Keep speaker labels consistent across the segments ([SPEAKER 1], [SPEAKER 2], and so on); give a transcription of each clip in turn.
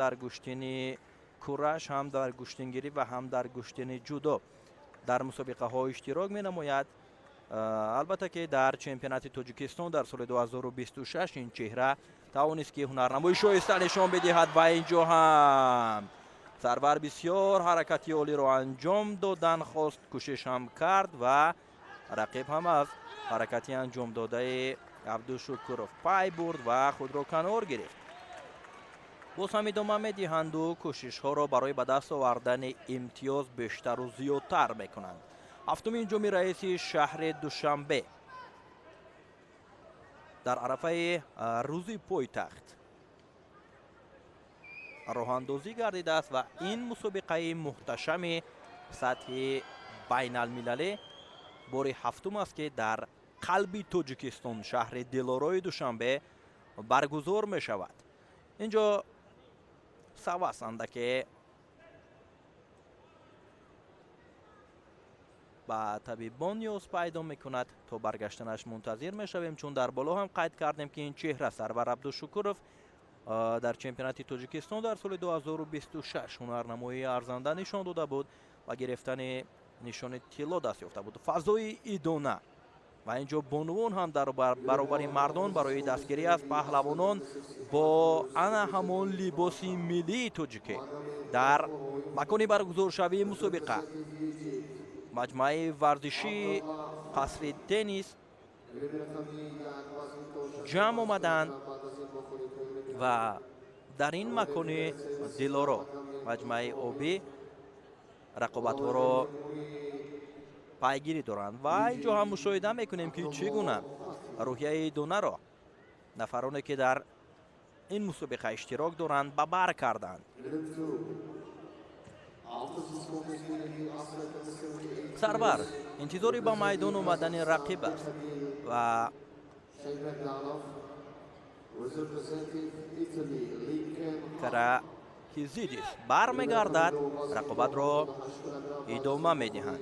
[SPEAKER 1] در گشتن کورش، هم در گشتنگیری و هم در گشتن جودو در مسابقه ها اشتراک می نماید. البته که در چمپیونات تاجیکستان در سال 2026 این چهره توانست که هنرنمایی شایسته نشان بدهد و اینجا هم سرور بسیار حرکتی عالی را انجام دادن خواست، کوشش هم کرد و رقیب هم از حرکتی انجام داده عبدالشکورов پای برد و خود را کنار گرفت. باز هم ادامه میدهند و کوشش ها را برای به دست آوردن امتیاز بیشتر و زیادتر میکنند. هفتمین جام رئیس شهر دوشنبه در عرفه روز پایتخت راه اندازی گردیده است و این مسابقه محتشم سطح بین المللی بار هفتم است که در قلب تاجیکستان شهر دلارای دوشنبه برگزار می شود. اینجا سواسنده که با طبیبان نیاز پیدا میکند تا برگشتنش منتظر میشویم، چون در بالا هم قید کردیم که این چهره سرور عبدالشکورov در چمپیونات تاجیکستان در سال 2026 هنرنمایی ارزنده نشان داده بود و گرفتن نشان طلا دست یافته بود. فضای ایدونه و اینجا بانوان هم در برابر مردان برای دستگیری از پهلوانان با انا همان لباس ملی تاجیکی در مکانی برگزار شوی مسابقه مجمع ورزشی قصر تنیس جمع آمدند و در این مکان دلارا مجمع آبی رقابت ها را پیگیری دارند و اینجا هم مشاهده میکنیم که چگونه روحیه دونه را نفرانی که در این مسابقه اشتراک دارند به بر کردند. سرور انتظاری با میدان اومدن رقیب است و کراکیزیدیس برمیگردد، رقابت را ادامه میدهند.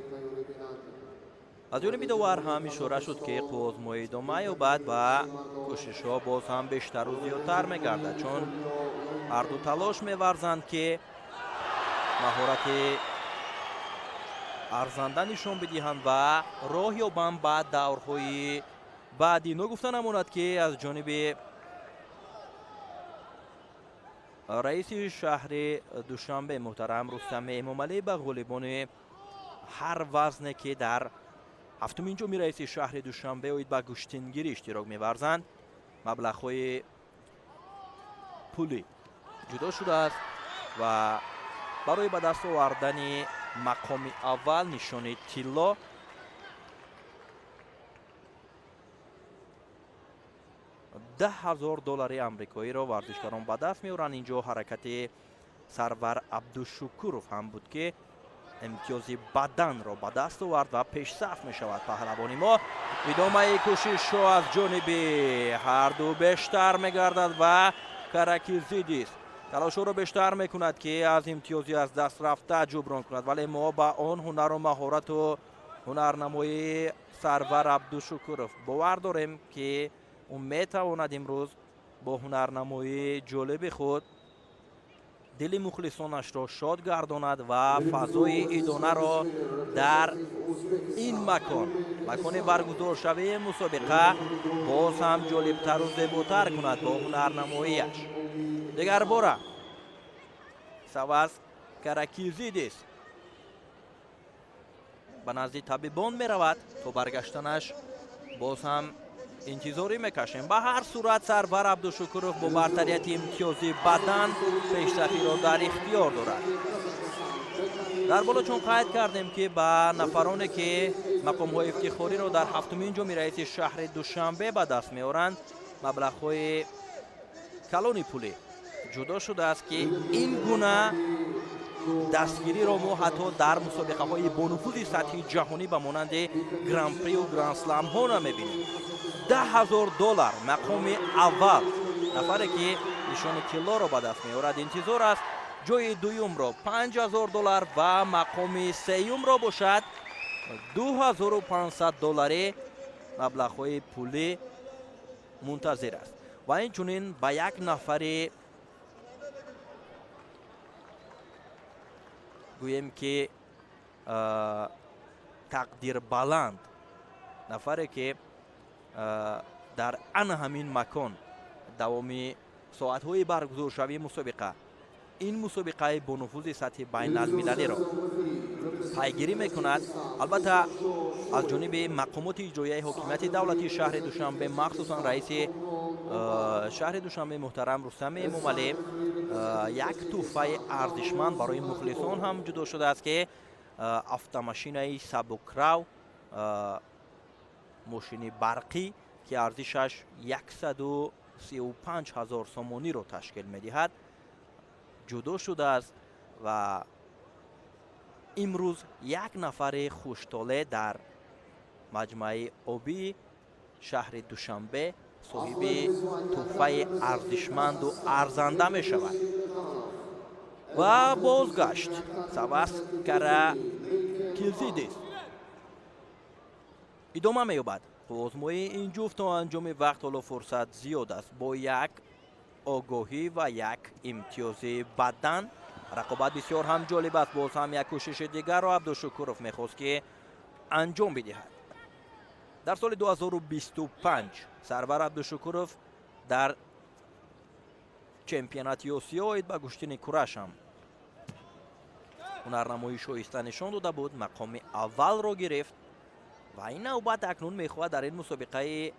[SPEAKER 1] از جانب داور هم اشاره شد که آزمایی ادامه یابد و کوشش ها باز هم بیشتر و زیادتر میگردد، چون هر دو تلاش میورزند که مهارت ارزنده نشان بدهند و راه یابند بعد دورهای بعدی. نگفته نماند که از جانب رئیس شهر دوشنبه محترم رستم امامعلی به غالبان هر وزن که در هفتمین جام رئیس شهر دوشنبه اوید به گشتنگیری اشتراک می‌ورزند مبلغ‌های پولی جدا شده است و برای به دست آوردن مقام اول نشان طلا $10,000 آمریکایی را ورزشکاران به دست می‌آورند. اینجا حرکت سرور عبدالشکورov هم بود که امتیاز بدن را به دست آورد و پیش صف می شود پهلوانی ما. ادامه کوشش را از جانب هر دو بیشتر می گردد و کراکیزیدیس تلاش را بیشتر می کند که از امتیازی از دست رفته جبران کند، ولی ما با آن هنر و مهارت و هنرنمایی سرور عبدالشکورov باور داریم که اون می تواند امروز با هنرنمایی جالب خود دل مخلصانش را شاد گرداند و فضای ایدانه را در این مکان برگزار شوی مسابقه باز هم جالبتر و زیباتر کند با هنرنماییش. دیگر باره سواز کراکیزیدیس به نزد طبیبان می رود تا برگشتنش باز هم انتظاری میکشیم. به هر صورت سرور عبدالشکورov با برتریت امتیازی بدن پیشرفتی را در اختیار دارد. در بالا چون قید کردیم که به نفرانی که مقام‌های افتخاری را در هفتمین جام رئیس شهر دوشنبه به دست می‌آورند مبلغ‌های کلانی پولی جدا شده است که این گونه دستگیری را ما حتی در مسابقه های با نفوذ سطحی جهانی به مانند گران پری و گران سلم ها نمی‌بینیم. $10,000 مقام اول نفری که نشان طلا را به دست می‌آورد انتظار است جای دوم را $5,000 و مقام سوم را باشد $2,500 مبلغ‌های پولی منتظر است و این چنین به یک نفر گویم که تقدیر بلند نفره که در ان همین مکان دوامی ساعت‌های برگزار شوی مسابقه این مسابقه با نفوذ سطح بین المللی را پیگیری میکند. البته از جانب مقامات اجرایی حکومت دولتی شهر دوشنبه مخصوصا رئیس شهر دوشنبه محترم رستم موملی یک تحفه ارزشمند برای مخلصان هم جدا شده است که автомашинаи сабукрав мошини барқӣ ки арзишаш 135 000 сомониро ташкил медиҳад ҷудо шудааст ва имрӯз як нафари хуштоле дар маҷмӯаи обии шаҳри душанбе соҳиби тӯҳфаи арзишманду арзанда мешавад ва бозгашт савас каракилзидис идома меёбад. озмои ин ҷуфт то анҷоми вақт ҳоло фурсат зиёд аст. бо як огоҳӣ ва як имтиёзи бадан рақобат бисёр ҳам ҷолиб аст. боз ҳам як кӯшиши дигарро абдушукуров мехост ки анҷом бидиҳад. дар соли 2025 сарвар абдушукуров дар чемпионати осиё оид ба куштини кураш ҳам ҳунарнамоии шоиста нишон дода буд, мақоми аввалро гирифт ва ин навбат акнун мехоҳад дар ин мусобиқаи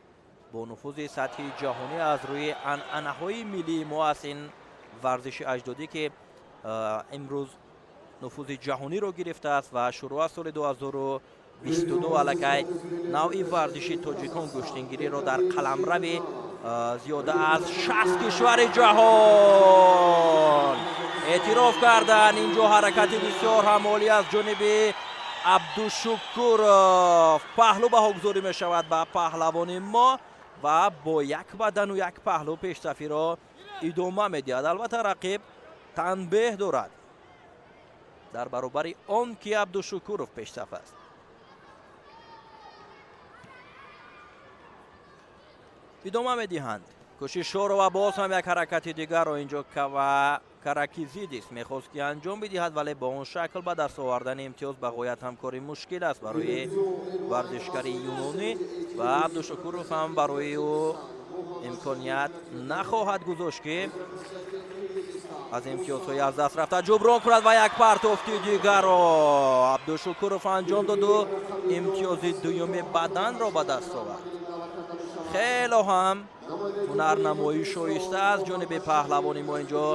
[SPEAKER 1] бо нуфузи сатҳи ҷаҳонӣ аз рӯи анъанаҳои миллии мо аст ин варзиши аҷдодӣ ки имрӯз нуфузи ҷаҳониро гирифтааст ва шурӯъ аз соли 2022 аллакай навъи варзиши тоҷикон гӯштингириро дар қаламрави зиёда аз 60 кишвари ҷаҳон эътироф карданд. ин ҷо ҳаракати бисёр ҳам олӣ аз ҷониби абдушукуров паҳлӯ баҳогузорӣ мешавад ба паҳлавони мо ва бо як бадану як паҳлӯ пешсафиро идома медиҳад. албатта рақиб танбеҳ дорад дар баробари он ки абдушукуров пешсаф аст. идома медиҳанд кӯшишҳоро ва боз ҳам як ҳаракати дигарро инҷо каракизидис мехост ки анҷом бидиҳад, вале бо он шакл ба даст овардани имтиёз ба ғоят ҳамкори мушкил аст барои варзишгари юнонӣ ва абдушукуров ҳам барои ӯ имконият нахоҳад гузошт ки аз имтиёзҳои аз даст рафта ҷуброн кунад ва як партофти дигарро абдушукуров анҷом доду имтиёзи дуюми баданро ба даст овард. хело ҳам ҳунарнамоӣ шоиста аз ҷониби паҳлавони мо инҷо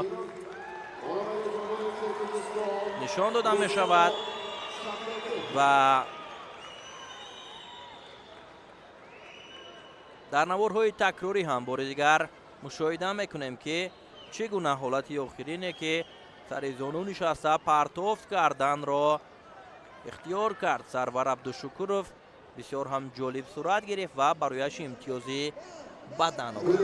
[SPEAKER 1] нишон дода мешавад ва дар наворҳои такрорӣ ҳам бори дигар мушоҳида мекунем ки чӣ гуна ҳолати охирине ки сари зону нишаста партофт карданро ихтиёр кард сарвар абдушукуров бисёр ҳам ҷолиб сурат гирифт ва барояш имтиёзи бадан овард.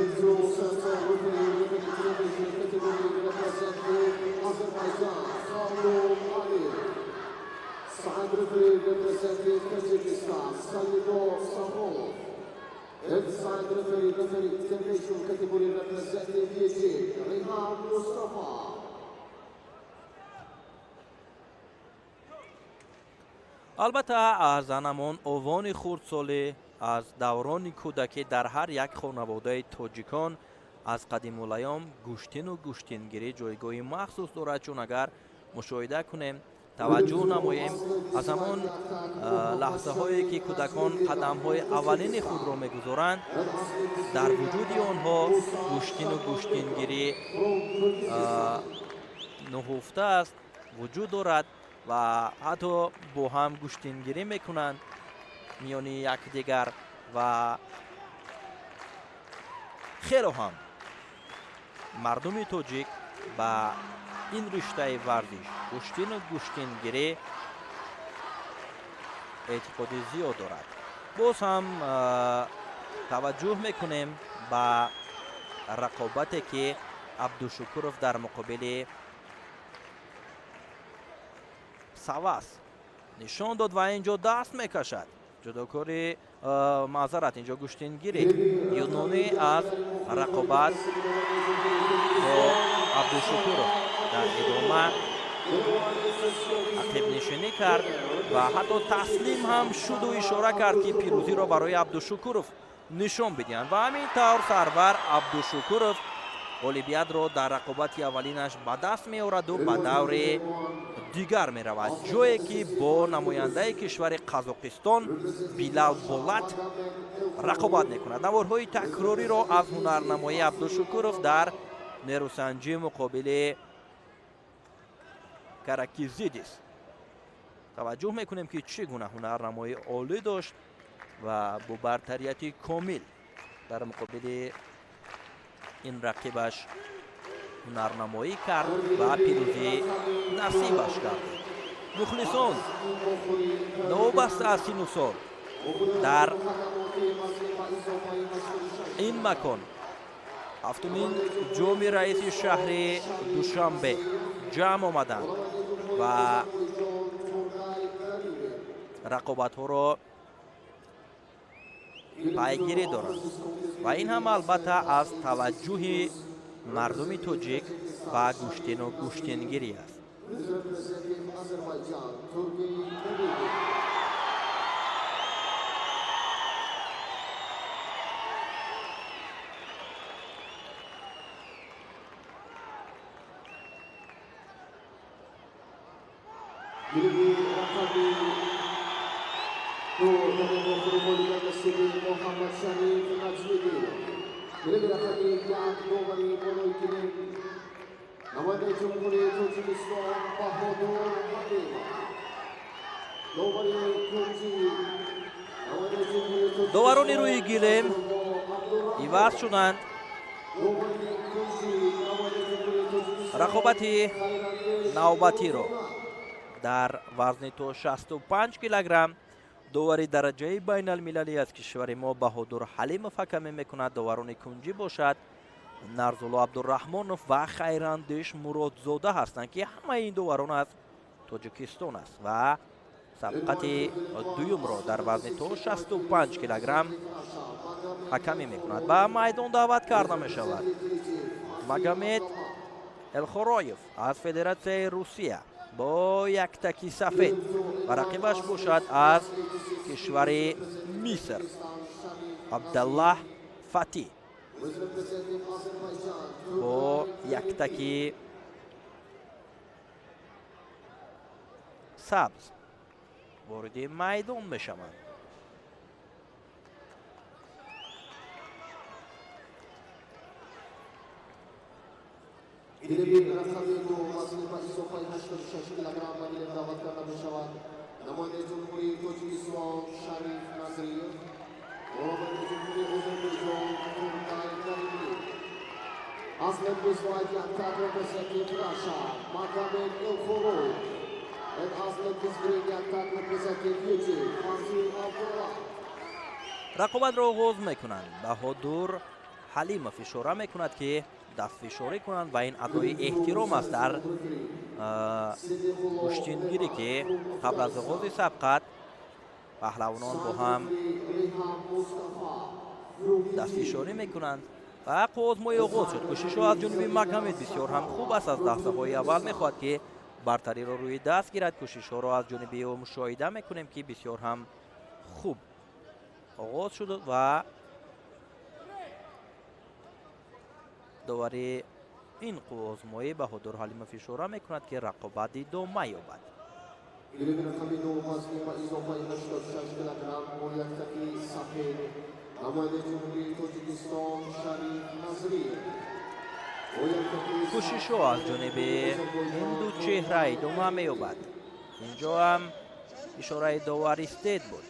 [SPEAKER 1] албатта аз анамон овони хурдсолӣ аз даврони кӯдакӣ дар ҳар як хонаводаи тоҷикон аз қадимулаём гӯштину гӯштингирӣ ҷойгоҳи махсус дорад. чун агар мушоҳида кунем таваҷҷӯҳ намоем аз ҳамон лаҳзаҳое ки кӯдакон қадамҳои аввалини худро мегузоранд дар вуҷуди онҳо гӯштину гӯштингирӣ нуҳуфта аст, вуҷуд дорад ва ҳатто бо ҳам гӯштингирӣ мекунанд миёни якдигар ва хело ҳам мардуми тоҷик ба ин риштаи варзиш гӯштину гӯштингирӣ эътиқоди зиёд дорад. боз ҳам таваҷҷӯҳ мекунем ба рақобате ки абдушукуров дар муқобили савас нишон дод ва инҷо даст мекашад. ҷудокори маъзарат инҷо гӯштингири юнонӣ аз рақобат бо абдушукуров дар идома عقب نشینی کرد و حتی تسلیم هم شد و اشاره کرد که پیروزی را برای عبدالشکورов نشان بدهند و همینطور سرور عبدالشکورov اولمپیاد را در رقابت اولینش به دست می‌آورد و به دور دیگر می‌رود، جایی که با نماینده کشور قزاقستان بیلال بولات رقابت می‌کند. نوارهای تکراری را از هنرنمایی عبدالشکورov در نیروسنجی مقابل کاراکیزیدیس توجه میکنیم که چگونه هنرنمایی عالی داشت و با برتریت کامل در مقابل این رقیبش هنرنمایی کرد و پیروزی نصیبش کرد. مخلصان نوبست از 39 سال در این مکان هفتمین جام رئیس شهر دوشنبه جمع آمدند و رقابت ها را پیگیری دارند و این هم البته از توجه مردم تاجیک و گوشتن و گوشتنگیری است. داوران روی گیلم عوض شدند. رقابت نوبتی رو در وزن تا 65 کیلوگرم داوری درجه بین المللی از کشور ما بهادر حلیم فکمی میکند. داوران کنجی باشد نرزولا عبدالرحمانوف و خیراندیش مرادزاده هستند که همه این داوران از تاجیکستان است و سبقت دویم را در وزن تا 65 کیلوگرم حکمی میکند. به میدان دعوت کرده می شود مگامد الخورایف از فدراسیون روسیه با یک تکی سفید و رقیبش باشد از کشور مصر عبدالله فتی با یک تکی سبز وارد میدان می شوند. رقابت را آغاز میکنند. بهادر حلیموف اشاره میکند که دست فشاری کنند و این ادای احترام است در کشتیگیری که قبل از آغاز سبقت پهلوانان با هم دست فشاری میکنند و آزمایی آغاز شد. کوشش از جانب مگامد بسیار هم خوب است. از دسته های اول میخواد که برتری را روی دست گیرد. کوشش ها را از جانب او مشاهده میکنیم که بسیار هم خوب آغاز شد و داوری این آزمایی بهادر حلیموف اشاره میکند که رقابت ادامه یابد. کوشش ها از جانب این دو چهره ادامه مییابد. اینجا هم اشاره داور استید بود.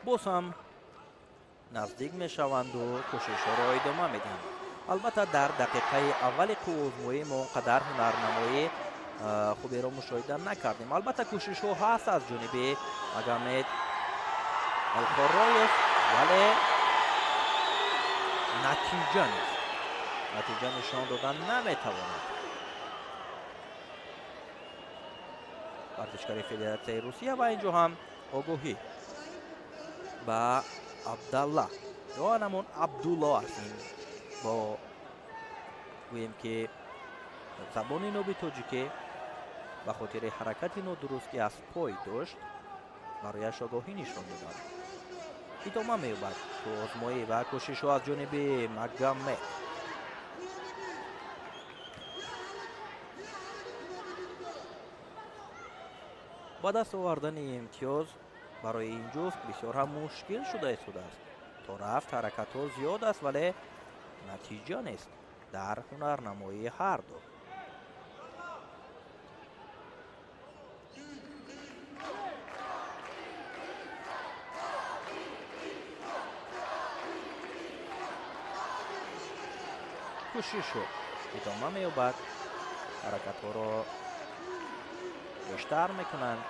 [SPEAKER 1] باز هم نزدیک می شوند و کوشش ها را ادامه میدهند. البته در دقیقه اول آزمایی ما قدر هنرنمایی خوبی را مشاهده نکردیم. البته کوشش ها هست از جانب مگامد الخورایف ولی نتیجه نیست. نتیجه نشان دادن نمیتواند. ورزشکار فدراسیون روسیه و اینجا هم آگاهی با عبدالله یا همون عبدالله هستیم. با گوییم که زبان نوبی توجیکه به خاطر حرکت نادرست که از پای داشت برایش آگاهی نشان میداد. ادامه می‌یابد تو آزمایی و کوشش از جانب مگامد. با دست آوردن امتیاز برای این جفت بسیار هم مشکل شده است. تا رفت حرکت ها زیاد است ولی نتیجه نیست در هنرنمایی هر دو. کوشش شد ادامه می‌یابد، حرکت ها را بیشتر میکنند.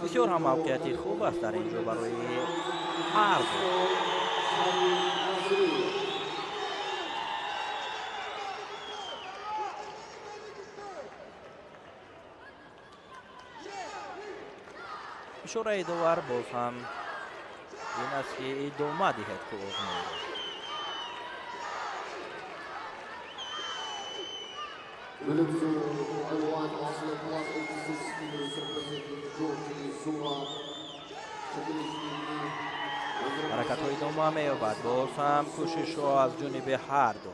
[SPEAKER 1] بسیار هم موقعیت خوب است در اینجا برای هر دو. اشاره داور باز هم این است که ادامه دهد که آزمایی را. حرکت های ادامه می‌یابد، باز هم کوشش ها از جانب هر دو.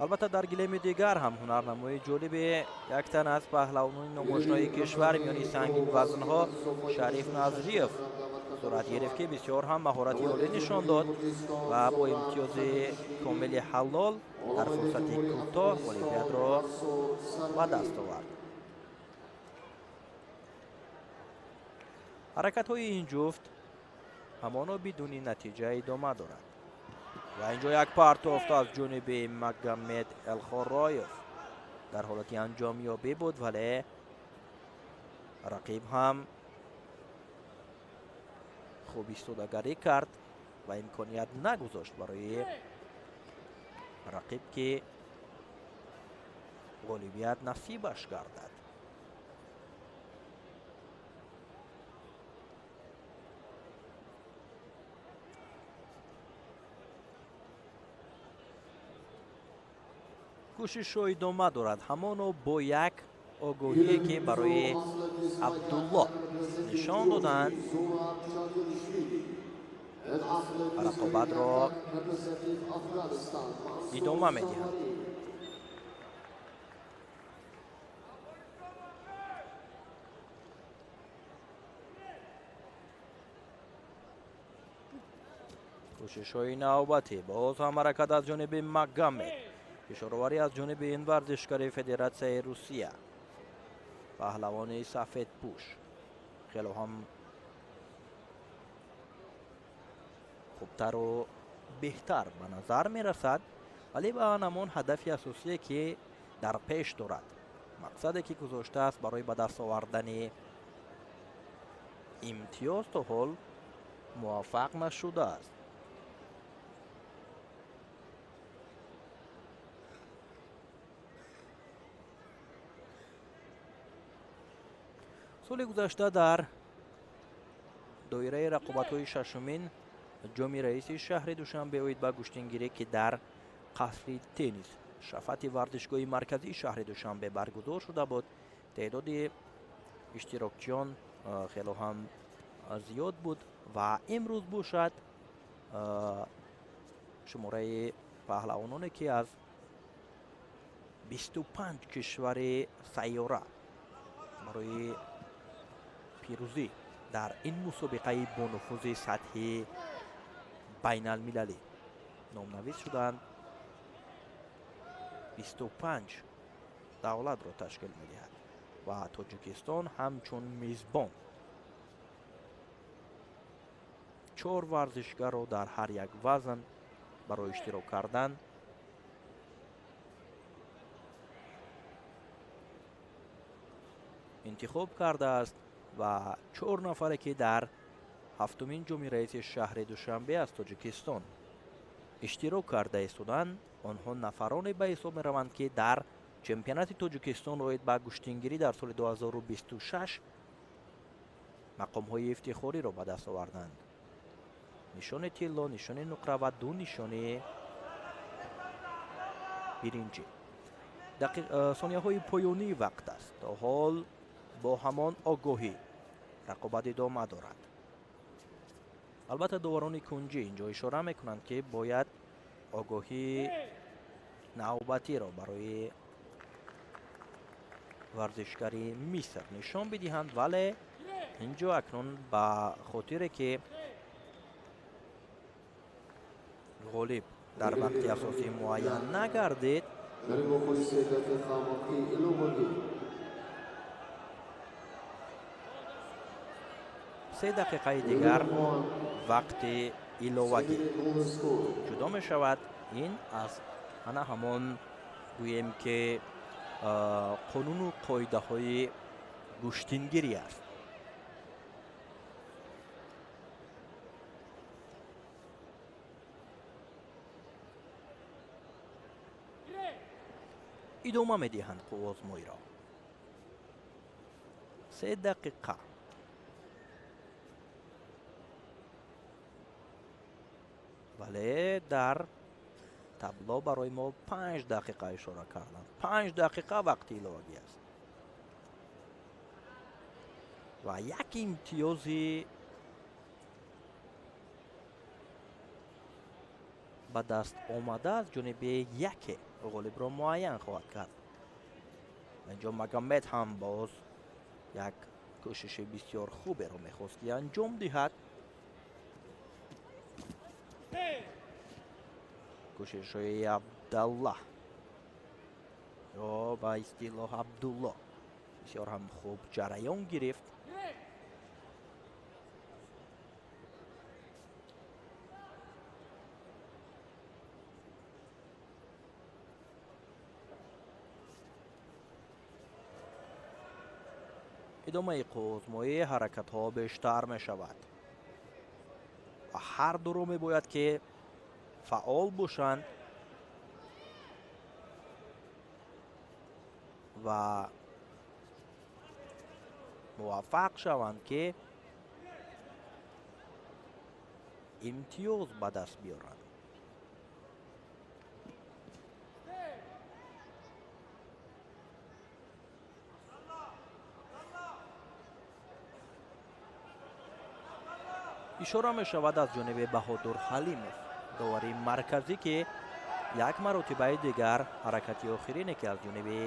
[SPEAKER 1] البته در گلیم دیگر هم هنرنمای جالب یک تن از پهلوانان نمایشنامه کشور میانی سنگین وزنها شریف نظریف صورت گرفت که بسیار هم مهارت عالی نشان داد و با امتیاز کامل حلال در فرصت کوتاه المپیاد را به دست آورد. حرکت های این جفت همانا بدون نتیجه ادامه دارد و اینجا یک پرتافت از جانب مگامد الخرایف در حالت انجامیابی بود ولی رقیب هم خوب ایستادگی کرد و امکانیت نگذاشت برای رقیب که غالبیت نصیبش گردد. کوشش را ادامه دارد، همانو با یک آگاهی که برای عبدالله نشان دادند رقابت را ادامه می‌دهند. کوشش های نوبتی باز هم حرکت از جانب مگامد، فشارآوری از جانب این ورزشکار فدراسیون روسیه پهلوان سفید پوش خیلی هم خوبتر و بهتر به نظر می رسد ولی به همون هدفی اساسی که در پیش دارد، مقصدی که گذاشته است برای به دست آوردن امتیاز تا حال موفق نشده است. سال گذشته در دایره رقابت‌های ششمین جام رئیسی شهر دوشنبه اوید به گشتنگیری که در قصر تنیس شفت ورزشگاه مرکزی شهر دوشنبه برگزار شده بود. تعداد اشتراکچیان خیلی هم زیاد بود و امروز باشد شماره پهلوانانی که از 25 کشور سیاره برای پیروزی در این مسابقه با نفوذ سطحی بین المللی نامنویس شدند 25 دولت را تشکیل می‌دهد و تاجیکستان همچون میزبان 4 ورزشگر را در هر یک وزن برای اشتراک کردن انتخاب کرده است و 4 نفری که در ҳафтумин ҷоми раиси шаҳри душанбе аз тоҷикистон иштирок карда истоданд. онҳо нафароне ба ҳисоб мераванд, ки дар чемпионати тоҷикистон оид ба куштингирӣ дар соли 2026 мақомҳои ифтихориро ба даст оварданд. нишони тилло, нишони нуқра ва ду нишони биринҷӣ. сонияҳои поёнии вақт аст. то ҳол бо ҳамон огоҳӣ рақобат идома дорад. албатта доварони кунҷӣ инҷо ишора мекунанд, ки бояд огоҳии навбатиро барои варзишгари миср нишон бидиҳанд, вале инҷо акнун ба хотире, ки ғолиб дар вақти асосӣ муайян нагардид, се дақиқаи дигар вақти иловагӣ ҷудо мешавад. ин аз ана ҳамон гӯем, ки қонуну қоидаҳои куштингирӣ аст. идома медиҳанд қувозмоиро. 3 дақиқа. вале дар табло барои мо 5 дақиқа ишора карданд. 5 дақиқа вақти иловагӣ аст. ва як имтиёзи ба даст омада аз ҷониби яке ғолибро муайян хоҳад кард. инҷо Магомед ҳам боз як кӯшиши бисёр хуберо мехост, ки анҷом диҳад. кӯшишҳои Абдаллаҳ ё ба истилоҳ Абдулло бисёр ҳам хуб ҷараён гирифт. идомаи қувозмоӣ ҳаракатҳо бештар мешавад ва ҳар дуро мебояд, ки фаъол бошанд ва муваффақ шаванд, ки имтиёз ба даст биёранд. ишора мешавад аз ҷониби Баҳодур Ҳалимов, довари марказӣ, ки як маротибаи дигар ҳаракати охирине, ки аз ҷониби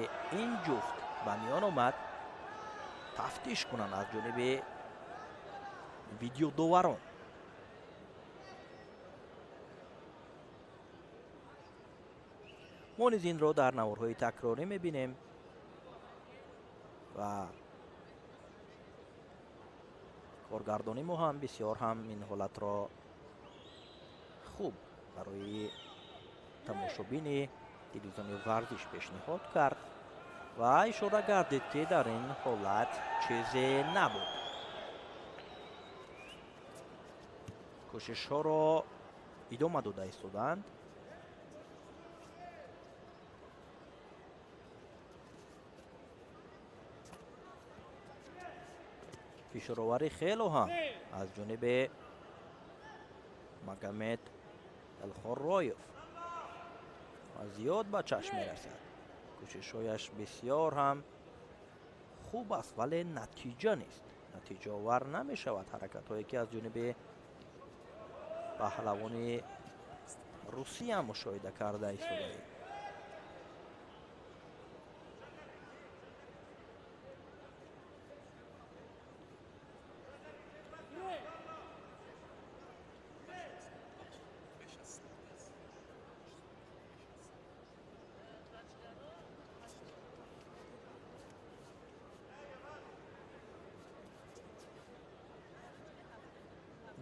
[SPEAKER 1] ин ҷуфт ба миён омад, тафтиш кунанд аз ҷониби видеодоварон. мо низ инро дар наворҳои такрорӣ мебинем ва коргардони мо ҳам бисёр ҳам ин ҳолатро хуб барои тамошобини телевизиони варзиш пешниҳод кард ва ишора гардид, ки дар ин ҳолат чизе набуд. кӯшишҳоро идома дода истоданд. фишоровари хело ҳам аз ҷониби Магомед Элхорроев зиёд ба чашм мерасад. кӯшишҳояш бисёр ҳам хуб аст, вале натиҷа нест. натиҷаовар намешавад ҳаракатҳое, ки аз ҷониби паҳлавони Русия мушоҳида карда истодаем.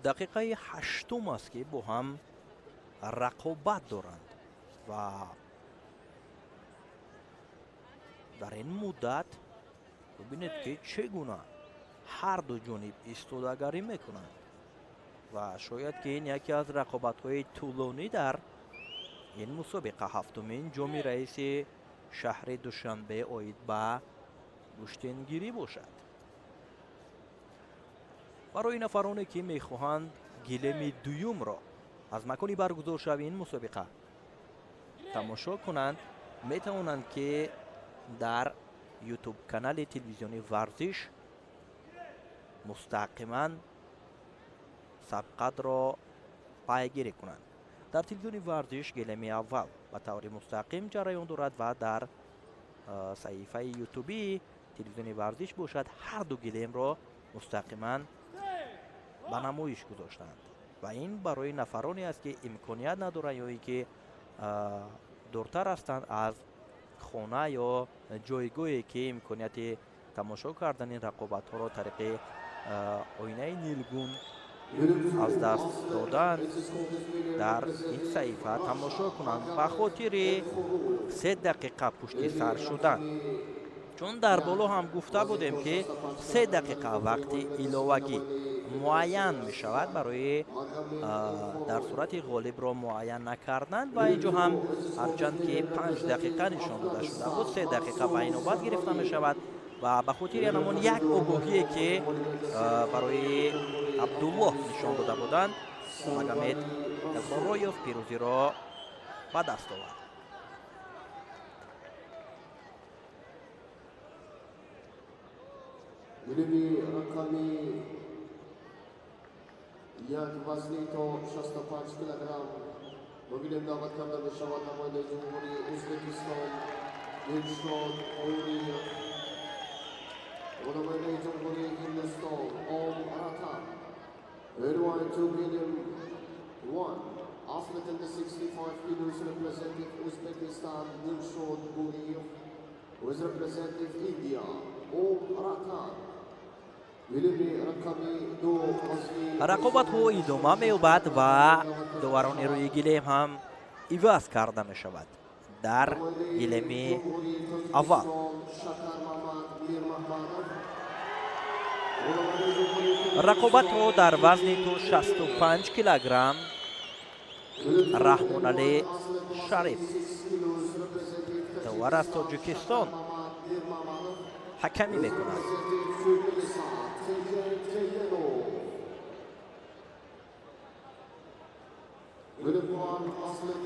[SPEAKER 1] дақиқаи 8 аст, ки бо ҳам рақобат доранд ва дар ин муддат бибинед, ки чӣ гуна ҳар ду ҷониб истодагарӣ мекунанд. و شاید که این یکی از رقابت‌های طولانی در این مسابقه هفتمین جام رئیس شهر دوشنبه اوید به گشتنگیری باشد. برای نفرانی که میخواهند گلیم دوم را از مکانی برگزار شوی این مسابقه تماشا کنند میتوانند که در یوتیوب کانال تلویزیونی ورزش مستقیما سبقت را پیگیری کنند. در تلویزیون ورزش گلیم اول به طور مستقیم جریان دارد و در صفحه یوتیوبی تلویزیون ورزش باشد هر دو گلیم را مستقیما به نمایش گذاشتند و این برای نفرانی است که امکانیت ندارند یا که دورتر هستند از خانه یا جایگاهی که امکانیت تماشا کردن این رقابت ها را طریق آینه نیلگون از دست دادن در این صحیفه تماشا کنند به خاطر 3 دقیقه پشت سر شدن، چون در بالا هم گفته بودیم که 3 دقیقه وقت ایلاوگی معین می شود برای در صورت غالب را معین نکردن و اینجا هم هرچند که 5 دقیقه نشان داده شده بود 3 دقیقه به نوبت گرفته می شود و به خاطر همون یک آگاهی که برای عبدالله نشان داده بودند مگامد الخرایف پیروزی را به دست آورد.
[SPEAKER 2] Gdyby rokami jak ważny to 65 kg, mogli nawet kada wyszła na moje Jumhuri Uzbekistan, Hindustan, Korea, moje Jumhuri Hindustan, Aratan. Everyone to medium 1. Athlete in the 65 kilos representing Uzbekistan, Hindustan, Korea, who is representing India, Aratan.
[SPEAKER 1] رقابت ها ادامه می‌یابد و دوران روی گلیم هم عوض کرده می شود. در گلیم اول رقابت ها در وزن تو 65 کیلوگرم رحمان علی شریف داور از تاجیکستان حکمی میکند.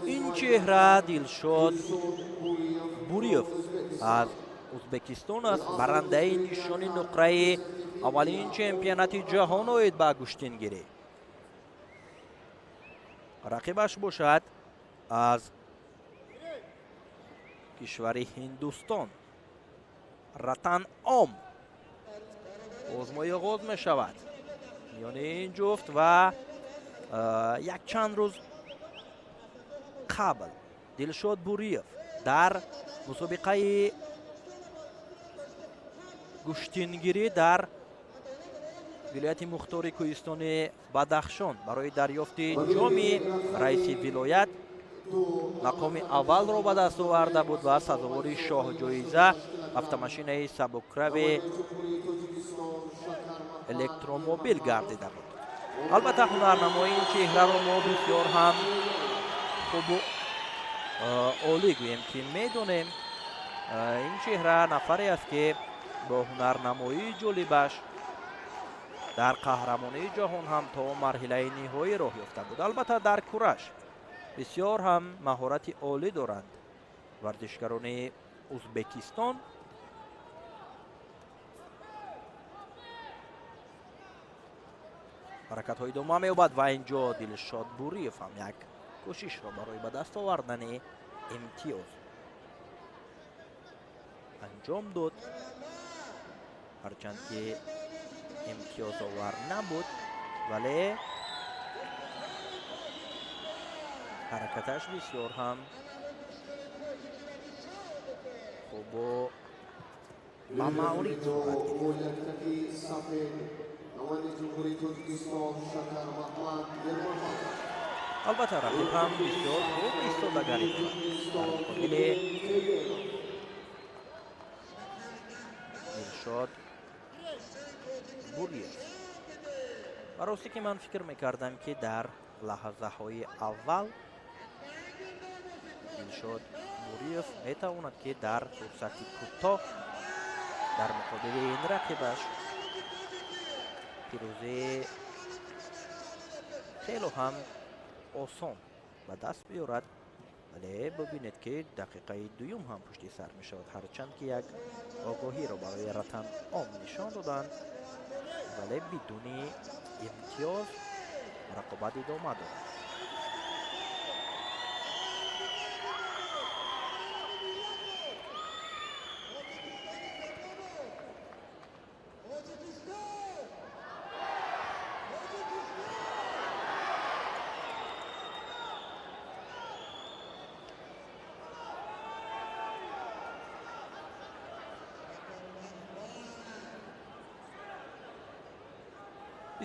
[SPEAKER 1] این چهره دلشاد بوریف از ازبکستان است، برنده نشان نقره اولین چمپیونات جهان اوید به گشتنگیری. رقیبش باشد از کشور هندوستان رتن آم. آزمایی آغاز می شود میان این جفت و یک چند روز قبل دلشاد بوریف در مسابقه گشتنگیری در ولایت مختار کوهستان بدخشان برای دریافت جام رئیس ولایت مقام اول را به دست آورده بود و سزاوار شاه جایزه автомашинаи сабукрави электромобил гардида буд. албатта ҳунарнамои ин чеҳраро мо бисёр ҳам хубу олӣ гӯем ки медонем ин чеҳра нафаре аст ки бо ҳунарнамоии ҷолибаш дар қаҳрамонии ҷаҳон ҳам то марҳилаи ниҳоӣ роҳ ёфта буд. албатта дар кураш бисёр ҳам маҳорати олӣ доранд варзишгарони узбекистон. ҳаракатҳои идома меёбад ва инҷо дилшод буриев ҳам як кӯшишро барои ба даст овардани имтиёз анҷом дод, ҳарчанд ки имтиёзовар набуд, вале ҳаракаташ бисёр ҳам хубу ба маъриф сурат гирифт. албатта рақиб ҳам бисёр хуб истодагарӣ дорад. дар муқобили дилшод буриев ва росте ки ман фикр мекардам ки дар лаҳзаҳои аввал Дилшод Буриев метавонад ки дар фурсати кӯтоҳ дар муқобили ин рақибаш пирӯзии хело ҳам осон ба даст биёрад, вале бубинед ки дақиқаи дуюм ҳам пушти сар мешавад, ҳарчанд ки як огоҳиро барои Ратан Ом нишон доданд, вале бидуни имтиёз рақобат идома дорад.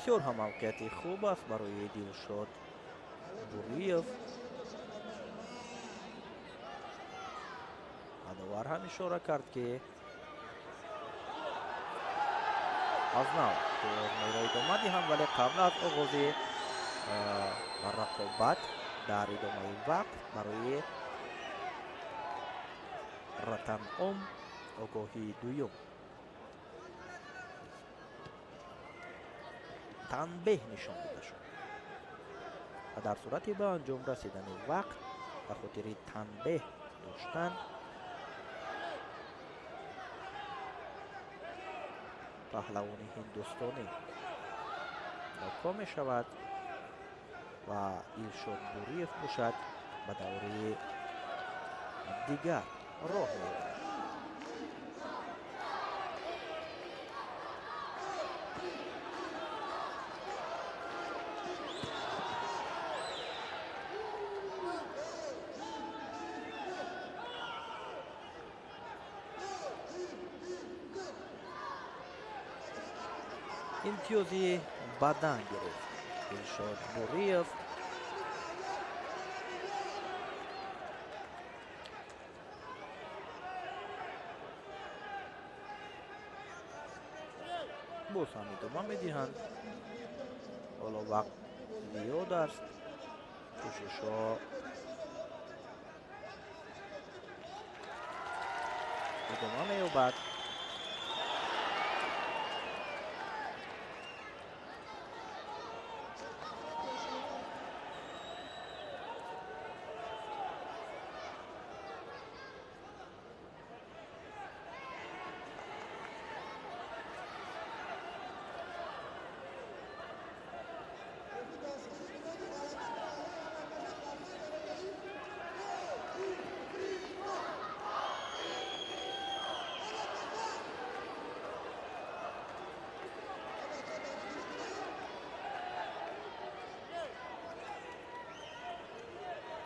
[SPEAKER 1] бисёр ҳам мавқеияти хуб аст барои Дилшод Буриев. ҳадовар ҳам ишора кард ки аз нав озмоиро идома диҳам, вале қабл аз оғози рақобат дар идомаи вақт барои Ратан Ом огоҳии дуюм. танбеҳ нишон дода шуд ва дар сурати ба анҷом расидани вақт ба хотири танбеҳ доштан паҳлавони ҳиндустонӣ ноком мешавад ва Дилшод Буриев бошад ба давраи дигар роҳ меёбад. имтиёзи бадан гирифт Дилшод Буриев. боз ҳам идома медиҳанд. ҳоло вақт зиёд аст. кӯшишҳо идома меёбад.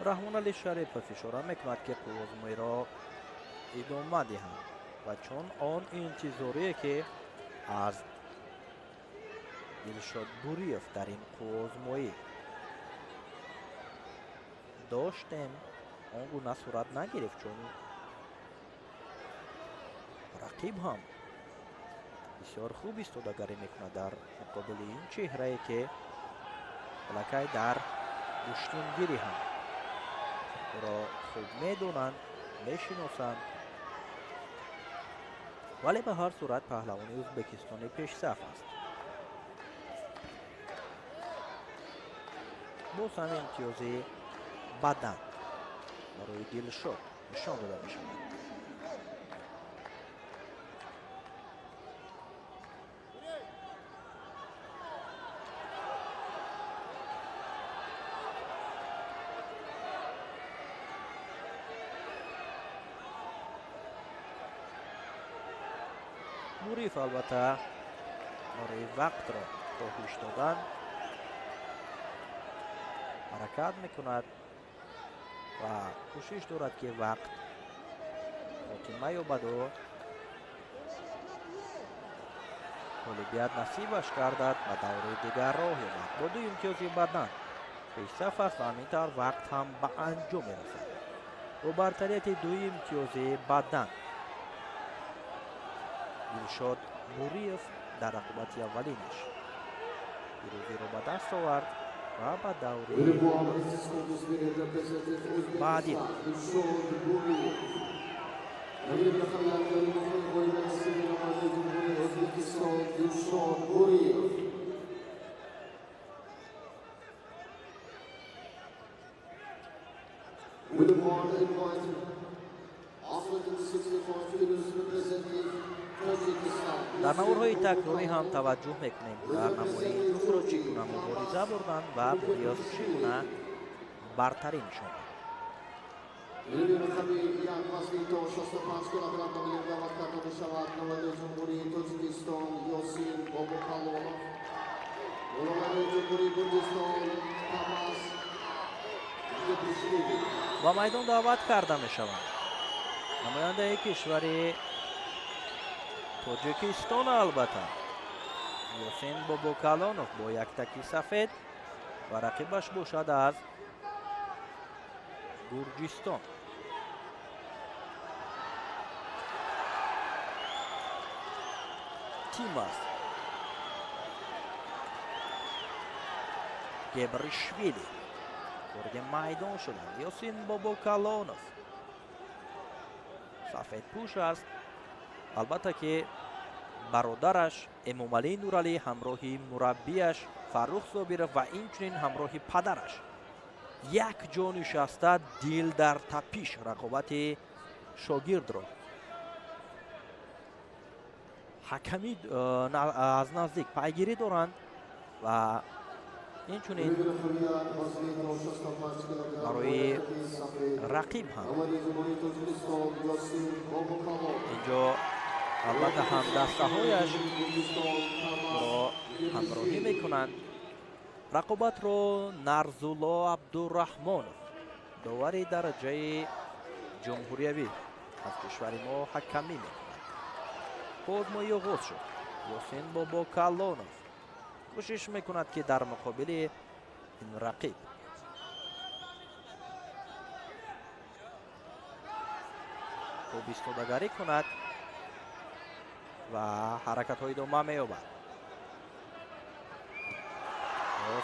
[SPEAKER 1] раҳмоналӣ Шарипов ишора мекунад ки қувозмоиро идома диҳанд ва чун он интизорие ки аз Дилшод Буриев дар ин қувозмоӣ доштем, он гуна сурат нагирифт, чун рақиб ҳам бисёр хуб истодагарӣ мекунад дар муқобили ин чеҳрае ки балакай дар душтумгирӣ ҳам ӯро хуб медонанд, мешиносанд, вале ба ҳар сурат паҳлавони ӯзбекистони пешсаф аст. боз ҳам имтиёзи бадан барои Дилшод нишон дода мешавад. Буриев албатта барои вақтро коҳиш додан ҳаракат мекунад ва кӯшиш дорад ки вақт хотима ёбаду ғолибият насибаш гардад ва давраи дигар роҳ ёбад. бо ду имтиёзи бадан пешсаф аст ва ҳаминтавр вақт ҳам ба анҷом мерасад. бо бартарияти ду имтиёзи бадан Дилшод Буриев дар рақобати аввалинаш پیروزی رو به دست آورد و به دوره
[SPEAKER 2] Uniform is schools winner representing
[SPEAKER 1] بعدی
[SPEAKER 2] Uzbekistan, Dilshod Guriyev. Nagir Nakhayan uniform women's senior number Jumhuri Uzbekistan, Dilshod Guriyev. Uniform invite African 64 kilos representing Tajikistan.
[SPEAKER 1] در نمورهای تکراری هم توجه میکنیم در نموری رو چگونه مبارزه بردن و بریاز چگونه برتری نشون.
[SPEAKER 2] Elvira Khabibyan Vasvito 65 kg nominida vaqtda Shavad Navoiy Jumhuriy Tojikiston Yosin Bobokalonov. Navoiy Jumhuriy Kurdiston Tamas Yebrishvili.
[SPEAKER 1] با میدان دعوت کرده می شوند. نماینده کشور تاجیکستان البته یوسین بابوکالونوف با یک تکی سفید و رقیبش باشد از گرجستان. تیماس گبریشویلی وارد میدان شدند. یوسین بابوکالونوف سفید پوش است، البته که برادرش امامعلی نورعلی همراهی مربیش فروخ صابرов و اینچنین همراهی پدرش یک جا نشسته دل در تپش رقابت شاگرد را حکمی از نزدیک پیگیری دارند و اینچنین برای رقیب هم اینجا البته هم دسته هایش را همراهی میکنند. رقابت را نرزولا عبدالرحمن داوری درجه جمهوریوی از کشور ما حکمی میکنند. بازمایی آغاز شد. یوسین بابوکالونوف کوشش میکند که در مقابل این رقیب خوب ایستادگی کند و حرکت های ادامه مییابد.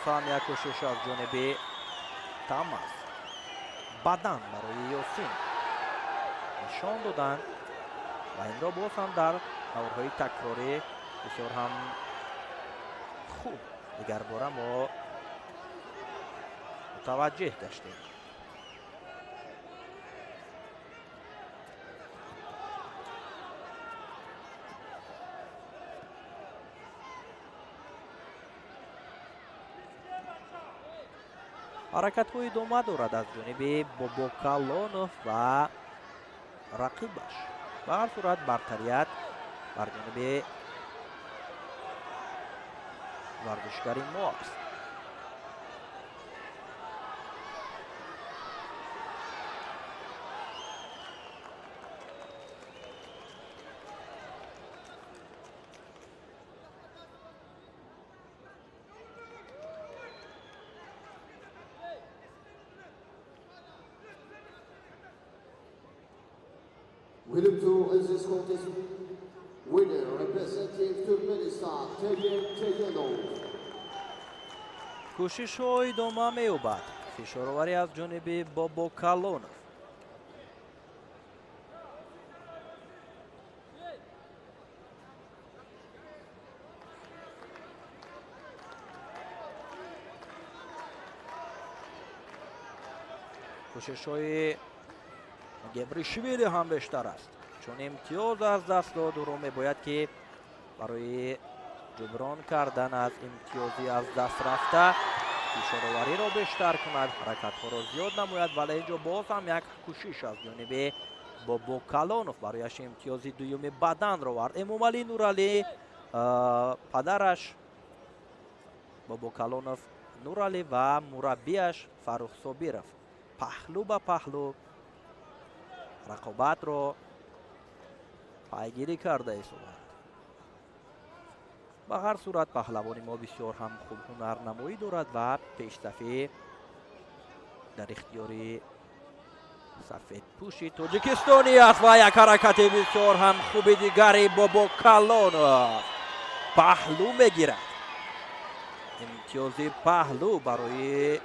[SPEAKER 1] هم یک کوشش از جانب تماس بدن برای یوسین نشان دادند و این را باز هم در دورهای تکراری بسیار هم خوب دیگر باره ما متوجه گشتیم. حرکت های ادامه دارد از جانب بابوکالونوف و رقیبش. به هر صورت برتریت بر جانب ورزشکاری ما است.
[SPEAKER 2] William to is this contest winner representing Turkmenistan Tayyip Tayyelov.
[SPEAKER 1] کوشش های ادامه می‌یابد. فشارآوری از جانب بابوکالونوف. کوشش های گبریشویلی هم بیشتر است چون امتیاز از دست داد و رو میباید که برای جبران کردن از امتیازی از دست رفته فشارآوری را بیشتر کند، حرکت ها را زیاد نماید. ولی اینجا باز هم یک کوشش از جانب بابوکالونوف برایش امتیازی دوم بدن را آورد. امامعلی نورعلی پدرش بابوکالونوف نورعلی و مربیش فروخ صابرов پهلو به پهلو رقابت را پیگیری کرده ایستادند. به هر صورت پهلوانی ما بسیار هم خوب هنرنمایی دارد و پیشرفت در اختیار سفید پوشی تاجیکستانی است و یک حرکت بسیار هم خوب دیگری بابوکالونوف پهلو میگیرد. امتیازی پهلو برای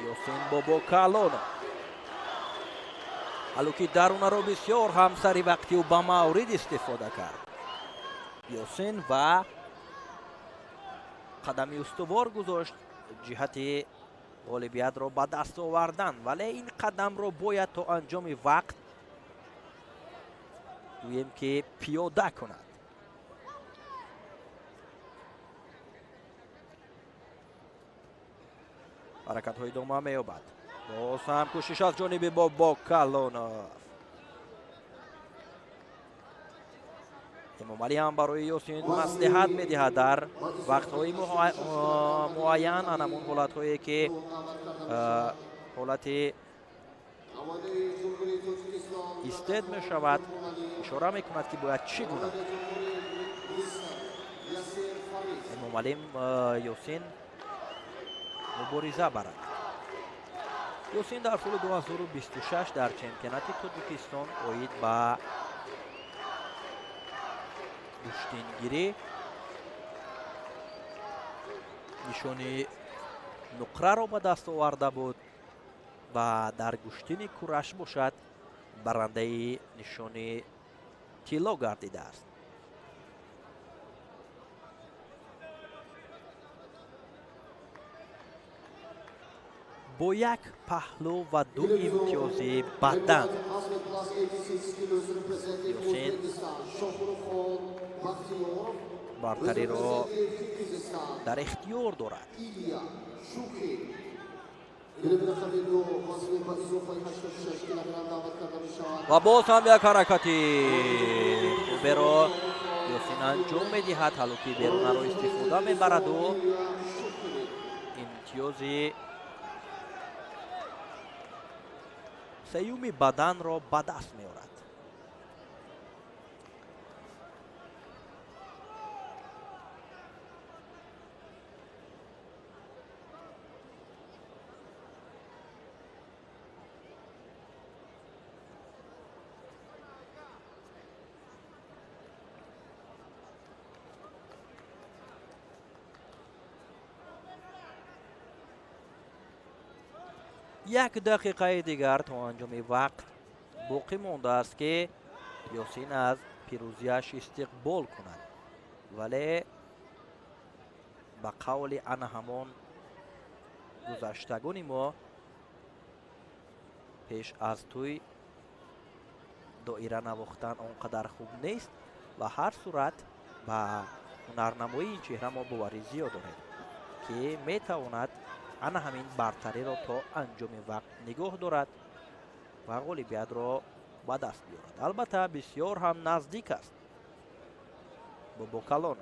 [SPEAKER 1] یاسین باباکالونو. حالا که درونه رو بسیار همسری وقتی و با مورد استفاده کرد یاسین و قدمی استوار گذاشت جهت اولمپیاد رو به دست آوردن، ولی این قدم رو باید تا انجام وقت دویم که پیاده کند. حرکت های ادامه می‌یابد. باز هم کوشش از جانب باباکالونو. امام علی هم برای یاسین مصلحت می‌دهد در وقت‌های معین، همون حالت‌هایی که حالت ایستاد می‌شود اشاره می‌کند که باید چی کند. امام علی یاسین مبارزه برد. یاسین در سال 2026 در چمپیونات تاجیکستان اوید به کشتینگیری نشانی نقره را به دست آورده بود و در کشتین کورش باشد برنده نشانی طلا گردیده است. با یک پهلو و دو امتیازی بدن یاسین برتری را در اختیار دارد. و باز هم یک حرکتی خوبه را یاسین انجام می‌دهد. حالا که بیرون را استفاده می‌برد و امتیازی سیوم بدن را به دست می‌آورد. یک دقیقه دیگر تا انجام وقت باقی مانده است که یاسین از پیروزیش استقبال کند، ولی به قول آن همان گذشتگان ما پیش از توی دایره نواختن آنقدر خوب نیست و هر صورت به هنرنمایی این چهره ما باوری زیاد دارد که میتواند آن همین برتری را تا انجام وقت نگاه دارد و اولمپیاد را به دست بیارد. البته بسیار هم نزدیک است باباکالونو.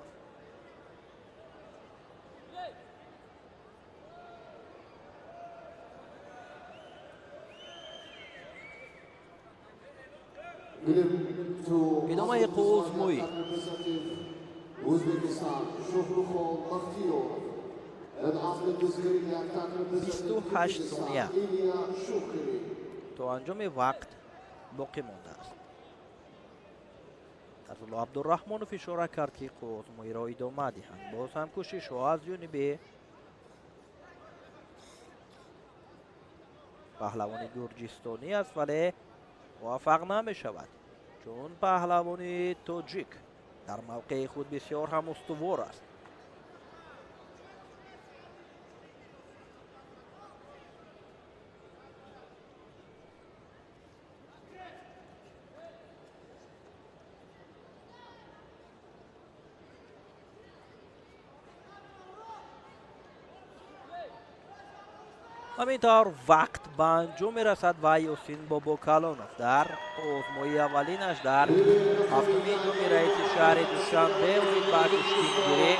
[SPEAKER 1] ادامه قوزمویی 28 ثانیه تا انجام وقت باقی مانده است. عبدالله عبدالرحمنوف اشاره کرد که قوزمویی را ادامه دهند. باز هم کوشش ها از جانب پهلوان گرجستانی است ولی موفق نمی شود، چون پهلوان تاجیک در موقع خود بسیار هم استوار است. همینطور وقت به انجام میرسد و یاسین باباکالونوف در آزمایی اولینش در هفتمین جام رئیس شهر دوشنبه اومید به کشتیگیری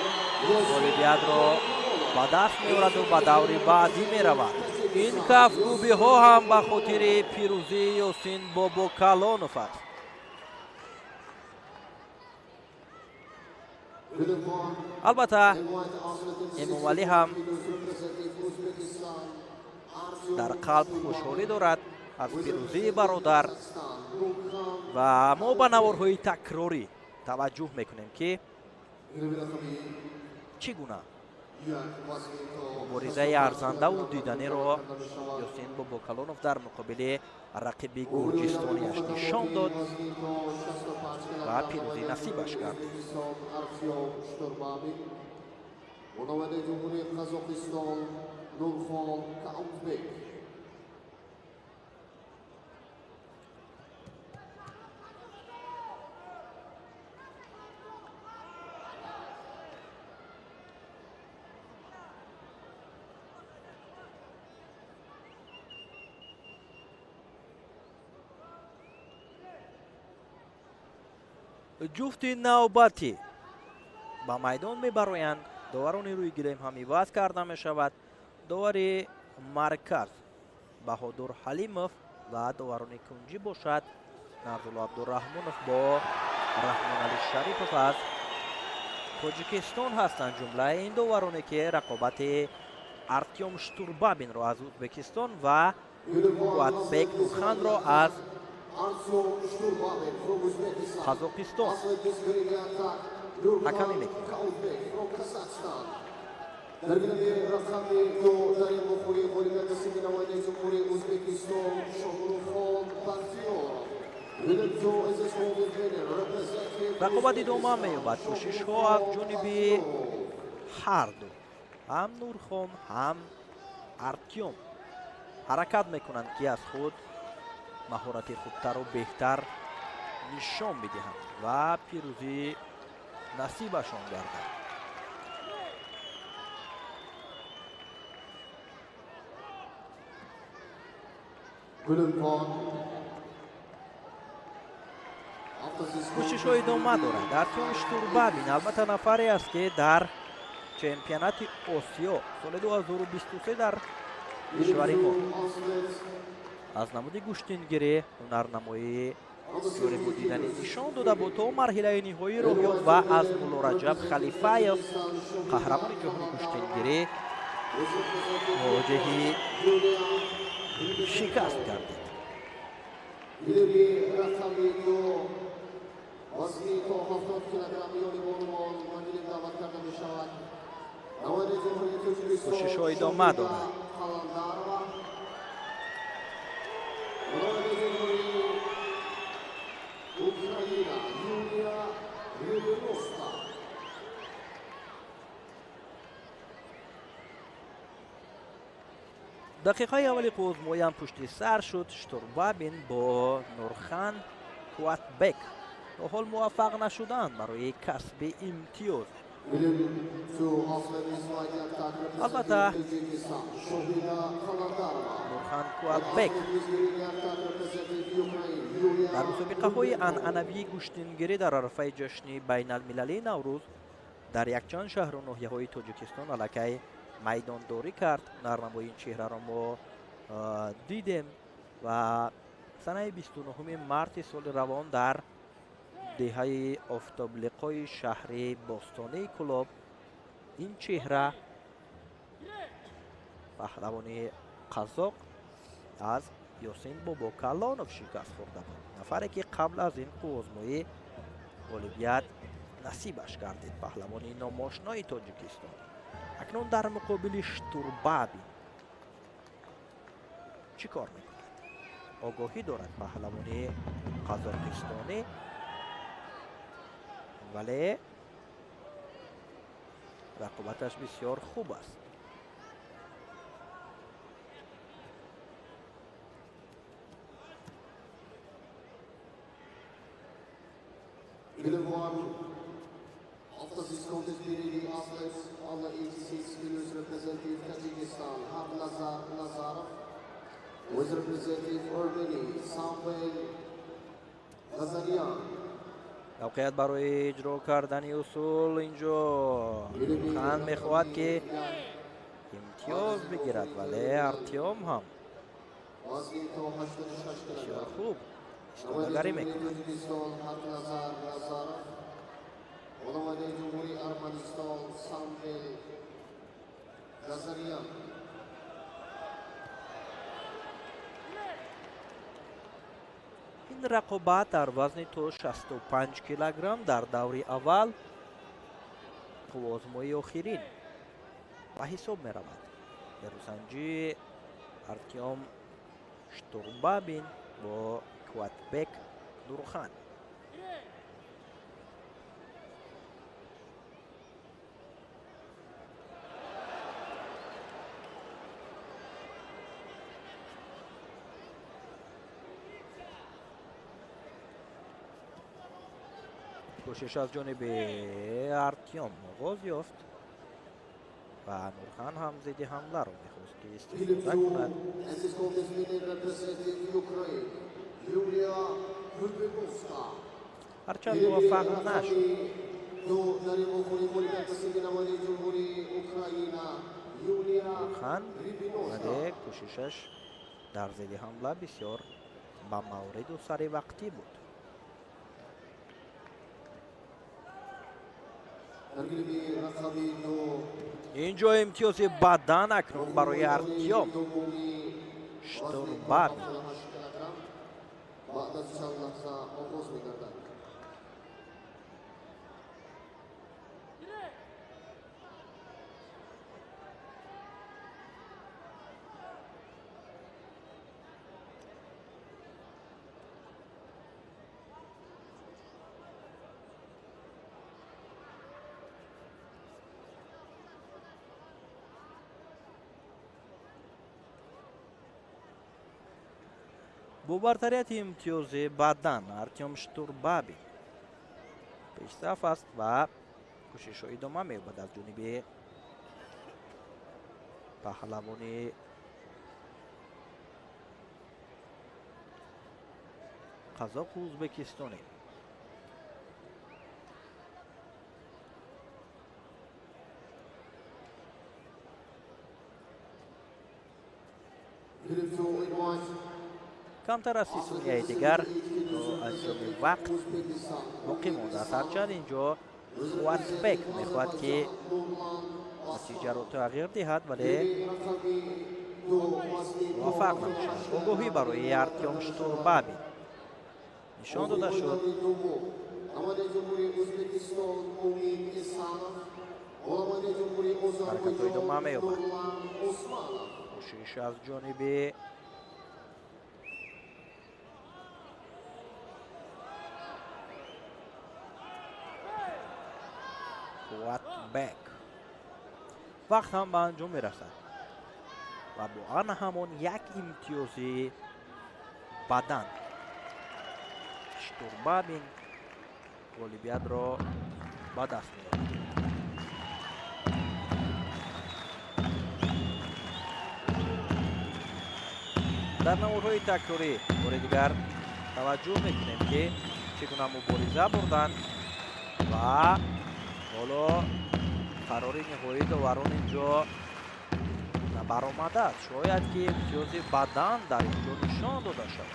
[SPEAKER 1] اولمپیاد را به دست می‌آورد و به دور بعدی می‌رود. این کفگوبی ها هم به خاطر پیروزی یاسین باباکالونوف است. البته امام علی هم در قلب خوشحالی دارد از پیروزی برادر و ما به نوارهای تکراری توجه میکنیم که چگونه муборизаи арзандаву диданеро Ёсин Бобокалонов дар муқобили рақиби гурҷистониаш нишон дод ва пирӯзӣ насибаш гардид.
[SPEAKER 2] Munavvade Cumhuriyet Kazakistan Nurxon Kautbek.
[SPEAKER 1] ҷуфти навбатӣ ба майдон мебароянд. доварони рӯйгирем ҳам иваз карда мешавад. довари марказ Баҳодур Ҳалимов ва доварони кунҷӣ бошад Навзулло Абдураҳмонов бо Раҳмонали Шарипов аз Тоҷикистон ҳастанд. ҷумлаи ин довароне ки рақобати Артём Штурбабинро аз Ӯзбекистон ва Қувватбек Нурханро аз Қозоқистон ҳакамӣ мекунад.
[SPEAKER 2] Dargidagi raqamli gol dar muxoli qo'liga nasib navoiyda Jumhuriyat O'zbekiston Shohruxxon Baxtiyorov.
[SPEAKER 1] рақобат идома меёбад. кӯшишҳо аз ҷониби ҳар ду ҳам Нурхон ҳам Артём ҳаракат мекунанд ки аз худ маҳорати хубтару беҳтар нишон бидиҳанд ва пирӯзӣ насибашон гардад. кӯшишҳо идома дорад. Артём Штурбабин албатта нафаре аст ки дар чемпионати Осиё соли 2023 дар кишвари мо аз намуди гӯштингирӣ ҳунарнамоӣ ҷонибу дидани нишон дода буд. то марҳилаи ниҳоӣ роҳ ёфт ва аз Муллораҷаб Халифаев қаҳрамони ҷаҳони гӯштингирӣ мувоҷиҳи шикаст гардид. кӯшишҳо идома дорад. дақиқаи аввали қуввозмоиам пушти сар шуд. Штурбабин бо Нурхан Қувватбек то ҳол муваффақ нашуданд барои касби имтиёз. албатта Нурхан Қувватбек дар мусобиқаҳои анъанавии гӯштингирӣ дар арафаи ҷашни байналмилалии Наврӯз дар якчанд шаҳру ноҳияҳои Тоҷикистон аллакай майдондорӣ кард. ҳунарнамои ин чеҳраро мо дидем ва санаи 29 марти соли равон дар деҳаи офтоблиқои шаҳри Бостонии Кӯлоб ин чеҳра паҳлавони қазоқ аз Ёсин Бобокалонов шикаст хӯрда буд. нафаре ки қабл аз ин қуввозмоӣ ғолибият насибаш гардид. паҳлавони номошнои Тоҷикистон акнун дар муқобили Штурбабин чӣ кор мекунад? огоҳӣ дорад паҳлавони қазоқистонӣ, вале рақобаташ бисёр хуб аст.
[SPEAKER 2] Haftasız kontes birliği atlet alla 86 kilos reprezentatif Tajikistan Har Nazarov was representative Armenia Samuel Nazarian.
[SPEAKER 1] мавқеят барои иҷро кардани усул инҷо хан мехоҳад ки имтиёз бигирад, вале Артём ҳам бисёр хуб истифодагарӣ мекунад.
[SPEAKER 2] Olamade Cumhuriyet Armaniston Samuel Nazarian.
[SPEAKER 1] ин рақобат дар вазни то 65 килограмм дар даври аввал қуввозмои охирин ва ҳисоб меравад. Ярусанҷи Артем Штурбабин бо Кватбек Нурхан. کوشش از جانب ارتیام آغاز یافت و نورخان هم ضد حمله رو میخواست که استفاده کند. هرچند موفق نشد. نورخان ولی کوششش در ضد حمله بسیار با مورد و سر وقتی بود. اینجا امتیاز بدن اکنون برای ارتیام شتوربابی. با برتریت امتیاز بدن ارتیام شتوربابی پیشرفت است و کوشش را ادامه می‌یابد از جانب پهلوان قزاق و ازبکستانی. کمتر از 30 ثانیه دیگر تا انجام وقت باقی مانده است. هرچند اینجا کواتبک میخواهد که نتیجه را تغییر دهد ولی موفق نمیشود. آگاهی برای ارتیام شتوربابی نشان داده شد. حرکت را ادامه می‌یابد. کوشش از جانب کواتبک وقت هم به انجام میرسد و با آن همون یک امتیاز بدن شتوربابین غالبیت را به دست می‌یابد. در نمودهای تکراری بار دیگر توجه میکنیم که چگونه مبارزه بردن و حالا قرار نهایی داوران اینجا برآمده است. شاید که امتیاز بدن در اینجا نشان داده شود.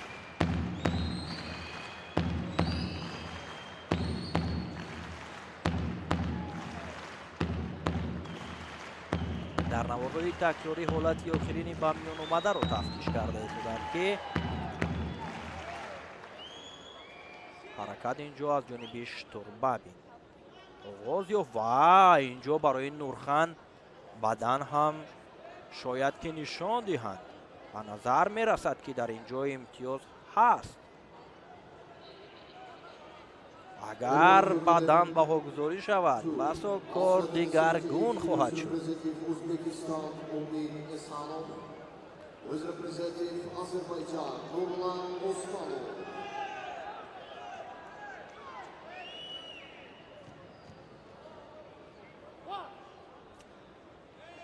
[SPEAKER 1] در نوارهای تکراری حالت آخرین به میان آمده را تفتیش کرده بودند که حرکت اینجا از جانب شتوربابی آغاز یافت و اینجا برای نورخان بدن هم شاید که نشان دهند. به نظر می رسد که در اینجا امتیاز هست. اگر بدن بهاگذاری شود بسا کار دیگرگون خواهد شد.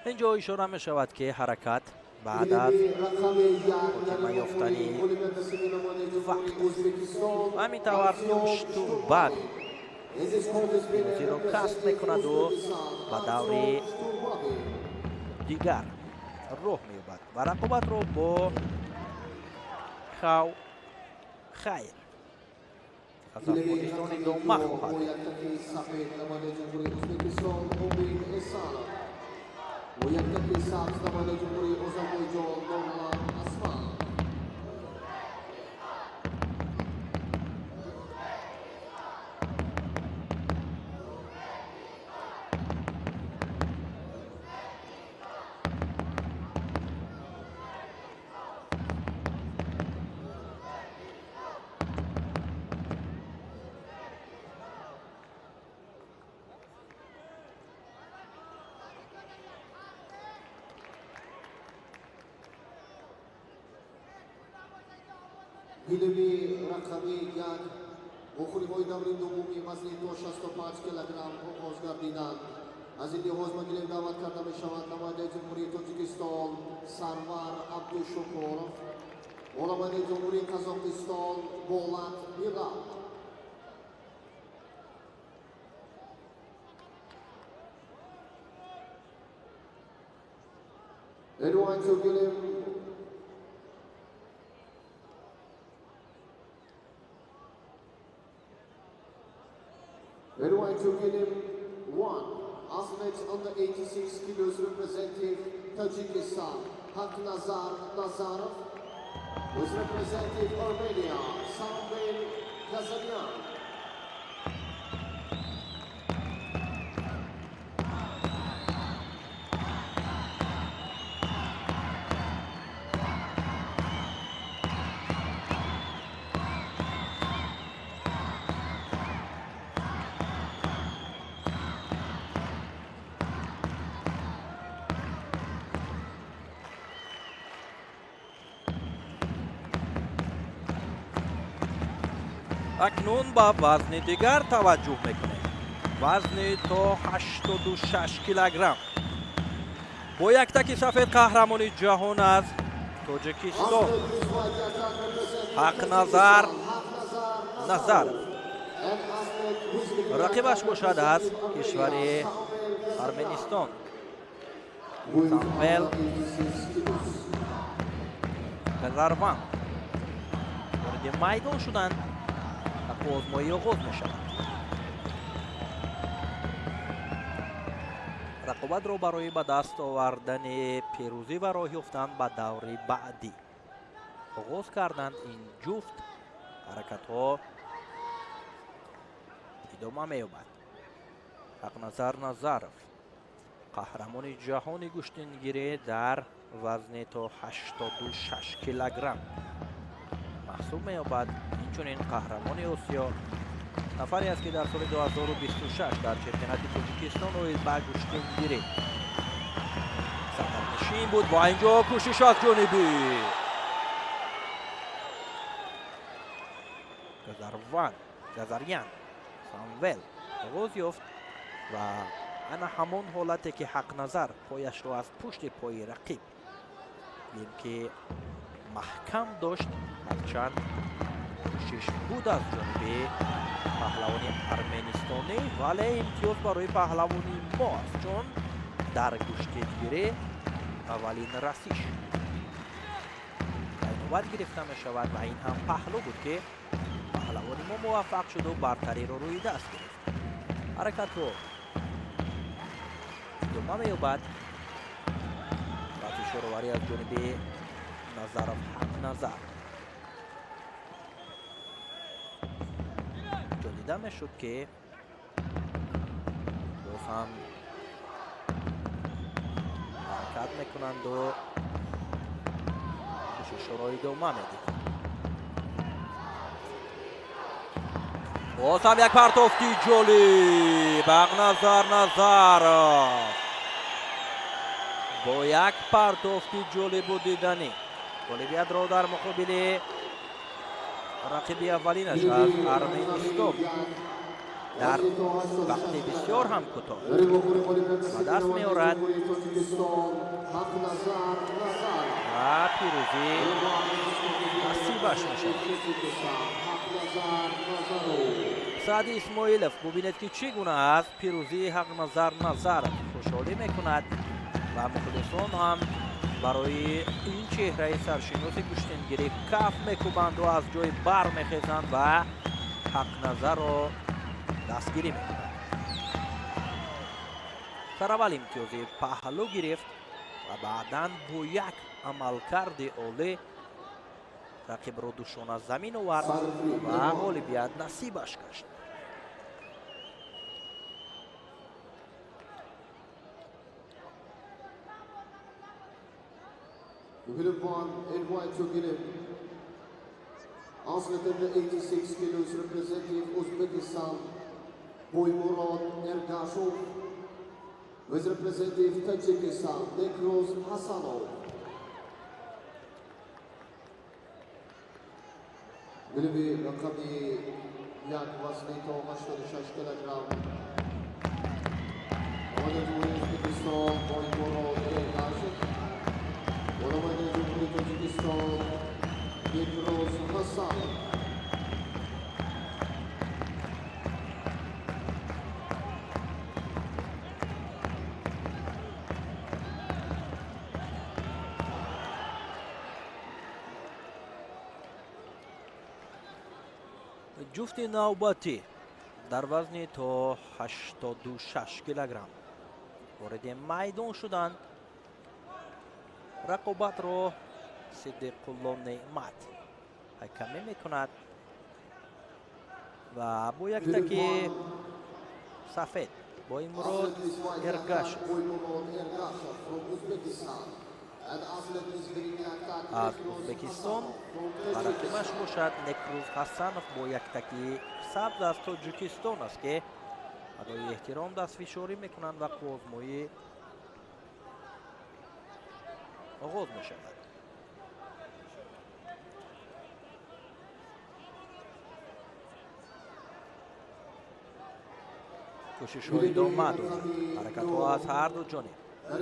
[SPEAKER 1] اینجا اشاره می شود که حرکت بعد از حکم یافتنی وقت و همین طور ارتیام شتوربابی پیروزی را کسب میکند و به دور دیگر راه می‌یابد و رقابت را با خو خیر از افغانستان ادامه خواهد داد.
[SPEAKER 2] ويلتقي ساق زمان جمهورية أذربيجان نورلان أسماء. گیلمی رقمی یک بخوری های دورین دومی وزن تو 65 کیلوگرم آغاز گردیدند. از این لحاظ ما گیلم دعوت کرده می شود نماینده جمهوری تاجیکستان سرور عبدالشکورов و نماینده جمهوری قزاقستان بولات میراد. Edwin Tugilim won. Athlete under 86 kilos representing Tajikistan. Haknazar Nazarov was representing Armenia. Samvel Kazanyan.
[SPEAKER 1] اکنون با وزن دیگر توجه میکنیم. وزن تا 86 کیلوگرم با یک تکی سفید قهرمانی جهان از تاجیکستان حقنظر نظرov. رقیبش باشد از کشور ارمنستان سامول قزاروان. وارد میدان شدند. آزمایی آغاز می شود. رقابت را برای به دست آوردن پیروزی و راه یافتن به دور بعدی آغاز کردند. این جفت حرکت ها ادامه می یابد. حقنظر نظرov قهرمان جهانی گشتنگیری در وزن تا 86 کیلوگرم محسوب می یابد. اینچنین قهرمان آسیا نفری است که در سال 2026 در چمپیونات تاجیکستان روی به گشتنگیری صدرنشین بود. با اینجا کوشش از جانبی قزاریان سامول آغاز یافت و انا همون حالتی که حقنظر پایش را از پشت پای رقیب دید که محکم داشت. هرچند کوشش بود از جانب پهلوانی ارمنستانی ولی امتیاز برای پهلوانی ما است چون در گشتگیری اولین رسیش نوبت گرفته می شود و این هم پهلو بود که پهلوانی ما موفق شد و برتری رو روی دست گرفت. حرکت رو ادامه می یابد. رفت شروری از جانب نظرov حقنظر دیده می شد که باز هم حرکت میکنند و کوشش را ادامه میدهند. باز هم یک پرتافتی جالب. حقنظر نظرov با یک پرتافتی جالب و دیدنی جالبیت را در مقابل رقیب اولینش از ارمنستان در وقت بسیار هم کوتاه به دست می آورد و پیروزی نصیبش می شود. سعدی اسماعیلوف ببینید که چگونه از پیروزی حقنظر نظرov خوشحالی می کند و مخلصان هم برای این چهره سرشناس گشتنگیری کف میکوبند و از جای بر میخیزند و حقنظر را دستگیری میکنند. در اول امتیازی پهلو گرفت و بعدا با یک عملکرد عالی رقیب را دوشان از زمین آورد و غالبیت نصیبش گشت.
[SPEAKER 2] Tugilim won. Edwin Tugilim. Athlete under 86 kilos representing Uzbekistan. Boymurod Ergashov was representing Tajikistan. Nekroz Hasanov. Bilbi raqami 1 vazni to 86 kilogramm. Omaday Jumhuriyat O'zbekiston Boyqo'rov Ergashev. Omaday Jumhuriyat Tojikiston Bekroz Hasanov.
[SPEAKER 1] جفت نوبتی در وزن تا 86 کیلوگرم وارد میدان شدند. رقابت را صدیق الله نعمت حکمی میکند و با یک تکی سفید با امراد ارگاش از ازبکستان حرکمش باشد. نکروز حسنов با یک تکی سبز از تاجیکستان است که ادای احترام دست فشاری میکنند و آزمایی آغاز میشود. کوشش های ادامه دارد. حرکت ها از هر دو جانب. حسن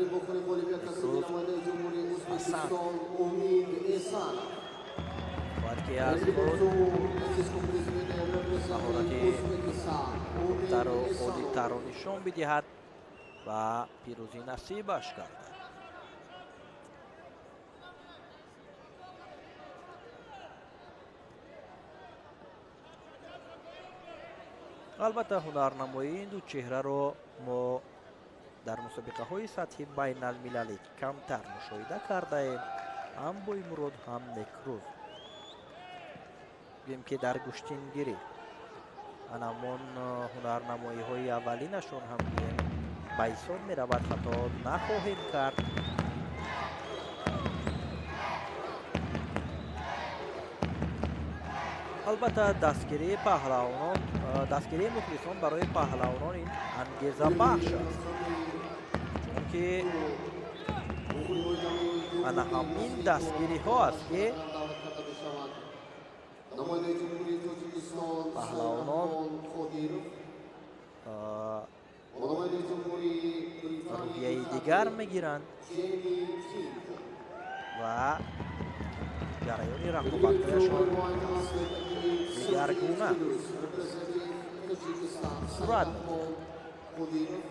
[SPEAKER 1] باید که از خود مهارت خوبتر و عالی‌تر را نشان بدهد و پیروزی نصیبش کرد. البته هنرنمایی این دو چهره را ما در مسابقه های سطح بین المللی کمتر مشاهده کرده ایم. هم با امراد هم نکروز بیم که در گشتینگیری همان هنرنمایی های اولینشون هم به ایسان می رود. خطا نخواهیم کرد. البته دستگیری پهلوانان دستگیری مخلصان برای پهلوانان این انگیزه بخش است، چون که انا همین دستگیری ها است که پهلوانان روحیه دیگر میگیرند و جریان رقابت‌هایشان دیگرگونه صورت می‌گیرد.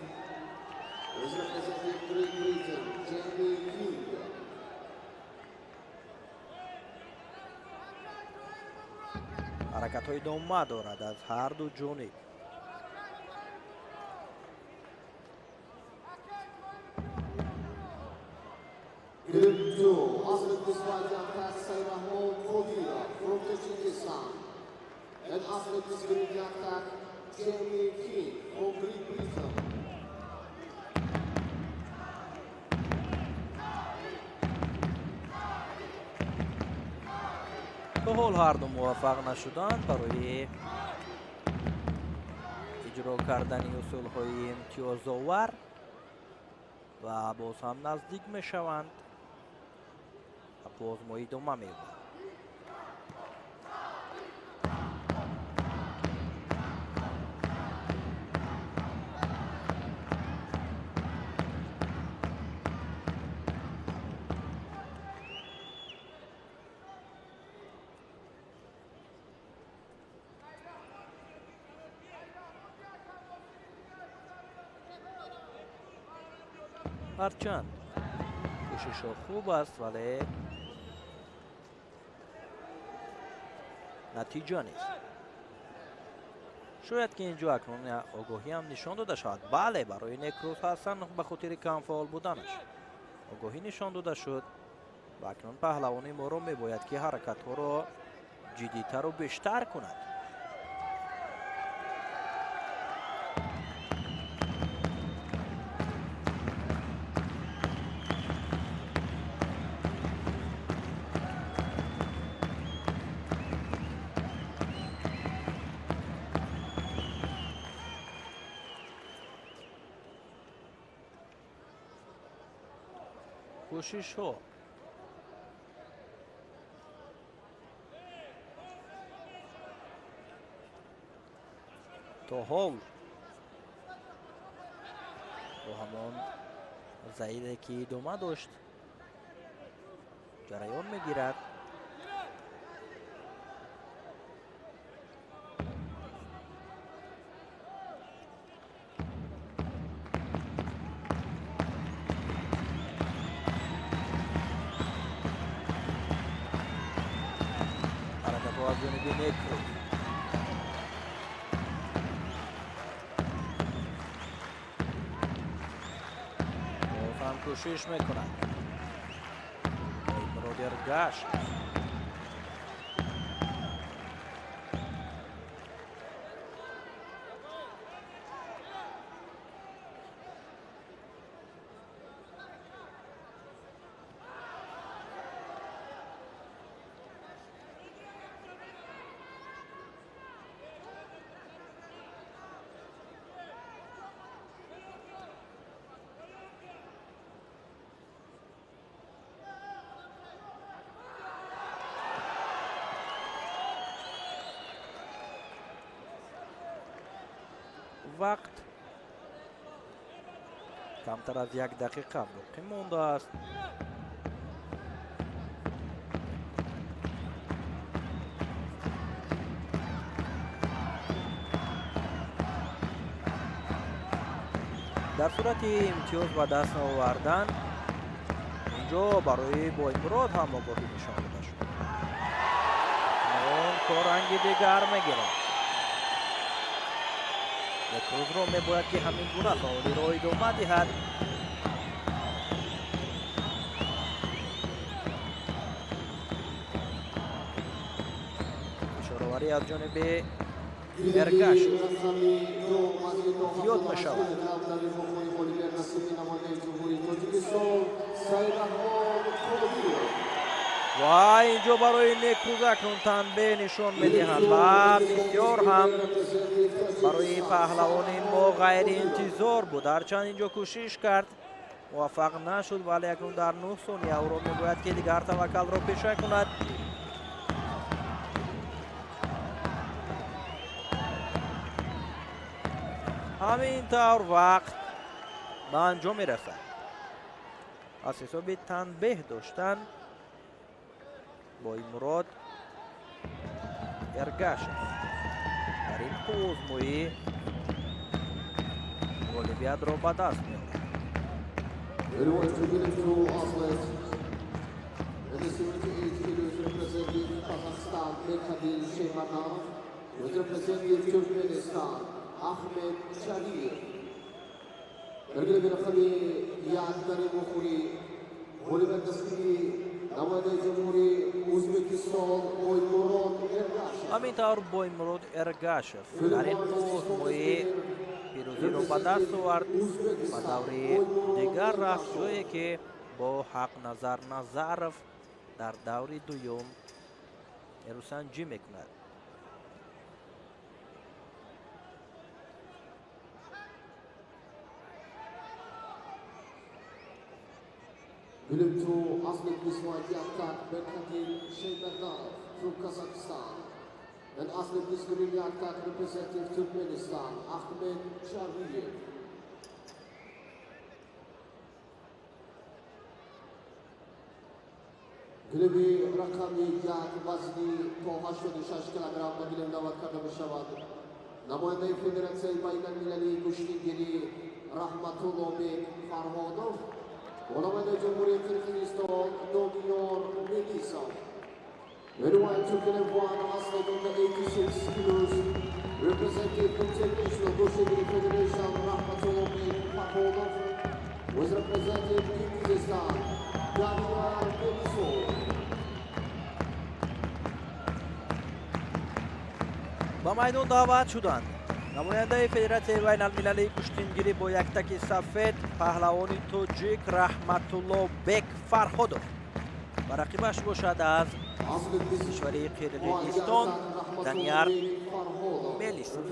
[SPEAKER 1] حرکت‌های ادامه دارد از هر دو جانب. به حال هر دو موفق نشدند برای اجرا کردن اصول‌های امتیازآور و باز هم نزدیک میشوند و آزمایی ادامه می‌یابد. هرچند کوشش خوب است ولی نتیجه نیست. شاید که اینجا اکنون آگاهی هم نشان داده شود. بله، برای نکروز حسن به خاطر کم فعال بودنش آگاهی نشان داده شد و اکنون پهلوان ما را میباید که حرکت ها را جدیتر و بیشتر کند. کوشش ها توهول با همان ضعیفی که ادامه داشت جریان میگیرد. حرکت از جانب نیکرو هم کوشش میکند. بویمرود ارگاش وقت کمتر از 1 دقیقه باقی مانده است. در صورت امتیاز و دست آوردن اینجا برای بویمرود هم آگاهی نشان داده شد. اون کارنگ دیگر میگیرد. نیکروز رو میباید که همین گونه فعالی رو ادامه دهد. اشاره‌آوری از جانب ارگاش زیاد میشود. و اینجا برای نیکروز اکنون تنبیه نشان میدهد و بسیار هم برای پهلوان ما غیر انتظار بود. هرچند اینجا کوشش کرد موفق نشد ولی اکنون در 9 ثانیه او را میگوید که دیگر توکل را پیشه کند. همینطور وقت به انجام میرسد. از حساب تنبیه داشتن بویمرود ارگاش در این آزمایی اولویت را به دست می‌آورد. همینطور بویمرود ارگاشف در این آزمایی پیروزی رو به دست آورد. به دوره دیگر رفت جایی که با حق نظر نظرف در دوره دوم روسنجی میکند.
[SPEAKER 2] Bilim to Aslik Biswati attack Berkatin Sheiberdar from Kazakhstan. And Aslik Biskurini attack representing Turkmenistan Ahmed Charviyev. Gilibi rakami yak vazni to 86 kilogram da gilim davat karda bishavad. Namoyanda Federatsiya Baynal Milali Kushtgiri Rahmatulloh Bek Farhodov. Olamada Cumhuriyet Kırgızistan Dogyor Melisov. Meruan Turkmenistan Aslan on the 86 kilos represented from International Boxing Federation Rahmatulloh Pakholov was represented Kyrgyzstan Daniel Melisov.
[SPEAKER 1] با میدان دعوت شدند نماینده فدراسیون بین المللی کشتیگیری با یک تک سفید پهلوان تاجیک رحمتالله بک فرهادوف و رقیبش باشد از کشور قرقیزستان دانیار میلیسوف.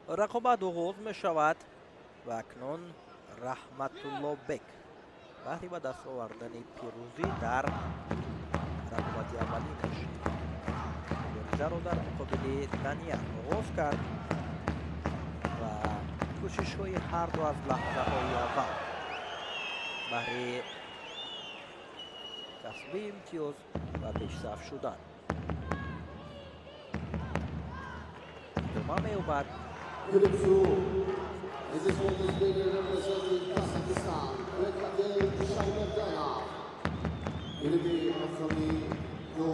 [SPEAKER 1] رقابت آغاز می شود و اکنون раҳматулло бек баҳри ба даст овардани пирӯзӣ дар рақобати аввалинаш муборизаро дар муқобили Данияр оғоз кард ва кӯшишҳои ҳарду аз лаҳзаҳои аввал баҳри касби имтиёз ва пешсаф шудан идома меёбад.
[SPEAKER 2] This is what is being representing Kazakhstan. Rekhatel Shaymerdyanov. Ilmi Afghani do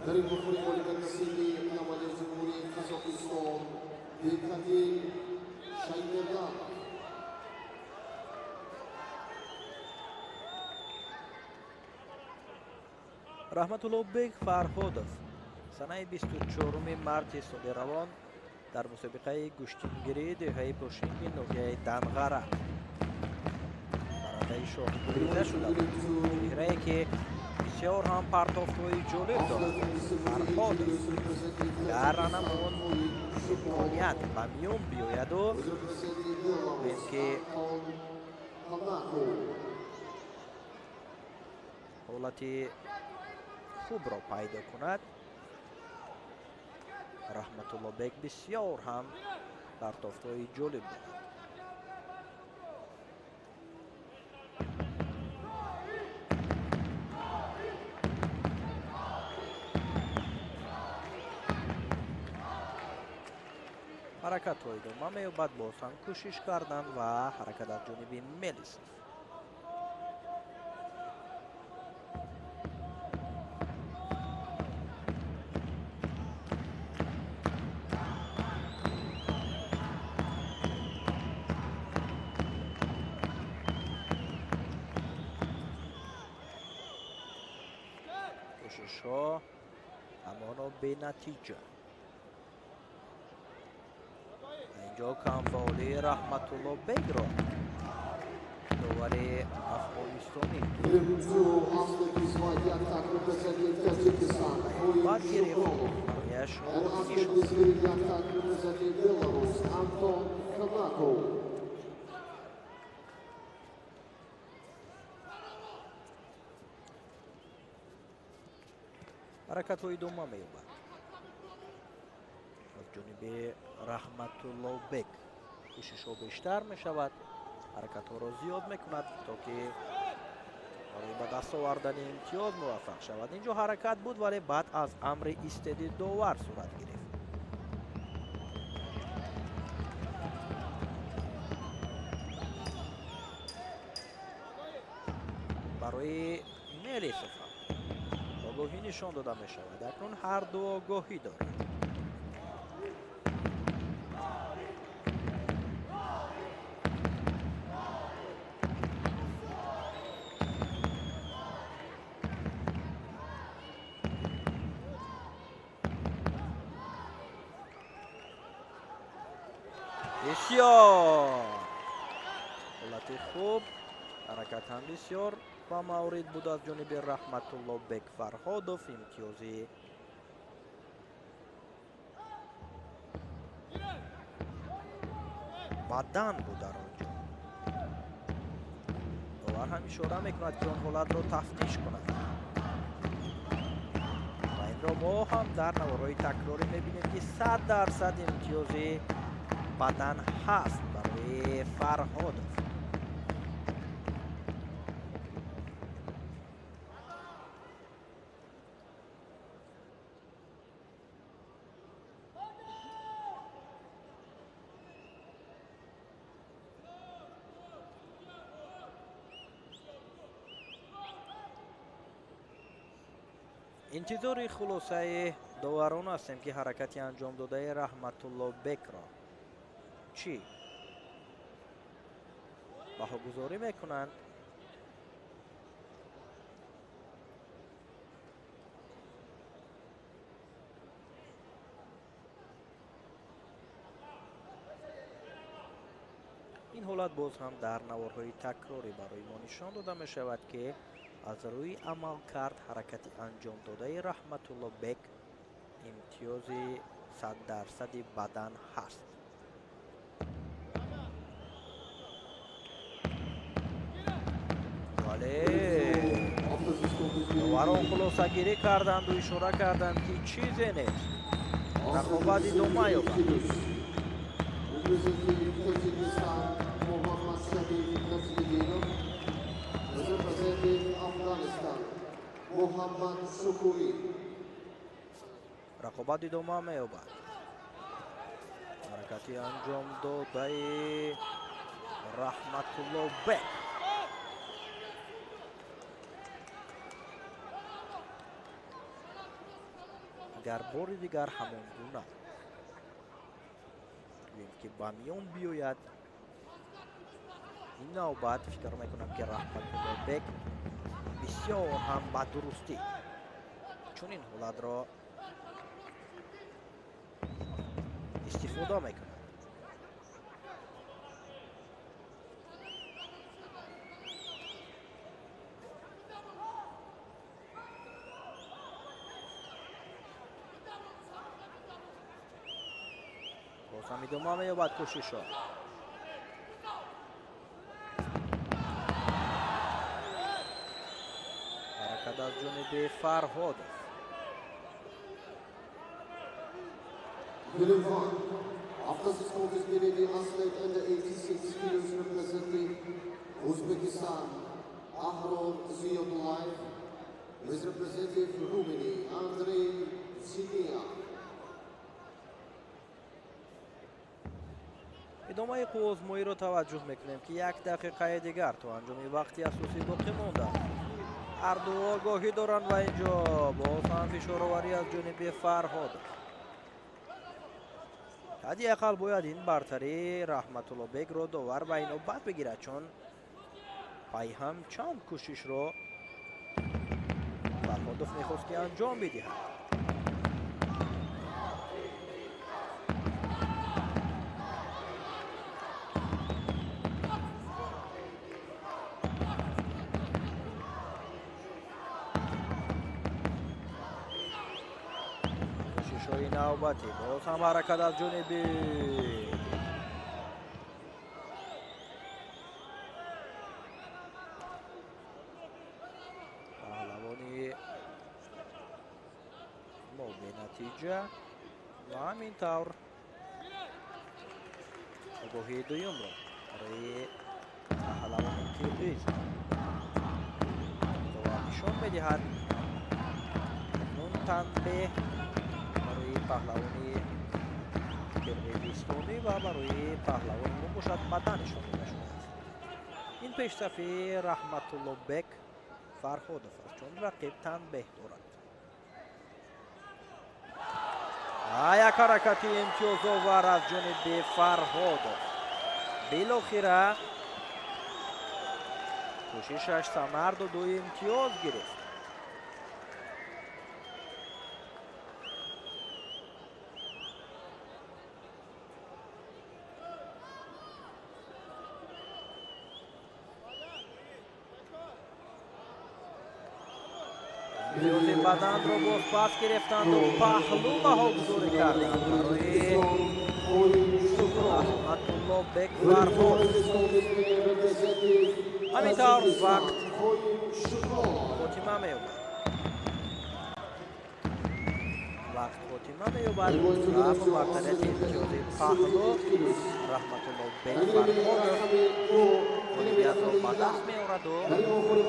[SPEAKER 2] dari Bukhari Oligan Sili Nawaz Jamhuriyat Kazakhstan. Rekhatel Shaymerdyanov.
[SPEAKER 1] раҳматулло бек фарҳодов санаи 24 марти соли равон дар мусобиқаи гӯштингирии деҳаи бошинги ноҳияи Данғара барандаи шоҳи гирифта шуданд. чеҳрае ки бисёр ҳам партофҳои ҷолиб дорад. Фарҳодов гар анамон имконият ба миён биёяду бем ки ҳолати хубро пайдо кунад. раҳматулло бек бисёр ҳам партофҳои ҷолиб дорад. ҳаракатҳо идома меёбад. боз ҳам кӯшиш кардан ва ҳаракат аз ҷониби Мелисов. кӯшишҳо ҳамоно бенатиҷа. اینجا کمفالی раҳматулло бекро довари афғонистонӣ бад гирифт. барояш ҳаракатҳо идома меёбад. аз ҷониби раҳматулло бек кӯшишҳо бештар мешавад. ҳаракатҳоро зиёд мекунад то ки барои ба даст овардани имтиёз муваффақ шавад. инҷо ҳаракат буд вале баъд аз амри истеди довар сурат гирифт. барои Мелисов огоҳӣ нишон дода мешавад. акнун ҳарду огоҳӣ доранд. бисёр ҳолати хуб, ҳаракат ҳам бисёр ба маврид буд аз ҷониби раҳматулло бек фарҳодов. имтиёзи бадан буд дар онҷо. довар ҳам ишора мекунад ки он ҳолатро тафтиш кунад. ва инро мо ҳам дар наворҳои такрорӣ мебинем ки 100% имтиёзи бадан ҳаст барои фарҳодов. интизори хулосаи доварон ҳастем ки ҳаракати анҷомдодаи раҳматулло бекро чӣ баҳогузорӣ мекунанд. ин ҳолат боз ҳам дар наворҳои такрорӣ барои мо нишон дода мешавад ки аз рӯи амалкард ҳаракати анҷомдодаи раҳматулло бек имтиёзи 100% бадан ҳаст. даварон хулосагирӣ карданду ишора карданд ки чизе нест. Рақобат идома ёбад.
[SPEAKER 2] Representing Tajikistan, Mohammad Sharif Najmudinov. Representing Afghanistan, Mohammad Shukuri.
[SPEAKER 1] Рақобат идома меёбад. ҳаракати анҷом додаи Раҳматуллобек. агар бори дигар ҳамон гуна гӯем ки ба миён биёяд ин навбат, фикр мекунам ки Раҳматуллобек бисёр ҳам ба дурустӣ чунин ҳолатро истифода мекунад. бозам идома меёбад кӯшишро. ҳаракат аз ҷониби Фарҳодов.
[SPEAKER 2] Gülüvan, after this contest period, the athlete under 86 kilos representing Uzbekistan, Ahron Ziyodullayev, is representing Romania, Andrei Zinia.
[SPEAKER 1] идомаи қувозмоиро таваҷҷӯҳ мекунем ки 1 дақиқаи дигар то анҷоми вақти асосӣ боқӣ мондаанд. ҳарду огоҳӣ доранд ва инҷо боз ҳам фишороварӣ аз ҷониби Фарҳодов. ҳадди ақал бояд ин бартарӣ Раҳматуллобекро довар ба инобат бигирад, чун пай ҳам чанд кӯшишро Фарҳодов мехост ки анҷом бидиҳад. кӯшишҳои навбатӣ, боз ҳам ҳаракат аз ҷониби паҳлавони мо бенатиҷа ва ҳамин тавр огоҳии дуюмро барои паҳлавони қирғиз нишон медиҳад. нун танбеҳ барои паҳлавони қирғизистонӣ ва барои паҳлавони мо бошад мадан нишон дода шудааст. ин пешсафи Раҳматуллобек Фарҳодов аст, чун рақиб танбеҳ дорад. як ҳаракати имтиёзовар аз ҷониби Фарҳодов. билохира кӯшишаш самар доду имтиёз гирифт. имтиёзи баданро боз пас гирифтанду паҳлӯ баҳогузорӣ карданд барои Раҳматуллобек Фарҳодов. ҳамин тавр вақт хотима меёбад. ва бо мартабияти имтиёзи паҳлӯ Раҳматуллобек Фарҳодов олимпиадро ба даст меораду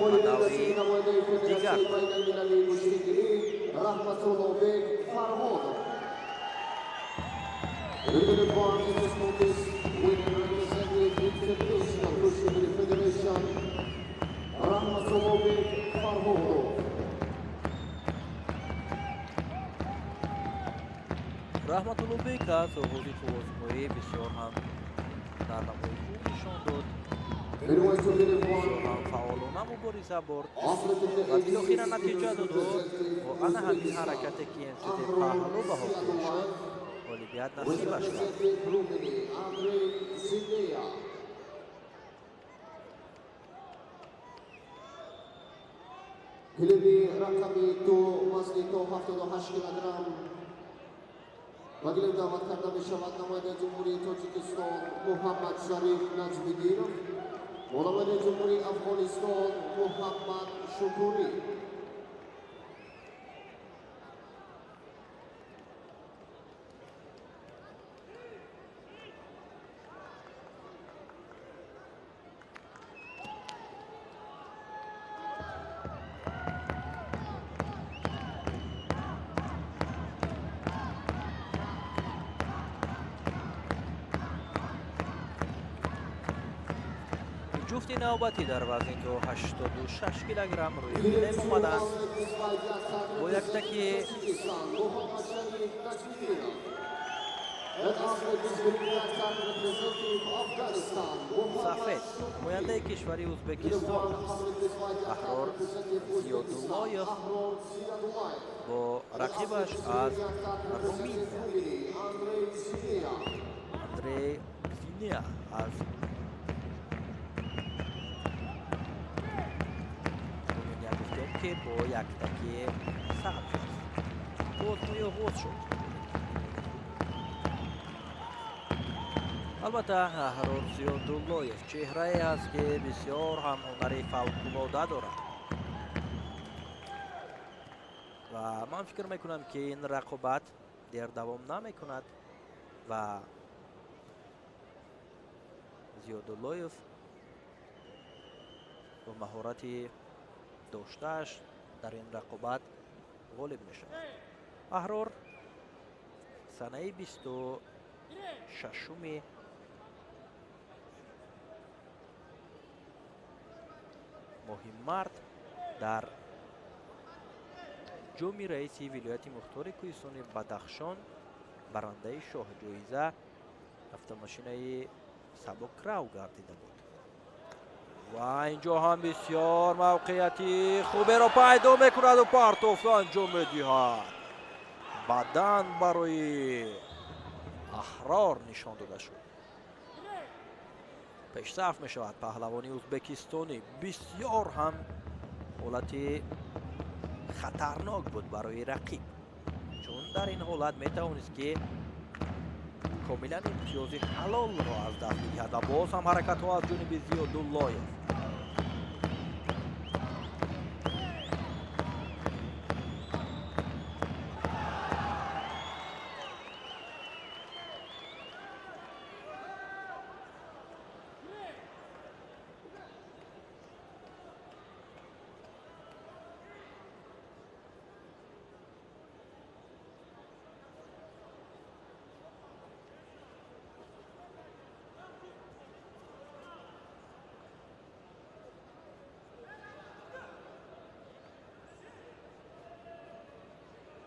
[SPEAKER 1] ба даври дигар
[SPEAKER 2] Rahmatullobek Farhodov. Gülüvan in this contest, winner representing International Wrestling Federation, Rahmatullobek Farhodov.
[SPEAKER 1] Раҳматуллобек аз оғози қувозмоӣ бисёр ҳам дар намои хуб нишон дод. бисёр ҳам фаъолона мубориза бурд ва билохира натиҷа доду бо ана ҳамин ҳаракате ки имтиёзи паҳлӯ баҳо гирифт ғолибият насибаш кард.
[SPEAKER 2] Gülübi rakami to vazni to 78 kilogram. Bagilem davat karda meshavad namoyanda Jumhuriy Tojikiston Mohammad Sharif Najmudinov. Namoyanda Jumhuriy Afg'oniston Mohammad Shukuri.
[SPEAKER 1] جفت نوبتی در وزن تو 86 کیلوگرم روی گلیم اومدن با یک تکی سفید نماینده کشوری ازبکستان احرار زیاداللایف با رقیبش از رومینیا اندری زینیا از رومینیا گفتیم که با یک تکی سبز است موی حوض شد. البته احرار زیاداللایف چهره ای است که بسیار هم هنری فوق‌العاده دارد و من فکر میکنم که این رقابت در دوام نمیکند و زیاداللایف با مهارتی داشتهش در این رقابت غالب میشه. احرار سنه 26 ماه مارس در جام رئیسی ولایت مختار کوهستانی بدخشان برنده شاه جایزه автомашинаи سبک‌رو گردیده بود و اینجا هم بسیار موقعیتی خوبی را پیدا میکند و پرتافت انجام میدهد. بدن برای احرار نشان داده شد. پیشرفت می شود پهلوانی ازبکستانی. بسیار هم حالت خطرناک بود برای رقیب چون در این حالت می توانست که کاملا امتیاز حلال را از دست بدهد و باز هم حرکت ها از جانب زیاداللایف.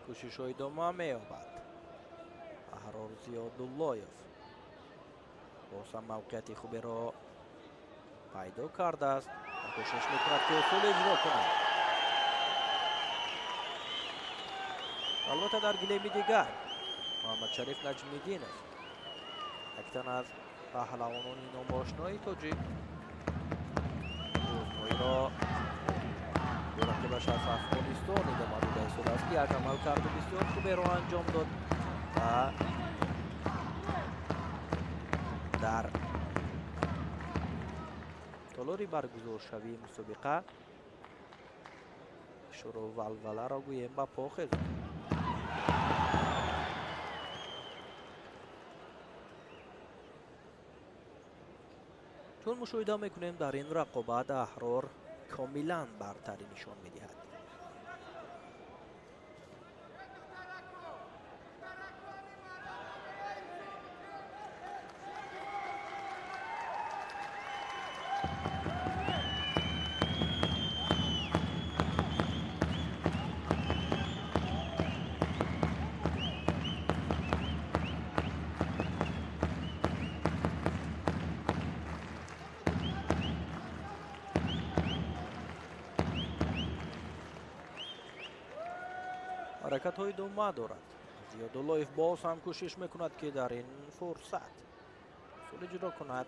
[SPEAKER 1] کوشش های ادامه می‌یابد. احرار زیاداللایف باز هم موقعیت خوبی را پیدا کرده است و کوشش میکند که اصول اجرا کند. البته در گلیم دیگر محمد شریف نجمیدینov یک تن از پهلوانان ناماشنای تاجیک آزمایی را رقیبش از افغانستان ادامه داده شده است که یک عمل کرده بسیار خوبی را انجام داد و در تالاری برگزار شوی مسابقه شروع ولوله را گوییم به پا خیزد. چون مشاهده میکنیم در این رقابت احرار کاملا برتری نشان میدهد. حرکت های ادامه دارد. زیاداللایف باز هم کوشش میکند که در این فرصت اصول اجرا کند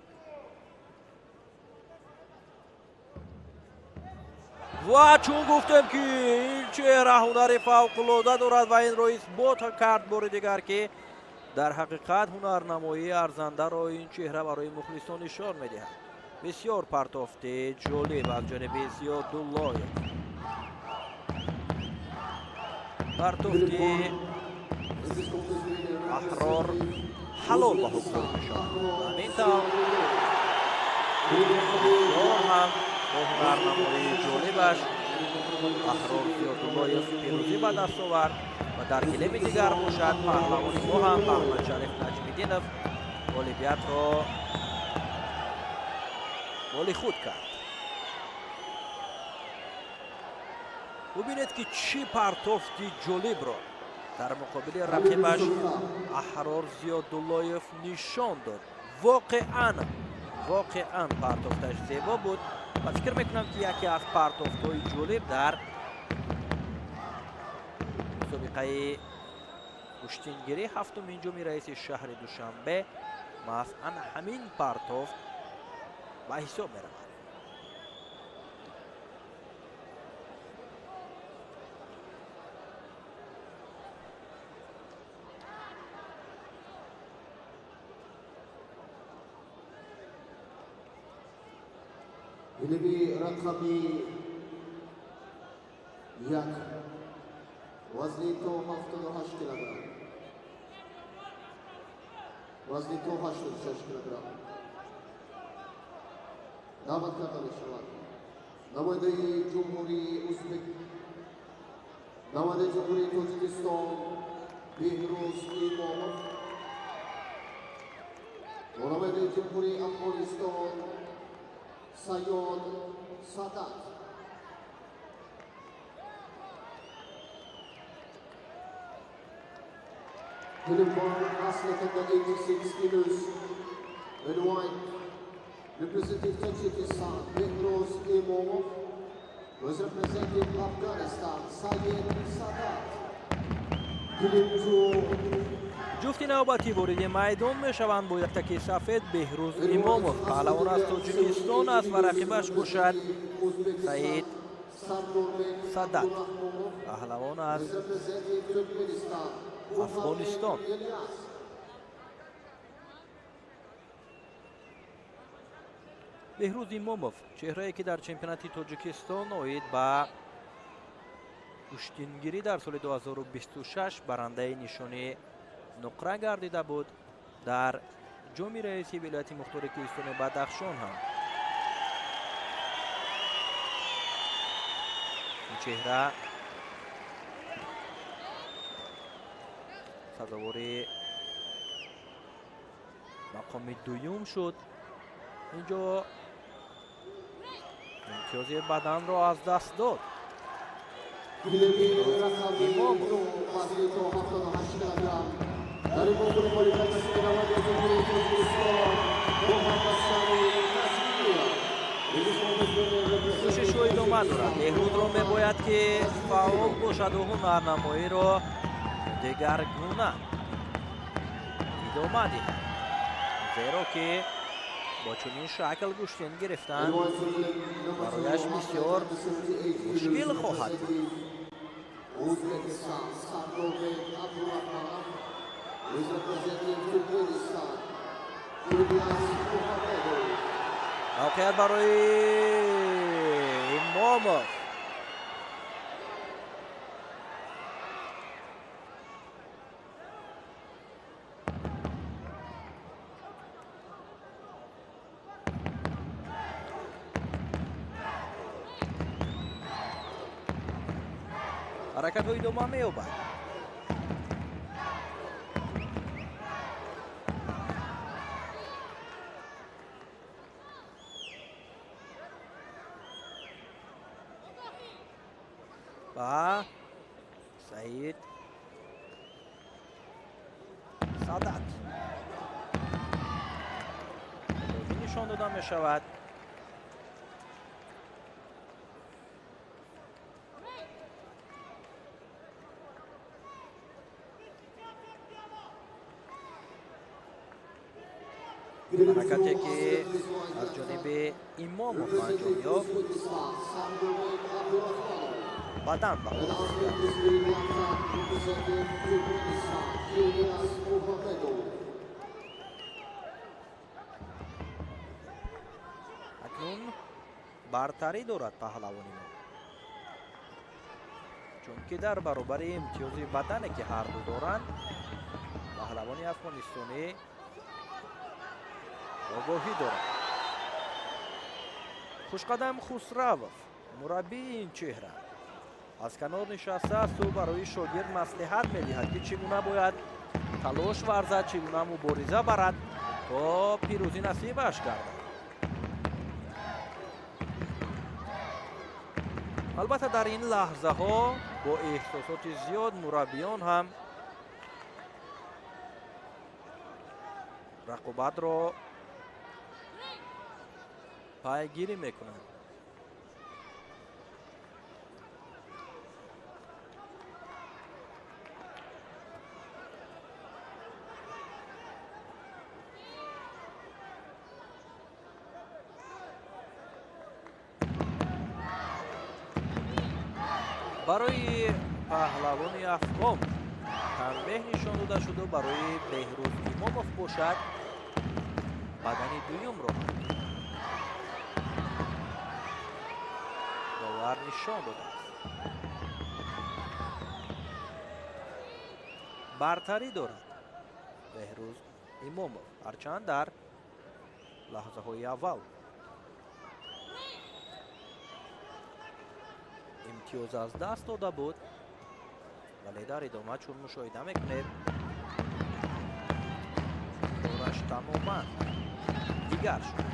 [SPEAKER 1] و چون گفتم که این چهره هنر فوق‌العاده دارد و این را اثبات کرد بار دیگر که در حقیقت هنرنمایی ارزنده را این چهره برای مخلصان نشان میدهد. بسیار پرتافته جالب از جانب زیاداللایف. پرتافتی احرار حلال به حکم میشود. همین طور بسیار هم با هنرنمایی جالبش احرار زیاداللایف پیروزی به دست آورد و در گلیم دیگر باشد پهلوانی ما هم محمد شریف نجمیدینov غالبیت را голи худ кард. бубинед ки чӣ партофти ҷолибро дар муқобили рақибаш Аҳрор Зиёдуллоев нишон дод. воқеан партофташ зебо буд ва фикр мекунам ки яке аз партофтҳои ҷолиб дар мусобиқаи куштингирӣ ҳафтумин ҷоми раиси шаҳри Душанбе масъан ҳамин партофт ба ҳисоб меравад.
[SPEAKER 2] Ilmi raqami yak wazni to 78 kilogram. Wazni to 86 kilogram. Da'vat karda meshavad. Namoyandayi Jumhuriy O'zbek, namoyandayi Jumhuriy Tojikiston Behruz Imomov, namoyandayi Jumhuriy Afg'oniston Sayyod Sadat. Uniform athlete 86 kilos in white, representing Tajikistan, Behruz Imomov, was representing Afghanistan, Sayyed Sadat.
[SPEAKER 1] ҷуфти навбатӣ вориди майдон мешаванд бо яктаки сафед. Беҳрӯз Имомов паҳлавон аз Тоҷикистон аст ва рақибаш бошад Саид Садат, паҳлавон аз Афғонистон. Беҳрӯз Имомов чеҳрае ки дар чемпионати Тоҷикистон оид ба куштингирӣ дар соли 2026 барандаи нишони нуқра гардида буд. Дар ҷоми раиси вилояти мухтори Кӯҳистони Бадахшон ҳам ин чеҳра сазовори мақоми дуюм шуд. инҷо имтиёзи баданро аз даст дод. кӯшишҳо идома дорад. Беҳрӯзро мебояд ки фаъол бошаду ҳунарнамоиро дегаргуна идома диҳад, зеро ки бо чунин шакл куштин гирифтан барояш бисёр мушкил хоҳад буд.
[SPEAKER 2] Uzbekistan, Sardorbek Abdurahmanov is representing Turkmenistan, Ilyas Muhamedov.
[SPEAKER 1] Mavqeiyat барои Имомов. ҳаракатҳо идома меёбад. ва Саид Садат нишон дода мешавад. ҳаракате ки аз ҷониби Имомов анҷом ёфт бадан ба акнун бартарӣ дорад паҳлавони мо, чунки дар баробари имтиёзи бадане ки ҳарду доранд паҳлавони афғонистонӣ огоҳӣ дорад. Хушқадам Хусравов мураббии ин чеҳра аз канор нишастааст. ӯ барои шогирд маслиҳат медиҳад ки чӣ гуна бояд талош варзад, чӣ гуна мубориза барад то пирӯзӣ насибаш гардад. البته در این لحظه ها با احساسات زیاد مربیان هم رقابت را پیگیری میکنند. برای پهلوانی افغان تنبیه نشان داده شده برای بهروز ایماموف باشد بدنی دویم را داور نشان داده است. برتری دارد بهروز ایماموف، هرچند در لحظه های اول امتیاز از دست داده بود، ولی در ادامه چون مشاهده میکنید دورش تماما دیگر شد.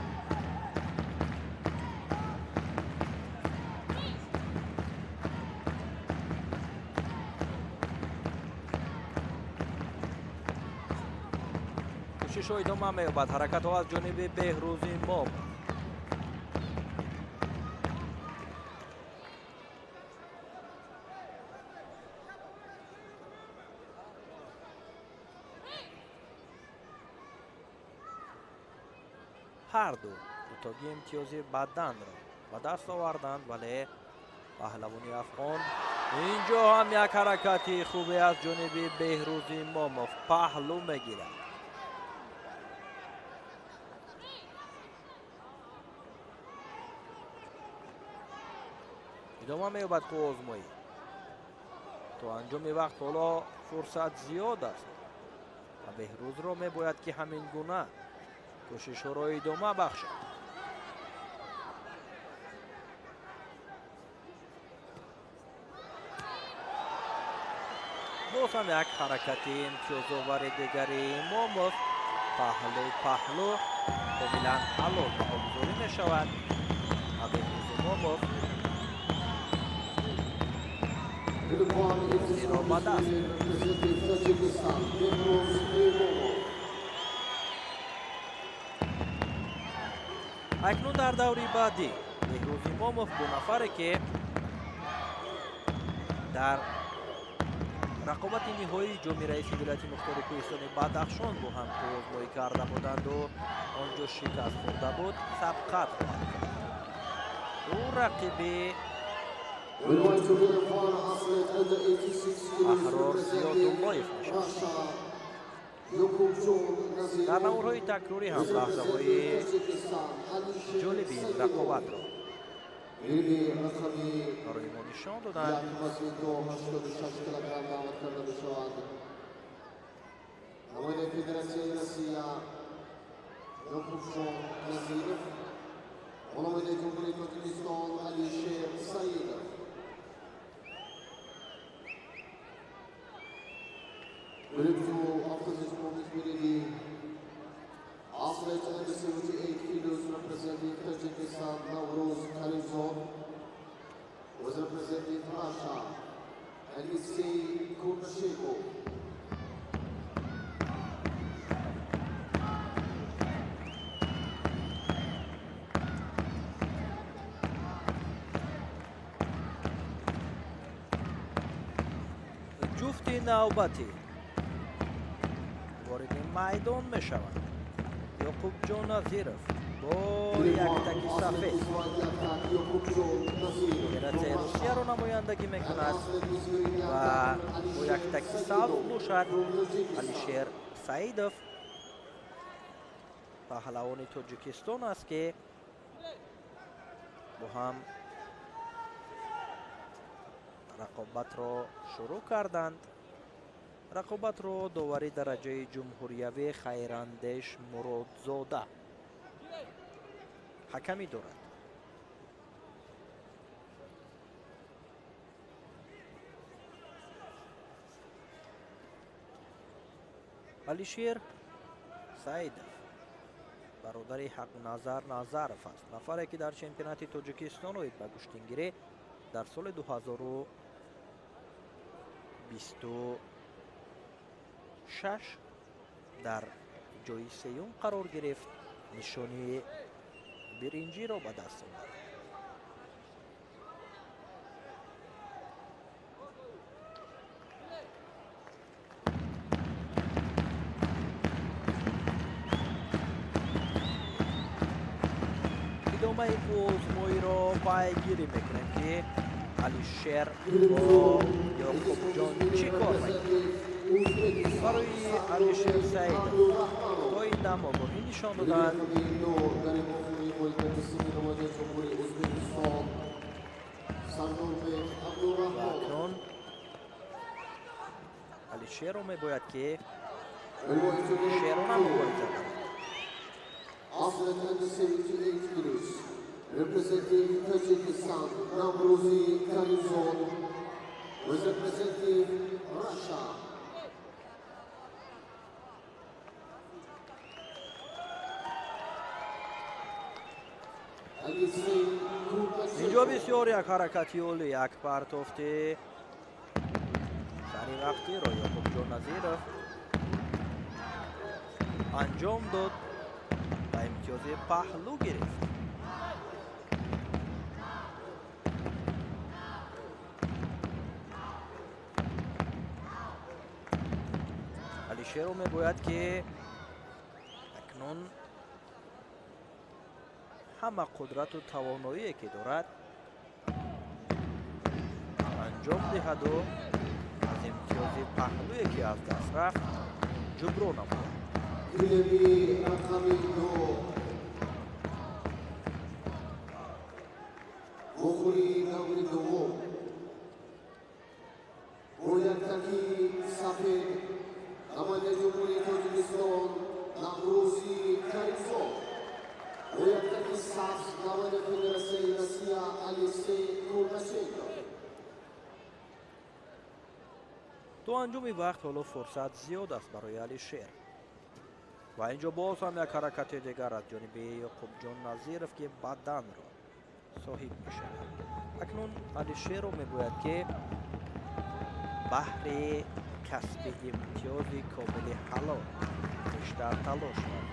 [SPEAKER 1] کوشش ها ادامه می‌یابد، حرکت ها از جانب بهروز ایماموف. هر دو دوتاگی امتیازی بدن را به دست آوردند، ولی پهلوانی افغان اینجا هم یک حرکتی خوبی از جانب بهروز ایماموف پهلو میگیرد. ادامه می‌یابد که آزمایی تا انجام وقت حالا فرصت زیاد است و بهروز را میباید که همین گونه کوشش ها را ادامه بخشد. باز هم یک حرکت امتیاز آور دیگری ایماموف پهلو کاملا حلال به‌گذاری می شود و بهروز ایماموف بازی را به دست اکنون در دوری بعدی بهروز ایماموف دو نفره که در رقابت نهایی جام رئیس ولایت مختار کوهستان بدخشان با هم آزمایی کرده بودند و آنجا شکست خورده بود، سبقت خواهد کرد. او رقیب احرار زیاداللهیف میشود. در نمورهای تکراری هم لحظه های جالبی این رقابت را برای ما نشان دادند.
[SPEAKER 2] Representing Tajikistan, Navroz Karimzov was representing Russia, Alexei Kurashevov.
[SPEAKER 1] جفت نوبتی وارد میدان می شود. یعقوب جان نظیرов با یک تکی سفید گرت روسیه رو نمایندگی میکند و با یک تکی سبز باشد علیشیر سعیدov پهلوان تاجیکستان است که با هم رقابت را شروع کردند. رقابت را داوری درجه جمهوریوی خیراندیش مرادزاده حکمی دارد. علیشیر سعیدov برادر حق نظر نظرov است، نفری که در چمپیونات تاجیکستان اوید به گشتنگیری дар соли 2026 дар ҷои сеюм қарор гирифт, нишони биринҷиро ба даст омад. идомаи озмоиро пайгирӣ мекунем ки алишер бо ёқубҷон чӣ кор мекунад. барои алишер саидов то ин дам огоҳӣ нишон доданд. акнун алишерро мебояд ки шерона мубориза кунад.
[SPEAKER 2] After 78 kilos, representing Tajikistan, Navrozi Karimzon, was representing Russia.
[SPEAKER 1] инҷо бисёр як ҳаракати оли, як партофти сари вақтиро ёқубҷон назиров анҷом дод ва имтиёзи паҳлӯ гирифт. алишерро мегӯяд ки акнун ҳама қудрату тавоноие ки дорад анҷом диҳаду аз имтиёзи паҳлӯе ки аз даст рафт ҷуброн намояд. то анҷоми вақт ҳоло фурсат зиёд аст барои алишер ва инҷо боз ҳам як ҳаракати дигар аз ҷониби ёқубҷон назиров ки баданро соҳиб мешавад. акнун алишерро мегӯяд ки баҳри касби имтиёзи комили ҳалол бештар талош кард,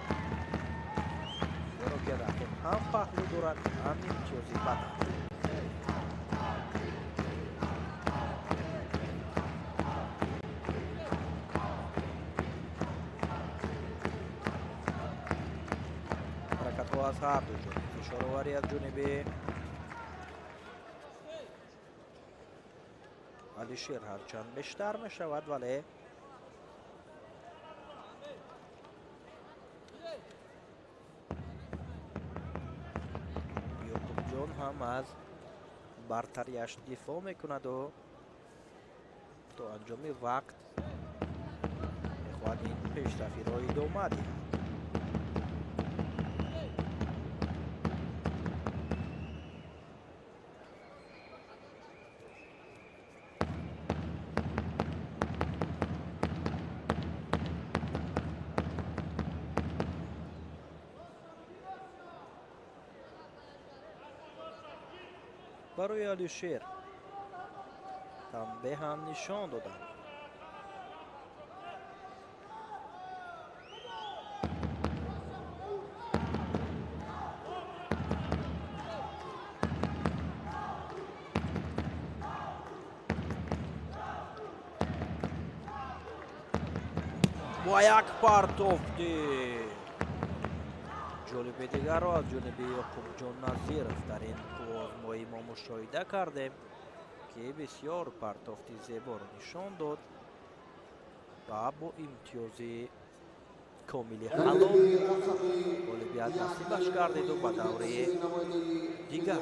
[SPEAKER 1] зеро ки рақиб ҳам паҳлӯ дорад, ҳам имтиёзи бадан. ҳаракатҳо аз ҳарду ҷониб, фишороварӣ аз ҷониби алишер ҳарчанд бештар мешавад, вале ёқубҷон ҳам аз бартарияш дифоъ мекунаду то анҷоми вақт мехоҳад ин пешрафиро идома диҳад. барои алишер танбеҳ ҳам нишон доданд. бо як партофти ҷолиби дигарро аз ҷониби ёқубҷон назиров дар ин озмоӣ мо мушоҳида кардем ки бисёр партофти зеборо нишон дод ва бо имтиёзи комили ҳалол ғолибият насибаш гардиду ба даври дигар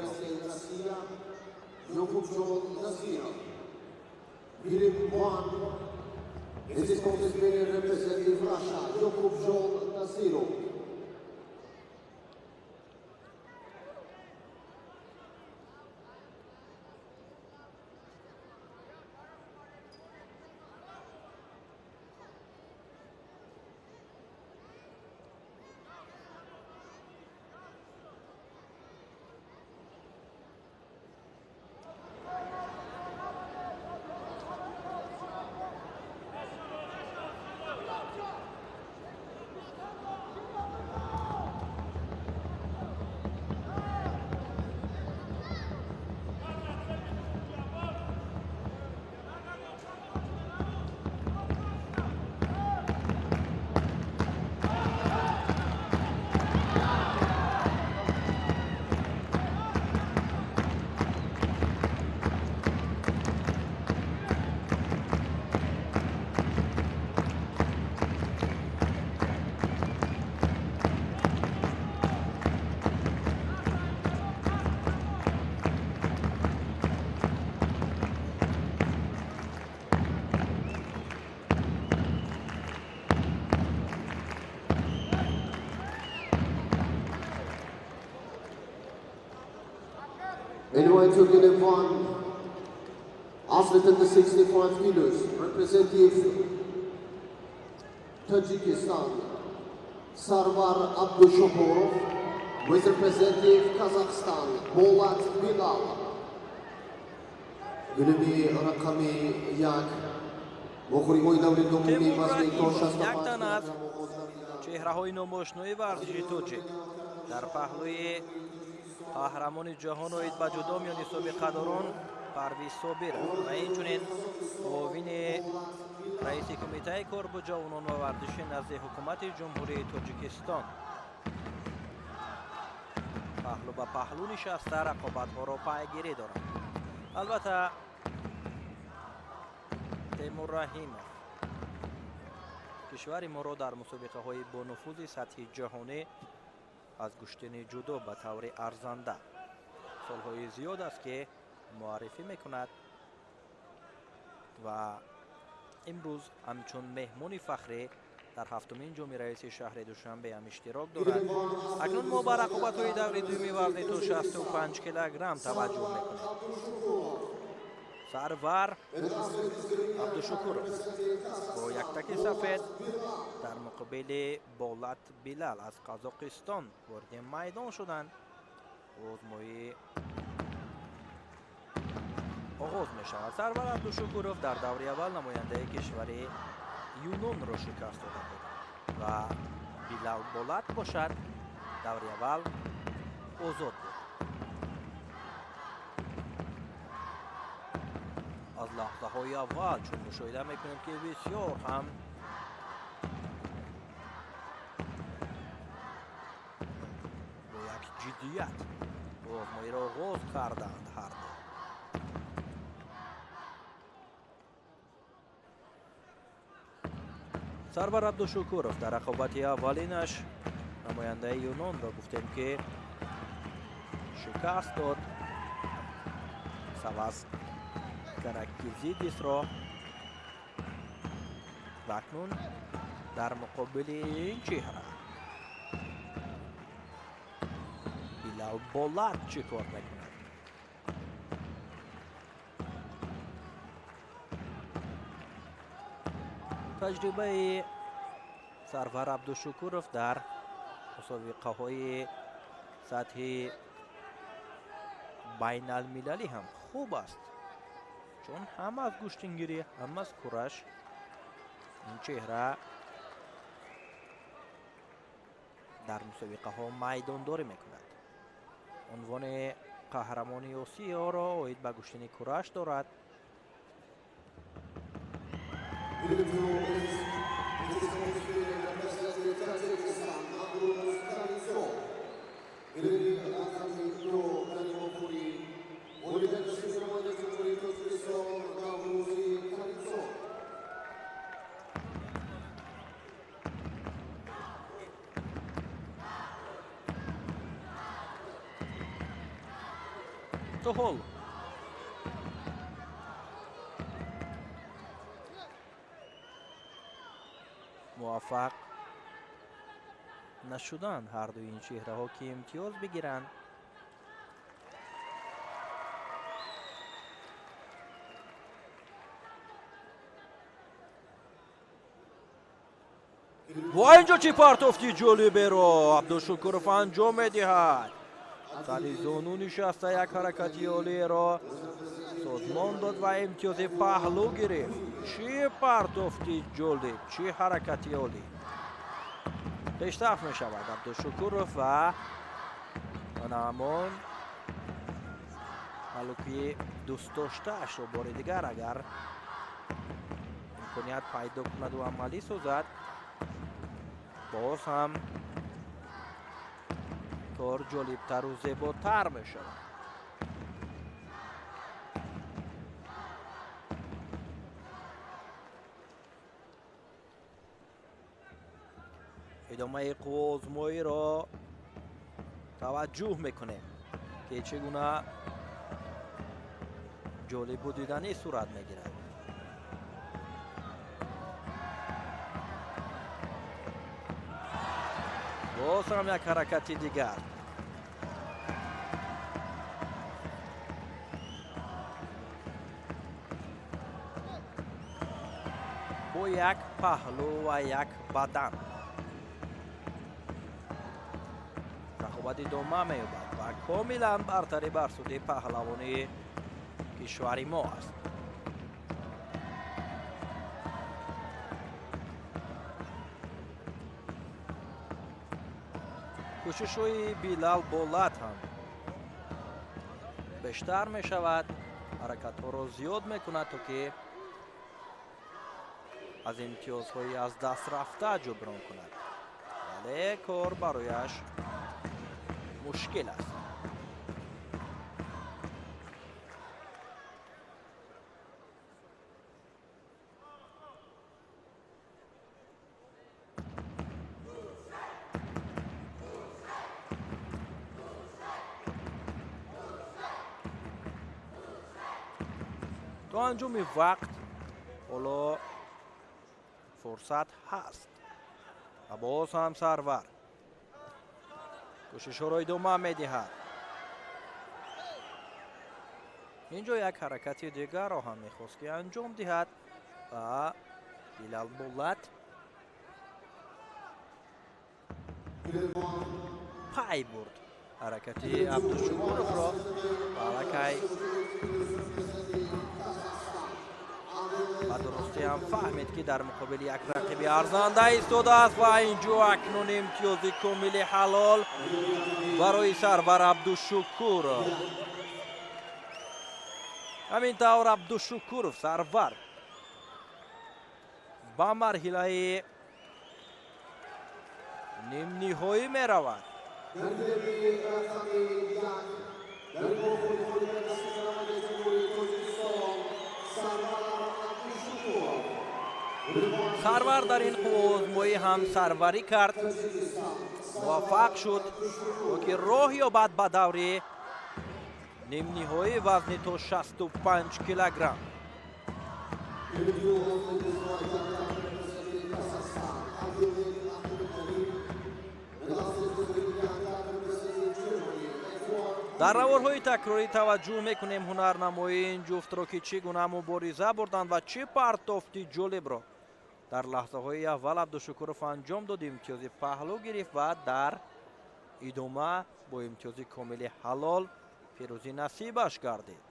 [SPEAKER 2] Anyone to get a one. Athlete the 65 kilos, representing Tajikistan, Sarvar Abdushukurov, with representative Kazakhstan, Bolat Bilal. Gülübi Rakami Yak, Mokhuri Moydavli Domuni Mazli Tosha
[SPEAKER 1] چهره‌های نمایشنامه ورزشی توجیک در پهلوی قهرمان جهان و با جدا میان سابقه‌داران پرویز صابر و اینچنین معاون رئیس کمیته کار با جوانان و ورزش نزد حکومت جمهوری تاجیکستان پهلو به پهلو نشسته رقابت‌ها را پیگیری دارند. البته تیمور رحیمov کشور ما را در مسابقه های با نفوذ سطحی جهانی از گشتن جودو به طور ارزنده سالهای زیاد است که معرفی میکند و امروز همچون مهمون فخری در هفتمین جام رئیس شهر دوشنبه هم اشتراک دارد. اکنون ما به رقابت های دور دومی وزن تا 65 کیلوگرم توجه میکنیم. سرور عبدالشکورov با یک تک سفید در مقابل بولات بیلال از قزاقستان وارد میدان شدند. آزمایی آغاز می شود. سرور عبدالشکورov در دوره اول نماینده کشور یونان را شکست داده بود و بیلال بولات باشد دوره اول آزاد بود. از لحظه های اول چون مشاهده میکنیم که بسیار هم با یک جدیت آزمایی را آغاز کردند هر دو. سرور عبدالشکورov در رقابت اولینش نماینده یونان را گفتیم که شکست داد. سواس کرکیزیدیس را و اکنون در مقابل این چهره بیلال بولات چی کار میکند؟ تجربه سرور عبدالشکورov در مسابقه های سطح بین المللی هم خوب است چون هم از گشتنگیری هم از کورش این چهره در مسابقه ها میدان داری میکند. عنوان قهرمانی آسیا را اوید به گشتن کورش دارد. هول موفق نشدن هر دو این چهره ها که امتیاز بگیرند. و اینجا چی پارتوفتی جالبه رو عبدالشکورov انجام میدهد. سالی زانو نشسته یک حرکتی عالی را سازمان داد و امتیاز پهلو گرفت. چی پرتافتی جالب، چی حرکتی عالی. پیشرفت می شود عبدالشکورov و همان حالا دوست داشته اش را بار دیگر اگر امکانیت پیدا کند و عملی سازد باز هم کار جالبتر و زیباتر می شود. ادامه آزمایی را توجه میکنه که چگونه جالب و دیدنی صورت میگیرد. باز هم یک حرکت دیگر. یک پهلو و یک بدن. رقابت ادامه می‌یابد و کاملا برتری بر سوی پهلوانی کشور ما است. کوشش‌های بیلال بولات هم بیشتر می‌شود، حرکت‌ها را زیاد می‌کند تا که از امتیازهای از دست رفته جبران کند، ولی کار برایش مشکل است. تا انجام وقت حالا فرصت هست و باز هم سرور کوشش را ادامه می‌دهد. اینجا یک حرکت دیگر را هم می‌خواست که انجام دهد و بیلال بولات پای برد حرکت عبدالشکورов را و لکه و درستی هم فهمید که در مقابل یک رقیب ارزنده ایستاده است و اینجا اکنون امتیاز کامل حلال برای سرور عبدالشکور. همینطور عبدالشکورov سرور با مرحله نیم نهایی می رود. سرور در این آزمایی هم سروری کرد، موفق شد و که راه یابد به دور نیم نهایی وزن تا 65 کیلوگرم. در روارهای تکراری توجه میکنیم هنرنمایی این جفت را که چگونه مبارزه بردند و چه پرتافتی جالب را در لحظه های اول عبدالشکورov انجام داد. امتیاز پهلو گرفت و در ادامه با امتیاز کامل حلال پیروزی نصیبش گردید.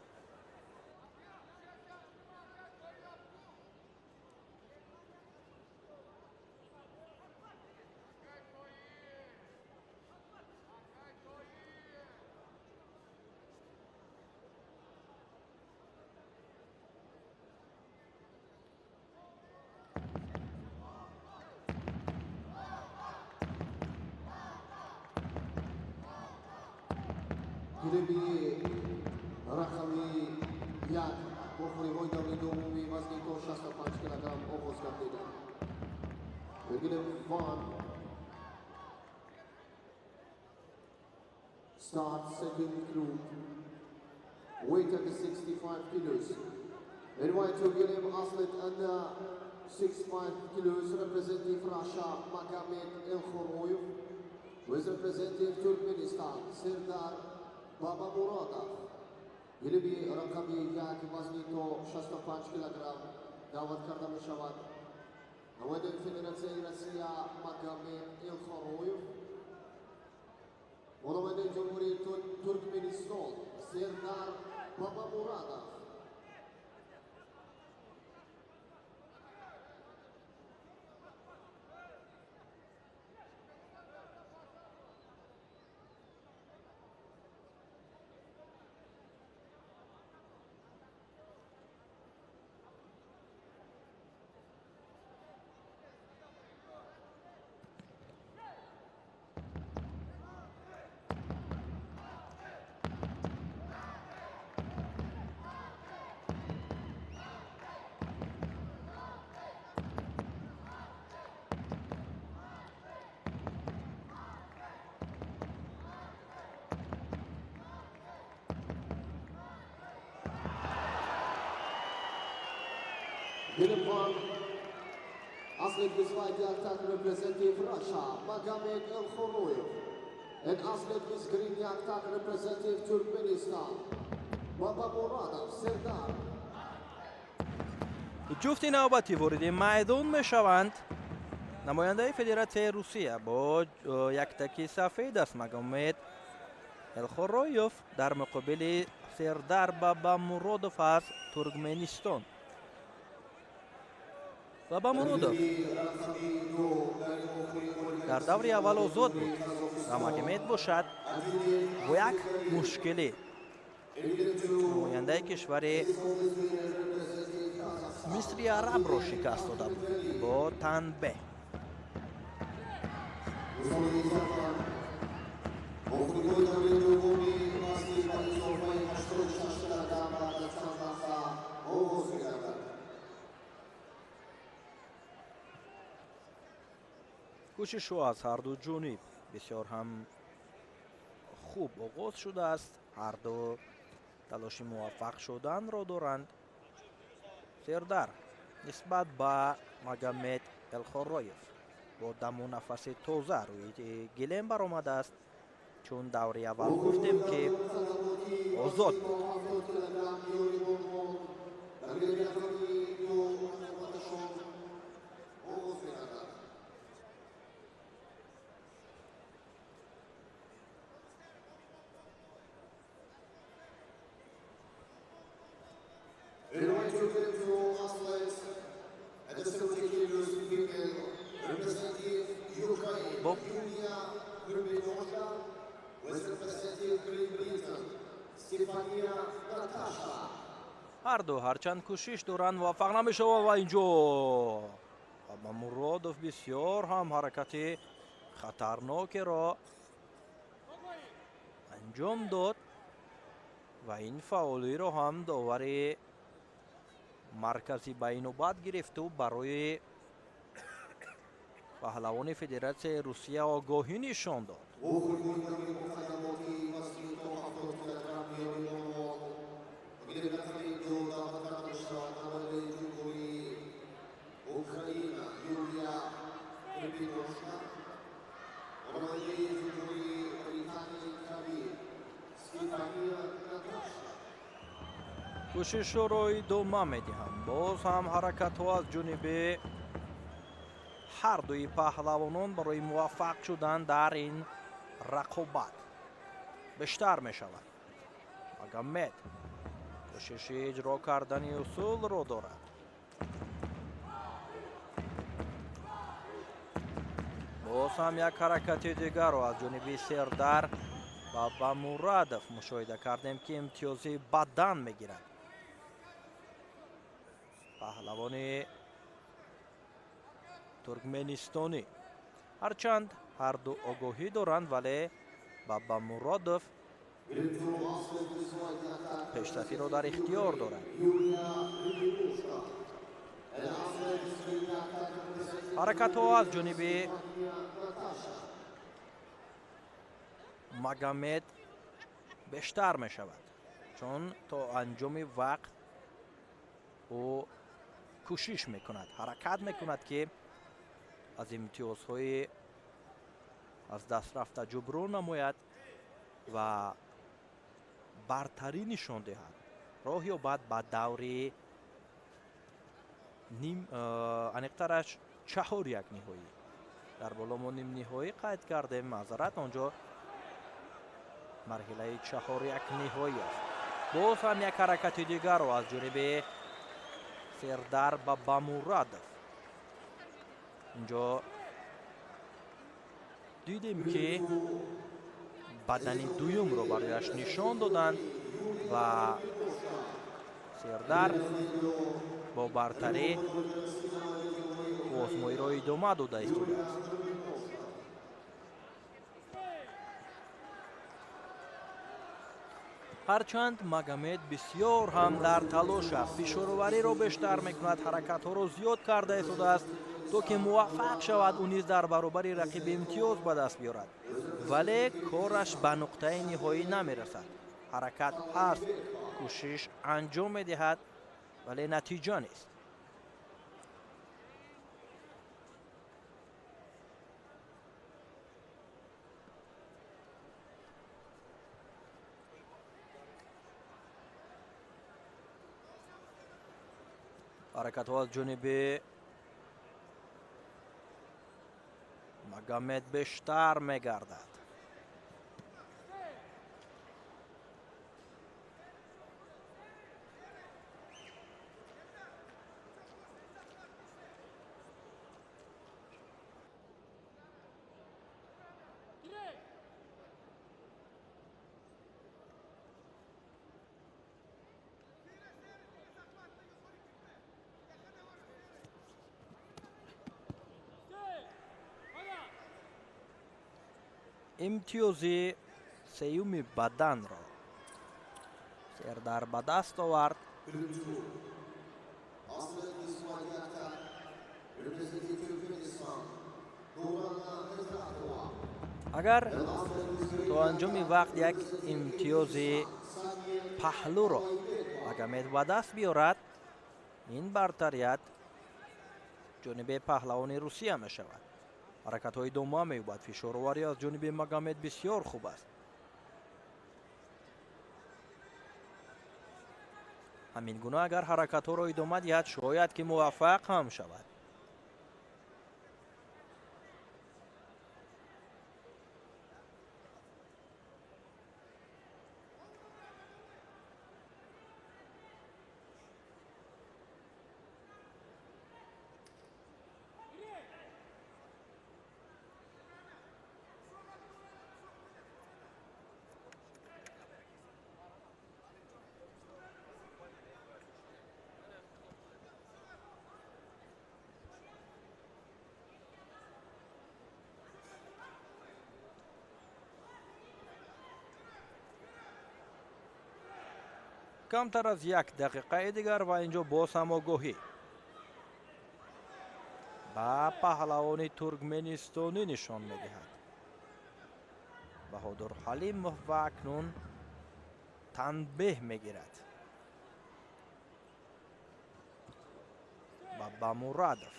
[SPEAKER 2] گیربی رقمی یک بخوری های داوری دومی وزنی تا 65 کیلوگرم آغاز گردیده. بگیریم وان start second group weight at 65 kilos. Invite to Gilem athlete under 65 kilos representing Russia Magomed Elkhoroyev with representing Turkmenistan Serdar Babamuradov. Gilebی رقمی یک وزنی تا 65 کیلوگرم دعوت کرده می شود. نماینده فدراسیون روسیه Magomed Elkhoroyev و نماینده جمهوری ترکمنستان Serdar Babamuradov. Gilem athlete with white yacht representing Russia, Magomed Elkhoroyev. And athlete with green yacht representing Turkmenistan, Babamuradov Serdar.
[SPEAKER 1] ҷуфти навбатӣ вориди майдон мешаванд. намояндаи федератсияи русия бо яктаки сафед аст Магомед Элхороев дар муқобили Сердар Бабамуродов аз Туркменистон. Бабамуродов дар даври аввал озод буд ва Магомед бошад бо як мушкилӣ намояндаи кишвари Мисри Арабро шикаст дода буд бо танбе. кӯшишҳо аз ҳарду ҷониб бисёр ҳам хуб оғоз шудааст. ҳарду талоши муваффақ шуданро доранд. Сердар нисбат ба Магомед Элхороев бо даму нафаси тоза рӯи гилем баромадааст. чун даври аввал гуфтем ки озод буд. ҳарду ҳарчанд кӯшиш доранд муваффақ намешаванд ва инҷо Бабамуродов бисёр ҳам ҳаракати хатарнокеро анҷом дод ва ин фаъолиро ҳам довари маркази ба инобат гирифту барои паҳлавони федератсияи русия огоҳӣ нишон дод. кӯшишҳоро идома медиҳанд. боз ҳам ҳаракатҳо аз ҷониби ҳардуи паҳлавонон барои муваффақ шудан дар ин рақобат бештар мешавад. Магомед кӯшиши иҷро кардани усулро дорад. боз ҳам як ҳаракати дигарро аз ҷониби Сердар Бабамурадов мушоҳида кардем ки имтиёзи бадан мегирад. паҳлавони туркменистонӣ ҳарчанд ҳарду огоҳӣ доранд, вале Бабамуродов пешсафиро дар ихтиёр дорад. ҳаракатҳо аз ҷониби Магомед бештар мешавад, чун то анҷоми вақт ӯ кӯшиш мекунад, ҳаракат мекунад ки аз имтиёзҳои аз даст рафта ҷуброн намояд ва бартарӣ нишон диҳад. роҳ ёбад ба даври аниқтараш 4-1 ниҳоӣ. дар боло мо нимниҳоӣ қайд кардем, маъзарат, онҷо марҳилаи 4-1 ниҳоӣ аст. боз ҳам як ҳаракати дигарро аз ҷониби Сердар Бабамурадов. инҷо дидем ки бадани дуюмро барояш нишон доданд ва Сердар бо бартарӣ озмоиро идома дода истодааст. ҳарчанд Магомед бисёр ҳам дар талош аст, фишоровариро бештар мекунад, ҳаракатҳоро зиёд карда истодааст, то ки муваффақ шавад ӯ низ дар баробари рақиби имтиёз ба даст биёрад. вале кораш ба нуқтаи ниҳоӣ намерасад. ҳаракат ҳаст, кӯшиш анҷом медиҳад, вале натиҷа нест. حرکت ها از جانب مگامد بیشتر میگردد. امتیازی سیومی بدن را سردار به دست آورد. اگر تا انجام وقت یک امتیاز پهلو را مگامد به دست بیارد، این برتریت جانب پهلوان روسیه می شود. حرکت های دوم می بود. فشارآوری از جانب مگامد بسیار خوب است. همین گونه اگر حرکت ها را ادامه دهد شاید که موفق هم شود. کمتر از یک دقیقه دیگر و اینجا باز هم آگاهی با پهلوان ترکمنستانی نشان میدهد. بهادر حلیم و اکنون تنبیه میگیرد. بابا مرادف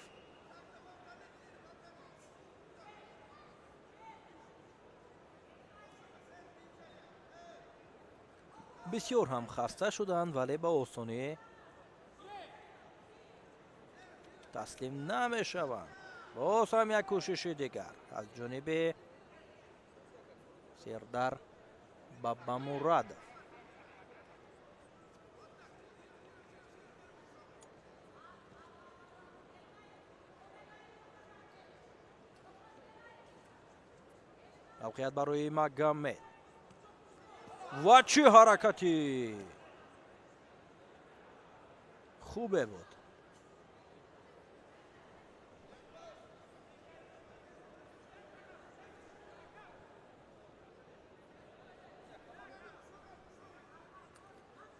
[SPEAKER 1] بسیار هم خسته شدند ولی به آسانی تسلیم نمی شوند. باز هم یک کوشش دیگر از جانب سردار بابا مرادف. موقعیت برای مگامد و چه حرکتی خوبه بود.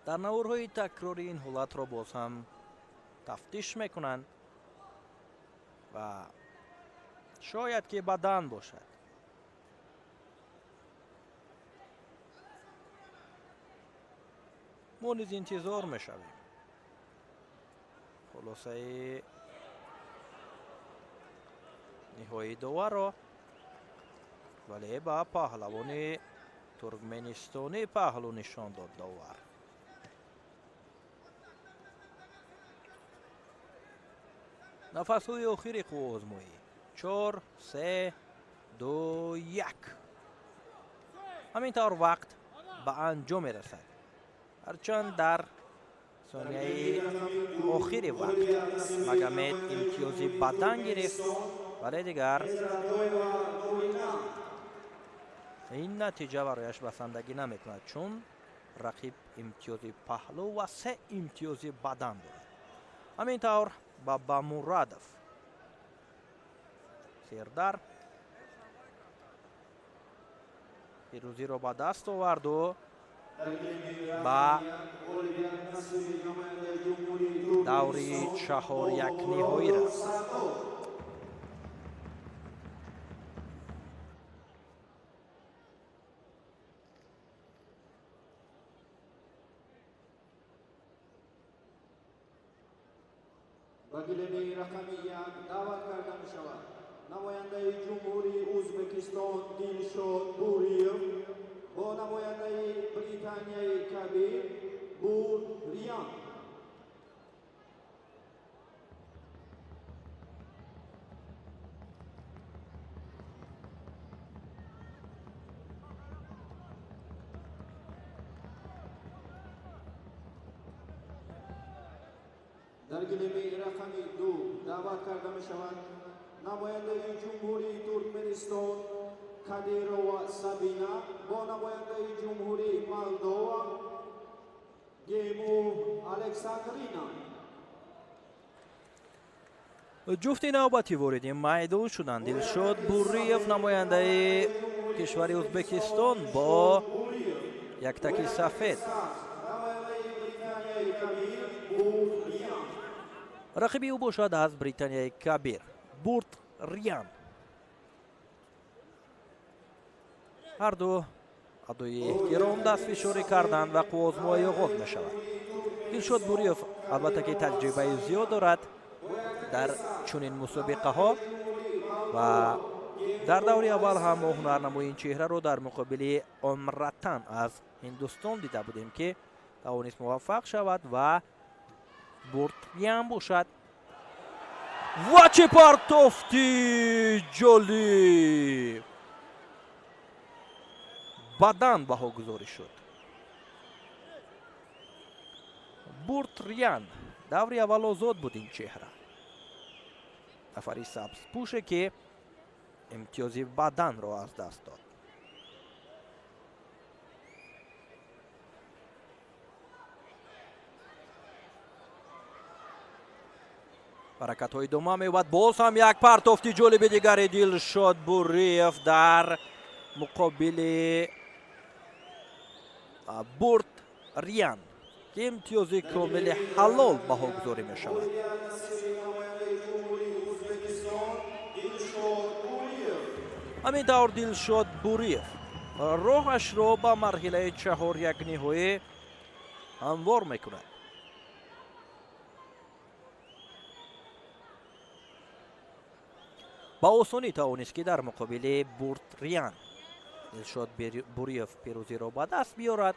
[SPEAKER 1] در نورهای تکراری این حالت را باز هم تفتیش میکنند و شاید که بدن باشد. ما نیز انتظار میشویم. خلاصه نهایی داور را ولی با پهلوان ترکمنستانی پهلو نشان داد داور. نفس های آخری آزمایی 4 3 2 1 همینطور وقت به انجام رسد. هرچند در ثانیه آخری وقت مگامد امتیازی بدن گرفت ولی دیگر این نتیجه برایش بسندگی نمی کند چون رقیب امتیازی پهلو و 3 امتیازی بدن دارد. همینطور بابا مرادف سردار پیروزی را به دست آورد و با دوری 4-1 نهایی رسید.
[SPEAKER 2] با گلنی رقمی یک دعوت کرده می شود نماینده جمهوری ازبکستان دلشاد بوریف با نماینده بریتانیای کبیر بور ریان. дар гилеми рақами 2 даъват карда мешаванд намояндаи ҷумҳурии Туркменистон Кадирова Сабина бо намояндаи ҷумҳурии Молдова Гему Александрина.
[SPEAKER 1] ҷуфти навбати вориди майдон шуданд. Дилшод Буриев намояндаи кишвари Узбекистон бо яктаки сафед. рақиби ӯ бошад аз Британияи Кабир Бурт Риян. ҳарду адои эҳтиром дастфишорӣ карданд ва қувозмоҳӣ оғоз мешавад. Дилшод Буриев албатта ки таҷрибаи зиёд дорад дар чунин мусобиқаҳо ва дар даври аввал ҳам мо ҳунарнамои ин чеҳраро дар муқобили Омратан аз Ҳиндустон дида будем ки тавонист муваффақ шавад ва Буртриан бошад ва чӣ партофти ҷолиб бадан баҳогузорӣ шуд. Буртриан даври аввал озод буд ин чеҳра. нафари сабзпӯше ки имтиёзи баданро аз даст дод. ҳаракатҳои идома меёбад. боз ҳам як партофти ҷолиби дигари Дилшод Буриев дар муқобили Бурт Риян ки имтиёзи комили ҳалол баҳогузорӣ мешавад. ҳамин тавр Дилшод Буриев роҳашро ба марҳилаи 4 ниҳоӣ ҳамвор мекунад. ба осонӣ тавонист ки дар муқобили Бурт Риян Дилшод Буриев пирӯзиро ба даст биёрад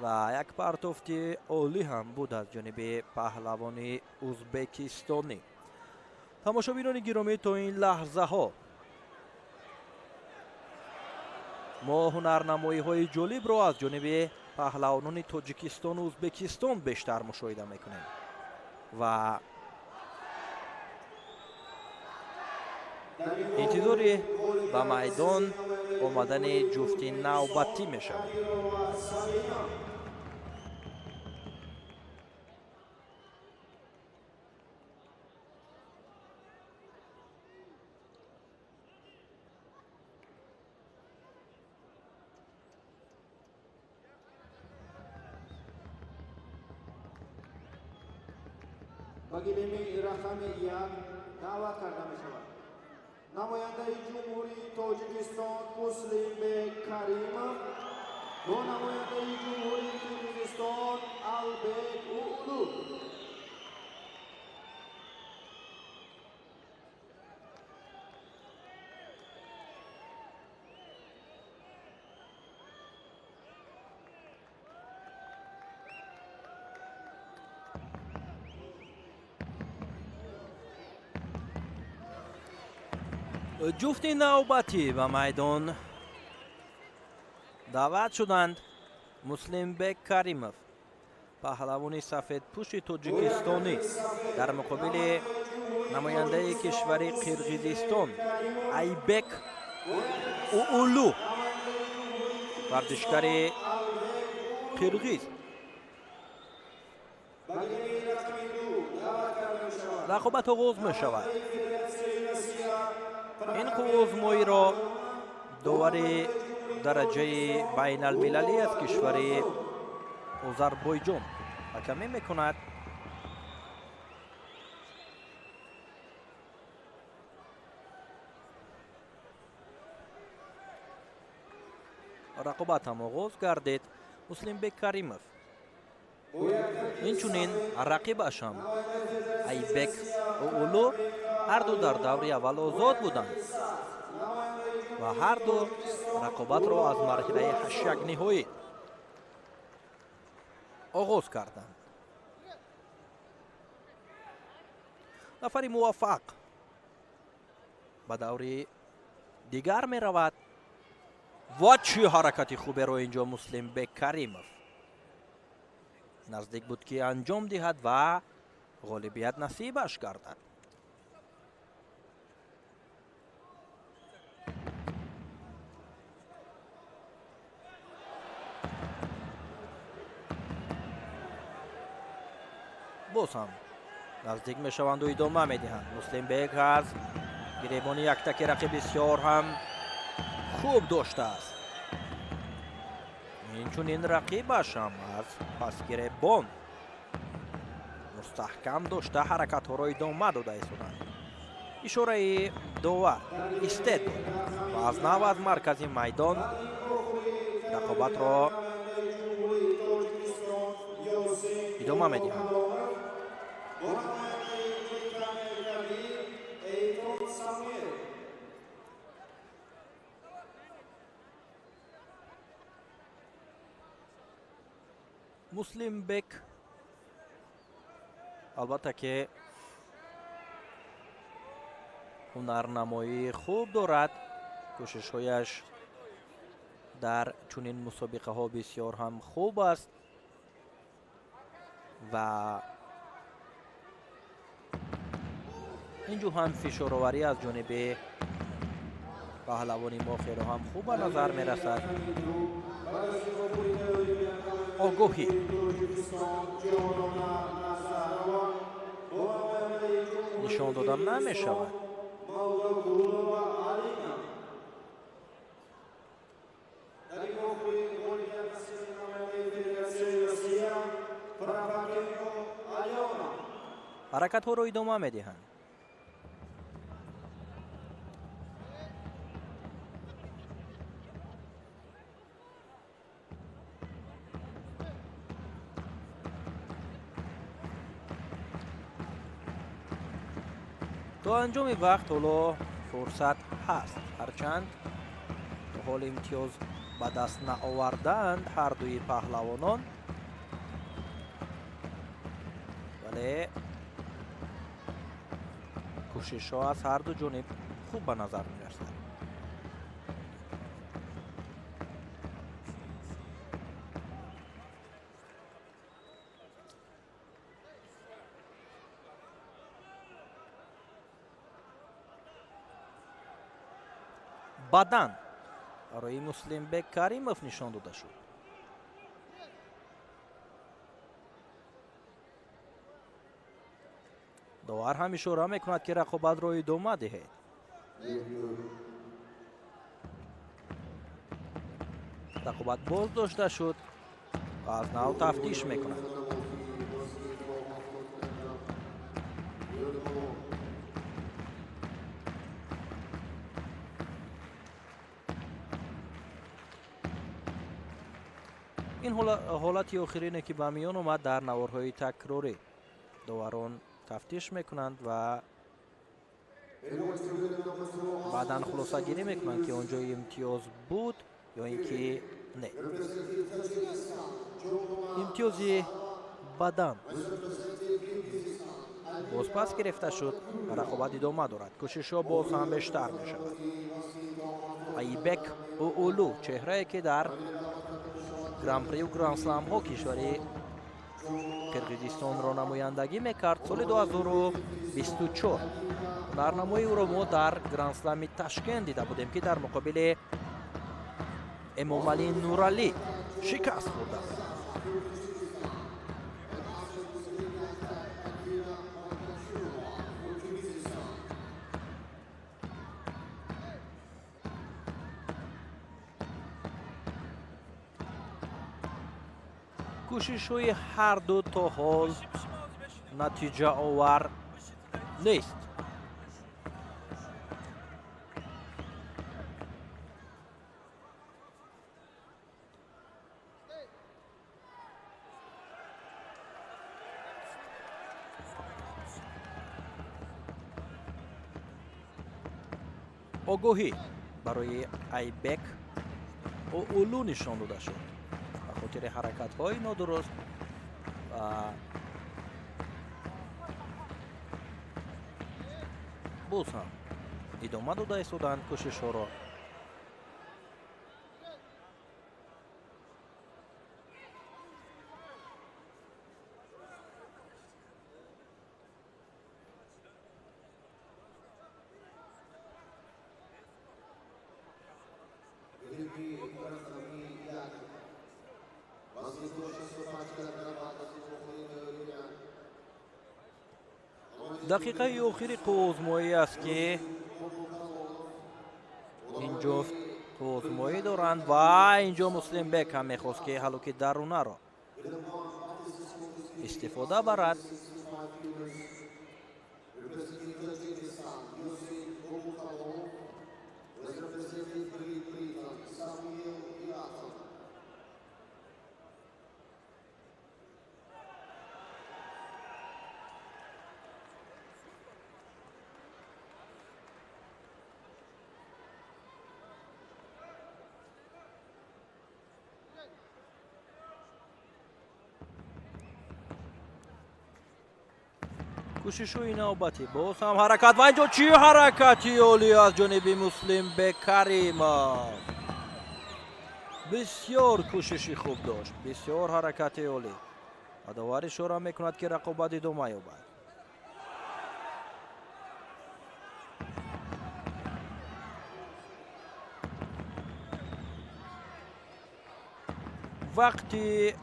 [SPEAKER 1] ва як партофти олӣ ҳам буд аз ҷониби паҳлавони узбекистонӣ. тамошобинони гиромӣ, то ин лаҳзаҳо мо ҳунарнамоиҳои ҷолибро аз ҷониби паҳлавонони Тоҷикистону Узбекистон бештар мушоҳида мекунем ва интизори ба майдон омадани ҷуфти навбатӣ мешавад.
[SPEAKER 2] ба гилеми рақами 1 даъват карда мешавад намояндаи ҷумҳурии Тоҷикистон Муслимбек Каримов бо намояндаи ҷумҳурии Қирғизистон Албек Улу.
[SPEAKER 1] ҷуфти навбатӣ ба майдон даъват шуданд. Муслимбек Каримов паҳлавони сафедпӯши тоҷикистонӣ дар муқобили намояндаи кишвари Қирғизистон Айбек Уулу варзишгари қирғиз. рақобат оғоз мешавад. ин қувозмоиро довари дараҷаи байналмилалӣ аз кишвари Озарбойҷон ҳакамӣ мекунад. рақобат ҳам оғоз гардид. Муслимбек Каримов инчунин рақибашам Айбек Уулу ҳарду дар даври аввал озод буданд ва ҳарду рақобатро аз марҳилаи 8 ниҳоӣ оғоз карданд. нафари муваффақ ба даври дигар меравад. ва чӣ ҳаракати хуберо инҷо Муслимбек Каримов наздик буд ки анҷом диҳад ва ғолибият насибаш гардад. боз ҳам наздик мешаванду идома медиҳанд. Муслимбек ҳаст. гиребони яктаки рақиб бисёр ҳам хуб доштааст. инчунин рақибаш ҳам аз пас гиребон мустаҳкам дошта ҳаракатҳоро идома дода истоданд. ишораи довар истед буд ва аз нав аз маркази майдон рақобатро идома медиҳанд. муслимбек албатта ки ҳунарнамоии хуб дорад. кӯшишҳояш дар чунин мусобиқаҳо бисёр ҳам хуб аст ва инҷо ҳам фишороварӣ аз ҷониби паҳлавони мохиро ҳам хуб ба назар мерасад. огоҳӣ нишон дода намешавад. ҳаракатҳоро идома медиҳанд. то анҷоми вақт ҳоло фурсат ҳаст, ҳарчанд то ҳол имтиёз ба даст наовардаанд ҳар дуи паҳлавонон, вале кӯшишҳо аз ҳар ду ҷониб хуб ба назар мерасад. бадан барои муслимбек каримов нишон дода шуд. довар ҳам ишора мекунад ки рақобатро идома диҳед. рақобат боз дошта шуд ва аз нав тафтиш мекунад. ин ҳолати охирине ки ба миён омад дар наворҳои такрорӣ. доварон тафтиш мекунанд ва баъдан хулосагирӣ мекунанд ки он ҷои имтиёз буд ё ин ки не. имтиёзи бадан боз пас гирифта шуд ва рақобат идома дорад. кӯшишҳо боз ҳам бештар мешавад. айбек ӯӯлу чеҳрае ки дар гран-прию гран-сламҳо кишвари қирғизистонро намояндагӣ мекард. соли 2024 ҳунарнамои ӯро мо дар гран-слами Ташкент дида будем ки дар муқобили эмомалӣ нуралӣ шикаст хӯрда. кӯшишҳои ҳар ду то ҳол натиҷаовар нест. огоҳӣ барои айбек ӯӯлу нишон дода шуд ба хотири ҳаракатҳои нодуруст ва боз ҳам идома дода истоданд кӯшишҳоро. دقیقه آخری قوزمایی است که این جفت قوزمایی دارند و اینجا مسلم بک هم میخواست که حلوک درونه را استفاده برد. کوشش‌های نوبتی باز هم حرکت و اینجا چی حرکتی اولی از جانب مسلم بک کریمov. بسیار کوششی خوب داشت، بسیار حرکت اولی و داوری شورا میکند که رقابت ادامه یابد. وقتی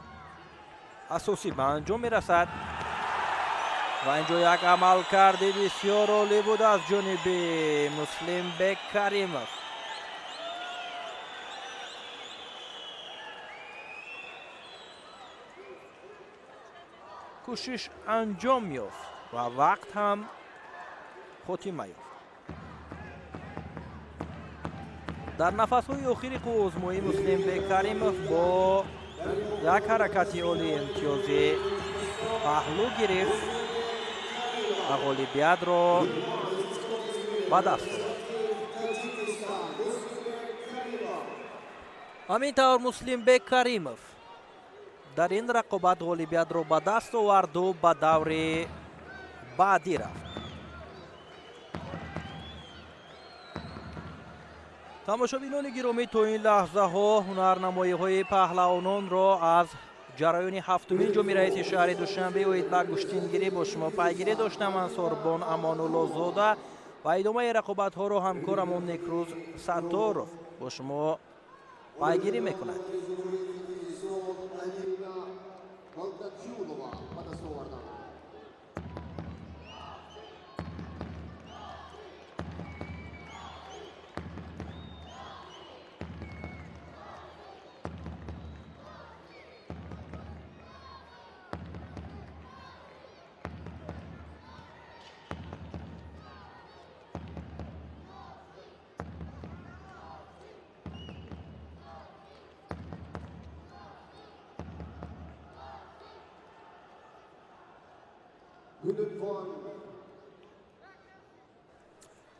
[SPEAKER 1] اساسی به انجام میرسد و اینجا یک عمل کرده بسیار عالی بود از جانب مسلم بک کریمov. کوشش انجام یافت و وقت هم خاتمه یافت. در نفس‌های آخری قوزمایی مسلم بک کریمov با یک حرکتی عالی امتیازی پهلو گرفت و غالبیت را به دست آورد. همینطور مسلم بک کریمov در این رقابت غالبیت را به دست آورد و به دور بعدی رفت. تماشابینان گرامی تا این لحظه ها هنرنمایی های پهلوانان را از جریان هفتمین جام رئیس شهر دوشنبه و اطلاع گشتینگیری با شما پیگیری داشتم. من سوربان امان‌الله زاده و ادامه رقابت ها را همکارم نکروز ستار با شما پیگیری میکند.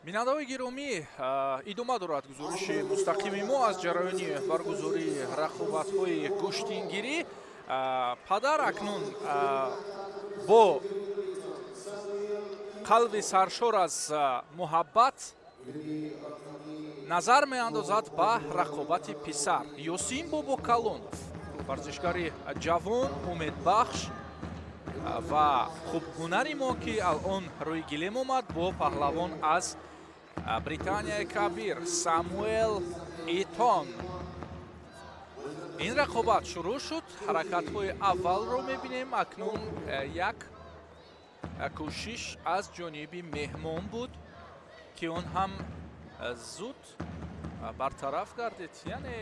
[SPEAKER 3] бинандаҳои гиромӣ, идома дорад гузориши мустақими мо аз ҷараёни баргузории рақобатҳои гӯштингирӣ. падар акнун бо қалби саршор аз муҳаббат назар меандозад ба рақобати писар Ёсин Бобокалонов, варзишгари ҷавон, умедбахш ва хубҳунари мо ки алон рӯи гилем омад бо паҳлавон аз британияи кабир Самуэл Итон. ин рақобат шурӯъ шуд. ҳаракатҳои аввалро мебинем. акнун як кӯшиш аз ҷониби меҳмон буд ки он ҳам зуд бартараф гардид, яъне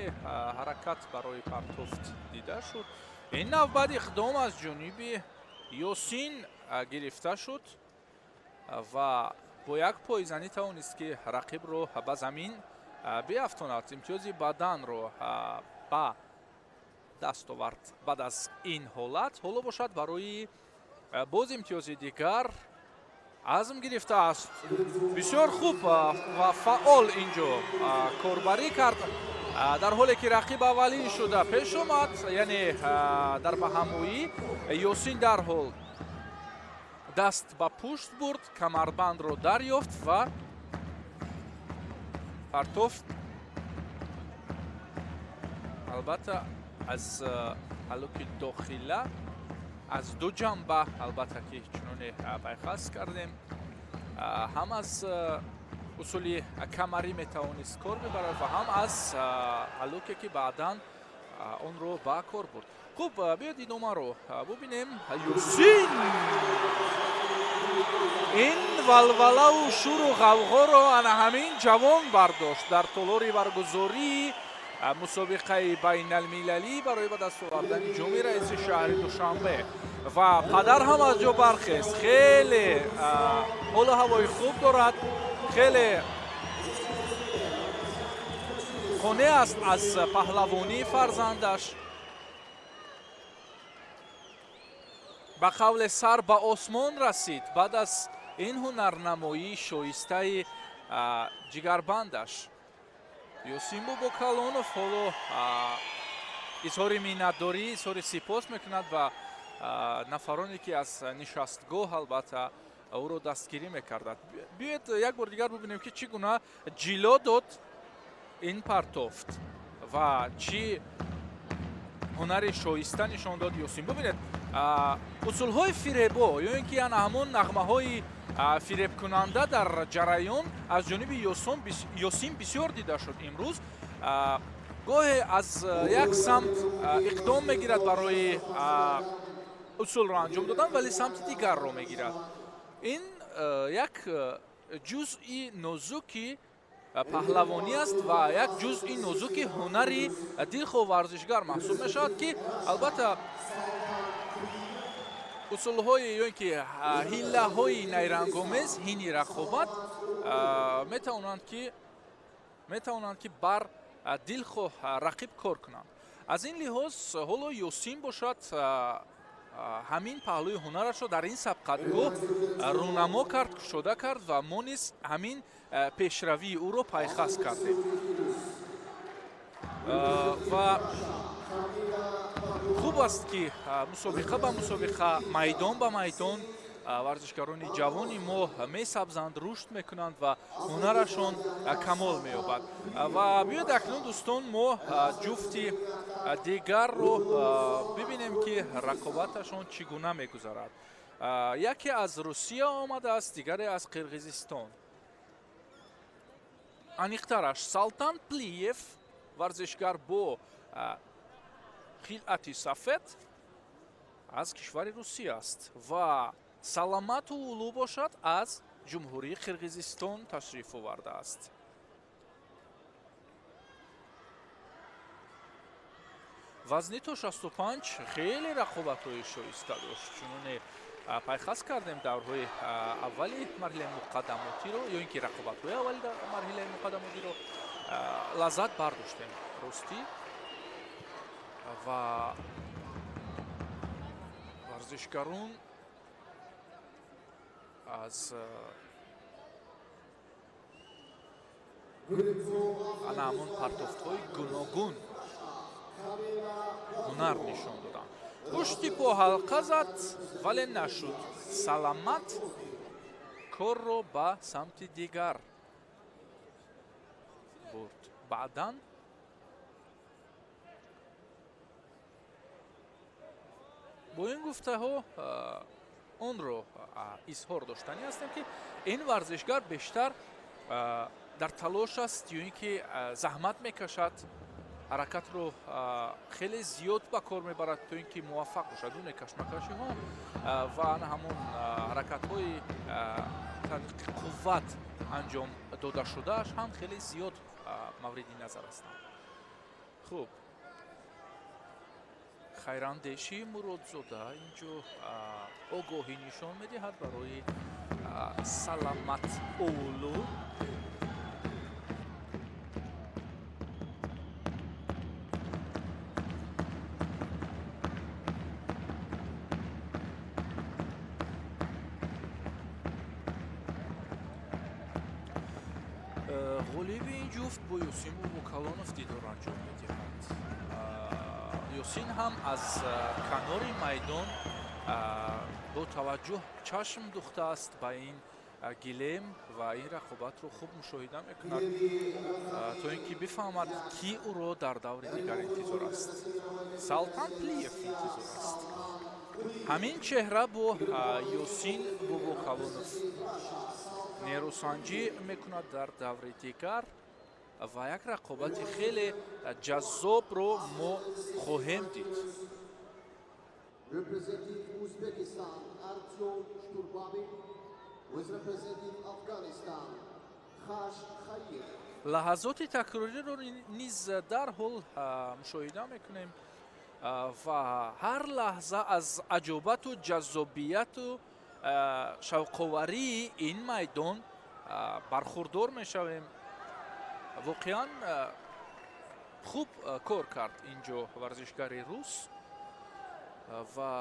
[SPEAKER 3] ҳаракат барои партофт дида шуд. ин навбат иқдом аз ҷониби Ёсин гирифта шуд ва бо як пойзанӣ тавонист ки рақибро ба замин биафтонад. имтиёзи баданро ба даст овард. баъд аз ин ҳолат ҳоло бошад барои боз имтиёзи дигар азм гирифтааст. бисёр хуб ва фаъол инҷо корбарӣ кард дар ҳоле ки рақиб аввалин шуда пеш омад, яъне дар баҳамоӣ Ёсин дарҳол даст ба пушт бурд, камарбандро дарёфт ва партофт албатта аз ҳалоки дохила аз ду ҷанба, албатта ки чуноне байхас кардем, ҳам аз усули камари метавонист кор бибарад ва ҳам аз алуке ки баъдан онро ба кор бурд. Хуб, биёд идомаро бубинем. Юсин ин валвалаву шуру ғавғоро ана ҳамин ҷавон бардошт дар толори баргузории мусобиқаи байналмилалӣ барои ба даст овардани ҷоми раиси шаҳри Душанбе ва падар ҳам аз ҷо бархест. хеле ҳолу ҳавои хуб дорад, хеле қонеъ аст аз паҳлавонии фарзандаш. ба қавле сар ба осмон расид баъд аз ин ҳунарнамоии шоистаи ҷигарбандаш. Юсин Бобокалонов ҳоло изҳори миннатдорӣ, изҳори сипос мекунад ба нафароне ки аз нишастгоҳ албатта ӯро дастгирӣ мекарданд. Биёед як бор дигар бубинем ки чӣ гуна ҷило дод ин партофт ва чӣ ҳунари шоиста нишон дод Юсин. Бубинед усулҳои фиребо ё ин ки яна ҳамон нағмаҳои фиребкунанда дар ҷараён аз ҷониби Юсин бисёр дида шуд. Имрӯз гоҳе аз як самт иқдом мегирад барои усулро анҷом додан, вале самти дигарро мегирад. ин як ҷузъи нозуки паҳлавонӣ аст ва як ҷузъи нозуки ҳунари дилхоҳ варзишгар маҳсуб мешавад ки албатта усулҳои ё ин ки ҳиллаҳои найрангомез ҳини рақобат метавонанд ки бар дилхоҳ рақиб кор кунанд. аз ин лиҳоз ҳоло Юсин бошад ҳамин паҳлӯи ҳунарашро дар ин сабқатгоҳ рӯнамо кард, кушода кард ва мо низ ҳамин пешравии ӯро пайхас кардем. ва хуб аст ки мусобиқа ба мусобиқа, майдон ба майдон варзишгарони ҷавони мо месабзанд, рушд мекунанд ва ҳунарашон камол меёбад. ва биёед акнун дӯстон мо ҷуфти дигарро бибинем ки рақобаташон чӣ гуна мегузарад. яке аз Русия омадааст, дигаре аз Қирғизистон. аниқтараш Салтан Плиев варзишгар бо хилъати сафед аз кишвари Русия аст ва Саломату Улу бошад аз ҷумҳурии Қирғизистон ташриф овардааст. вазни то 65 хеле рақобатҳои шоиста дошт. чуноне пайхас кардем даврҳои аввали марҳилаи муқаддамотиро ё ин ки рақобатҳои аввали марҳилаи муқаддамотиро лаззат бардоштем ростӣ. ва варзишгарон аз ана ҳамон партофтҳои гуногун ҳунар нишон доданд. пушти по ҳалқа зад, вале нашуд. Саломат корро ба самти дигар бурд. баъдан бо ин гуфтаҳо онро изҳор доштанӣ ҳастем ки ин варзишгар бештар дар талош аст ё ин ки заҳмат мекашад, ҳаракатро хеле зиёд ба кор мебарад то ин ки муваффақ бошад. дуне кашмакашиҳо ва ана ҳамон ҳаракатҳои танқи қувват анҷом додашудааш ҳам хеле зиёд мавриди назар ҳастанд. хуб, хайрандеши Муродзода инҷо огоҳӣ нишон медиҳад барои Саломат Улу. ғолиби ин ҷуфт бо Юсин Бобокалонов дидор анҷом медиҳад. Юсин ҳам аз канори майдон бо таваҷҷӯҳ чашм духтааст ба ин гилем ва ин рақобатро хуб мушоҳида мекунад то ин ки бифаҳмад ки ӯро дар даври дигар интизор аст. Салтан Плиев интизор аст. ҳамин чеҳра бо Юсин Бобокалонов нерӯсанҷӣ мекунад дар даври дигар ва як рақобати хеле ҷаззобро мо хоҳем дид.
[SPEAKER 2] Representing Uzbekistan, Artyom Shturbabin, who is representing Afghanistan, Khash Khair.
[SPEAKER 3] лаҳазоти такрориро низ дарҳол мушоҳида мекунем ва ҳар лаҳза аз аҷобату ҷаззобияту шавқоварии ин майдон бархурдор мешавем. воқеан хуб кор кард инҷо варзишгари рус ва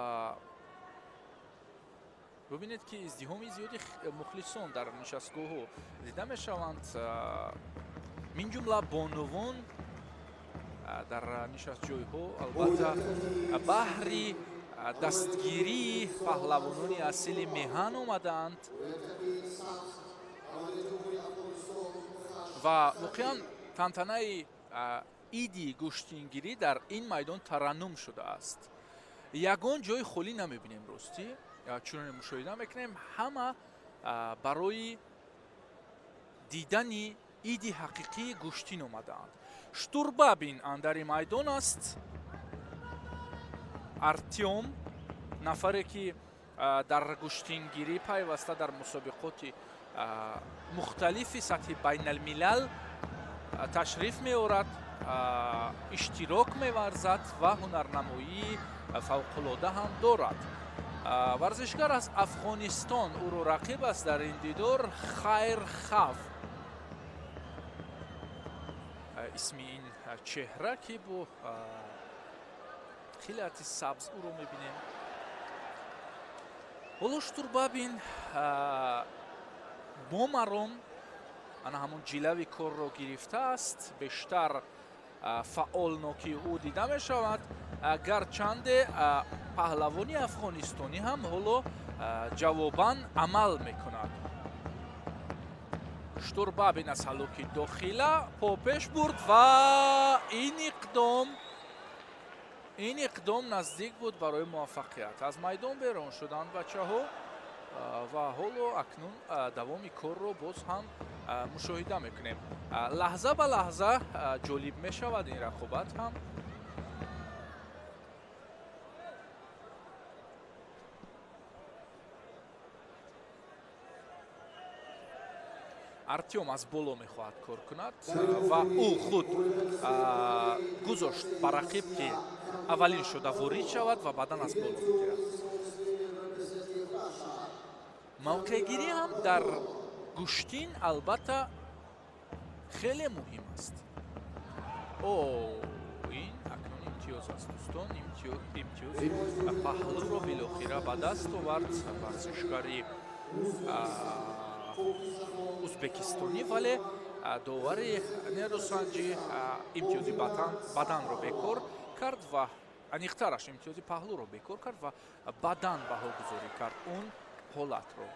[SPEAKER 3] бубинед ки издиҳоми зиёди мухлисон дар нишастгоҳҳо дида мешаванд, мин ҷумла бонувон дар нишастҷойҳо албатта баҳри дастгирии паҳлавонони асили меҳан омадаанд ва воқеан тантанаи иди гӯштингирӣ дар ин майдон тараннум шудааст. ягон ҷои холӣ намебинем ростӣ, чуноне мушоҳида мекунем ҳама барои дидани иди ҳақиқии гӯштин омадаанд. Штурбабин андари майдон аст. Артём нафаре ки дар гӯштингирӣ пайваста дар мусобиқоти мухталифи сатҳи байналмилал ташриф меорад, иштирок меварзад ва ҳунарнамоии фавқулода ҳам дорад. варзишгар аз Афғонистон ӯро рақиб аст дар ин дидор Хайр Хав. исми ин чеҳра ки бо хилати сабз ӯро мебинем. ҳоло Штурбабин бо маром ана ҳамон ҷилави корро гирифтааст, бештар фаъолнокии ӯ дида мешавад, гарчанде паҳлавони афғонистонӣ ҳам ҳоло ҷавобан амал мекунад. Штурбабин аз ҳалоки дохила попеш бурд ва ин иқдом наздик буд барои муваффақият. аз майдон берон шуданд бачаҳо ва ҳоло акнун давоми корро боз ҳам мушоҳида мекунем. лаҳза ба лаҳза ҷолиб мешавад ин рақобат ҳам. Артём аз боло мехоҳад кор кунад ва ӯ худ гузошт ба рақиб ки аввалин шуда ворид шавад ва баъдан аз боло бигирад. мавқеъгирӣ ҳам дар гӯштин албатта хеле муҳим аст. ин акнун имтиёз аст дӯстон, имтиёзи паҳлӯро билохира ба даст овард варзишгари узбекистонӣ, вале довари нерӯсанҷӣ имтиёзи баданро бекор кард ва аниқтараш имтиёзи паҳлӯро бекор кард ва бадан баҳогузорӣ кард он ҳолатро.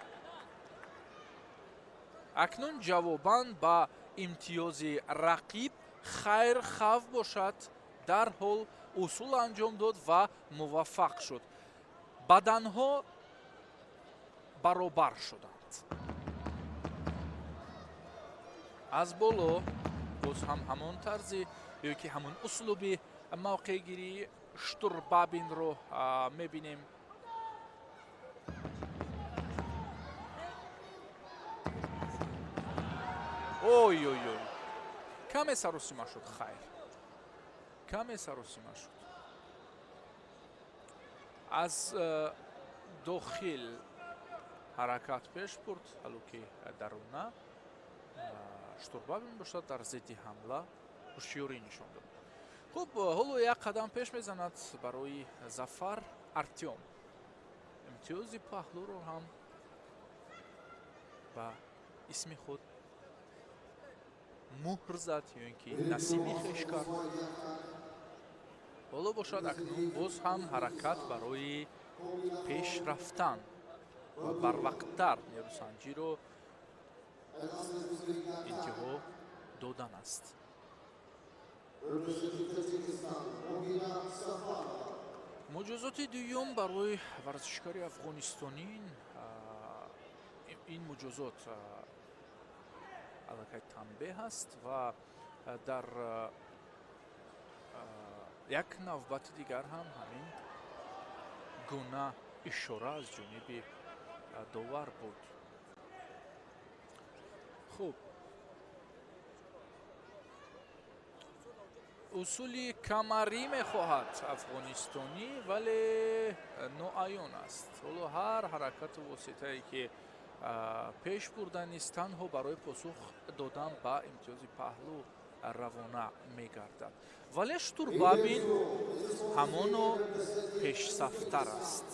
[SPEAKER 3] акнун ҷавобан ба имтиёзи рақиб Хайр Хав бошад, дарҳол усул анҷом дод ва муваффақ шуд. баданҳо баробар шуданд. аз боло боз ҳам ҳамон тарзи ё ки ҳамон услуби мавқеъгирии Штурбабинро мебинем. ой каме саросима шуд. Хайр каме саросима шуд. аз дохил ҳаракат пеш бурд, ҳало ки даруна Штурбабин бошад дар зидди ҳамла ҳушёрӣ нишон дод. хуб, ҳоло як қадам пеш мезанад барои зафар Артём. имтиёзи паҳлӯро ҳам ба исми худ муҳр зад ё ин ки насиби хеш кард. ҳоло бошад акнун боз ҳам ҳаракат барои пеш рафтан ва барвақттар нерӯсанҷиро интиҳо додан аст. муҷозоти дуюм барои варзишгари афғонистонӣ ин муҷозот аллакай танбеҳ аст ва дар як навбати дигар ҳам ҳамин гуна ишора аз ҷониби довар буд. хуб, усули камарӣ мехоҳад афғонистонӣ, вале ноаён аст. ҳоло ҳар ҳаракату воситае ки пеш бурданист танҳо барои посух додан ба имтиёзи паҳлӯ равона мегардад. вале штурбабин ҳамоно пешсафтар аст.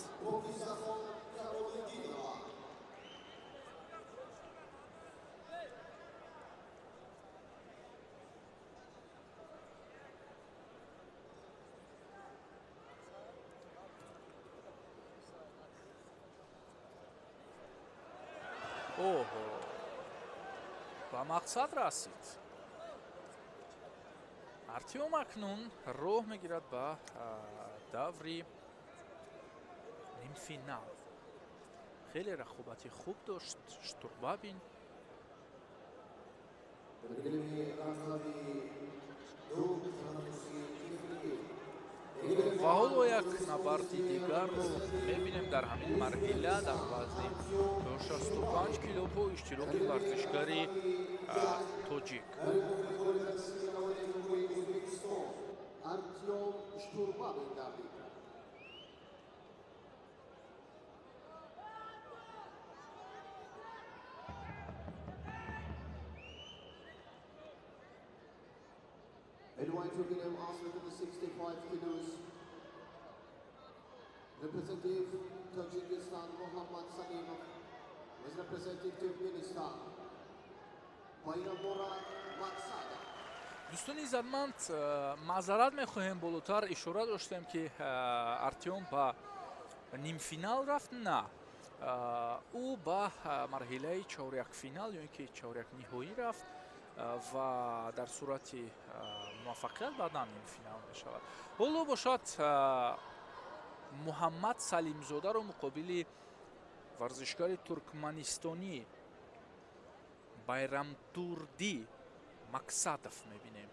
[SPEAKER 3] оҳо, ба мақсад расид. артём акнун роҳ мегирад ба даври нимфинал. хеле рақобати хуб дошт штурбабин. ва ҳоло як набарди дигарро мебинем дар ҳамин марҳила дар вазни 65 кило бо иштироки варзишгари тоҷик.
[SPEAKER 2] артём штурбабин дар ринг. Middleweight division also to the 65 kilos. Representative Tajikistan Muhammad Salimov is representing Turkmenistan. Bayramurad Maqsadov.
[SPEAKER 3] дӯстони иззатманд, маъзарат мехоҳем, болотар ишора доштем ки артём ба нимфинал рафт. На, ӯ ба марҳилаи чорякфинал ё ин ки чорякниҳоӣ рафт ва дар сурати муваффақият баъдан нимфинал мешавад. ҳоло бошад муҳаммад салимзодаро муқобили варзишгари туркманистонӣ Байрамдурди Мақсадов мебинем.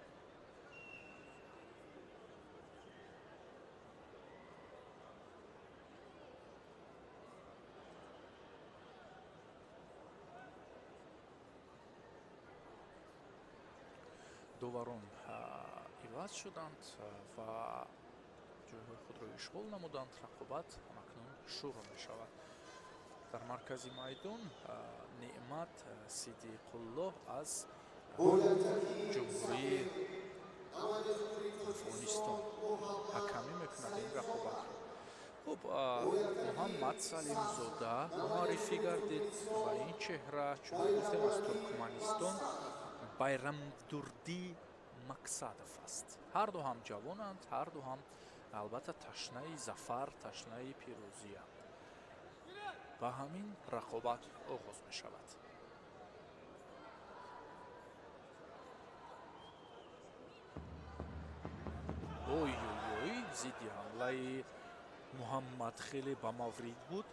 [SPEAKER 3] доварон иваз шуданд ва ҷойҳои худро ишғол намуданд. рақобат акнун шурӯъ мешавад. дар маркази майдон Неъмат Сидиқуллоҳ аз ҷумҳурии афғонистон ҳакамӣ мекунад ин рақобатро. хуб, муҳаммад салимзода муаррифӣ гардид ва ин чеҳра, чунки гуфтем, аз Туркманистон Байрамдурди Мақсадов аст. ҳарду ҳам ҷавонанд, ҳарду ҳам албатта ташнаи зафар, ташнаи пирӯзиянд. ба ҳамин рақобат оғоз мешавад. ой, зидди ҳамлаи муҳаммад хеле ба маврид буд.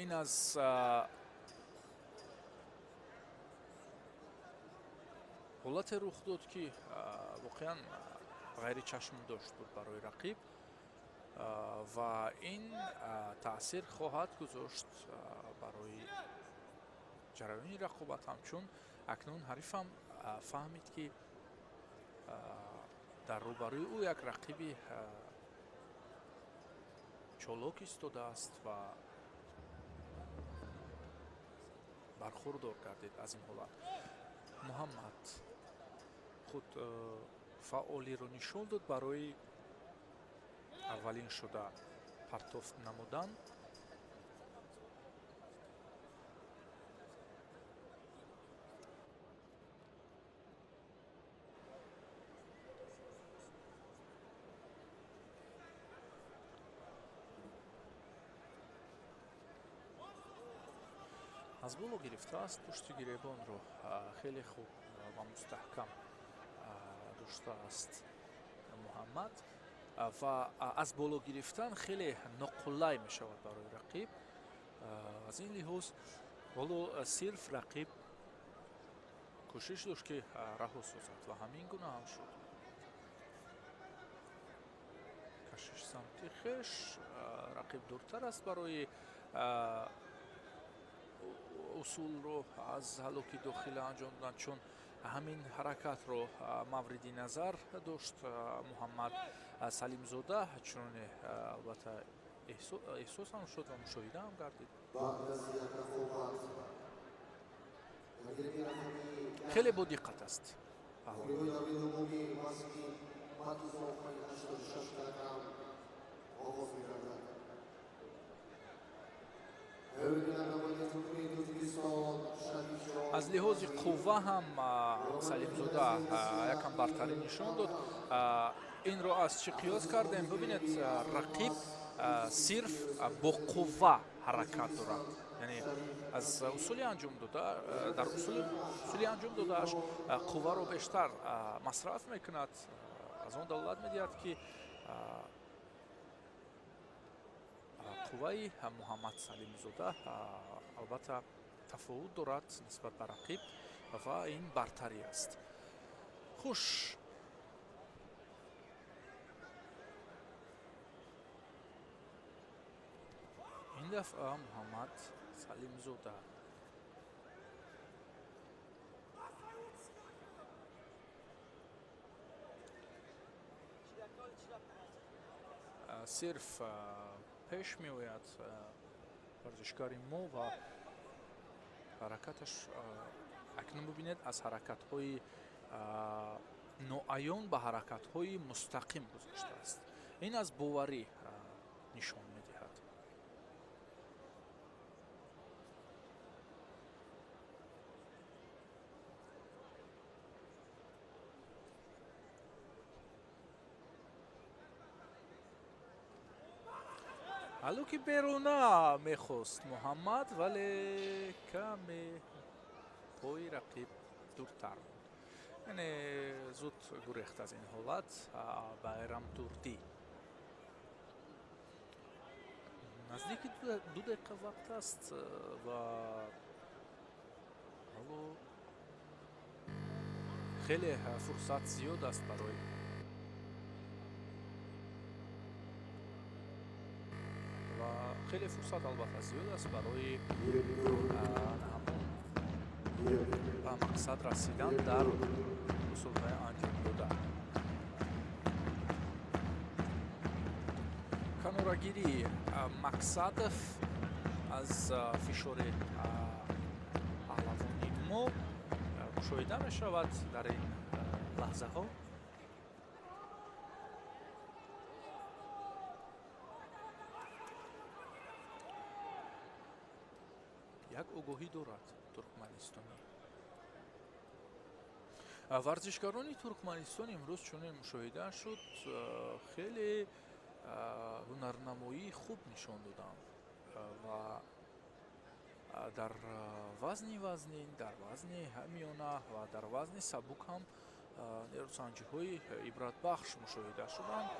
[SPEAKER 3] ин аз ҳолате рух дод ки воқеан ғайри чашм дошт буд барои рақиб ва ин таъсир хоҳад гузошт барои ҷараёни рақобат ҳам, чун акнун ҳарифам фаҳмид ки дар рӯбарӯи ӯ як рақиби чолок истодааст ва бархурдор гардид аз ин ҳолат. муҳаммад худ фаъолиро нишон дод барои аввалин шуда партофт намудан. аз боло гирифтааст, пушти гиребонро хеле хуб ва мустаҳкам доштааст муҳаммад ва аз боло гирифтан хеле ноқулай мешавад барои рақиб. аз ин лиҳоз ҳоло сирф рақиб кӯшиш дошт ки раҳо созад ва ҳамин гуна ҳам шуд. кашиш самти хеш, рақиб дуртар аст барои усулро аз ҳалоки дохила анҷом додан, чун ҳамин ҳаракатро мавриди назар дошт муҳаммад салимзода, чуноне албатта эҳсос ҳам шуд ва мушоҳида ҳам гардид. хеле бодиққат аст. аз лиҳози қувва ҳам салимзода якам бартарӣ нишон дод. инро аз чӣ қиёс кардем? бибинед, рақиб сирф бо қувва ҳаракат дорад, яъне аз усули анҷом дода, дар усули анҷом додааш қувваро бештар масраф мекунад. аз он далолат медиҳад ки қувваи муҳаммад салимзода албатта тафовут дорад нисбат ба рақиб ва ин бартарӣ аст. хуш, ин дафъа муҳаммад салимзода сирф пеш меояд варзишгари мо ва ҳаракаташ акнун бибинед аз ҳаракатҳои ноаён ба ҳаракатҳои мустақим гузаштааст. ин аз боварӣ нишон медиҳад. ҳало ки беруна мехост муҳаммад, вале каме пои рақиб дуртар буд. яъне зуд гурехт аз ин ҳолат байрам турдӣ. наздики 2 дақиқа вақт аст ва ҳало хеле фурсат зиёд аст барои خیلی فرصت البته زیاد است برای به مقصد رسیدن در اصولهای انجام دادن. کنارگیری مقصد از فشار پهلوانی ما مشاهده می شود در این لحظه ها. як огоҳӣ дорад туркманистонӣ. варзишгарони туркманистон имрӯз чунин мушоҳида шуд, хеле ҳунарнамоии хуб нишон доданд ва дар вазни вазнин, дар вазни ҳамиёна ва дар вазни сабук ҳам нерӯсанҷиҳои ибратбахш мушоҳида шуданд.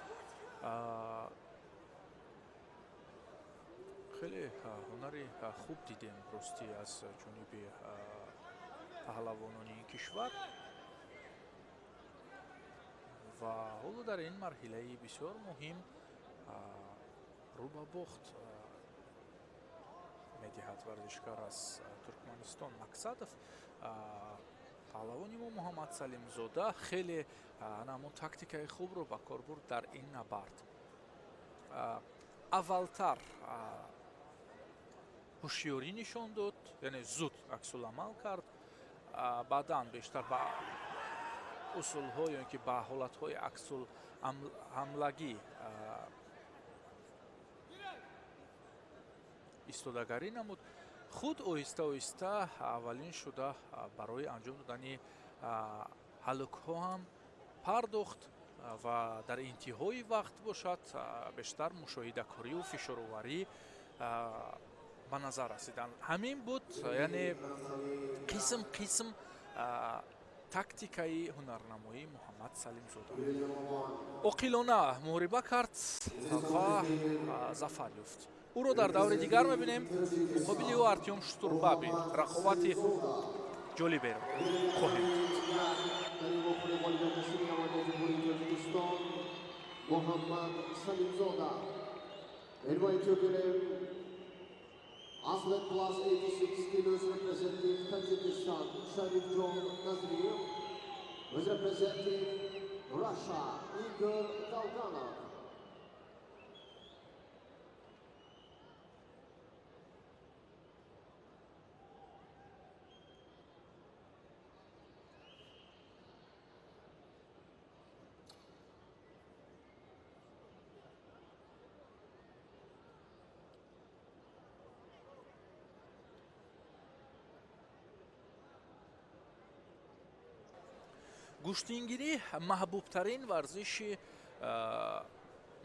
[SPEAKER 3] خیلی هنری خوب دیدیم راستی از جانب پهلوانان این کشور و حالا در این مرحله بسیار مهم رو به باخت می‌دهد ورزشکار از ترکمنستان مقصدов. پهلوانی ما محمد سلیمزاده خیلی همون تاکتیکای خوب رو به کار برد در این نبرد. اولتر ҳушёрӣ нишон дод, яъне зуд аксуламал кард, баъдан бештар ба усулҳо ё ки ба ҳолатҳои аксулҳамлагӣ истодагарӣ намуд. худ оҳиста оҳиста аввалин шуда барои анҷом додани ҳалокҳо ҳам пардохт ва дар интиҳои вақт бошад бештар мушоҳидакорию фишороварӣ ба назар расидан. ҳамин буд, яъне қисм тактикаи ҳунарнамоии муҳаммад салимзода. оқилона муҳориба кард ва зафар ёфт. ӯро дар даври дигар мебинем. муқобили ӯ артём штурбаби. рақобати ҷолиберо хоҳем дид.
[SPEAKER 2] در این بخوری قلب کشید نماده جمهوری تاجیکستان محمد سلیمزاده. Invite you to name athlete plus 86 kilos representing Tajikistan, Sharif John Nazriyev, was representing Russia, Igor Dalganov.
[SPEAKER 3] гӯштингирӣ маҳбубтарин варзиши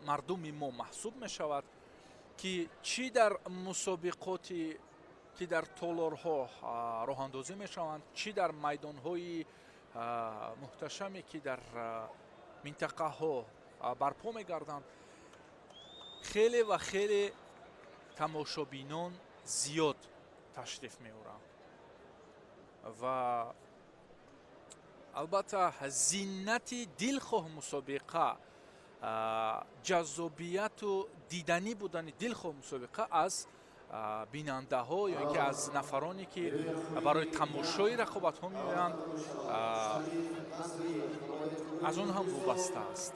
[SPEAKER 3] мардуми мо маҳсуб мешавад, ки чӣ дар мусобиқоти ки дар толорҳо роҳандозӣ мешаванд, чӣ дар майдонҳои муҳташаме ки дар минтақаҳо барпо мегарданд, хеле ва хеле тамошобинон зиёд ташриф меоранд ва албатта зиннати дилхоҳ мусобиқа, ҷаззобияту диданӣ будани дилхоҳ мусобиқа аз бинандаҳо ё ин ки аз нафароне ки барои тамошои рақобатҳо меоянд, аз он ҳам вобаста аст.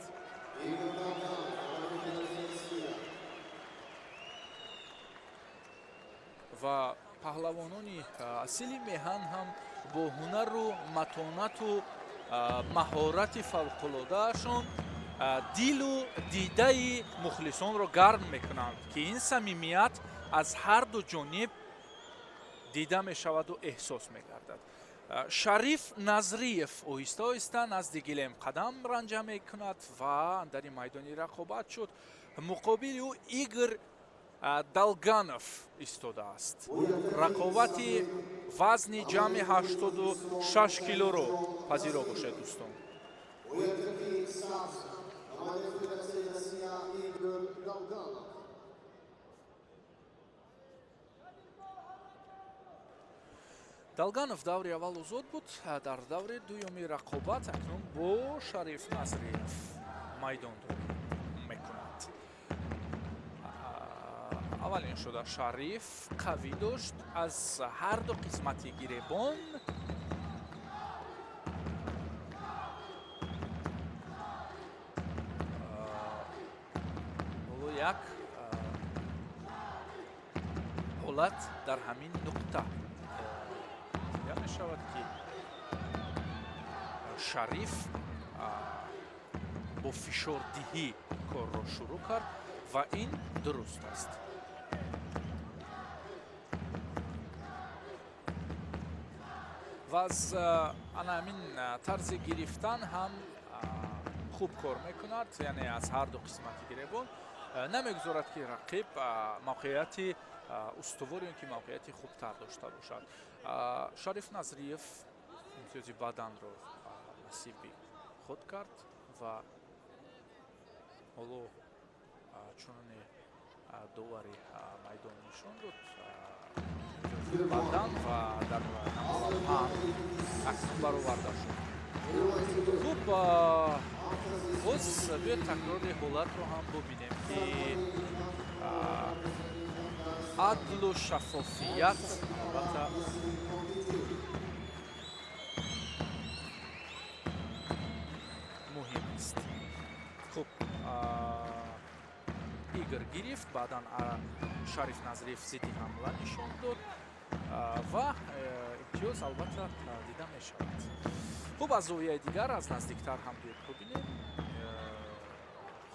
[SPEAKER 3] ва паҳлавонони асили меҳан ҳам бо ҳунару матонату маҳорати фавқулодаашон дилу дидаи мухлисонро гарм мекунанд, ки ин самимият аз ҳарду ҷониб дида мешаваду эҳсос мегардад. Шариф Назриев оҳиста оҳиста назди гилем қадам ранҷа мекунад ва андари майдони рақобат шуд. муқобили ӯ Игор Далганов истодааст. рақобати вазни ҷамъи 86 килоро пазиро бошед дӯстон. Далганов даври аввал озод буд. Дар даври дуюми рақобат акнун бо Шариф Назриев майдонро мекунад. аввалин шуда Шариф қавӣ дошт аз ҳарду қисмати гиребон. як ҳолат дар ҳамин нуқта дида мешавад, ки Шариф бо фишордиҳӣ корро шурӯъ кард ва ин дуруст аст. ва аз ана ҳамин тарзи гирифтан ҳам хуб кор мекунад, яъне аз ҳарду қисмати гиребон намегузорад ки рақиб мавқеияти устувор ё ки мавқеияти хубтар дошта бошад. Шариф Назриев имтиёзи баданро насиби худ кард ва ҳоло чуноне довари майдон нишон дод. бадан ва дар намои ҳам аксун бароварда шуд. хуб, боз биёед такрори ҳолатро ҳам бубинем, ки адлу шаффофият албатта муҳим аст. хуб, Игор гирифт, баъдан Шариф Назриев зидди ҳамла нишон дод ва имтиёз албатта дида мешавад. хуб, аз зовияи дигар аз наздиктар ҳам биёед бубинем.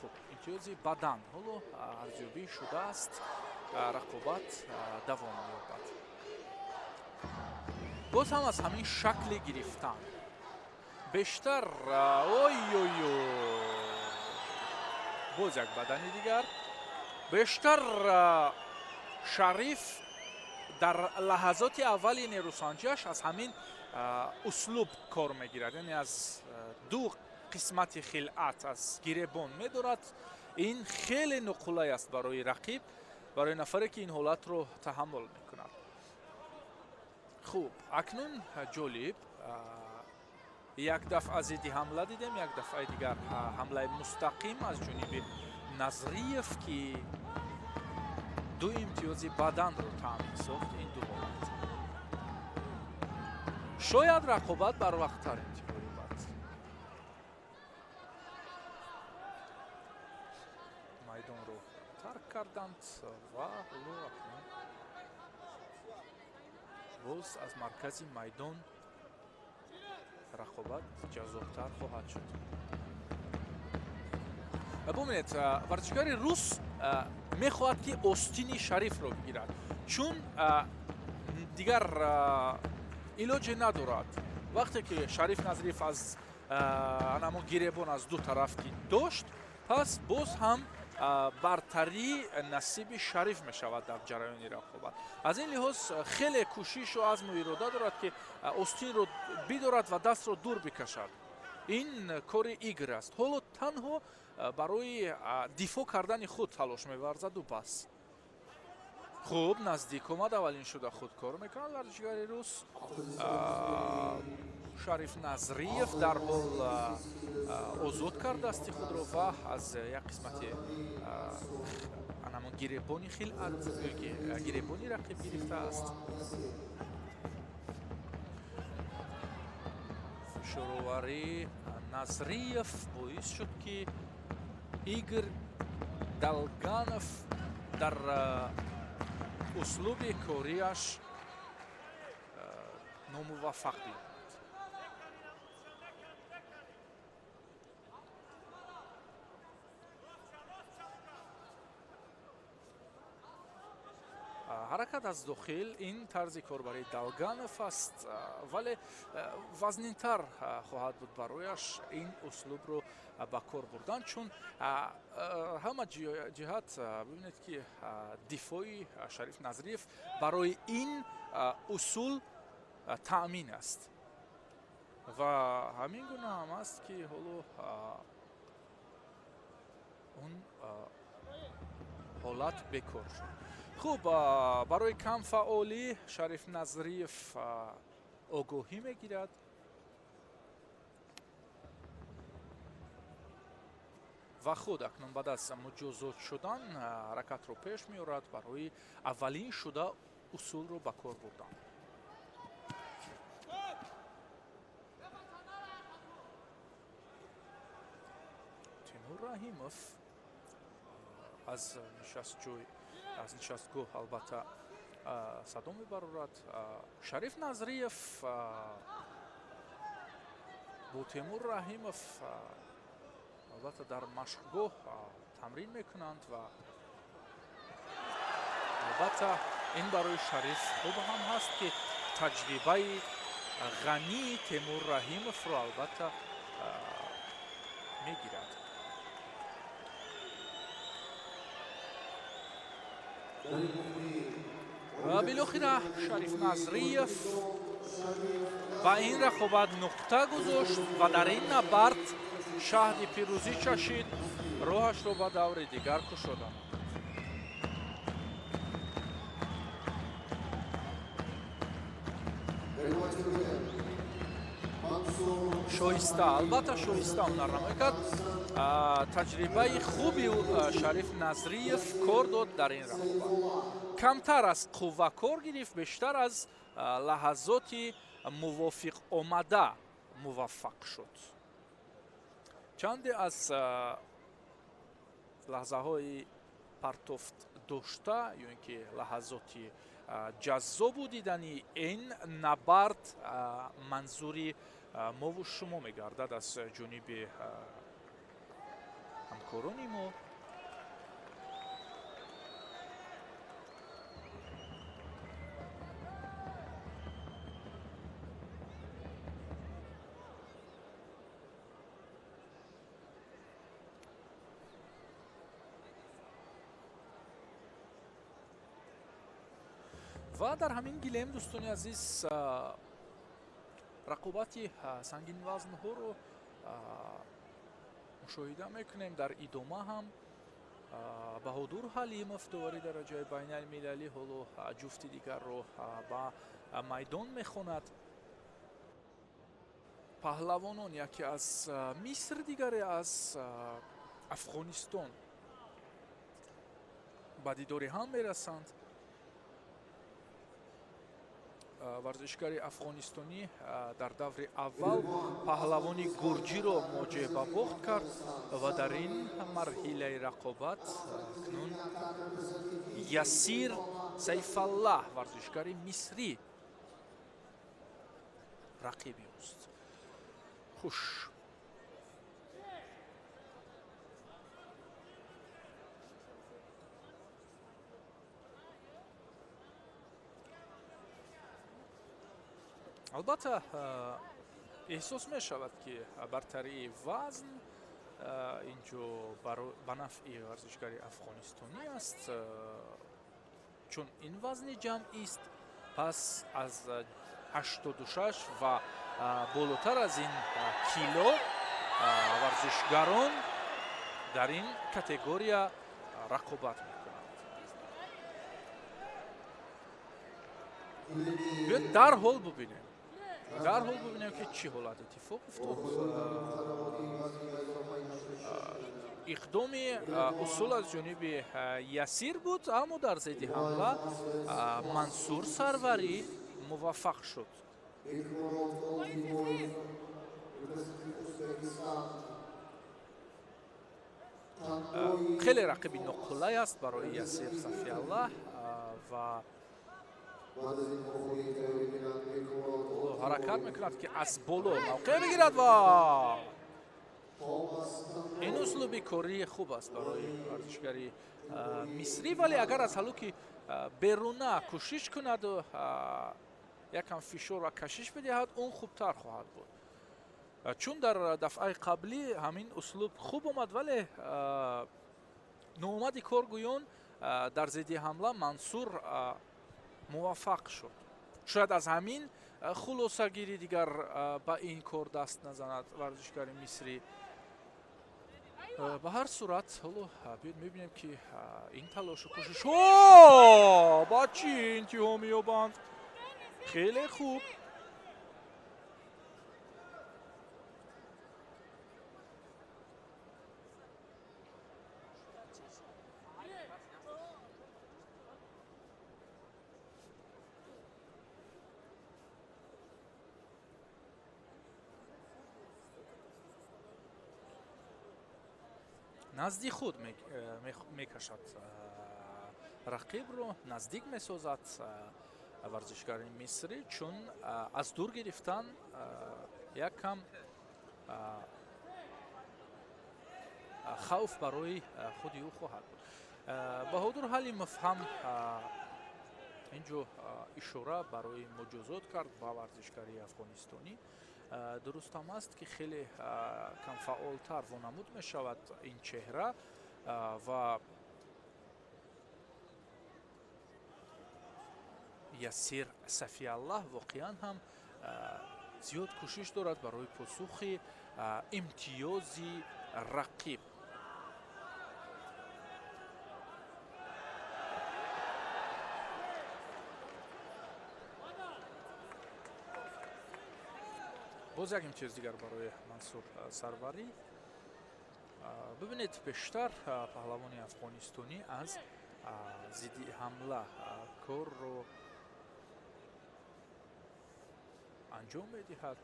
[SPEAKER 3] хуб, имтиёзи бадан ҳоло арзёбӣ шудааст, рақобат давом меёбад. боз ҳам аз ҳамин шакли гирифтан бештар боз як бадани дигар бештар Шариф дар лаҳазоти аввали нерӯсанҷиаш аз ҳамин услуб кор мегирад, яъне аз ду қисмати хилъат аз гиребон медорад. ин хеле нуқулай аст барои рақиб, барои нафаре ки ин ҳолатро таҳаммул мекунад. хуб акнун ҷолиб як дафъа зидди ҳамла дидем, як дафъаи дигар ҳамлаи мустақим аз ҷониби Назриев ки ду имтиёзи баданро таъмин сохт. ин ду ҳолат шояд рақобат барвақттар интиҳои бад. майдонро тарк карданд ва ҳоло акнун боз аз маркази майдон рақобат ҷазобтар хоҳад шуд. бубинед, варзишгари рус мехоҳад ки остини Шарифро бигирад, чун дигар илоҷе надорад. вақте ки Шариф Назриев аз анамо гиребон аз ду тараф ки дошт, пас боз ҳам бартарӣ насиби Шариф мешавад дар ҷараёни рақобат. аз ин лиҳоз хеле кӯшишу азму ирода дорад ки остинро бидорад ва дастро дур бикашад. ин кори игр аст. ҳоло танҳо барои дифоъ кардани худ талош меварзаду бас. хуб, наздик омад, аввалин шуда худкор мекунад варзишгари рус. Шариф Назриев дар ҳол озод кард дасти худро ва аз як қисмати анамон гиребони хилат гиребони рақиб гирифтааст. фишоровари Назриев боис шуд ки Игорь Далганов дар услуби корияш номуваффақ бимонад. ҳаракат аз дохил ин тарзи корбарии Далганов аст, вале вазнинтар хоҳад буд барояш ин услубро ба кор бурдан, чун ҳама ҷиҳат бибинед ки дифои Шариф Назриев барои ин усул таъмин аст ва ҳамин гуна ҳам аст ки ҳоло он ҳолат бекор шуд. хуб, барои камфаъолӣ Шариф Назриев огоҳӣ мегирад. ва худ акнун баъд аз муҷозот шудан ҳаракатро пеш меорад барои аввалин шуда усулро ба кор бурдан. Тимур Раҳимов аз нишастгоҳ албатта садо мебарорад. Шариф Назриев бо Тимур Раҳимов албатта дар машқгоҳ тамрин мекунанд ва албатта ин барои Шариф хуб ҳам ҳаст ки таҷрибаи ғании Тимур Раҳимовро албатта мегирад. билохира Шариф Назриев ба ин рақобат нуқта гузошт ва дар ин набард шаҳди пирӯзӣ чашид, роҳашро ба даври дигар кушода. шоиста, албатта шоиста ҳунарнамоӣ кард. таҷрибаи хуби Шариф Назриев кор дод дар ин рақобат. камтар аз қувва кор гирифт, бештар аз лаҳазоти мувофиқомада муваффақ шуд. чанде аз лаҳзаҳои партофт дошта ё ин ки лаҳазоти ҷаззобу дидани ин набард манзури мову шумо мегардад аз ҷониби ҳамкорони мо. ва дар ҳамин гилем дӯстони азиз рақобати сангинвазнҳоро мушоҳида мекунем. дар идома ҳам Баҳодур Ҳалимов довари дараҷаи байналмилалӣ ҳоло ҷуфти дигарро ба майдон мехонад. паҳлавонон яке аз миср, дигаре аз афғонистон ба дидори ҳам мерасанд. варзишгари афғонистонӣ дар даври аввал паҳлавони гурҷиро муоҷеҳ ба бохт кард ва дар ин марҳилаи рақобат акнун ясир сайфаллаҳ варзишгари мисрӣ рақиби ост. хуш, албатта эҳсос мешавад ки бартарии вазн инҷо ба нафъи варзишгари афғонистонӣ аст, чун ин вазни ҷамъист. пас аз 86 ва болотар аз ин кило варзишгарон дар ин категория рақобат мекунанд. биёед дарҳол бубинем ки чӣ ҳолат иттифоқ уфтод. иқдоми усул аз ҷониби ясир буд, аммо дар зидди ҳамла мансур сарварӣ муваффақ шуд. хеле рақиби ноқулай аст барои ясир сафиаллаҳ ва ҳаракат мекунад ки аз боло мавқеъ бигирад ва ин услуби кории хуб аст барои варзишгари мисрӣ. вале агар аз ҳалуки беруна кӯшиш кунаду якам фишор ва кашиш бидиҳад, он хубтар хоҳад буд. чун дар дафъаи қаблӣ ҳамин услуб хуб омад, вале ноомади коргӯён дар зидди ҳамла мансур муваффақ шуд. шояд аз ҳамин хулосагирӣ дигар ба ин кор даст назанад варзишгари мисрӣ. ба ҳар сурат ҳоло биёед мебинем ки ин талошу кӯшиш ба чӣ интиҳо меёбанд. хеле хуб. назди худ мекашад рақибро, наздик месозад варзишгари мисрӣ, чун аз дур гирифтан якам хавф барои худи ӯ хоҳад буд. баҳодур ҳалимов ҳам инҷо ишора барои муҷозот кард ба варзишгари афғонистонӣ. дурустам аст ки хеле камфаъолтар вонамуд мешавад ин чеҳра ва ясир сафиаллаҳ воқеан ҳам зиёд кӯшиш дорад барои посухи имтиёзи рақиб. боз як имтиёз дигар барои мансур сарварӣ. бибинед бештар паҳлавони афғонистонӣ аз зидди ҳамла корро анҷом медиҳад.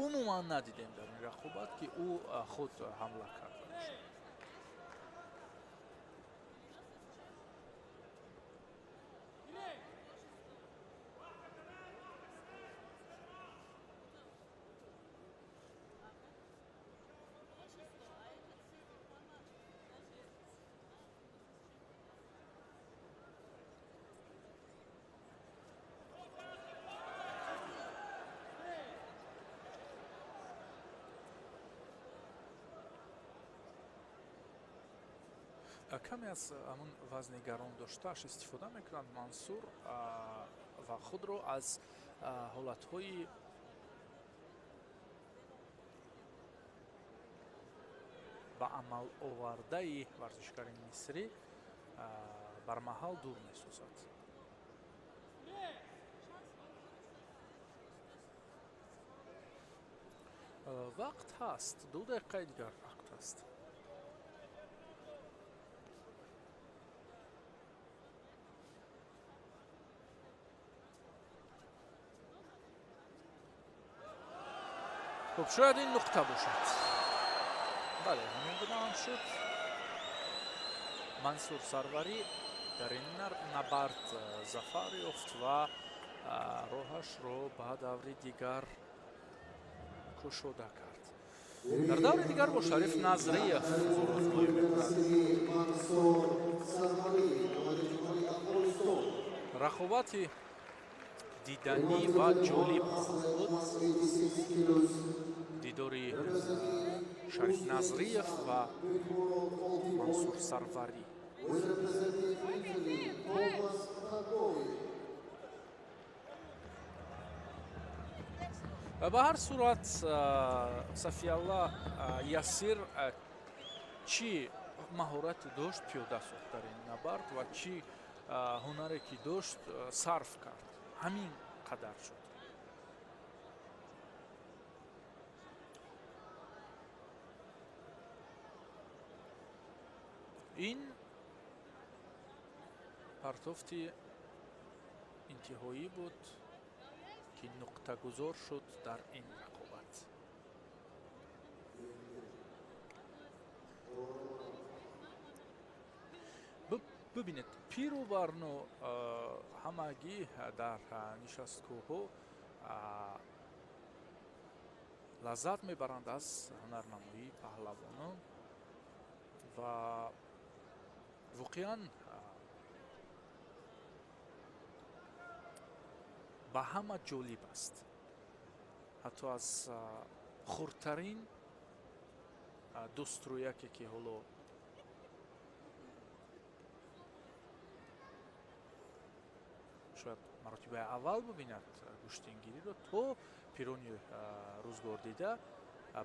[SPEAKER 3] умуман надидем дар ин рақобат ки ӯ худ ҳамла карда бошад. каме аз ҳамун вазни гарон доштааш истифода мекунад мансур ва худро аз ҳолатҳои ба амал овардаи варзишгари мисрӣ бармаҳал дур месозад. вақт ҳаст, 2 дақиқаи дигар вақт ҳаст. خب شاید این نقطه باشد. بله همین گونه شد. منصور سروری در این نبرد ظفر یافت و راهش رو به دور دیگر گشوده کرد. در دور دیگر با شریف نظریف زورآزمایی می‌کند. رقابت دیدنی و جالب بود. دیداری شریف نظریف و منصور سروری. به هر صورت صفی‌الله یاسیر چی مهارت داشت پیاده ساخت در این نبرد و چی هنری که داشت صرف کرد. همین قدر شد. این پرتافتی انتهایی بود که نقطه گذار شد در این رقابت. ببینید پیروورنو همگی در نشستگاه لذت میبرند از هنرنمایی پهلوانان و واقعا به همه جالب است. حتی از خردترین دوسترویکی که حالا شاید مراتب اول ببیند گوشتینگیری رو تو پیرونی روزگار دیده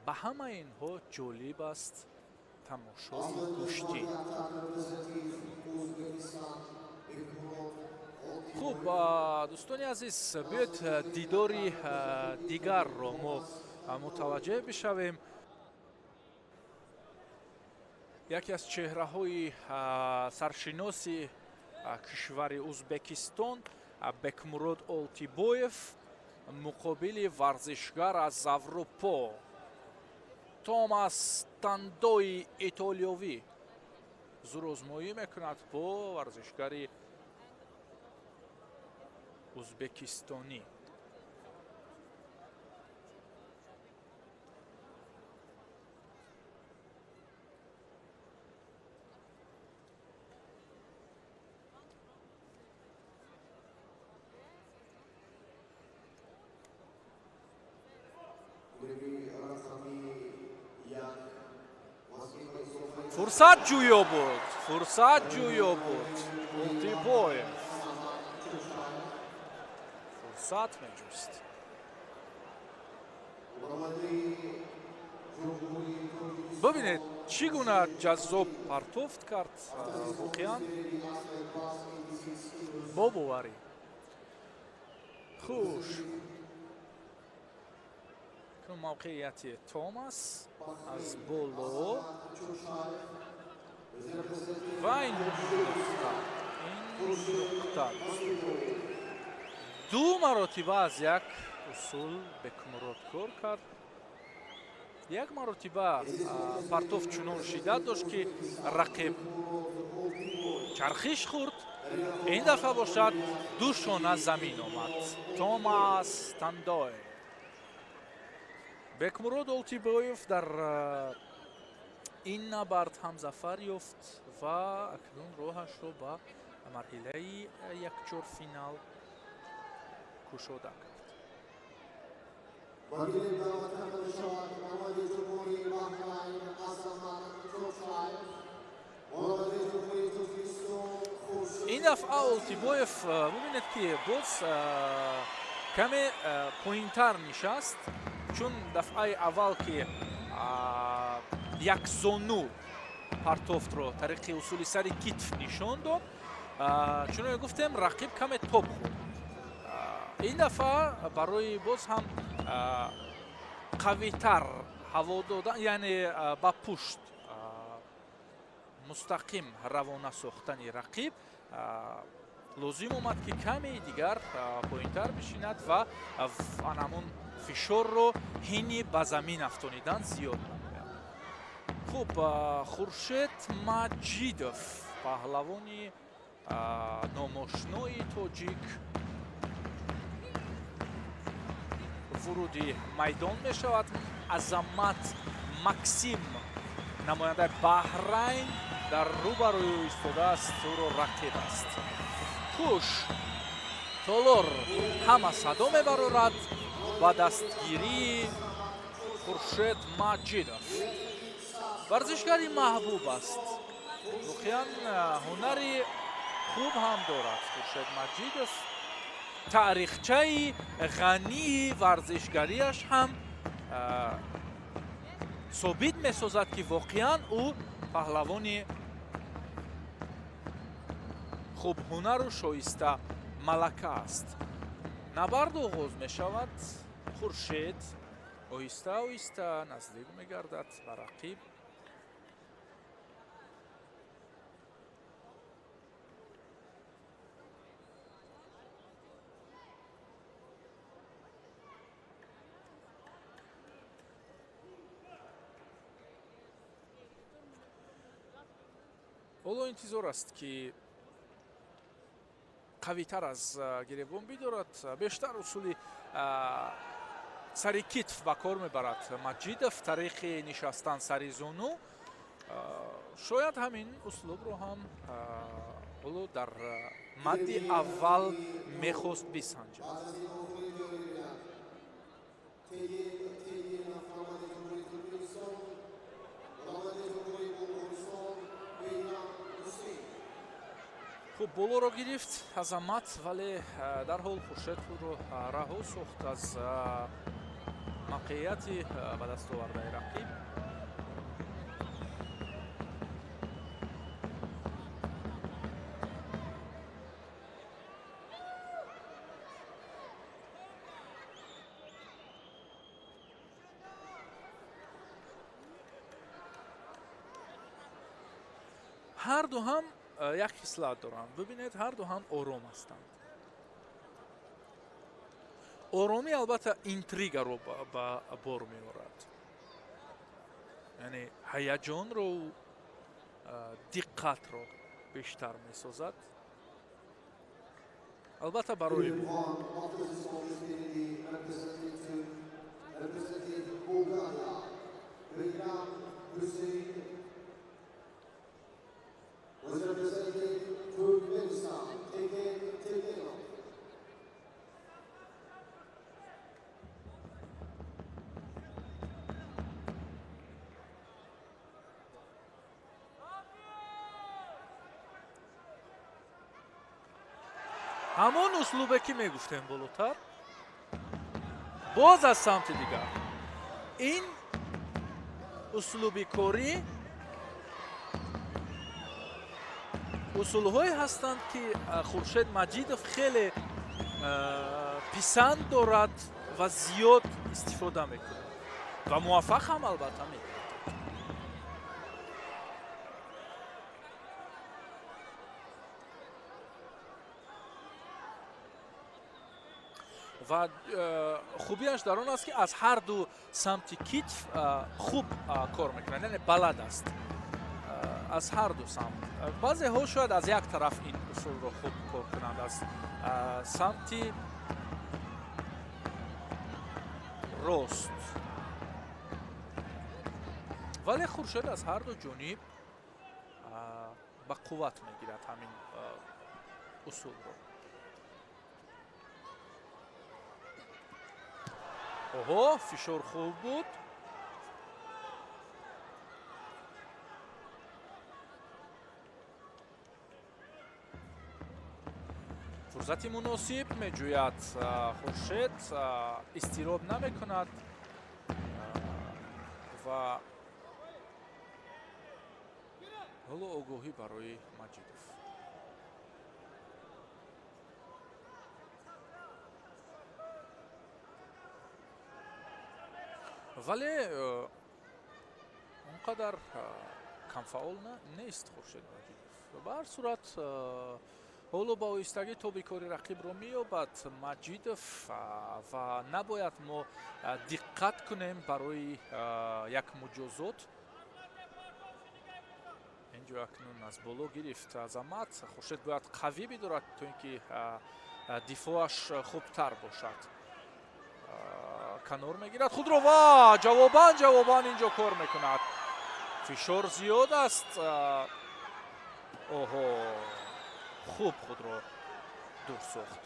[SPEAKER 3] به همه اینها جالب است تماشای گوشتی. خوب دوستانی عزیز بیاید دیداری دیگر رو ما متوجه بشویم. یکی از چهره های سرشناسی کشور ازبکستان بکمرود اولتیبویف مقابل ورزشگر از اروپا توماس تاندوی ایتالیایی زورآزمایی میکند با ورزشگری ازبکستانی. فرصت جویا بود. فرصت جویا بود. اولتیبویف فرصت میجوست. ببینید چگونه جذاب پرتافت کرد واقعا با باوری. خوش موقعیت توماس از بالا و این نقطه دو مراتبه از یک اصول بکمرود کار کرد. یک مراتبه پرتافت چنان شدت داشت که رقیب چرخش خورد. این دفعه باشد دو شانه زمین آمد. توماس تاندوی بکمرود اولتیبویف در این نبرد هم ظفر یافت و اکنون راهش رو به مرحله یکچور فینال گشوده کرد. این دفعه اولتیبویف ببینید که باز کمی پایین‌تر نشست، چون دفعه اول که یک زانو پرتافت رو طریق اصولی سر کتف نشان داد، چون گفتم رقیب کمی توپ خورد. این دفعه برای باز هم қавитар ҳаво додан, яъне ба пушт мустақим равона сохтани рақиб лозим омад ки каме дигар поинтар бишинад ва анамун фишорро ҳини ба замин афтонидан зиёд намояд. хуб, Хуршед Маҷидов, паҳлавони номошнои тоҷик, вуруди майдон мешавад. Азамат Максим, намояндаи Баҳрайн, дар рӯбарӯи ӯ истодааст, ӯро рақиб аст. хуш, толор ҳама садо мебарорад ба дастгирии Хуршед Маҷидов. варзишгари маҳбуб аст, воқеан ҳунари хуб ҳам дорад. Хуршед Маҷидов таърихчаи ғании варзишгариаш ҳам собит месозад ки воқеан ӯ паҳлавони хубҳунару шоиста малака аст. набард оғоз мешавад. Хуршед оҳиста оҳиста наздик мегардад ба рақиб. ҳоло интизор аст ки қавитар аз гиребон бидорад. бештар усули сари китф ба кор мебарад Маҷидов тариқи нишастан сари зону. шояд ҳамин услубро ҳам ҳоло дар мадди аввал мехост бисанҷад. хуб, болоро гирифт Азамат, вале дарҳол Хуршед ӯро раҳо сохт аз мавқеияти ба дастовардаи рақиб. ҳар ду ҳам як хислат доранд. бибинед, ҳар ду ҳам ором ҳастанд. оромӣ албатта интригаро ба бор меорад, яъне ҳаяҷонро, диққатро бештар месозад. албатта барои
[SPEAKER 2] was representing Turkmenistan, Tegenov.
[SPEAKER 3] ҳамон услубе ки мегуфтем болотар, боз аз самти дигар ин услуби корӣ усулҳое ҳастанд ки Хуршед Маҷидов хеле писанд дорад ва зиёд истифода мекунад ва муваффақ ҳам албатта мекунад. ва хубияш дар он аст ки аз ҳар ду самти китф хуб кор мекунад, яъне балад аст аз ҳар ду самт. баъзеҳо шояд аз як тараф ин усулро хуб кор кунанд, аз самти рост, вале Хуршед аз ҳар ду ҷониб ба қувват мегирад ҳамин усулро. оҳо, фишор хуб буд. фурсати муносиб меҷӯяд Хуршед, изтироб намекунад ва ҳоло огоҳӣ барои Маҷидов. вале онқадар камфаол нест Хуршед Маҷидов. ба ҳар сурат ҳоло ба оҳистагӣ тоби кори рақибро меёбад Маҷидов ва набояд мо диққат кунем барои як муҷозот. инҷо акнун аз боло гирифт Азамат. Хуршед бояд қавӣ бидорад то ин ки дифоаш хубтар бошад. канор мегирад худро ва ҷавобан инҷо кор мекунад. фишор зиёд аст. оҳо хуб худро дур сохт.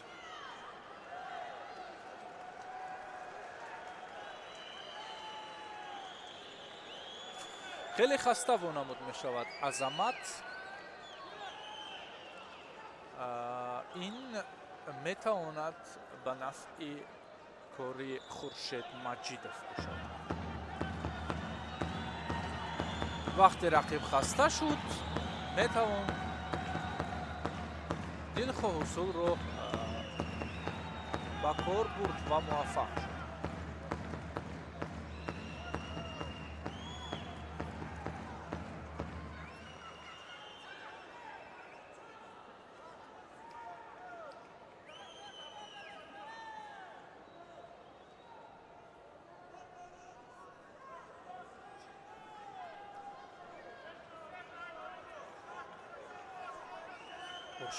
[SPEAKER 3] хеле хаста вонамуд мешавад Азамат. ин метавонад ба нафъи кори Хуршед Маҷидов бошад. вақте рақиб хаста шуд метавон дилхоҳ ҳусулро ба кор бурд ва муваффақ шуд.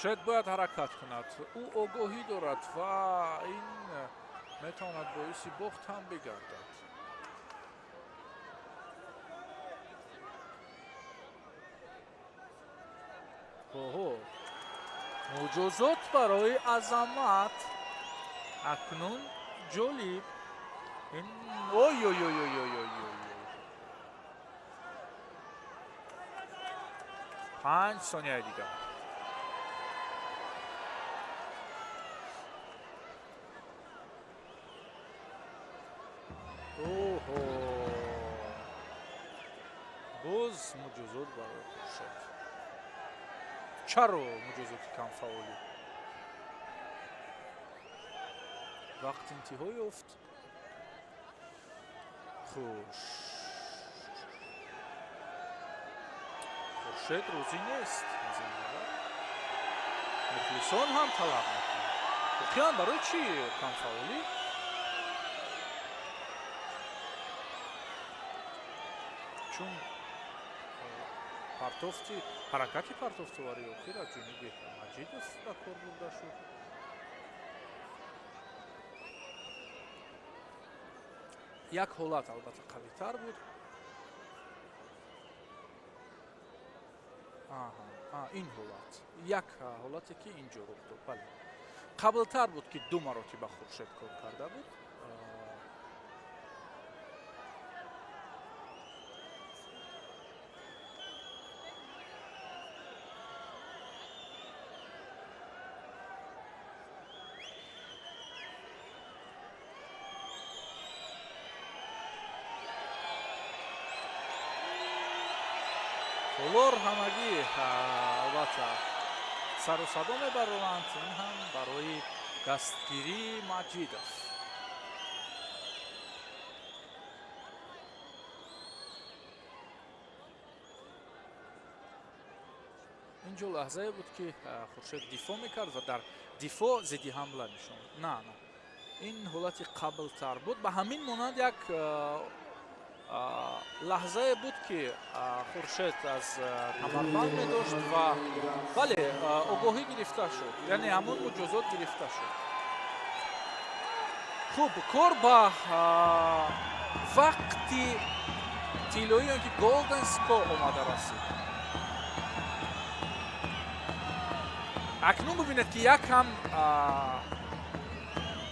[SPEAKER 3] Хуршед бояд ҳаракат кунад. ӯ огоҳӣ дорад ва ин метавонад боиси бохт ҳам бигардад. оҳо муҷозот барои Азамат. акнун ҷолиб. ин ой 5 сонияи дигар. боз муҷозот барои Хуршед. чаро муҷозоти камфаолӣ. вақт интиҳо ёфт. хуш. Хуршед розӣ нест аз ин бобат. мухлисон ҳам талаб мекунад. воқеан барои чӣ камфаолӣ? чун ҳаракати партофтовари охир аз ҷониби Маҷидов ба кор бурда шуд. як ҳолат албатта қавитар буд. ин ҳолат як ҳолате ки инҷо рух дод. бале қаблтар буд ки ду маротиба Хуршед кор карда буд. олор ҳамагӣ албатта сару садо мебарованд. ин ҳам барои дастгирии Маҷидов. инҷо лаҳзае буд ки Хуршед дифоъ мекард ва дар дифоъ зидди ҳамла нишон. на ин ҳолати қаблтар буд. ба ҳамин монанд як лаҳзае буд ки Хуршед аз камарбанд медошт ва бале огоҳӣ гирифта шуд. яъне ҳамон муҷозот гирифта шуд. хуб кор ба вақти тиллои ки голден скор омада расид. акнун бубинед ки якам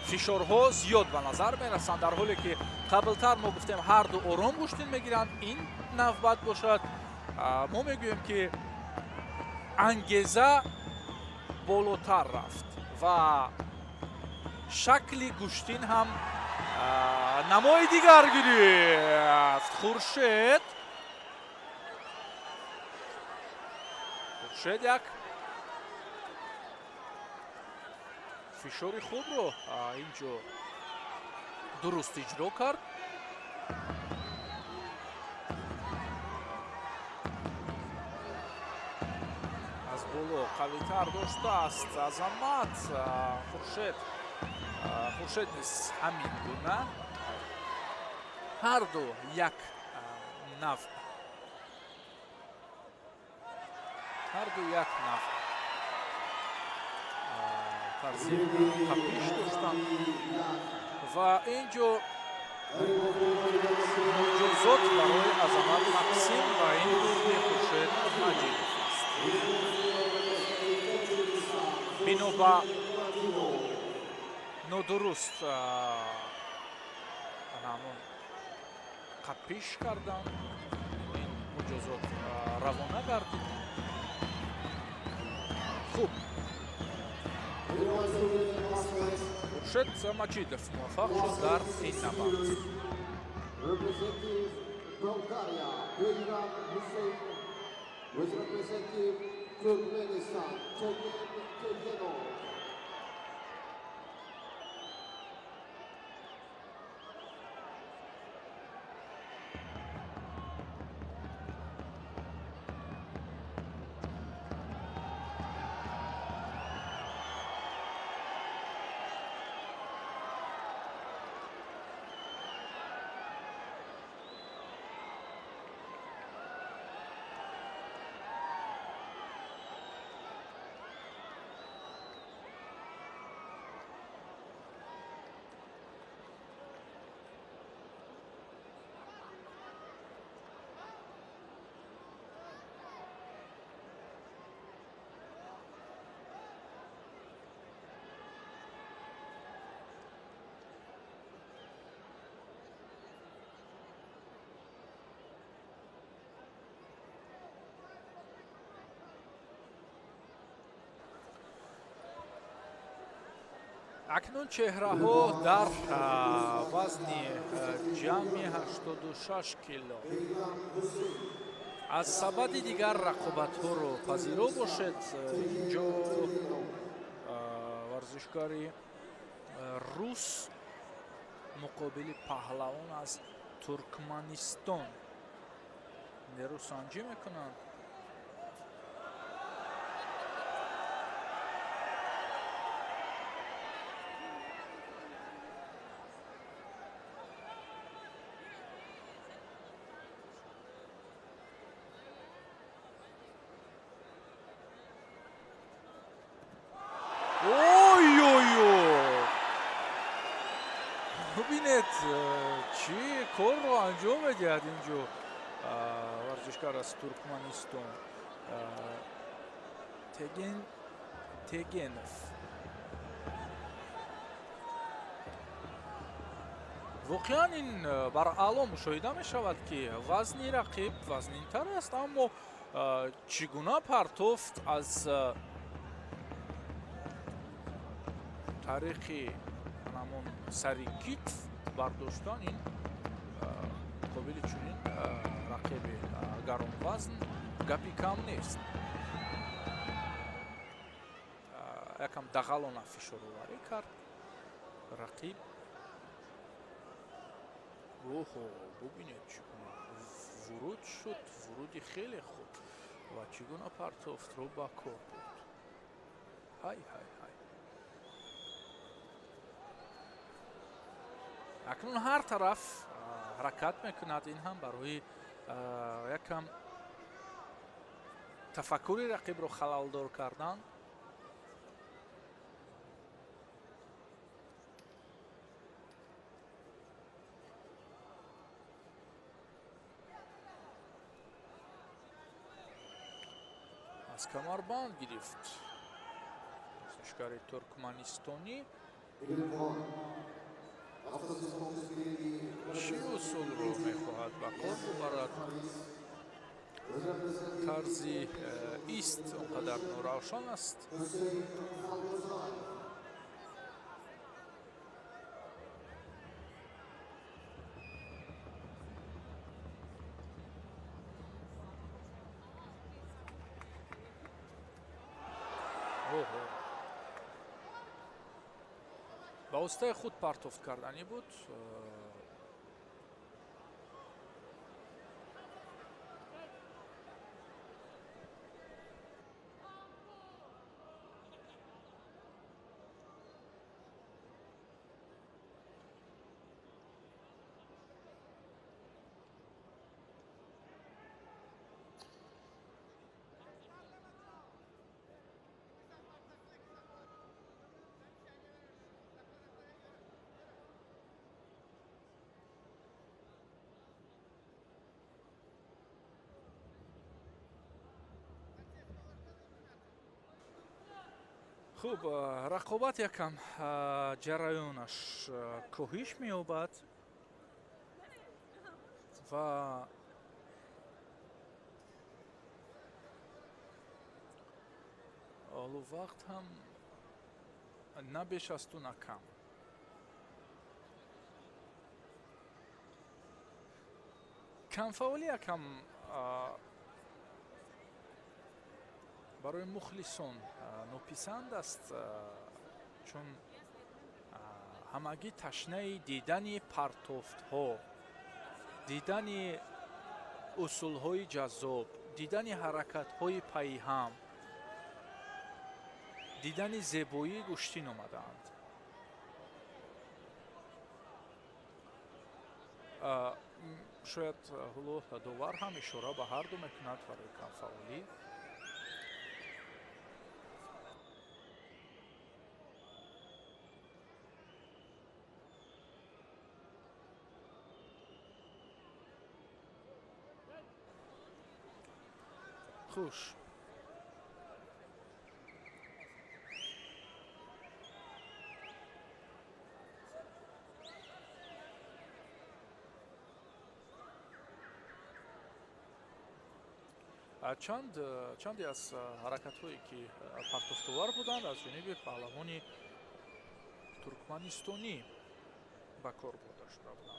[SPEAKER 3] фишорҳо зиёд ба назар мерасанд. дар ҳоле ки қаблтар мо гуфтем ҳарду ором гӯштин мегиранд. ин навбат бошад мо мегӯем ки ангеза болотар рафт ва шакли гӯштин ҳам намои дигар гирифт. Хуршед як фишори хубро инҷо дуруст иҷро кард. гуло қавитар доштааст Азамат. Хуршед низ ҳамин гуна ҳар ду як нав тарзи қапиш доштанд ва инҷо муҷозот барои Азамат Максим ва ин дурни Хуршед Маҷидов аст. бино ба нодуруст ҳамон қапиш кардан ин муҷозот равона гардид. хуб Хуршед Маҷидов муваффақ шуд дар ин навбат.
[SPEAKER 2] Representing Bulgaria, Behram Hussein, was representing Turkmenistan, Turgenov.
[SPEAKER 3] акнун чеҳраҳо дар вазни ҷамъи 86 кило аз сабади дигар рақобатҳоро пазиро бошед. инҷо варзишгари рус муқобили паҳлавон аз Туркманистон нерӯсанҷӣ мекунанд. бубинед чӣ корро анҷом медиҳад инҷо варзишгар аз Туркманистон Тегенов. воқеан ин бар аъло мушоҳида мешавад ки вазни рақиб вазнинтар аст, аммо чӣ гуна партофт аз тариқи ҳамон сари китф бардоштан ин қобили чунин рақиби гаронвазн гапи кам нест. якам дағалона фишороварӣ кард рақиб. оҳо бубинед чӣ гуна вуруд шуд, вуруди хеле хуб ва чӣ гуна партофтро ба кор бурд. ҳай акнун ҳар тараф ҳаракат мекунад. ин ҳам барои якам тафаккури рақибро халалдор кардан. аз камарбанд гирифт варзишгари туркманистонӣ. чӣ усулро мехоҳад ба кор бубарад? тарзи ист он қадар норавшан аст. ба воситаи худ партофт карданӣ буд. хуб рақобат якам ҷараёнаш коҳиш меёбад ва олу вақт ҳам на беш аз ту на кам. камфаъолӣ якам барои мухлисон нописанд аст, чун ҳамагӣ ташнаи дидани партофтҳо, дидани усулҳои ҷаззоб, дидани ҳаракатҳои пайҳам, дидани зебоии гӯштин омадаанд. шояд ҳуло довар ҳам ишора ба ҳарду мекунад барои камфаъолӣ. хуш. чанде аз ҳаракатҳое ки партофтовар буданд аз ҷониби паҳлавони туркманистонӣ ба кор бурда шуда буданд.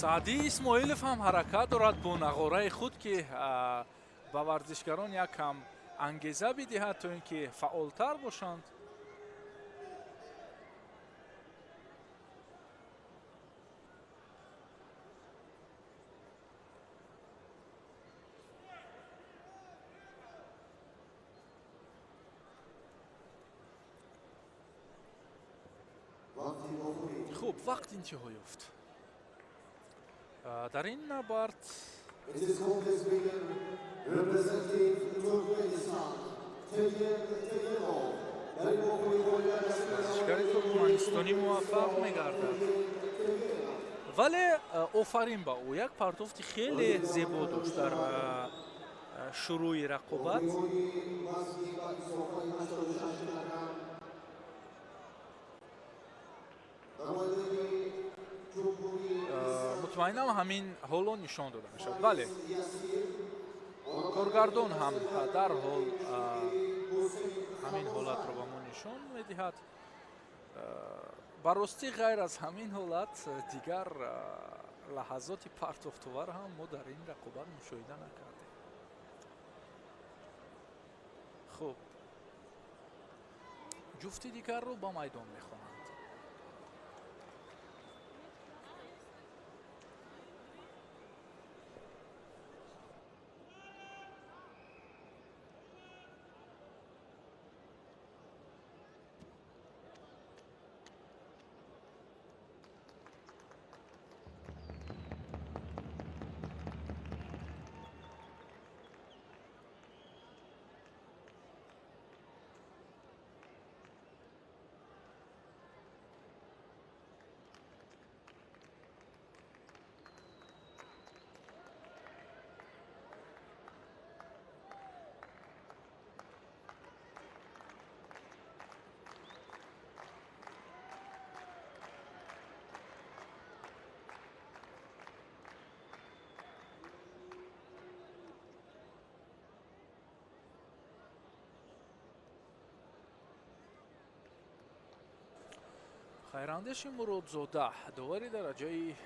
[SPEAKER 3] саъдӣ исмоилов ҳам ҳаракат дорад бо нағораи худ, ки ба варзишгарон якам ангеза бидиҳад то ин ки фаъолтар бошанд. хуб, вақт интиҳо ёфт. дар ин набард
[SPEAKER 2] It is contest winner representing Turkmenistan, Teyemov.
[SPEAKER 3] варзишгари туркманистонӣ муваффақ мегардад. вале офарин ба ӯ, як партофти хеле зебо дошт дар шурӯи рақобат. мутмаинам ҳамин ҳоло нишон дода мешавад. бале, коргардон ҳам дарҳол ҳамин ҳолатро ба мо нишон медиҳад. ба ростӣ ғайр аз ҳамин ҳолат дигар лаҳазоти партофтовар ҳам мо дар ин рақобат мушоҳида накардем. хуб, ҷуфти дигарро ба майдон мехонанд. хайрандеши муродзода довари дараҷаи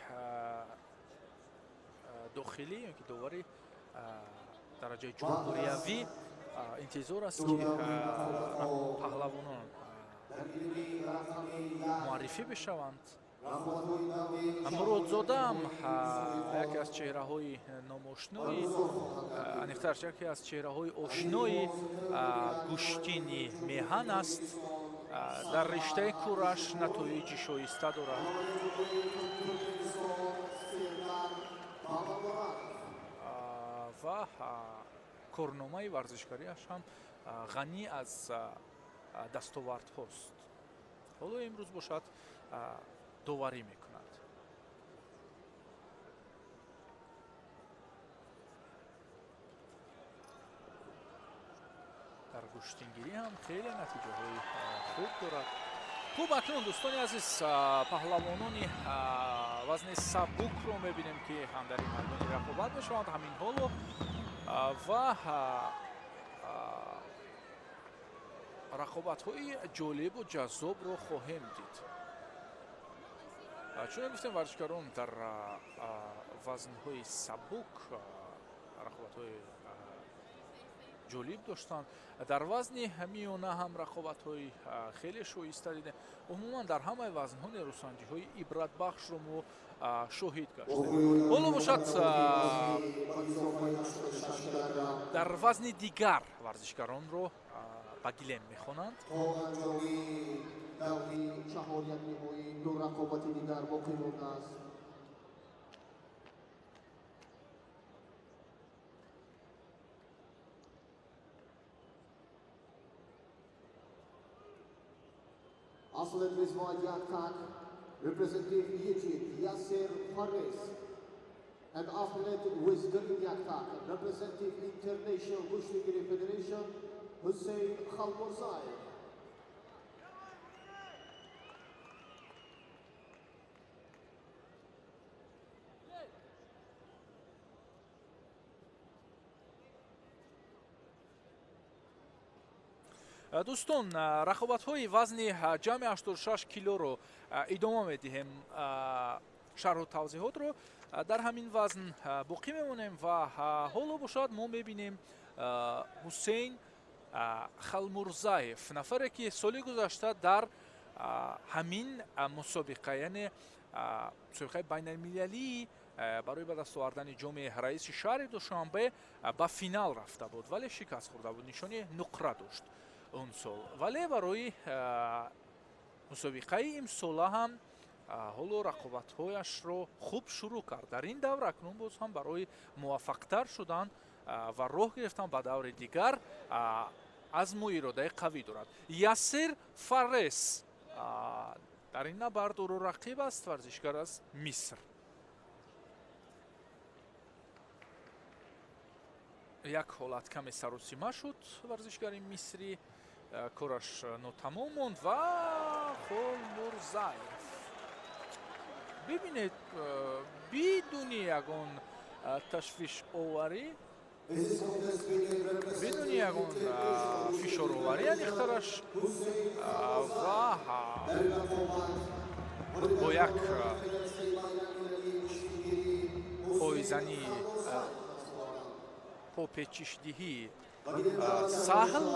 [SPEAKER 3] дохилӣ ё ки довари дараҷаи ҷумҳуриявӣ интизор аст ки паҳлавонон муаррифӣ бишаванд. муродзодам яке аз чеҳраҳои номошнои анихтарш яке аз чеҳраҳои ошнои гӯштини меҳан аст. дар риштаи кураш натоиҷи шоиста дорад. ва корномаи варзишгариаш ҳам ғанӣ аз дастовардҳост. ҳоло имрӯз бошад доварӣ мекунад. дар гӯштингирӣ ҳам хеле натиҷаҳои хуб дорад. хуб, акнун дӯстони азиз, паҳлавонони вазни сабукро мебинем ки ҳам дар ин майдони рақобат мешаванд. ҳамин ҳоло ва рақобатҳои ҷолибу ҷаззобро хоҳем дид. чуне гуфтем варзишгарон дар вазнҳои сабук рақобатҳои ҷолиб доштанд. дар вазни миёна ҳам рақобатҳои хеле шоиста дидем. умуман дар ҳамаи вазнҳо нерӯсанҷиҳои ибратбахшро мо шоҳид гаштем. ҳоло бошад дар вазни дигар варзишгаронро ба гилем мехонанд.
[SPEAKER 2] Aslet Rizvan Yaktak, Representative Yejid Yasser Fares, and Athlete Wisdom Yaktak, Representative International Gushtagiri Federation, Hussein Khalmurzayev.
[SPEAKER 3] дӯстон, рақобатҳои вазни ҷамъи 86 килоро идома медиҳем. шарҳу тавзеҳотро дар ҳамин вазн боқӣ мемонем ва ҳоло бошад мо мебинем ҳусейн Халмурзаев, нафаре ки соли гузашта дар ҳамин мусобиқа, яъне мусобиқаи байналмилалии барои ба даст овардани ҷоми раиси шаҳри Душанбе ба финал рафта буд, вале шикаст хӯрда буд. нишони нуқра дошт он сол. вале барои мусобиқаи имсола ҳам ҳоло рақобатҳояшро хуб шурӯъ кард. дар ин давр акнун боз ҳам барои муваффақтар шудан ва роҳ гирифтан ба даври дигар азму иродаи қавӣ дорад. Ясер Фарес дар ин набард ӯро рақиб аст, варзишгар аз Миср. як ҳолат каме саросима шуд варзишгари мисрӣ, кораш нотамом монд ва Холмурзаев, бибинед, бидуни ягон ташвишоварӣ, бидуни ягон фишороварӣ анихтараш ва бо як пойзани попечишдиҳӣ саҳл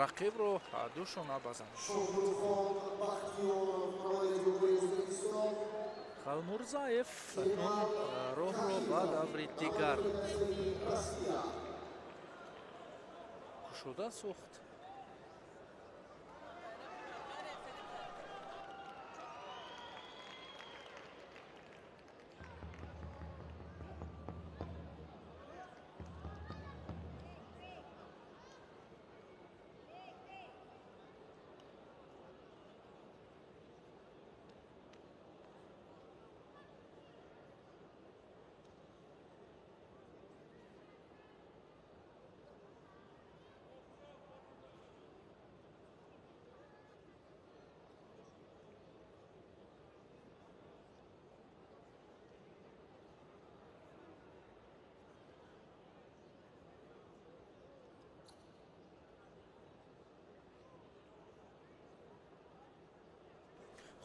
[SPEAKER 3] рақибро душона ба замин. Халмурзаев роҳро ба даври дигар кушода сохт.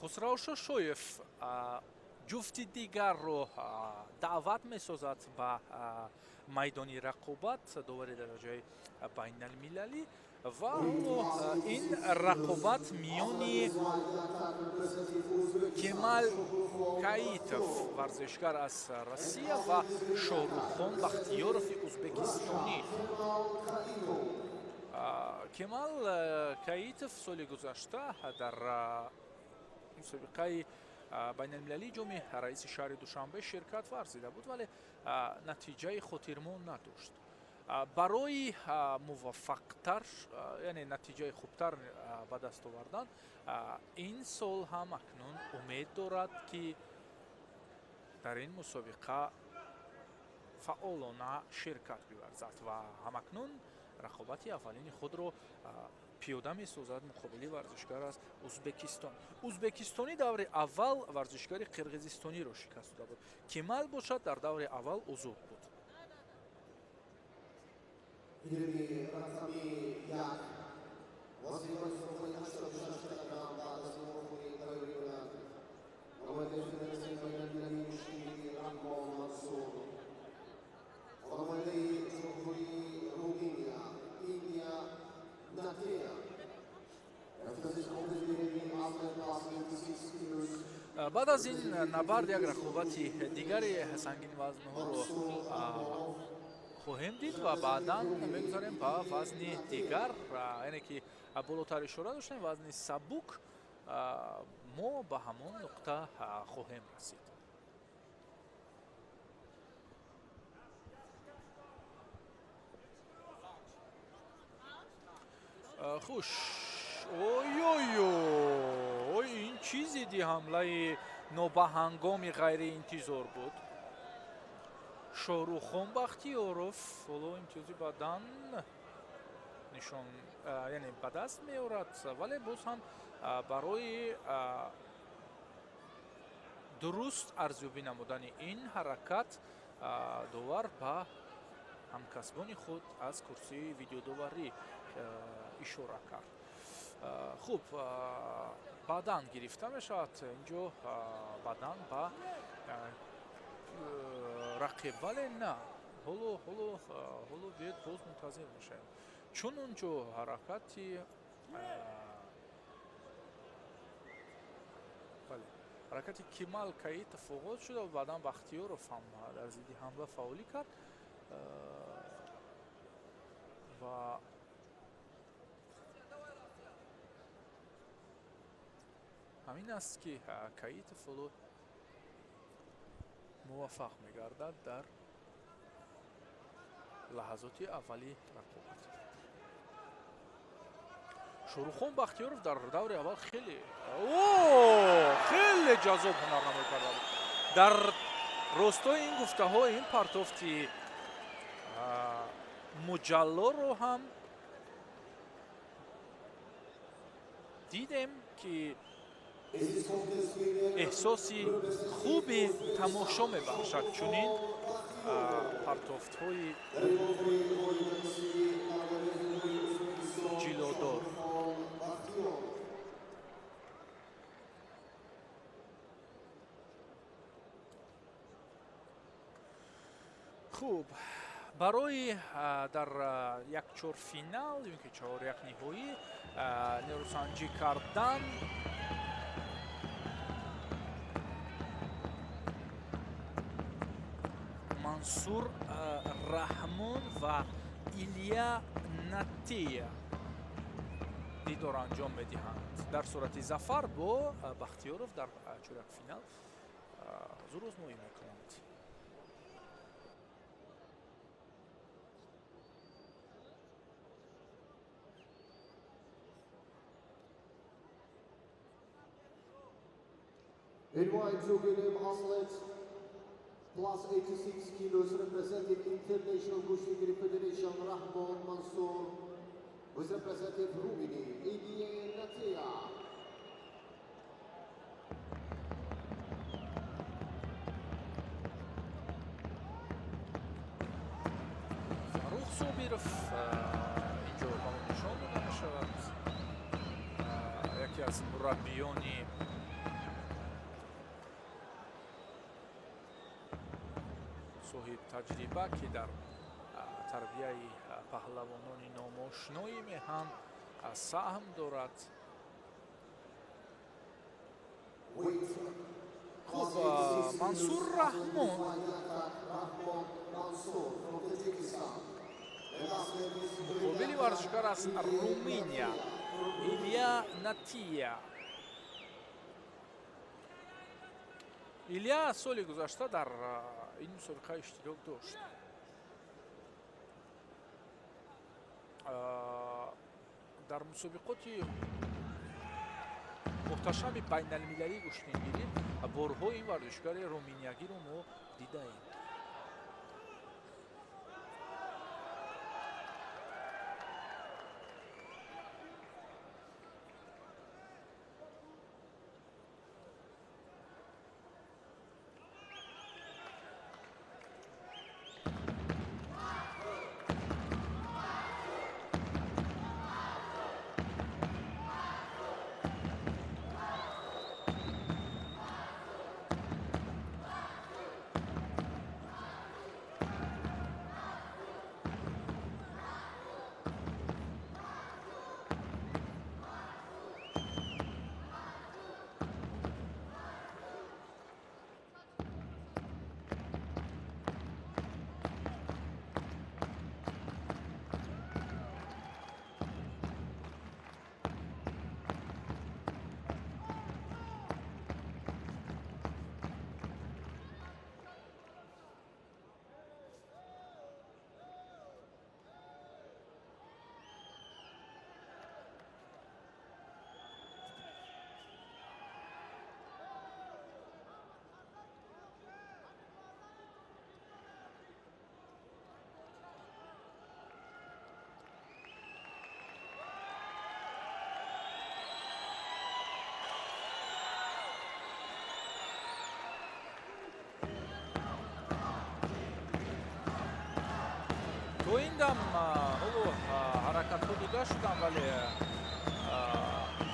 [SPEAKER 3] Хусрав Шошоев ҷуфти дигарро даъват месозад ба майдони рақобат, довари дараҷаи байналмилалӣ ва ин рақобат миёни Кемал Каитов, варзишгар аз Россия ва Шоҳруххон Бахтиёрови узбекистони. Кемал Каитов соли гузашта дар мусобиқаи байналмилалии ҷоми раиси шаҳри Душанбе ширкат варзида буд, вале натиҷаи хотирмон надошт. барои муваффақтар, яъне натиҷаи хубтар ба даст овардан, ин сол ҳам акнун умед дорад ки дар ин мусобиқа фаъолона ширкат биварзад ва ҳамакнун рақобати аввалини худро пиёда месозад муқобили варзишгар аз Узбекистон. Узбекистони даври аввал варзишгари қирғизистониро шикаст дода буд. Кемал бошад дар даври аввал озод буд. баъд аз ин набард як рақобати дигари сангинвазнҳоро хоҳем дид ва баъдан мегузарем ба вазни дигар, яъне ки болотар ишора доштем, вазни сабук мо ба ҳамон нуқта хоҳем расид. хуш, ой, ин чӣ зидди ҳамлаи нобаҳангоми ғайриинтизор буд. Шоҳруххон Бахтиёров ҳоло имтиёзи бадан нишон, яъне ба даст меорад, вале боз ҳам барои дуруст арзёбӣ намудани ин ҳаракат довар ба ҳамкасбони худ аз курсии видеодоварӣ ишора кард. хуб, бадан гирифта мешавад инҷо, бадан ба рақиб, вале на, ҳоло биёед боз мунтазир мешавем, чун онҷо ҳаракати Кемал Каитов оғоз шуда, баъдан Бахтиёров ҳам дар зидди ҳамла фаъолӣ кард ва ҳамин аст ки Каитов ҳоло муваффақ мегардад дар лаҳазоти аввали рақобат. Шоҳруххон Бахтиёров дар даври аввал хеле ҷазоб ҳунарнамоӣ карда буд. Дар ростои ин гуфтаҳо, ин партофти муҷаллоро ҳам дидем ки эҳсоси хуби тамошо мебахшад чунин партофтҳои ҷилодор. хуб, барои дар якчорфинал ё ки чаҳорякниҳоӣ нерӯсанҷӣ кардан Мансур Раҳмон ва Илия Натея дидор анҷом медиҳанд. Дар сурати зафар бо Бахтиёров дар чоракфинал зур озмоӣ мекунанд.
[SPEAKER 2] Invite Jubilee athlete plus 86 kilos representing International Kushti Federation Rahman Mansour with representative Rumini Ilie Natia.
[SPEAKER 3] Фарух Собиров инҷо ба мо нишон дода мешавад, яке аз мураббиёни соҳиб таҷриба ки дар тарбияи паҳлавонони номошнои меҳан саҳм дорад. Мансур Раҳмон муқобили варзишгар аз Румыния Илья Натия. Илья соли гузашта дар ин мусобиқа иштирок дошт. дар мусобиқоти муҳташами байналмилалии гӯштингирӣ борҳо ин варзишгари руминиягиро мо дидаем. то ин дам ҳаракатҳо дида шудам, вале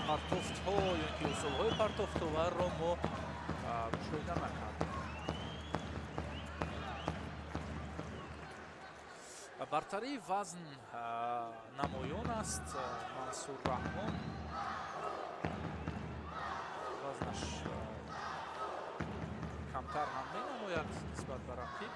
[SPEAKER 3] партофтҳо ёки усулҳои партофтоварро мо мушоҳида накардем. бартарии вазн намоён аст. Мансур Раҳмон вазнаш камтар ҳам менамояд нисбат ба рақиб.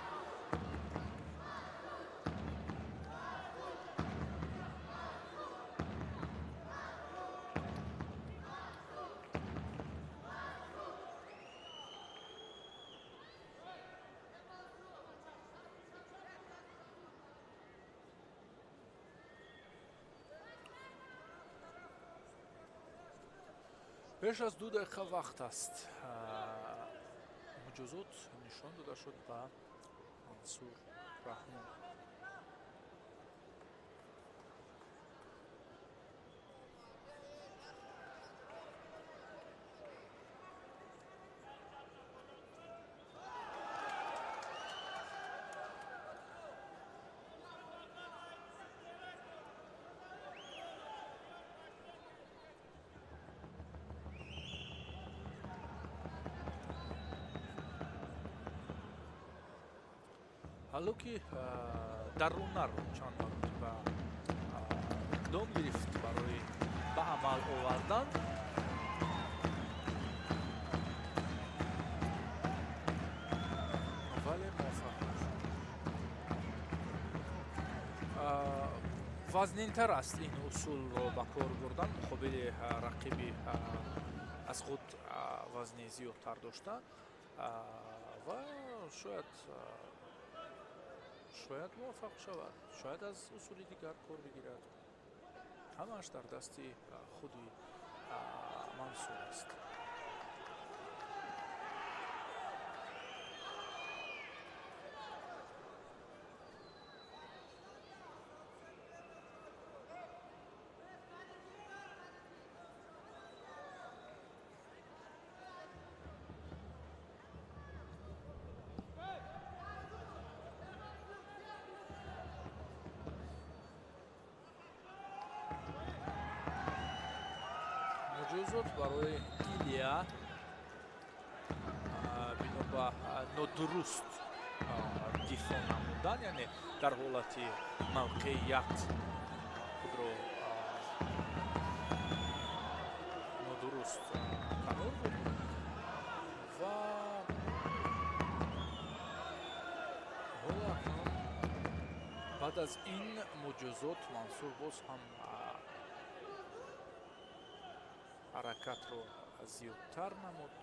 [SPEAKER 3] пеш аз 2 дақиқа вақт аст. муҷозот нишон дода шуд ба Мансур Раҳмон. ҳалло ки дарунар чанд маротиба иқдом гирифт барои ба амал овардан, вале муваффақ нашуд. вазнинтар аст ин усулро ба кор бурдан муқобили рақиби аз худ вазни зиёдтар дошта ва шояд муваффақ шавад, шояд аз усули дигар кор бигирад. ҳамааш дар дасти худи Мансур аст. муҷозот барои Илья бино ба нодуруст дифо намудан, яъне дар ҳолати мавқеият худро нодуруст қарор буд ва аз ин муҷозот Мансур боз ҳам ҳаракатро зиёдтар намуд.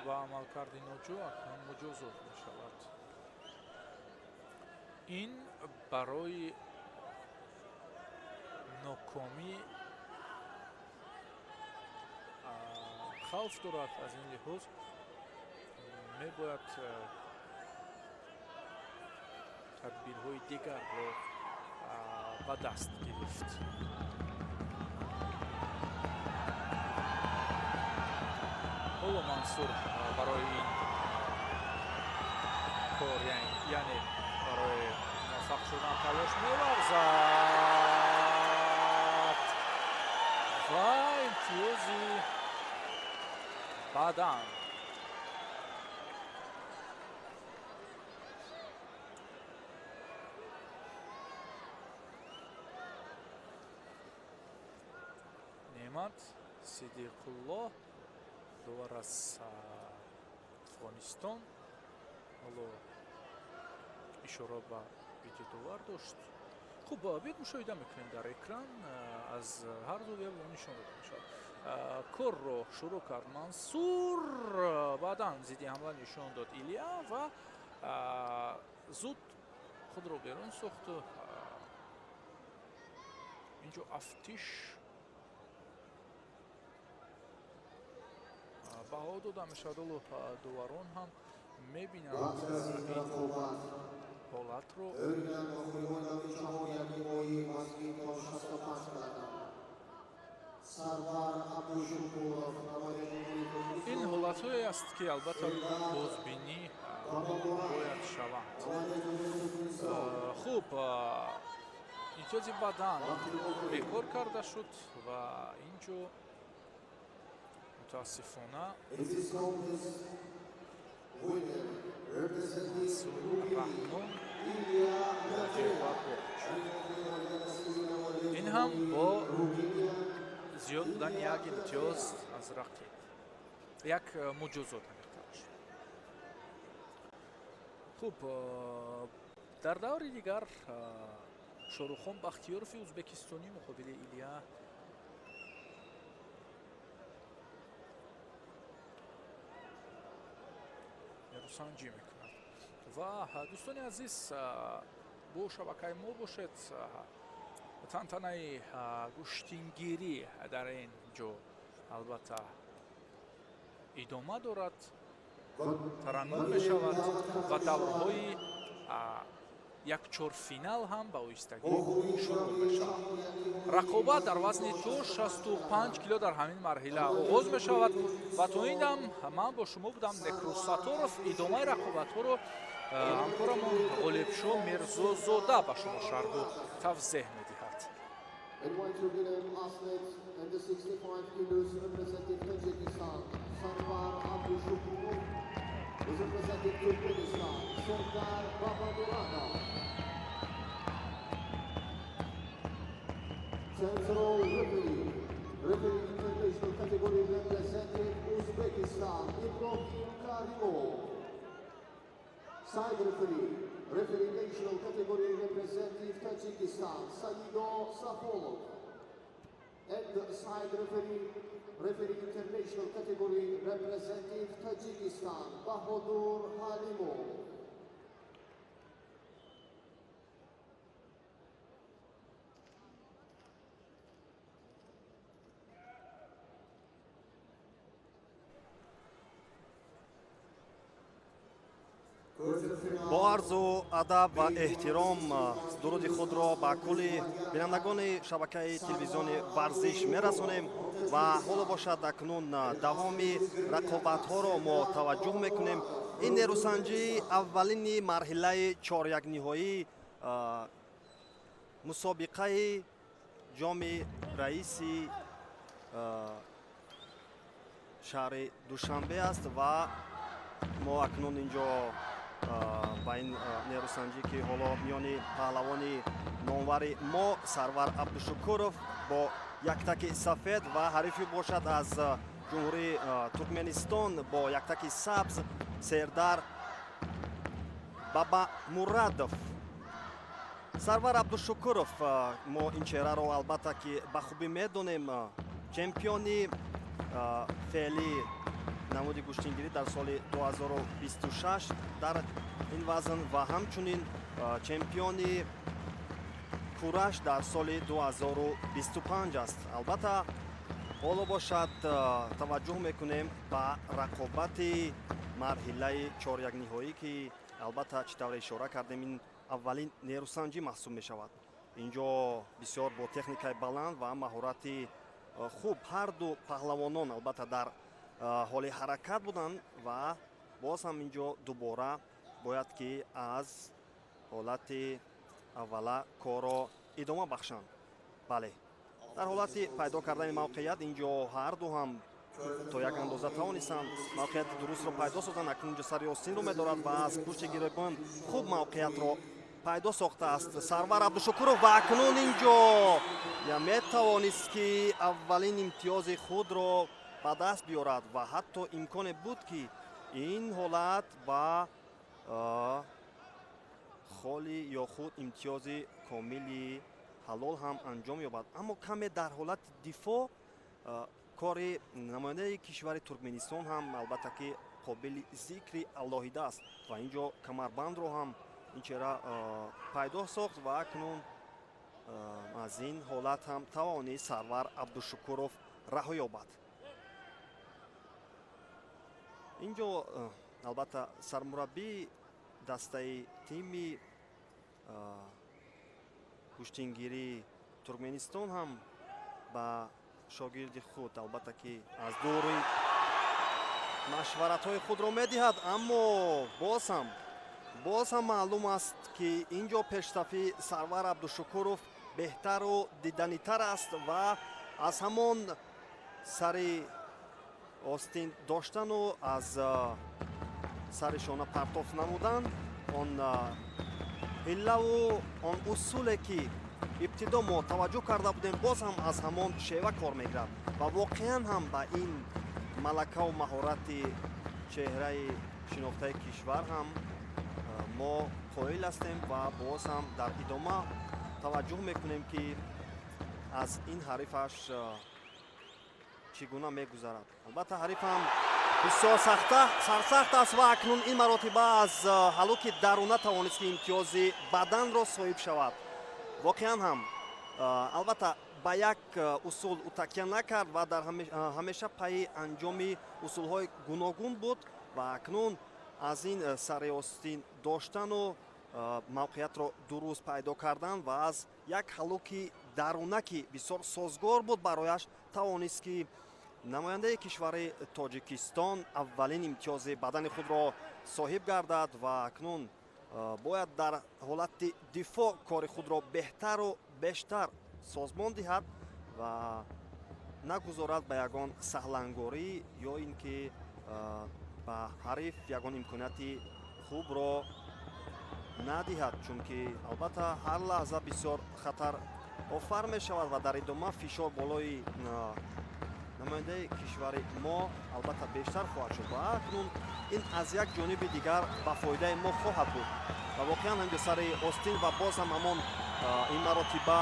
[SPEAKER 3] ба амалкарди ноҷо акнун муҷозот мешавад. ин барои нокомӣ хавф дорад. аз ин лиҳоз мебояд тадбирҳои дигарро ба даст гирифт. ҳоло Мансур барои ин кор яъне барои муваффақ шудан талош меварзад ва имтиёзи Бадан. Неъмат Сидиқуллоҳ довар аз Афғонистон. ҳоло ишора ба видеодовар дошт. хуб, биед мушоҳида мекунем дар экран. аз ҳар зувия бо нишон дода мешавад. корро шурӯъ кард Мансур, баъдан зидди ҳамла нишон дод Илия ва зуд худро берун сохт. инҷо афтиш баҳо дода мешавад. ҳоло доварон ҳам мебинанд ин ҳолатро. ин ҳолатҳое аст ки албатта бозбинӣ бояд шаванд. хуб, имтиёзи Бадан бекор карда шуд ва инҷо мутаассифона Раҳмон ин ҳам бо зиёд будани як имтиёз аз рақиб, як муҷозот амехтараш. хуб, дар даври дигар Шорухон Бахтиёрови ӯзбекистонӣ муқобили Илия нерӯсанҷӣ мекунад. ва дӯстони азиз, бо шабакаи мо бошед. тантанаи гӯштингирӣ дар ин ҷо албатта идома дорад, тараннум мешавад ва даврҳои якчорфинал ҳам ба оҳистагӣ шурӯъ мешавад. рақобат дар вазни то 65 кило дар ҳамин марҳила оғоз мешавад ва то ин дам ман бо шумо будам Некрус Саторов. идомаи рақобатҳоро ҳамкорамон Ғолибшо Мирзозода ба шумо шарҳу тавзеҳ медиҳад.
[SPEAKER 2] Central referee international category representing Uzbekistan, Ibrahim Karimov. Side referee national category representing Tajikistan, Saido Safolov. And side referee international category representing Tajikistan, Bahodur Halimov.
[SPEAKER 4] бо арзу адаб ва эҳтиром дуруди худро ба кулли бинандагони шабакаи телевизиони варзиш мерасонем ва ҳоло бошад акнун давоми рақобатҳоро мо таваҷҷӯҳ мекунем. ин нерӯсанҷии аввалини марҳилаи чорякниҳоӣ мусобиқаи ҷоми раиси шаҳри Душанбе аст ва мо акнун инҷо ба ин нерӯсанҷӣ ки ҳоло миёни паҳлавони номвари мо Сарвар Абдушукуров бо яктаки сафед ва ҳарифи бошад аз ҷумҳурии Туркменистон бо яктаки сабз Сердар Бабамурадов. Сарвар Абдушукуров, мо ин чеҳраро албатта ки ба хубӣ медонем, чемпиони феъли намуди гӯштингирӣ дар соли 2026 дар ин вазн ва ҳамчунин чемпиони кураш дар соли 2025 аст. Албатта ҳоло бошад таваҷҷӯҳ мекунем ба рақобати марҳилаи чорякниҳоӣ ки албатта чӣ тавре ишора кардем, ин аввалин нерӯсанҷӣ маҳсуб мешавад. Инҷо бисёр бо техникаи баланд ва маҳорати хуб ҳарду паҳлавонон албатта дар ҳоли ҳаракат буданд ва боз ҳам инҷо дубора бояд ки аз ҳолати аввала корро идома бахшанд. Бале, дар ҳолати пайдо кардани мавқеят инҷо ҳарду ҳам то як андоза тавонистанд мавқеияти дурустро пайдо созанд. Акнун инҷо сари остинро медорад ва аз пушти гиребон хуб мавқеиятро пайдо сохтааст Сарвар Абдушукуров ва акнун инҷо метавонист ки аввалин имтиёзи худро ба даст биёрад ва ҳатто имконе буд ки ин ҳолат ба холи ё худ имтиёзи комили ҳалол ҳам анҷом ёбад. Аммо каме дар ҳолати дифоъ кори намояндаи кишвари Туркменистон ҳам албатта ки қобили зикри алоҳида аст ва инҷо камарбандро ҳам ин чеҳра пайдо сохт ва акнун аз ин ҳолат ҳам тавонист Сарвар Абдушукуров раҳо ёбад. инҷо албатта сармураббии дастаи тими куштингирии Туркменистон ҳам ба шогирди худ албатта ки аз дури машваратҳои худро медиҳад, аммо боз ҳам маълум аст ки инҷо пештафи Сарвар Абдушукуров беҳтару диданитар аст ва аз ҳамон сари остин доштану аз сари шона партоф намудан он ҳиллаву он усуле ки ибтидо мо таваҷҷӯҳ карда будем боз ҳам аз ҳамон шева кор мегирад ва воқеан ҳам ба ин малакаву маҳорати чеҳраи шинохтаи кишвар ҳам мо қоил ҳастем ва боз ҳам дар идома таваҷҷӯҳ мекунем ки аз ин ҳарифаш чӣ гуна мегузарад. Албатта ҳарифам бисёр сарсахт аст ва акнун ин маротиба аз ҳалуки даруна тавонист ки имтиёзи баданро соҳиб шавад. воқеан ҳам албатта ба як усул ӯ такя накард ва дар ҳамеша пайи анҷоми усулҳои гуногун буд ва акнун аз ин сари остин доштану мавқеиятро дуруст пайдо кардан ва аз як ҳалуки даруна ки бисёр созгор буд барояш тавонист ки намояндаи кишвари Тоҷикистон аввалин имтиёзи бадани худро соҳиб гардад ва акнун бояд дар ҳолати дифоъ кори худро беҳтару бештар созмон диҳад ва нагузорад ба ягон саҳлангорӣ ё ин ки ба ҳариф ягон имконияти хубро надиҳад, чунки албатта ҳар лаҳза бисёр хатар офар мешавад ва дар идома фишор болои намояндаи кишвари мо албатта бештар хоҳад шуд ва акнун ин аз як ҷониби дигар ба фоидаи мо хоҳад буд ва воқеан ҳамҷо сари остин ва боз ҳам ҳамон ин маротиба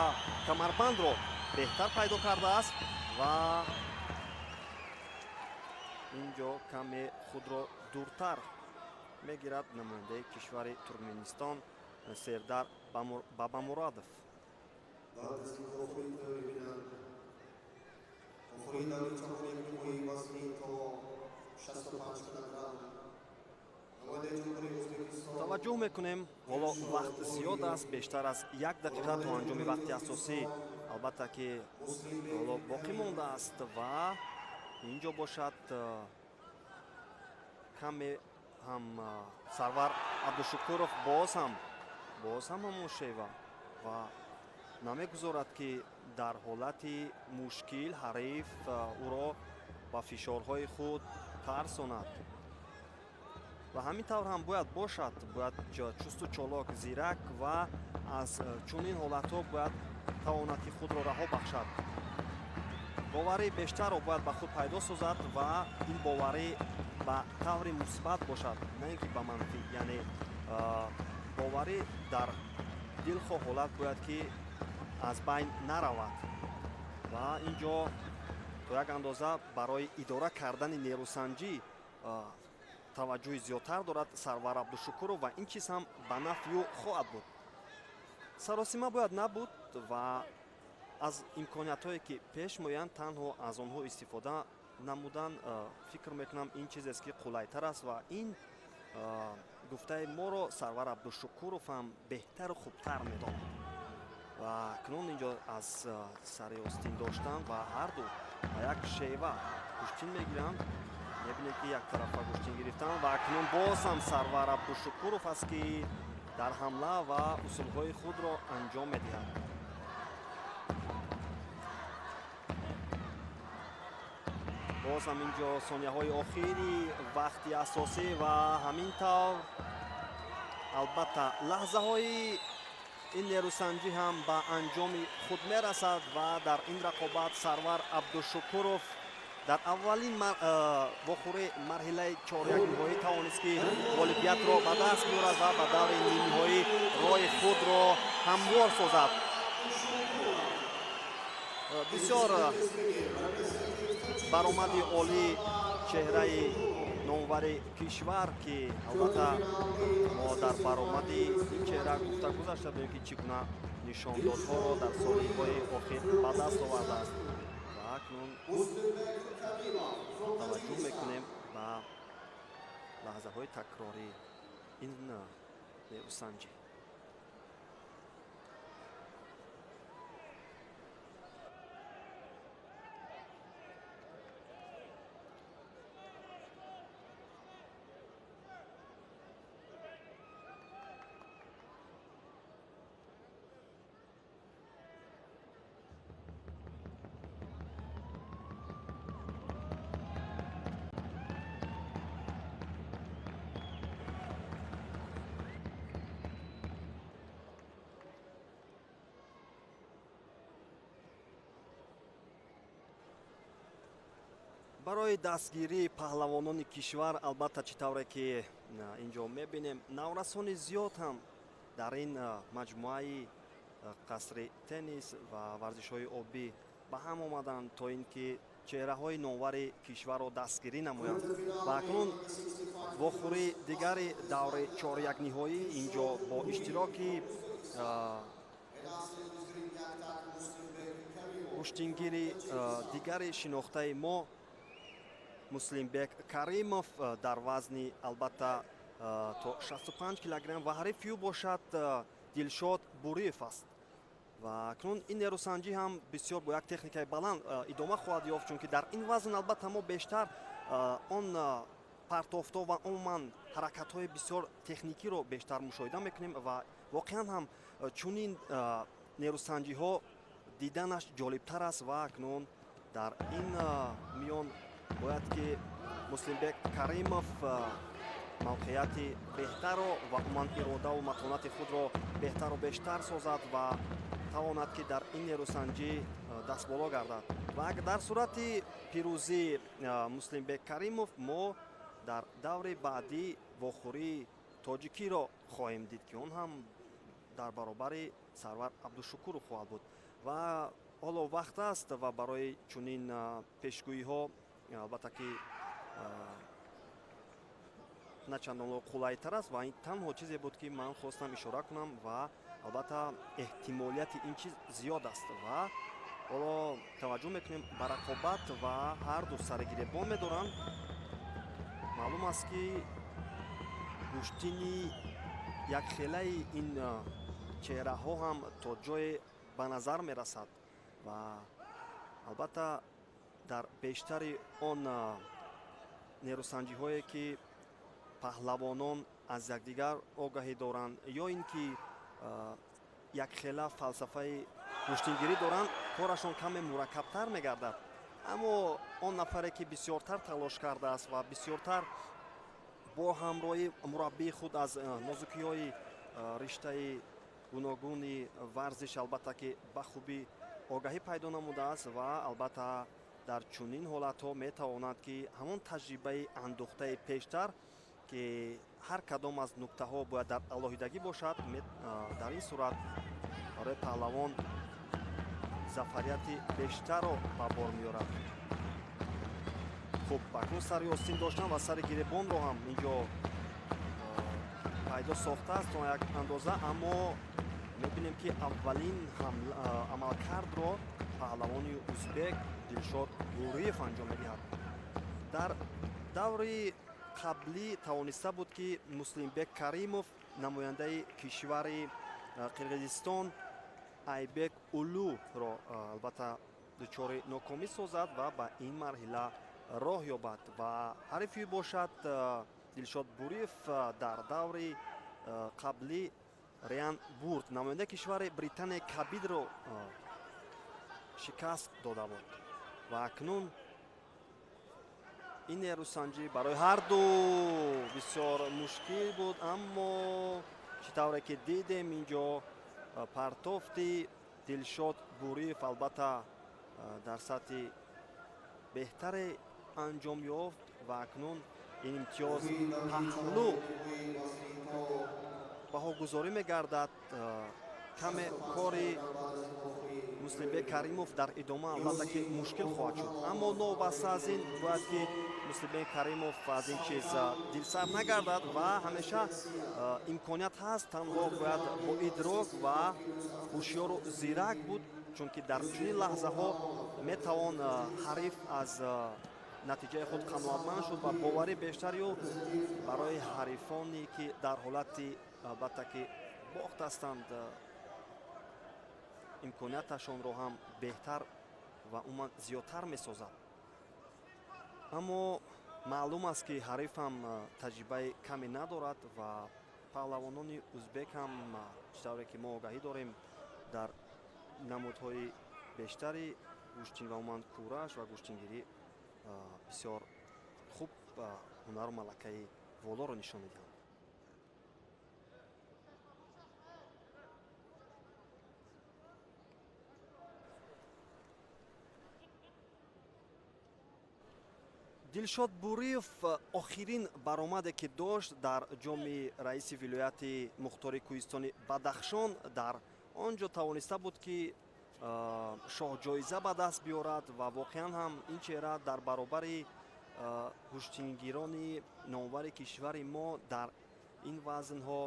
[SPEAKER 4] камарбандро беҳтар пайдо кардааст ва инҷо каме худро дуртар мегирад намояндаи кишвари Туркменистон Сердар Бабамурадов. таваҷҷӯҳ мекунем ҳоло вақт зиёд аст, бештар аз 1 дақиқа то анҷоми вақти асосӣ албатта ки ҳоло боқӣ мондааст ва инҷо бошад каме ҳам Сарвар Абдушукуров боз ҳам ҳамон шева ва намегузорад ки дар ҳолати мушкил ҳариф ӯро ба фишорҳои худ тарсонад. ва ҳамин тавр ҳам бояд бошад, бояд чусту чолок, зирак ва аз чунин ҳолатҳо бояд тавонад ки худро раҳо бахшад. боварӣ бештарро бояд ба худ пайдо созад ва ин боварӣ ба таври мусбат бошад, на ин ки ба манфӣ. Яъне боварӣ дар дилхоҳ ҳолат бояд ки аз байн наравад. ва инҷо то як андоза барои идора кардани нерӯсанҷӣ таваҷҷӯҳи зиёдтар дорад Сарвар Абдушукуров ва ин чиз ҳам ба нафъи ӯ хоҳад буд. Саросима бояд набуд ва аз имкониятҳое ки пеш меоянд танҳо аз онҳо истифода намудан фикр мекунам ин чизест ки қулайтар аст ва ин гуфтаи моро Сарвар Абдушукуров ҳам беҳтару хубтар медонад. ва акнун инҷо аз сари остин доштан ва ҳарду ба як шева куштин мегиранд. мебинем ки яктарафа куштин гирифтан ва акнун боз ҳам Сарвар Абдушукуров аст ки дар ҳамла ва усулҳои худро анҷом медиҳад. боз ҳам инҷо сонияҳои охири вақти асосӣ ва ҳамин тавр албатта лаҳзаҳои ин нерӯсанҷӣ ҳам ба анҷоми худ мерасад ва дар ин рақобат Сарвар Абдушукуров дар аввалин вохӯрии марҳилаи чорякниҳоӣ тавонист ки ғолибиятро ба даст биёрад ва ба даври нимниҳоӣ роҳи худро ҳамвор созад. бисёр баромади олӣ чеҳраи номвари кишвар ки албатта мо дар баромади ин чеҳра гуфта гузашта будем ки чӣ гуна нишондодҳоро дар солиҳои охир ба даст овардааст. ва акнун таваҷҷӯҳ мекунем ба лаҳзаҳои такрории ин нерӯсанҷӣ. барои дастгирии паҳлавонони кишвар албатта чӣ тавре ки инҷо мебинем наврасони зиёд ҳам дар ин маҷмӯаи қасри теннис ва варзишҳои обӣ ба ҳам омаданд то ин ки чеҳраҳои номвари кишварро дастгирӣ намоянд. ва акнун вохӯрии дигари даври чорякниҳоӣ инҷо бо иштироки куштингири дигари шинохтаи мо Муслимбек Каримов дар вазни албатта то 65 килограмм ва ҳарифи ӯ бошад Дилшод Буриев аст. ва акнун ин нерӯсанҷӣ ҳам бисёр бо як техникаи баланд идома хоҳад ёфт, чунки дар ин вазн албатта мо бештар он партофто ва умуман ҳаракатҳои бисёр техникиро бештар мушоҳида мекунем ва воқеан ҳам чунин нерӯсанҷиҳо диданаш ҷолибтар аст. ва акнун дар ин миён бояд ки Муслимбек Каримов мавқеияти беҳтарро ва умуман иродаву матонати худро беҳтару бештар созад ва тавонад ки дар ин нерӯсанҷӣ дастболо гардад. ва дар сурати пирӯзии Муслимбек Каримов мо дар даври баъдӣ вохӯрии тоҷикиро хоҳем дид ки он ҳам дар баробари Сарвар Абдушукуров хоҳад буд. ва ҳоло вақт аст ва барои чунин пешгӯиҳо албатта ки на чандон қулайтар аст ва ин танҳо чизе буд ки ман хостам ишора кунам ва албатта эҳтимолияти ин чиз зиёд аст. ва ҳоло таваҷҷӯҳ мекунем ба рақобат ва ҳарду саргиребон медоранд. маълум аст ки куштини якхелаи ин чеҳраҳо ҳам то ҷое ба назар мерасад ва албатта дар бештари он нерӯсанҷиҳое ки паҳлавонон аз якдигар огаҳӣ доранд ё ин ки якхела фалсафаи куштингирӣ доранд, корашон каме мураккабтар мегардад. аммо он нафаре ки бисёртар талош кардааст ва бисёртар бо ҳамроҳи мураббии худ аз нозукиҳои риштаи гуногуни варзиш албатта ки ба хубӣ огаҳӣ пайдо намудааст ва албатта дар чунин ҳолатҳо метавонад ки ҳамон таҷрибаи андӯхтаи пештар ки ҳар кадом аз нуктаҳо бояд дар алоҳидагӣ бошад, дар ин сурат барои паҳлавон зафарияти бештарро ба бор меорад. хуб акнун сари остин доштан ва сари гиребонро ҳам инҷо пайдо сохтааст то як андоза, аммо мебинем ки аввалин амалкардро паҳлавони узбек Дилшод Гӯриев анҷом медиҳад. Дар даври қаблӣ тавониста буд ки Муслимбек Каримов намояндаи кишвари Қирғизистон Айбек Улуро албатта дучори нокомӣ созад ва ба ин марҳила роҳ ёбад ва ҳарифи бошад Дилшод Гӯриев дар даври қаблӣ Риан Бурд намояндаи кишвари Британияи Кабидро шикаст дода буд ва акнун ин нерӯсанҷӣ барои ҳарду бисёр мушкил буд, аммо чӣ тавре ки дидем инҷо партофти Дилшод Гӯриев албатта дар сатҳи беҳтаре анҷом ёфт ва акнун ин имтиёз паҳлӯ баҳогузорӣ мегардад. каме кори Муслимбек Каримов дар идома албатта ки мушкил хоҳад шуд, аммо новобаста аз ин бояд ки Муслимбек Каримов аз ин чиз дилсар нагардад ва ҳамеша имконият ҳаст, танҳо бояд бо идрок ва ҳушёру зирак буд, чунки дар чунин лаҳзаҳо метавон ҳариф аз натиҷаи худ қаноатманд шуд ва боварӣ бештари ӯ барои ҳарифоне ки дар ҳолати албатта ки бохт ҳастанд имконияташонро ҳам беҳтар ва умуман зиёдтар месозад. аммо маълум аст ки ҳариф ҳам таҷрибаи каме надорад ва паҳлавонони узбек ҳам чӣ тавре ки мо огаҳӣ дорем дар намудҳои бештари гӯштин ва умуман кураш ва гӯштингирӣ бисёр хуб ҳунару малакаи волоро нишон медиҳанд. Дилшод Гӯриев охирин баромаде ки дошт дар ҷоми раиси вилояти Мухтори Кӯҳистони Бадахшон, дар он ҷо тавониста буд ки шоҳҷоиза ба даст биёрад ва воқеан ҳам ин чеҳра дар баробари куштингирони номвари кишвари мо дар ин вазнҳо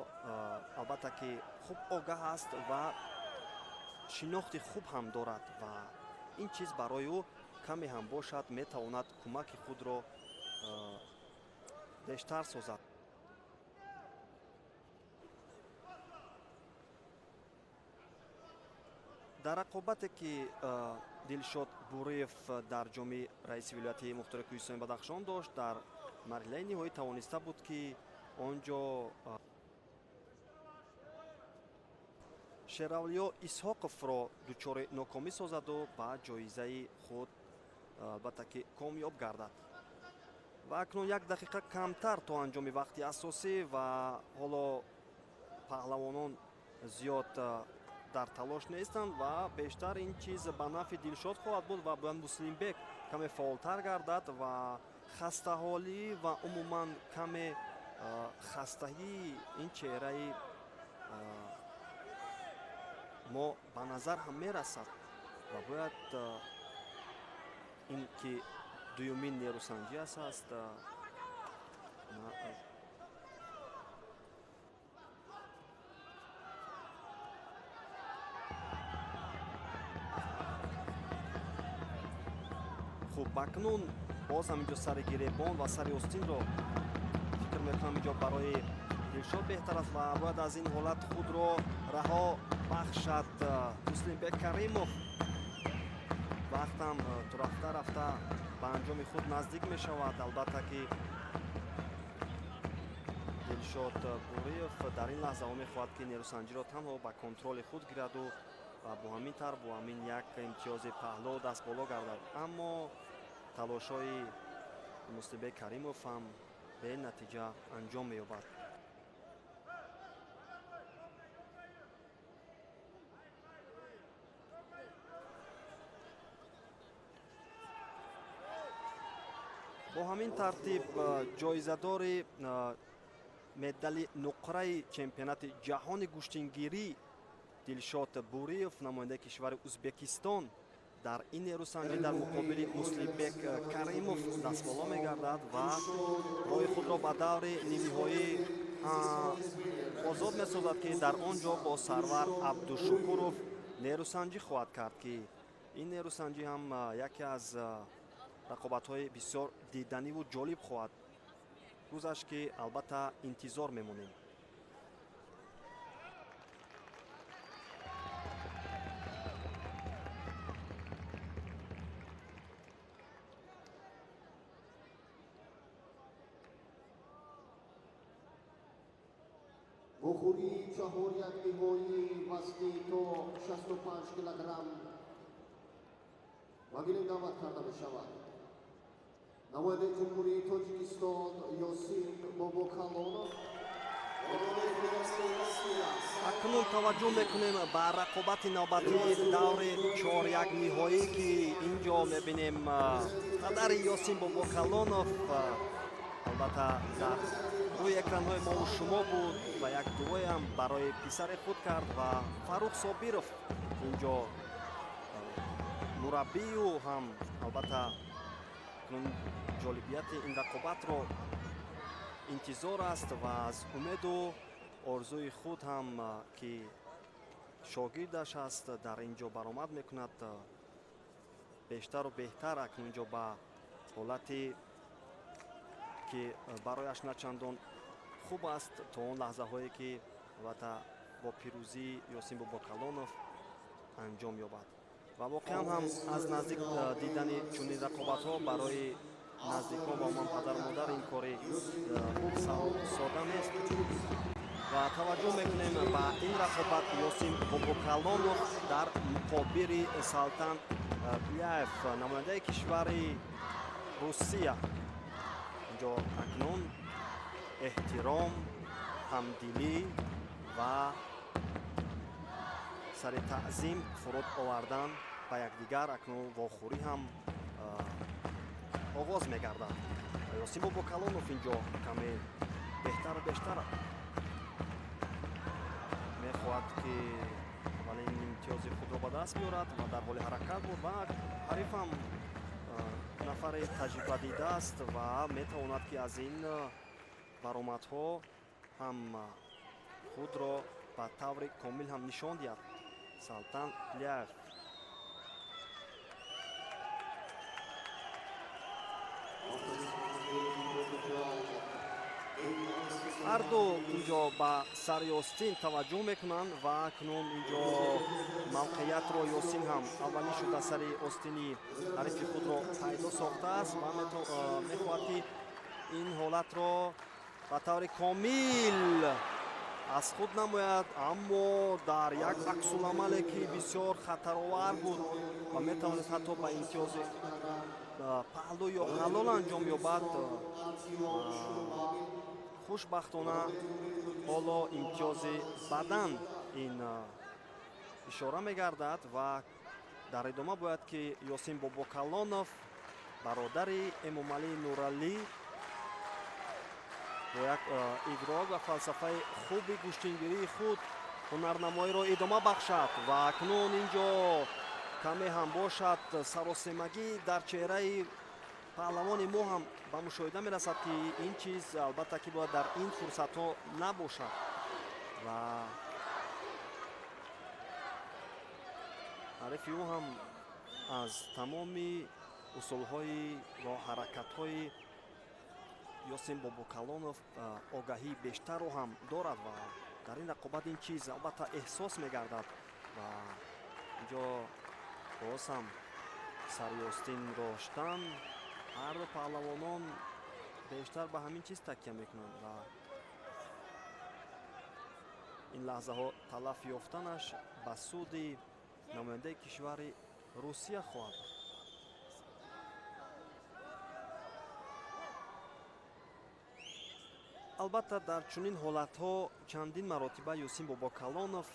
[SPEAKER 4] албатта ки хуб огаҳ аст ва шинохти хуб ҳам дорад ва ин чиз барои ӯ каме ҳам бошад метавонад кӯмаки худро бештар созад. дар рақобате ки Дилшод Гӯриев дар ҷоми раиси вилояти Мухтори Кӯҳистони Бадахшон дошт, дар марҳилаи ниҳоӣ тавониста буд ки он ҷо Шеравлиё Исҳоқовро дучори нокомӣ созаду ба ҷоизаи худ албатта ки комёб гардад. ва акнун 1 дақиқа камтар то анҷоми вақти асосӣ ва ҳоло паҳлавонон зиёд дар талош нестанд ва бештар ин чиз ба нафъи Дилшод хоҳад буд ва бояд Муслимбек каме фаъолтар гардад ва хастаҳолӣ ва умуман каме хастагии ин чеҳраи мо ба назар ҳам мерасад ва бояд ин ки дуюмин нерӯсанҷӣ аст хуб акнун боз ҳам инҷо сари гиребон ва сари остинро фикр мекунам инҷо барои Дилшод беҳтар аст ва бояд аз ин ҳолат худро раҳо бахшад. Муслимбек Каримов вақтам то рафта рафта ба анҷоми худ наздик мешавад. Албатта ки Дилшод Гӯриев дар ин лаҳзаҳо мехоҳад ки нерӯсанҷиро танҳо ба контроли худ гираду ва бо ҳамин тар бо ҳамин як имтиёзи паҳлӯ даст боло гардад. Аммо талошҳои Муслимбек Каримов ҳам به این نتیجه انجام می‌یابد. با همین ترتیب جایزه‌دار медали нуқраи чемпионати ҷаҳони гӯштингирӣ дилшод буриев намояндаи кишвари узбекистон дар ин нерӯсанҷӣ дар муқобили муслимбек каримов дастболо мегардад ва роҳи худро ба даври нимниҳоӣ озод месозад ки дар он ҷо бо сарвар абдушукуров нерӯсанҷӣ хоҳад кард ки ин нерӯсанҷӣ ҳам яке аз рақобатҳои бисёр диданиву ҷолиб хоҳад гузашт ки албатта интизор мемонем.
[SPEAKER 2] бухури 4 ниҳоӣ вазни то 65 килограмм ва гирем даъват карда мешавад. намояндаи ҷумҳурии тоҷикистон ёсин бобокалонов.
[SPEAKER 4] акнун таваҷҷӯҳ мекунем ба рақобати навбатии даври 4 ниҳоӣ ки инҷо мебинем қадари ёсин бобокалонов албатта дар рӯи экранҳои мову шумо буд ва як дуоям барои писари худ кард ва фарух собиров инҷо мураббию ҳам албатта ҷолибияти ин рақобатро интизор аст ва аз умеду орзуи худ ҳам ки шогирдаш аст дар ин ҷо баромад мекунад бештару беҳтар акнун ин ҷо ба ҳолати ки барояш начандон хуб аст то он лаҳзаҳое ки албатта бо пирӯзии ёсин бобокалонов анҷом ёбад ва воқеан ҳам аз наздик дидани чунин рақобатҳо барои наздикон ва умуман падару модар ин кори сода нест ва таваҷҷӯҳ мекунем ба ин рақобат ёсин бобокалонов дар муқобили салтан пляев намояндаи кишвари русия инҷо акнун эҳтиром ҳамдилӣ ва сари таъзим фуруд овардан ба якдигар акнун вохӯрӣ ҳам оғоз мегардад. ёсин бобокалонов инҷо каме беҳтару бештар мехоҳад ки аввалин имтиёзи худро ба даст биёрад ва дар ҳоли ҳаракат буд ва ҳарифам нафари таҷрибадида аст ва метавонад ки аз ин баромадҳо ҳам худро ба таври комил ҳам нишон диҳад. салтан пляев ҳарду инҷо ба сари остин таваҷҷӯҳ мекунанд ва акнун инҷо мавқеиятро ёсин ҳам аввалин шуда сари остини ҳарифи худро пайдо сохтааст ва мехоҳад ки ин ҳолатро ба таври комил аз худ намояд, аммо дар як аксуламале ки бисёр хатаровар буд ва метавонист ҳатто ба имтиёзи паҳлӯ ё ҳалол анҷом ёбад. хушбахтона ҳоло имтиёзи бадан ин ишора мегардад ва дар идома бояд ки ёсин бобокалонов бародари эмомалии нуралӣ бо як идроак ва фалсафаи хуби гӯштингирии худ ҳунарнамоиро идома бахшад ва акнун ин ҷо каме ҳам бошад саросемагӣ дар чеҳраи паҳлавони мо ҳам ба мушоҳида мерасад ки ин чиз албатта ки бояд дар ин фурсатҳо набошад ва ҳарифи ӯ ҳам аз тамоми усулҳои ва ҳаракатҳои ёсин бобокалонов огаҳии бештарро ҳам дорад ва дар ин рақобат ин чиз албатта эҳсос мегардад ва инҷо боз ҳам сари остин доштан ҳарду паҳлавонон бештар ба ҳамин чиз такя мекунанд ва ин лаҳзаҳо талаф ёфтанаш ба суди намояндаи кишвари русия хоҳад буд. албатта дар чунин ҳолатҳо чандин маротиба Юсин Бобокалонов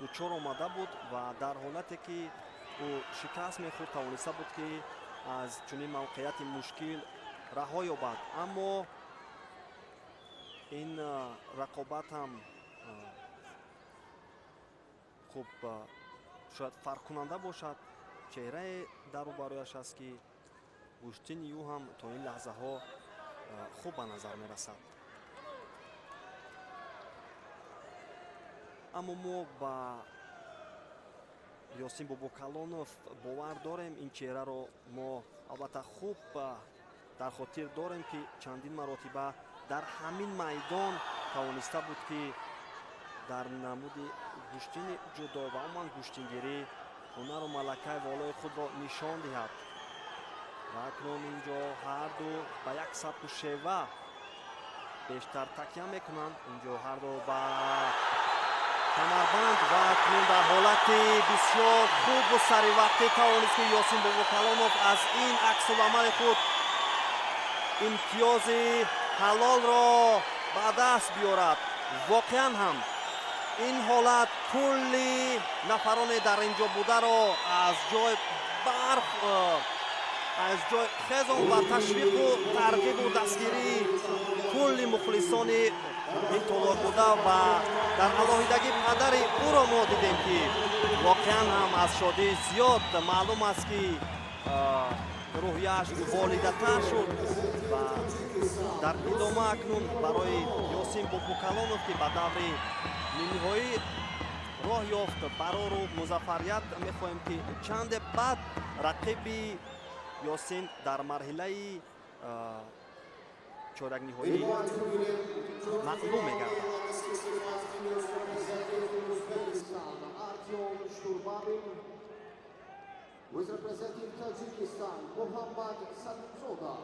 [SPEAKER 4] дучор омада буд ва дар ҳолате ки ӯ шикаст мехӯрд тавониста буд ки аз чунин мавқеияти мушкил раҳо ёбад. Аммо ин рақобат ҳам хуб шояд фарқкунанда бошад. чеҳрае дару барояш аст ки гӯштини ӯ ҳам то ин лаҳзаҳо хуб ба назар мерасад. аммо мо ба Юсин Бобокалонов бовар дорем. Ин чеҳраро мо албатта хуб дар хотир дорем ки чандин маротиба дар ҳамин майдон тавониста буд ки дар намуди гӯштини ҷудо ва умуман гӯштингирӣ ҳунару малакаи волои худро нишон диҳад. ва акнун инҷо ҳарду ба як сабту шева бештар такя мекунанд. инҷо ҳарду ба камарбанд ва акнун дар ҳолати бисёр хубу саривақтӣ тавонист ки Юсин Бобокалонов аз ин аксуламали худ имтиёзи ҳалолро ба даст биёрад. воқеан ҳам ин ҳолат кулли нафароне дар инҷо бударо аз ҷой барф аз ҷой хезон ва ташвиқу тарғибу дастгирии кулли мухлисони ин толор буда ва дар алоҳидагӣ падари ӯро мо дидем ки воқеан ҳам аз шодӣ зиёд маълум аст ки рӯҳияш волидатар шуд. ва дар идома акнун барои Юсин Бобокалонов ки ба даври нимниҳоӣ роҳ ёфт барору музаффарият, мехоҳем ки чанде баъд рақиби Юсин дар марҳилаи чоракниҳоӣ маълум мегардад.
[SPEAKER 2] With representing Tajikistan, Muhammad Salimzoda.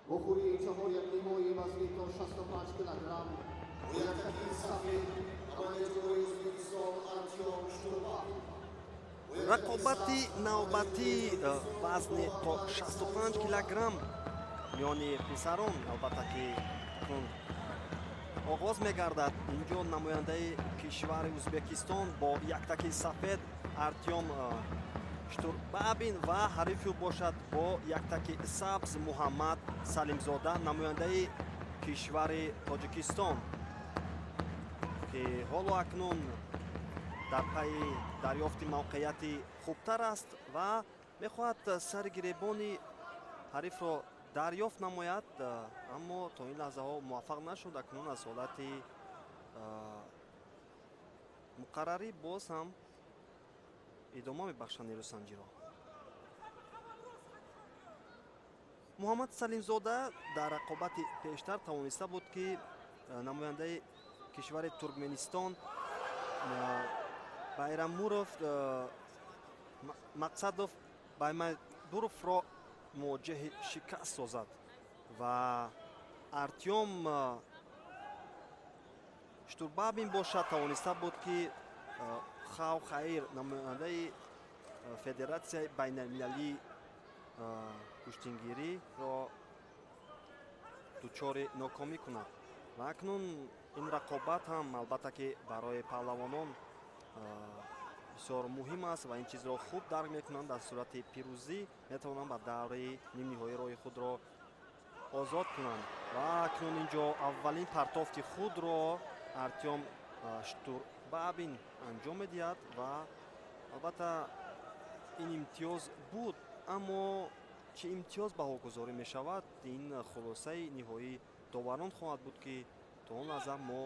[SPEAKER 2] Bokhuri Chahoria Nimoy Vasli to 65 kg. We are taking Samir,
[SPEAKER 4] рақобати навбатӣ вазни то 65 килограмм миёни писарон албатта ки оғоз мегардад. инҷо намояндаи кишвари Узбекистон бо яктаки сафед Артём Штурбабин ва ҳарифи бошад бо яктаки сабз Муҳаммад Салимзода намояндаи кишвари Тоҷикистон ки ҳоло акнун дар пайи дарёфти мавқеияти хубтар аст ва мехоҳад сари гиребони ҳарифро дарёфт намояд. аммо то ин лаҳзаҳо муваффақ нашуд. акнун аз ҳолати муқаррарӣ боз ҳам идома мебахшанд нерӯсанҷиро. Муҳаммад Салимзода дар рақобати пештар тавониста буд ки намояндаи кишвари Туркменистон Байрамуров Мақсадов Баймадуровро мувоҷиҳи шикаст созад ва Артём Штурбабин бошад тавониста буд ки Хав Хаир намояндаи Федератсияи байналмилалии куштингириро дучори нокомӣ кунад. ва акнун ин рақобат ҳам албатта ки барои паҳлавонон бисёр муҳим аст ва ин чизро хуб дарк мекунанд. дар сурати пирӯзӣ метавонанд ба даври нимниҳои роҳи худро озод кунанд. ва акнун инҷо аввалин партофти худро Артём Штурбабин анҷом медиҳад ва албатта ин имтиёз буд. аммо чӣ имтиёз баҳогузорӣ мешавад, ин хулосаи ниҳоии доварон хоҳад буд ки то он лаҳза мо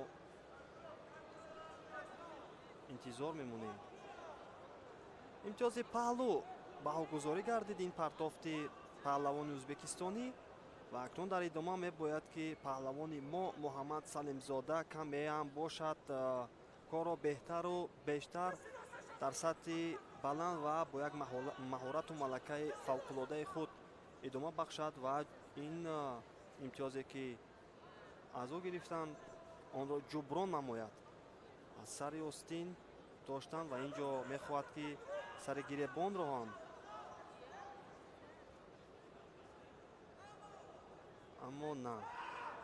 [SPEAKER 4] интизор мемонем. имтиёзи паҳлӯ баҳогузорӣ гардид ин партофти паҳлавони ӯзбекистонӣ ва акнун дар идома мебояд ки паҳлавони мо Муҳаммад Салимзода камеам бошад корро беҳтару бештар дар сатҳи баланд ва бо як маҳорату малакаи фавқулодаи худ идома бахшад ва ин имтиёзе ки аз ӯ гирифтанд онро ҷуброн намояд. аз сари остин доштанд ва ин ҷо мехоҳад ки сари гиребонро ҳам, аммо на,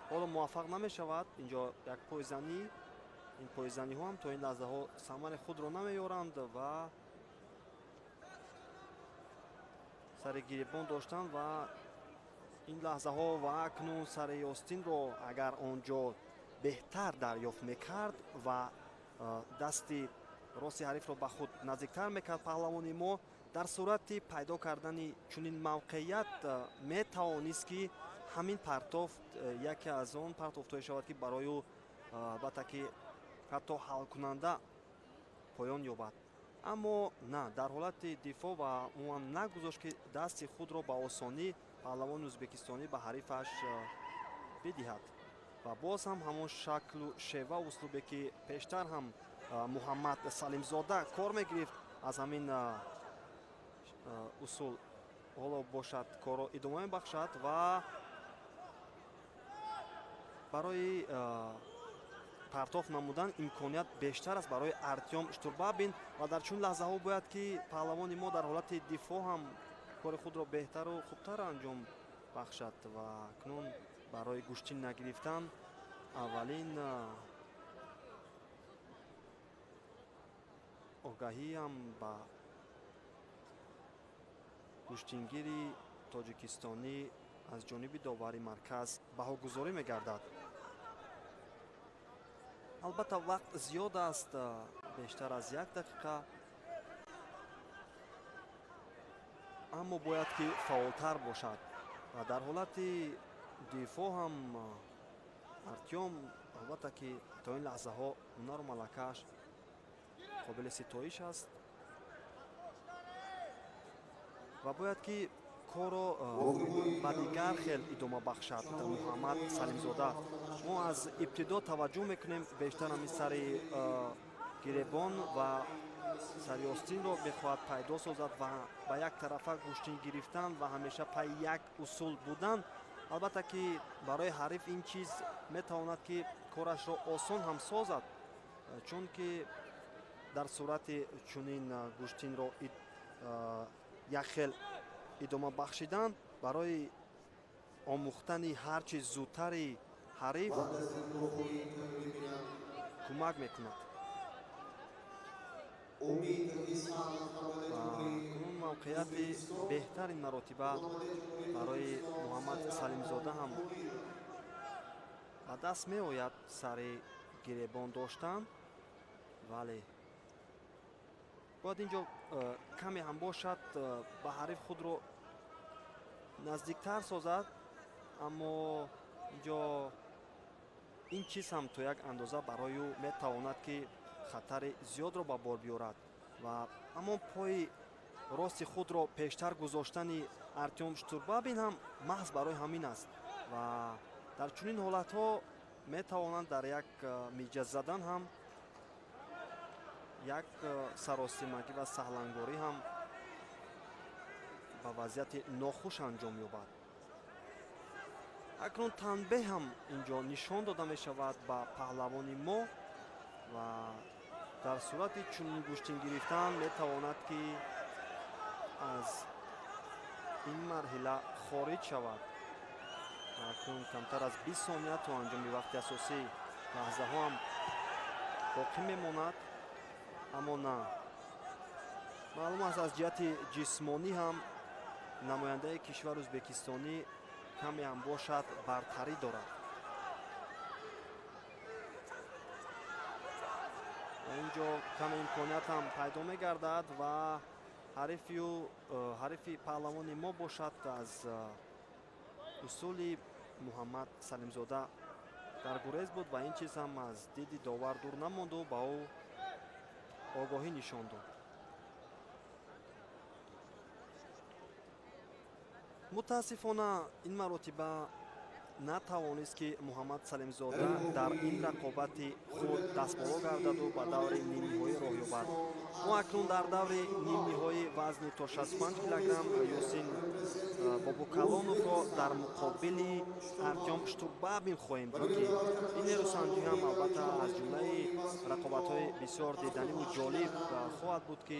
[SPEAKER 4] ҳоло муваффақ намешавад. ин ҷо як пойзанӣ, ин пойзаниҳо ҳам то ин лаҳзаҳо самари худро намеёранд ва сари гиребон доштанд ва ин лаҳзаҳо ва акнун сари остинро агар он ҷо беҳтар дарёфт мекард ва дасти рости ҳарифро ба худ наздиктар мекард паҳлавони мо, дар сурати пайдо кардани чунин мавқеият метавонист ки ҳамин партофт яке аз он партофтое шавад ки барои ӯ албатта ки ҳатто ҳалкунанда поён ёбад. аммо на, дар ҳолати дифоъ ва умуман нагузошт ки дасти худро ба осонӣ паҳлавони ӯзбекистонӣ ба ҳарифаш бидиҳад ва боз ҳам ҳамон шаклу шева услубе ки пештар ҳам муҳаммад салимзода кор мегирифт, аз ҳамин усул ҳоло бошад корро идома мебахшад ва барои партофт намудан имконият бештар аст барои Артём Штурбабин ва дар чунин лаҳзаҳо бояд ки паҳлавони мо дар ҳолати дифоъ ҳам кори худро беҳтару хубтар анҷом бахшад ва акнун барои гӯштин нагирифтан аввалин огаҳиам ба гӯштингири тоҷикистонӣ аз ҷониби довари марказ баҳогузорӣ мегардад. албатта вақт зиёд аст, бештар аз 1 дақиқа, аммо бояд ки фаъолтар бошад ва дар ҳолати дифоъ ҳам Артём албатта ки то ин лаҳзаҳо ҳунару малакааш қобили ситоиш аст ва бояд ки корро ба дигар хел идома бахшад. муҳаммад салимзода, мо аз ибтидо таваҷҷӯҳ мекунем бештар ҳамин сари гиребон ва сари остинро мехоҳад пайдо созад ва ба як тарафа гӯштин гирифтан ва ҳамеша пайи як усул будан. албатта ки барои ҳариф ин чиз метавонад ки корашро осон ҳам созад, чунки дар сурати чунин гӯштинро якхел идома бахшидан барои омӯхтани ҳарчи зудтари ҳариф кӯмак мекунад. кунун мавқеияти беҳтар ин маротиба барои муҳаммад салимзода ҳам ба даст меояд сари гиребон доштан, вале бояд ин ҷо каме ҳам бошад ба ҳариф худро наздиктар созад, аммо ин ҷо ин чиз ҳам то як андоза барои ӯ метавонад ки хатари зиёдро ба бор биёрад ва ҳамон пои рости худро пештар гузоштани Артём Штурбабин ҳам маҳз барои ҳамин аст ва дар чунин ҳолатҳо метавонанд дар як миҷа задан ҳам як саростимагӣ ва саҳлангорӣ ҳам ба вазъияти нохуш анҷом ёбад. акнун танбеҳ ҳам ин ҷо нишон дода мешавад ба паҳлавони мо ва дар сурати чунин гӯштин гирифтан метавонад ки аз ин марҳила хориҷ шавад. акнун камтар аз 20 сония то анҷоми вақти асосӣ лаҳзаҳо ҳам боқӣ мемонад, аммо на, маълум аст аз ҷиҳати ҷисмонӣ ҳам намояндаи кишвари ӯзбекистонӣ каме ҳам бошад бартарӣ дорад. ин ҷо каме имконият ҳам пайдо мегардад ва ҳарифи паҳлавони мо бошад аз усули муҳаммад салимзода дар гурез буд ва ин чиз ҳам аз диди довар дур намонду ба ӯ огоҳӣ нишон дод. мутаассифона ин маротиба натавонист ки Муҳаммад Салимзода дар ин рақобати худ дастболо гардаду ба даври нимниҳоӣ роҳ ёбад. мо акнун дар даври нимниҳоӣ вазни то 65 килограмм Ёсин Бобокалоновро дар муқобили Артём Штукбабин хоҳем дид ки ин нерӯсанҷиҳам албатта аз ҷумлаи рақобатҳои бисёр диданиву ҷолиб хоҳад буд ки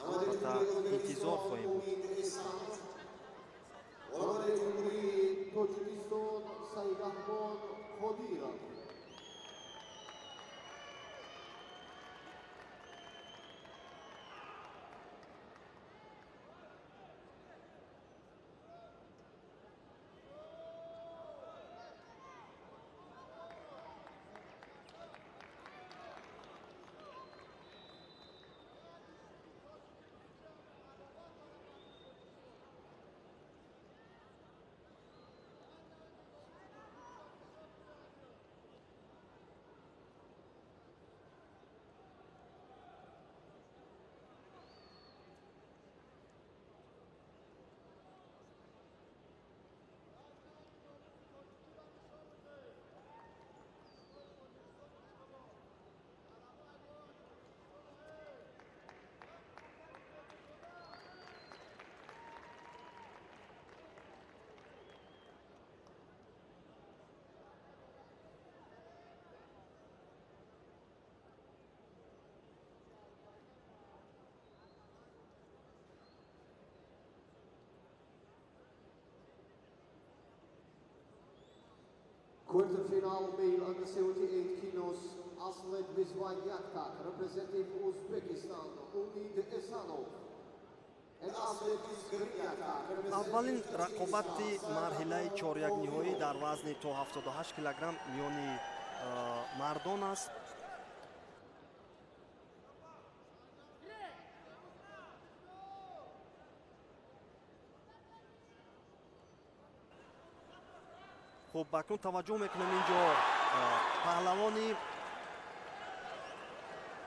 [SPEAKER 4] албатта интизор хоҳем буд.
[SPEAKER 2] Oradaki Cumhuriyet Tacikistan Sayrahman Kadirov. Quarterfinal male under 78 kilos, Aslet Bizvayaktak, representing Uzbekistan, Umid Esanov. And Aslet Bizvayaktak,
[SPEAKER 4] аввалин рақобати марҳилаи чорякниҳоӣ дар вазни то 78 килограмм миёни мардон аст. хуб акнун таваҷҷӯҳ мекунем инҷо паҳлавони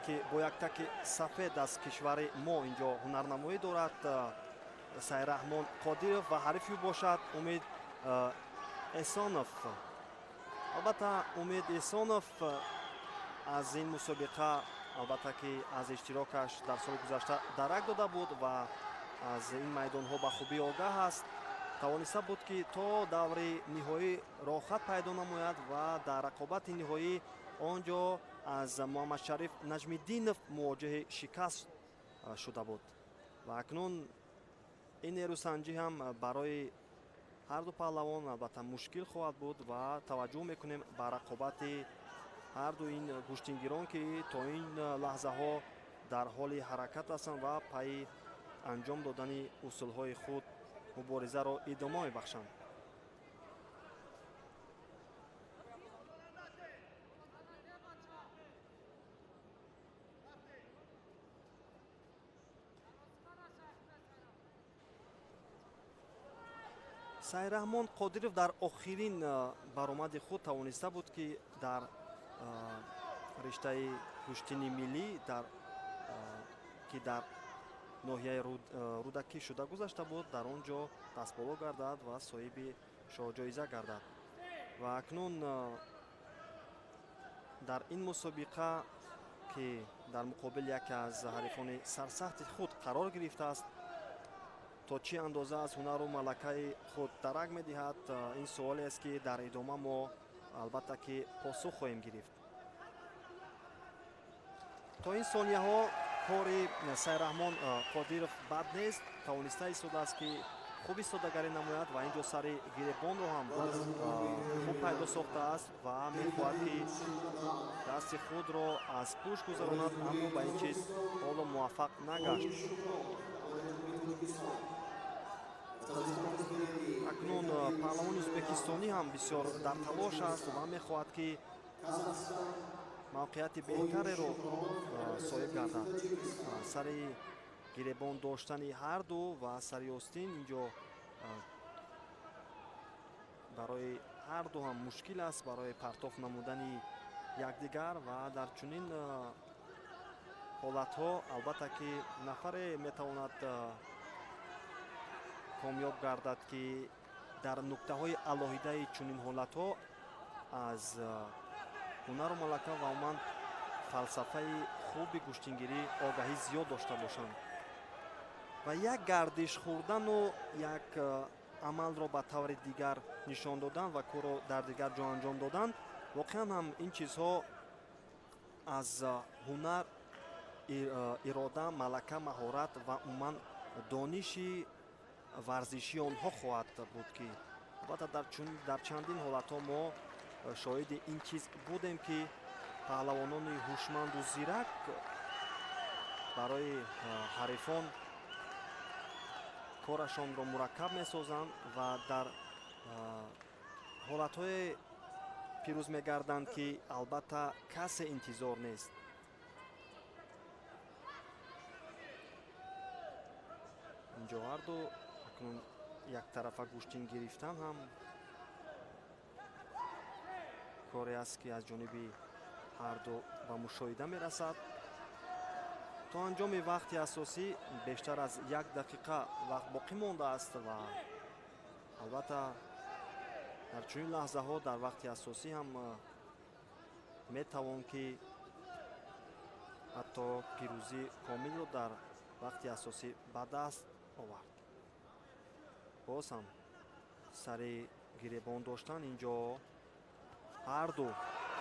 [SPEAKER 4] ки бо яктаки сафед аз кишвари мо инҷо ҳунарнамоӣ дорад Сайраҳмон Қодиров ва ҳарифи бошад Умид Эсонов. албатта Умид Эсонов аз ин мусобиқа албатта ки аз иштирокаш дар соли гузашта дарак дода буд ва аз ин майдонҳо ба хубӣ огаҳ аст. тавониста буд ки то даври ниҳоӣ рохат пайдо намояд ва дар рақобати ниҳоӣ онҷо аз Муҳаммадшариф Наҷмиддинов мувоҷиҳи шикаст шуда буд. ва акнун ин нерӯсанҷӣ ҳам барои ҳарду паҳлавон албатта мушкил хоҳад буд ва таваҷҷӯҳ мекунем ба рақобати ҳарду ин гӯштингирон ки то ин лаҳзаҳо дар ҳоли ҳаракат ҳастанд ва пайи анҷом додани усулҳои худ муборизаро идома мебахшанд. Сайраҳмон Қодиров дар охирин баромади худ тавониста буд ки дар риштаи куштини миллӣ ки дар ноҳияи рудакӣ шуда гузашта буд дар он ҷо дастболо гардад ва соҳиби шоҳҷоиза гардад. ва акнун дар ин мусобиқа ки дар муқобили яке аз ҳарифони сарсахти худ қарор гирифтааст, то чӣ андоза аз ҳунару малакаи худ дарак медиҳад, ин суоле аст ки дар идома мо албатта ки посух хоҳем гирифт. то ин сонияҳо кори Сайраҳмон Қодиров бад нест. тавониста истодааст ки хуб истодагарӣ намояд ва ин ҷо сари гиребонро ҳам хуб пайдо сохтааст ва мехоҳад ки дасти худро аз пӯшт гузаронад, аммо ба ин чиз ҳоло муваффақ нагашт. акнун паҳлавони ӯзбекистонӣ ҳам бисёр дар талош аст ва мехоҳад ки мавқеияти беҳтареро соҳиб гардад. сари гиребон доштани ҳарду ва сари остин инҷо барои ҳарду ҳам мушкил аст барои партоф намудани якдигар ва дар чунин ҳолатҳо албатта ки нафаре метавонад комёб гардад ки дар нуктаҳои алоҳидаи чунин ҳолатҳо аз ҳунару малака ва умуман фалсафаи хуби куштингирӣ огаҳӣ зиёд дошта бошанд ва як гардиш хӯрдану як амалро ба таври дигар нишон додан ва корро дар дигар ҷо анҷом додан воқеан ҳам ин чизҳо аз ҳунар, ирода, малака, маҳорат ва умуман дониши варзиши онҳо хоҳад буд ки албатта дар чандин ҳолатҳо мо шоҳиди ин чиз будем ки паҳлавонони ҳушманду зирак барои ҳарифон корашонро мураккаб месозанд ва дар ҳолатҳое пирӯз мегарданд ки албатта касе интизор нест. инҷо ҳарду акнун яктарафа гӯштин гирифтан ҳам коре аст ки аз ҷониби ҳарду ба мушоҳида мерасад. то анҷоми вақти асосӣ бештар аз 1 дақиқа вақт боқӣ мондааст ва албатта дар чунин лаҳзаҳо дар вақти асосӣ ҳам метавон ки ҳатто пирӯзӣ комилро дар вақти асосӣ ба даст овард. боз ҳам сари гиребон доштан инҷо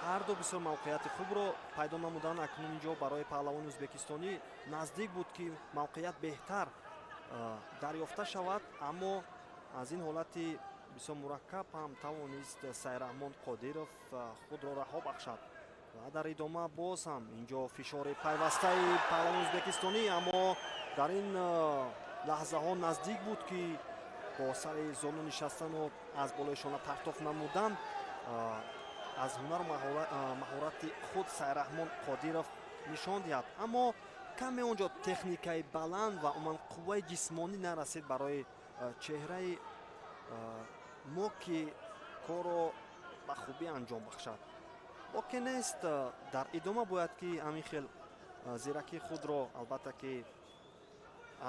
[SPEAKER 4] ҳарду бисёр мавқеияти хубро пайдо намуданд. акнун инҷо барои паҳлавони ӯзбекистонӣ наздик буд ки мавқеият беҳтар дарёфта шавад, аммо аз ин ҳолати бисёр мураккаб ҳам тавонист Сайраҳмон Қодиров худро раҳо бахшад ва дар идома боз ҳам инҷо фишори пайвастаи паҳлавони ӯзбекистонӣ, аммо дар ин лаҳзаҳо наздик буд ки бо сари зону нишастану аз болои шона партоф намудан аз ҳунару маҳорати худ Сайраҳмон Қодиров нишон диҳад, аммо каме онҷо техникаи баланд ва умуман қувваи ҷисмонӣ нарасид барои чеҳраи мо ки корро ба хубӣ анҷом бахшад. боқӣ нест, дар идома бояд ки ҳамин хел зиракии худро албатта ки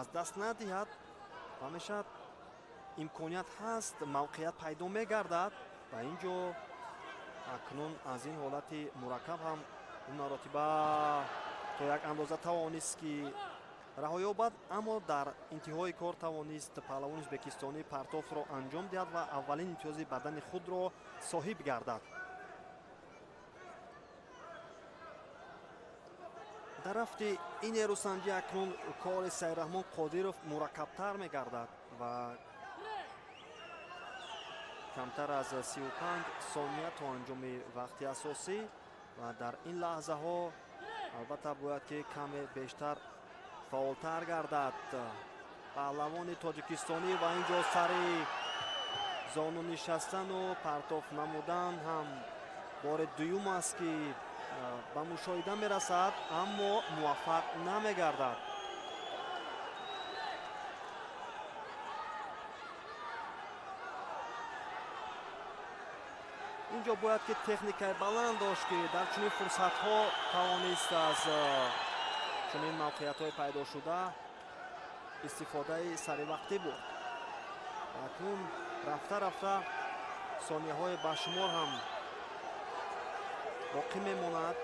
[SPEAKER 4] аз даст надиҳад ва мешавад имконият ҳаст, мавқеият пайдо мегардад ва инҷо акнун аз ин ҳолати мураккаб ҳам Наротиба то як андоза тавонист ки раҳо ёбад, аммо дар интиҳои кор тавонист паҳлавони ӯзбекистонӣ партофро анҷом диҳад ва аввалин имтиёзи бадани худро соҳиб гардад. дар рафти ин нерӯсанҷӣ акнун кори Сайраҳмон Қодиров мураккабтар мегардад ва камтар аз 35 сония то анҷоми вақти асосӣ ва дар ин лаҳзаҳо албатта бояд ки каме бештар фаъолтар гардад паҳлавони тоҷикистонӣ ва инҷо сари зону нишастану партоф намудан ҳам бори дуюм аст ки ба мушоҳида мерасад, аммо муваффақ намегардад. инҷо бояд ки техникаи баланд дошт ки дар чунин фурсатҳо тавонист аз чунин мавқеиятҳои пайдошуда истифодаи саривақтӣ бурд. акнун рафта рафта сонияҳои башумор ҳам боқӣ мемонад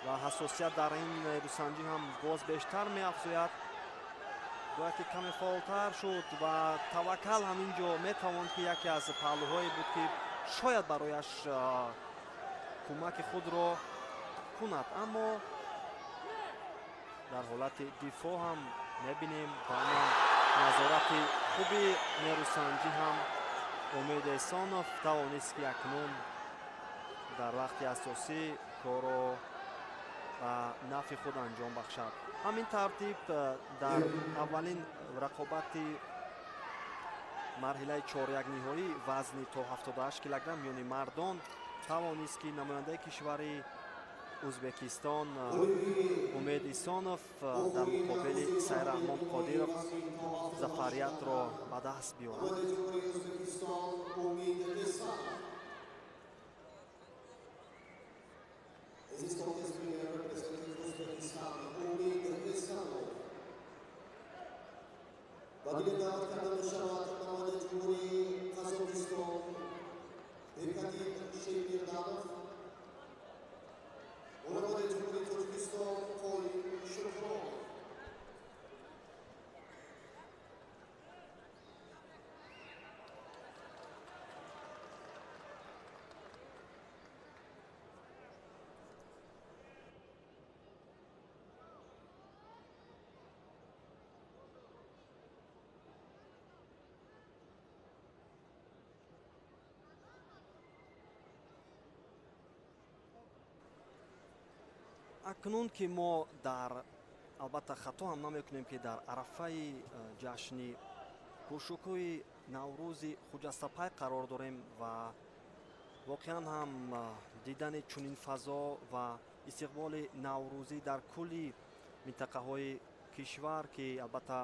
[SPEAKER 4] ва ҳассосият дар ин нерӯсанҷӣ ҳам боз бештар меафзояд. бояд ки каме фаъолтар шуд ва таваккал ҳам инҷо метавонд ки яке аз паҳлӯҳое буд ки шояд барояш кӯмаки худро кунад, аммо дар ҳолати дифоъ ҳам мебинем ба назорати хуби нерӯсанҷӣ ҳам Умед Эҳсонов тавонист ки акнун дар вақти асосӣ корро ба нафъи худ анҷом бахшад. ҳамин тартиб дар аввалин рақобати марҳилаи чорякниҳоӣ вазни то 78 килограмм миёни мардон тавонист ки намояндаи кишвари ӯзбекистон Умед Эҳсонов дар муқобили Сайраҳмон Қодиров зафариятро ба даст биёрад.
[SPEAKER 2] Bagi dapat kata masyarakat Taman Jumhuri Kasut 오랜만에 정부리 토지키스탄 거의 슈퍼
[SPEAKER 4] акнун ки мо дар албатта хато ҳам намекунем ки дар арафаи ҷашни пуршукӯҳи наврӯзи хуҷастапай қарор дорем ва воқеан ҳам дидани чунин фазо ва истиқболи наврӯзӣ дар кулли минтақаҳои кишвар ки албатта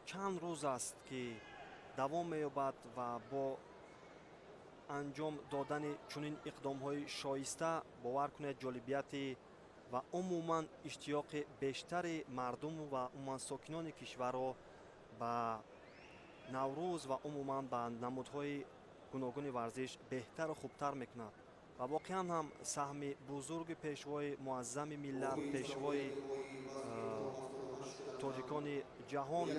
[SPEAKER 4] чанд рӯз аст ки давом меёбад ва бо анҷом додани чунин иқдомҳои шоиста бовар кунед ҷолибияти ва умуман иштиёқи бештари мардум ва умуман сокинони кишварро ба наврӯз ва умуман ба намудҳои гуногуни варзиш беҳтару хубтар мекунад ва воқеан ҳам саҳми бузурги пешвои муаззами миллат, пешвои тоҷикони ҷаҳон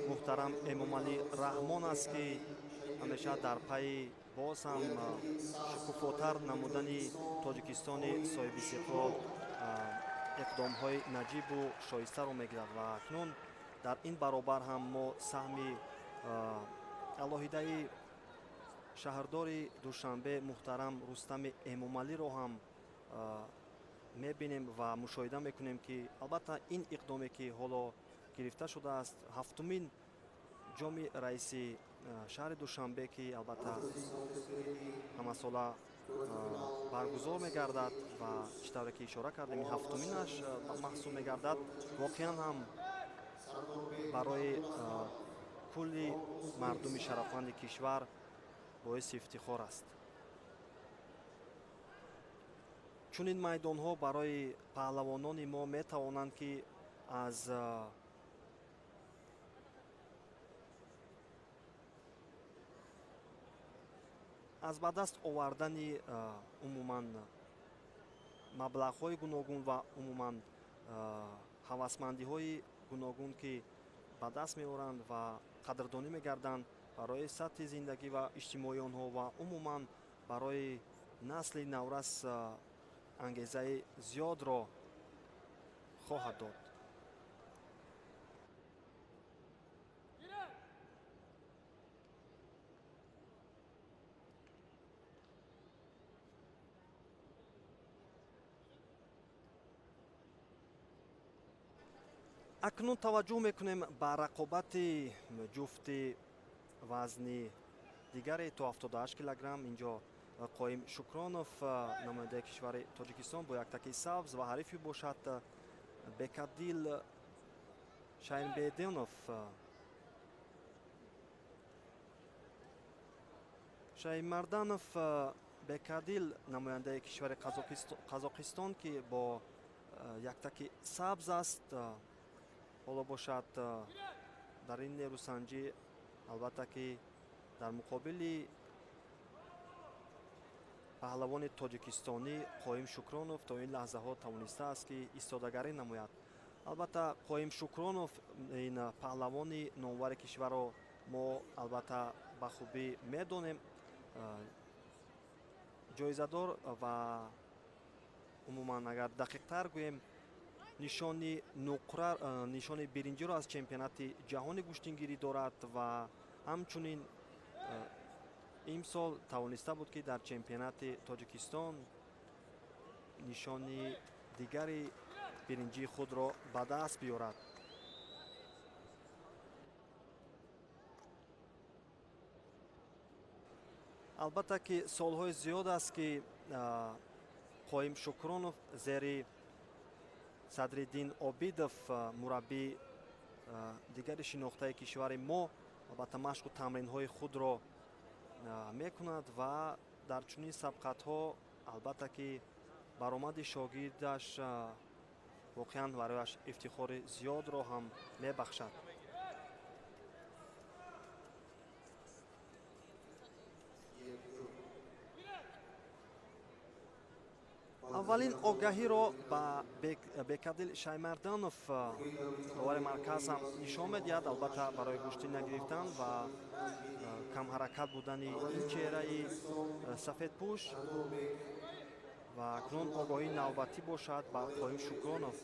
[SPEAKER 4] муҳтарам Эмомалӣ Раҳмон аст ки ҳамеша дар пайи боз ҳам шукуфотар намудани Тоҷикистони соҳиби истиқлол иқдомҳои наҷибу шоистаро мегирад ва акнун дар ин баробар ҳам мо саҳми алоҳидаи шаҳрдори Душанбе муҳтарам Рустами Эмомалиро ҳам мебинем ва мушоҳида мекунем ки албатта ин иқдоме ки ҳоло гирифта шудааст ҳафтумин ҷоми раиси шаҳри Душанбе ки албатта ҳамасола баргузор мегардад ва чӣ тавре ки ишора кардем ин ҳафтуминаш маҳсуб мегардад воқеан ҳам барои кулли мардуми шарафманди кишвар боиси ифтихор аст. чунин майдонҳо барои паҳлавонони мо метавонанд ки аз ба даст овардани умуман маблағҳои гуногун ва умуман ҳавасмандиҳои гуногун ки ба даст меоранд ва қадрдонӣ мегарданд барои сатҳи зиндагӣ ва иҷтимоии онҳо ва умуман барои насли наврас ангезаи зиёдро хоҳад дод. акнун таваҷҷӯҳ мекунем ба рақобати ҷуфти вазни дигаре то 78 килограмм. инҷо қоим Шукронов намояндаи кишвари Тоҷикистон бо яктаки сабз ва ҳарифи бошад Бекадил Шайрбеденов. Шаймарданов Бекадил намояндаи кишвари Қазоқистон ки бо яктаки сабз аст. ҳоло бошад дар ин нерӯсанҷӣ албатта ки дар муқобили паҳлавони тоҷикистонӣ Қоим Шукронов то ин лаҳзаҳо тавонистааст ки истодагарӣ намояд. албатта Қоим Шукронов ин паҳлавони номвари кишварро мо албатта ба хубӣ медонем. ҷоизадор ва умуман агар дақиқтар гӯем нишони нуқра нишони биринҷиро аз чемпионати ҷаҳони гӯштингирӣ дорад ва ҳамчунин имсол тавониста буд ки дар чемпионати Тоҷикистон нишони дигари биринҷии худро ба даст биёрад. албатта ки солҳои зиёд аст ки Қоим Шукронов зери Садриддин Обидов мураббии дигари шинохтаи кишвари мо албатта машқу тамринҳои худро мекунад ва дар чунин сабқатҳо албатта ки баромади шогирдаш воқеан барояш ифтихори зиёдро ҳам мебахшад. аввалин огаҳиро ба Бекадил Шаймарданов довари марказам нишон медиҳад, албатта барои гӯшти нагирифтан ва камҳаракат будани ин чеҳраи сафедпӯш. ва акнун огоҳии навбатӣ бошад ба Қоим Шукронов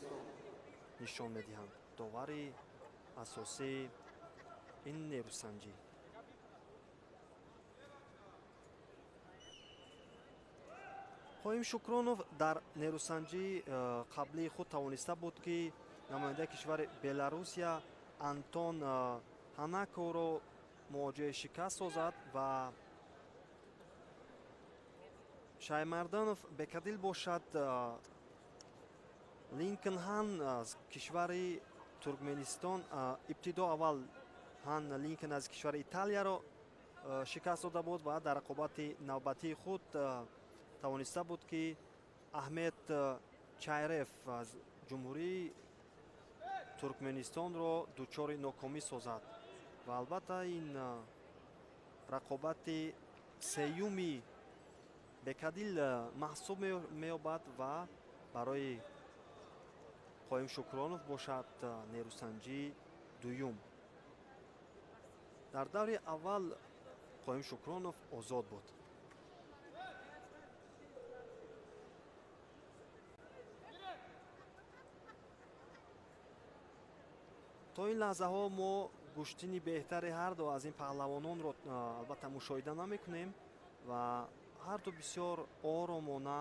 [SPEAKER 4] нишон медиҳанд, довари асосии ин нерӯсанҷӣ. Қоим Шукронов дар нерӯсанҷии қаблии худ тавониста буд, ки намояндаи кишвари Беларусия Антон Ҳанаковро мувоҷиҳи шикаст созад ва Шаймарданов Бекадил бошад Линкольн Хан аз кишвари Туркменистон, ибтидо аввал Хан Линкольн аз кишвари Италияро шикаст дода буд ва дар рақобати навбатии худ тавониста буд, ки Аҳмед Чайрев аз ҷумҳурии Туркменистонро дучори нокомӣ созад. ва албатта ин рақобати сеюми Бекадил маҳсуб меёбад ва барои Қоим Шукронов бошад нерӯсанҷии дуюм. дар даври аввал Қоим Шукронов озод буд. то ин лаҳзаҳо мо гӯштини беҳтари ҳарду аз ин паҳлавононро албатта мушоҳида намекунем ва ҳарду бисёр оромона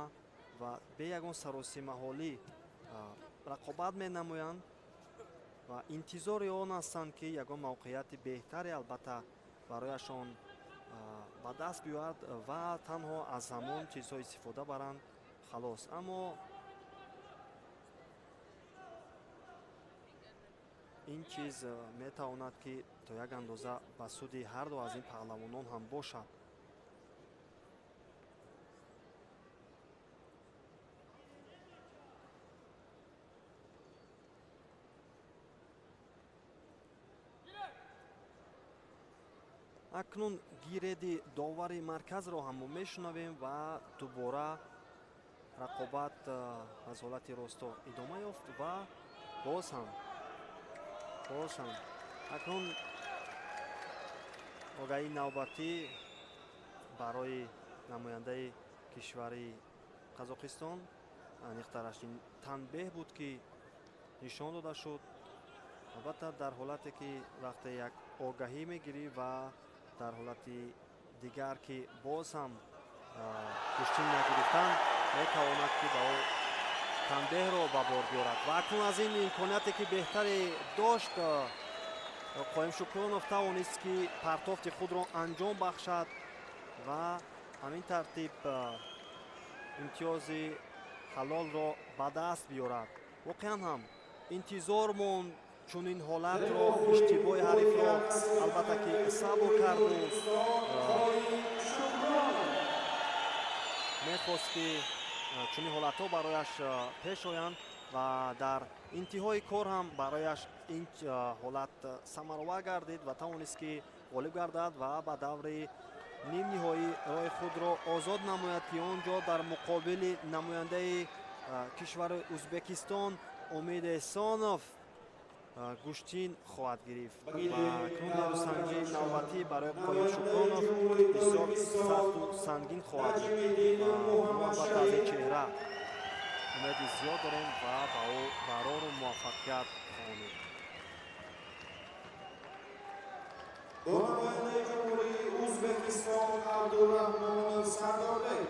[SPEAKER 4] ва бе ягон саросимаҳолӣ рақобат менамоянд ва интизори он ҳастанд, ки ягон мавқеияти беҳтаре албатта барояшон ба даст биёрад ва танҳо аз ҳамон чизҳо истифода баранд халос. аммо ин чиз метавонад, ки то як андоза ба суди ҳарду аз ин паҳлавонон ҳам бошад. акнун гиреди довари марказро ҳам мо мешунавем ва дубора рақобат аз ҳолати росто идома ёфт ва боз ҳам акнун огаҳии навбатӣ барои намояндаи кишвари Қазоқистон Нихтарашин Танбеҳ буд, ки нишон дода шуд. албатта дар ҳолате, ки вақте як огаҳӣ мегирӣ ва дар ҳолати дигар, ки боз ҳам гӯшти нагирифтан метавонад, ки ба Танбеҳро ба бор биёрад. ва акнун аз ин имконияте, ки беҳтаре дошт, Қоим Шукронов тавонист, ки партофти худро анҷом бахшад ва ҳамин тартиб имтиёзи ҳалолро ба даст биёрад. воқеан ҳам интизор монд чунин ҳолатро, иштибоҳи ҳарифро албатта ки сабр карду мехост, ки чунин ҳолатҳо барояш пеш оянд ва дар интиҳои кор ҳам барояш ин ҳолат самаровар гардид ва тавонист, ки ғолиб гардад ва ба даври нимниҳоӣ роҳи худро озод намояд, ки он ҷо дар муқобили намояндаи кишвари Узбекистон Умид Эҳсонов гӯштин хоҳад гирифт. ва акнун нерӯсанҷии навбатӣ барои Қоим Шукронов бисёр сахту сангин хоҳад буд. мо албатта аз ин чеҳра умеди зиёд дорем ва ба ӯ барору муваффақият хоҳонем.
[SPEAKER 5] Намояндаи ҷумҳурии Ӯзбекистон Абдурраҳмон Сардорбек.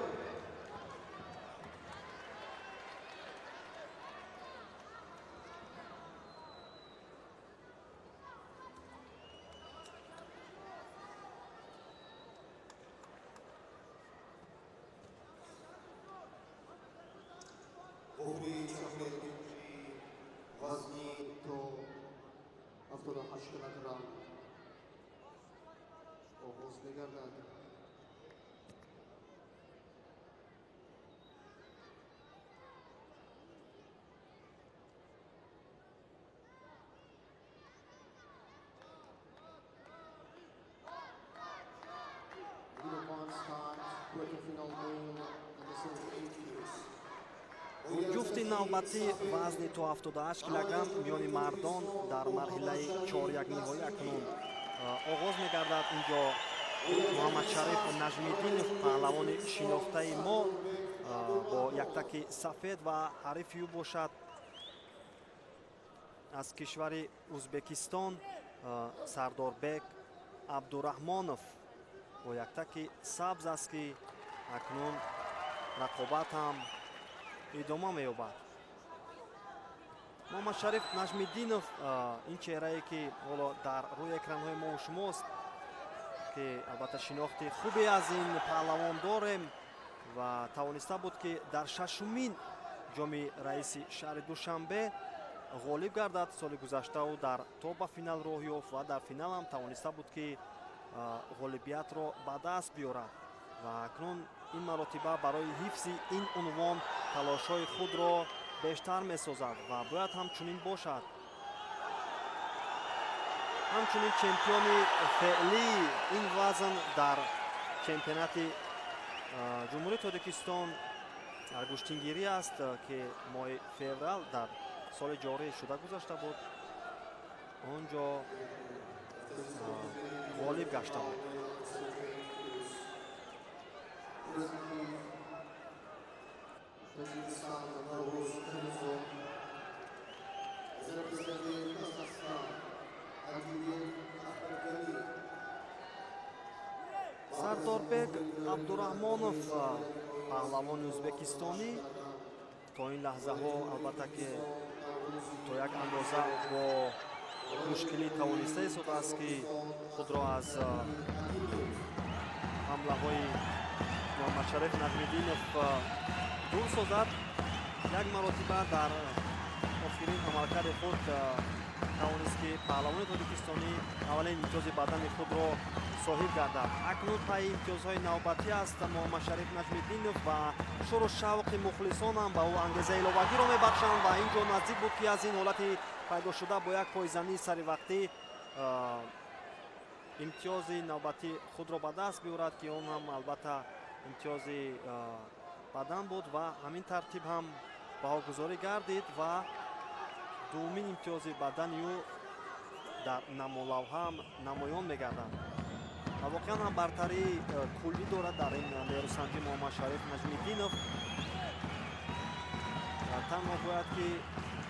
[SPEAKER 2] وزنی تو 78 کیلوگرم آغاز می‌گردد. Quarterfinal game, and this is 8 years.
[SPEAKER 4] ҷуфти навбатӣ вазни то 78 килограмм миёни мардон дар марҳилаи 4-1 ниҳоӣ акнун оғоз мегардад. Инҷо Муҳаммадшариф Нажмиддинов, паҳлавони шинохтаи мо, бо яктаки сафед ва ҳарифи ӯ бошад аз кишвари Узбекистон Сардорбек Абдураҳмонов бо яктаки сабз аст ки акнун рақобат ҳам идома меёбад. Муҳаммадшариф Нажмиддинов ин чеҳрае ки ҳоло дар рӯи экранҳои мо шумост, ки албатта шинохти хубе аз ин паҳлавон дорем ва тавониста буд ки дар 6-умин ҷоми раиси шаҳри Душанбе ғолиб гардад. Соли гузашта ӯ дар то ба финал роҳ ёфт ва дар финал ҳам тавониста буд ки ғолибиятро ба даст биёрад ва акнун ин маротиба барои ҳифзи ин унвон талошҳои худро бештар месозад ва бояд ҳамчунин бошад. ҳамчунин чемпиони феълии ин вазн дар чемпионати ҷумҳурии Тоҷикистон дар гӯштингирӣ аст ки моҳи феврал дар соли ҷорӣ шуда гузашта буд. Он ҷо ғолиб гашта буд. Сардорбек Абдураҳмонов, паҳлавони ӯзбекистонӣ, то ин лаҳзаҳо албатта ки то як андоза бо мушкилӣ тавониста истодааст ки худро аз ҳамлаҳои Муҳаммадшариф Нажмиддинов дур созад. Як маротиба дар охирин амалкарди худ тавонист ки паҳлавони тоҷикистонӣ аввалин имтиёзи бадани худро соҳиб гардад. Акнун пайи имтиёзҳои навбатӣ аст Муҳаммадшариф Нажмиддинов ва шӯру шавқи мухлисонам ба ӯ ангезаи иловагиро мебахшанд ва ин ҷо наздик буд ки аз ин ҳолати пайдошуда бо як пойзании саривақтӣ имтиёзи навбатӣ худро ба даст биёрад, ки он ҳам албатта имтиёзи бадан буд ва ҳамин тартиб ҳам баҳогузорӣ гардид ва дуввумин имтиёзи бадани ӯ дар намолавҳа намоён мегардад. Воқеан ҳам бартарии куллӣ дорад дар ин нерӯсанҷӣ Муҳаммадшариф Нажмиддинов. танҳо бояд ки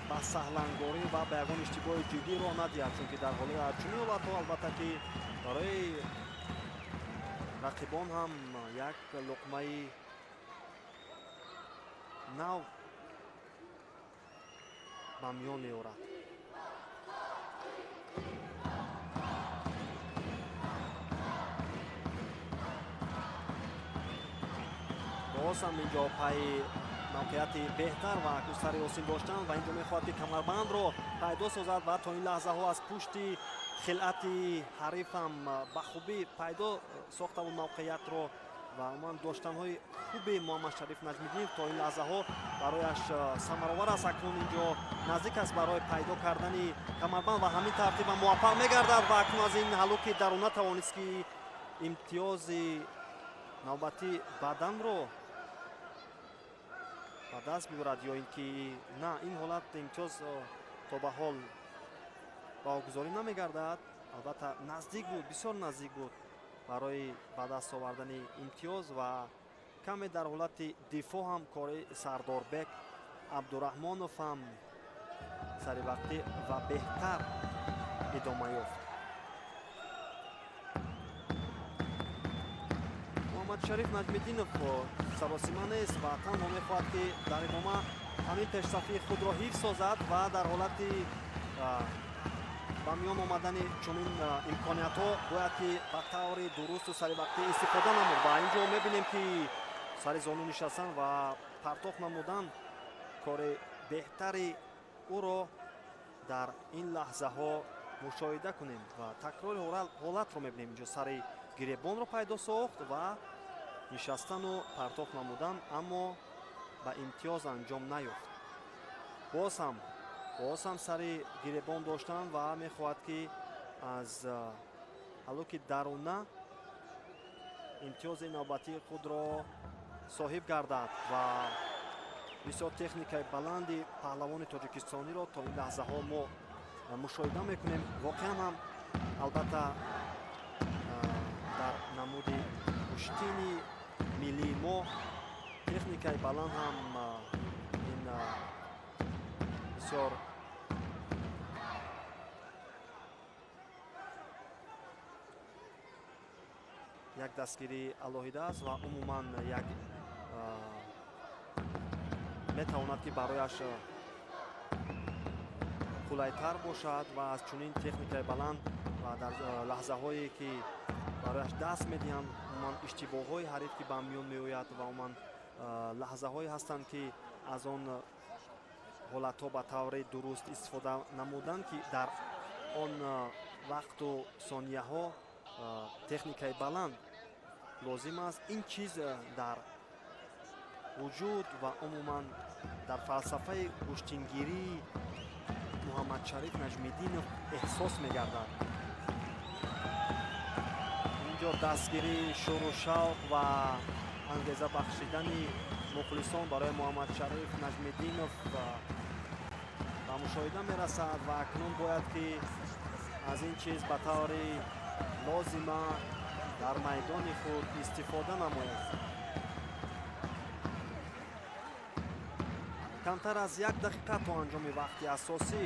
[SPEAKER 4] ба саҳлангорӣ ва ба ягон иштибоҳи ҷиддӣ роҳ надиҳад, чунки дар чунин ҳолатҳо албатта ки барои рақибон ҳам як луқмаи нав ба миён меорад. боз ҳам инҷо пайи мавқеияти беҳтар ва акусари осин доштан ва инҷо мехоҳад ки камарбандро пайдо созад ва то ин лаҳзаҳо аз пушти хилъати ҳарифам ба хубӣ пайдо сохта буд мавқеиятро ва умуман доштанҳои хуби Муҳаммадшариф Нажмиддинов то ин лаҳзаҳо барояш самаровар аст. Акнун инҷо наздик аст барои пайдо кардани камарбанд ва ҳамин тартиба муваффақ мегардад ва акнун аз ин ҳалуки даруна тавонист ки имтиёзи навбати баданро ба даст биёрад ё ин ки на ин ҳолат имтиёз то ба ҳол баҳогузорӣ намегардад. албатта наздик буд, бисёр наздик буд барои ба даст овардани имтиёз ва каме дар ҳолати дифоъ ҳам кори Сардорбек Абдураҳмонов ҳам саривақтӣ ва беҳтар идома ёфт. Муҳаммадшариф Нажмиддинов саросима нест ва танҳо мехоҳад ки дар идома ҳамин пешсафии худро ҳифз созад ва дар ҳолати ба миён омадани чунин имкониятҳо бояд ки ба таври дурусту саривақтӣ истифода намуд. ва ин ҷо мебинем ки сари зону нишастан ва партоф намудан кори беҳтари ӯро дар ин лаҳзаҳо мушоҳида кунем ва такрори ҳолатро мебинем. инҷо сари гиребонро пайдо сохт ва нишастану партоф намудан, аммо ба имтиёз анҷом наёфт. боз ҳам сари гиребон доштан ва мехоҳад ки аз ҳалуки даруна имтиёзи навбатии худро соҳиб гардад ва бисёр техникаи баланди паҳлавони тоҷикистониро то ин лаҳзаҳо мо мушоҳида мекунем. Воқеан ҳам албатта дар намуди пуштини миллии мо техникаи баланд ҳам ин бисёр як дастгирии алоҳида аст ва умуман як метавонад ки барояш қулайтар бошад ва аз чунин техникаи баланд ва дар лаҳзаҳое ки барояш даст медиҳанд умуман иштибоҳҳои ҳариф ки ба миён меояд ва умуман лаҳзаҳое ҳастанд ки аз он ҳолатҳо ба таври дуруст истифода намудан ки дар он вақту сонияҳо техникаи баланд лозим аст. Ин чиз дар вуҷуд ва умуман дар фалсафаи куштингирии муҳаммадшариф наҷмиддинов эҳсос мегардад. инҷо дастгирӣ шӯру шавқ ва ангеза бахшидани мухлисон барои муҳаммадшариф наҷмиддинов ба мушоҳида мерасад ва акнун бояд ки аз ин чиз ба таври лозима дар майдони худ истифода намояд. камтар аз 1 дақиқа то анҷоми вақти асосӣ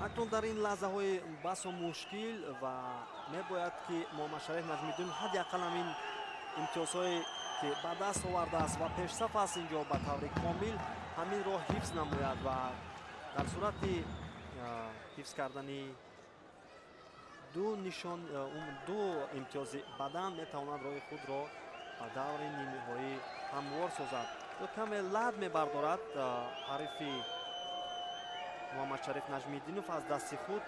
[SPEAKER 4] акнун дар ин лаҳзаҳои басо мушкил ва мебояд ки муҳаммадшариф наҷмиддинов ҳадди ақал ҳамин имтиёзҳое ки ба даст овардааст ва пешсаф аст инҷо ба таври комил ҳаминро ҳифз намояд ва дар сурати ҳифз кардани ду имтиёзи бадан метавонад роҳи худро ба даври нимниҳоӣ ҳамвор созад. каме лад мебардорад ҳарифи муҳаммадшариф наҷмиддинов аз дасти худ.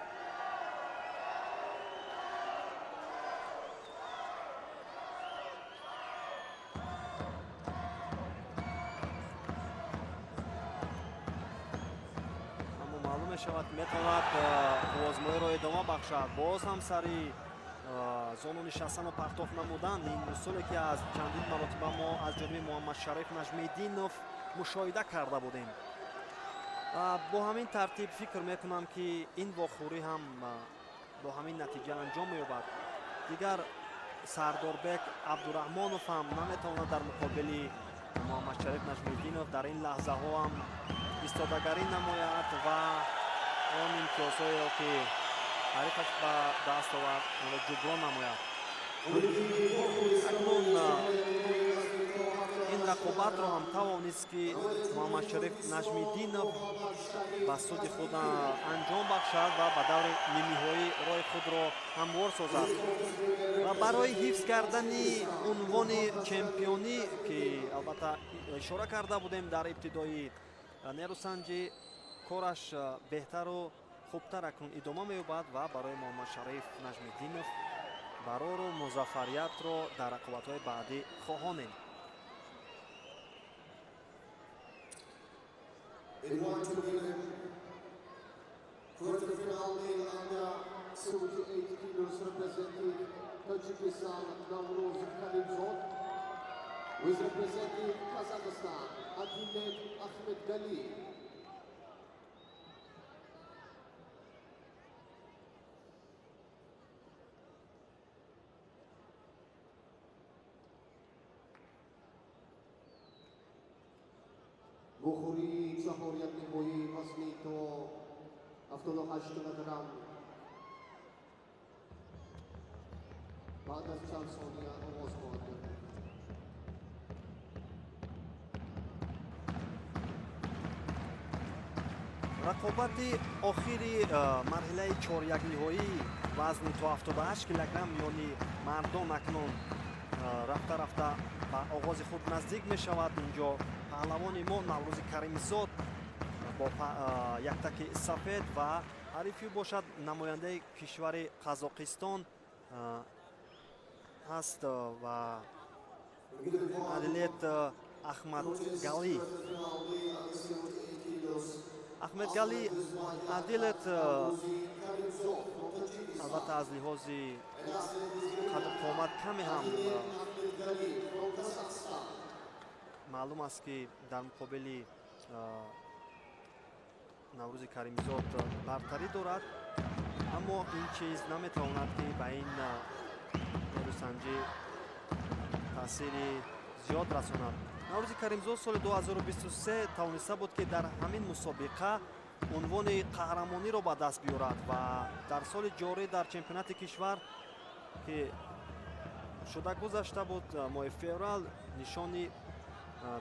[SPEAKER 4] аммо маълум мешавад метавонад овозмоиро идома бахшад. боз ҳам сари зону нишастанро партофт намуданд. ин усуле ки аз чандин маротиба мо аз ҷониби муҳаммадшариф наҷмиддинов мушоҳида карда будем. бо ҳамин тартиб фикр мекунам ки ин вохӯрӣ ҳам бо ҳамин натиҷа анҷом меёбад. дигар сардорбек абдураҳмонов ҳам наметавонад дар муқобили муҳаммадшариф наҷмиддинов дар ин лаҳзаҳо ҳам истодагарӣ намояд ва он имтиёзҳоеро ки ҳарифаш ба даст овард онро ҷуброн намояд. акнун ин рақобатро ҳам тавонист ки муҳаммадшариф наҷмиддинов ба суди худ анҷом бахшад ва ба даври нимниҳоӣ роҳи худро ҳамвор созад. ва барои ҳифз кардани унвони чемпионӣ ки албатта ишора карда будем дар ибтидои нерӯсанҷӣ, кораш беҳтару хубтар акнун идома меёбад ва барои муҳаммадшариф наҷмиддинов барору музаффариятро дар рақобатҳои баъдӣ хоҳонем.
[SPEAKER 2] In one division, quarter-final male under 78 kilos representing Tajikistan, Navroz Khalilzod, who is representing Kazakhstan, Adilet Ahmed Gali. Bukhuri Chahoriyat Nihoyi Masni to 78 kilogram. بعد از چند ثانیه آغاز خواهد کرد.
[SPEAKER 4] рақобати охири марҳилаи чорякниҳоӣ вазни то 78 килограмм миёни мардон акнун рафта рафта ба оғози худ наздик мешавад. инҷо паҳлавони мо наврӯзи каримзод бо яктаки сафед ва ҳарифи бошад намояндаи кишвари қазоқистон ҳаст ва Адилет Ахмадгалӣ. Ахмадгалӣ адилет албатта аз лиҳози қадр қомат каме ҳам маълум аст ки дар муқобили Наврӯзи Каримзод бартарӣ дорад, аммо ин чиз наметавонад ки ба ин нерӯсанҷӣ таъсири зиёд расонад. Наврӯзи Каримзод соли 2023 тавониста буд ки дар ҳамин мусобиқа унвони қаҳрамониро ба даст биёрад ва дар соли ҷорӣ дар чемпионати кишвар ки шуда гузашта буд, моҳи феврал нишони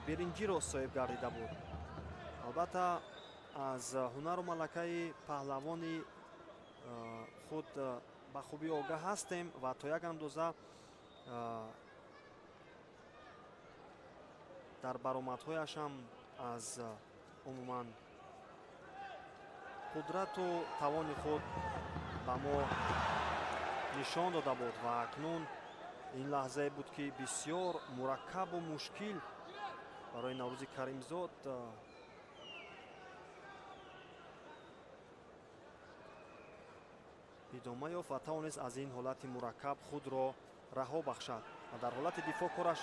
[SPEAKER 4] биринҷиро соҳиб гардида буд. албатта аз ҳунару малакаи паҳлавони худ ба хубӣ огаҳ ҳастем ва то як андоза дар баромадҳояшам аз умуман қудрату тавони худ ба мо нишон дода буд ва акнун ин лаҳзае буд ки бисёр мураккабу мушкил барои Наврӯзи Каримзод идома ёфт ва тавонист аз ин ҳолати мураккаб худро раҳо бахшад ва дар ҳолати дифоъ кораш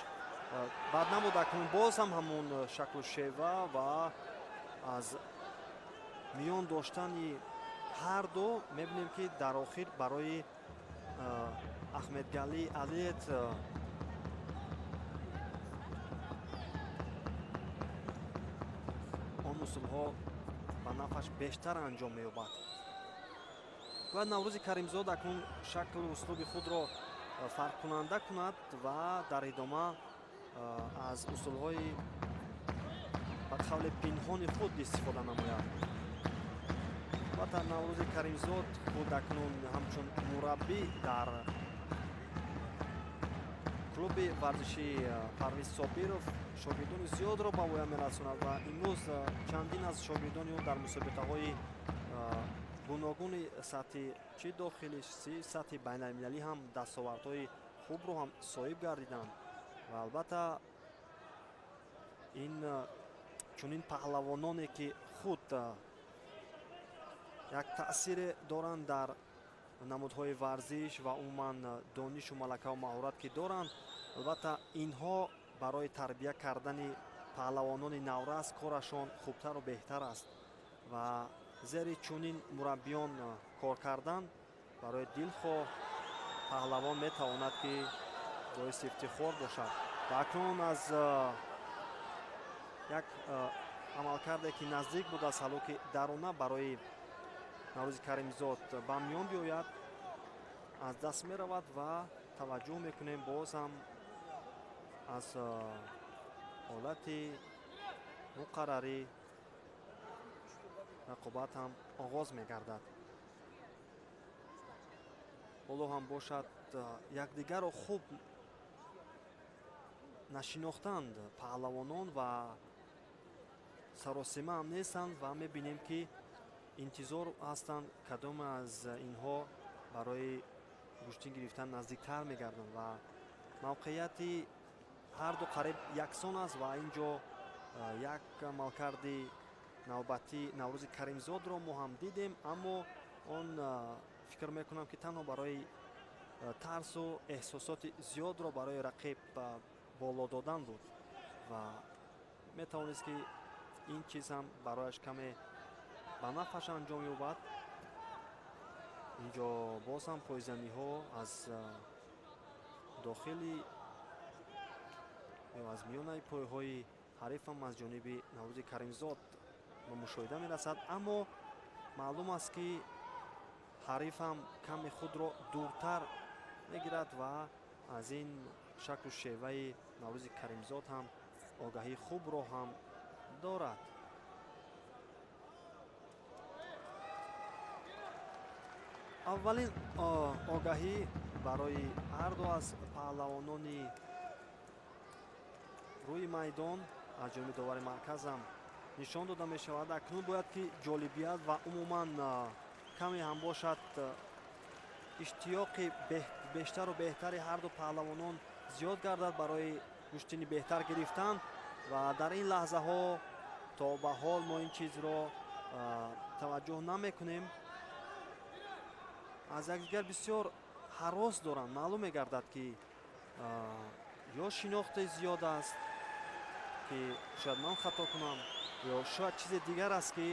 [SPEAKER 4] бад набуд. Акнун боз ҳам ҳамун шаклу шева ва аз миён доштани ҳарду мебинем ки дар охир барои Ахмадгалӣ алиет он усулҳо ба нафъаш бештар анҷом меёбад. ва Наврӯзи Каримзод акнун шаклу услуби худро фарқкунанда кунад ва дар идома аз усулҳои ба қавли пинҳони худ истифода намояд. албатта Наврӯзи Каримзод худ акнун ҳамчун мураббӣ дар клуби варзиши Парвиз Собиров шогирдони зиёдро ба воя мерасонад ва имрӯз чандин аз шогирдони ӯ дар мусобиқаҳои гуногуни сатҳи чӣ дохилӣ сатҳи байналмилалӣ ҳам дастовардҳои хубро ҳам соҳиб гардиданд ва албатта ин чунин паҳлавононе ки худ як таъсире доранд дар намудҳои варзиш ва умуман донишу малакаву маҳорат ки доранд, албатта инҳо барои тарбия кардани паҳлавонони наврас корашон хубтару беҳтар аст ва зери чунин мураббиён кор кардан барои дилхоҳ паҳлавон метавонад ки боиси ифтихор бошад. ва акнун аз як амалкарде ки наздик буд аз ҳалоки дарона барои Наврӯзи Каримзод ба миён биёяд аз даст меравад ва таваҷҷӯҳ мекунем боз ҳам аз ҳолати муқаррарӣ рақобат ҳам оғоз мегардад. ҳоло ҳам бошад якдигарро хуб нашинохтанд паҳлавонон ва саросима ҳам нестанд ва мебинем ки интизор ҳастанд кадоме аз инҳо барои куштин гирифтан наздиктар мегарданд ва мавқеияти ҳарду қариб яксон аст ва инҷо як амалкарди навбати Наврӯзи Каримзодро мо ҳам дидем, аммо он фикр мекунам ки танҳо барои тарсу эҳсосоти зиёдро барои рақиб боло додан буд ва метавонист ки ин чиз ҳам барояш каме ба нафъаш анҷом ёбад. инҷо боз ҳам пойзаниҳо аз дохили ё аз миёнаи пойҳои ҳарифам аз ҷониби Наврӯзи Каримзод ба мушоҳида мерасад, аммо маълум аст ки ҳарифам каме худро дуртар мегирад ва аз ин шаклу шеваи Наврӯзи Каримзод ҳам огаҳии хубро ҳам дорад. аввалин огаҳӣ барои ҳарду аз паҳлавонони рӯи майдон аз ҷониби довари марказам нишон дода мешавад. Акнун бояд ки ҷолибият ва умуман каме ҳам бошад иштиёқи бештару беҳтари ҳарду паҳлавонон зиёд гардад барои куштини беҳтар гирифтан ва дар ин лаҳзаҳо то ба ҳол мо ин чизро таваҷҷӯҳ намекунем. аз якдигар бисёр ҳарос доранд. маълум мегардад ки ё шинохти зиёд аст ки шояд ман хато кунам, ё шояд чизе дигар аст ки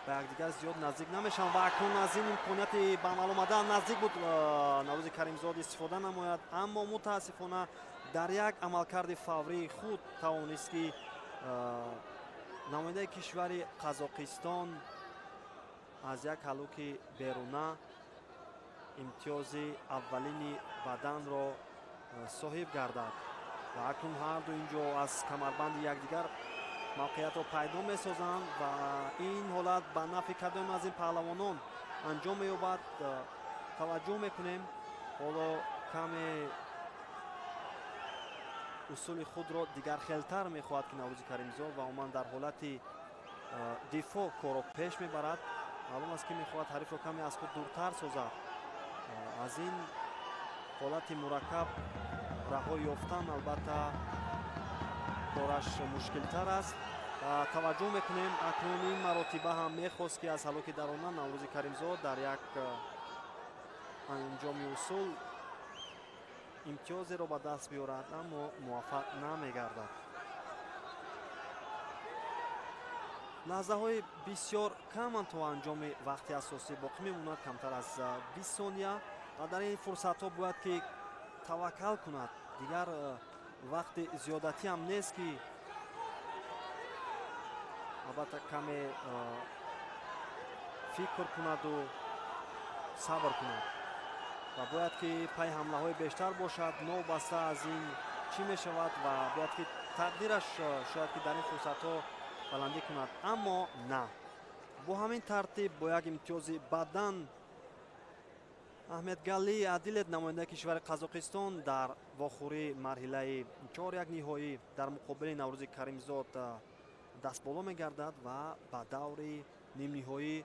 [SPEAKER 4] ба якдигар зиёд наздик намешаванд ва акнун аз ин имконияти ба амал омадан наздик буд Наврӯзи Каримзод истифода намояд, аммо мутаассифона дар як амалкарди фаврии худ тавонист ки намояндаи кишвари Қазоқистон аз як ҳалуки беруна имтиёзи аввалини баданро соҳиб гардад ва акнун ҳарду ин ҷо аз камарбанди якдигар мавқеиятро пайдо месозанд ва ин ҳолат ба нафъи кадоме аз ин паҳлавонон анҷом меёбад. таваҷҷӯҳ мекунем ҳоло каме усули худро дигархелтар мехоҳад ки Наврӯзи Каримзод ва умуман дар ҳолати дифоъ корро пеш мебарад. маълум аст ки мехоҳад ҳарифро каме аз худ дуртар созад. аз ин ҳолати мураккаб раҳо ёфтан албатта кораш мушкилтар аст. таваҷҷӯҳ мекунем акнун ин маротиба ҳам мехост ки аз ҳалоки дарона Наврӯзи Каримзод дар як анҷоми усул имтиёзеро ба даст биёрад, аммо муваффақ намегардад. лаҳзаҳои бисёр каманд то анҷоми вақти асосӣ боқӣ мемонад, камтар аз 20 сония ва дар ин фурсатҳо бояд ки таваккал кунад. дигар вақти зиёдатӣ ҳам нест ки албатта каме фикр кунаду сабр кунад ва бояд ки пай ҳамлаҳои бештар бошад. новбаста аз ин чӣ мешавад ва бояд ки тақдираш шояд ки дар ин фурсатҳо баландӣ кунад, аммо на. бо ҳамин тартиб бо як имтиёзи бадан Аҳмедгалӣ Адилет намояндаи кишвари Қазоқистон дар вохӯрии марҳилаи 4-1 ниҳоӣ дар муқобили Наврӯзи Каримзод дастболо мегардад ва ба даври нимниҳоӣ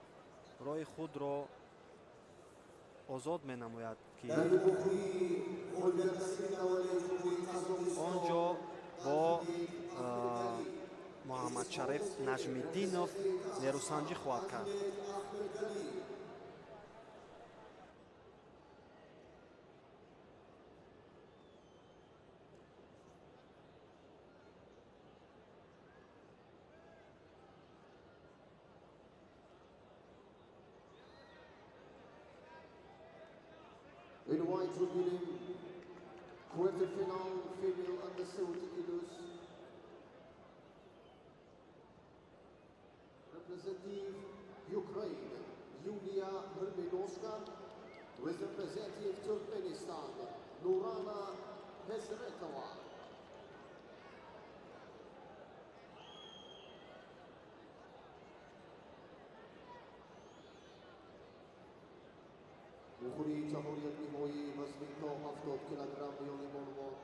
[SPEAKER 4] роҳи худро озод менамояд ки онҷо бо Муҳаммадшариф Наҷмиддинов нерӯсанҷӣ хоҳад кард.
[SPEAKER 2] In white tribune, quarter-final female under 70 kilos. Representative Ukraine, Yulia Hrbinoska. With representative Turkmenistan, Nurana Hezretova. Bukhuri Jamhuriyat Nihoyi वज़नी तो 70 किलोग्राम मियोनी बोलबोन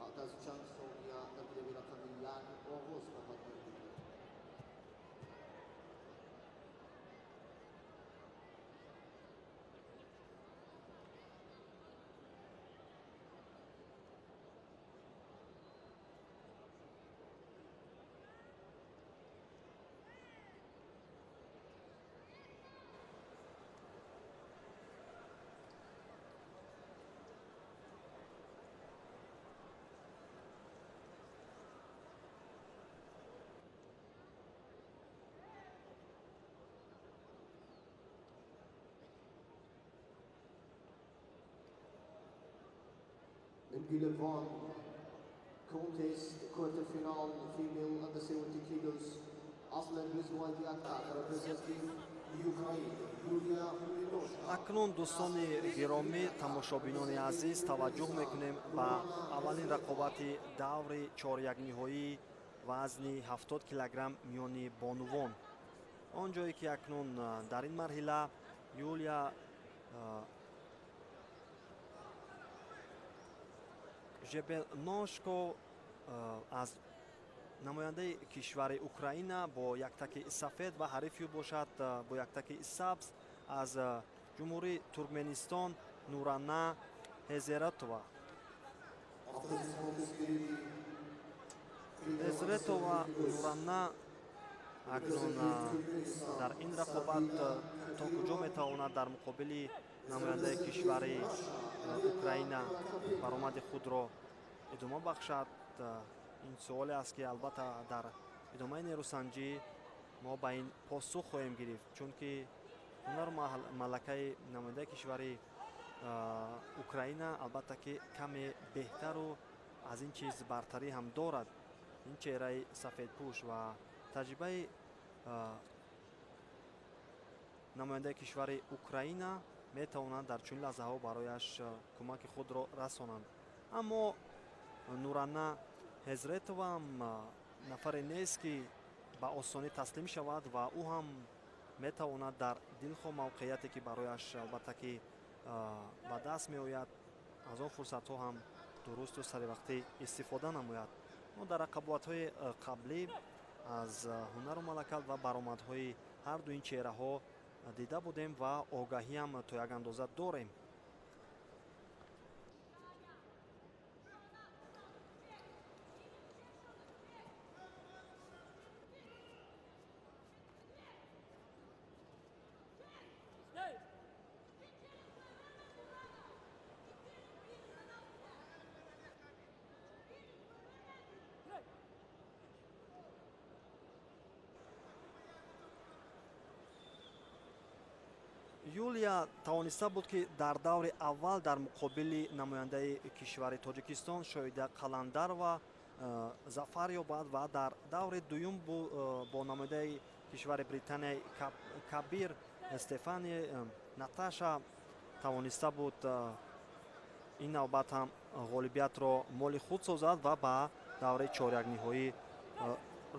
[SPEAKER 2] आकाश चंद सोनिया तकरीबी रकमी यान ओगोस Mohammad in Gülevon contest quarter-final female under 70 kilos Aslan Rizwayaka representing Ukraine Yulia Hrbinoska.
[SPEAKER 4] акнун дӯстони гиромӣ, тамошобинони азиз, таваҷҷӯҳ мекунем ба аввалин рақобати даври 4-1 ниҳоӣ вазни 70 килограмм миёни бонувон. он ҷое ки акнун дар ин марҳила Юлия Жебелношко аз намояндаи кишвари Украина бо яктаки сафед ва ҳарифи бошад бо яктаки сабз аз ҷумҳурии Туркменистон Нурана Ҳезератова. ҳезрето ва нуранна акнун дар ин рақобат то куҷо метавонад дар муқобили намояндаи кишвари Украина баромади худро идома бахшад? ин суоле аст ки албатта дар идомаи нерӯсанҷӣ мо ба ин посух хоҳем гирифт, чунки ҳунару малакаи намояндаи кишвари Украина албатта ки каме беҳтару аз ин чиз бартарӣ ҳам дорад. ин чеҳраи сафедпӯш ва таҷрибаи намояндаи кишвари Украина метавонанд дар чунин лаҳзаҳо барояш кӯмаки худро расонанд. аммо Нуранна Ҳезретова ҳам нафаре нест ки ба осонӣ таслим шавад ва ӯ ҳам метавонад дар дилхоҳ мавқеияте ки барояш албатта ки ба даст меояд аз он фурсатҳо ҳам дурусту саривақтӣ истифода намояд. мо дар рақобатҳои қаблӣ аз ҳунару малакат ва баромадҳои ҳарду ин чеҳраҳо дида будем ва огаҳиам то як андоза дорем. юлия тавониста буд ки дар даври аввал дар муқобили намояндаи кишвари Тоҷикистон Шоҳида Қаландарова зафар ёбад ва дар даври дуюм бо намояндаи кишвари Британияи Кабир Стефани Наташа тавониста буд ин навбат ҳам ғолибиятро моли худ созад ва ба даври чорякниҳоӣ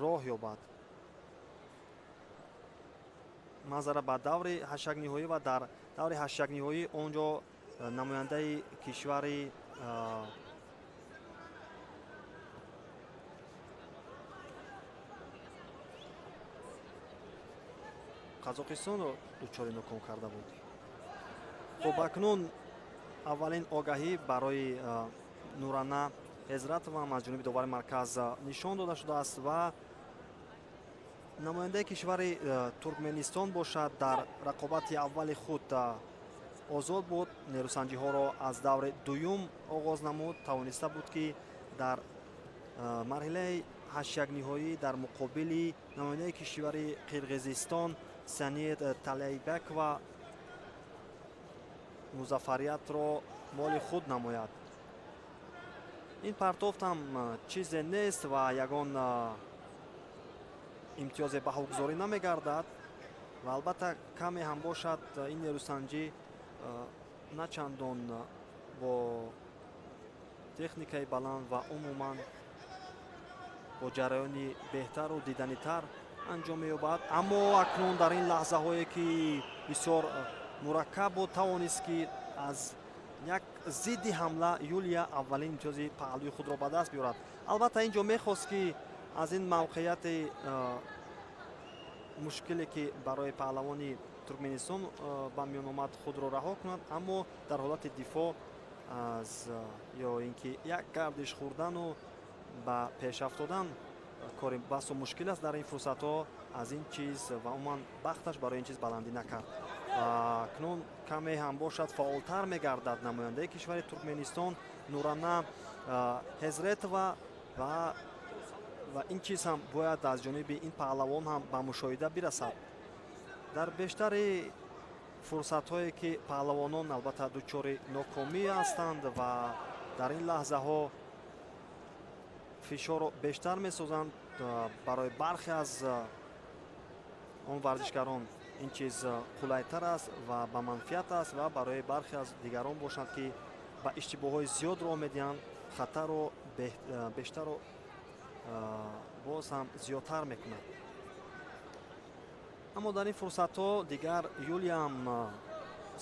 [SPEAKER 4] роҳ ёбад. мазара ба даври ҳаштякниҳоӣ ва дар даври ҳаштякниҳоӣ онҷо намояндаи кишвари қазоқистонро дучори ноком карда буд. хуб акнун аввалин огаҳӣ барои Нуранна Ҳезратова аз ҷониби довари марказ нишон дода шудааст ва намояндаи кишвари Туркменистон бошад дар рақобати аввали худ озод буд. нерӯсанҷиҳоро аз даври дуюм оғоз намуд. тавониста буд ки дар марҳилаи ҳаштякниҳоӣ дар муқобили намояндаи кишвари Қирғизистон Санид Талайбекова музаффариятро моли худ намояд. ин партофт ҳам чизе нест ва ягон имтиёзе баҳогузорӣ намегардад ва албатта каме ҳам бошад ин нерӯсанҷӣ на чандон бо техникаи баланд ва умуман бо ҷараёни беҳтару диданитар анҷом меёбад. аммо акнун дар ин лаҳзаҳое ки бисёр мураккаб буд тавонист ки аз як зидди ҳамла юлия аввалин имтиёзи паҳлӯи худро ба даст биёрад. албатта ин ҷо мехост ки аз ин мавқеияти мушкиле ки барои паҳлавони Туркменистон ба миён омад худро раҳо кунад, аммо дар ҳолати дифоъ аз ё ин ки як гардиш хӯрдану ба пешафтодан кори басу мушкил аст дар ин фурсатҳо. аз ин чиз ва умуман бахташ барои ин чиз баландӣ накард. акнун каме ҳам бошад фаъолтар мегардад намояндаи кишвари Туркменистон Нуранна Ҳезретова ва ин чиз ҳам бояд аз ҷониби ин паҳлавон ҳам ба мушоҳида бирасад. дар бештари фурсатҳое ки паҳлавонон албатта дучори нокомӣ ҳастанд ва дар ин лаҳзаҳо фишорро бештар месозанд, барои бархе аз он варзишгарон ин чиз қулайтар аст ва ба манфиат аст ва барои бархе аз дигарон бошад ки ба иштибоҳҳои зиёд роҳ медиҳанд хатарро бештару боз ҳам зиёдтар мекунад. аммо дар ин фурсатҳо дигар юлия ҳам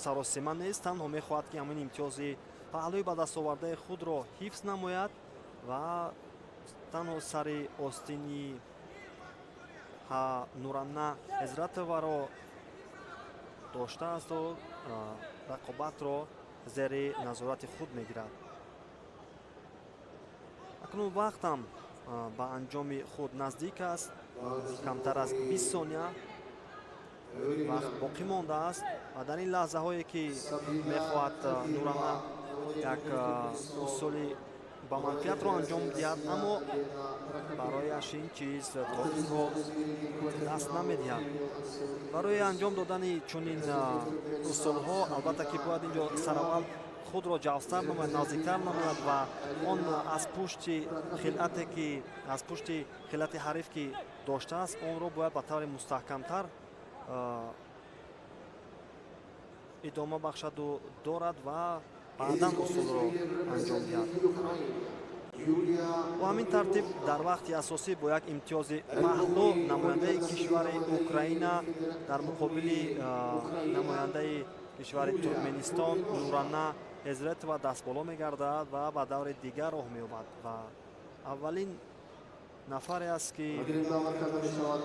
[SPEAKER 4] саросима нест. танҳо мехоҳад ки ҳамин имтиёзи паҳлӯи ба дастовардаи худро ҳифз намояд ва танҳо сари остини Нуранна Ҳезратоваро доштаасту рақобатро зери назорати худ мегирад. акнун вақтам ба анҷоми худ наздик аст. камтар аз 20 сония вақт боқӣ мондааст ва дар ин лаҳзаҳое ки мехоҳад Нурана як усули ба манфиатро анҷом диҳад, аммо барояш ин чиз то инҳо даст намедиҳад. барои анҷом додани чунин усулҳо албатта ки бояд инҷо сараввал худро ҷавзтар намояд, наздиктар намояд ва он аз пушти хилъате ки аз пушти хилъати ҳариф ки доштааст, онро бояд ба таври мустаҳкамтар идома бахшаду дорад ва баъдан усулро анҷом диҳад. ба ҳамин тартиб дар вақти асосӣ бо як имтиёзи паҳлӯ намояндаи кишвари Украина дар муқобили намояндаи кишвари Туркменистон Нурана Эзретова дастболо мегардад ва ба даври дигар роҳ меёбад ва аввалин нафаре аст ки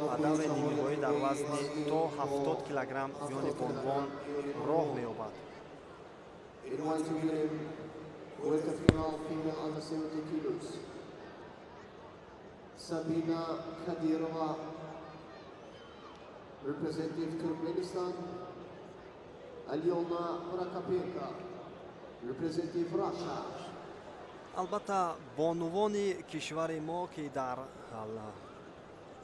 [SPEAKER 4] ба даври нимниҳоӣ дар вазни то 70 килограмм миёни бонвон роҳ меёбад.
[SPEAKER 2] Welcome final female under 70 kilos. Sabina Kadirova, representative Turkmenistan. Alyona Prokopyenko, representative Russia.
[SPEAKER 4] албатта бонувони кишвари мо ки дар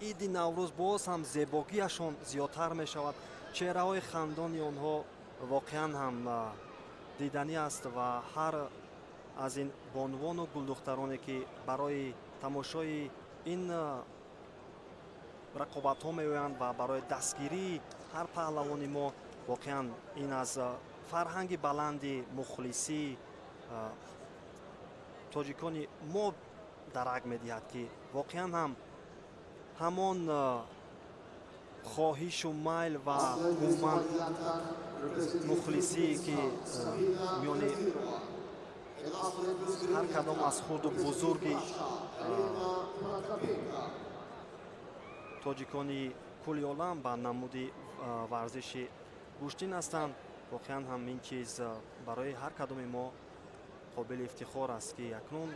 [SPEAKER 4] иди наврӯз боз ҳам зебогиашон зиёдтар мешавад. чеҳраҳои хандони онҳо воқеан ҳам диданӣ аст ва ҳар аз ин бонувону гулдухтароне ки барои тамошои ин рақобатҳо меоянд ва барои дастгирии ҳар паҳлавони мо воқеан ин аз фарҳанги баланди мухлисии тоҷикони мо дарак медиҳад ки воқеан ҳам ҳамон хоҳишу майл ва умуман мухлисие ки миёни ҳар кадом аз хурду бузурги тоҷикони кулли олам ба намуди варзиши гӯштин ҳастанд. воқеан ҳам ин чиз барои ҳар кадоми мо қобили ифтихор аст ки акнун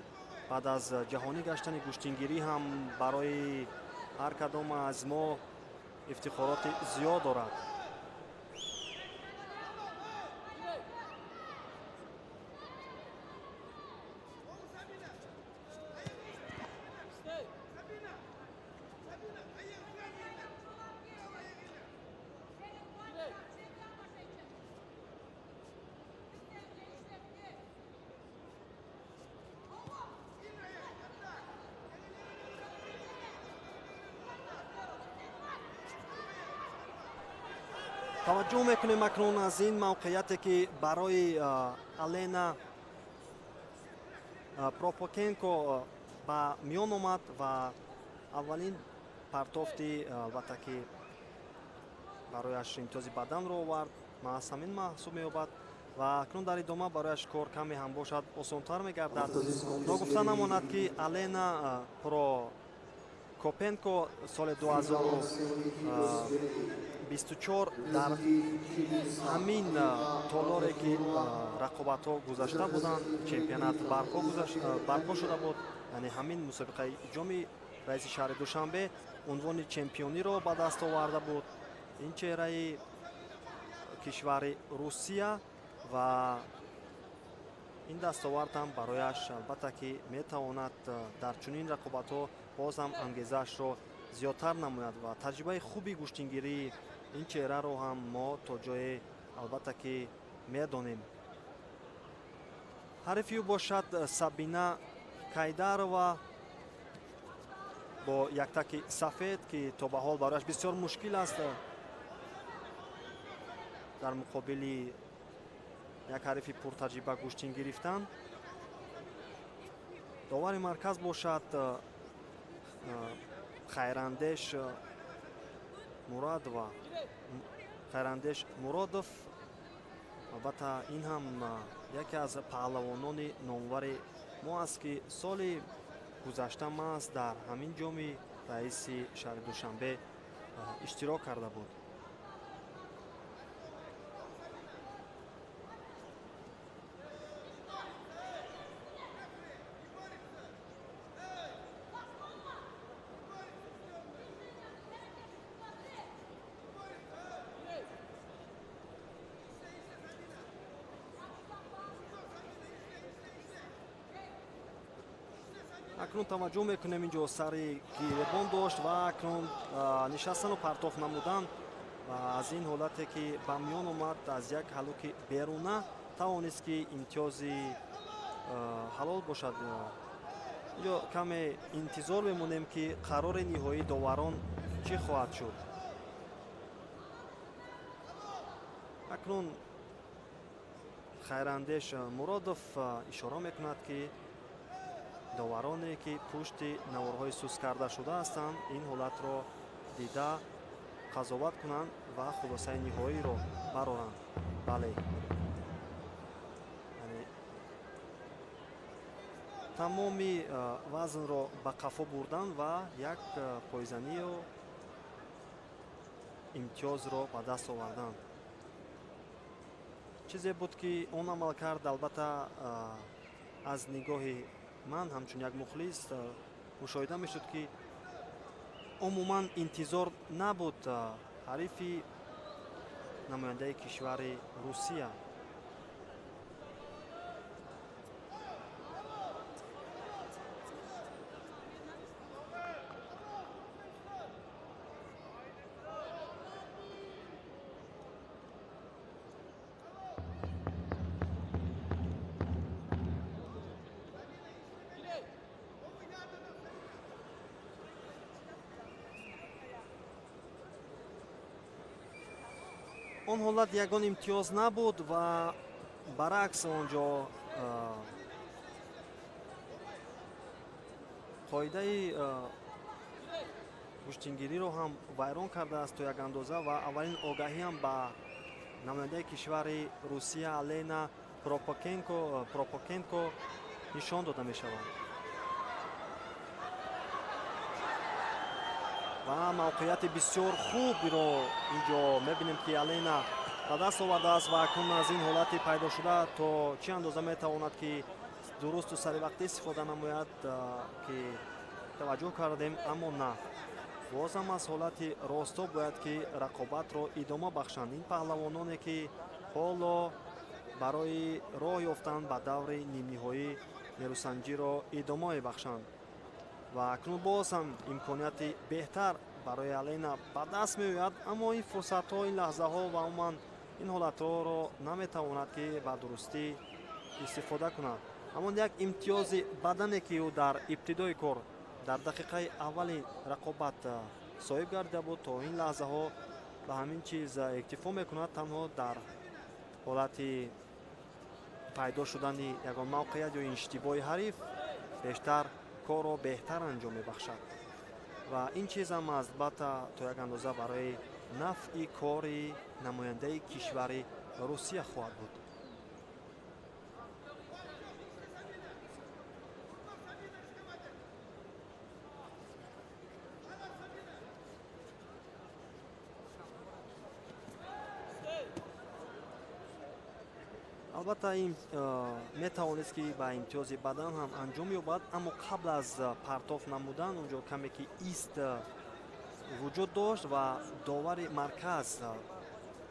[SPEAKER 4] баъд аз ҷаҳонӣ гаштани гӯштингирӣ ҳам барои ҳар кадом аз мо ифтихороти зиёд дорад. таваҷҷӯҳ мекунем акнун аз ин мавқеяте ки барои Алена Пропокенко ба миён омад ва аввалин партофти албатта ки барояш имтиёзи баданро овард, маҳз ҳамин маҳсуб меёбад ва акнун дар идома барояш кор каме ҳам бошад осонтар мегардад. ногуфта намонад ки Алена Прокопенко соли 2024 дар ҳамин толоре ки рақобатҳо гузашта буданд, чемпионат барпо шуда буд, яъне ҳамин мусобиқаи ҷоми раиси шаҳри Душанбе унвони чемпиониро ба даст оварда буд. ин чеҳраи кишвари Русия ва ин дастовард ҳам барояш албатта ки метавонад дар чунин рақобатҳо боз ҳам ангезаашро зиёдтар намояд ва таҷрибаи хуби гӯштингирии ин чеҳраро ҳам мо то ҷое албатта ки медонем. ҳарифи ӯ бошад Сабина Кайдарова бо яктаки сафед ки то ба ҳол барояш бисёр мушкил аст дар муқобили як ҳарифи пуртаҷриба гӯштин гирифтан. довари марказ бошад Хайрандеш Муродов. албатта ин ҳам яке аз паҳлавонони номвари мо аст ки соли гузашта маҳз дар ҳамин ҷоми раиси шаҳри Душанбе иштирок карда буд. акнун таваҷҷӯҳ мекунем инҷо сари гиребон дошт ва акнун нишастану партоф намудан ва аз ин ҳолате ки ба миён омад аз як ҳалоки беруна тавонист ки имтиёзи ҳалол бошад. инҷо каме интизор мемонем ки қарори ниҳоии доварон чӣ хоҳад шуд. акнун хайрандеш муродов ишора мекунад ки довароне ки пушти наворҳои сӯз карда шуда ҳастанд ин ҳолатро дида қазоват кунанд ва хулосаи ниҳоиро бароранд. бале, тамоми вазнро ба қафо бурдан ва як пойзанию имтиёзро ба даст овардан. чизе буд ки он амал кард, албатта аз нигоҳи ман ҳамчун як мухлис мушоҳида мешуд ки умуман интизор набуд ҳарифи намояндаи кишвари Русия. он ҳолат ягон имтиёз набуд ва баръакс онҷо қоидаи куштингириро ҳам вайрон кардааст то як андоза ва аввалин огаҳиам ба намояндаи кишвари Русия Алена Пропокенко нишон дода мешавад. ва мавқеияти бисёр хубро инҷо мебинем ки Алена ба даст овардааст ва акнун аз ин ҳолати пайдошуда то чӣ андоза метавонад ки дурусту саривақтӣ истифода намояд ки таваҷҷӯҳ кардем, аммо на. боз ҳам аз ҳолати росто бояд ки рақобатро идома бахшанд. ин паҳлавононе ки ҳоло барои роҳ ёфтан ба даври нимниҳоӣ нерӯсанҷиро идома мебахшанд. ва акнун боз ҳам имконияти беҳтар барои Алена ба даст меояд, аммо ин фурсатҳо, ин лаҳзаҳо ва умуман ин ҳолатҳоро наметавонад ки ба дурустӣ истифода кунад. ҳамон як имтиёзи бадане ки ӯ дар ибтидои кор дар дақиқаи аввали рақобат соҳиб гардида буд, то ин лаҳзаҳо ба ҳамин чиз иктифо мекунад. танҳо дар ҳолати пайдо шудани ягон мавқеият ё иштибоҳи ҳариф бештар корро беҳтар анҷом мебахшад ва ин чиз ҳам албатта то як андоза барои нафъи кори намояндаи кишвари Русия хоҳад буд. албатта ин метавонист ки ба имтиёзи бадан ҳам анҷом ёбад, аммо қабл аз партоф намудан онҷо каме ки ист вуҷуд дошт ва довари марказ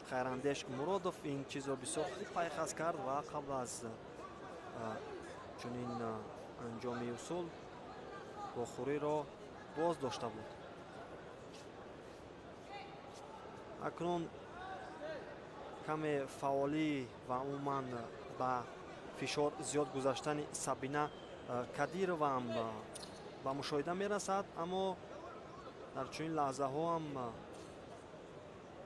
[SPEAKER 4] хайрандеш Муродов ин чизро бисёр хуб пайхас кард ва қабл аз чунин анҷоми усул вохӯриро боз дошта буд. акнун каме фаъолӣ ва умуман ба фишор зиёд гузаштани Сабина Кадирова ҳам ба мушоҳида мерасад, аммо дар чунин лаҳзаҳо ҳам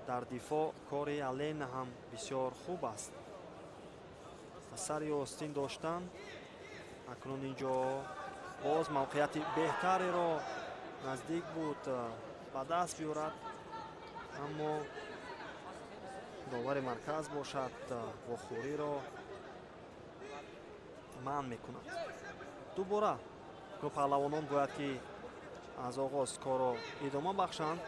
[SPEAKER 4] дар дифоъ кори Алена ҳам бисёр хуб аст. сари остин доштан акнун инҷо боз мавқеияти беҳтареро наздик буд ба даст биёрад, аммо довари марказ бошад вохӯриро манъ мекунад. дубора паҳлавонон бояд ки аз оғоз корро идома бахшанд.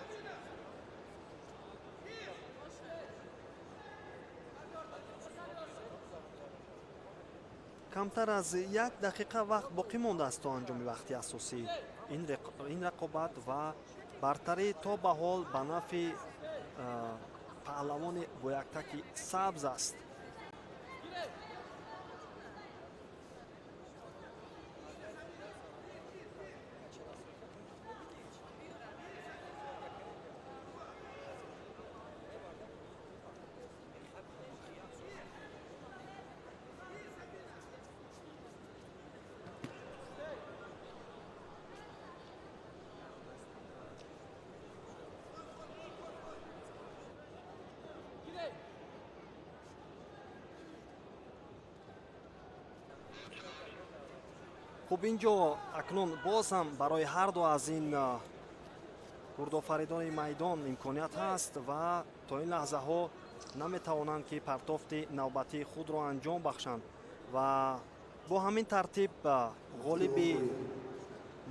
[SPEAKER 4] камтар аз як дақиқа вақт боқӣ мондааст то анҷоми вақти асосӣ. ин рақобат ва бартарӣ то ба ҳол ба нафъи паҳлавони бо яктаки сабз аст. хуб инҷо акнун боз ҳам барои ҳарду аз ин гурдофаридони майдон имконият ҳаст ва то ин лаҳзаҳо наметавонанд ки партофти навбатии худро анҷом бахшанд ва бо ҳамин тартиб ғолиби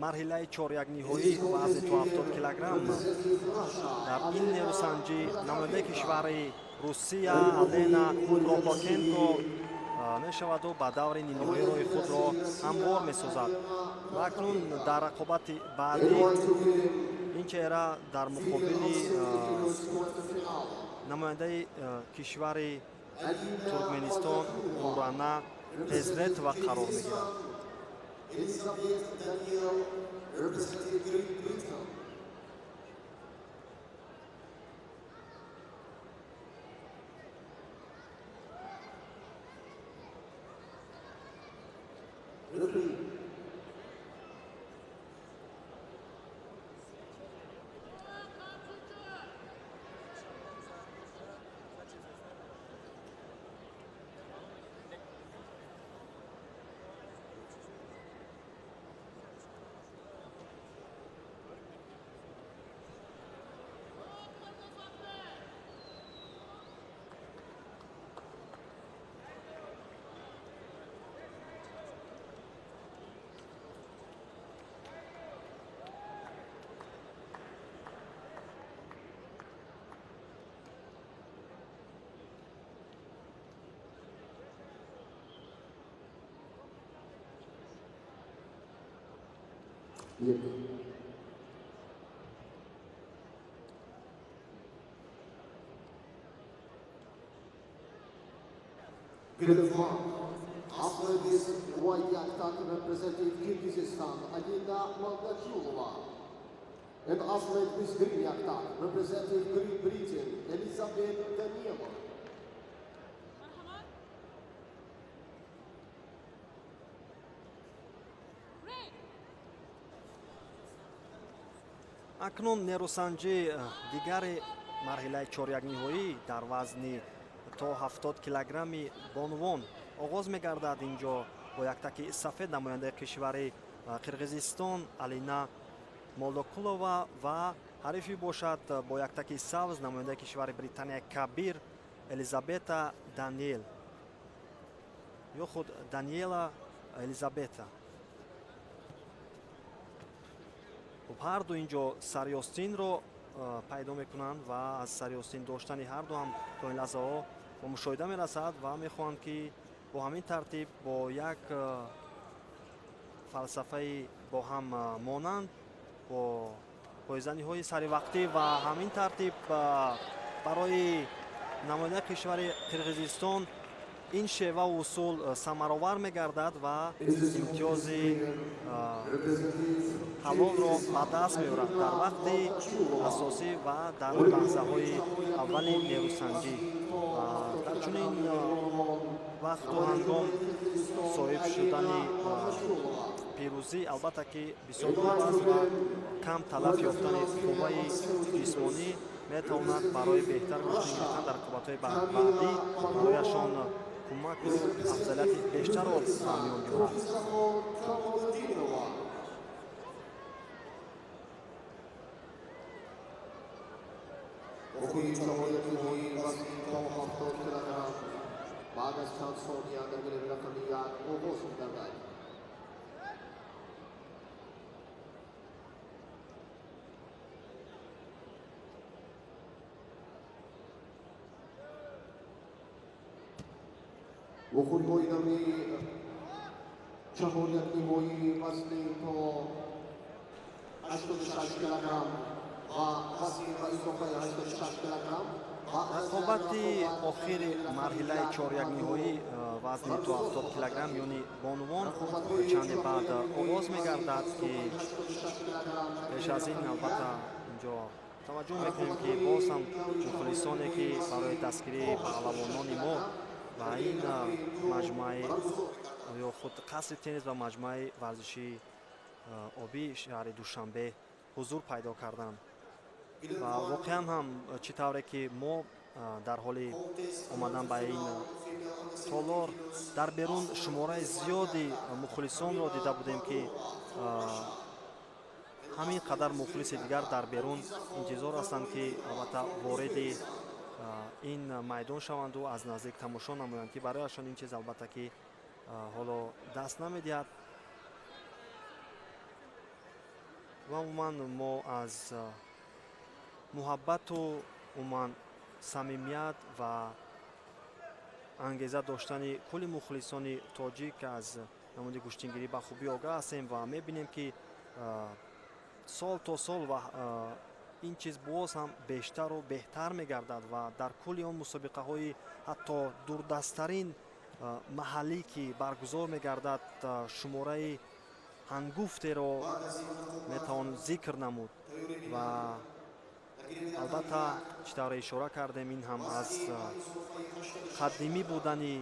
[SPEAKER 4] марҳилаи чорякниҳоӣ вазни 170 килограмм дар ин нерӯсанҷӣ намояндаи кишвари Русия Алена Кропокенко мешаваду ба даври нимниҳои худро ҳамвор месозад. Ва акнун дар рақобати баъдӣ ин чеҳра дар муқобили намояндаи кишвари Туркменистон Нурана Пезретова қарор мегирад.
[SPEAKER 2] Elizabeth Daniel, representing Great Britain. Referee. Grade 1. After this white yaktak representing Kyrgyzstan, Alina Malgachulova. And after this green yaktak representing Great Britain, Elizabeth Daniela.
[SPEAKER 4] акнун нерӯсанҷӣ дигари марҳилаи чорякниҳоӣ дар вазни то 70 килограмми бонувон оғоз мегардад. Инҷо бо яктаки сафед намояндаи кишвари Қирғизистон Алина Молдокулова ва ҳарифи бошад бо яктаки сабз намояндаи кишвари Британияи Кабир Элизабета Даниел ё худ Даниела Элизабета. ҳарду инҷо сарёстинро пайдо мекунанд ва аз сарёстин доштани ҳарду ҳам то ин лаҳзаҳо ба мушоҳида мерасад ва мехоҳанд ки бо ҳамин тартиб бо як фалсафаи бо ҳам монанд бо пойзаниҳои саривақтӣ ва ҳамин тартиб барои намояндаи кишвари Қирғизистон ин шева усул самаровар мегардад ва имтиёзи ҳалолро ба даст меорад дар вақти асосӣ ва дар лаҳзаҳои аввали нерӯсанҷӣ. дар чунин вақту ҳангом соҳиб шудани пирӯзӣ албатта ки бисёр хуб ва кам талаф ёфтани қувваи ҷисмонӣ метавонад барои беҳтар гӯштин гирифтан дар рақобатҳои баъдӣ барояшон кӯмаку афзалияти бештарро ба миён биёрад.
[SPEAKER 2] Вухургои навни чаҳорякниҳои вазни то 86 килограмм ва вазни ба изофаи 86 килограмм.
[SPEAKER 4] рақобати охири марҳилаи чорякниҳоӣ вазни то 70 килограмм ёни бонувон чанде баъд оғоз мегардад ки пеш аз ин албатта инҷо таваҷҷӯҳ мекунем ки боз ҳам мухлисоне ки барои дастгирии паҳлавонони мо ва ин маҷмӯаи ё худ қасри теннис ва маҷмӯаи варзишии обии шаҳри Душанбе ҳузур пайдо карданд. ва воқеан ҳам чӣ тавре ки мо дар ҳоли омадан ба ин толор. Дар берун шумораи зиёди мухлисонро дида будем, ки ҳамин қадар мухлиси дигар дар берун интизор ҳастанд, ки албатта вориди ин майдон шаванду аз наздик тамошо намоянд, ки барояшон ин чиз албатта ки ҳоло даст намедиҳад. ва умуман мо аз муҳаббату умуман самимият ва ангеза доштани кулли мухлисони тоҷик аз намуди гӯштингирӣ ба хубӣ огаҳ ҳастем ва мебинем, ки сол то сол ва ин чиз боз ҳам бештару беҳтар мегардад ва дар кулли он мусобиқаҳои ҳатто дурдасттарин маҳаллӣ ки баргузор мегардад, шумораи ҳангуфтеро метавон зикр намуд. ва албатта чӣ тавре ишора кардем, ин ҳам аз қадимӣ будани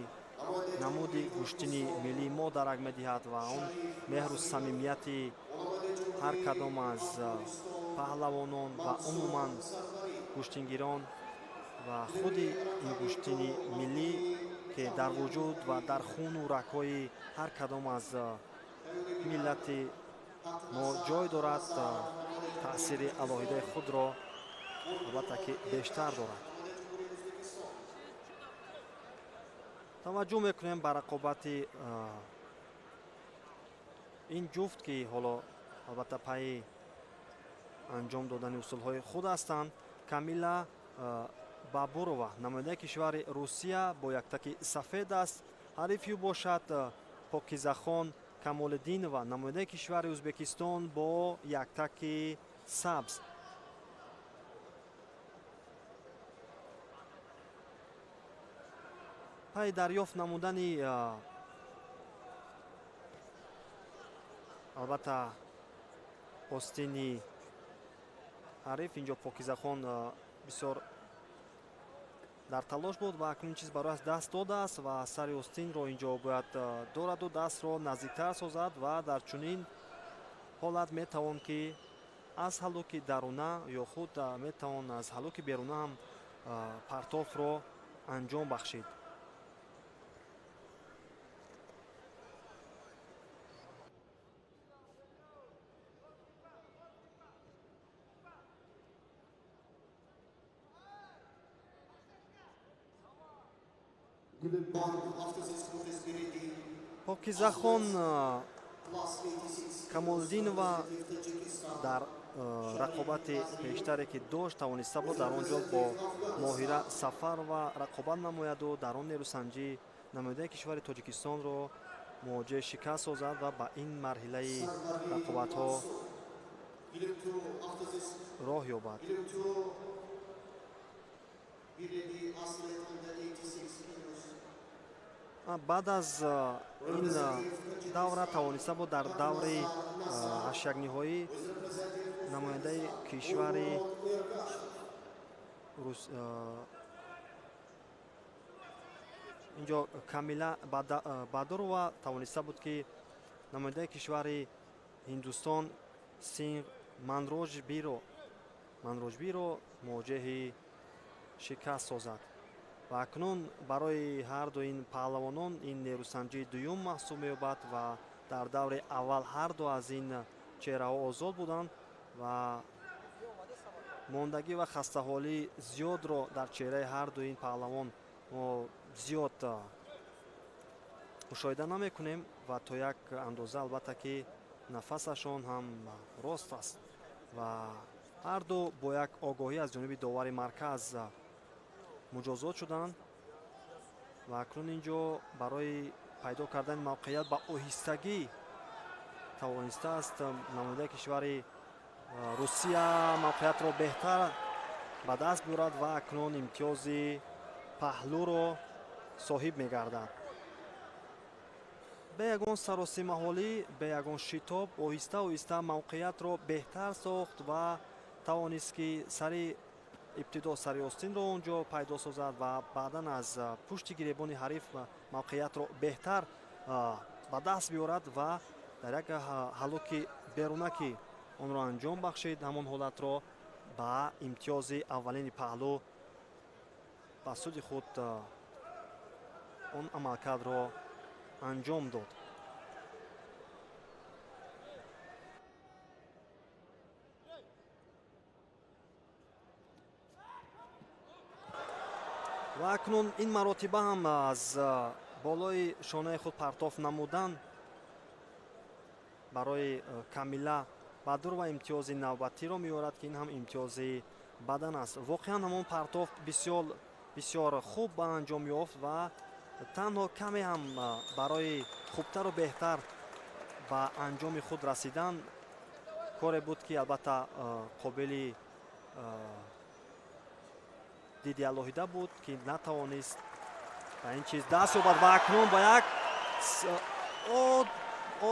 [SPEAKER 4] намуди гӯштини миллии мо дарак медиҳад ва он меҳру самимияти ҳар кадом аз паҳлавонон ва умуман гӯштингирон ва худи ин гӯштини миллӣ ки дар вуҷуд ва дар хуну рагҳои ҳар кадом аз миллати мо ҷой дорад, таъсири алоҳидаи худро албатта ки бештар дорад. таваҷҷӯҳ мекунем ба рақобати ин ҷуфт, ки ҳоло албатта пайи анҷом додани усулҳои худ ҳастанд. Камила Бабурова, намояндаи кишвари Русия, бо яктаки сафед аст. ҳарифи ӯ бошад Покизахон Камолиддинова, намояндаи кишвари Ӯзбекистон, бо яктаки сабз. пай дарёфт намудани албатта остини ҳариф, инҷо Покизахон бисёр дар талош буд ва акнун чиз барояш даст додааст ва сари остинро инҷо бояд дораду дастро наздиктар созад ва дар чунин ҳолат метавон, ки аз ҳалуки даруна ё худ метавон аз ҳалуки беруна ҳам партофро анҷом бахшид. Покизахон Камолиддинова дар рақобати пештаре ки дошт тавониста буд дар он ҷо бо Моҳира Сафарова рақобат намояду дар он нерӯсанҷӣ намояндаи кишвари Тоҷикистонро мувоҷеҳ шикаст созад ва ба ин марҳилаи рақобатҳо роҳ ёбад. баъд аз ин давра тавониста буд дар даври ҳаштякниҳоӣ намояндаи кишвари инҷо Камила Бадурова тавониста буд, ки намояндаи кишвари Ҳиндустон Синг Манроҷбиро мувоҷеҳи шикаст созад. ва акнун барои ҳарду ин паҳлавонон ин нерӯсанҷии дуюм маҳсуб меёбад ва дар даври аввал ҳарду аз ин чеҳраҳо озод буданд ва мондагӣ ва хастаҳолӣ зиёдро дар чеҳраи ҳарду ин паҳлавон мо зиёд мушоҳида намекунем ва то як андоза албатта ки нафасашон ҳам рост аст ва ҳарду бо як огоҳӣ аз ҷониби довари марказ муҷозот шуданд ва акнун инҷо барои пайдо кардани мавқеият ба оҳистагӣ тавонистааст намояндаи кишвари Русия мавқеиятро беҳтар ба даст биёрад ва акнун имтиёзи паҳлӯро соҳиб мегардад. бе ягон саросимаҳолӣ, бе ягон шитоб оҳиста оҳиста мавқеиятро беҳтар сохт ва тавонист, ки сари ибтидо сари остинро онҷо пайдо созад ва баъдан аз пушти гиребони ҳариф мавқеиятро беҳтар ба даст биёрад ва дар як ҳалуки беруна ки онро анҷом бахшид, ҳамон ҳолатро ба имтиёзи аввалини паҳлӯ ба суди худ он амалкардро анҷом дод. ва акнун ин маротиба ҳам аз болои шонаи худ партоф намудан барои Камила Бадурова имтиёзи навбатиро меорад ки ин ҳам имтиёзи бадан аст. Воқеан ҳамон партоф бисёр хуб ба анҷом ёфт ва танҳо каме ҳам барои хубтару беҳтар ба анҷоми худ расидан коре буд ки албатта қобили диди алоҳида буд ки натавонист ба ин чиз даст ёбад ва акнун ба як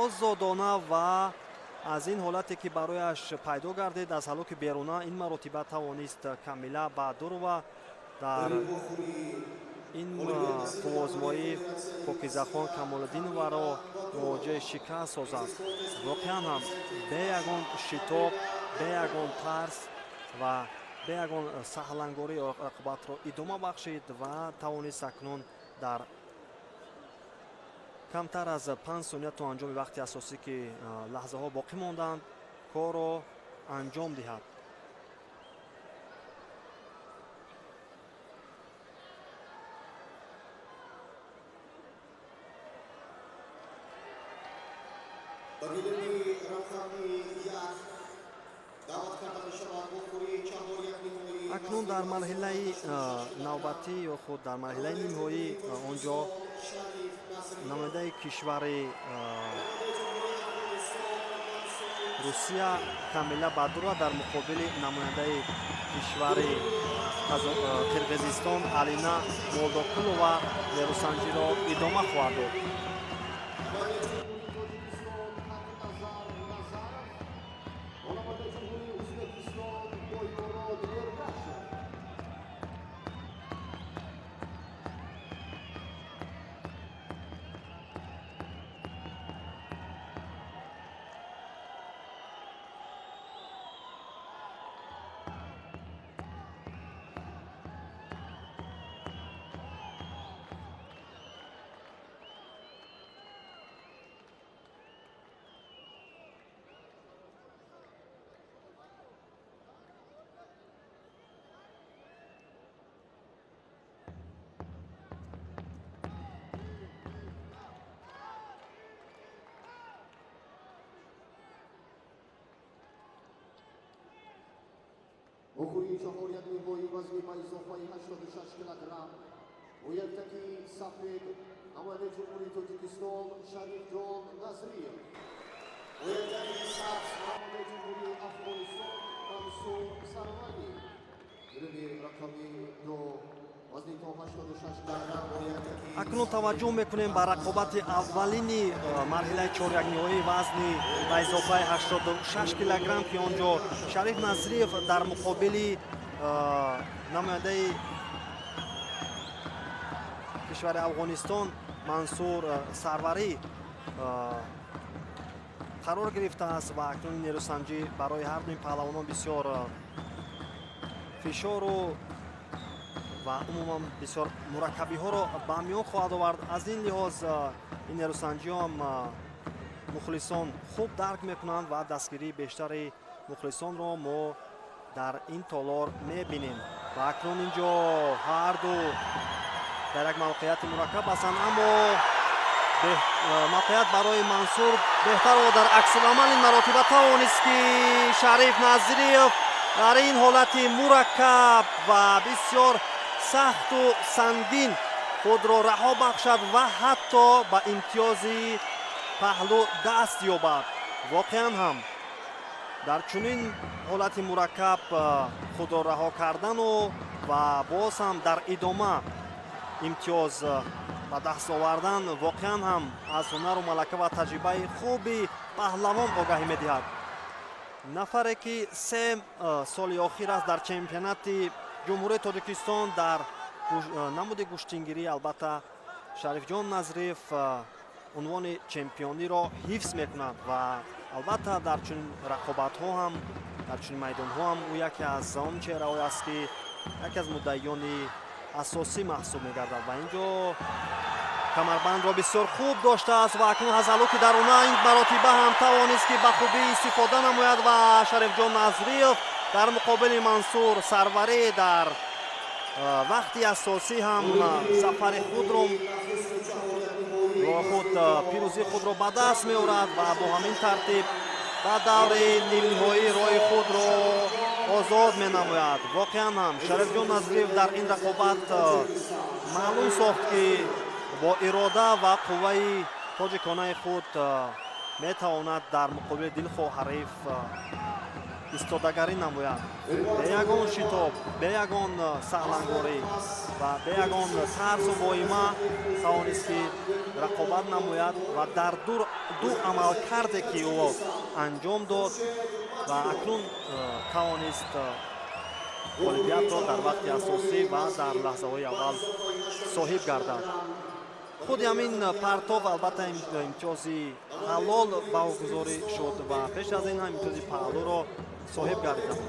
[SPEAKER 4] озодона ва аз ин ҳолате ки барояш пайдо гардид аз ҳалоки беруна ин маротиба тавонист Камила Бадурова дар ин повозмоӣ Покизахон Камолиддиноваро мувоҷиҳи шикаст созад. Воқеан ҳам бе ягон шитоб, бе ягон тарс ва бе ягон саҳлангории оқибатро идома бахшид ва тавонист акнун дар камтар аз 5 сония то анҷоми вақти асосӣ ки лаҳзаҳо боқӣ монданд корро анҷом диҳад. акнун дар марҳилаи навбатӣ ё худ дар марҳилаи нимҳоӣ он ҷо намояндаи кишвари Русия Камила Бадурова дар муқобили намояндаи кишвари Қирғизистон Алина Молдокулова нерӯсанҷиро идома хоҳад дод.
[SPEAKER 2] охири чаҳоряд ниҳои вазни ба изофаи 86 килограмм бо яктаки сафед намояндаи ҷумҳурии Тоҷикистон Шарифҷон Назриев, бо яктаки сабз намояндаи ҷумҳурии Афғонистон Мансур Сарвани, гирми рақами 2 вазни то 86 килограмм бо яктаки
[SPEAKER 4] акнун таваҷҷӯҳ мекунем ба рақобати аввалини марҳилаи чорякниҳои вазни ба изофаи 86 килограмм ки он ҷо Шариф Назриев дар муқобили намояндаи кишвари Афғонистон Мансур Сарварӣ қарор гирифтааст ва акнун нерӯсанҷӣ барои ҳар дуи паҳлавонон бисёр фишору ва умуман бисёр мураккабиҳоро ба миён хоҳад овард. Аз ин лиҳоз ин нерӯсанҷиҳоам мухлисон хуб дарк мекунанд ва дастгирии бештари мухлисонро мо дар ин толор мебинем. Ва акнун ин ҷо ҳар ду дар як мавқеияти мураккаб ҳастанд, аммо мавқеият барои Мансур беҳтар ва дар аксуламал ин маротиба тавонист ки Шариф Назриев дар ин ҳолати мураккаб ва бисёр сахту сангин худро раҳо бахшад ва ҳатто ба имтиёзи паҳлӯ даст ёбад. Воқеан ҳам дар чунин ҳолати мураккаб худро раҳо кардану ва боз ҳам дар идома имтиёз ба даст овардан воқеан ҳам аз ҳунару малака ва таҷрибаи хуби паҳлавон огаҳӣ медиҳад. нафаре ки 3 соли охир аст дар чемпионати ҷумҳурии Тоҷикистон дар намуди гӯштингирӣ, албатта Шарифҷон Назриев унвони чемпиониро ҳифз мекунад ва албатта дар чунин рақобатҳо ҳам, дар чунин майдонҳо ҳам ӯ яке аз он чеҳраҳое аст ки яке аз муддаиёни асосӣ маҳсуб мегардад ва инҷо камарбандро бисёр хуб доштааст ва акнун ҳазалуки даруна ин маротиба ҳам тавонист ки ба хубӣ истифода намояд ва Шарифҷон Назриев дар муқобили Мансур Сарварӣ дар вақти асосӣ ҳам зафари худро худ пирӯзии худро ба даст меорад ва бо ҳамин тартиб ба даври нимниҳоӣ роҳи худро озод менамояд. Воқеан ҳам Шарифҷон Назриев дар ин рақобат маълум сохт ки бо ирода ва қувваи тоҷиконаи худ метавонад дар муқобили дилхоҳ ҳариф истодагарӣ намояд. Бе ягон шитоб, бе ягон саҳлангорӣ ва бе ягон тарсу воима тавонист ки рақобат намояд ва дар ду амалкарде ки ӯ анҷом дод ва акнун тавонист ғолибиятро дар вақти асосӣ ва дар лаҳзаҳои аввал соҳиб гардад. худи ҳамин партов албатта имтиёзи ҳалол баҳогузорӣ шуд ва пеш аз ин ҳам имтиёзи паҳлӯро соҳиб гардиданд.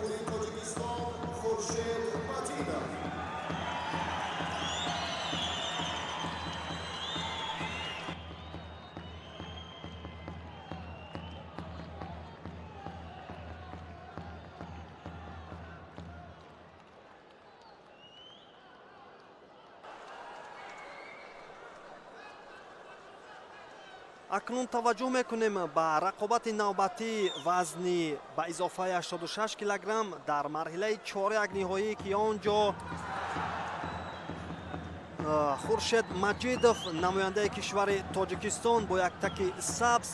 [SPEAKER 4] акнун таваҷҷӯҳ мекунем ба рақобати навбатӣ вазни ба изофаи 86 килограмм дар марҳилаи чорякниҳоӣ ки он ҷо Хуршед Маҷидов намояндаи кишвари Тоҷикистон бо як таки сабз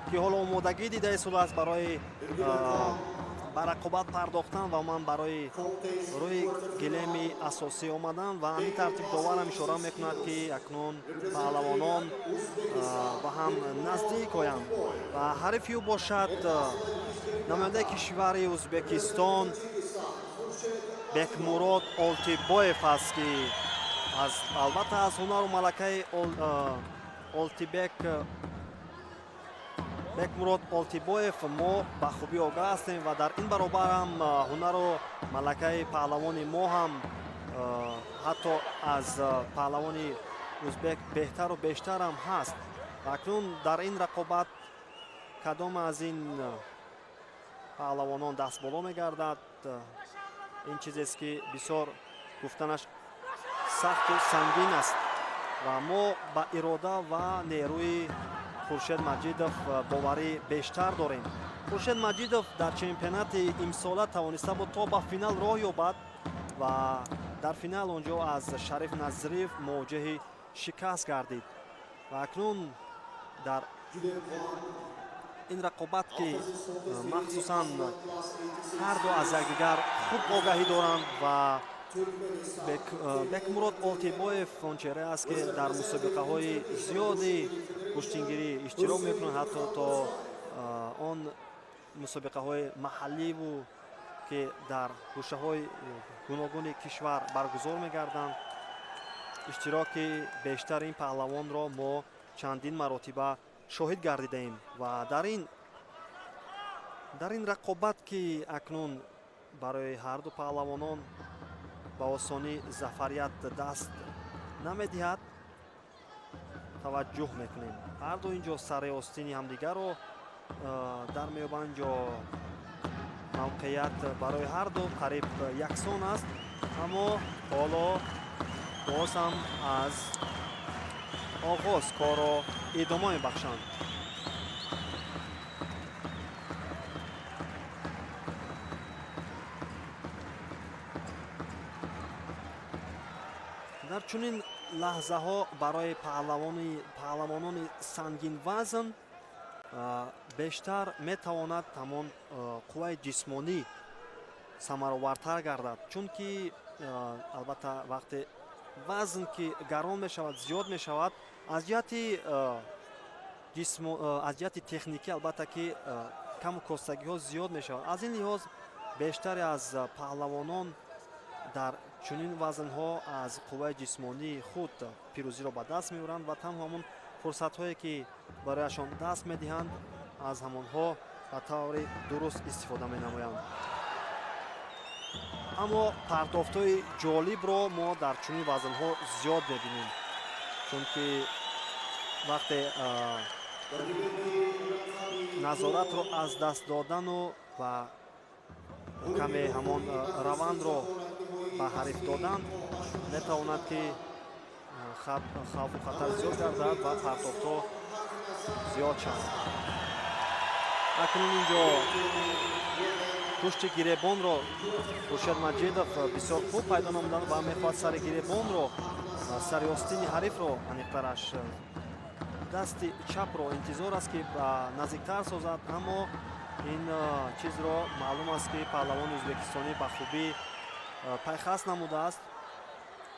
[SPEAKER 4] ки ҳоло омодагӣ дида истодааст барои ба рақобат пардохтан ва ман барои рӯи гилеми асосӣ омадан ва ҳамин тартиб доварам ишора мекунад ки акнун паҳлавонон ба ҳам наздик оянд ва ҳарифи ӯ бошад намояндаи кишвари Ӯзбекистон Бекмурод Олтибоев аст ки албатта аз ҳунару малакаи Бекмурод Олтибоев мо ба хубӣ огаҳ ҳастем ва дар ин баробар ҳам ҳунару малакаи паҳлавони мо ҳам ҳатто аз паҳлавони ӯзбек беҳтару бештар ҳам ҳаст. акнун дар ин рақобат кадом аз ин паҳлавонон дастболо мегардад ин чизест ки бисёр гуфтанаш сахту сангин аст ва мо ба ирода ва нерӯи Хуршед Маҷидов боварӣ бештар дорем. Хуршед Маҷидов дар чемпионати имсола тавониста буд то ба финал роҳ ёбад ва дар финал онҷо аз Шариф Назриев мувоҷиҳи шикаст гардид ва акнун дар ин рақобат ки махсусан ҳарду аз якдигар хуб огаҳӣ доранд ва Бекмурод Олтибоев он чеҳре аст ки дар мусобиқаҳои зиёди куштингирӣ иштирок мекунад ҳатто то он мусобиқаҳои маҳалливу ки дар гӯшаҳои гуногуни кишвар баргузор мегарданд. иштироки бештари ин паҳлавонро мо чандин маротиба шоҳид гардидаем ва дар ин рақобат ки акнун барои ҳарду паҳлавонон ба осонӣ зафарият даст намедиҳад таваҷҷӯҳ мекунем. ҳарду инҷо сари остини ҳамдигарро дар меёбанд. ҷо мавқеият барои ҳарду қариб яксон аст, аммо ҳоло боз ҳам аз оғоз корро идома мебахшанд. дар чунин лаҳзаҳо барои паҳлавонони сангинвазн бештар метавонад ҳамон қувваи ҷисмонӣ самаровартар гардад, чунки албатта вақте вазн ки гарон мешавад, зиёд мешавад, аз ҷиҳати техникӣ албатта ки каму костагиҳо зиёд мешавад. аз ин лиҳоз бештаре аз паҳлавонон дар чунин вазнҳо аз қувваи ҷисмонии худ пирӯзиро ба даст меоранд ва танҳо ҳамон фурсатҳое ки барояшон даст медиҳанд аз ҳамонҳо ба таври дуруст истифода менамоянд. аммо партофтҳои ҷолибро мо дар чунин вазнҳо зиёд мебинем, чунки вақте назоратро аз даст додану ва каме ҳамон равандро ба ҳариф додан метавонад ки хавфу хатар зиёд гардад ва партофтҳо зиёд шаванд. акнун инҷо пушти гиребонро Хуршед Маҷидов бисёр хуб пайдо намудан ва мехоҳад сари гиребонро, сари остини ҳарифро, аниқтараш дасти чапро интизор аст ки наздиктар созад, аммо ин чизро маълум аст ки паҳлавони ӯзбекистонӣ ба хубӣ пайхас намудааст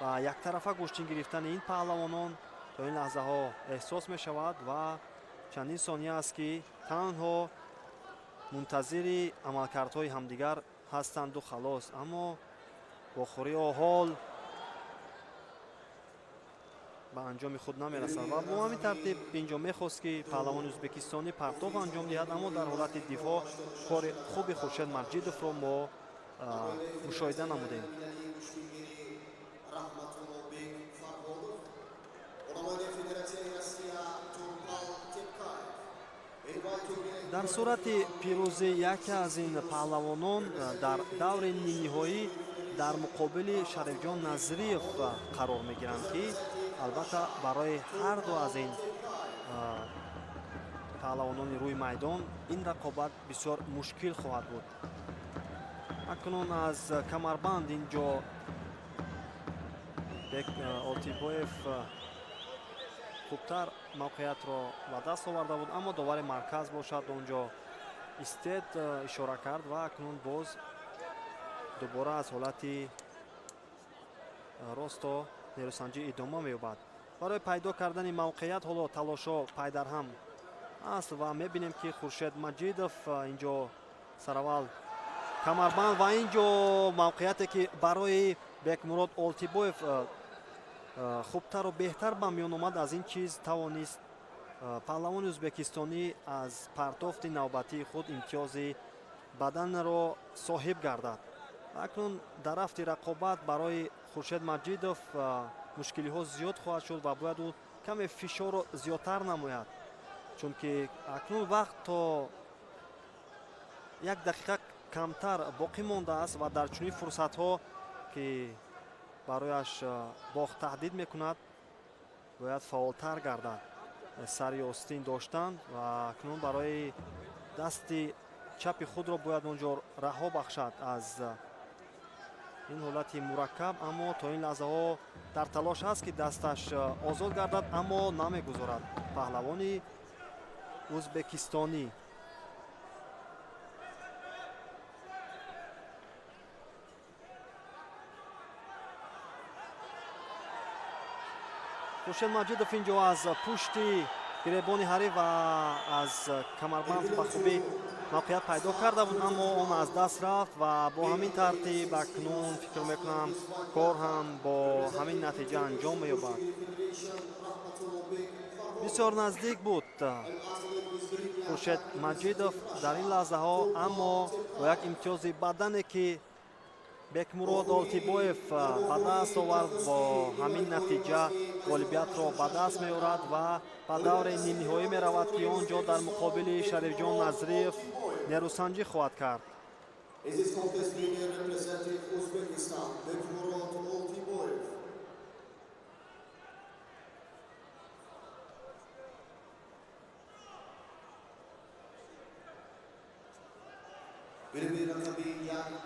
[SPEAKER 4] ва яктарафа куштин гирифтани ин паҳлавонон то ин лаҳзаҳо эҳсос мешавад ва чандин сония аст ки танҳо мунтазири амалкардҳои ҳамдигар ҳастанду халос, аммо вохӯрии ҳол ба анҷоми худ намерасад ва бо ҳамин тартиб инҷо мехост ки паҳлавони ӯзбекистонӣ партоф анҷом диҳад, аммо дар ҳолати дифоъ кори хуби Хуршед Маҷидовро мо мушоҳида намудем. дар сурати пирӯзӣ яке аз ин паҳлавонон дар даври нимниҳоӣ дар муқобили Шарифҷон Назириев қарор мегиранд ки албатта барои ҳарду аз ин паҳлавонони рӯи майдон ин рақобат бисёр мушкил хоҳад буд. акнун аз камарбанд инҷо бек Олтибоев хубтар мавқеиятро ба даст оварда буд, аммо довари марказ бошад онҷо истед ишора кард ва акнун боз дубора аз ҳолати росто нерӯсанҷӣ идома меёбад. барои пайдо кардани мавқеият ҳоло талошо пайдарҳам аст ва мебинем ки Хуршед Маҷидов инҷо сараввал камарбанд ва инҷо мавқеияте ки барои Бекмурод Олтибоев хубтару беҳтар ба миён омад, аз ин чиз тавонист паҳлавони ӯзбекистонӣ аз партофти навбатии худ имтиёзи баданро соҳиб гардад. акнун дар рафти рақобат барои Хуршед Маҷидов мушкилиҳо зиёд хоҳад шуд ва бояд ӯ каме фишорро зиёдтар намояд, чунки акнун вақт то 1 дақиқа камтар боқӣ мондааст ва дар чунин фурсатҳо ки барояш бохт таҳдид мекунад бояд фаъолтар гардад, сари остин доштан ва акнун барои дасти чапи худро бояд онҷо раҳо бахшад аз ин ҳолати мураккаб, аммо то ин лаҳзаҳо дар талош аст ки дасташ озод гардад, аммо намегузорад паҳлавони ӯзбекистонӣ. Хуршед Маҷидов инҷо аз пушти гиребони ҳариф ва аз камарбанд ба хубӣ мавқеият пайдо карда буд, аммо он аз даст рафт ва бо ҳамин тартиб акнун фикр мекунам кор ҳам бо ҳамин натиҷа анҷом меёбад. бисёр наздик буд Хуршед Маҷидов дар ин лаҳзаҳо, аммо бо як имтиёзи бадане ки Бекмурод Олтибоев ба даст овард, бо ҳамин натиҷа ғолибиятро ба даст меорад ва ба даври нимниҳоӣ меравад ки он ҷо дар муқобили Шарифҷон Назириев нерӯсанҷӣ хоҳад кард.
[SPEAKER 2] Is this contest leader representing Uzbekistan, Bekmurod Oltiboyev. Birbiri rakibi yani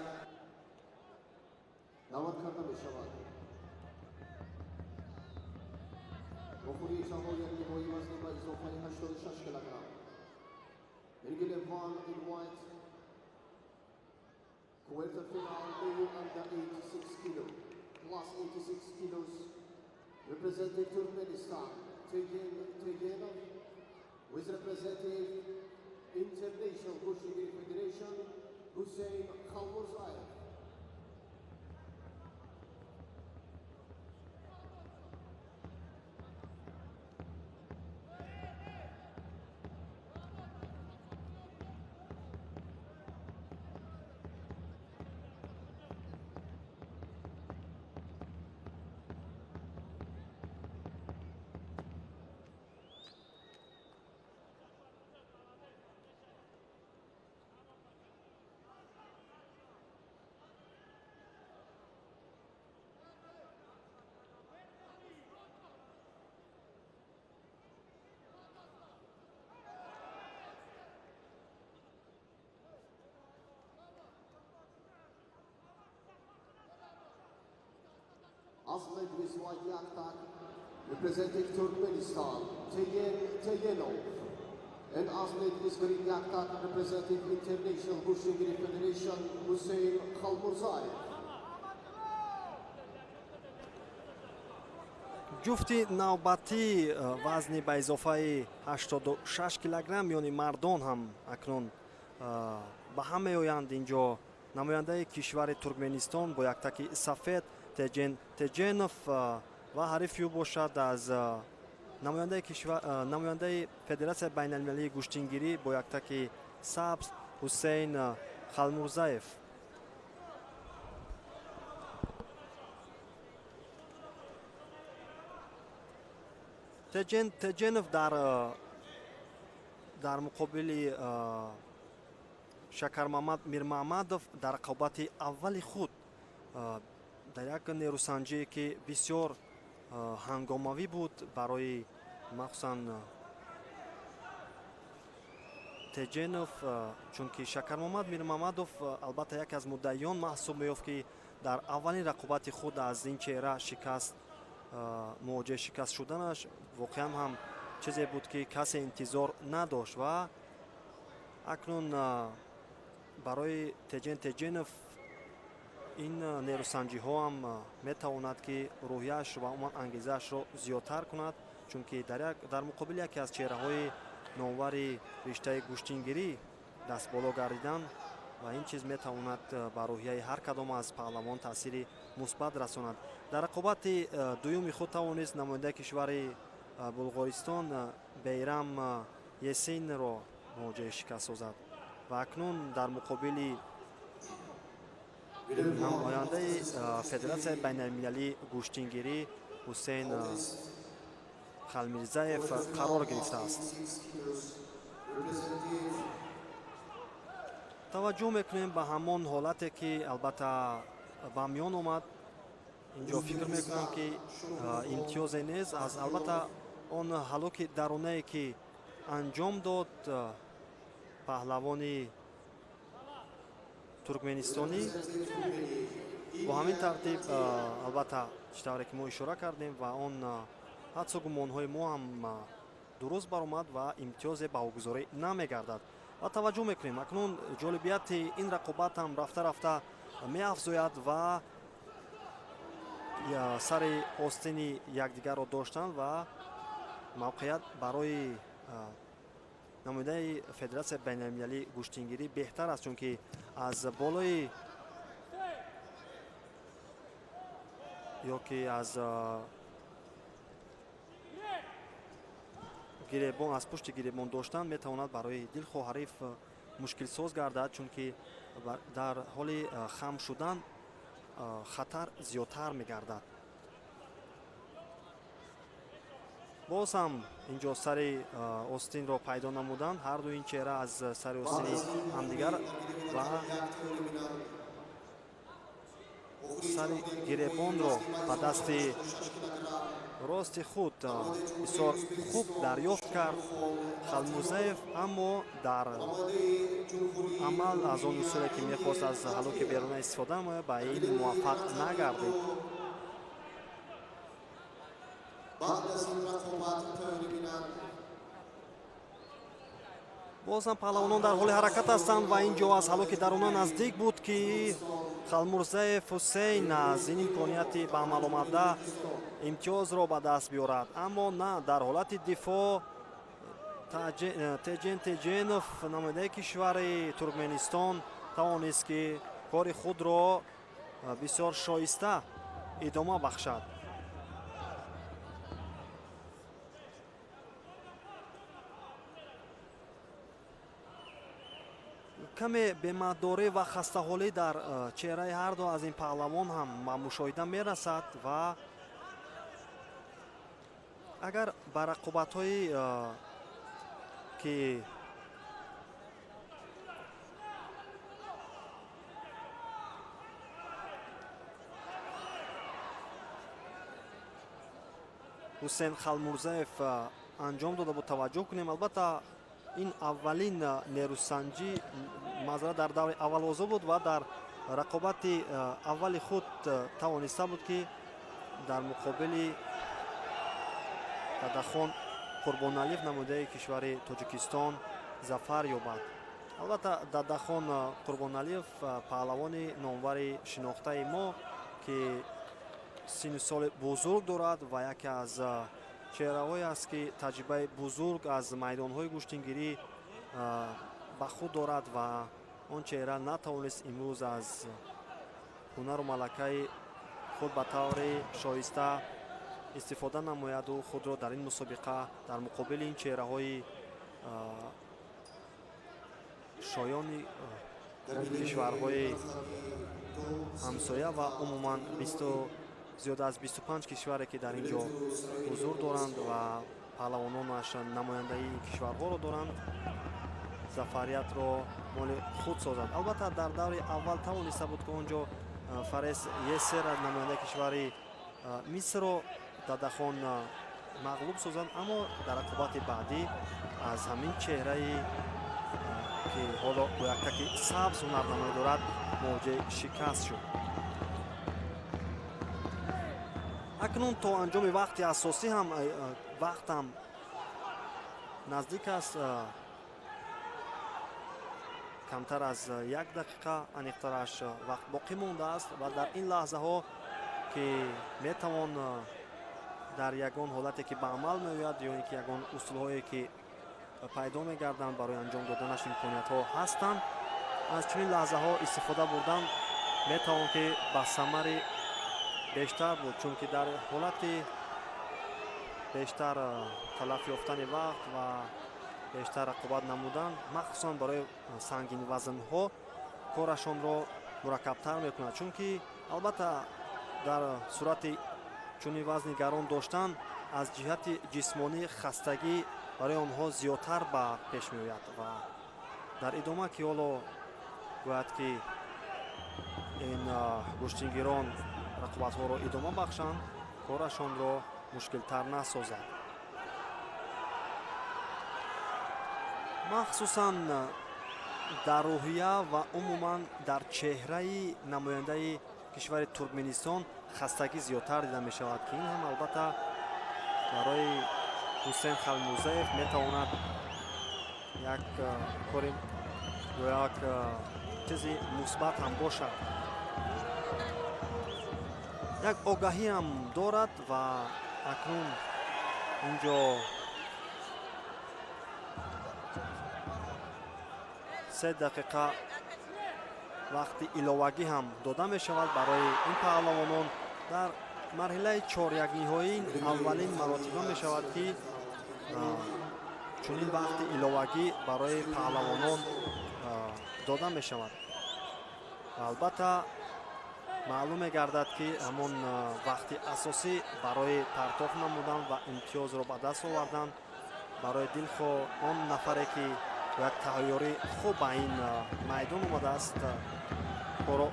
[SPEAKER 2] davet karda meşavad. Vokuri Şahoyerli boyu vazni ba izofani 86 kilogram. Belgili Van in white. Quarter final EU under 86 kilo, plus 86 kilos, representing Turkmenistan, Tegenov, with representing International Kushigiri Federation, Hussein Khalmurzayev. Asmed Viswat Yaktak, representing Turkmenistan, Teyenov. And Asmed Visgarin Yaktak, representing International Gushingiri Federation, Hussein Khalmurzayev.
[SPEAKER 4] ҷуфти навбатӣ вазни ба изофаи 86 килограмм ёни мардон ҳам акнун ба ҳам меоянд инҷо. намояндаи кишвари Туркменистон бо яктаки сафед Теджен Тедженов ва ҳариф ё бошад аз намояндаи Федератсияи байналмилалии гӯштингирӣ бо яктаки сабз Ҳусейн Халмурзаев. Тедженов дар муқобили Шакармамад Мирмаҳмадов дар рақобати аввали худ дар як нерӯсанҷие ки бисёр ҳангомавӣ буд барои махсусан Тедженов, чунки Шакармамад Мирмаҳмадов албатта яке аз муддаиён маҳсуб меёфт ки дар аввалин рақобати худ аз ин чеҳра шикаст мувоҷеҳ шикаст шуданаш воқеан ҳам чизе буд ки касе интизор надошт ва акнун барои Тедженов ин нерӯсанҷиҳо ҳам метавонад ки рӯҳияш ва умуман ангезаашро зиёдтар кунад, чунки дар муқобили яке аз чеҳраҳои номвари риштаи гӯштингирӣ даст боло гардидан ва ин чиз метавонад ба рӯҳияи ҳар кадом аз паҳлавон таъсири мусбат расонад. дар рақобати дуюми худ тавонист намояндаи кишвари Булғористон Бейрам Есинро мувоҷеҳ шикаст созад ва акнун дар муқобили намояндаи Федератсияи байналмилалии гӯштингирӣ Ҳусейн Халмирзаев қарор гирифтааст. таваҷҷӯҳ мекунем ба ҳамон ҳолате ки албатта ба миён омад. инҷо фикр мекунам ки имтиёзе нез аз албатта он ҳалоки дарунае ки анҷом дод паҳлавони туркменистонӣ. бо ҳамин тартиб албатта читавре ки мо ишора кардем ва он ҳадсу гумонҳои мо ҳам дуруст баромад ва имтиёзе баҳогузорӣ намегардад. ва таваҷҷӯҳ мекунем акнун ҷолибияти ин рақобат ҳам рафта рафта меафзояд ва сари остини якдигарро доштан ва мавқеят барои намояндаи Федератсияи байналмилалии гӯштингирӣ беҳтар аст, чунки аз болои ё ки аз гиребон аз пушти гиребон доштан метавонад барои дилхоҳ ҳариф мушкилсоз гардад, чунки дар ҳоли хам шудан хатар зиёдтар мегардад. боз ҳам инҷо сари остинро пайдо намуданд. ҳарду ин чеҳра аз сари остини ҳамдигар ва сари гиребонро ба дасти рости худ бисёр хуб дарёфт кард Халмурзаев, аммо дар амал аз он усуле ки мехост аз ҳалоки беруна истифода намояд ба ин муваффақ нагардид. боз ҳам паҳлавонон дар ҳоли ҳаракат ҳастанд ва ин ҷо аз ҳалоки даруна наздик буд ки Халмурзаев Ҳусейн аз ин имконияти ба амал омада имтиёзро ба даст биёрад, аммо на, дар ҳолати дифоъ Тедженов намояндаи кишвари Туркменистон тавонист ки кори худро бисёр шоиста идома бахшад. каме бемаъдорӣ ва хастаҳолӣ дар чеҳраи ҳарду аз ин паҳлавон ҳам ба мушоҳида мерасад ва агар ба рақобатҳои ки Ҳусейн Халмурзаев анҷом дода буд таваҷҷӯҳ кунем. албатта ин аввалин нерӯсанҷӣ мазрат дар даври аввалозу буд ва дар рақобати аввали худ тавониста буд ки дар муқобили Дадахон Қурбоналиев намоядаи кишвари Тоҷикистон зафар ёбад. албатта Дадахон Қурбоналиев паҳлавони номвари шинохтаи мо ки синни соли бузург дорад ва яке аз чеҳраҳое аст ки таҷрибаи бузург аз майдонҳои гӯштингирӣ ба худ дорад ва он чеҳра натавонист имрӯз аз ҳунару малакаи худ ба таври шоиста истифода намояду худро дар ин мусобиқа дар муқобили ин чеҳраҳои шоёни кишварҳои ҳамсоя ва умуман зиёда аз 25 кишваре ки дар ин ҷо ҳузур доранд ва паҳлавононаш намояндаи кишварҳоро доранд, зафариятро моли худ созад. Албатта дар даври аввал тавониста буд ки он ҷо Фарес Есер намояндаи кишвари Мисрро Дадахон мағлуб созад, аммо дар ақибати баъдӣ аз ҳамин чеҳраи ки ҳоло гӯякта ки сабз ҳунарнамоӣ дорад мувоҷиҳи шикаст шуд. акнун то анҷоми вақти асосӣ ҳам вақтам наздик аст, камтар аз 1 дақиқа аниқтараш вақт боқӣ мондааст ва дар ин лаҳзаҳо ки метавон дар ягон ҳолате ки ба амал меояд ё ин ки ягон усулҳое ки пайдо мегарданд барои анҷом доданаш имкониятҳо ҳастанд, аз чунин лаҳзаҳо истифода бурдан метавон ки ба самари бештар буд, чунки дар ҳолати бештар талаф ёфтани вақт ва бештар рақобат намудан, махсусан барои сангинвазнҳо корашонро мураккабтар мекунад, чунки албатта дар сурати чунин вазни гарон доштан аз ҷиҳати ҷисмонӣ хастагӣ барои онҳо зиёдтар ба пеш меояд ва дар идома ки ҳоло гӯяд ки ин гӯштингирон рақобатҳоро идома бахшанд, корашонро мушкилтар насозад. махсусан дар рӯҳия ва умуман дар чеҳраи намояндаи кишвари Туркменистон хастагӣ зиёдтар дида мешавад, ки ин ҳам албатта барои Ҳусейн Халмурзаев метавонад як кори як чизи мусбат ҳам бошад. як огаҳӣ ҳам дорад ва акнун инҷо 3 дақиқа вақти иловагӣ ҳам дода мешавад барои ин паҳлавонон. дар марҳилаи 4-1-ниҳоӣ аввалин маротиба мешавад ки чунин вақти иловагӣ барои паҳлавонон дода мешавад. албатта маълум мегардад ки ҳамон вақти асосӣ барои партоф намудан ва имтиёзро ба даст овардан барои дилхо он нафаре ки як таҳйёрӣ хуб ба ин майдон омадааст коро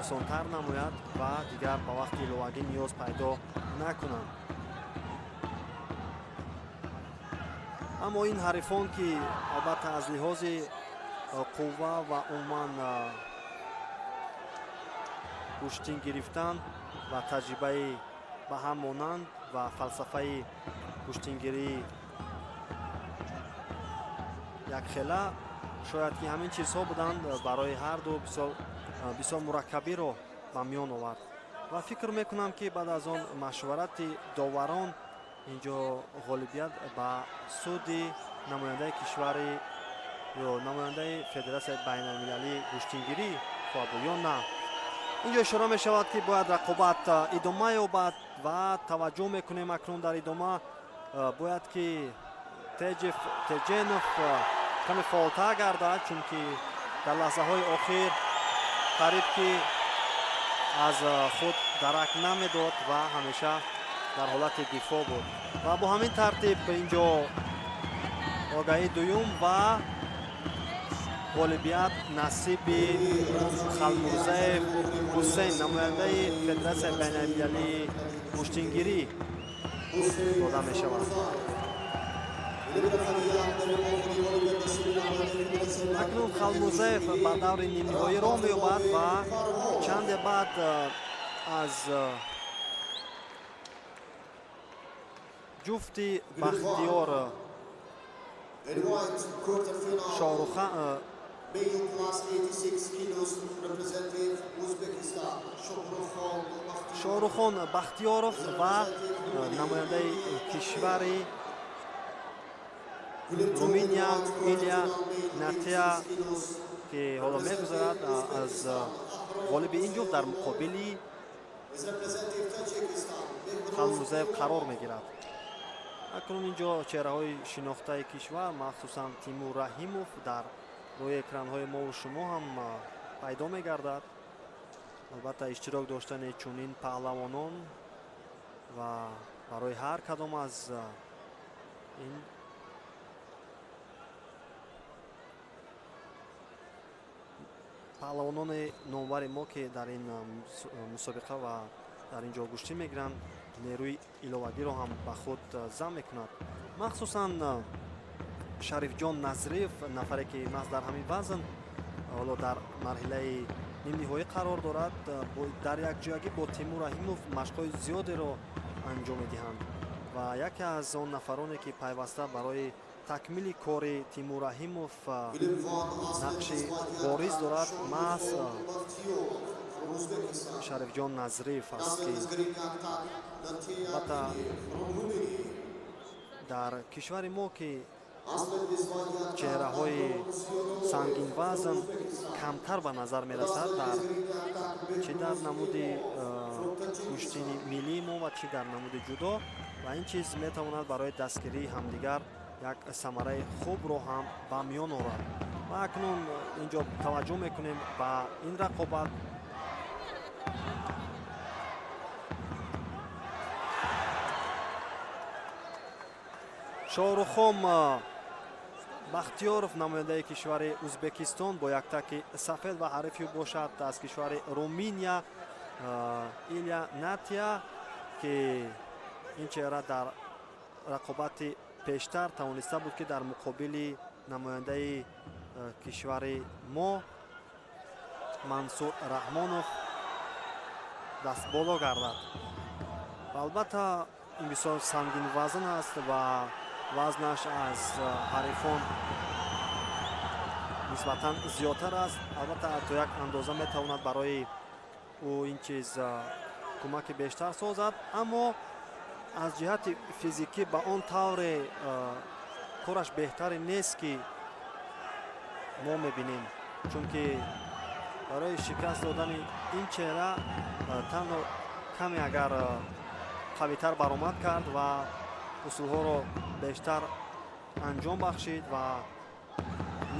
[SPEAKER 4] осонтар намояд ва дигар ба вақти иловагӣ ниёз пайдо накунанд. аммо ин ҳарифон ки албатта аз лиҳози қувва ва умуман куштин гирифтан ва таҷрибаи ба ҳам монанд ва фалсафаи куштингирӣ якхела, шояд ки ҳамин чизҳо буданд барои ҳарду бисёр мураккабиро ба миён овард ва фикр мекунам ки баъд аз он машварати доварон инҷо ғолибият ба суди намояндаи кишвари ё намояндаи Федератсияи байналмилалии гӯштингирӣ хоҳад буд ё на. инҷо ишора мешавад ки бояд рақобат идома ёбад ва таваҷҷӯҳ мекунем акнун дар идома бояд ки Теҷенов каме фаъолтар гардад, чунки дар лаҳзаҳои охир қариб ки аз худ дарак намедод ва ҳамеша дар ҳолати дифоъ буд ва бо ҳамин тартиб инҷо огаҳии дуюм ва ғолибият насиби Халмурзаев Ҳусейн намояндаи Федератсияи байналмилалии гӯштингирӣ дода мешавад. акнун Халмурзаев ба даври нимниҳоӣ роҳ меёбад ва чанде баъд аз ҷуфти бахтиёр
[SPEAKER 2] In white, quarterfinal,
[SPEAKER 4] шоҳруххан
[SPEAKER 2] male class 86 kilos, representative Uzbekistan, Shohrukhan Bakhtiyorov.
[SPEAKER 4] шоҳруххон бахтиёров ва намояндаи кишвари руминия Илия Натия ки ҳоло мегузарад аз ғолиби ин ҷуфт дар муқобили
[SPEAKER 2] Is representative Tajikistan,
[SPEAKER 4] халмурзаев қарор мегирад. акнун инҷо чеҳраҳои шинохтаи кишвар махсусан Тимур Раҳимов дар рӯи экранҳои мову шумо ҳам пайдо мегардад. албатта иштирок доштани чунин паҳлавонон ва барои ҳар кадом аз ин паҳлавонони номбари мо ки дар ин мусобиқа ва дар ин ҷо гӯштӣ мегиранд нерӯи иловагиро ҳам ба худ зам мекунад. махсусан Шарифҷон Назриев, нафаре ки маҳз дар ҳамин вазн ҳоло дар марҳилаи нимниҳоӣ қарор дорад, дар якҷоягӣ бо Тимур Раҳимов машқҳои зиёдеро анҷом медиҳанд ва яке аз он нафароне ки пайваста барои такмили кори Тимур Раҳимов нақши бориз дорад маҳз Шарифҷон Назриев аст ки албатта дар кишвари мо ки чеҳраҳои сангинвазн камтар ба назар мерасад, чӣ дар намуди куштини миллии мо ва чӣ дар намуди ҷудо, ва ин чиз метавонад барои дастгирии ҳамдигар як самараи хубро ҳам ба миён орад. ва акнун инҷо таваҷҷӯҳ мекунем ба ин рақобат. Шоҳруххон Бахтиёров намояндаи кишвари Узбекистон бо яктаки сафед ва ҳарифи бошад аз кишвари Руминия Илия Натия ки ин чеҳра дар рақобати пештар тавониста буд ки дар муқобили намояндаи кишвари мо Мансур Раҳмонов дастболо гардад. албатта ин бисёр сангин вазн аст ва вазнаш аз ҳарифон нисбатан зиёдтар аст. албатта то як андоза метавонад барои ӯ ин чиз кӯмаки бештар созад, аммо аз ҷиҳати физикӣ ба он тавре кораш беҳтаре нест ки мо мебинем, чунки барои шикаст додани ин чеҳра танҳо каме агар қавитар баромад кард ва усулҳоро бештар анҷом бахшид ва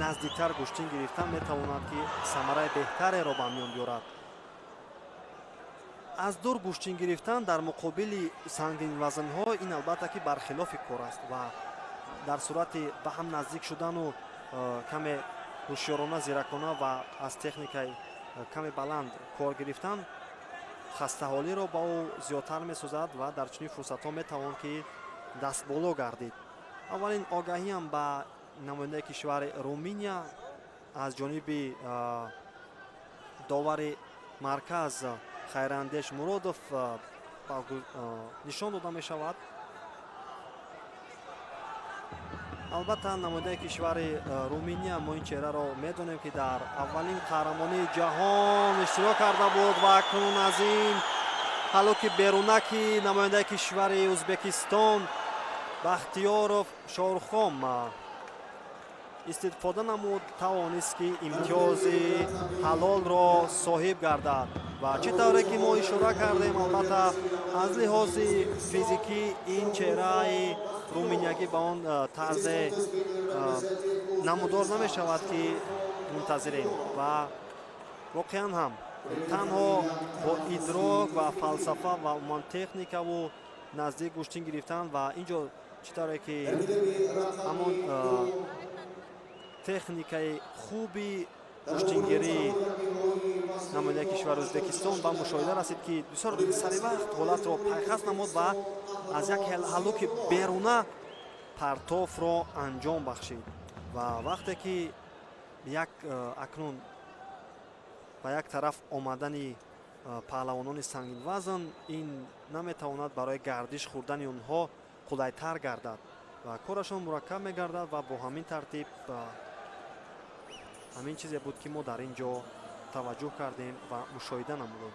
[SPEAKER 4] наздиктар гӯштин гирифтан метавонад ки самараи беҳтареро ба миён биёрад. аз дур гӯштин гирифтан дар муқобили сангинвазнҳо ин албатта ки бархилофи кор аст ва дар сурати ба ҳам наздик шудану каме ҳушёрона зиракона ва аз техникаи каме баланд кор гирифтан хастаҳолиро ба ӯ зиёдтар месозад ва дар чунин фурсатҳо метавон ки дастболо гардид. аввалин огаҳиам ба намояндаи кишвари Руминия аз ҷониби довари марказ Хайрандеш Муродов нишон дода мешавад. албатта намояндаи кишвари Руминия мо ин чеҳраро медонем ки дар аввалин қаҳрамонии ҷаҳон иштирок карда буд ва акнун аз ин ҳалоки берунаки намояндаи кишвари Узбекистон Бахтиёров Шоҳруххон истифода намуд, тавонист ки имтиёзи ҳалолро соҳиб гардад ва чӣ тавре ки мо ишора кардем, албатта аз лиҳози физикӣ ин чеҳраи руминиягӣ ба он тарзе намудор намешавад ки мунтазирем ва воқеан ҳам танҳо бо идрок ва фалсафа ва умуман техникаву наздик гӯштин гирифтан ва ин ҷо чӣ тавре ки ҳамон техникаи хуби гӯштингирии намояндаи кишвари Ӯзбекистон ба мушоҳида расид ки бисёр саривақт ҳолатро пайхас намуд ва аз як ҳалоки беруна партофро анҷом бахшид ва вақте ки акнун ба як тараф омадани паҳлавонони сангинвазн ин наметавонад барои гардиш хӯрдани онҳо қулайтар гардад ва корашон мураккаб мегардад ва бо ҳамин тартиб ҳамин чизе буд ки мо дар ин ҷо таваҷҷӯҳ кардем ва мушоҳида намудем.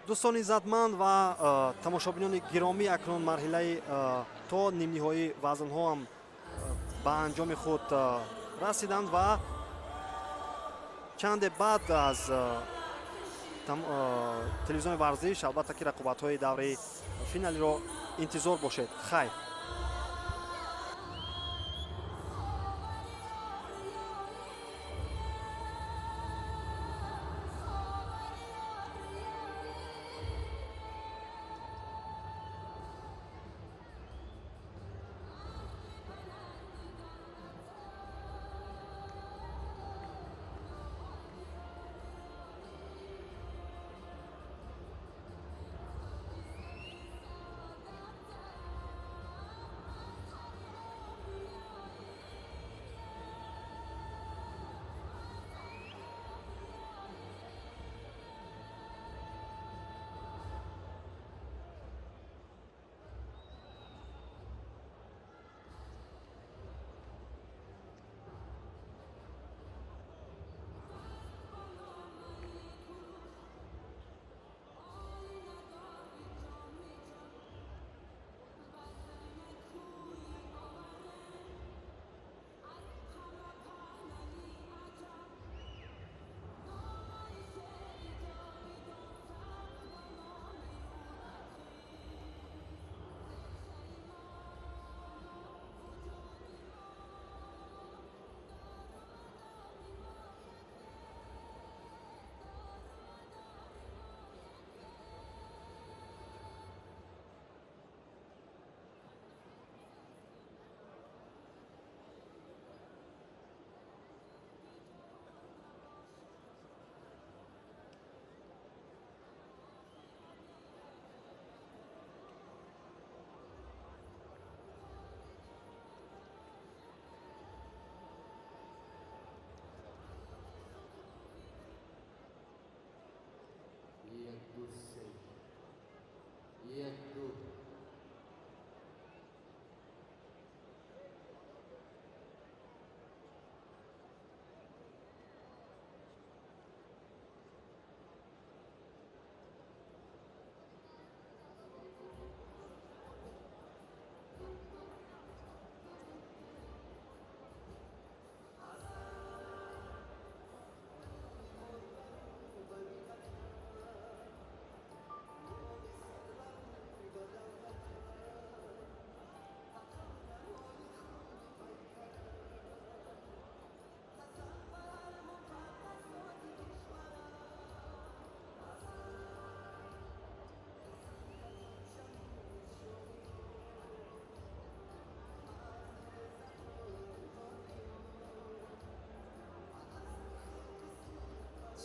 [SPEAKER 4] дӯстони иззатманд ва тамошобинони гиромӣ, акнун марҳилаи то нимниҳоӣ вазнҳоам ба анҷоми худ расиданд ва чанде баъд аз телевизиони варзиш албатта ки рақобатҳои давраи финалиро интизор бошед. Хайр.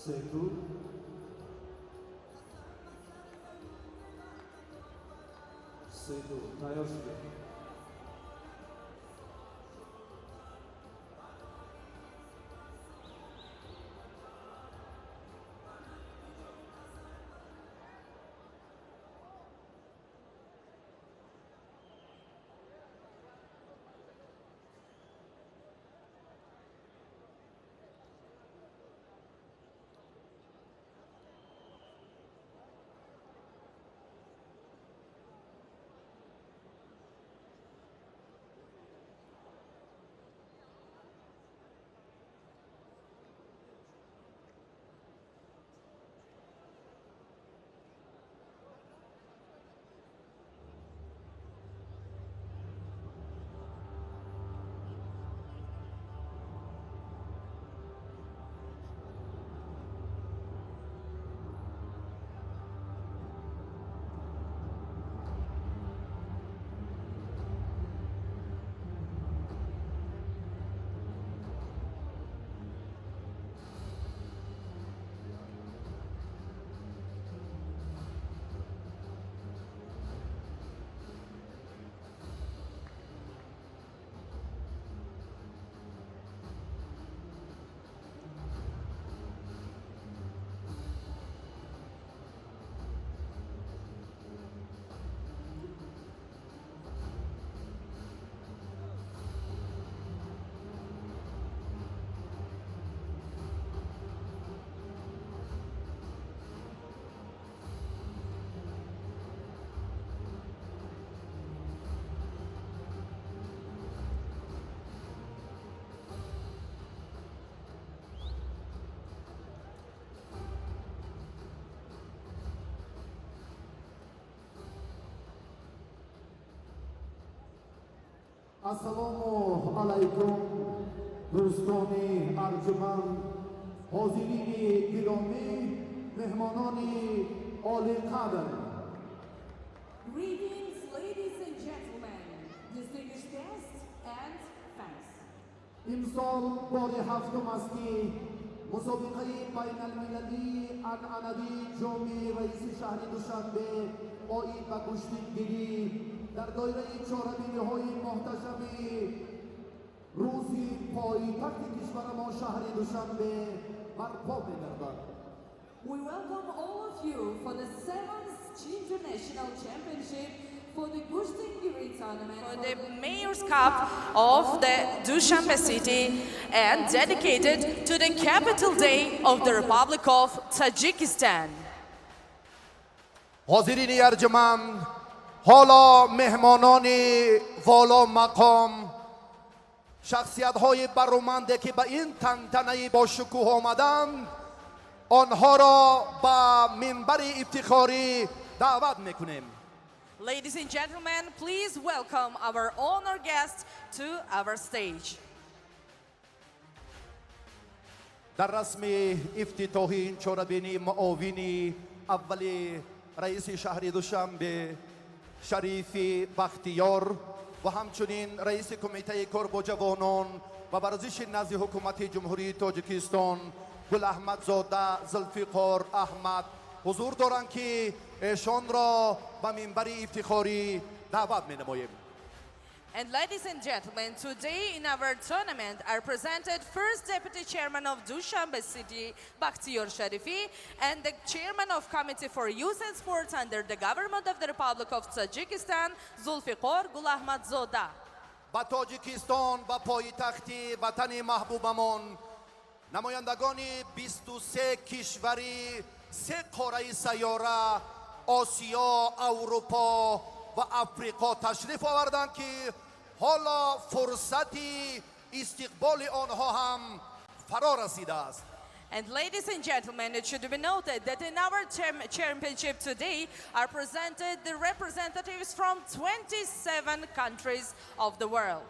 [SPEAKER 5] Setu. Setu. Tayosuke.
[SPEAKER 2] Assalomu alaykum do'stoni arjuman, hozirини giromi, mehmononi oli qadr.
[SPEAKER 6] Greetings, ladies and gentlemen, distinguished guests and fans.
[SPEAKER 2] امسال بار هفتم است که مسابقه بین المللی انعنوی جام رئیس شهر دوشنبه آیید به کشتیگیری در دایره چهارمین‌های محتشم روز پایتخت کشور ما شهر دوشنبه برپا می‌گردد.
[SPEAKER 6] We welcome all of you for the 7th International Championship for the Gustingiri tournament for the Mayor's Cup of the Dushanbe city and dedicated to the capital day of the Republic of Tajikistan.
[SPEAKER 2] حاضرین ارجمند، حالا مهمانان والا مقام، شخصیت‌های برومنده که به این تنتنه با شکوه آمدند، آنها را به منبر افتخاری دعوت میکنیم.
[SPEAKER 6] Ladies and gentlemen, please welcome our honored guests to our stage.
[SPEAKER 2] در رسم افتتاحی این چهاربینی معاونی اولی رئیس شهر دوشنبه شریفی بختیار و همچنین رئیس کمیته کار با جوانان و ورزش نزد حکومت جمهوری تاجیکستان گل احمد زاده ذوالفقار احمد حضور دارند که ایشان را به منبر افتخاری دعوت می نماییم.
[SPEAKER 6] And ladies and gentlemen, today in our tournament are presented first Deputy Chairman of Dushanbe City, Bakhtiyor Sharifi, and the Chairman of Committee for Youth and Sports under the Government of the Republic of Tajikistan, Zulfiqar Gul Ahmad Zoda.
[SPEAKER 2] با تاجیکستان و پایتخت وطن محبوبمان نمایندگان 23 کشوری 3 قاره سیاره آسیا، اروپا و افریقا تشریف آوردند که حالا فرصتی استقبال آنها هم فرا رسیده است.
[SPEAKER 6] And ladies and gentlemen, it should be noted that in our championship today are presented the representatives from 27 countries of the world.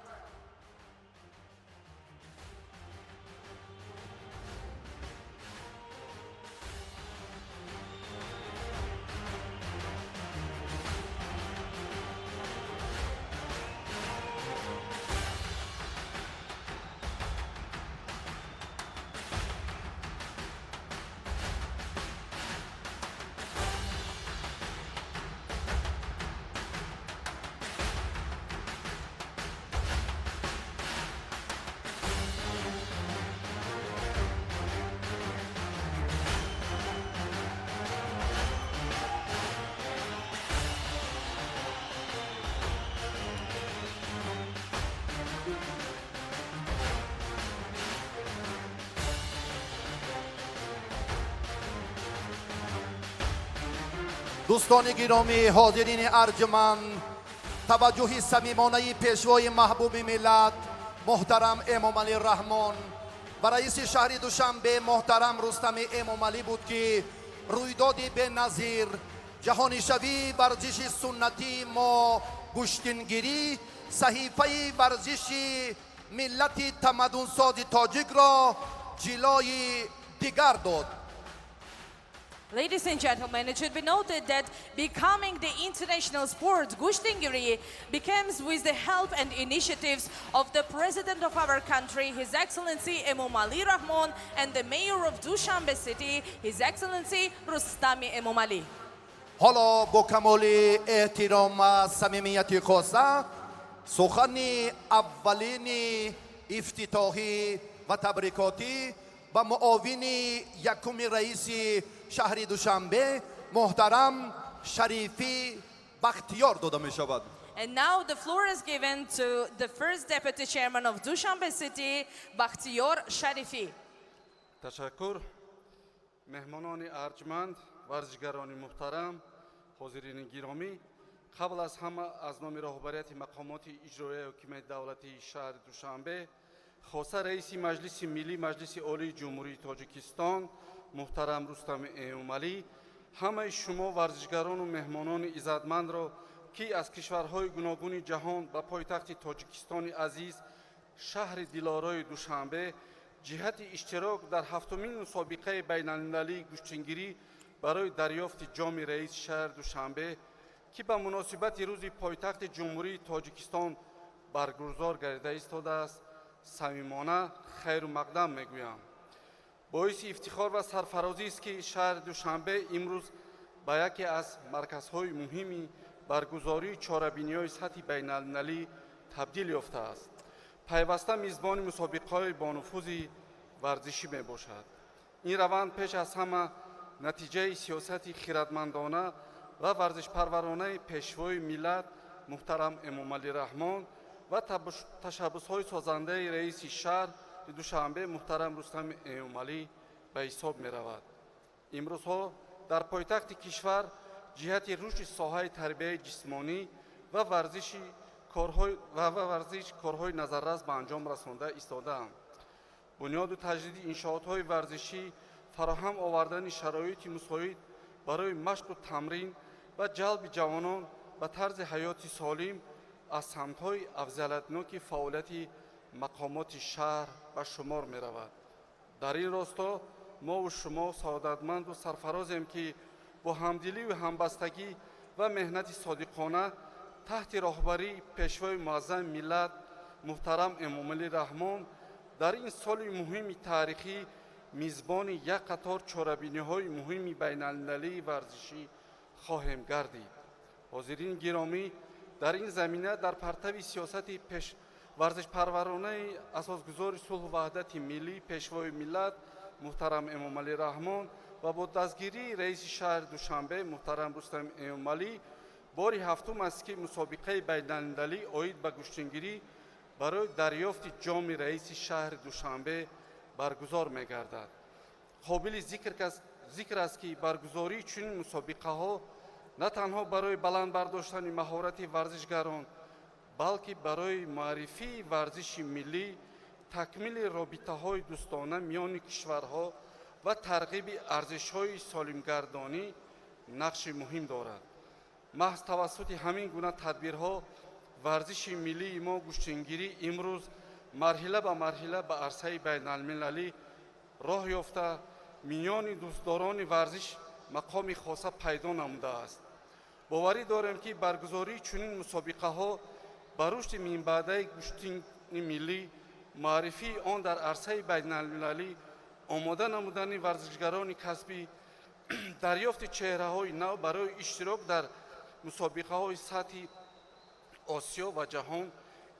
[SPEAKER 2] دوستان گرامی حاضرین ارجمند، توجه صمیمانه پیشوای محبوب ملت محترم امام علی رحمان و رئیس شهر دوشنبه محترم رستم امام علی بود که رویداد بی‌نظیر جهانی شوی ورزش سنتی ما گشتنگیری صحیفه ورزش ملت تمدن ساز تاجیک را جلوی دیگر داد.
[SPEAKER 6] Ladies and gentlemen, it should be noted that becoming the international sport Gustingiri becomes with the help and initiatives of the President of our country, His Excellency Emom Ali Rahman, and the Mayor of Dushanbe City, His Excellency Rustami Emom Ali.
[SPEAKER 2] حالا با کمال احترام و صمیمیت خاصه سخن اولین افتتاحی و تبریکاتی با معاون یکم رئیس شهر دوشنبه محترم شریفی بختیار داده می شود.
[SPEAKER 6] And now the floor is given to the first Deputy Chairman of Dushanbe City, Bakhtiyor Sharifi.
[SPEAKER 7] تشکر. مهمانان ارجمند، ورزشگران محترم، حاضرین گرامی، قبل از همه از نام رهبریت مقامات اجرایی حکومت دولتی شهر دوشنبه خاصه رئیس مجلس ملی مجلس عالی جمهوری تاجیکستان محترم رستم امام علی همه شما ورزشگران و مهمانان عزتمند را ки аз кишварҳои гуногуни ҷаҳон ба пойтахти тоҷикистони азиз шаҳри дилораи душанбе ҷиҳати иштирок дар ҳафтумин мусобиқаи байналмилалии гӯштингирӣ барои дарёфти ҷоми раиси шаҳри душанбе ки ба муносибати рӯзи пойтахти ҷумҳурии тоҷикистон баргузор гардида истодааст самимона хайру мақдам мегӯям. боиси ифтихор ва сарфарозист ки шаҳри душанбе имрӯз ба яке аз марказҳои муҳими баргузории чорабиниҳои сатҳи байналмилалӣ табдил ёфтааст. пайваста мизбони мусобиқаҳои бонуфузи варзишӣ мебошад. ин раванд пеш аз ҳама натиҷаи сиёсати хиратмандона ва варзишпарваронаи пешвои миллат муҳтарам эмомалӣ раҳмон ва ташаббусҳои созандаи раиси шаҳр душанбе муҳтарам рустами эмомалӣ ба ҳисоб меравад. имрӯзҳо дар пойтахти кишвар ҷиҳати рушди соҳаи тарбияи ҷисмонӣ ва варзиш корҳои назаррас ба анҷом расонда истодаанд. бунёду таҷдиди иншоотҳои варзишӣ, фароҳам овардани шароити мусоид барои машқу тамрин ва ҷалби ҷавонон ба тарзи ҳаёти солим аз самтҳои афзалиятноки фаъолияти мақомоти шаҳр ба шумор меравад. дар ин росто мову шумо саодатманду сарфарозем ки бо ҳамдиливу ҳамбастагӣ ва меҳнати содиқона таҳти роҳбарии пешвои муаззами миллат муҳтарам эмомалӣ раҳмон дар ин соли муҳими таърихӣ мизбони як қатор чорабиниҳои муҳими байналмилалии варзишӣ хоҳем гардид. ҳозирини гиромӣ, дар ин замина дар партави сиёсати варзишпарваронаи асосгузори сулҳу ваҳдати миллӣ пешвои миллат муҳтарам эмомалӣ раҳмон ва бо дастгирии раиси шаҳри душанбе муҳтарам рустам эмомалӣ бори ҳафтум аст ки мусобиқаи байналмилалӣ оид ба гӯштингирӣ барои дарёфти ҷоми раиси шаҳри душанбе баргузор мегардад. қобили зикр аст ки баргузории чунин мусобиқаҳо на танҳо барои баланд бардоштани маҳорати варзишгарон, балки барои муаррифии варзиши миллӣ, такмили робитаҳои дӯстона миёни кишварҳо ва тарғиби арзишҳои солимгардонӣ нақши муҳим дорад. маҳз тавассути ҳамин гуна тадбирҳо варзиши миллии мо гӯштингирӣ имрӯз марҳила ба марҳила ба арсаи байналмилалӣ роҳ ёфта миёни дӯстдорони варзиш мақоми хоса пайдо намудааст. боварӣ дорем ки баргузории чунин мусобиқаҳо ба рушди минбаъдаи гӯштини миллӣ, муаррифии он дар арсаи байналмилалӣ, омода намудани варзишгарони касбӣ, дарёфти чеҳраҳои нав барои иштирок дар мусобиқаҳои сатҳи осиё ва ҷаҳон,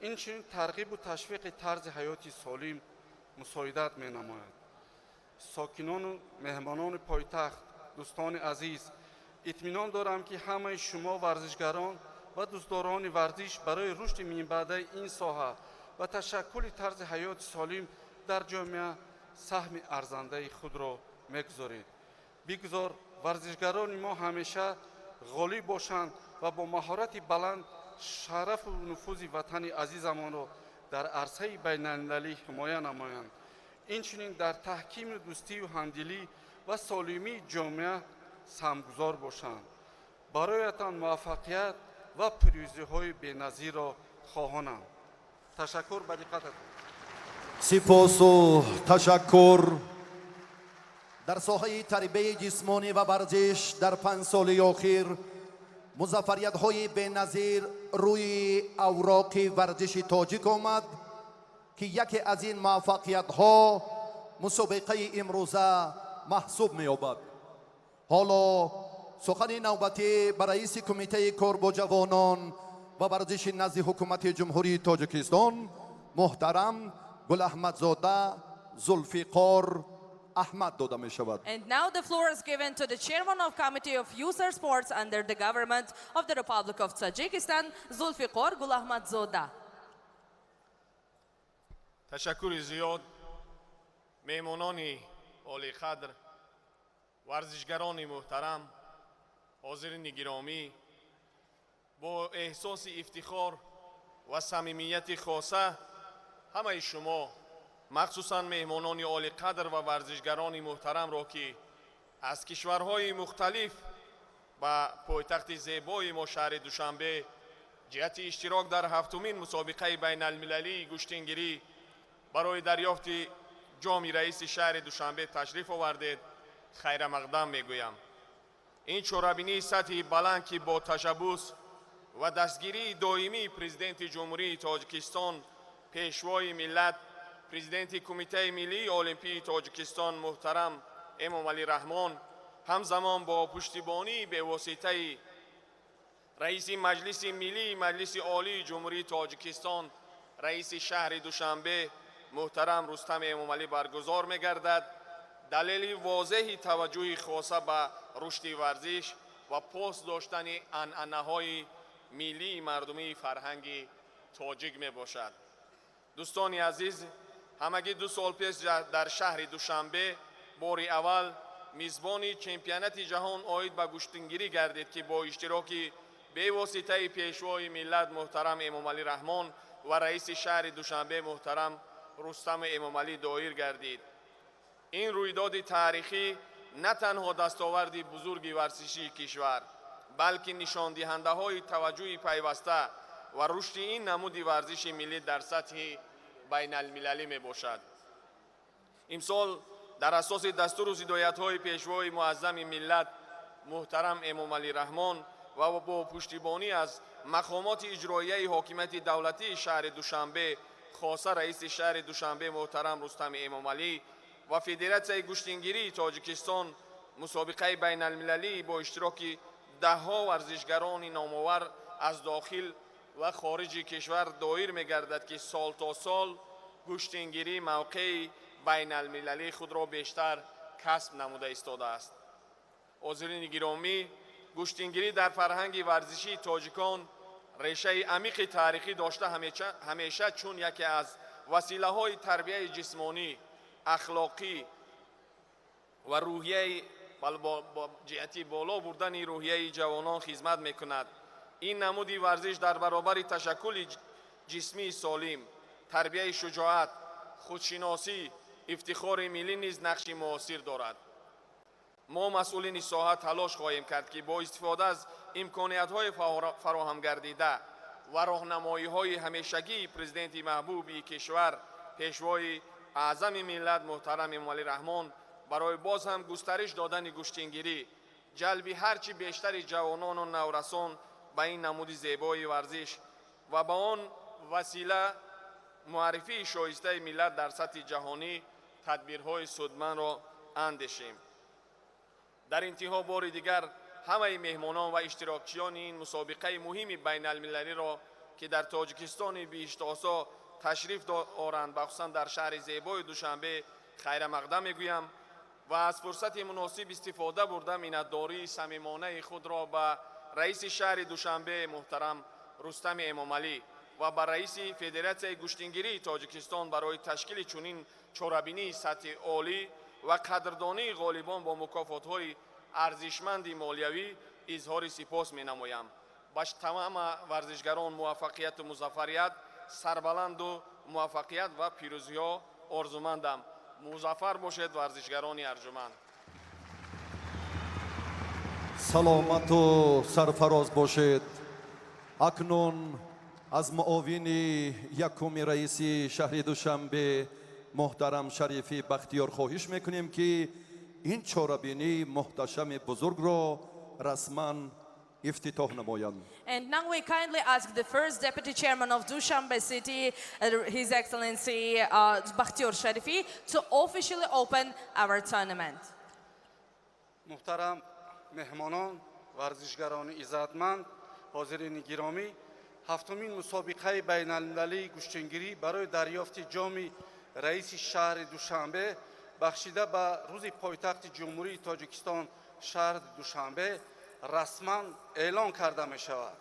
[SPEAKER 7] инчунин тарғибу ташвиқи тарзи ҳаёти солим мусоидат менамояд. сокинону меҳмонони пойтахт, дӯстони азиз, итминон дорам ки ҳамаи шумо варзишгарон ва дӯстдорони варзиш барои рушди минбаъдаи ин соҳа ва ташаккули тарзи ҳаёти солим дар ҷомеа саҳми арзандаи худро мегузоред. бигузор варзишгарони мо ҳамеша ғолиб бошанд ва бо маҳорати баланд шарафу нуфузи ватани азизамонро дар арсаи байналмилалӣ ҳимоя намоянд. инчунин дар таҳкими дӯстию ҳамдилӣ ва солимии ҷомеа самгузор бошанд. бароятон муваффақият ва пирӯзиҳои беназирро хоҳонам. ташаккур ба диққататон.
[SPEAKER 8] сипосу ташаккур. дар соҳаи тарбияи ҷисмонӣ ва варзиш дар 5 соли охир музаффариятҳои беназир рӯи авроқи варзиши тоҷик омад ки яке аз ин муваффақиятҳо мусобиқаи имрӯза маҳсуб меёбад. ҳоло сухани навбатӣ ба раиси кумитаи кор бо ҷавонон ва варзиши назди ҳукумати ҷумҳурии тоҷикистон муҳтарам Гулаҳмадзода Зулфиқор Ahmad дода мешавад.
[SPEAKER 6] And now the floor is given to the chairman of Committee of User Sports under the government of the Republic of Tajikistan, Zulfiqor Gulahmadzoda.
[SPEAKER 9] تشکر زیاد مهمانان عالی قدر، ورزشگران محترم، حاضرین گرامی، با احساس افتخار و صمیمیت خاصه همه شما مخصوصا مهمانان عالی قدر و ورزشگران محترم را که از کشورهای مختلف ба пойтахти зебои мо шаҳри душанбе ҷиҳати иштирок дар ҳафтумин мусобиқаи байналмилалии гӯштингирӣ барои дарёфти ҷоми раиси шаҳри душанбе ташриф овардед, хайрамақдам мегӯям. ин чорабинии сатҳи баланд ки бо ташаббус ва дастгирии доимии президенти ҷумҳурии тоҷикистон, пешвои миллат, президенти кумитаи миллии олимпии тоҷикистон муҳтарам эмомалӣ раҳмон ҳамзамон бо пуштибонии бевоситаи раиси маҷлиси миллии маҷлиси олии ҷумҳурии тоҷикистон, раиси шаҳри душанбе муҳтарам рустами эмомалӣ баргузор мегардад. далели возеҳи таваҷҷӯҳи хоса ба рушди варзиш ва пост доштани анъанаҳои миллии мардумии фарҳанги тоҷик мебошад. дӯстони азиз, ҳамагӣ 2 сол пеш дар шаҳри душанбе бори аввал мизбони чемпионати ҷаҳон оид ба гӯштингирӣ гардид ки бо иштироки бевоситаи пешвои миллат муҳтарам эмомалӣ раҳмон ва раиси шаҳри душанбе муҳтарам рустами эмомалӣ доир гардид. ин рӯйдоди таърихӣ на танҳо дастоварди бузурги варзишии кишвар, балки нишондиҳандаҳои таваҷҷӯҳи пайваста ва рушди ин намуди варзиши миллӣ дар сатҳи байналмилалӣ мебошад. имсол дар асоси дастуру ҳидоятҳои пешвои муаззами миллат муҳтарам эмомалӣ раҳмон ва бо пуштибонӣ аз мақомоти иҷроияи ҳокимияти давлатии шаҳри душанбе, хоса раиси шаҳри душанбе муҳтарам рустами эмомалӣ ва федератсияи гӯштингирии тоҷикистон, мусобиқаи байналмилалӣ бо иштироки даҳҳо варзишгарони номовар аз дохил ва хориҷи кишвар доир мегардад ки сол то сол гӯштингирӣ мавқеи байналмилалии худро бештар касб намуда истодааст. ҳозирини гиромӣ, гӯштингирӣ дар фарҳанги варзишии тоҷикон решаи амиқи таърихӣ дошта ҳамеша чун яке аз василаҳои тарбияи ҷисмонӣ, ахлоқӣ ва рӯҳияи ҷиҳати боло бурдани рӯҳияи ҷавонон хизмат мекунад. ин намуди варзиш дар баробари ташаккули ҷисмии солим, тарбияи шуҷоат, худшиносӣ, ифтихори миллӣ низ нақши муосир дорад. мо масъулини соҳа талош хоҳем кард ки бо истифода аз имкониятҳои фароҳамгардида ва роҳнамоиҳои ҳамешагии президенти маҳбуби кишвар, пешвои аъзами миллат муҳтарам эмомалӣ раҳмон барои боз ҳам густариш додани гӯштингирӣ, ҷалби ҳарчи бештари ҷавонону наврасон ба ин намуди зебои варзиш ва ба он васила муаррифии шоистаи миллат дар сатҳи ҷаҳонӣ тадбирҳои судмандро андешем. дар интиҳо бори дигар ҳамаи меҳмонон ва иштирокчиёни ин мусобиқаи муҳими байналмилалиро ки дар тоҷикистони бииштосо ташриф доранд, махсусан дар шаҳри зебои душанбе, хайрамақдам мегӯям ва аз фурсати муносиб истифода бурда миннатдории самимонаи худро ба раиси шаҳри душанбе муҳтарам рустами эмомалӣ ва ба раиси федератсияи гӯштингирии тоҷикистон барои ташкили чунин чорабинии сатҳи олӣ ва қадрдонии ғолибон бо мукофотҳои арзишманди молиявӣ изҳори сипос менамоям. ба тамома варзишгарон муваффақияту музаффарият, сарбаланду муваффақият ва пирӯзиҳо орзумандам. музаффар бошед варзишгарони арҷуманд.
[SPEAKER 8] саломату сарфароз бошед. акнун аз муовини якуми раиси шаҳри душанбе муҳтарам шарифи бахтиёр хоҳиш мекунем ки ин чорабинии муҳташами бузургро расман ифтитоҳ намоянд.
[SPEAKER 6] And now we kindly ask the first Deputy Chairman of Dushanbe City, His Excellency Bakhtiyor Sharifi, to officially open our tournament.
[SPEAKER 7] муҳтарам меҳмонон, варзишгарони иззатманд, ҳозирини гиромӣ, ҳафтумин мусобиқаи байналмилалии гӯштингирӣ барои дарёфти ҷоми раиси шаҳри душанбе бахшида ба рӯзи пойтахти ҷумҳурии тоҷикистон шаҳри душанбе расман эълон карда мешавад.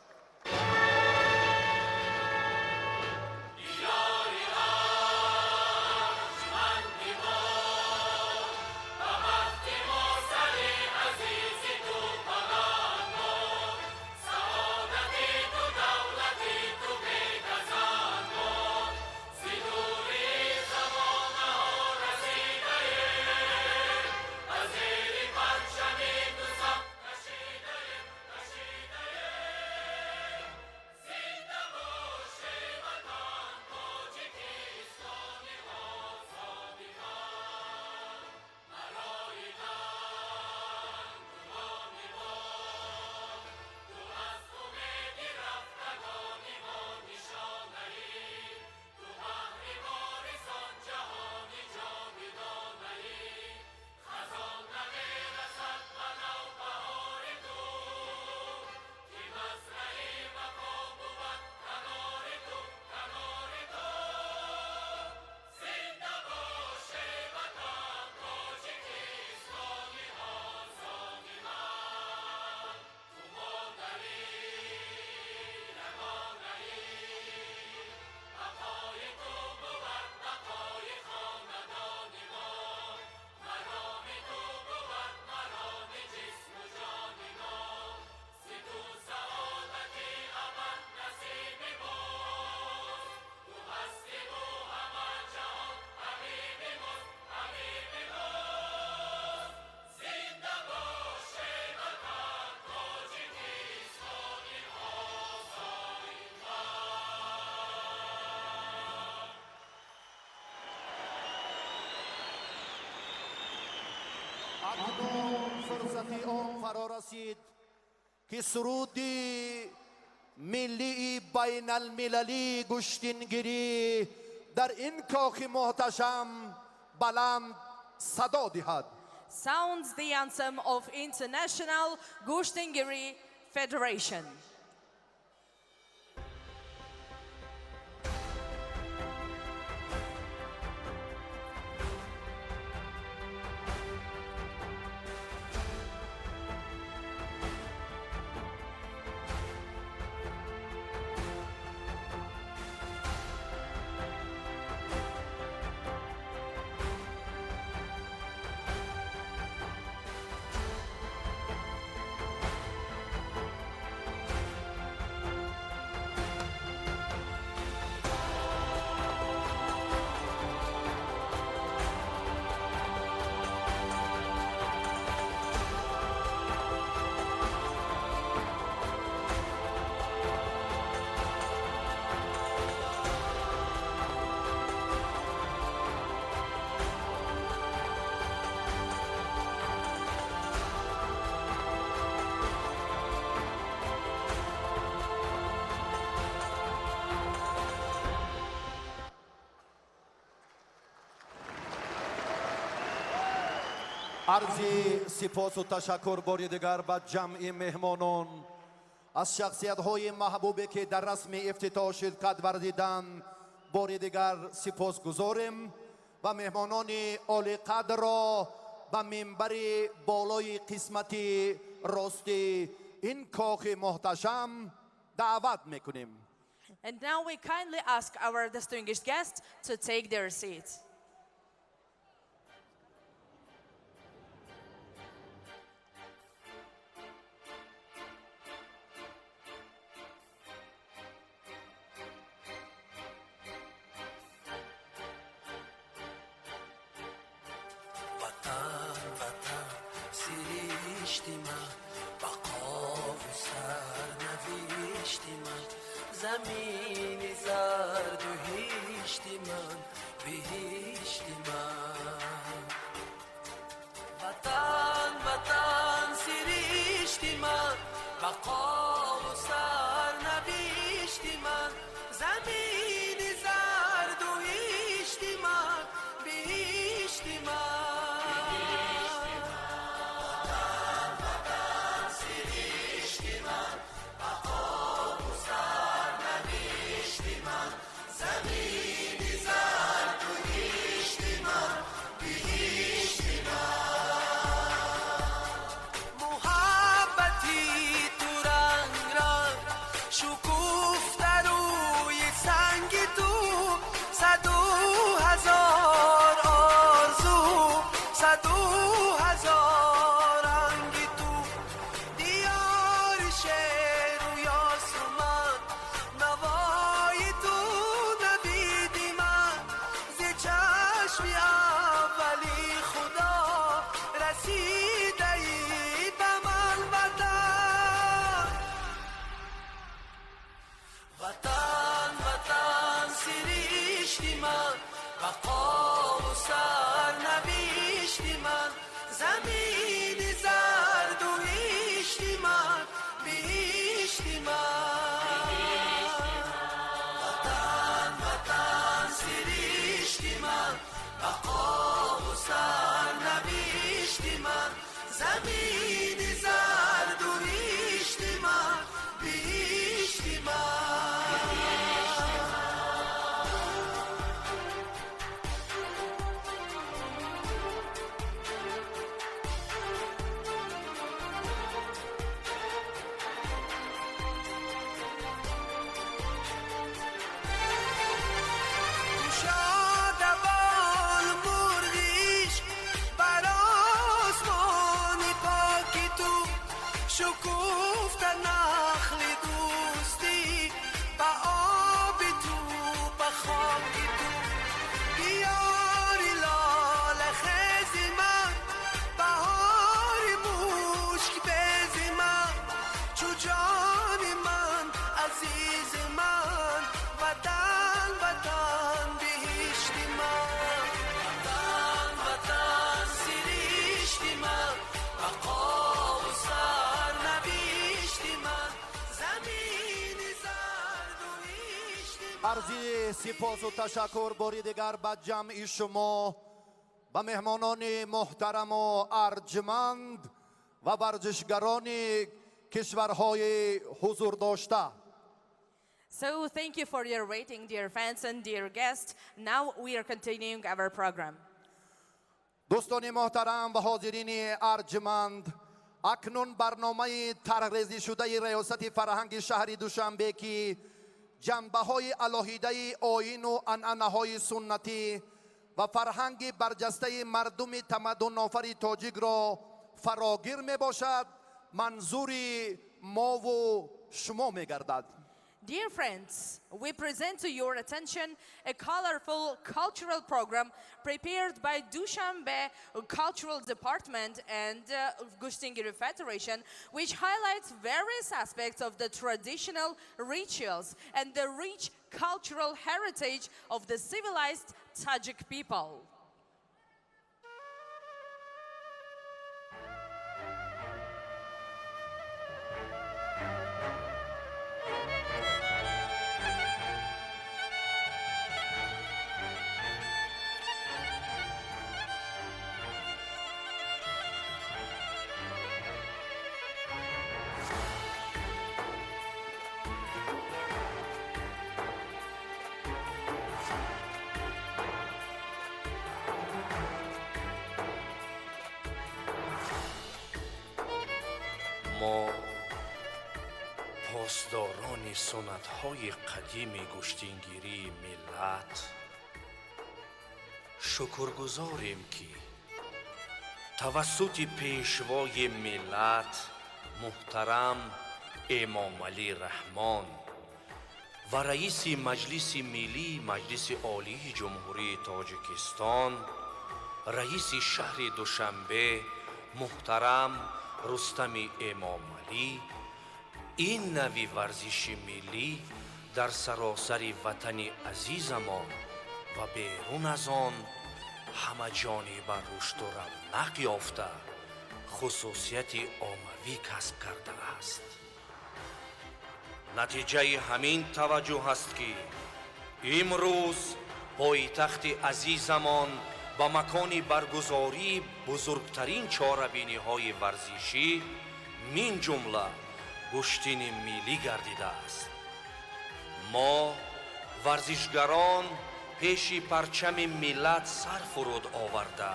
[SPEAKER 2] اکنون فرصتی آن فرا رسید که سرودی ملی بین المللی گشتینگیری در این کاخ محتشم بلند صدا دهد.
[SPEAKER 6] Sounds the anthem of International Gushtingiri Federation.
[SPEAKER 8] عرضی سپاس و تشکر باری دیگر به جمعی مهمانان از شخصیت‌های محبوبی که در رسم افتتاح شرکت ورزیدند. باری دیگر سپاس گذاریم و مهمانان عالی قدر را به منبر بالای قسمت راست این کاخ محتشم دعوت میکنیم.
[SPEAKER 6] And now we kindly ask our distinguished guests to take their seats.
[SPEAKER 10] زمین زرد و هیشتی من بهشتی من وطن وطن سریشتی من بقا و سرنوشتی من زمین زرد و هیشتی من بهشتی من
[SPEAKER 8] عرضی سپاس و تشکر باری دیگر به جمع شما، به مهمانان محترم و ارجمند و ورزشگران کشورهای حضور داشته.
[SPEAKER 6] So thank you for your waiting, dear fans and dear guests. Now we are continuing our program.
[SPEAKER 8] دوستان محترم و حاضرین ارجمند، اکنون برنامه طرح‌ریزی شده ریاست فرهنگ شهر دوشنبه که جنبه‌های علاهیده آیین و عنعنه‌های سنتی و فرهنگ برجسته مردم تمدن آفر تاجیک را فراگیر می باشد، منظور ما و شما می گردد.
[SPEAKER 6] Dear friends, we present to your attention a colorful cultural program prepared by Dushanbe Cultural Department and Gustingiri Federation, which highlights various aspects of the traditional rituals and the rich cultural heritage of the civilized Tajik people.
[SPEAKER 11] ما پاسداران سنت‌های قدیم گشتینگیری ملت شکرگزاریم که توسط پیشوای ملت محترم امام علی رحمان و رئیس مجلس ملی مجلس عالی جمهوری تاجیکستان، رئیس شهر دوشنبه محترم رستم امام علی، این نوی ورزش ملی در سراسر وطن عزیزمان و بیرون از آن همه جانب رشد و رونق یافته خصوصیت عمومی کسب کرده است. نتیجه همین توجه است که امروز پایتخت عزیزمان با مکان برگزاری بزرگترین چهاربینی‌های ورزشی من جمله گشتین ملی گردیده است. ما ورزشگران پیش پرچم ملت سر فرود آورده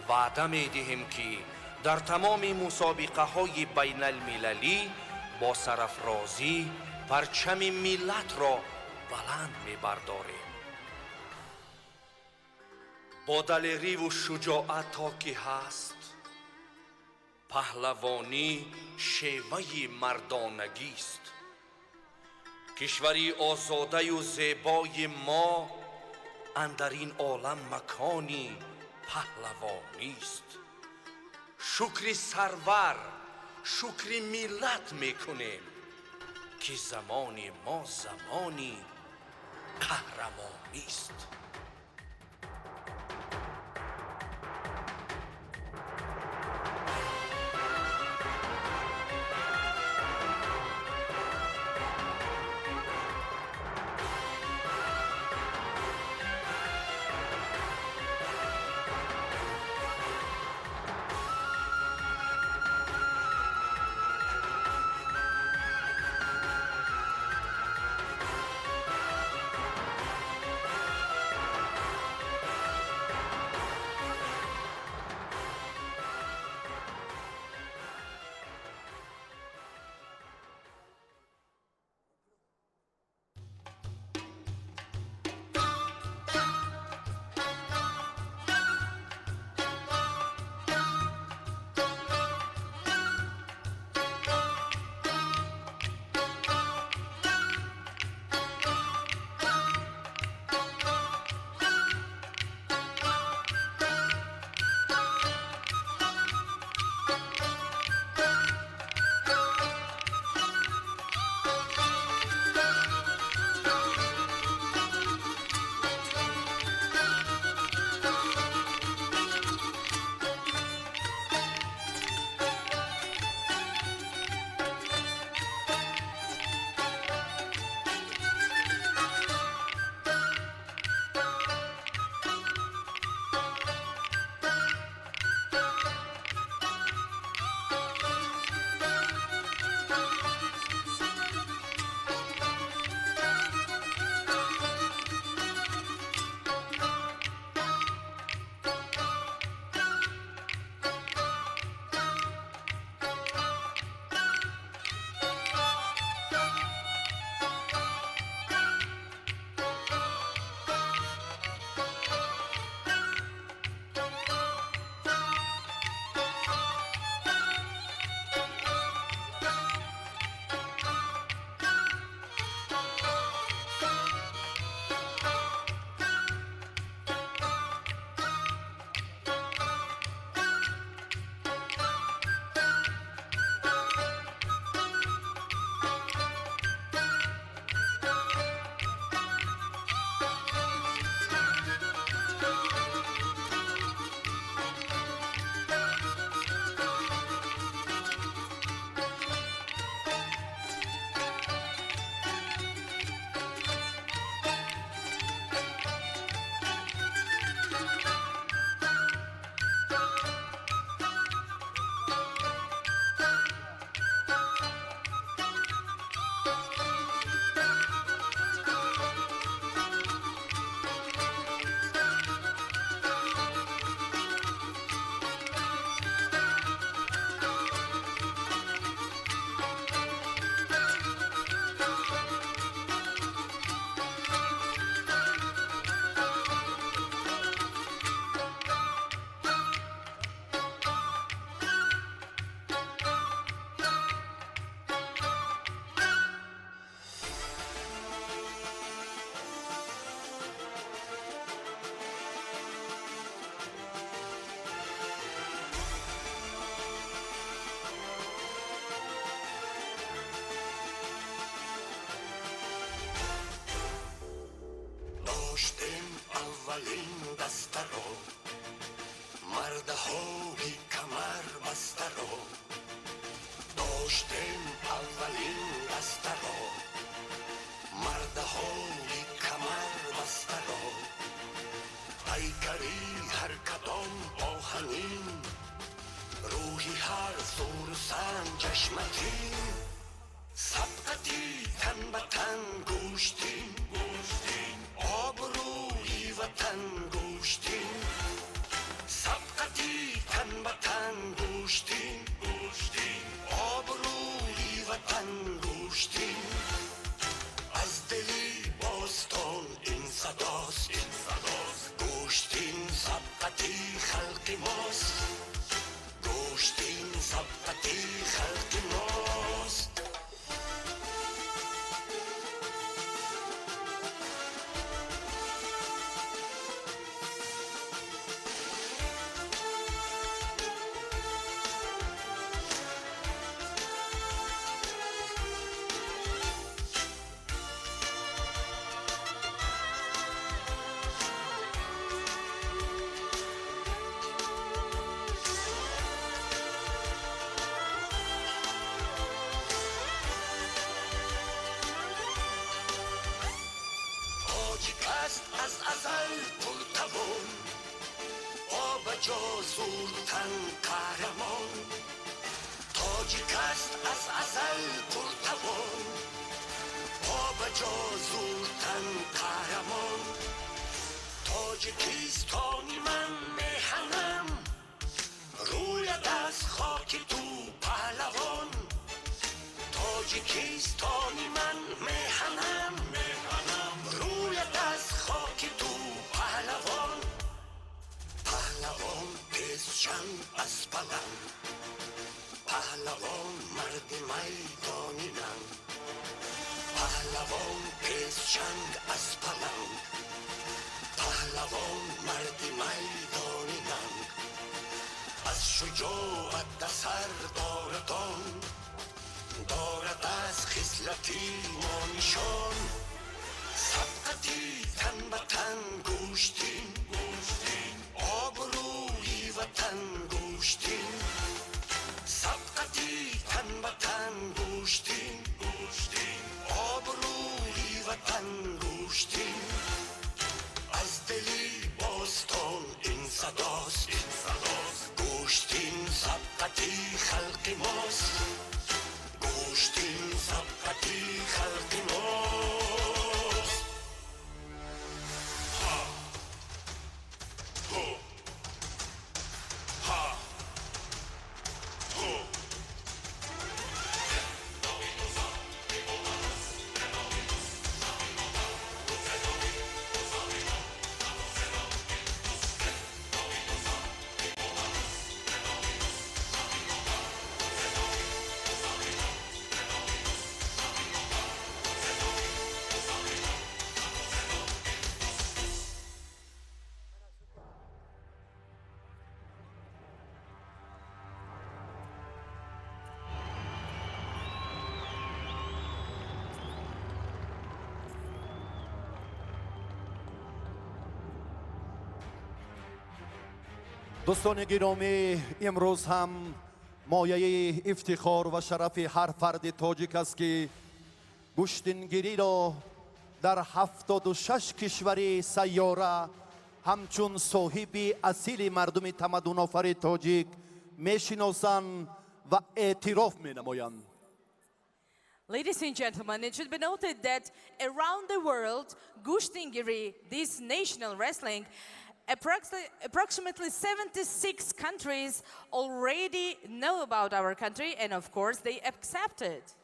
[SPEAKER 11] وعده می‌دهیم که در تمام مسابقه‌های بین المللی با سرافرازی پرچم ملت را بلند می‌برداریم. با دلیری و شجاعت تا که هست، پهلوانی شیوه مردانگی است. کشوری آزاده و زیبای ما اندر این عالم مکانی پهلوانی است. شکر سرور، شکر ملت میکنیم که زمان ما زمانی قهرمانی است. مردهای کمر بسته را داشتیم اولین بسته را مردهای کمر بسته را پیکری هر کدام آهنین روحی هر زور و سنجش متین سبقتی تن به تن گوشتین آبروی وطن گوشتین سبقتی تن به تن گوشتین آبروی وطن گوشتین از دلی باستان این صداست گوشتین سبقتی خلق ماست گوشتین سبقتی خلق ماست از ازل پرتوان آب جا زورتن قهرمان تاجیک است از ازل پرتوان آب جا زورتن قهرمان تاجیکستانی من میهنم روی دست خاک تو پهلوان تاجیکستانی من میهنم روی دست خاک تو پهلوان پهلوان پیز جنگ از پلنگ پهلوان مرد میدانی ننگ پهلوان پیز جنگ از پلنگ پهلوان مرد میدانی ننگ از شجاعت سر دارد از خصلتی ما نشان سبقتی تن به تن گوشتین آبروی وطن گوشتین سبقتی تن به تن گوشتین آبروی وطن گوشتین از دلی باستان این صداست گوشتین سبقتی خلق ماست گوشتین سبقتی خلق ماست
[SPEAKER 8] دوستان گرامی امروز هم مایه افتخار و شرف هر فرد تاجیک است که گوشتنگیری را در 76 کشور سیاره همچون صاحب اصیل مردم تمدن آفر تاجیک میشناسند و اعتراف مینمایند.
[SPEAKER 6] Ladies and gentlemen, it should be noted that around the world, Gushtengiri, this national wrestling, approximately 76 countries already know about our country, and of course they accept it.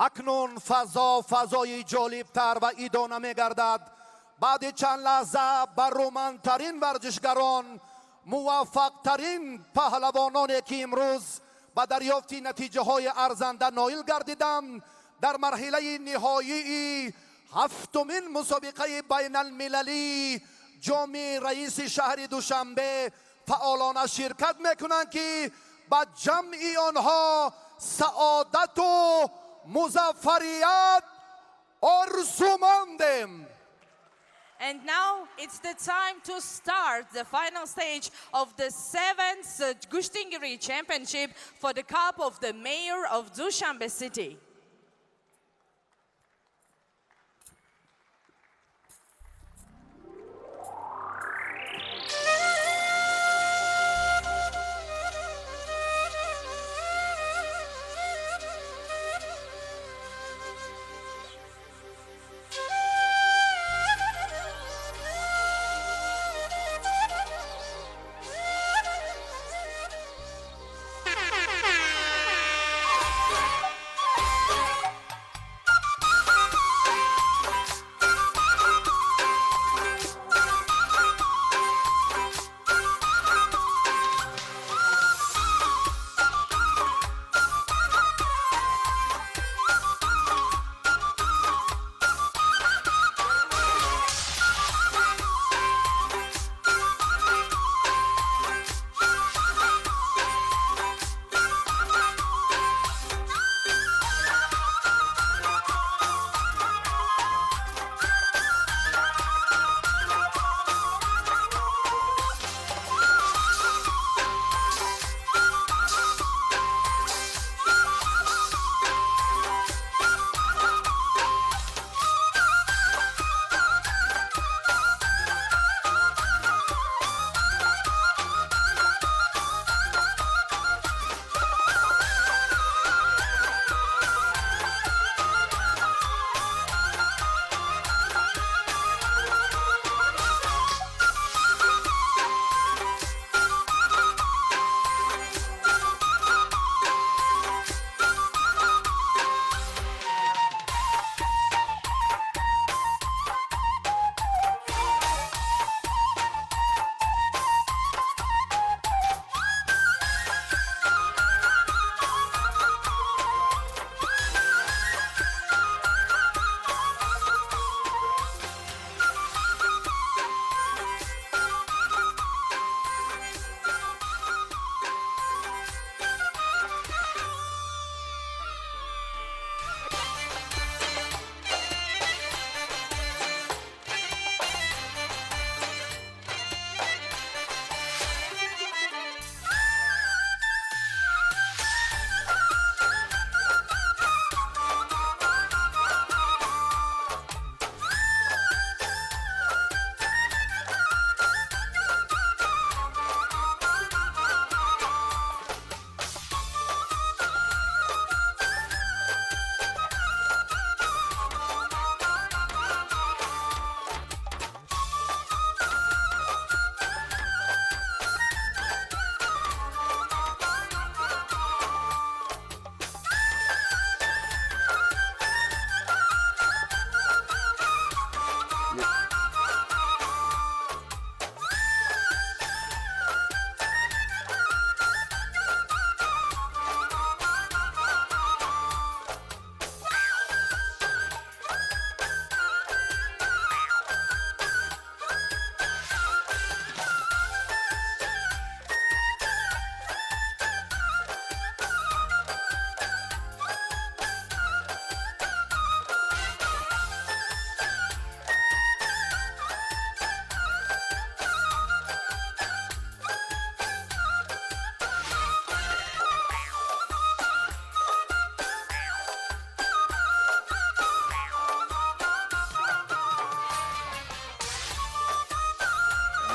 [SPEAKER 8] اکنون فضای جالبتر و ادامه می‌گردد. بعد چند لحظه برومندترین ورزشگران، موفق‌ترین پهلوانانی که امروز با دریافت نتیجه های ارزنده نایل گردیدند در مرحله نهایی هفتمین مسابقه بین المللی جام رئیس شهر دوشنبه فعالان شرکت میکنند که با جمع آنها سعادت و مظفریت آرزومندیم.
[SPEAKER 6] And now it's the time to start the final stage of the 7th Gushtangiri Championship for the Cup of the Mayor of Dushanbe City.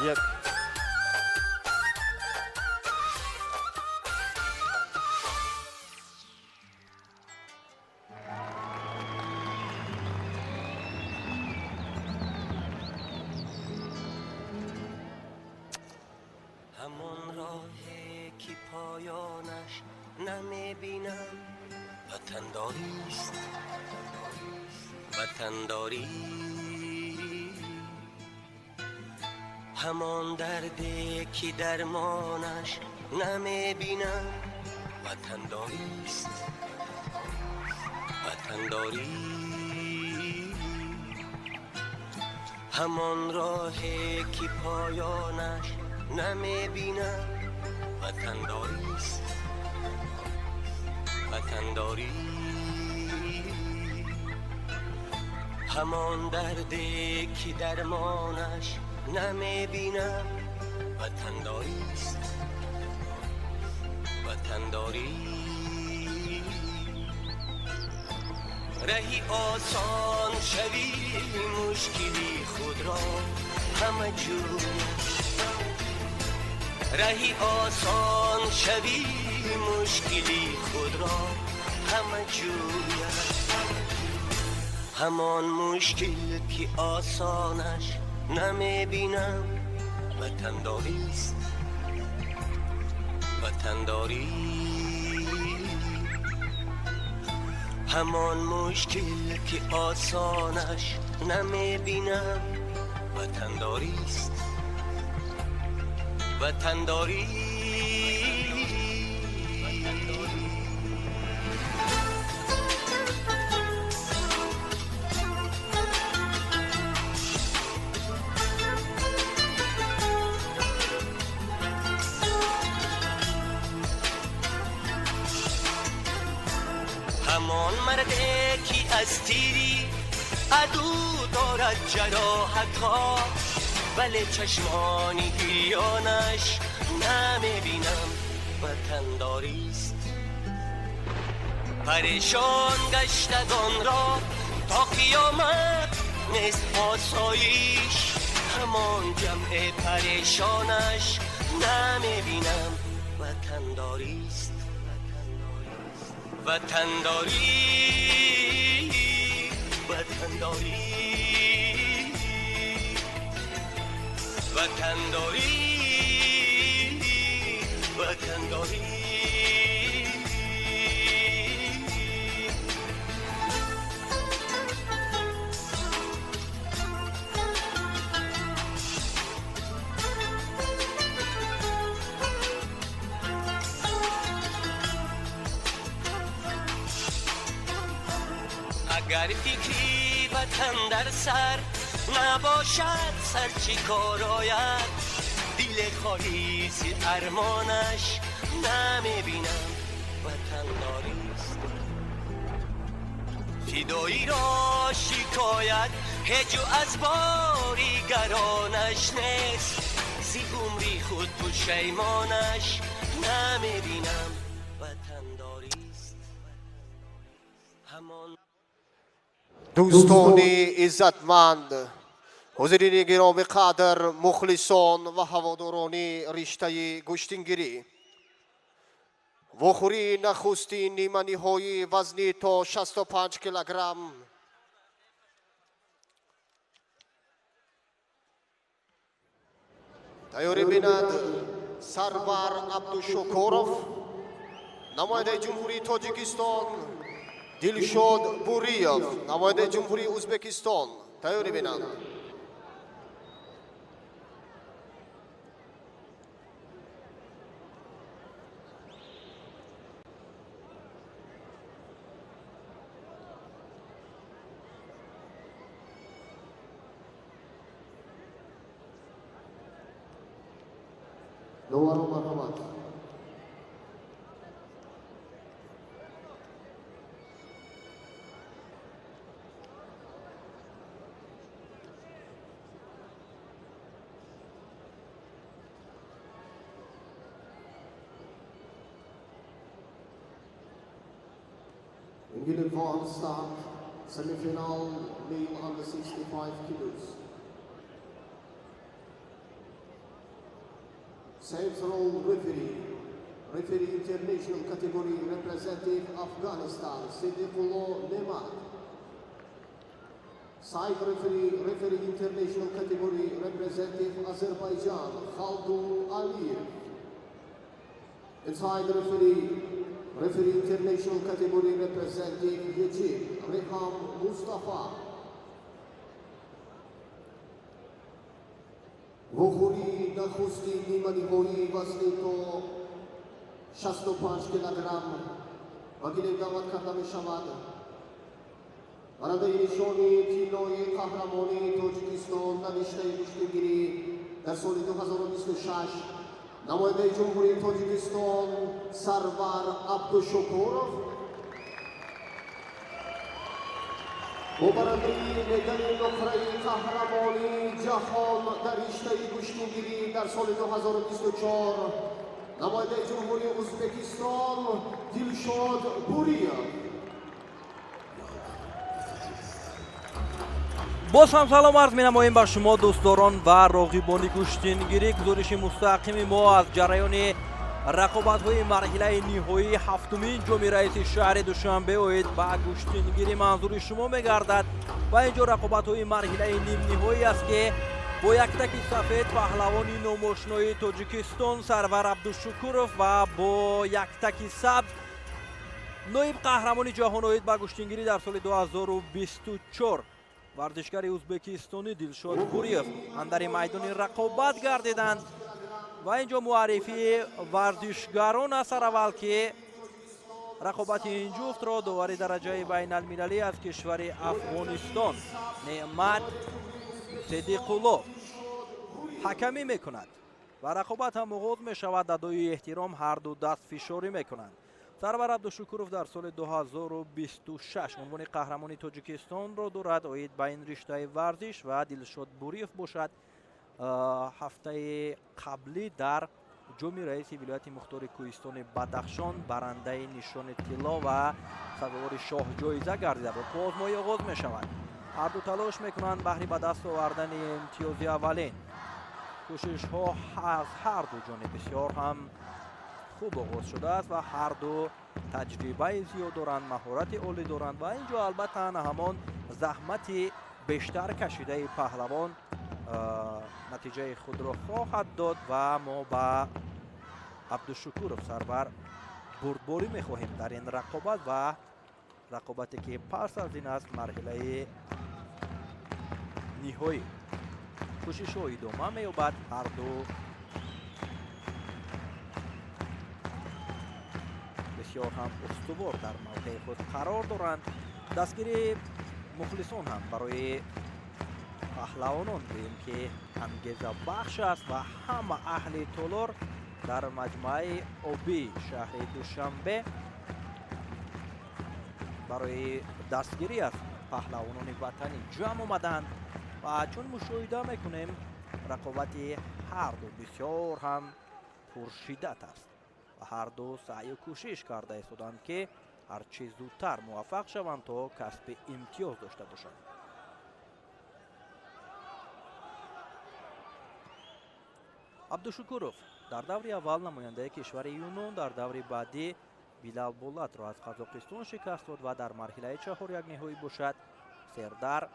[SPEAKER 4] یک
[SPEAKER 10] همان راهی که پایانش نمیبینم وطنداریست وطنداری همان دردی که درمانش نمیبینم وطنداریست وطنداری همان راهی که پایانش نمیبینم وطنداریست وطنداری همان درده که درمانش نمیبینم وطنداریست وطنداری رهی آسان شوی مشکلی خود را همه جویش رهی آسان شوی مشکلی خود را همه جویش همان مشکل که آسانش نمیبینم وطنداریست وطنداری همان مشکل که آسانش نمیبینم وطنداریست وطنداری همان مرده که از تیری عدو دارد جراحت ها ولی چشمانی گریانش نمیبینم وطنداریست پریشان گشتگان را تا قیامت نیست آسایش همان جمع پریشانش نمیبینم وطنداریست وطنداری وطنداری وطنداری وطنداری اگر فکری وطن در سر نباشد سر چی کار آید دل خالی ز ارمانش نمیبینم وطنداریست فدایی را شکایت هجو از باری گرانش نیست زی عمری خود پشیمانش نمیبینم وطنداریست همان
[SPEAKER 2] دوستان عزتمند حضورین گرامی قدر مخلصان و هواداران رشته گشتنگیری وخوری نخستین نیمانی های وزنی تا 65 کیلوگرم تیاری بیند سرور عبدالشکورов نماینده جمهوری تاجیکستان دلشاد بوریев نماینده جمهوری ازبکستان تیاری بیند Lower Marhamat. England Vaughan start semi-final male under 65 kilos. Central referee international category representing Afghanistan, Siddiqullah Nemat. Side referee international category representing Azerbaijan, Khaldun Aliyev. Inside referee international category representing Egypt, Reham Mustafa. وخوری نخستی نیمانی هایی وزنی تو 65 کیلوگرم و گیریم دعوت کرده می شود برنده نشانی تیم‌های قهرمانی تاجیکستان در رشته کشتیگیری در سال 2026 نماینده جمهوری تاجیکستان سرور عبدالشکورov و برندهی مدال نقره قهرمانی جهان در رشته کشتیگیری در سال 2024 نماینده جمهوری ازبکستان دلشاد بوریев.
[SPEAKER 1] باز هم سلام عرض می‌نماییم به شما دوستداران و راغبان کشتیگیری. گزارش مستقیم ما از جریان رقابت‌های مرحله نهایی هفتمین جام رئیس شهر دوشنبه اوید به کشتیگیری منظور شما می‌گردد و اینجا رقابت‌های مرحله نیم نهایی است که با یک تک سفید پهلوان ناماشنای تاجیکستان سرور عبدالشکورов و با یک تک سبز نایب قهرمان جهان اوید به کشتیگیری در سال 2024 ورزشکار ازبکستانی دلشاد بوریев اندر میدان رقابت گردیدند و اینجا معرفی ورزشکاران است. اول که رقابت این جفت را داور درجه بین المللی از کشور افغانستان نعمت صدیق‌الله حکمی میکند و رقابت هم آغاز می شود. ادای احترام هر دو دست فشاری میکنند. سرور عبدالشکورov در سال 2026 عنوان قهرمانی تاجیکستان را دارد. اوید به این رشته ورزش و دلشاد بوریев باشد. هفته قبلی در جام رئیس ولایت مختار کوهستان بدخشان برنده نشان طلا و سوار شاه جایزه گردیده بود. آزمایی آغاز می شود. هر دو تلاش میکنند بهر به دست آوردن امتیاز اولین. کوشش ها از هر دو جانب بسیار هم خوب آغاز شده است و هر دو تجربه زیاد دارند، مهارت عالی دارند و اینجا البته همان زحمت بیشتر کشیده پهلوان نتیجه خود را خواهد داد و ما به عبدالشکورov سرور بردباری میخواهیم در این رقابت و رقابتی که پس از این است مرحله نهایی. کوشش ها ادامه می‌یابد. هر دو بسیار هم استوار در موقع خود قرار دارند. دستگیری مخلصان هم برای پهلوانان بگوییم که انگیزه بخش است و همه اهل تالار در مجمع آبی شهر دوشنبه برای دستگیری از پهلوانان وطنی جمع آمدند و چون مشاهده میکنیم رقابت هر دو بسیار هم پرشدت است و هر دو سعی و کوشش کرده ایستادند که هرچه زودتر موفق شوند تا کسب امتیاز داشته باشند. عبدالشکورov در دور اول نماینده کشور یونان در دور بعدی بیلال بولات را از قزاقستان شکست داد و در مرحله چهار یک نهایی باشد سردار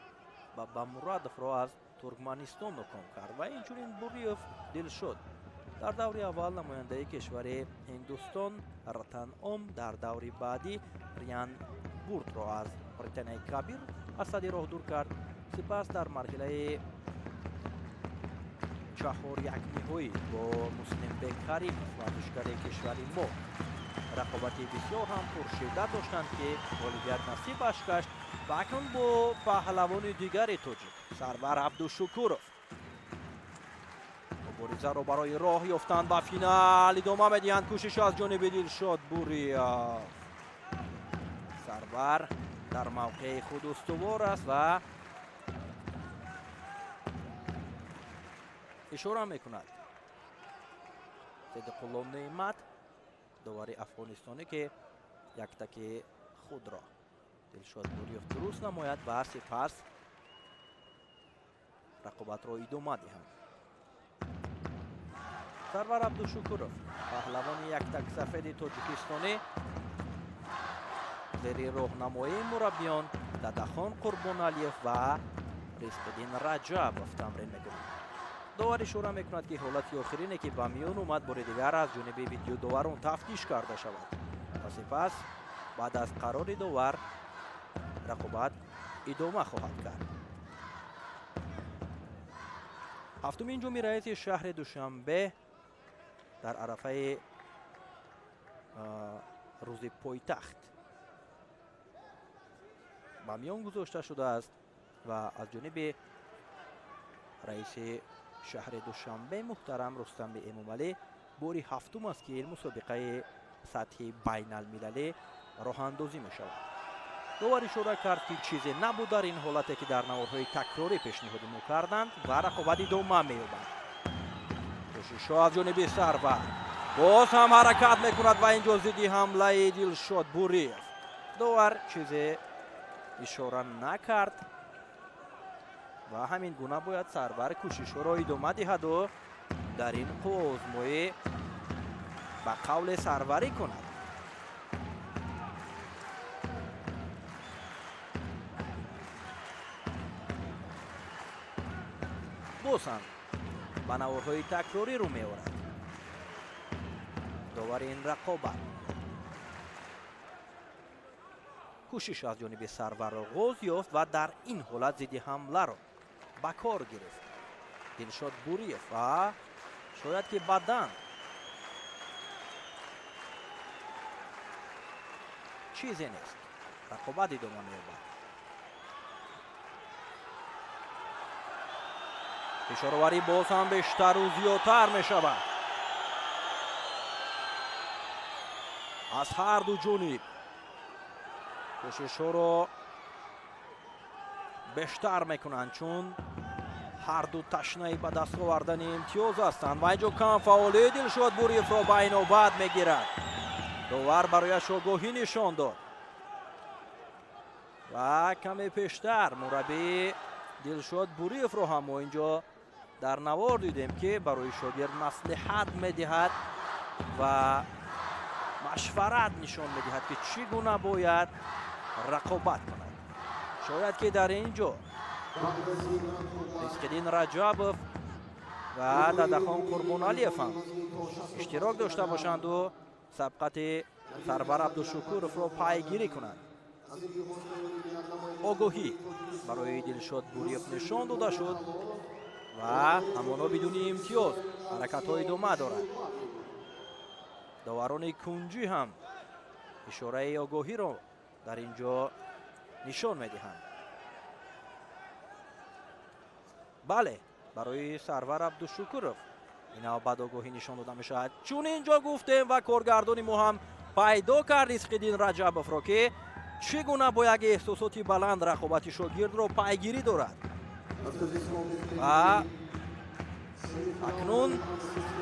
[SPEAKER 1] بابامرادov را از ترکمنستان ناکام کرد و اینچنین بوریев دلشاد در دور اول نماینده کشور هندوستان رتن اوم در دور بعدی ریان بورد را از بریتانیای کبیر از صدی راه دور کرد. سپس در مرحله چهار یک نهایی با مسلم بک کریم ورزشکار کشوری ما رقابت بسیار هم پرشدت داشتند که غالبیت نصیبش گشت و اکنون با پهلوان دیگری تاجیک سرور عبدالشکورov مبارزه را برای راه یافتند به فینال ادامه میدهند. کوشش از جانب دلشاد بوریев. سرور در موقع خود استوار است و اشاره میکند صدیق‌الله نعمت داور افغانستانی که یک تک خود را دلشاد بوریев درست نماید و سپس رقابت را ادامه دهند. سرور عبدالشکورov پهلوان یک تک سفید تاجیکستانی زیر راهنمایی مربیان ددخان قربانعلیев و ریسپدین رجب تمرین میکنند. داور اشاره میکند که حالت آخرینه که به میان اومد بار دیگر از جانب ویدیو داوران تفتیش کرده شود و سپس بعد از قرار داور رقابت ادامه خواهد کرد. هفتمین جام رئیس شهر دوشنبه در عرفه روز پایتخت به میان گذاشته شده است و از جانب رئیس شهر دوشنبه محترم رستم امامعلی باری هفتم است که این مسابقه سطح بین المللی راه اندازی می شود. довар ишора кард ки чизе набуд дар ин ҳолате ки дар наворҳои такрорӣ пешниҳоди мо карданд ва рақобат идома меёбад. кӯшишҳо аз ҷониби Сарвар боз ҳам ҳаракат мекунад ва инҷо зидди ҳамлаи Дилшод Буриев. довар чизе ишора накард ва ҳамин гуна бояд Сарвар кӯшишҳоро идома диҳаду дар ин қувозмоӣ ба қавле сарварӣ кунад. боз ҳам ба наворҳои такрорӣ рӯ меорад. довари ин рақобат кӯшиш аз ҷониби Сарвар оғоз ёфт ва дар ин ҳолат зидди ҳамларо ба кор гирифт. Дилшод Буриев ва шояд ки бадан чизе нест. рақобат идома меёбад. фишороварӣ боз ҳам бештару зиёдтар мешавад. аз ҳар ду ҷониб кӯшишҳоро бештар мекунанд, чун ҳар ду ташнаи ба даст овардани имтиёз ҳастанд. ва инҷо камфаъолӣ Дилшод Буриевро ба инобат мегирад. довар барояш огоҳӣ нишон дод ва каме пештар мураббии Дилшод Буриевро ҳам мо инҷо дар навор дидем ки барои шогирд маслиҳат медиҳад ва машварат нишон медиҳад ки чӣ гуна бояд рақобат кунад. шояд ки дар ин ҷо Ризқиддин Раҷабов ва Дадахон Қурбоналиев ҳам иштирок дошта бошанду сабқати Сарвар Абдушукуровро пайгирӣ кунанд. огоҳӣ барои Дилшод Буриев нишон дода шуд ва ҳамоно бидуни имтиёз ҳаракатҳо идома дорад. доварони кунҷӣ ҳам ишораи огоҳиро дар ин ҷо нишон медиҳанд. бале, барои Сарвар Абдушукуров инавбад огоҳӣ нишон дода мешавад. чун ин ҷо гуфтем ва коргардони мо ҳам пайдо кард Ризқиддин Раҷабовро ки чӣ гуна бо як эҳсосоти баланд рақобати шогирдро пайгирӣ дорад. ва акнун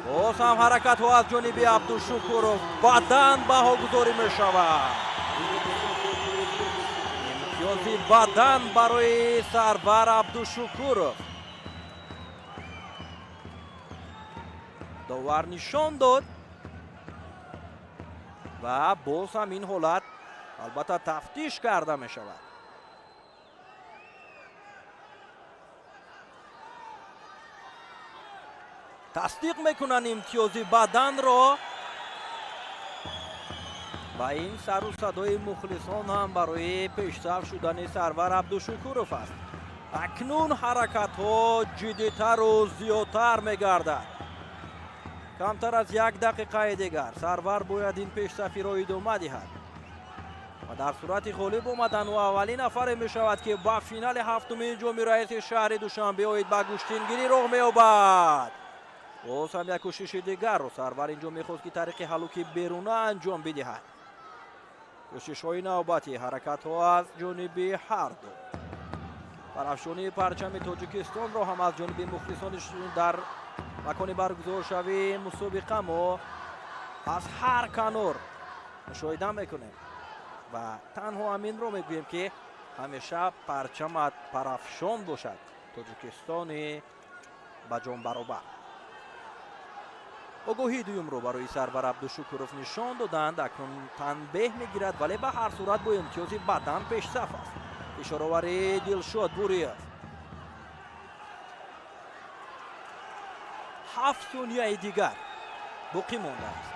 [SPEAKER 1] боз ҳам ҳаракатҳо аз ҷониби Абдушукуров бадан баҳогузорӣ мешавад. имтиёзи бадан барои Сарвар Абдушукуров. довар нишон дод ва боз ҳам ин ҳолат албатта тафтиш карда мешавад. тасдиқ мекунанд имтиёзи баданро ва ин сару садои мухлисон ҳам барои пешсаф шудани Сарвар Абдушукуров аст. акнун ҳаракатҳо ҷиддитару зиёдтар мегардад. камтар аз як дақиқаи дигар Сарвар бояд ин пешсафиро идома диҳад ва дар сурати ғолиб омадан ӯ аввалин нафаре мешавад ки ба финали ҳафтумин ҷоми раиси шаҳри Душанбе оид ба гӯштингирӣ роҳ меёбад. боз ҳам як кӯшиши дигарро Сарвар инҷо мехост ки тариқи ҳалуки беруна анҷом бидиҳад. кӯшишҳои навбатӣ ҳаракатҳо аз ҷониби ҳарду тарафшони парчами Тоҷикистонро ҳам аз ҷониби мухлисони дар макони баргузоршавии мусобиқа мо аз ҳар канор мушоҳида мекунем ва танҳо ҳаминро мегӯем ки ҳамеша парчамат парафшон бошад. Тоҷикистони ба ҷонбаробар. огоҳии дуюмро барои Сарвар Абдушукуров нишон доданд. акнун танбеҳ мегирад, вале ба ҳар сурат бо имтиёзи бадан пешсаф аст. ишороварии Дилшод Буриев 7 сонияи дигар боқӣ мондааст.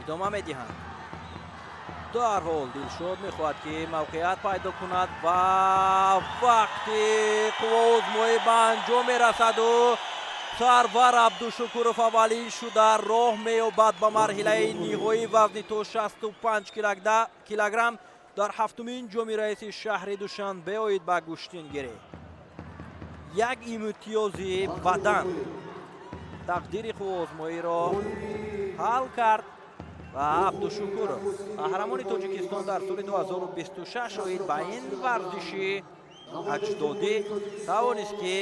[SPEAKER 1] идома медиҳанд. дар ҳол Дилшод мехоҳад ки мавқеият пайдо кунад ва вақти қувозмоӣ ба анҷом мерасаду Сарвар Абдушукуров аввалин шуда роҳ меёбад ба марҳилаи ниҳоӣ вазни то 65 килограмм дар ҳафтумин ҷоми раиси шаҳри Душанбе оид ба гӯштингирӣ. як имтиёзи бадан тақдири қувозмоиро ҳал кард ва абдушукуров қаҳрамони тоҷикистон дар соли 2026 оид ба ин варзиши аҷдодӣ тавонист ки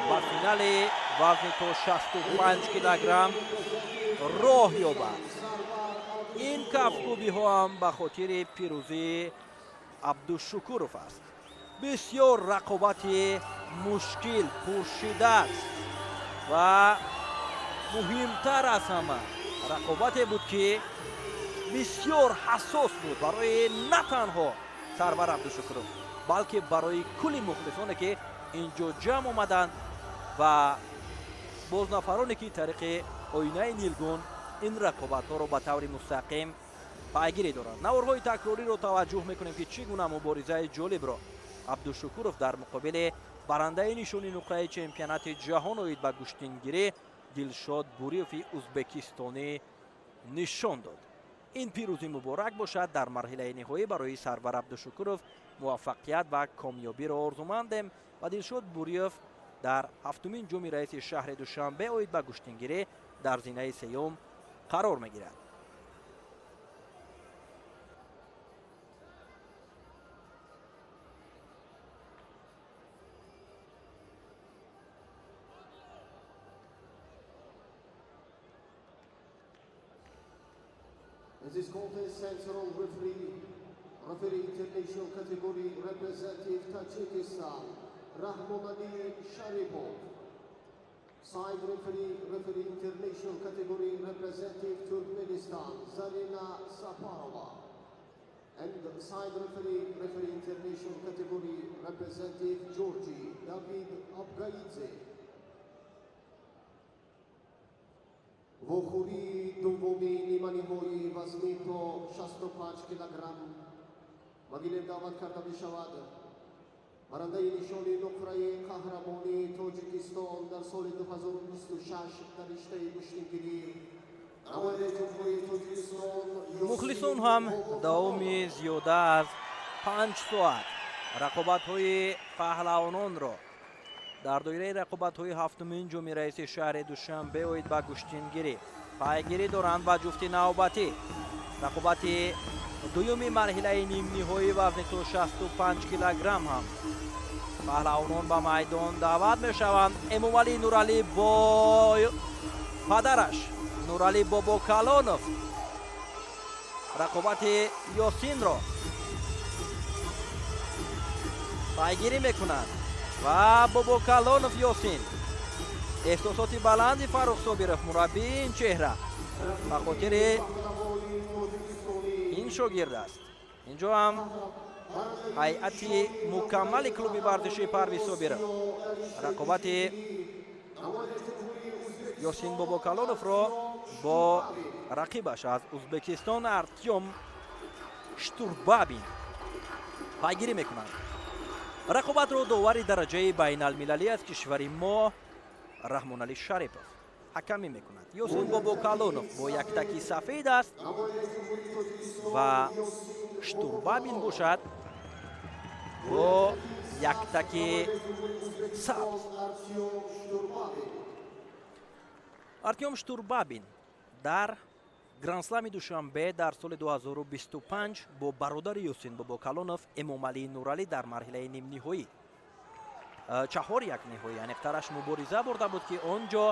[SPEAKER 1] ба финали вазни то 65 килограмм роҳ ёбад. ин кафкӯбиҳо ҳам ба хотири пирӯзии абдушукуров аст. бисёр рақобати мушкил, пуршиддаст ва муҳимтар аз ҳама рақобате буд ки бисёр ҳассос буд барои на танҳо Сарвар Абдушукуров, балки барои кулли мухлисоне ки инҷо ҷамъ омаданд ва бознафароне ки тариқи оинаи нилгун ин рақобатҳоро ба таври мустақим пайгирӣ доранд. Наворҳои такрориро таваҷҷӯҳ мекунем ки чӣ гуна муборизаи ҷолибро Абдушукуров дар муқобили барандаи нишони нуқраи чемпионати ҷаҳон оид ба гӯштингирӣ Дилшод Буриёви ӯзбекистонӣ нишон дод. ин пирӯзӣ муборак бошад. Дар марҳилаи ниҳоӣ барои Сарвар Абдушукуров муваффақият ва комёбиро орзумандем ва Дилшод Буриёв дар ҳафтумин ҷоми раиси шаҳри Душанбе оид ба гӯштингирӣ дар зинаи сеюм қарор мегирад.
[SPEAKER 2] In this contest, central referee international category representative Tajikistan, Rahmonali Sharipov. Side referee international category representative Turkmenistan, Zarina Saparova. And side referee international category representative Georgi, David Abgaidze. Вохури дуввуми ниманиҳои вазни то 65 килограмм ба гирем даъват карда мешавад барандаи нишони нуқраи қаҳрамони Тоҷикистон дар соли 2026 дар риштаи гӯштингирӣ намояи ҷумҳурии Тоҷикистон.
[SPEAKER 1] мухлисон ҳам давоми зиёда аз 5 соат рақобатҳои паҳлавононро дар доираи рақобатҳои ҳафтумин ҷоми раиси шаҳри Душанбе оид ба гӯштингирӣ пайгирӣ доранд ба ҷуфти навбатӣ. рақобати дуюми марҳилаи нимниҳоӣ вазни то 65 килограмм ҳам паҳлавонон ба майдон даъват мешаванд. Эмомалӣ Нуралӣ бо падараш Нуралӣ Бобокалонов рақобати Ёсинро пайгирӣ мекунад ва Бобокалонов Ёсин эҳсосоти баланди Фарух Собиров мураббии ин чеҳра ба хотири ин шогирд аст. инҷо ҳам ҳайати мукаммали клуби варзишии Парвиз Собиров рақобати Ёсин Бобокалоновро бо рақибаш аз Ӯзбекистон Артём Штурбабин пайгирӣ мекунанд. рақобатро довари дараҷаи байналмилалӣ аз кишвари мо Раҳмонали Шарипов ҳакамӣ мекунад. Ёсин Бобокалонов бо яктаки сафед аст ва Штурбабин бошад бо яктаки сабз. Артём Штурбабин дар Гранд-слами Душанбе дар соли 2025 бо бародари Ёсин Бобокалонов Эмомалӣ Нуралӣ дар марҳилаи нимниҳоӣ 4-1 ниҳоӣ аниқтараш мубориза бурда буд ки он ҷо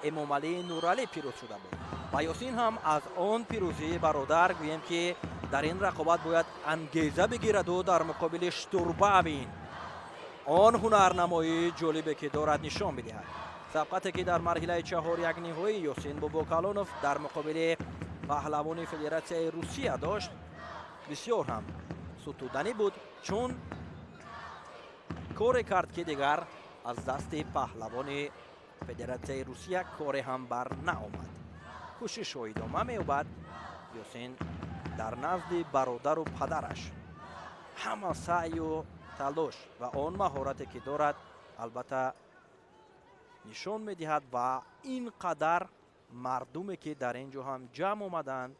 [SPEAKER 1] Эмомалӣ Нуралӣ пирӯз шуда буд. Ба Ёсин ҳам аз он пирӯзии бародар гӯем ки дар ин рақобат бояд ангеза бигираду дар муқобили Штурбабин он ҳунарнамоии ҷолибе ки дорад нишон бидиҳад. сабқате ки дар марҳилаи 4-1 ниҳоӣ Ёсин Бобокалонов дар муқобили паҳлавони Федератсияи Русия дошт бисёр ҳам сутуданӣ буд, чун коре кард ки дигар аз дасти паҳлавони Федератсияи Русия коре ҳам бар наомад. кӯшишҳо идома меёбад. Ёсин дар назди бародару падараш ҳама саъю талош ва он маҳорате ки дорад албатта нишон медиҳад ва ин қадар мардуме ки дар ин ҷо ҳам ҷамъ омаданд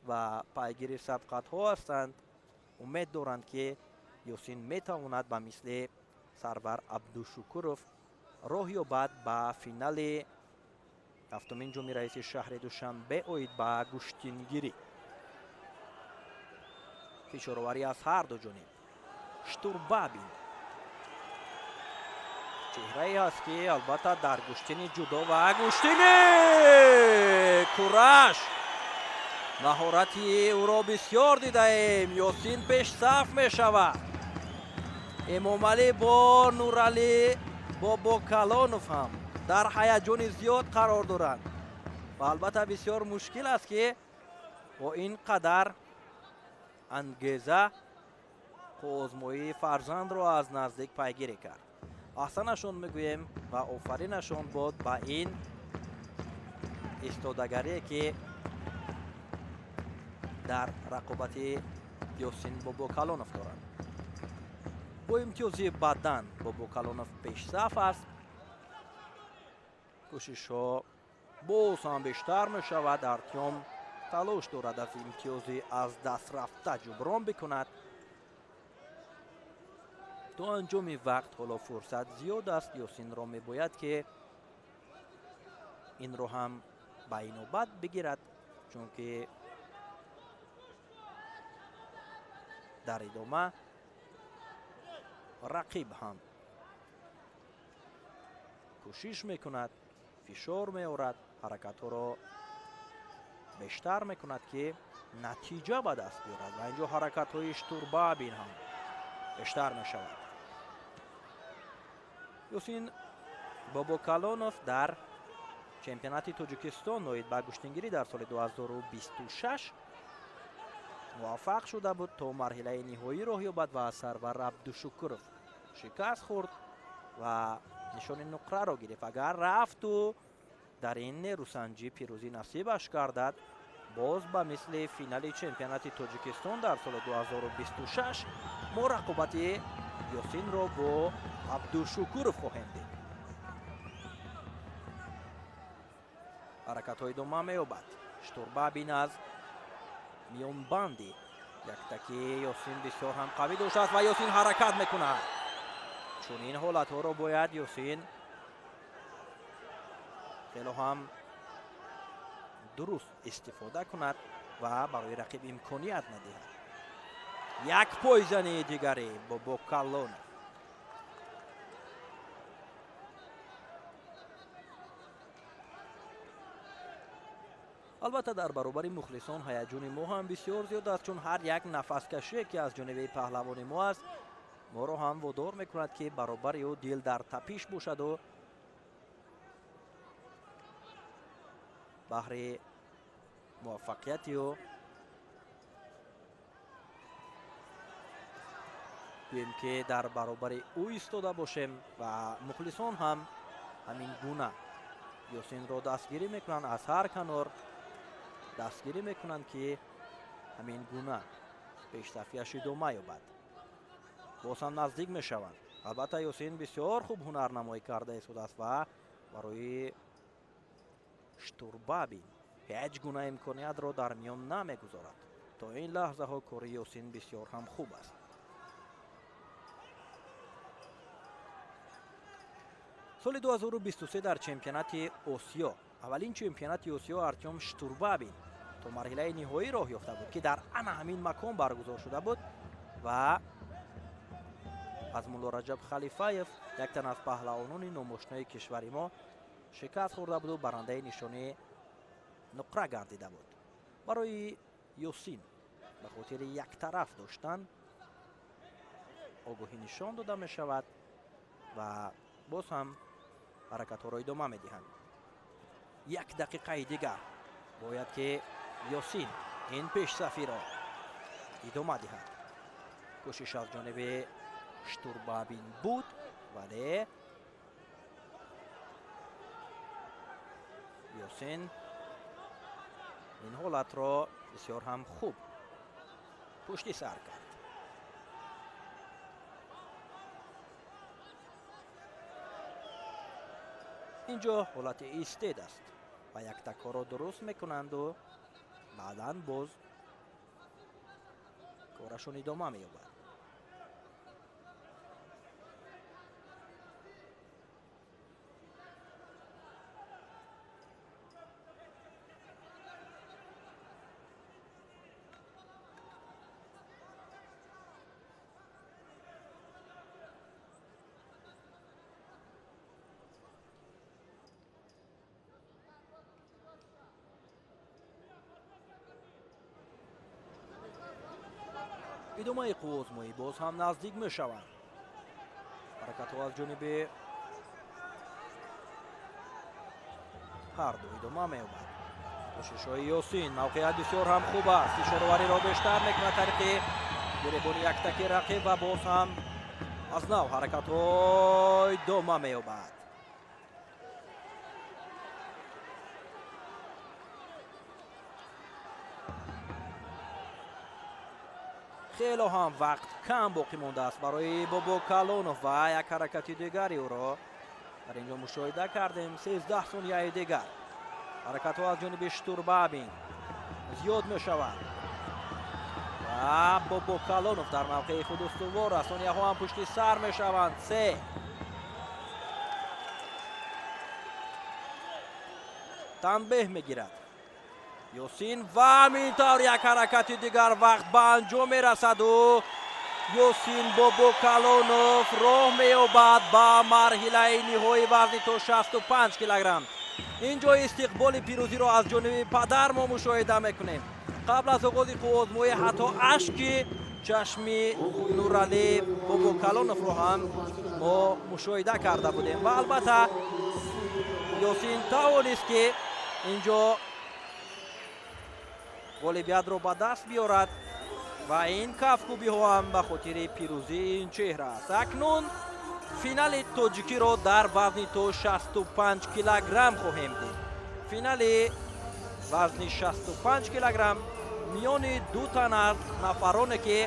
[SPEAKER 1] ва пайгири сабқатҳо ҳастанд умед доранд ки Ёсин метавонад ба мисли Сарвар Абдушукуров роҳ ёбад ба финали ҳафтумин ҷоми раиси шаҳри душанбе оид ба гӯштингирӣ. фишороварӣ аз ҳар ду ҷониб. штурбабин чеҳрае ҳаст ки албатта дар гӯштини ҷудо ва гӯштини кураш маҳорати ӯро бисёр дидаем. ёсин пешсаф мешавад. эмомалӣ бо нуралӣ бобокалонов ҳам дар ҳаяҷони зиёд қарор доранд ва албатта бисёр мушкил аст ки бо ин қадар ангеза озмоии фарзандро аз наздик пайгирӣ кард. аҳсанашон мегӯем ва офаринашон бод ба ин истодагарие ки дар рақобати ёсин бобокалонов доранд. бо имтиёзи бадан бобокалонов пешсаф аст. кӯшишҳо боз ҳам бештар мешавад. артём талош дорад аз имтиёзи аз даст рафта ҷуброн бикунад. то анҷоми вақт ҳоло фурсат зиёд аст. ёсинро мебояд ки инро ҳам ба инобат бигирад, чунки дар идома рақиб ҳам кӯшиш мекунад, фишор меорад, ҳаракатҳоро бештар мекунад ки натиҷа ба даст биёрад ва инҷо ҳаракатҳои штурбабин ҳам бештар мешавад. ёсин бобокалонов дар чемпионати тоҷикистон оид ба гӯштингирӣ дар соли 2026 муваффақ шуда буд то марҳилаи ниҳоӣ роҳ ёбад ва аз Сарвар Абдушукуров шикаст хӯрд ва нишони нуқраро гирифт. агар рафту дар ин нерӯсанҷӣ пирӯзӣ насибаш гардад, боз ба мисли финали чемпионати тоҷикистон дар соли 2026 мо рақобати ёсинро бо Абдушукуров хоҳем дид. ҳаракатҳо идома меёбад. штурбабин аз миёнбанди яктаки ёсин бисёр ҳам қавӣ дошт ва ёсин ҳаракат мекунад. чунин ҳолатҳоро бояд ёсин хело ҳам дуруст истифода кунад ва барои рақиб имконият надиҳад. як пойзани дигари бобокалонов. албатта дар баробари мухлисон ҳаяҷони мо ҳам бисёр зиёд аст, чун ҳар як нафаскашие ки аз ҷониби паҳлавони мо аст моро ҳам водор мекунад ки баробари ӯ дил дар тапиш бошаду баҳри муваффақияти ӯ гӯем ки дар баробари ӯ истода бошем ва мухлисон ҳам ҳамин гуна ёсинро дастгирӣ мекунанд, аз ҳар канор дастгирӣ мекунанд ки ҳамин гуна пешсафиаш идома ёбад. боз ҳам наздик мешаванд. албатта ёсин бисёр хуб ҳунарнамоӣ карда истодааст ва барои штурбабин ҳеҷ гуна имкониятро дар миён намегузорад. то ин лаҳзаҳо кори ёсин бисёр ҳам хуб аст. соли 2023 дар чемпионати осиё, аввалин чемпионати осиё, артём штурбабин то марҳилаи ниҳоӣ роҳ ёфта буд ки дар ана ҳамин макон баргузор шуда буд ва аз мулло Раҷаб Халифаев, яктан аз паҳлавонони номошнои кишвари мо, шикаст хӯрда буду барандаи нишони нуқра гардида буд. барои ёсин ба хотири яктараф доштан огоҳӣ нишон дода мешавад ва боз ҳам ҳаракатҳоро идома медиҳанд. як дақиқаи дигар бояд ки ёсин ин пешсафиро идома диҳад. кӯшиш аз ҷониби штурбабин буд, вале ёсин ин ҳолатро бисёр ҳам хуб пушти сар кард. инҷо ҳолати истед аст ва яктакҳоро дуруст мекунанду баъдан боз корашон идома меёбад. идомаи қувозмоӣ боз ҳам наздик мешаванд. ҳаракатҳо аз ҷониби ҳарду идома меёбад. кӯшишҳои ёсин мавқеият бисёр ҳам хуб аст. фишоровариро бештар мекунад тариқи гиребони яктаки рақиб ва боз ҳам аз нав ҳаракатҳо идома меёбад. хело ҳам вақт кам боқӣ мондааст барои Бобо Калонов ва як ҳаракати дигари ӯро дар ин ҷо мушоҳида кардем. 13 сонияи дигар ҳаракатҳо аз ҷониби Штурбабин зиёд мешаванд ва Бобо Калонов дар мавқеи худ устувор аст. сонияҳо ҳам пушти сар мешаванд. 3 танбеҳ мегирад ёсин ва ҳамин тавр як ҳаракати дигар вақт ба анҷом мерасаду ёсин Бобо Калонов роҳ меёбад ба марҳилаи ниҳоӣ вазни то 65 килограмм. ин ҷо истиқболи пирӯзиро аз ҷониби падар мо мушоҳида мекунем. қабл аз оғози қувозмоӣ ҳатто ашки чашми Нуралӣ Бобо Калоновро ҳам мо мушоҳида карда будем ва албатта ёсин тавонист ки ин ҷо ғолибиятро ба даст биёрад ва ин кафкубиҳо ҳам ба хотири пирӯзии ин чеҳра аст. акнун финали тоҷикиро дар вазни то 65 килограмм хоҳем дид. финали вазни 65 килограмм миёни ду тан аз нафароне ки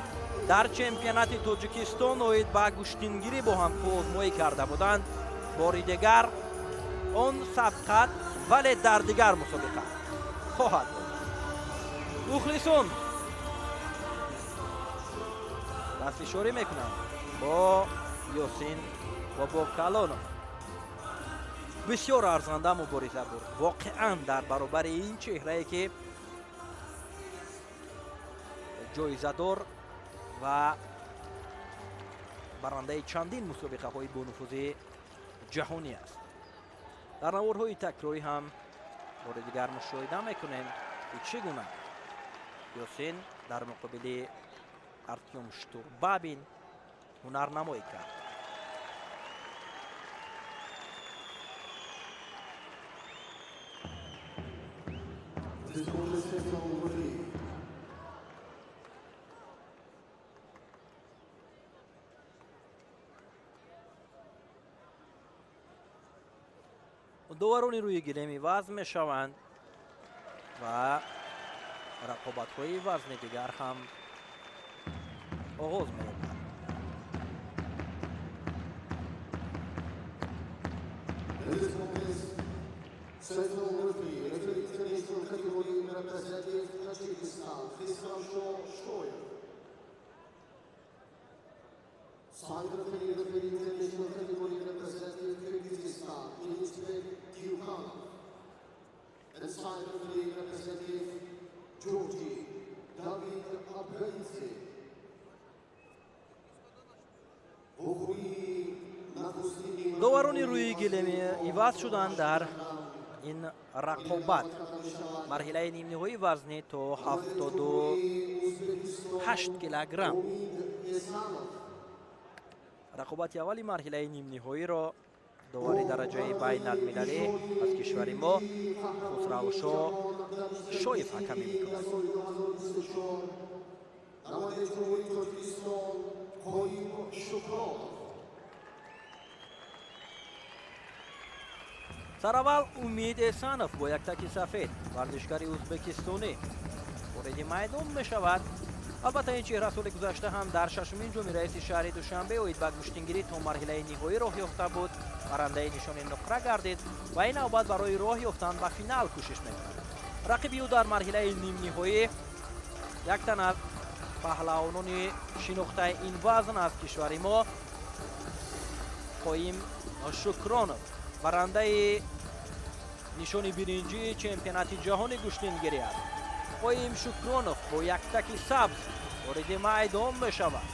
[SPEAKER 1] дар чемпионати Тоҷикистон оид ба гӯштингирӣ бо ҳам қувозмоӣ карда буданд. бори дигар он сабқат вале дар дигар мусобиқа хоҳад буд. мухлисон дастишорӣ мекунанд бо ёсин Бобо Калонов. бисёр арзанда мубориза бурд воқеан дар баробари ин чеҳрае ки ҷоизадор ва барандаи чандин мусобиқаҳои бонуфузи ҷаҳонӣ аст. дар наворҳои такрорӣ ҳам бори дигар мушоҳида мекунем ки чӣ гуна ёсин дар муқобили Артем Штурбабин ҳунарнамоӣ кард. доварони рӯи гиреми вазн мешаванд ва рақобатҳои вазни дигар ҳам оғоз меёбад.
[SPEAKER 2] Central Rugby, International Category representing Tajikistan, Khizransho Shoyer. Side referee, International Category representing Kyrgyzstan, Elizabeth Kyukhanov. And side referee representing Georgie, David Abgaidze.
[SPEAKER 1] доварони рӯи гилеми иваз шуданд дар ин рақобат. марҳилаи нимниҳои вазни то 78 килограмм. рақобати аввали марҳилаи нимниҳоиро довари дараҷаи байналмилалӣ аз кишвари мо хусравшо шоев ҳакамӣ мекунад. сараввал умид эсанов бо яктаки сафед варзишгари ӯзбекистонӣ вориди майдон мешавад. албатта ин чеҳра соли гузашта ҳам дар шашумин ҷоми раиси шаҳри душанбе оид ба гӯштингирӣ то марҳилаи ниҳоӣ роҳ ёфта буд. барандаи нишони нуқра гардид ва ин навбат барои роҳ ёфтан ба финал кӯшиш мекунад. рақиби ӯ дар марҳилаи нимниҳоӣ як тан аз паҳлавонони шинохтаи ин вазн аз кишвари мо Хоим Шукронов, барандаи нишони биринҷии чемпионати ҷаҳони гӯштингирӣ аст. Хоим Шукронов бо яктаки сабз вориди майдон мешавад.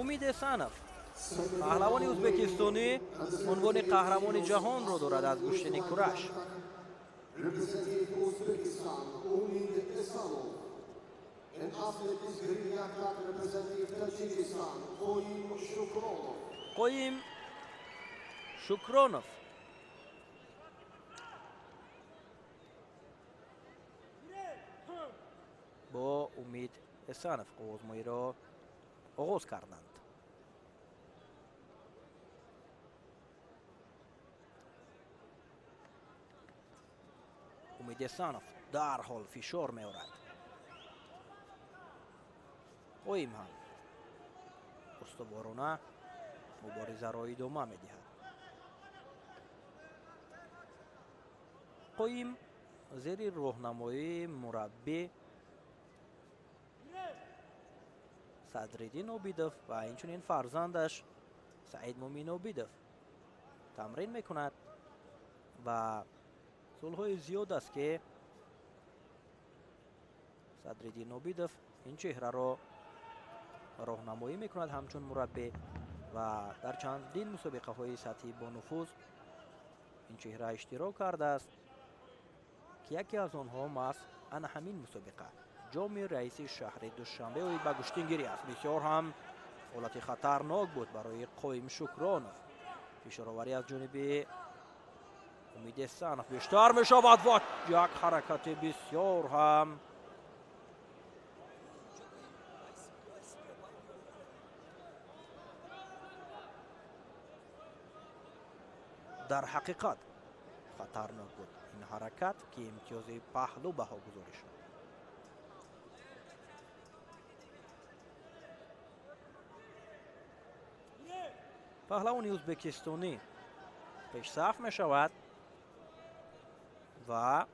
[SPEAKER 1] умид эсанов پهلوانی ازبکستانی عنوان قهرمان جهان رو دارد از گشتنی کرش.
[SPEAKER 2] Representing Uzbekistan, Umid Esanov. And athlete is green yakat representing Tajikistan, Qoyim Shukronov.
[SPEAKER 1] قویم شکرانوف. با امید احسانوف آزمایی را آغاز کردند. امید احسانوف در حال فشار می‌آورد. قویم هم استوارانه مبارزه را ادامه می‌دهد. قویم زیر راهنمایی مربی صدرالدین عابدوف و اینچنین فرزندش سعید مومین عابدوف تمرین میکند و سالهای زیاد است که صدرالدین عابدوف این چهره را راهنمایی میکند همچون مربی و در چندین مسابقه های سطحی با نفوذ این چهره اشتراک کرده است که یکی از آنها ماست انا همین مسابقه جام رئیس شهر دوشنبه و به گشتنگیری است. بسیار هم حالت خطرناک بود برای قویم شکرانوف. فشارآوری از جانب امید احسانوف بیشتر می شود و یک حرکت بسیار هم در حقیقت خطرناک بود این حرکت که امتیاز پهلو بها گذاری شد. پهلوانی ازبکستانی پیش صف می شود و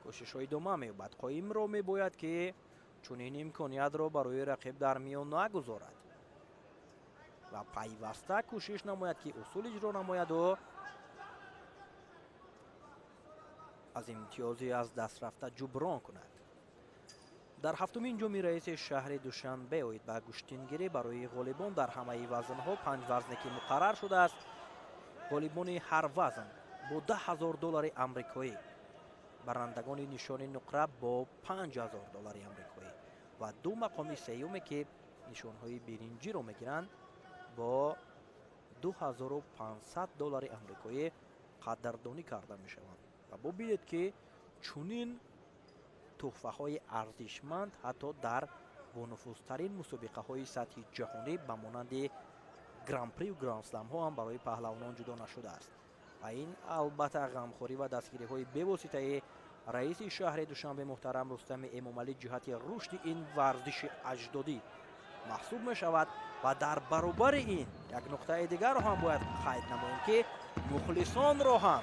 [SPEAKER 1] کوشش های ادامه می یابد. قویم را می باید که چنین امکانیت را برای رقیب در میان نگذارد و پیوسته کوشش نماید که اصول اجرا نماید و از امتیازی از دست رفته جبران کند. در هفتمین جام رئیس شهر دوشنبه اوید به گشتنگیری برای غالبان در همه وزنها 5 وزنی که مقرر شده است. غالبان هر وزن با $10,000 آمریکایی، برندگان نشان نقره با $5,000 آمریکایی و دو مقام سومی که نشانهای برنجی را میگیرند با $2,500 آمریکایی قدردانی کرده می شوند و با بینید که چنین تحفه های ارزشمند حتی در بانفوذترین مسابقه های سطح جهانی به مانند گران پری و گراند اسلم ها هم برای پهلوانان جدا نشده است و این البته غمخوری و دستگیری های بواسطه رئیس شهر دوشنبه محترم رستم امامعلی جهت رشد این ورزش اجدادی محسوب می شود و در برابر این یک نقطه دیگر رو هم باید قید نماییم که مخلصان را هم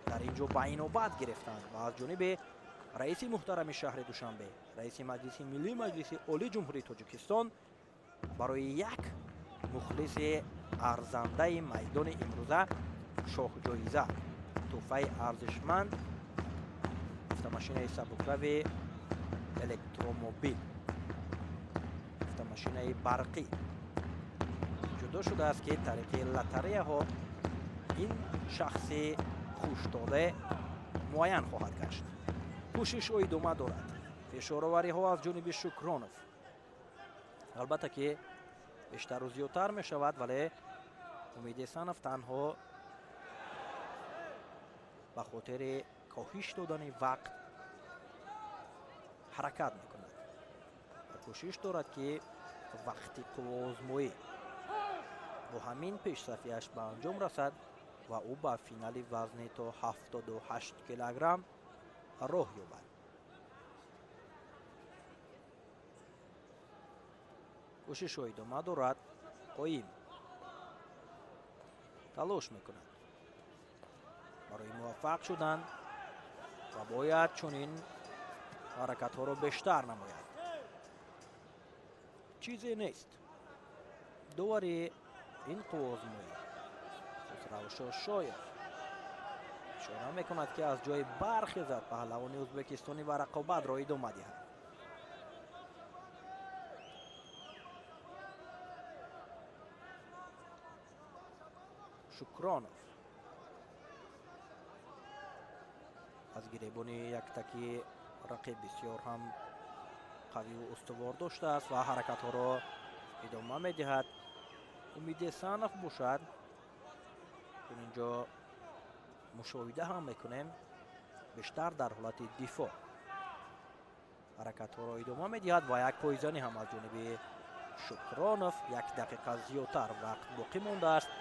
[SPEAKER 1] در اینجا بین‌وبد گرفتند و از جانب رئیس محترم شهر دوشنبه، رئیس مجلس ملی مجلس عالی جمهوری تاجیکستان برای یک مخلص ارزنده میدان امروزه شاه جایزه تحفه ارزشمند автомашина سبک‌رو الکترومبیل، автомашина برقی جدا شده است که طریق لاتاریه ها این شخص خوش داده معین خواهد گشت. کوشش او ادامه دارد. فشارآوری ها از جانب شکرانوف البته که بیشتر و زیادتر می شود ولی امید احسانوف تنها به خاطر کاهش دادن وقت حرکت می کند و کوشش دارد که وقتی قوازمایی با همین پیش صفیش به انجام رسد و او به فینال وزن تا 78 کیلوگرم راه یابد. کوشش ادامه دارد. قویم تلاش میکند برای موفق شدن و باید چنین حرکت ها را بیشتر نماید. چیزی نیست. دوباره این قوازمایی خسرو شاید اشاره میکند که از جای برخیزد پهلوان ازبکستانی و رقابت را ادامه دهد. Шукронов аз гиребони яктаки рақиб бисёр ҳам қавию устувор доштааст ва ҳаракатҳоро идома медиҳад. Умид Эсанов бошад. инҷо мушоҳида ҳам мекунем бештар дар ҳолати дифоъ ҳаракатҳоро идома медиҳад ва як поизани ҳам аз ҷониби Шукронов. 1 дақиқа зиёдтар вақт боқӣ мондааст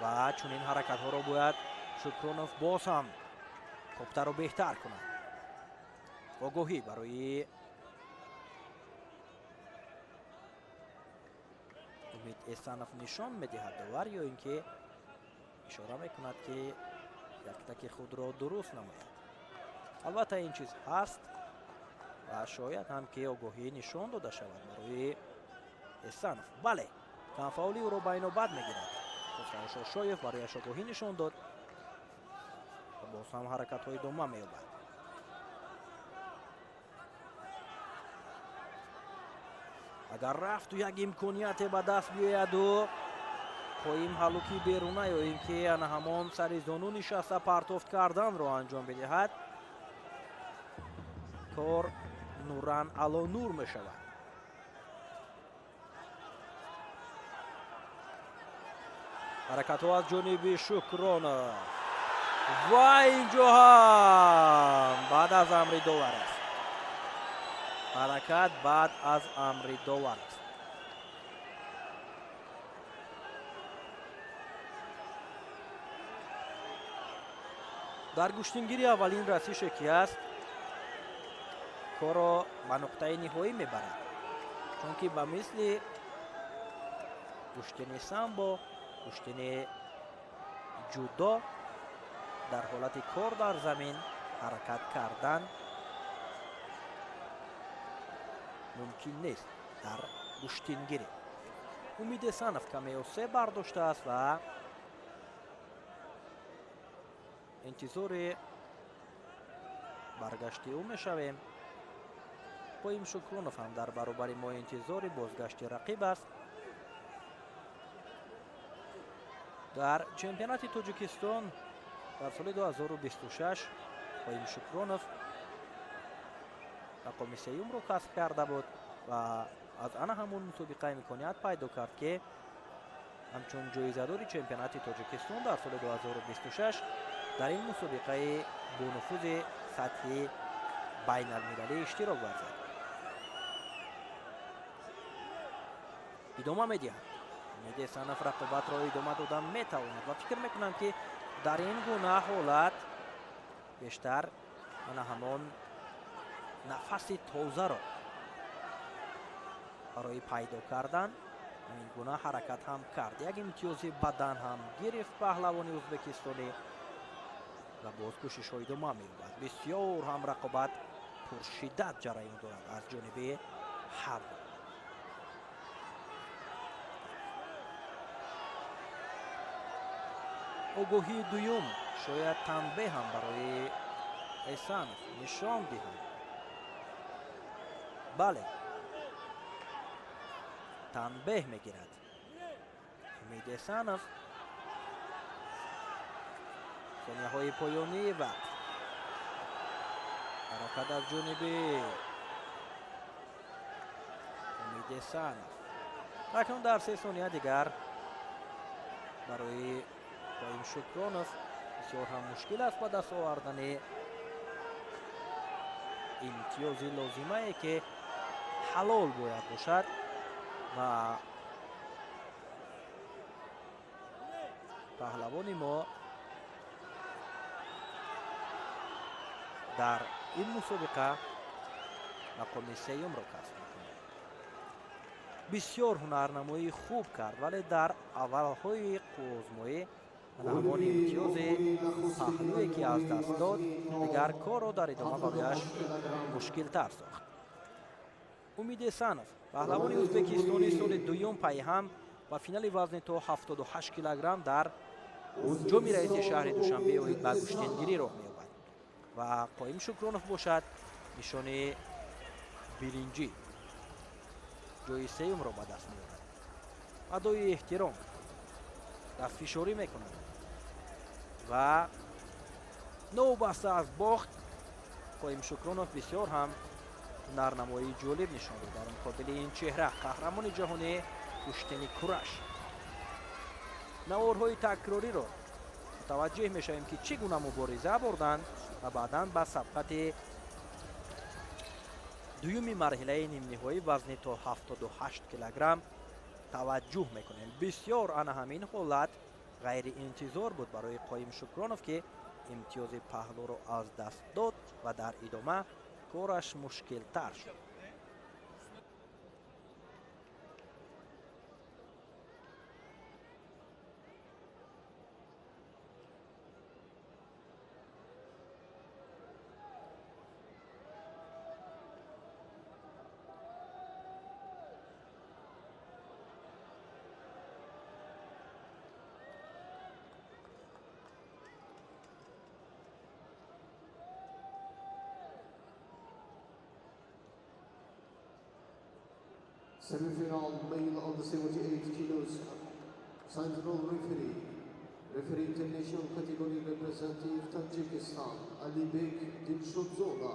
[SPEAKER 1] ва чунин ҳаракатҳоро бояд Шукронов боз ҳам коптаро беҳтар кунад. огоҳӣ барои Умид Эсанов нишон медиҳад довар ё ин ки ишора мекунад ки яктаки худро дуруст намояд. албатта ин чиз ҳаст ва шояд ҳам ки огоҳӣ нишон дода шавад барои Эсанов. бале камфаули ӯро ба инобат мегирад. Хусрао Шошоев барояш огоҳӣ нишон дод ва боз ҳам ҳаракатҳо идома меёбад. агар рафту як имконияте ба даст биёяду хоҳем ҳалуки беруна ё ин ки ана ҳамон сари зону нишаста партофт карданро анҷом бидиҳад, кор нуран ало нур мешавад. ҳаракатҳо аз ҷониби Шукронов ва инҷо ҳам баъд аз амри довар аст. ҳаракат баъд аз амри довар аст. дар гӯштингири аввалин расише ки аст корро ба нуқтаи ниҳоӣ мебарад, чунки ба мисли гӯштини самбо, гӯштини ҷудо дар ҳолати кор дар замин ҳаракат кардан мумкин нест дар гӯштингирӣ. Умид Эсанов каме осеб бардоштааст ва интизори баргашти ӯ мешавем. Поим Шукронов ҳам дар баробари мо интизори бозгашти рақиб аст. дар чемпионати Тоҷикистон дар соли 2026 Поим Шукронов мақоми сеюмро касб карда буд ва аз ана ҳамон мусобиқа имконият пайдо кард ки ҳамчун ҷоизадори чемпионати Тоҷикистон дар соли 2026 дар ин мусобиқаи бонуфузи сатҳи байналмилалӣ иштирок варзад. идома медиҳад. Умид Эсанов рақобатро идома додан метавонад ва фикр мекунам ки дар ин гуна ҳолат бештар ана ҳамон нафаси тозаро барои пайдо кардан ин гуна ҳаракат ҳам кард. як имтиёзи бадан ҳам гирифт паҳлавони ӯзбекистонӣ ва боз кӯшишҳо идома меёбад. бисёр ҳам рақобат пуршиддат ҷараён дорад аз ҷониби ҳарду. огоҳии дуюм шояд танбеҳ ҳам барои Эсанов нишон диҳад. бале танбеҳ мегирад. Умид Эсанов сонияҳои поёнии вақт ҳаракат аз ҷониби Умид Эсанов. акнун дар 3 сония дигар барои Поим Шукронов бисёр ҳам мушкил аст ба даст овардани имтиёзи лозимае ки ҳалол бояд бошад ва паҳлавони мо дар ин мусобиқа мақоми сеюмро касб мекунад. бисёр ҳунарнамоӣ хуб кард, вале дар аввалҳои озмоӣ ҳамон имтиёзи паҳлӯе ки аз даст дод дигар корро дар идома барояш мушкилтар сохт. Умид Эсанов паҳлавони ӯзбекистони соли дуюм пайҳам ба финали вазни то 78 килограмм дар ҷоми раиси шаҳри Душанбе оид ба гӯштингирӣ роҳ меёбад ва Поим Шукронов бошад нишони биринҷӣ ҷои сеюмро ба даст меёбад. адои эҳтиром дастфишорӣ мекунад ва новбаста аз бохт қоимшукронов бисёр ҳам ҳунарнамоии ҷолиб нишон дод дар муқобили ин чеҳра қаҳрамони ҷаҳонӣ куштини кураш. наворҳои такрориро мутаваҷҷеҳ мешавем ки чӣ гуна мубориза бурданд ва баъдан ба сабқати дуюми марҳилаи нимниҳоӣ вазни то 78 килограмм таваҷҷӯҳ мекунем. бисёр ана ҳамин ҳолат ғайриинтизор буд барои қоимшукронов ки имтиёзи паҳлӯро аз даст дод ва дар идома кораш мушкилтар шуд.
[SPEAKER 2] Semi-final male on the 78 kilos. Central referee. Referee international category representative Tajikistan, Alibek Dilshodzola.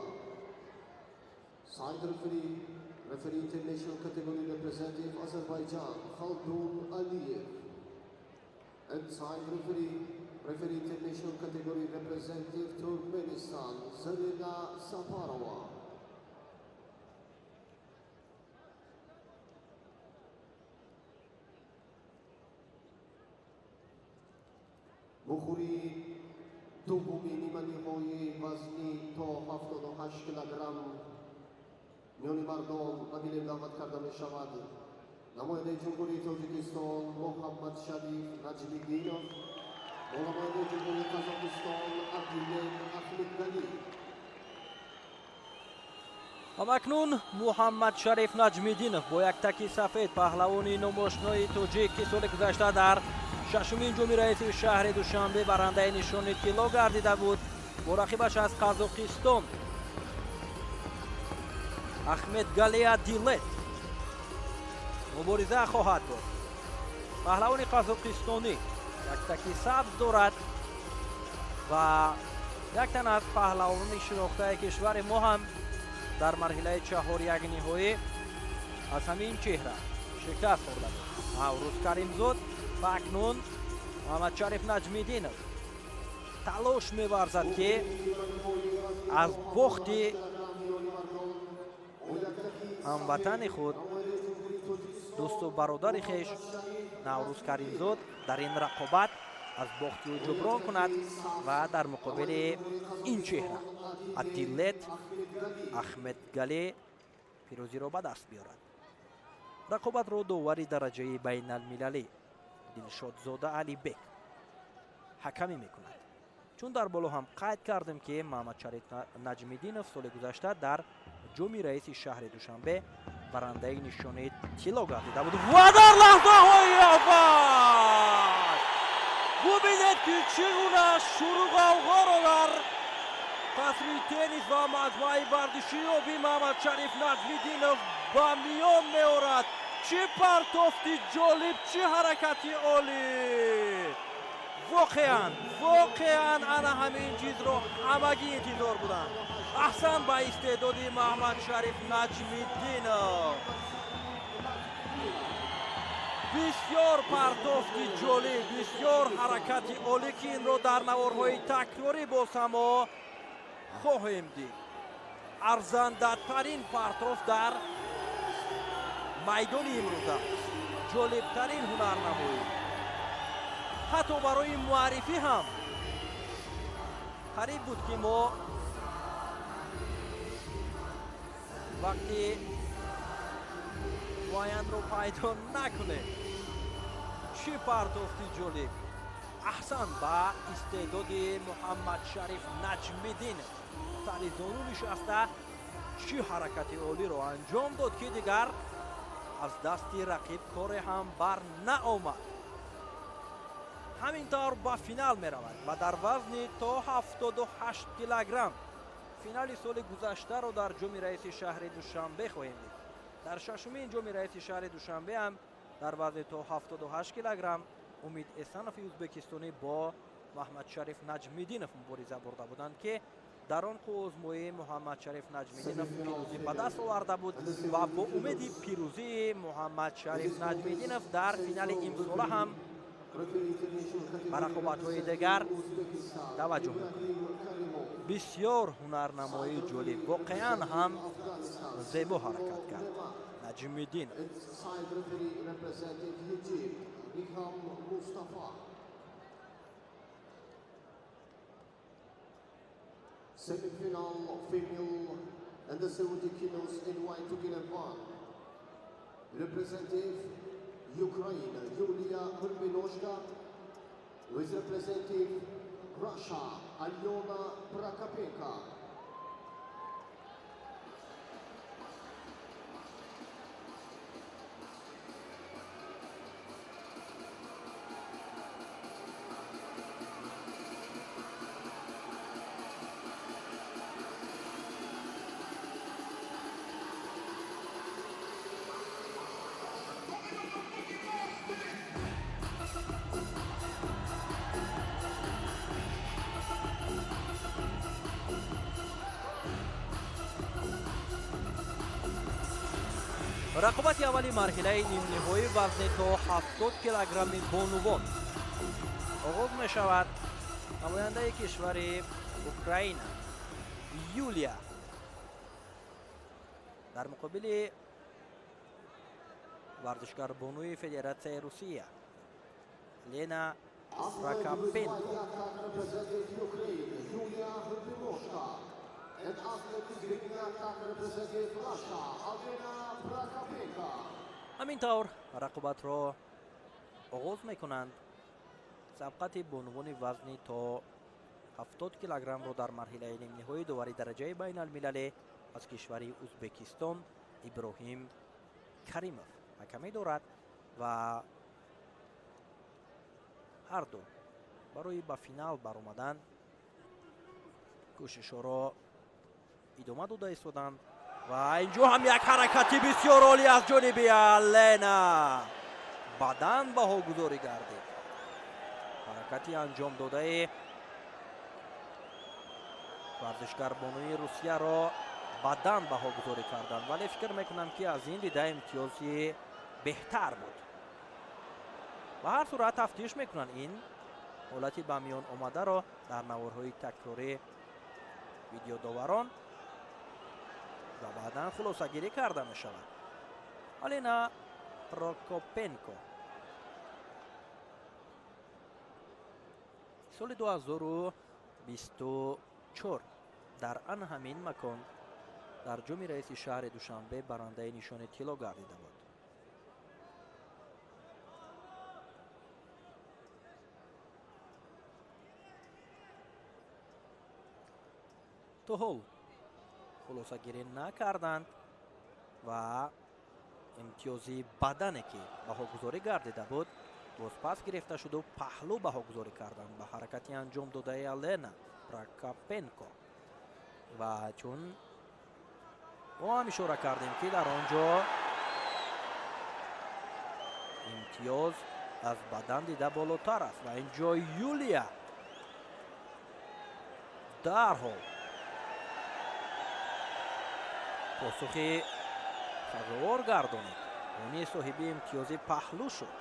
[SPEAKER 2] Side referee. Referee international category representative Azerbaijan, Khaldun Aliyev. And side referee. Referee international category representative Turkmenistan, Zarina Saparova. بخوری دومی نیمه‌های وزنی تا 78 کیلوگرم میان مردم قبیله دعوت کرده می شود. نماینده جمهوری تاجیکستان محمد شریف نجمیدینov، نماینده جمهوری قزاقستان عبدالله احمدغنی.
[SPEAKER 1] ҳамакнун муҳаммад шариф наҷмиддинов бо як таки сафед паҳлавони номошнои тоҷик ки соли гузашта дар шашумин ҷоми раиси шаҳри душанбе барандаи нишони тилло гардида буд, бо рақибаш аз қазоқистон ахмедгалия дилет мубориза хоҳад буд. паҳлавони қазоқистонӣ як таки сабз дорад ва як тан аз паҳлавони шинохтаи кишвари мо ҳам дар марҳилаи чаҳор якниҳоӣ аз ҳамин чеҳра шикаст хӯрда буд. Наврӯз Каримзод ва акнун Муҳаммад Шариф Наҷмиддинов талош меварзад ки аз бохти ҳамватани худ дӯсту бародари хеш Наврӯз Каримзод дар ин рақобат аз бохти ӯ ҷуброн кунад ва дар муқобили ин чеҳра Атиллет Ахмедгале пирӯзиро ба даст биёрад. рақобатро довари дараҷаи байналмилалӣ Дилшодзода Алибек ҳакамӣ мекунад. чун дар боло ҳам қайд кардем ки Муҳаммад Шариф Наҷмиддинов соли гузашта дар ҷоми раиси шаҳри Душанбе барандаи нишони тилло гардида буд ва дар лаҳзаҳои афат бубинед ки чӣ гуна шурӯғавғоро дар қасри теннис ва маҷмӯаи варзишии оби Муҳаммад Шариф Наҷмиддинов ба миён меорад. чӣ партофти ҷолиб, чӣ ҳаракати олӣ! воқеан ана ҳамин чизро ҳамагӣ интизор буданд. аҳсан ба истеъдоди Муҳаммад Шариф Наҷмиддинов. бисёр партофти ҷолиб, бисёр ҳаракати олӣ ки инро дар наворҳои такрорӣ боз ҳам мо хоҳем дид. арзандатарин партоф дар майдони имрӯза, ҷолибтарин ҳунарнамоӣ, ҳатто барои муаррифӣ ҳам қариб буд ки мо вақти муайянро пайдо накунем. чӣ партофти ҷолиб! аҳсан ба истеъдоди Муҳаммад Шариф Наҷмиддинов. сари зону нишаста чӣ ҳаракати олиро анҷом дод ки дигар аз дасти рақиб коре ҳам бар наомад. ҳамин тавр ба финал меравад ва дар вазни то 78 килограмм финали соли гузаштаро дар ҷоми раиси шаҳри Душанбе хоҳем дид. дар шашумин ҷоми раиси шаҳри Душанбе ҳам дар вазни то 78 килограмм умид эсанови ӯзбекистонӣ бо муҳаммадшариф наҷмиддинов мубориза бурда буданд ки дар он озмоӣ муҳаммадшариф наҷмиддинов пирӯзӣ ба даст оварда буд ва бо умеди пирӯзии муҳаммадшариф наҷмиддинов дар финали имсола ҳам ба рақобатҳои дигар таваҷҷӯҳ мекунад. бисёр ҳунарнамоии ҷолиб, воқеан ҳам зебо ҳаракат кард наҷмиддинов.
[SPEAKER 2] Semi-final female and the 70 kilos in white to get one. Representing Ukraine, Yulia Hrbinoshka, who is representing Russia, Alyona Prakapenka.
[SPEAKER 1] рақобати аввали марҳилаи нимниҳои вазни то 70 килограмми бонувон оғоз мешавад. намояндаи кишвари Украина Юлия дар муқобили варзишгарбонуи Федератсияи Русия Лена Прокопенко. ҳамин тавр рақобатро оғоз мекунанд. сабқати бонувони вазни то 70 килограммро дар марҳилаи нимниҳои довари дараҷаи байналмилалӣ аз кишвари ӯзбекистон Иброҳим Каримов ҳакамӣ дорад ва ҳарду барои ба финал баромадан кӯшишҳоро идома дода истоданд ва инҷо ҳам як ҳаракати бисёр олӣ аз ҷониби Алена бадан баҳогузорӣ гардид. ҳаракати анҷом додаи варзишгарбонуи Русияро бадан баҳогузорӣ карданд, вале фикр мекунам ки аз ин дида имтиёзи беҳтар буд. ба ҳар сурат тафтиш мекунанд ин ҳолати ба миён омадаро дар наворҳои такрорӣ видеодоварон ва баъдан хулосагирӣ карда мешавад. Алена Прокопенко соли 2024 дар ан ҳамин макон дар ҷоми раиси шаҳри Душанбе барандаи нишони тилло гардида буд. то ҳол хулосагирӣ накарданд ва имтиёзи бадане ки баҳогузорӣ гардида буд бозпас гирифта шуду паҳлӯ баҳогузорӣ карданд ба ҳаракати анҷом додаи Алена Прокопенко. ва чун мо ҳам ишора кардем ки дар он ҷо имтиёз аз бадан дида болотар аст ва ин ҷо Юлия дарҳол посухи сазовор гардонид. они соҳиби имтиёзи паҳлӯ шуд.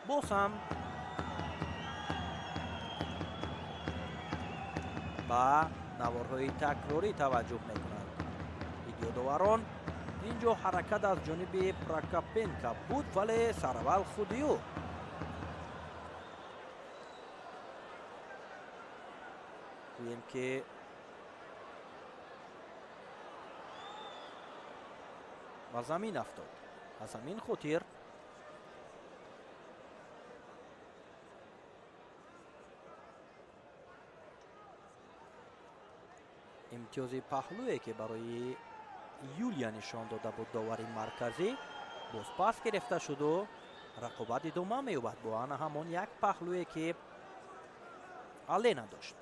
[SPEAKER 1] боз ҳам ба наворҳои такрорӣ таваҷҷӯҳ мекунанд видеодоварон. ин ҷо ҳаракат аз ҷониби Прокопенко буд, вале сараввал худи ӯ. гӯем ки ба замин афтод. аз ҳамин хотир имтиёзи паҳлӯе ки барои Юлия нишон дода буд довари марказӣ бозпас гирифта шуду рақобат идома меёбад бо ана ҳамон як паҳлӯе ки Алена дошт.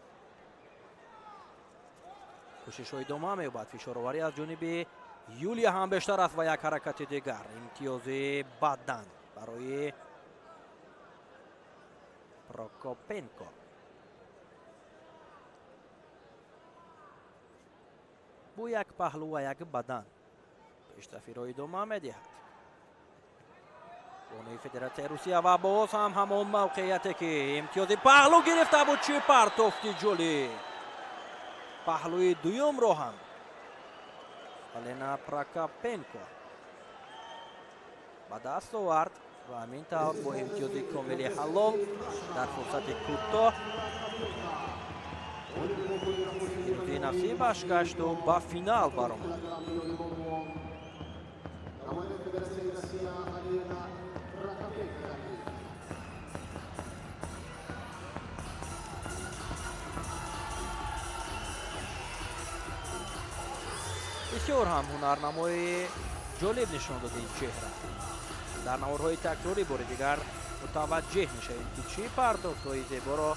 [SPEAKER 1] кӯшишҳо идома меёбад. фишороварӣ аз ҷониби Юлия ҳам бештар аст ва як ҳаракати дигар имтиёзи бадан барои Прокопенко. бо як паҳлӯ ва як бадан пештафиро идома медиҳад. бонуи федератсияи русия ва боз ҳам ҳамон мавқеияте ки имтиёзи паҳлӯ гирифта буд. чӣ партофти ҷолӣ паҳлӯи дуюмро ҳам Елена Прокопенко ба даст овард ва ҳамин тавр бо имтиёзи комили ҳалол дар фурсати кӯтоҳ пирӯзӣ насибаш гашту ба финал баромад. бисёр ҳам ҳунарнамои ҷолиб нишон дода ин чеҳра. дар наворҳои такрорӣ бори дигар мутаваҷҷеҳ мешавем ки чӣ партофтҳои зеборо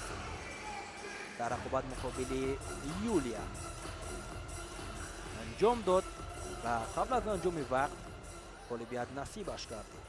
[SPEAKER 1] дар рақобат муқобили Юлия анҷом дод ва қабл аз анҷоми вақт ғолибият насибаш гардид.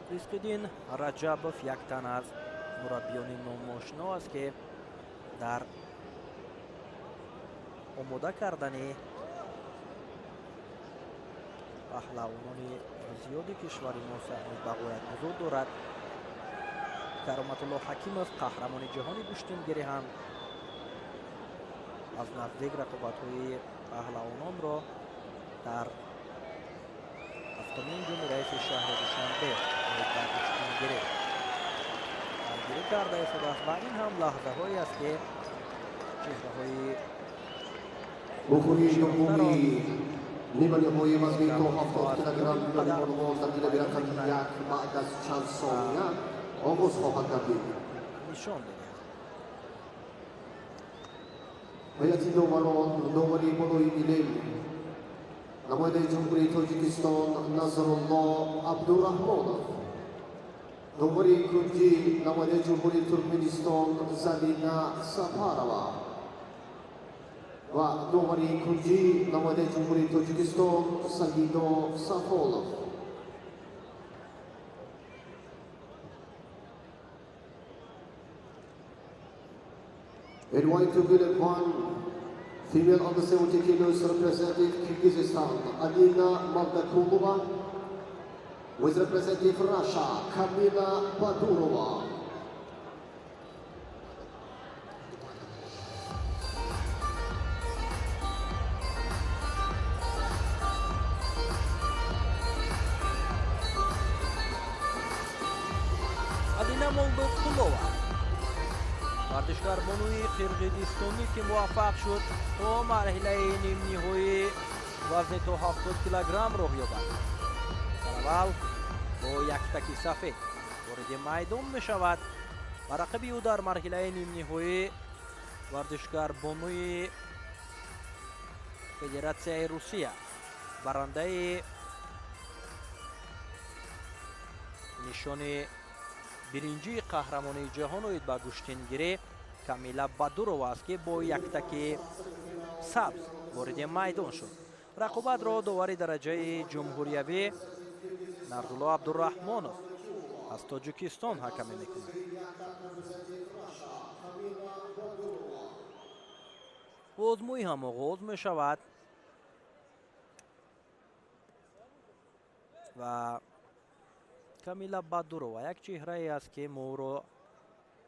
[SPEAKER 1] Ризқиддин Раҷабов як тан аз мураббиёни номошно аст ки дар омода кардани паҳлавонони зиёди кишвари мо саҳми бағоят бузург дорад. Кароматулло Ҳакимов қаҳрамони ҷаҳони гӯштингирӣ ҳам аз наздик рақобатҳои паҳлавононро дар ҳафтумин ҷуми раиси шаҳри Душанбе гирӣ карда истодааст ва ин ҳам лаҳзаҳое аст ки чеҳраҳои
[SPEAKER 2] бухури дуввуми ниманиҳои вазни то 70 килограмм ниманиҳои дар гирави рақами 1 баъд аз чанд сония оғоз хоҳад гардид.
[SPEAKER 1] нишон доданд.
[SPEAKER 2] ҳайати доварон довари болои илм намояндаи ҷумҳурии Тоҷикистон Назрулло Абдураҳмонов, довари кунҷӣ намояндаи ҷумҳурии Туркменистон Залина Сафарова ва довари кунҷӣ намояндаи ҷумҳурии Тоҷикистон Сагидо Сафолов. Heavyweight to Billet 1, female under 70 kilos, representing Kyrgyzstan, Alina Mavdakulova, with representing Russia, Kamila Badurova.
[SPEAKER 1] Alina Mavdakulova вардишгар бонуи қирғизистонӣ ки муваффақ шуд то марҳилаи нимниҳои вазни то 70 килограмм роҳ ёбад. дар аввал бо яктаки сафед вориди майдон мешавад ва рақиби ӯ дар марҳилаи нимниҳоӣ вардишгар бонуи федератсияи русия барандаи нишони биринҷии қаҳрамонии ҷаҳон оид ба гӯштингирӣ Камила Бадурова аст ки бо яктаки сабз вориди майдон шуд. рақобатро довари дараҷаи ҷумҳуриявӣ Нарзулло Абдураҳмонов аз Тоҷикистон ҳакамӣ мекунад. озмӯӣ ҳам оғоз мешавад ва Камила Бадурова як чеҳрае аст ки моро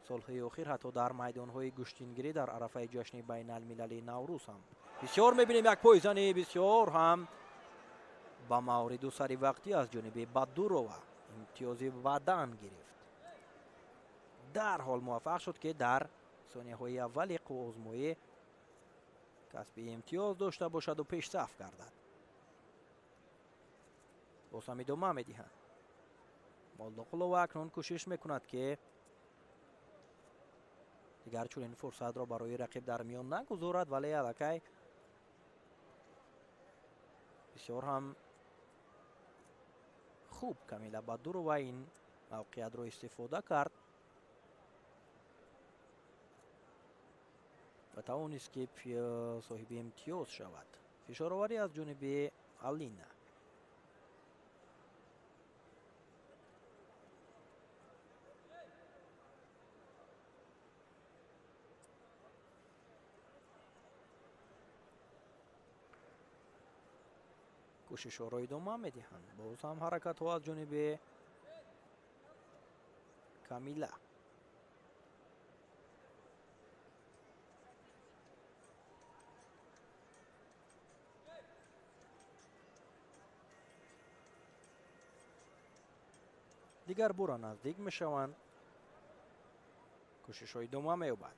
[SPEAKER 1] солҳаи охир ҳатто дар майдонҳои гӯштингирӣ дар арафаи ҷашни байналмилалии наврӯз ҳам бисёр мебинем як пойзани бисёр ҳам ба мавриду сари вақтӣ аз ҷониби Бадурова имтиёзи бадан гирифт. дарҳол муваффақ шуд ки дар сонияҳои аввали озмоӣ касби имтиёз дошта бошаду пешсаф гардад. боз ҳам идома медиҳанд. Молдоқулова акнун кӯшиш мекунад ки дигар чунин фурсатро барои рақиб дар миён нагузорад, вале аллакай бисёр ҳам хуб Камила Бадурова ин мавқеиятро истифода кард ва тавонист ки соҳиби имтиёз шавад. фишороварӣ аз ҷониби Алина. кӯшишҳоро идома медиҳанд. боз ҳам ҳаракатҳо аз ҷониби Камила. дигар бора наздик мешаванд. кӯшишҳо идома меёбад.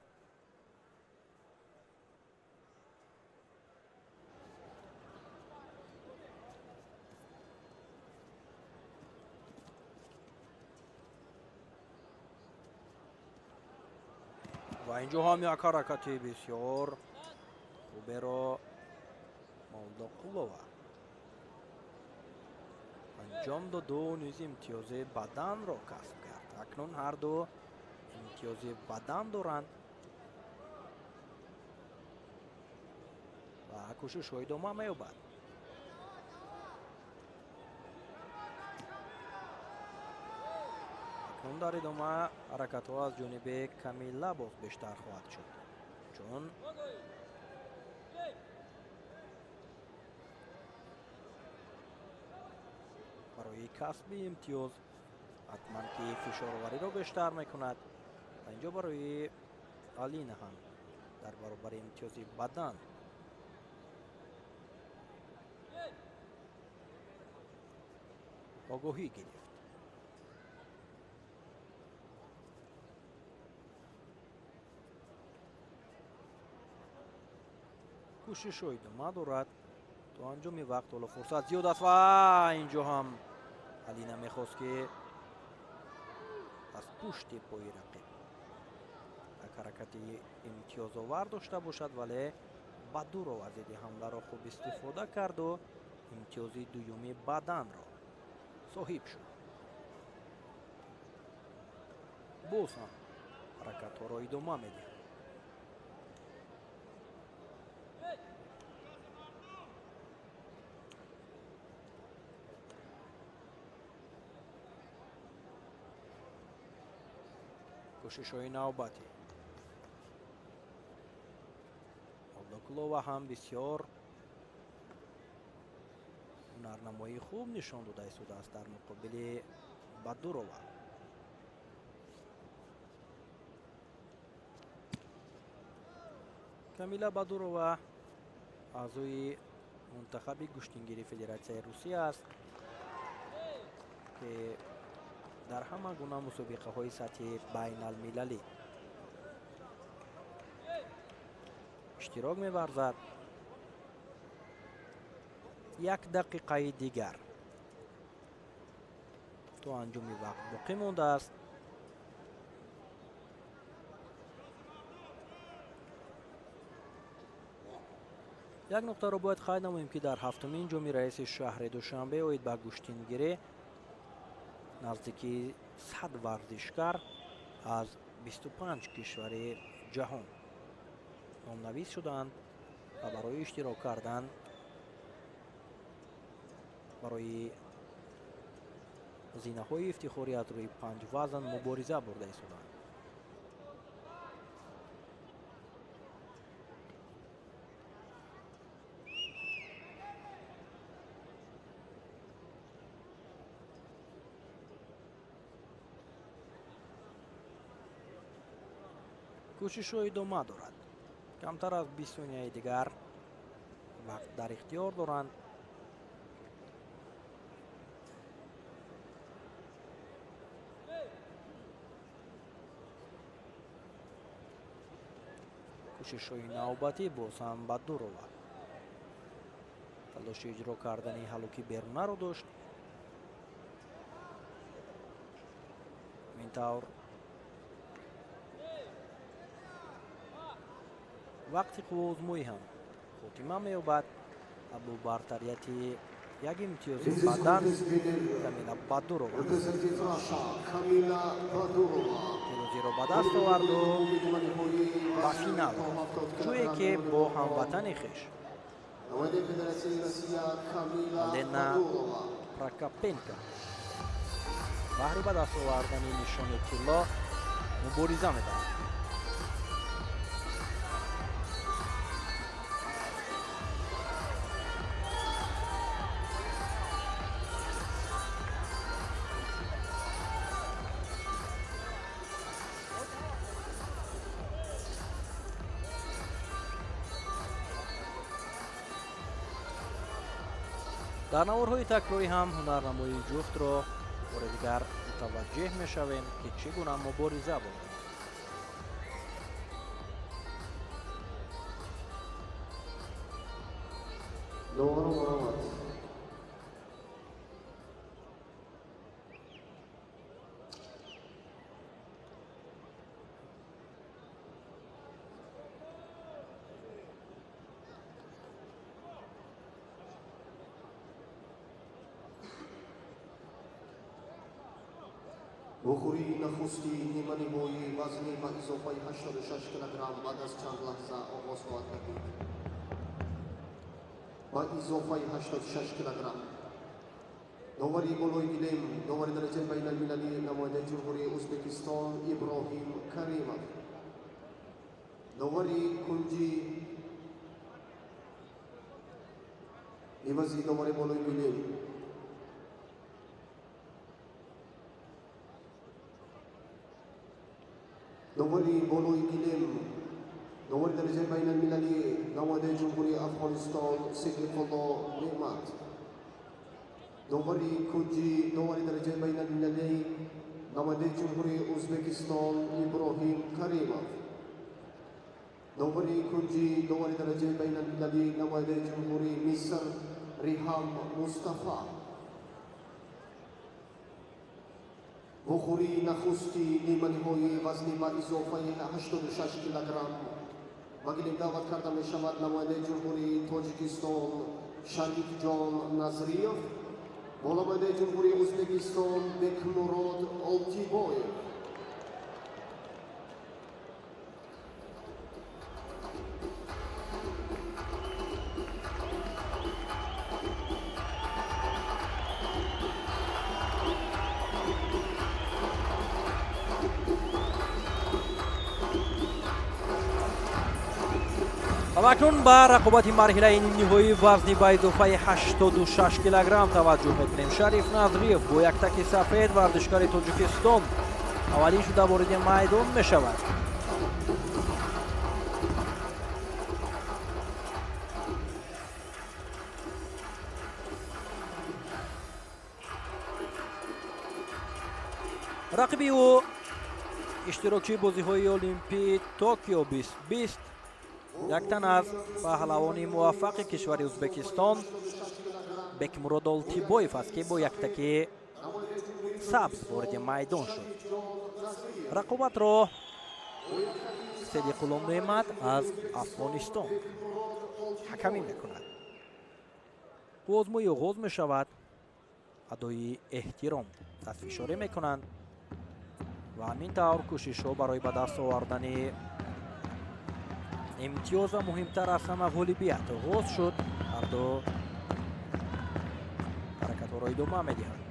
[SPEAKER 1] ва инҷо ҳам як ҳаракати бисёр хуберо Молдоқулова анҷом доду низ имтиёзи баданро касб кард. акнун ҳарду имтиёзи бадан доранд ва кӯшишҳо идома меёбад. акнун дар идома ҳаракатҳо аз ҷониби Камила боз бештар хоҳад шуд, чун барои касби имтиёз ҳатман ки фишоровариро бештар мекунад ва инҷо барои Алина ҳам дар баробари имтиёзи бадан огоҳӣ гирифт. кӯшишҳо идома дорад то анҷоми вақт. ҳоло фурсат зиёд аст ва инҷо ҳам Алина мехост ки аз пушти пои рақиб як ҳаракати имтиёзовар дошта бошад, вале Бадуров аз иди ҳамларо хуб истифода карду имтиёзи дуюми баданро соҳиб шуд. боз ҳам ҳаракатҳоро идома медиҳад. кӯшишҳои навбатӣ. Молдоқулова ҳам бисёр ҳунарнамоии хуб нишон дода истодааст дар муқобили Бадурова. Камила Бадурова аъзои мунтахаби гӯштингирии Федератсияи Русия аст ки дар ҳама гуна мусобиқаҳои сатҳи байналмилалӣ иштирок меварзад. як дақиқаи дигар то анҷоми вақт боқӣ мондааст. як нуқтаро бояд қайд намоем ки дар ҳафтумин ҷоми раиси шаҳри Душанбе оид ба гӯштингирӣ наздики 100 варзишкар аз 25 кишвари ҷаҳон номнавис шуданд ва барои иштирок кардан барои зинаҳои ифтихорӣ аз рӯи 5 вазн мубориза бурда истоданд. кӯшишҳо идома дорад. камтар аз 20 сонияи дигар вақт дар ихтиёр доранд. кӯшишҳои навбатӣ боз ҳам ба дур омад. талоши иҷро кардани ҳалоки берунаро дошт. минтавр вақти қуввоозмӯӣ ҳам хотима меёбад. абу бартарияти як имтиёзи бадан камила бадурова пирӯзиро ба даст оварду ба финал ҷое ки бо ҳамватани хеш Елена Прокопенко баҳри ба даст овардани нишони тилло мубориза медиҳад. дар наворҳои такрорӣ ҳам ҳунарнамоии ҷуфтро бори дигар мутаваҷҷеҳ мешавем ки чӣ гуна мубориза буд.
[SPEAKER 2] бухӯри нахусти ниманимои вазни ба изофаи 86 килограмм баъд аз чанд лаҳза оғоз хоҳад гардид. ба изофаи 86 килограмм довари болои гилем довари дараҷаи байналмилалӣ намояндаи ҷумҳурии ӯзбекистон Иброҳим Каримов, довари кунҷи ивази довари болои гилем довари болои гилем довари дараҷаи байналмилалӣ намояндаи ҷумҳурии Афғонистон Сидиқулло Неъмат, довари кунҷи довари дараҷаи байналмилалӣ намояндаи ҷумҳурии Ӯзбекистон Иброҳим Каримов, довари кунҷи довари дараҷаи байналмилалӣ намояндаи ҷумҳурии Миср Риҳам Мустафа, бухӯри нахусти ниманиҳои вазни ба изофаи 86 килограмм ба гилем даъват карда мешавад намояндаи ҷумҳурии Тоҷикистон Шарифҷон Назриев бо намояндаи ҷумҳурии Ӯзбекистон Бекмурод Олтибоев.
[SPEAKER 1] акнун ба рақобати марҳилаи нимниҳои вазни ба изофаи 86 килограмм таваҷҷӯҳ мекунем. Шариф Назриев бо яктаки сафед варзишгари Тоҷикистон аввалин шуда вориди майдон мешавад. рақиби ӯ иштирокчии бозиҳои олимпии Токио 2020 як тан аз паҳлавони муваффақи кишвари Ӯзбекистон Бекмурод Олтибоев аст ки бо яктаки сабз вориди майдон шуд. рақобатро Сидиқулло Неъмат аз Афғонистон ҳакамӣ мекунад. озмӯи оғоз мешавад. адои эҳтиром дастфишорӣ мекунанд ва ҳамин тавр кӯшишҳо барои ба даст овардани имтиёз ва муҳимтар аз ҳама ғолибият оғоз шуд. ҳарду ҳаракатҳоро идома медиҳанд.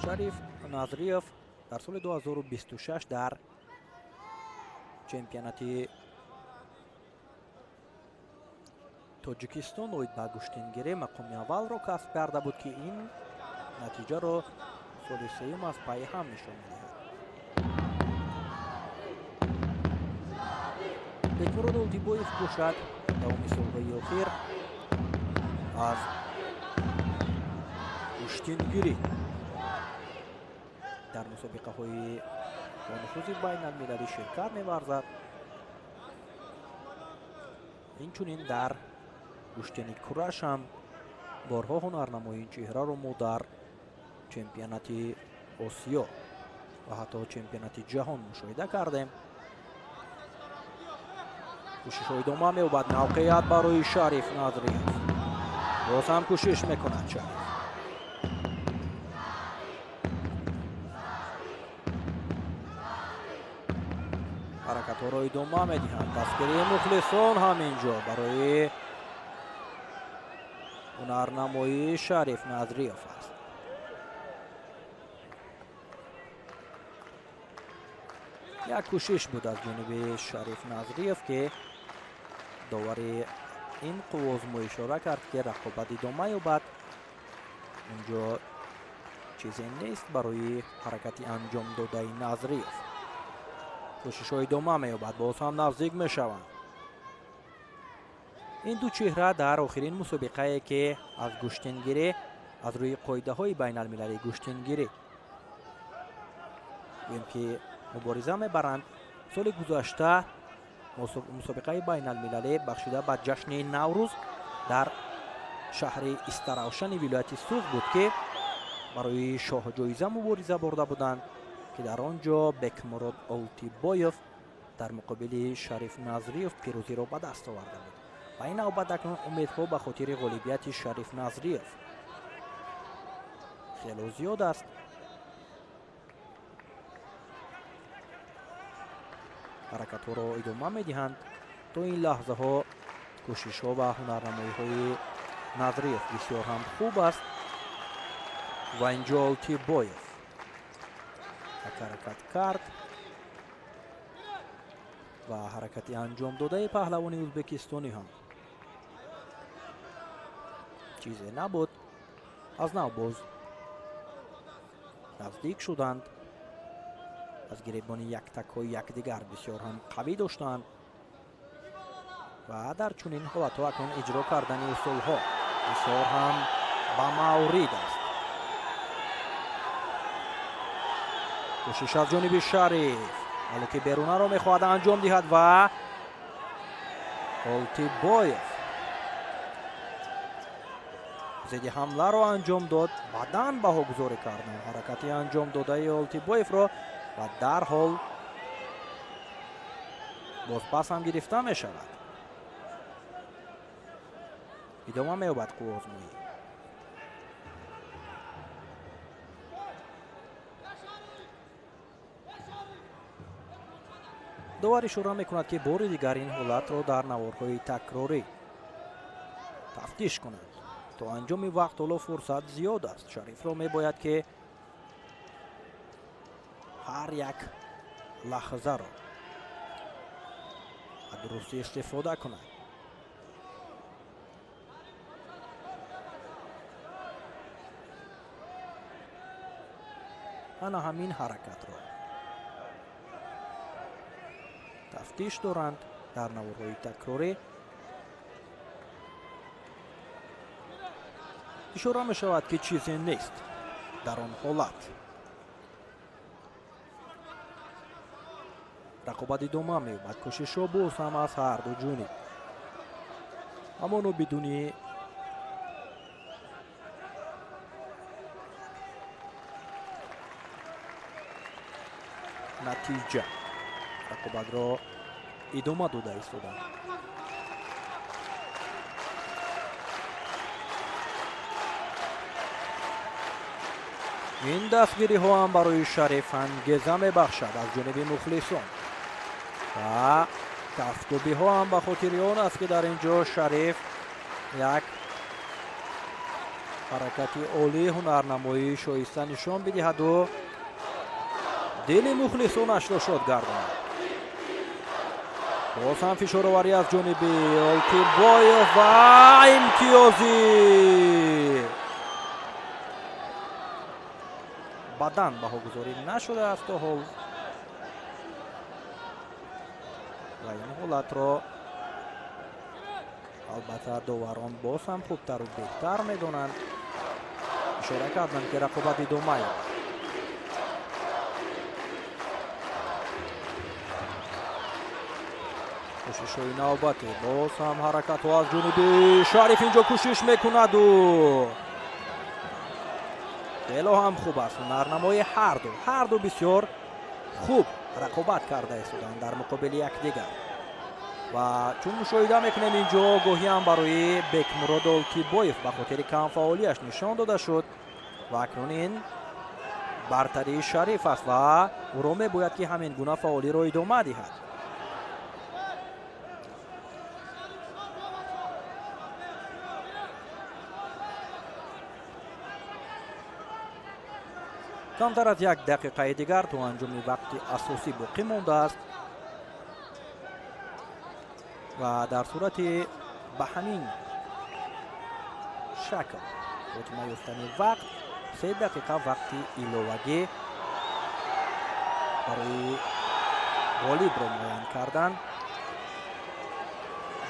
[SPEAKER 1] Шариф Назриев дар соли 2026 дар чемпионати Тоҷикистон оид ба гӯштингирӣ мақоми аввалро касб карда буд ки ин натиҷаро голи сеюм аз пай ҳам нишон медиҳад. Бекмурод Олтибоев бошад давоми солҳои охир аз куштингирӣ дар мусобиқаҳои با نفوذ بین المللی شرکت می‌ورزد. اینچنین در کشتنی کورش هم بارها هنرنمایی چهره رو ما در چمپیونات آسیا و حتی چمپیونات جهان مشاهده کردیم. کوشش‌های ادامه می‌یابد. موقعیت برای شریف نظریف. باز هم کوشش می‌کند شریف. حرکت‌ها را ادامه می‌دهند. دستگیری مخلصان همینجا برای هنرنمایی شریف نظریف است. یک کوشش بود از جانب شریف نظریف که داوری این قوازمو اشاره کرد که رقابت ادامه یابد. اونجا چیزی نیست برای حرکتی انجام داده نظریف. کوشش‌های ادامه می‌یابد. باز هم نزدیک می‌شوند. این دو چهره در آخرین مسابقه که از گشتنگیری از روی قاعده‌های بین‌المللی گشتنگیری گوییم که مبارزه می‌برند. سال گذشته مسابقه بین‌المللی بخشیده به جشن نوروز در شهر استراوشن ولایت سوغ بود که برای شاه جایزه مبارزه برده بودند که در آنجا بکمرود اولتیبایف در مقابل شریف نظریف پیروزی را به دست آورده بود. و این نوبت اکنون امیدها به خاطر غالبیت شریف نظریف خیلی زیاد است. حرکت ها را ادامه می‌دهند. تا این لحظه ها کوشش ها و هنرنمایی های نظریف بسیار هم خوب است. و اینجا اولتیبایف حرکت کرد و حرکتی انجام داده پهلوان ازبکستانی هم چیزی نبود. از نو باز نزدیک شدند. از گریبان یک تک‌های یکدیگر بسیار هم قوی داشتند و در چنین حالت‌ها اکنون اجرا کردن اصول‌ها بسیار هم با مورد است. کوشش از جانب شریف ولی که بیرونه را میخواهد انجام دهد و اولتیبایف ضد حمله را انجام داد. بعداً بهاگذاری کردند. حرکتی انجام داده اولتیبایف را و در حال باز پس هم گرفته می شود. ادامه می‌یابد قوازمایی. داور اشاره میکند که بار دیگر این حالت را در نوارهای تکراری تفتیش کنند. تا انجام وقت حالا فرصت زیاد است. شریف را میباید که هر یک لحظه را درستی استفاده کند. انا همین حرکت را تفتیش دارند در نوارهای تکراری. اشاره می شود که چیزی نیست در آن حالت. رقابت ادامه می‌یابد. کوشش ها باز هم از هر دو جانب اما بدون نتیجه رقابت را ادامه داده ایستادند. این دستگیری ها هم برای شریف انگیزه می‌بخشد از جانب مخلصان و تفتوبی ها هم به خاطر آن است که در اینجا شریف یک حرکتی عالی هنرنمایی شایسته نشان بدهد و دل مخلصانش را شاد گرداند. باز هم فشارآوری از جانب اولتیبایف و امتیازی бадан баҳогузорӣ нашудааст то ҳол ва ин ҳолатро албатта доварон боз ҳам хубтару беҳтар медонанд. ишора карданд ки рақобат идома ёбад. кӯшишҳои навбате боз ҳам ҳаракатҳо аз ҷониби Шариф инҷо кӯшиш мекунаду хело ҳам хуб аст. ҳунарнамои ҳарду бисёр хуб рақобат карда истоданд дар муқобили якдигар ва чун мушоҳида мекунем инҷо огоҳиам барои Бекмурод Олтибоев ба хотири камфаъолияш нишон дода шуд ва акнун ин бартарии Шариф аст ва ӯро мебояд ки ҳамин гуна фаъолиро идома диҳад. камтар аз 1 дақиқаи дигар то анҷоми вақти асосӣ боқӣ мондааст ва дар сурати ба ҳамин шакл хотима ёфтани вақт 3 дақиқа вақти иловагӣ барои ғолибро муайян кардан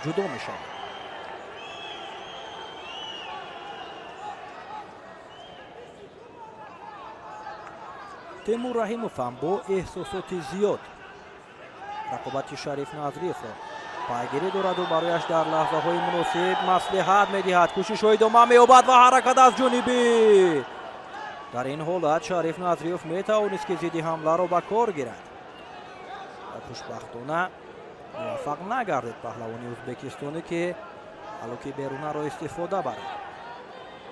[SPEAKER 1] ҷудо мешавад. темур раҳимов ҳам бо эҳсосоти зиёд рақобати Шариф Назриевро пайгирӣ дораду барояш дар лаҳзаҳои муносиб маслиҳат медиҳад. кӯшишҳои идома меёбад ва ҳаракат аз ҷониби дар ин ҳолат Шариф Назриев метавонист ки зидди ҳамларо ба кор гирад. хушбахтона муваффақ нагардид паҳлавони ӯзбекистонӣ ки алоки берунаро истифода барад.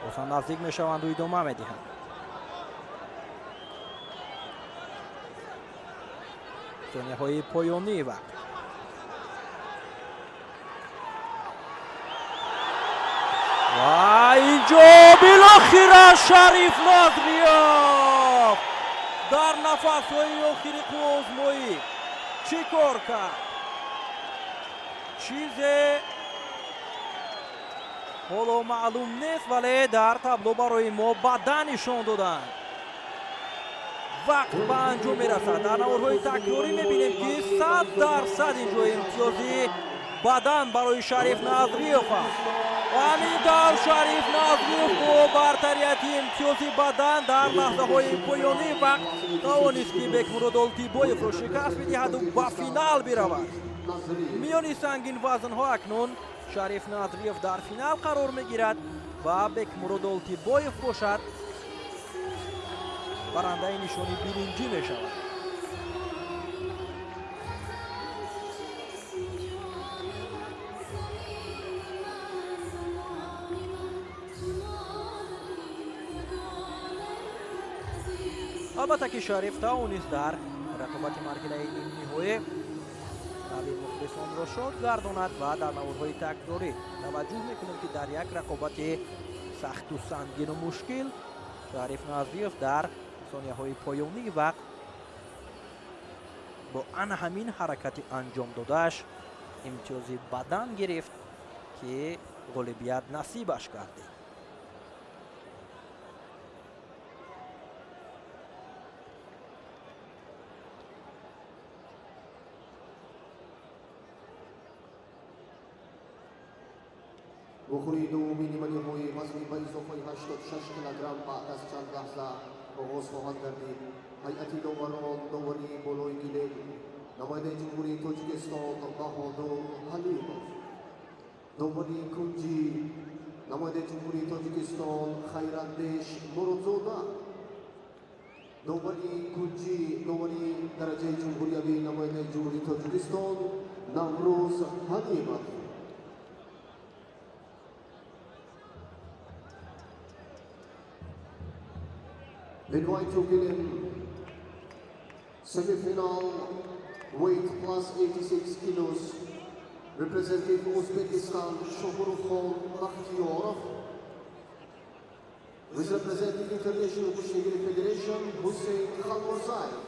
[SPEAKER 1] бозам наздик мешаванду идома медиҳанд. сонияҳои поёнии вақт ва инҷо билохира Шариф Назриев дар нафасҳои охири қувозмоӣ чӣ кор кард? чизе ҳоло маълум нест, вале дар табло барои мо бадан нишон доданд. вақт ба анҷом мерасад. дар наворҳои такрорӣ мебинем ки 100% инҷо имтиёзи бадан барои Шариф Назриев аст. ҳамин тавр Шариф Назриев бо бартарияти имтиёзи бадан дар лаҳзаҳои поёнии вақт тавонист ки Бекмурод Олтибоевро шикаст бидиҳаду ба финал биравад. миёни сангин вазнҳо акнун Шариф Назриев дар финал қарор мегирад ва Бекмурод Олтибоев бошад барандаи нишони биринҷӣ мешавад. албатта ки Шариф тавонист дар рақобати марҳилаи нимниҳоӣ таби мухлисонро шод гардонад ва дар наворҳои такрорӣ таваҷҷӯҳ мекунем ки дар як рақобати сахту сангину мушкил Шариф Назриев дар сонияҳои поёнии вақт бо ана ҳамин ҳаракати анҷом додааш имтиёзи бадан гирифт ки ғолибият насибаш гардид.
[SPEAKER 2] бухури дуввуми ниманиҳои вазни ба изофаи 86 килограмм баъд аз чанд лаҳза оғоз хоҳад гардид. ҳайати доварон доварии болои гилем намоядаи ҷумҳурии Тоҷикистон Баҳодур Ҳалимов, доварии кунҷӣ намоядаи ҷумҳурии Тоҷикистон Хайрандеш Муродзода, доварии кунҷӣ доварии дараҷаи ҷумҳуриявии намоядаи ҷумҳурии Тоҷикистон Наврӯз Ҳалимов. Midweight to Gilim, semi-final, weight plus 86 kilos, representing Uzbekistan, Shohrukhon Bakhtiyorov, who is representing International Kushtigiri Federation, Hussein Khalmurzayev.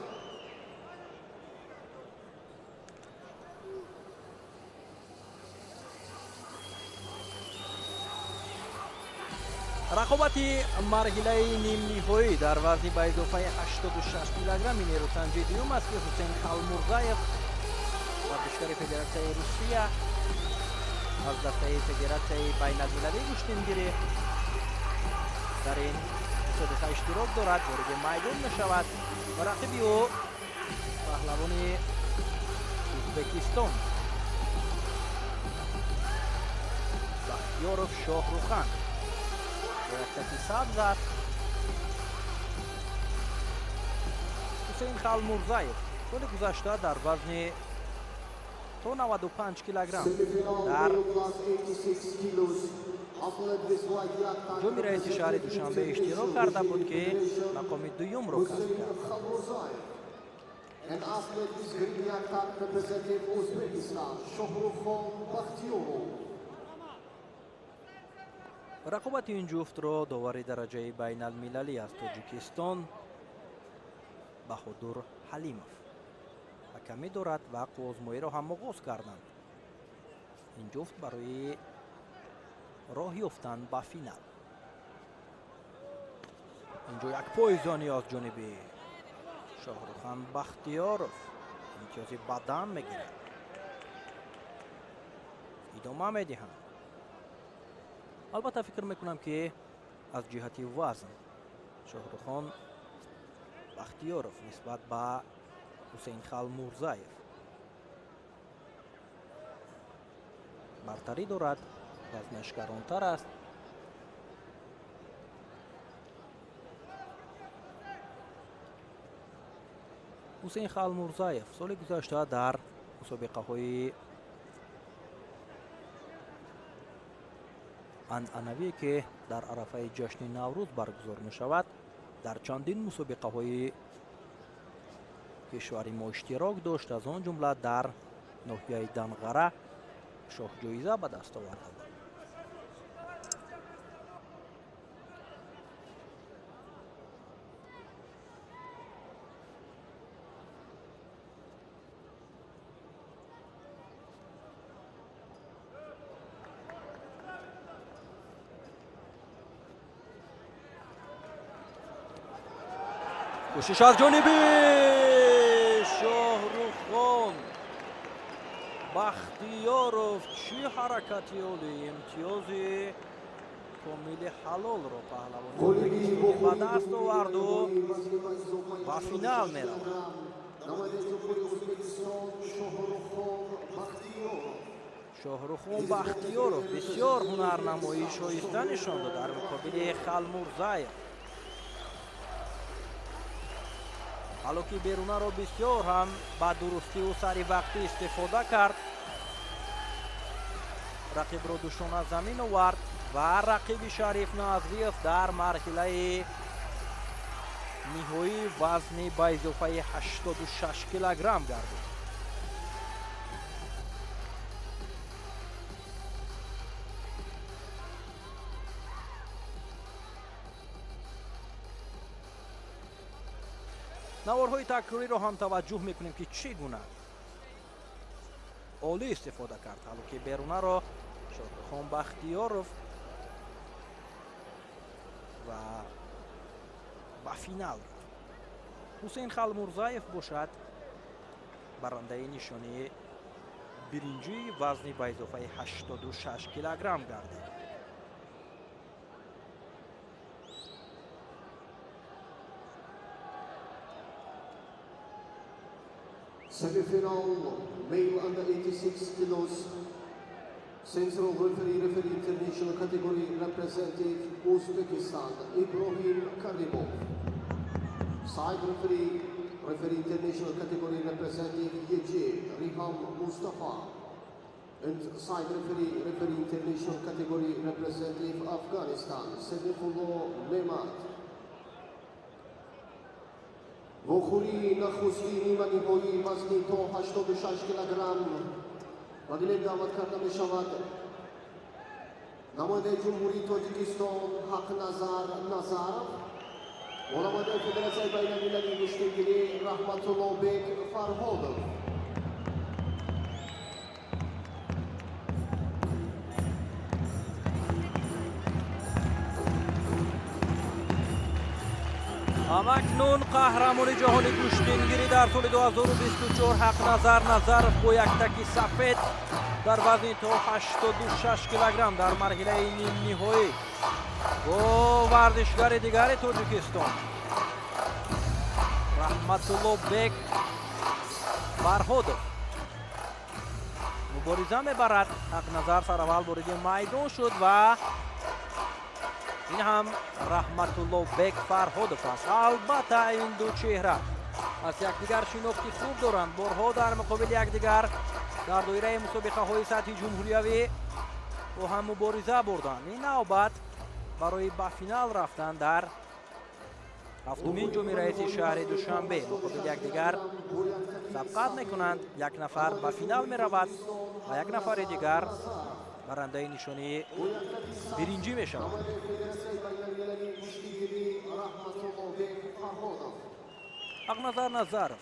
[SPEAKER 1] рақобати марҳилаи нимниҳоӣ дар вазни ба изофаи 86 килограмми нерӯсанҷидиюм аст ки ҳусейн халмурзаев варзишгари федератсияи русия аз дастаи федератсияи байналмилалии гӯштингирӣ дар ин мусобиқа иштирок дорад. вориди майдон мешавад ва рақиби ӯ паҳлавони ӯзбекистон бахтиёров шоҳрухан бо яксати сабз аст. ҳусейн халмурзаев соли гузашта дар вазни то 95 килограмм дар ҷоми раиси шаҳри душанбе иштирок карда буд ки мақоми дуюмро касб кард.
[SPEAKER 2] An athlete is Grignyatak representing Uzbekistan, Shohrukxon Bakhtiyorov.
[SPEAKER 1] рақобати ин ҷуфтро довари дараҷаи байналмилалӣ аз тоҷикистон баҳодур ҳалимов ҳакамӣ дорад ва озмоиро ҳам оғоз карданд. ин ҷуфт барои роҳ ёфтан ба финал. инҷо як пойзонӣ аз ҷониби шоҳрухан бахтиёров имтиёзи бадан мегирад. идома медиҳанд. албатта фикр мекунам ки аз ҷиҳати вазн шоҳрухон бахтиёров нисбат ба ҳусейн халмурзаев бартарӣ дорад, вазнаш гаронтар аст. ҳусейн халмурзаев соли гузашта дар мусобиқаҳои анъанавие ки дар арафаи ҷашни наврӯз баргузор мешавад дар чандин мусобиқаҳои кишвари мо иштирок дошт. аз он ҷумла дар ноҳияи данғара шоҳҷоиза ба даст оварда буд. кӯшиш аз ҷониби шоҳрухон бахтиёров. чӣ ҳаракати олӣ! имтиёзи комили ҳалолро паҳлавони ба даст оварду ба финал меравад. шоҳрухон бахтиёров бисёр ҳунарнамоии шоиста нишон дод дар муқобили халмурзаев. ҳалоки берунаро бисёр ҳам ба дурустиву сари вақтӣ истифода кард. рақибро душона замин овард ва рақиби Шариф Назвиев дар марҳилаи ниҳоӣ вазни ба изофаи 86 килограмм гардид. наворҳои такрориро ҳам таваҷҷӯҳ мекунем ки чӣ гуна олӣ истифода кард ҳалоки берунаро шоҳрухон бахтиёров ва ба финал рафт. ҳусейн халмурзаев бошад барандаи нишони биринҷии вазни ба изофаи 86 килограмм гардид.
[SPEAKER 2] Semi-final, male under 86 kilos, central referee international category representative Uzbekistan, Ibrahim Karimov. Side referee international category representative Yejid Riham Mustafa. And side referee international category representative Afghanistan, Sedefullah Mehmet. вохӯри нахусти ниманиҳои вазни то 86 килограмм ба гилем даъват карда мешавад намояндаи ҷумҳурии тоҷикистон ҳақназар назаров ва намояндаи федератсияи байналмилалии гӯштингирӣ раҳматуллобек фарҳодов.
[SPEAKER 1] همکنون قهرمان جهانی کشتیگیری در سال 2024 حقنظر نظرов با یک تک سفید در وزن تا 86 کیلوگرم در مرحله نیم نهایی با ورزشگر دیگر تاجیکستان رحمتالله بک فرهادов مبارزه میبرد. حقنظر سر اول وارد میدان شد و این هم رحمتالله بک فرهادов است. البته این دو چهره از یکدیگر شناختی خوب دارند. بارها در مقابل یکدیگر در دایره مسابقه های سطح جمهوریوی با هم مبارزه بردند. این نوبت برای به فینال رفتن در هفتمین جام رئیس شهر دوشنبه مقابل یکدیگر سبقت میکنند. یک نفر به فینال میرود و یک نفر دیگر برنده نشانی برنجی میشود. حقنظر نظرов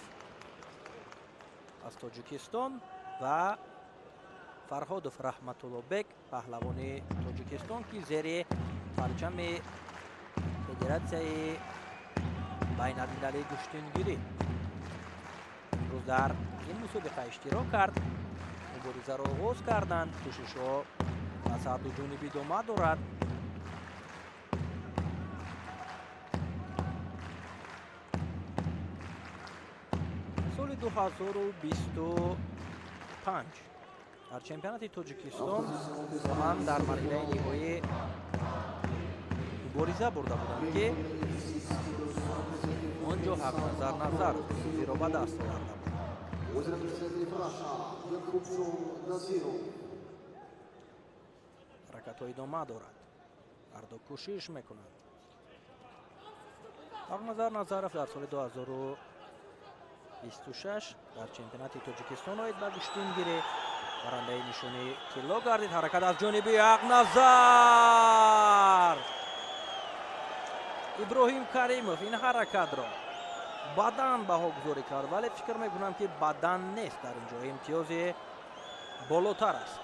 [SPEAKER 1] از تاجیکستان و فرهادов رحمتالله بک پهلوان تاجیکستان که زیر پرچم فدراسیون بین المللی کشتیگیری امروز در این مسابقه اشتراک کرد. مبارزه را آغاز کردند. کوشش ها از هر دو جانب ادامه دارد. سال 2025 در چمپیونات تاجیکستان با هم در مرحله نهایی مبارزه برده بودند که آنجا حقنظر نظرov زیرا به دست آورده بود. حرکت ها ادامه دارد. هر دو کوشش میکنند. حقنظر نظرov در سال 2026 در چمپیونات تاجیکستان آید به کشتیگیری برنده نشانی طلا گردید. حرکت از جانب حقنظر ابراهیم کریمov این حرکت را بدن بهاگذاری کرد ولی فکر میکنم که بدن نیست. در اینجا امتیاز بالاتر است.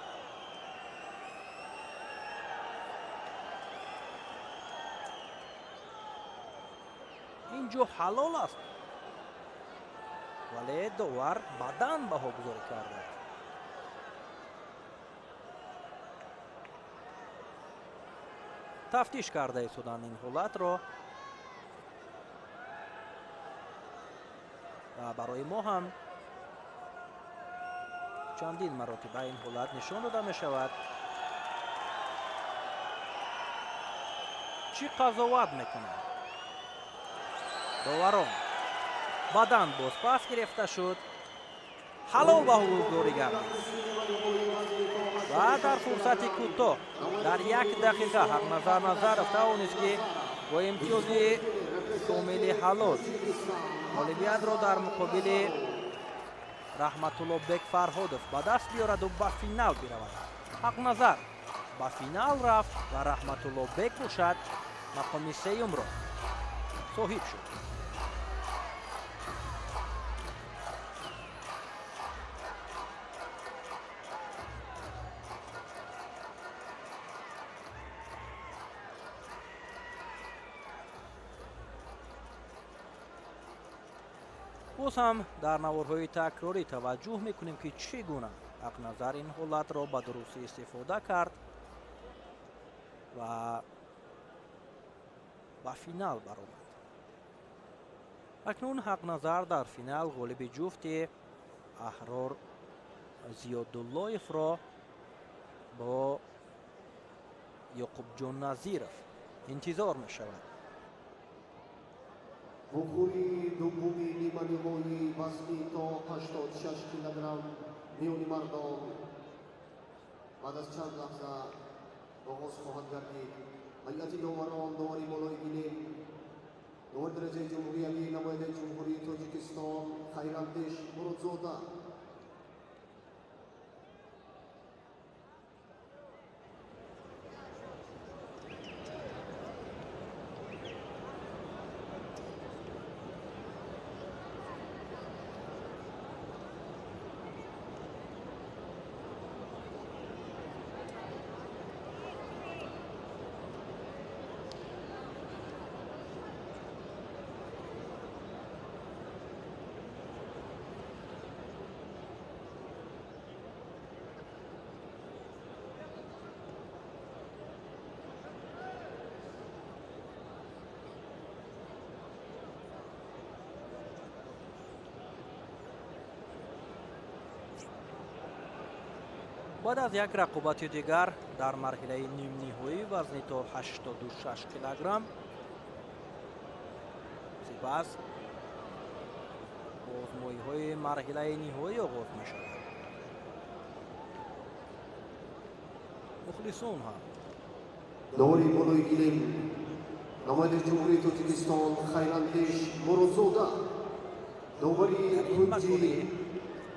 [SPEAKER 1] اینجا حلال است ولی داور بدن بهاگذاری کرده. تفتیش کرده شدن این حالت را و برای ما هم چندین مراتب این حالت نشان داده می شود. چی قضاوت میکنند داوران؟ بدن باز پس گرفته شد. حلال بهاگذاری گردید و در فرصت کوتاه در 1 دقیقه حقنظر نظرov توانست که با امتیاز کامل حلال غالبیت را در مقابل رحمتالله بک فرهادov به دست بیارد و به فینال برود. حقنظر به فینال رفت و رحمتالله بک باشد مقام سوم را صاحب شد. باز هم در نوارهای تکراری توجه میکنیم که چگونه حقنظر این حالت را به درستی استفاده کرد و به فینال برآمد. اکنون حقنظر در فینال غالب جفت احرار زیاداللهیف را با یعقوب جان نظیرov انتظار می شود.
[SPEAKER 2] بخوری دومی نیمه نهایی وزنی تا 86 کیلوگرم میانی مردان بعد از چند لحظه آغاز خواهد گردید. هیئت داوران داوری بالای گیلیم داور درجه جمهوریوی نماینده جمهوری تاجیکستان خیراندیش مرودزاده
[SPEAKER 1] بعد از یک رقابت دیگر در مرحله نیم نهایی وزن تا 86 کیلوگرم سپس آزمایش‌های مرحله نهایی آغاز می‌شود. مخلصون هم
[SPEAKER 2] داری بالای گیلیم نماینده جمهوری تاجیکستان خیراندیش مرودزوده داوری کنجی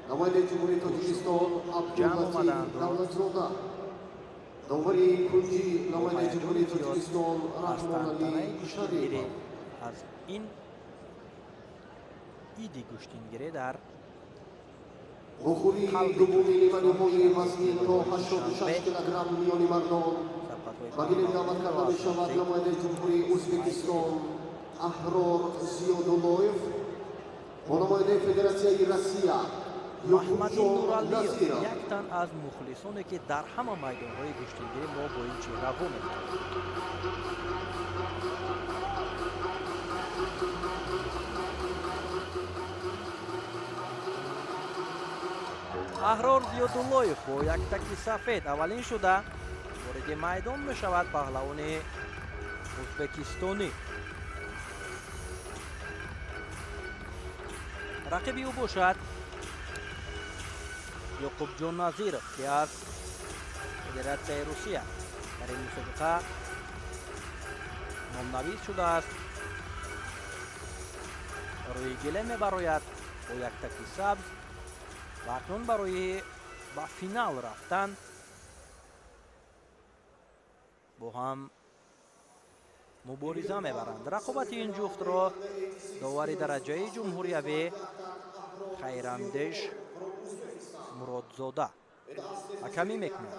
[SPEAKER 2] نماینده جمهوری تاجیکستان عبداللطیف دولتزاده داوری کنجی نماینده جمهوری تاجیکستان رحمان علی شریف
[SPEAKER 1] از این ایدی گوشتینگیری در
[SPEAKER 2] بخوری دومی لیمانی های وزنی تا 86 کیلوگرم میانی مردان و گیلیم دعوت کرده می شود نماینده جمهوری ازبکستان احرار زیاداللایف و نماینده فدراسیای روسیه
[SPEAKER 1] محمد نورالیف یک تن از مخلصانی که در همه میدان‌های گوشتینگیری ما با این چهره رو می‌بینیم. احرار زیاداللایف با یک تکی سفید اولین شده وارد میدان می شود. پهلوان ازبکستانی رقیبی او باشد یعقوب جان نظیرف که از فدراسیای روسیه در این مسابقه نامنویس شده است. روی گله می براید با یک تکی سبز و اکنون برای با فینال رفتن با هم مبارزه میبرند. رقابت این جفت را داور درجه جمهوریوی خیراندیش مرودزاده حکمی میکند.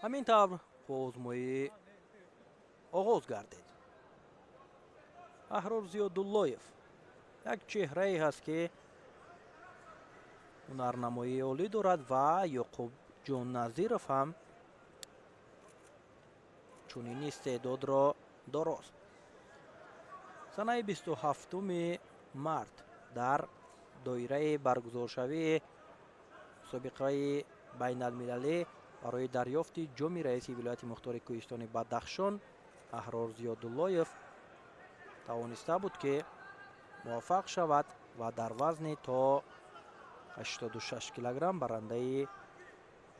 [SPEAKER 1] همینطور آزمایش آغاز گردید. احرار زیاداللایف یک چهره ای هست که هنرنمایی عالی دارد و یعقوب جان نظیرف هم چنین استعداد را دارد. سنه 27 مارت در دایره برگزارشوی مسابقه بین المللی برای دریافت جام رئیس ولایت مختار کوهستان بدخشان احرار زیاداللایف توانسته بود که موفق شود و در وزن تا 86 کیلوگرم برنده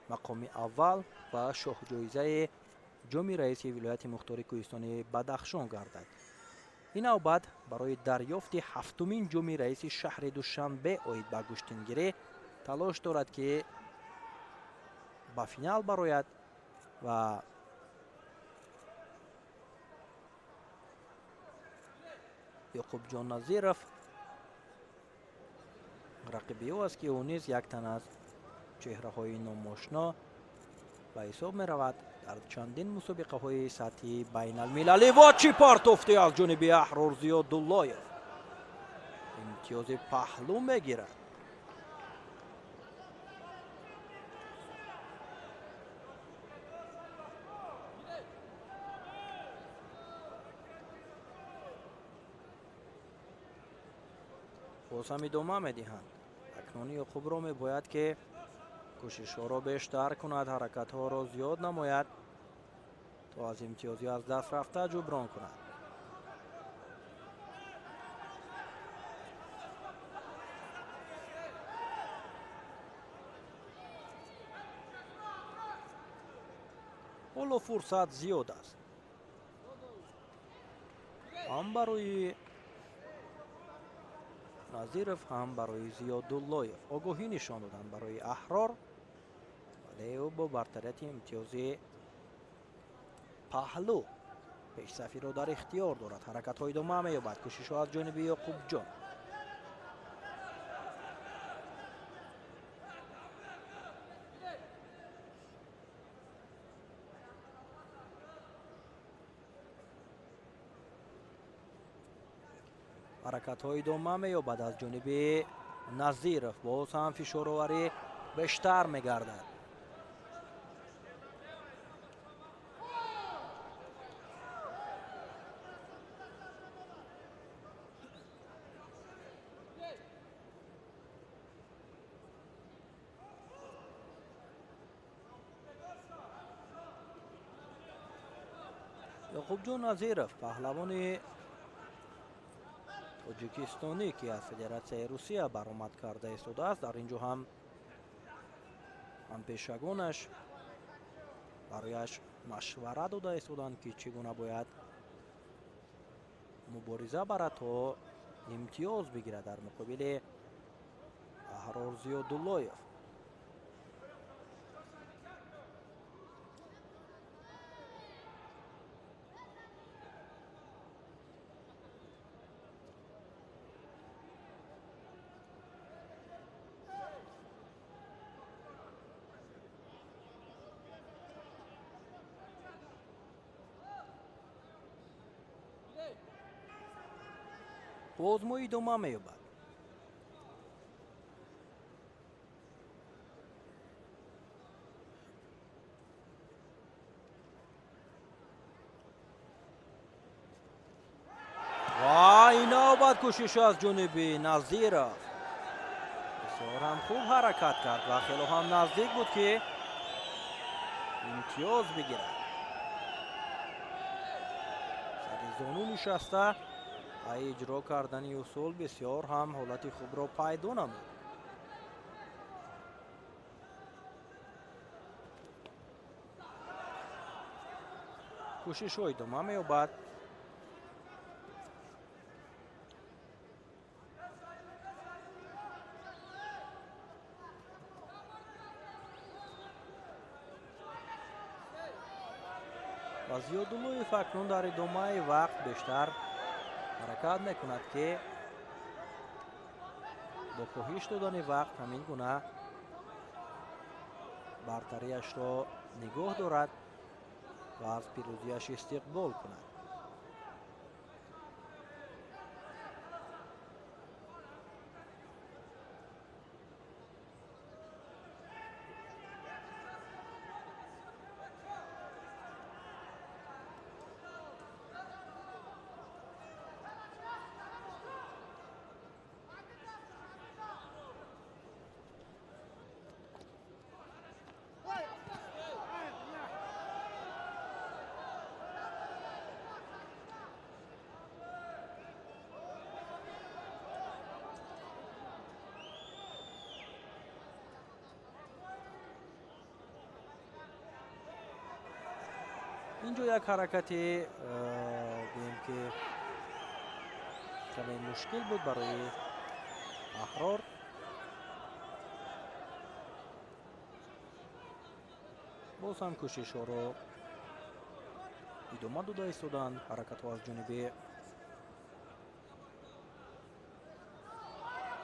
[SPEAKER 1] مقام اول و شاه جایزه جام رئیس ولایت مختار کوهستان بدخشان گردد. این نوبت برای دریافت هفتمین جام رئیس شهر دوشنبه آید به گوشتینگیری تلاش دارد که به فینال براید و یعقوب جان نظیرف رقیبی او است که او نیز یک تن از چهره های ناماشنا به حساب می رود در چندین مسابقه های سطحی بین المللی. و چی پرتافتی از جانب احرار زیاداللایف امتیاز پهلو می گیرد. باز هم ادامه می دهند. اکنون یعقوب را می باید که کوشش ها را بیشتر کند، حرکت ها را زیاد نماید تا از امتیازی از دست رفته جبران کند. حالا فرصت زیاد است. هم برای نظیرف هم برای زیاداللایف آگاهی نشان دادن برای احرار، ولی او با برتریت امتیازی پهلو پیش‌صفی را در اختیار دارد. حرکت های ادامه می‌یابد. کوشش ها از جانب یعقوب جان. حرکت های ادامه می‌یابد از جانب نظیرف. باز هم فشار آوری بیشتر می‌گردد. یعقوبجان نظیرов پهلوان توجیکستانی که از فدراسیون روسیه برآمد کرده ایستاده است. در اینجا هم پیشگانش برایش مشورت داده ایستادند که چگونه باید مبارزه برد تا امتیاز بگیرد در مقابل احرار زیاداللهیف. آزمایی ادامه می‌یابد. و این نوبت کوشش از جانب نظیرov بسیار هم خوب حرکت کرد و خیلی هم نزدیک بود که امتیاز بگیرد. سر زانو نشسته اجرا کردن اصول بسیار هم حالت خوب را پیدا نمود. کوشش های ادامه می‌یابد. و زیاداللهیف اکنون در ادامه وقت بیشتر حرکت میکند که با کاهش دادن وقت همین گونه برتریش را نگاه دارد و از پیروزیش استقبال کند. اینجا یک حرکت بگیم که کمی مشکل بود برای احرار. باز هم کوشش ها را ادامه داده ایستادند. حرکت ها از جانب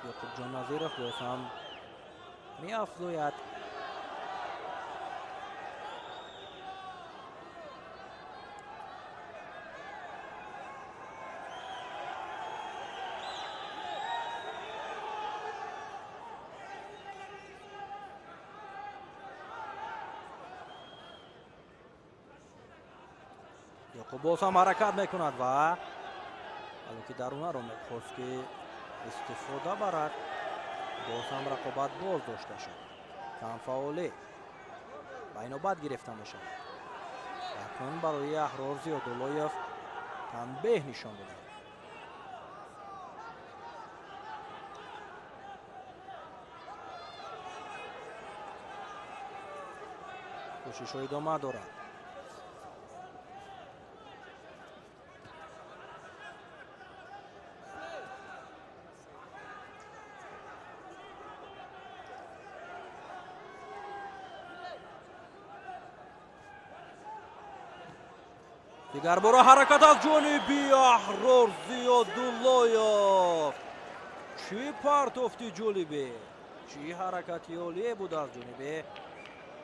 [SPEAKER 1] یعقوبجان نظیرov باز هم می افزاید. یعقوب باز هم حرکت میکند و حالا که درونه رو میخواست که استفاده برد باز هم رقابت باز داشته شد. کم فعالی بینابت گرفته میشد. اکنون برای احرار زیاداللهیف تنبیه نشان داده. کوشش های ادامه دارد. دیگر برای حرکت از جانبی احرار زیاداللهیف. چی پرتافتی جالبه، چی حرکتی عالیه بود از جانب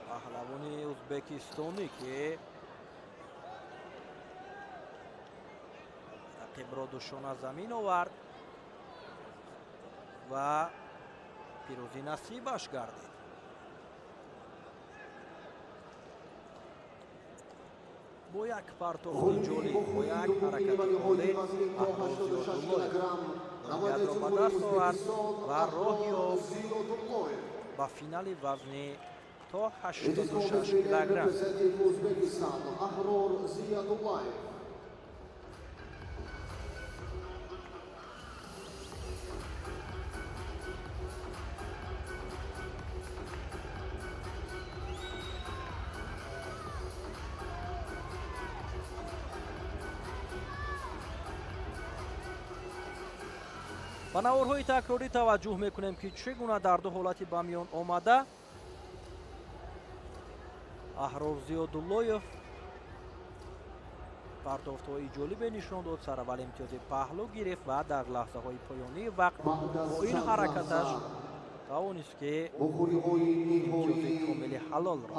[SPEAKER 1] پهلوان ازبکستانی که رقیب را دوشان از زمین آورد و پیروزی نصیبش گردید. با یک پرتافت جولی، با یک حرکت عالی احرار زیاداللهیف رقیب را به دست آورد و راه یافت به فینال وزن تا 86 کیلوگرم. ба наворҳои такрорӣ таваҷҷӯҳ мекунем ки чӣ гуна дар ду ҳолати ба миён омада аҳрор зиёдуллоев партофтҳои ҷолибе нишон дод, сараввал имтиёзи паҳлӯ гирифт ва дар лаҳзаҳои поёнии вақт бо ин ҳаракаташ тавонист ки имтиёзи комили ҳалолро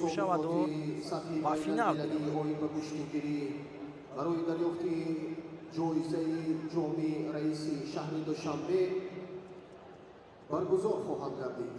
[SPEAKER 1] мешаваду ба финал
[SPEAKER 2] барои дарёфти ҷоизаи ҷоми раиси шаҳри душанбе баргузор хоҳад гардид.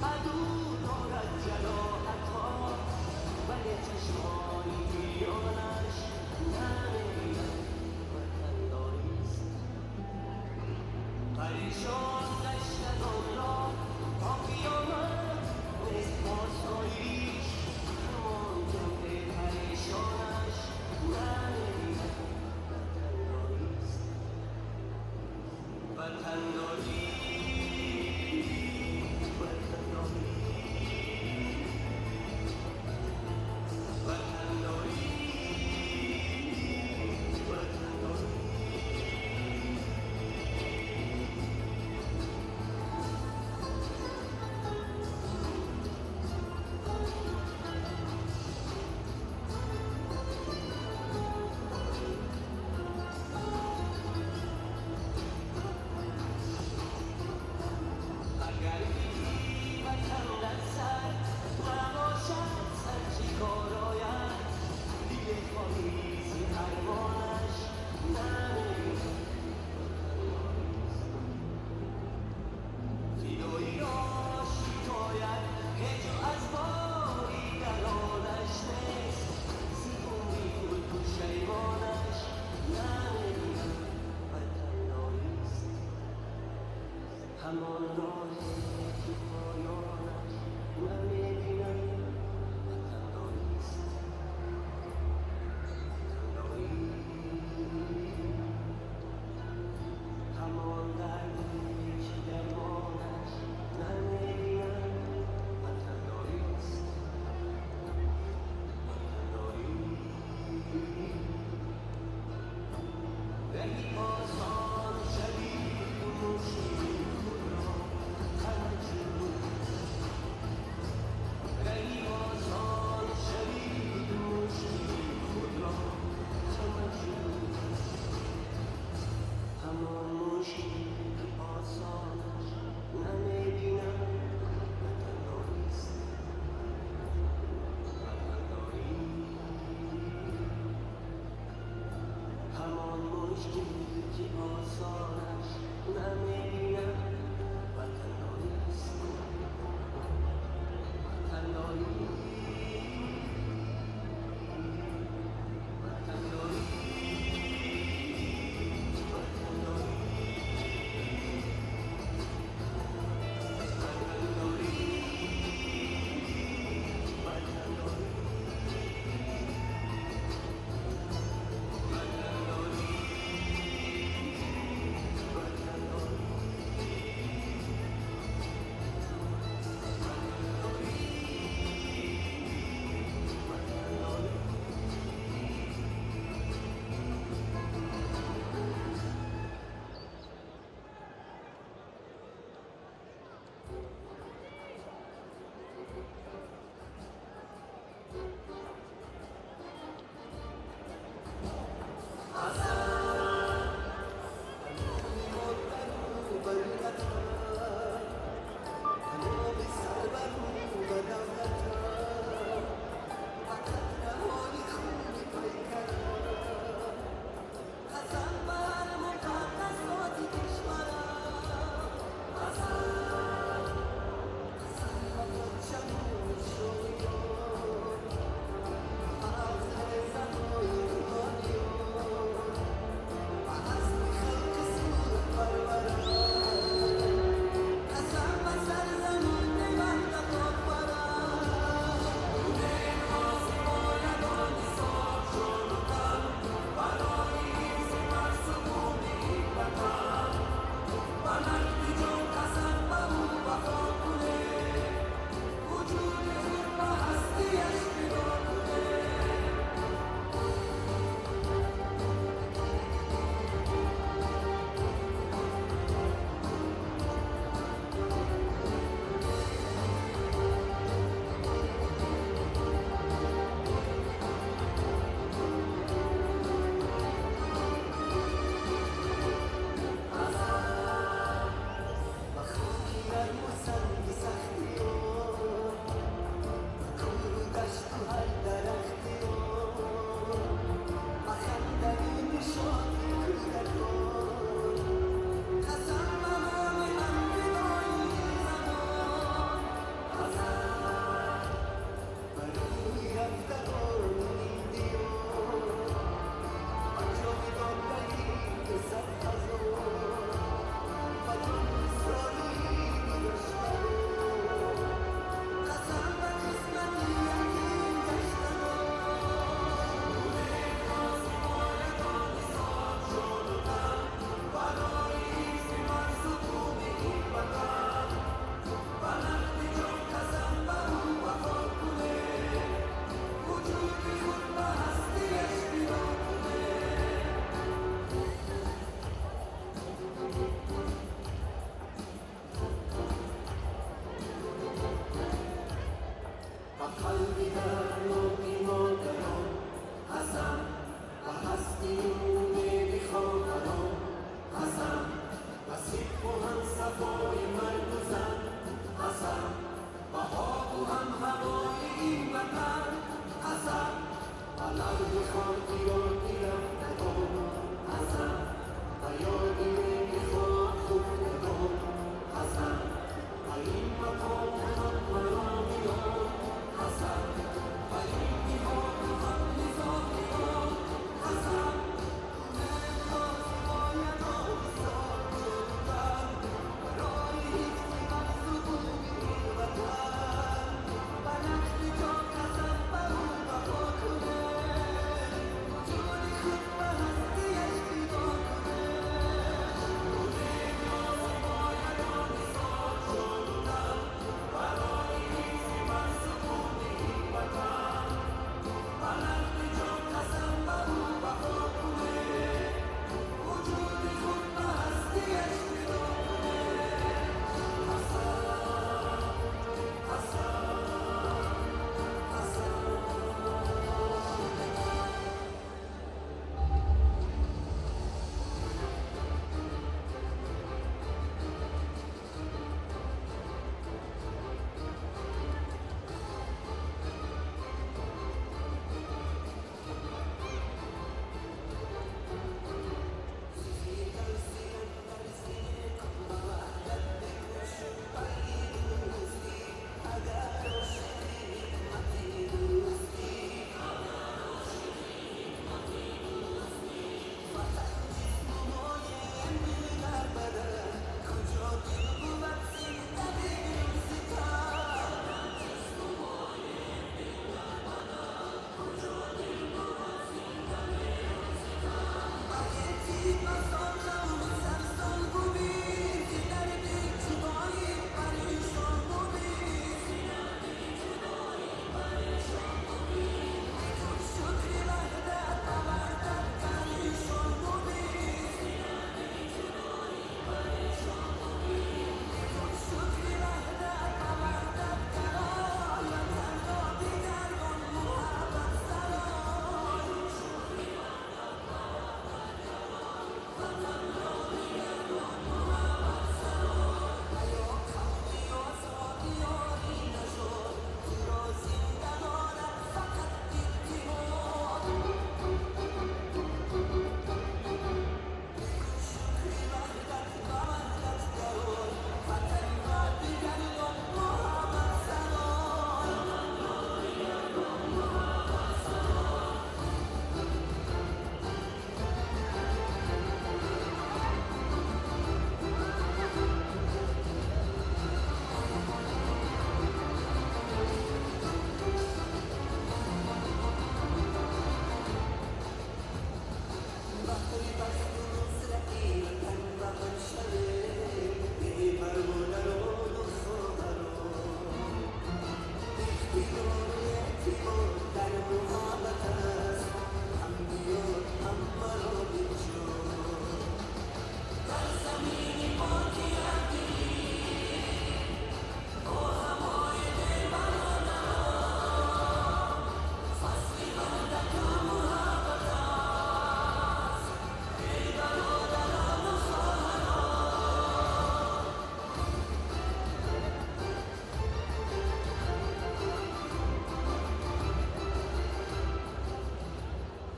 [SPEAKER 10] I do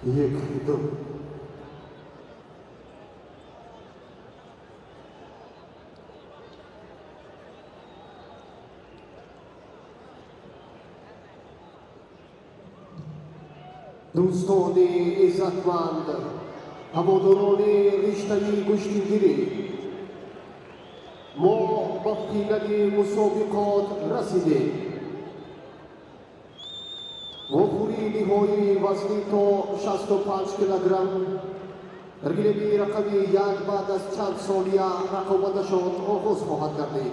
[SPEAKER 2] 1-2. دوستان عزتمند، هواداران رشته گشتیگیری، ما به فینال مسابقات رسیدیم. وفوری نهایی وزنی تا 65 کیلوگرم در گیلمی رقمی یک بعد از چند سالیه رقابتشان آغاز خواهد گردید.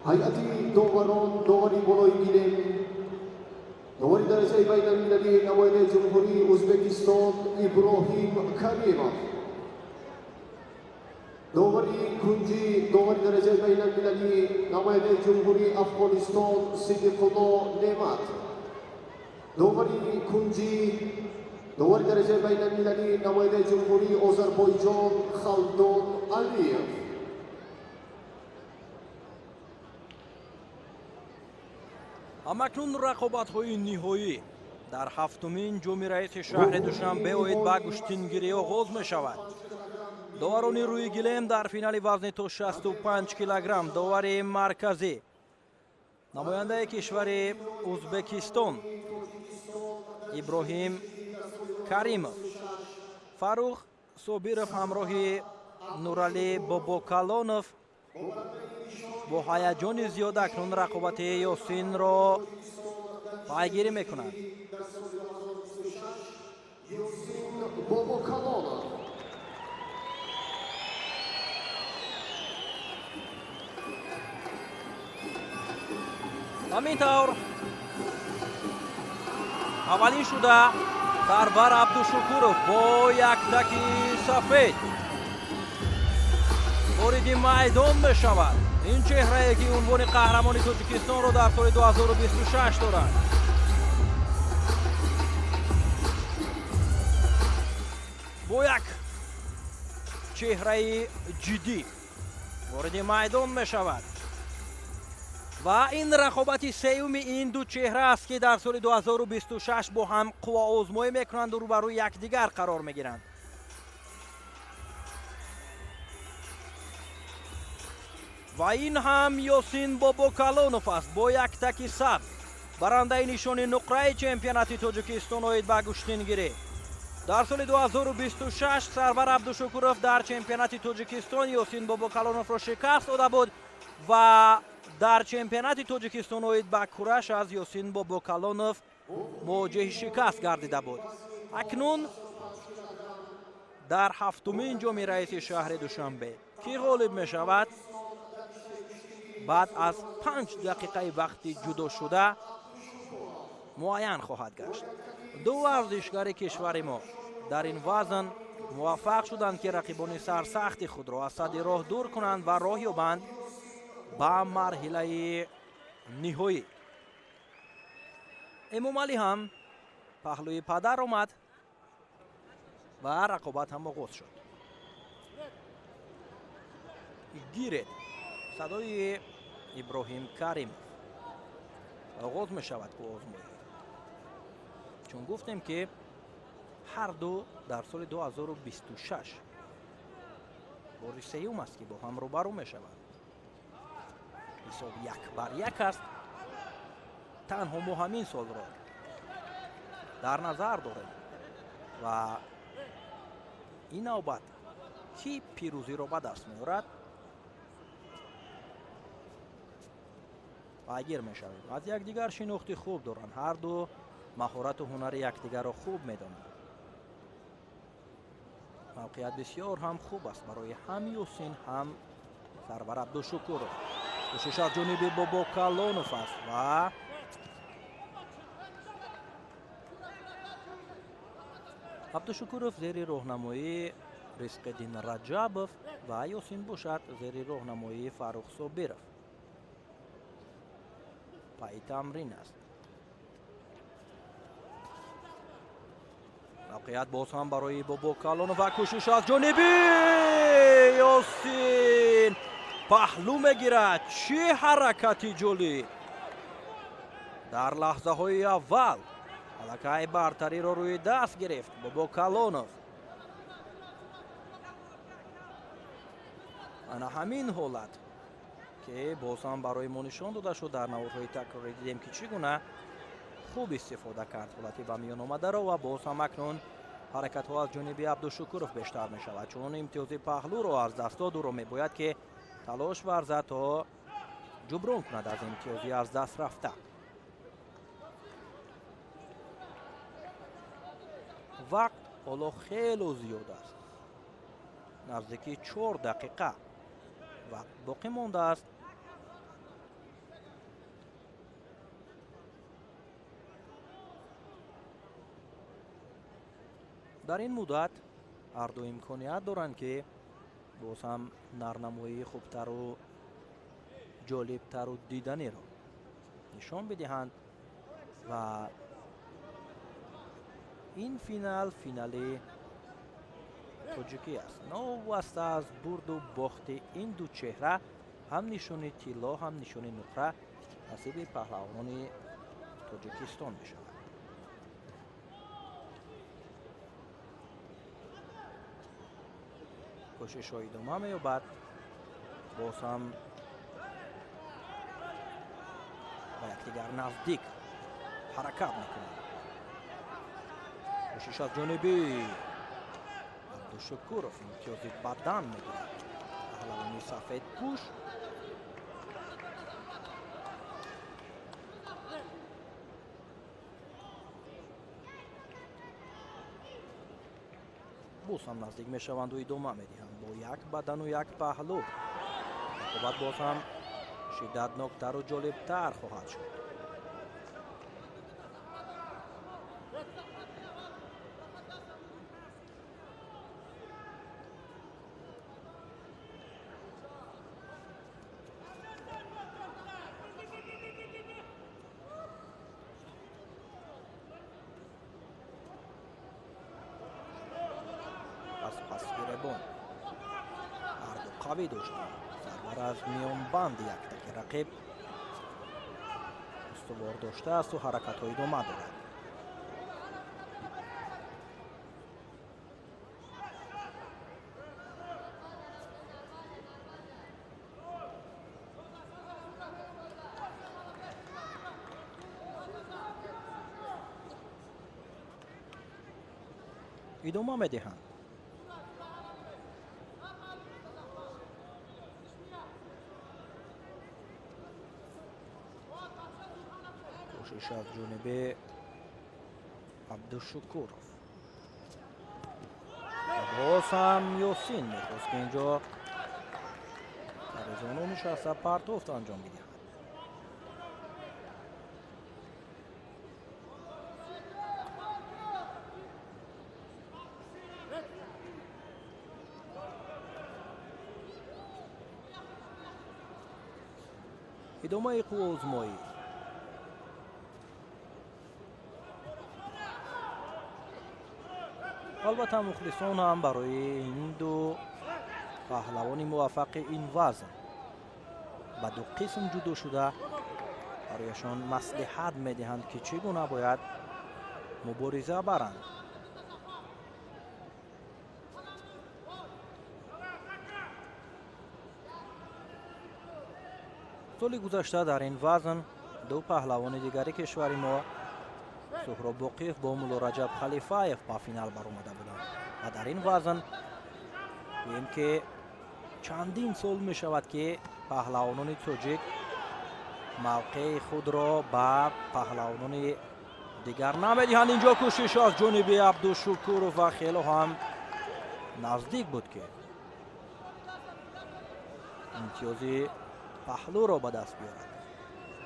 [SPEAKER 2] هیئت داوران داوری بالای گیلم، داوری درجه بین المللی نماینده جمهوری ازبکستان ابراهیم کریمov، داوری کنجی داوری درجه بین المللی نماینده جمهوری افغانستان صدیقالله نعمت، داوری کنجی داوری درجه بین المللی نماینده جمهوری آذربایجان خلدون علیف.
[SPEAKER 1] همکنون رقابت‌های نهایی در هفتمین جام رئیس شهر دوشنبه اوید با گشتینگیری آغاز می‌شود. داوران روی گلم در فینال وزن تا 65 کیلوگرم داور مرکزی نماینده کشور ازبکستان ابراهیم کریمov، فاروق صابرов همراه نورعلی باباکالونов با هیجان زیاد اکنون رقابت یاسین را پیگیری میکنند. همینطور اولین شده سرور عبدالشکورов با یک تکی سفید وارد میدان میشود. این چهره که عنوان قهرمان تاجیکستان را در سال 2026 دارد. با یک چهره جدی وارد میدان میشود و این رقابت سوم این دو چهره است که در سال 2026 با هم قوا آزمایی میکنند و روبروی یکدیگر قرار میگیرند. و این هم یاسین باباکالونov است با یک تکی سبز برنده نشان نقره چمپیونات تاجیکستان اوید به گشتینگیری. در سال 2026 سرور عبدالشکورov در چمپیونات تاجیکستان یاسین باباکالونov را شکست داده بود و در چمپیونات تاجیکستان اوید به کورش از یاسین باباکالونov مواجه شکست گردیده بود. اکنون در هفتمین جام رئیس شهر دوشنبه کی غالب می شود بعد از 5 دقیقه وقتی جدا شده معین خواهد گشت. دو ورزشکار کشور ما در این وزن موفق شدند که رقیبان سرسخت خود را از صد راه دور کنند و راه یابند به مرحله نهایی. امام علی هم پهلوی پدر آمد و رقابت هم آغاز شد. گیرد صدای ابراهیم کریمov آغاز می شود که آزمایی، چون گفتیم که هر دو در سال 2026 بار سوم است که با هم روبرو می شود. حساب 1-1 است. تنها ما همین سال را در نظر داریم و این نوبت کی پیروزی را به دست می آورد پیگیر می شویم. از یکدیگر شناخت خوب دارند. هر دو مهارت و هنر یکدیگر را خوب می دانند. موقعیت بسیار هم خوب است برای هم یاسین هم سرور عبدالشکورov. کوشش از جانب باباکالونov است و عبدالشکورov زیر راهنمایی رزقالدین رجبov و یاسین باشد زیر راهنمایی فاروق صابرov. پای تمرین است. موقعیت باز هم برای باباکالونov و کوشش از جانب یاسین پهلو میگیرد. چه حرکتی جلوی در لحظه های اول аллакай бартариро рӯи даст гирифт бобо Калонов. ана ҳамин ҳолат ки боз ҳам барои мо нишон дода шуд дар наводҳои такрорӣ дидем ки чӣ гуна хуб истифода кард ҳолати ба миён омадаро ва боз ҳам акнун ҳаракатҳо аз ҷониби Абдушукуров бештар мешавад, чун имтиёзи паҳлӯро аз даст дод. ӯро мебояд ки талош варзад то ҷуброн кунад аз имтиёзи аз даст рафта. вақт ҳоло хело зиёд аст, наздики 4 дақиқа вақт боқӣ мондааст. дар ин муддат ҳарду имконият доранд ки боз ҳам нарнамоии хубтару ҷолибтару диданеро нишон бидиҳанд ва ин финал финали тоҷикӣ аст. новаста аз бурду бохти ин ду чеҳра ҳам нишони тилло ҳам нишони нуқра насиби паҳлавони тоҷикистон мешавад. кӯшишҳо идома меёбад. боз ҳам ба якдигар наздик ҳаракат мекунад. кӯшиш аз ҷониби Абдушукуров имтиёзи бадан мегирад. паҳлавони сафедпӯш боз ҳам наздик мешаванду идома медиҳанд бо як бадану як паҳлӯ. рақобат боз ҳам шиддатноктару ҷолибтар хоҳад шуд. пасгиребон ҳарду қавӣ доштанд. зарбар аз миёнбанди яктаки рақиб устувор доштаасту ҳаракатҳо идома дорад. идома медиҳанд. кӯшиш аз ҷониби Абдушукуров. боз ҳам ёсин мехост ки инҷо тарезону нишаста партофт анҷом бидиҳад. идомаи қувваозмоӣ. албатта мухлисон ҳам барои ин ду паҳлавони муваффақи ин вазн ба ду қисм ҷудо шуда барояшон маслиҳат медиҳанд ки чӣ гуна бояд мубориза баранд. соли гузашта дар ин вазн ду паҳлавони дигари кишвари мо суҳроб боқиев бо мулло раҷаб халифаев ба финал баромада буданд ва дар ин вазн гӯем ки чандин сол мешавад ки паҳлавонони тоҷик мавқеи худро ба паҳлавонони дигар намедиҳанд. инҷо кӯшиш аз ҷониби Абдушукуров ва хело ҳам наздик буд ки имтиёзи паҳлӯро ба даст биёрад.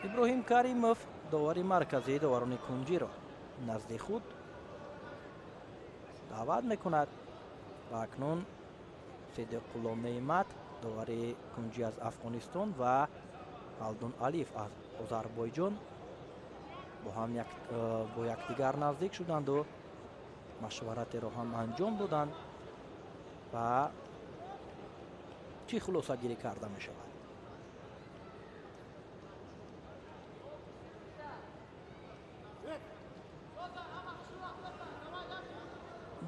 [SPEAKER 1] иброҳим каримов довари марказӣ доварони кунҷиро назди худ даъват мекунад ва акнун сидиқулло неъмат довари кунҷи аз афғонистон ва халдун алиев аз озарбойҷон бо якдигар наздик шуданду машваратеро ҳам анҷом доданд ва чӣ хулосагирӣ карда мешавад.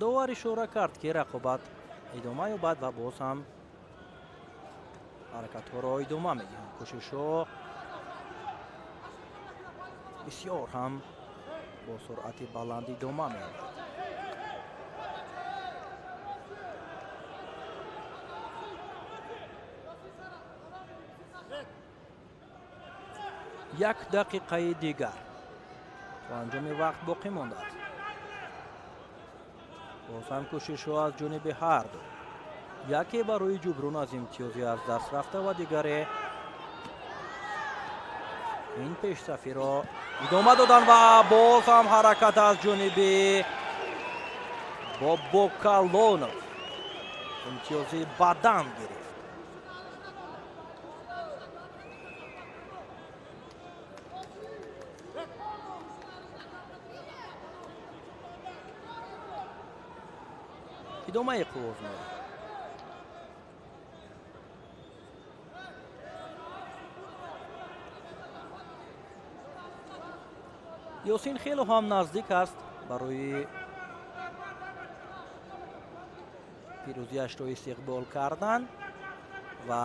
[SPEAKER 1] довар ишора кард ки рақобат идома ёбад ва боз ҳам ҳаракатҳоро идома медиҳанд. кӯшишҳо бисёр ҳам бо суръати баланд идома меёбад. як дақиқаи дигар то анҷоми вақт боқӣ мондааст. боз ҳам кӯшишҳо аз ҷониби ҳарду, яке барои ҷубрун аз имтиёзи аз даст рафта ва дигаре ин пешсафиро идома додан ва боз ҳам ҳаракат аз ҷониби Бобокалонов имтиёзи бадан гирифт. идомаи қуввозморӣ. ёсин хело ҳам наздик аст барои пирӯзиашро истиқбол кардан ва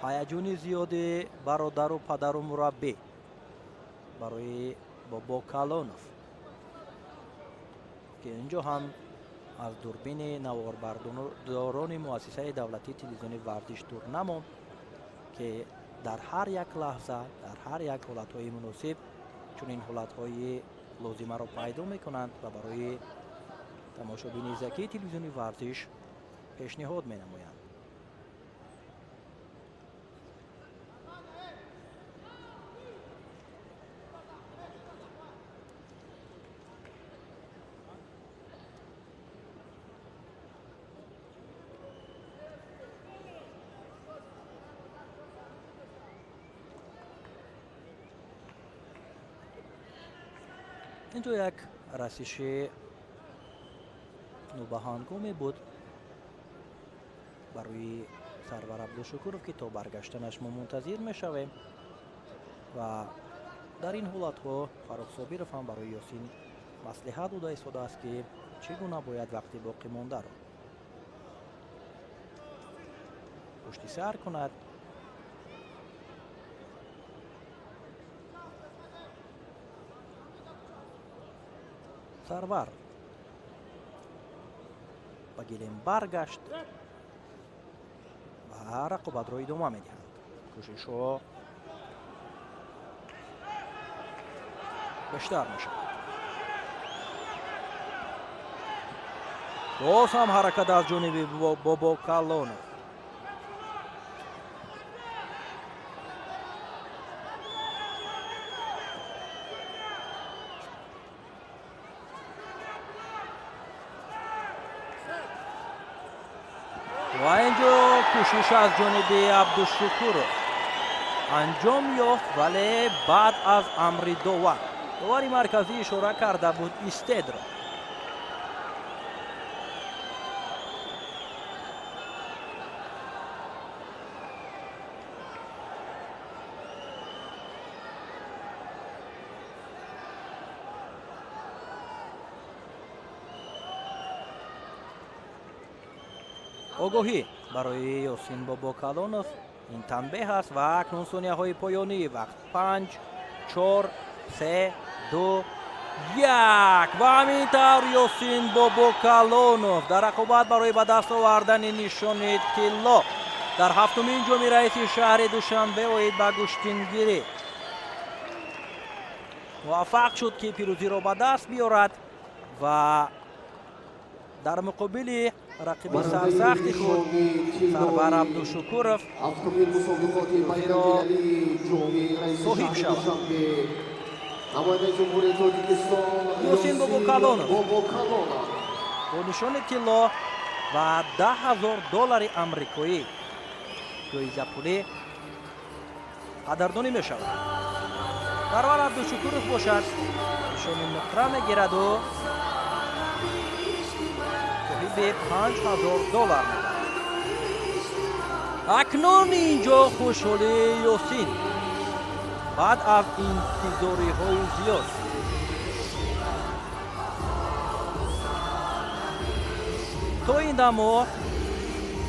[SPEAKER 1] ҳаяҷони зиёди бародару падару мураббӣ барои Бобокалонов ки инҷо ҳам аз дурбини наворбардорони муассисаи давлатии телевизиони варзиш дур намонд ки дар ҳар як лаҳза дар ҳар як ҳолатҳои муносиб чунин ҳолатҳои лозимаро пайдо мекунанд ва барои тамошобини закии телевизиони варзиш пешниҳод менамоянд. инҷо як расиши нӯбаҳангоме буд барои Сарвар Абдушукуров ки то баргаштанаш мо мунтазир мешавем ва дар ин ҳолатҳо Фарух Собиров ҳам барои Ёсин маслиҳат дода истодааст ки чӣ гуна бояд вақти боқӣ мондаро пушти сар кунад. Сарвар ба гилем баргашт ва рақобатро идома медиҳанд. кӯшишҳо бештар мешавад. боз ҳам ҳаракат аз ҷониби Бобокалонов. ва инҷо кӯшиш аз ҷониби Абдушукуров анҷом ёфт, вале баъд аз амри довари марказӣ ишора карда буд истедро. огоҳӣ барои Ёсин Бобокалонов ин танбеҳ аст ва акнун сонияҳои поёнии вақт 5 4 3 2 1 ва ҳамин тавр Ёсин Бобокалонов дар рақобат барои ба даст овардани нишони тилло дар ҳафтумин ҷоми раиси шаҳри Душанбе оид ба гӯштингирӣ муваффақ шуд ки пирӯзиро ба даст биёрад ва дар муқобили рақиби сарсахти худ Сарвар Абдушукуров пирӯзиро соҳиб шавад. Ёсин Бобокалонов бо нишони тилло ва $10,000 амрикоӣ ҷоизапулӣ қадрдонӣ мешавад. Сарвар Абдушукуров бошад нишони нуқра мегираду $5,000 акнун инҷо хушҳолии Ёсин баъд аз интизориҳои зиёд то ин дамо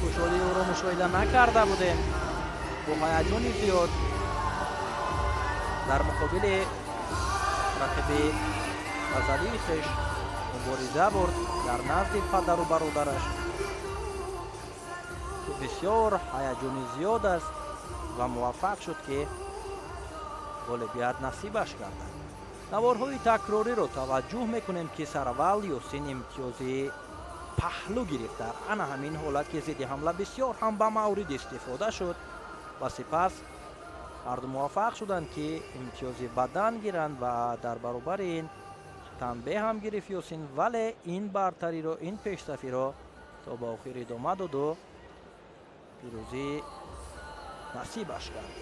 [SPEAKER 1] кушодаи ӯро мушоҳида накарда будем. бо ҳаяҷони зиёд дар муқобили рақиби азалии хеш мубориза бурд дар назди падару бародараш. бисёр ҳаяҷони зиёд аст ва муваффақ шуд ки ғолибият насибаш гардад. наворҳои такрориро таваҷҷӯҳ мекунем ки сараввал ёсин имтиёзи паҳлӯ гирифт дар ана ҳамин ҳолат ки зидди ҳамла бисёр ҳам ба маврид истифода шуд ва сипас ҳарду муваффақ шуданд ки имтиёзи бадан гиранд ва дар баробари ин танбеҳ ҳам гирифт ёсин, вале ин бартариро, ин пешсафиро то ба охир идома доду пирӯзӣ насибаш кард.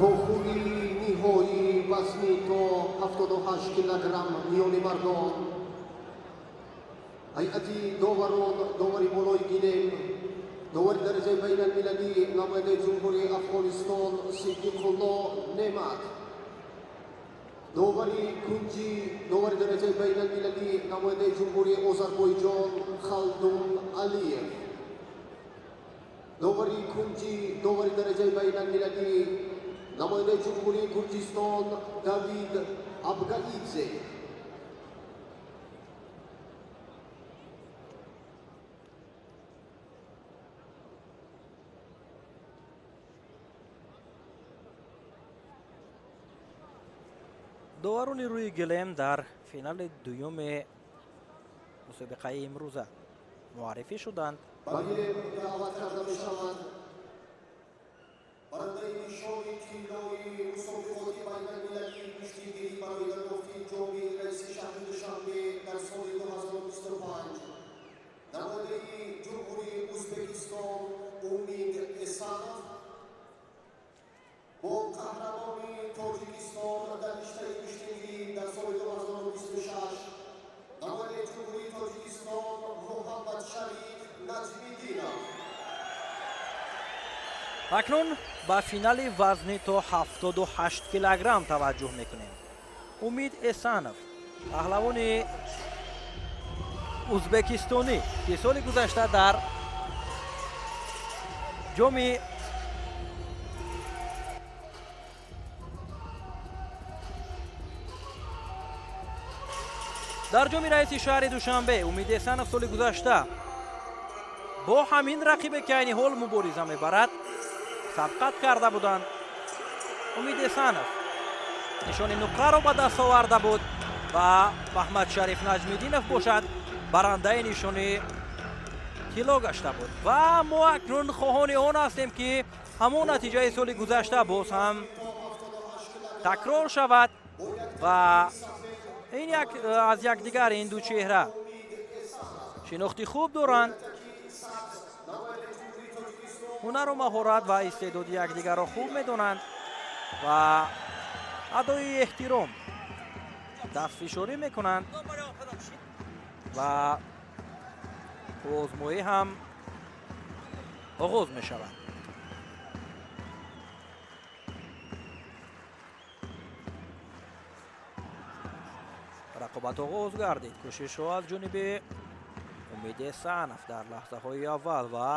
[SPEAKER 2] Тухури ниҳоӣ вазни то 78 килограмм миёни мардон. ҳайати доварон, довари болои гинем, довари дараҷаи байналмилалӣ намоядаи ҷумҳурии Афғонистон Сиддиқулло Неъмат. довари кунҷи, довари дараҷаи байналмилалӣ намоядаи ҷумҳурии Озарбойҷон Халдун Алиев. довари кунҷи, довари дараҷаи байналмилалӣ намоядаи ҷумҳурии Гурҷистон Давид Абгаидзе.
[SPEAKER 1] доварони рӯи гилем дар финали дуюми мусобиқаи имрӯза муаррифӣ шуданд.
[SPEAKER 2] ба гилем даъват карда мешавад барандаи нишони тиллои мусобиқоти байналмилалии куштигирӣ барои дарёфти ҷоми раиси шаҳри душанбе дар соли 2025 намоядаи ҷумҳурии Ӯзбекистон Умид Эсанов бо қаҳрамони Тоҷикистон дар риштаи куштигирӣ дар соли 2026 намоядаи ҷумҳурии Тоҷикистон Муҳаммадшариф Наҷмиддинов.
[SPEAKER 1] акнун ба финали вазни то 78 килограмм таваҷҷӯҳ мекунем. умид эсанов паҳлавони ӯзбекистонӣ ки соли гузашта дар ҷоми раиси шаҳри душанбе умид эсанов соли гузашта бо ҳамин рақибе ки айни ҳол мубориза мебарад сабқат карда буданд. умид эсанов нишони нуқраро ба даст оварда буд ва Маҳмадшариф Наҷмиддинов бошад барандаи нишони тилло гашта буд. ва мо акнун хоҳони он ҳастем ки ҳамон натиҷаи соли гузашта боз ҳам такрор шавад ва ин аз якдигар ин ду чеҳра шинохти хуб доранд. ҳунару маҳорат ва истеъдоди якдигарро хуб медонанд ва адои эҳтиром дастфишорӣ мекунанд ва озмоӣ ҳам оғоз мешавад. рақобат оғоз гардид. кӯшишҳо аз ҷониби умид эсанов дар лаҳзаҳои аввал ва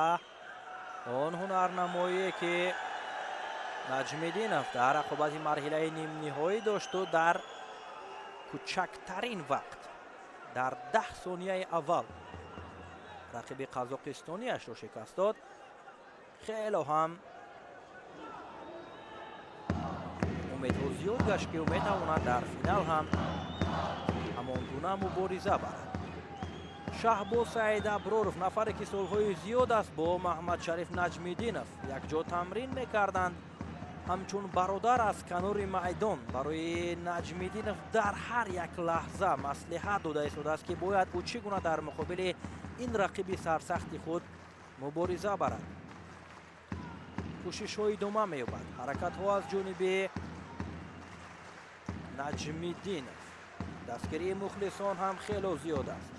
[SPEAKER 1] он ҳунарнамоие ки Наҷмиддинов дар рақобати марҳилаи нимниҳоӣ дошту дар кӯчактарин вақт дар 10 сонияи аввал рақиби қазоқистониашро шикаст дод. хело ҳам умедҳо зиёд гашт ки ӯ метавонад дар финал ҳам ҳамон гуна мубориза барад. шаҳбоз саид аброров нафаре ки солҳои зиёд аст бо маҳмадшариф наҷмиддинов якҷо тамрин мекарданд, ҳамчун бародар аз канори майдон барои наҷмиддинов дар ҳар як лаҳза маслиҳат дода истодааст ки бояд ӯ чӣ гуна дар муқобили ин рақиби сарсахти худ мубориза барад. кӯшишҳо идома меёбад. ҳаракатҳо аз ҷониби наҷмиддинов, дастгирии мухлисон ҳам хело зиёд аст.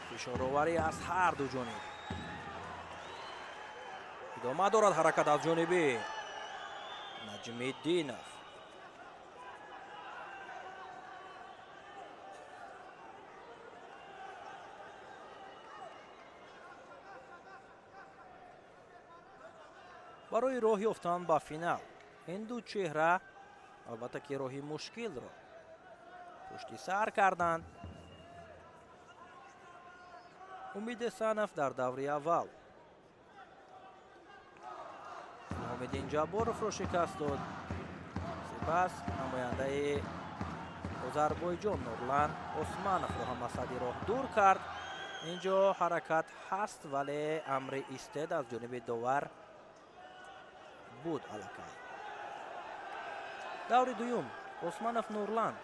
[SPEAKER 1] фишороварӣ аз ҳар ду ҷониб. идома дорад ҳаракат аз ҷониби наҷмиддинов. барои роҳ ёфтан ба финал ин ду чеҳра албатта ки роҳи мушкилро пушти сар карданд. умид эсанов дар даври аввал ҳомиддин ҷабборовро шикаст дод. сипас намояндаи озарбойҷон нурлан османовро ҳам аз сади роҳ дур кард. инҷо ҳаракат ҳаст вале амри истед аз ҷониби довар буд аллакай. даври дуюм османов нурлан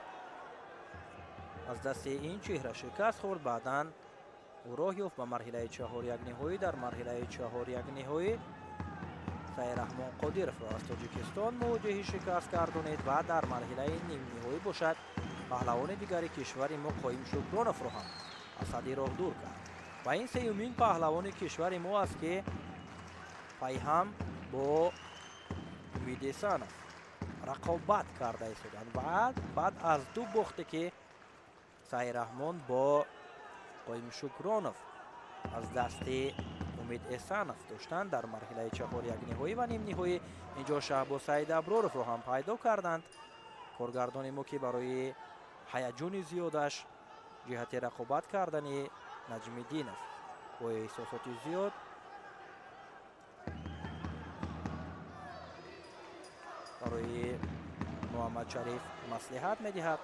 [SPEAKER 1] аз дасти ин чеҳра шикаст хӯрд. баъдан ӯ роҳ ёфт ба марҳилаи 4-1 дар марҳилаи 4-1 сайраҳмон қодировро аз тоҷикистон муваҷиҳи шикаст гардонид ва дар марҳилаи нимниҳоӣ бошад паҳлавони дигари кишвари мо қоим шукроновро ҳам аз сади роҳ дур кард. ва ин сеюмин паҳлавони кишвари мо аст ки пайҳам бо умид эсанов рақобат карда истоданд. баъд аз ду бохте ки сайраҳмон бо қоим шукронов аз дасти умид эсанов доштанд дар марҳилаи 4-1 ва нимниҳоӣ инҷо шаҳбоз саид аброровро ҳам пайдо карданд. коргардони мо ки барои ҳаяҷони зиёдаш ҷиҳати рақобат кардани наҷмиддинов бо эҳсосоти зиёд барои муҳаммадшариф маслиҳат медиҳад.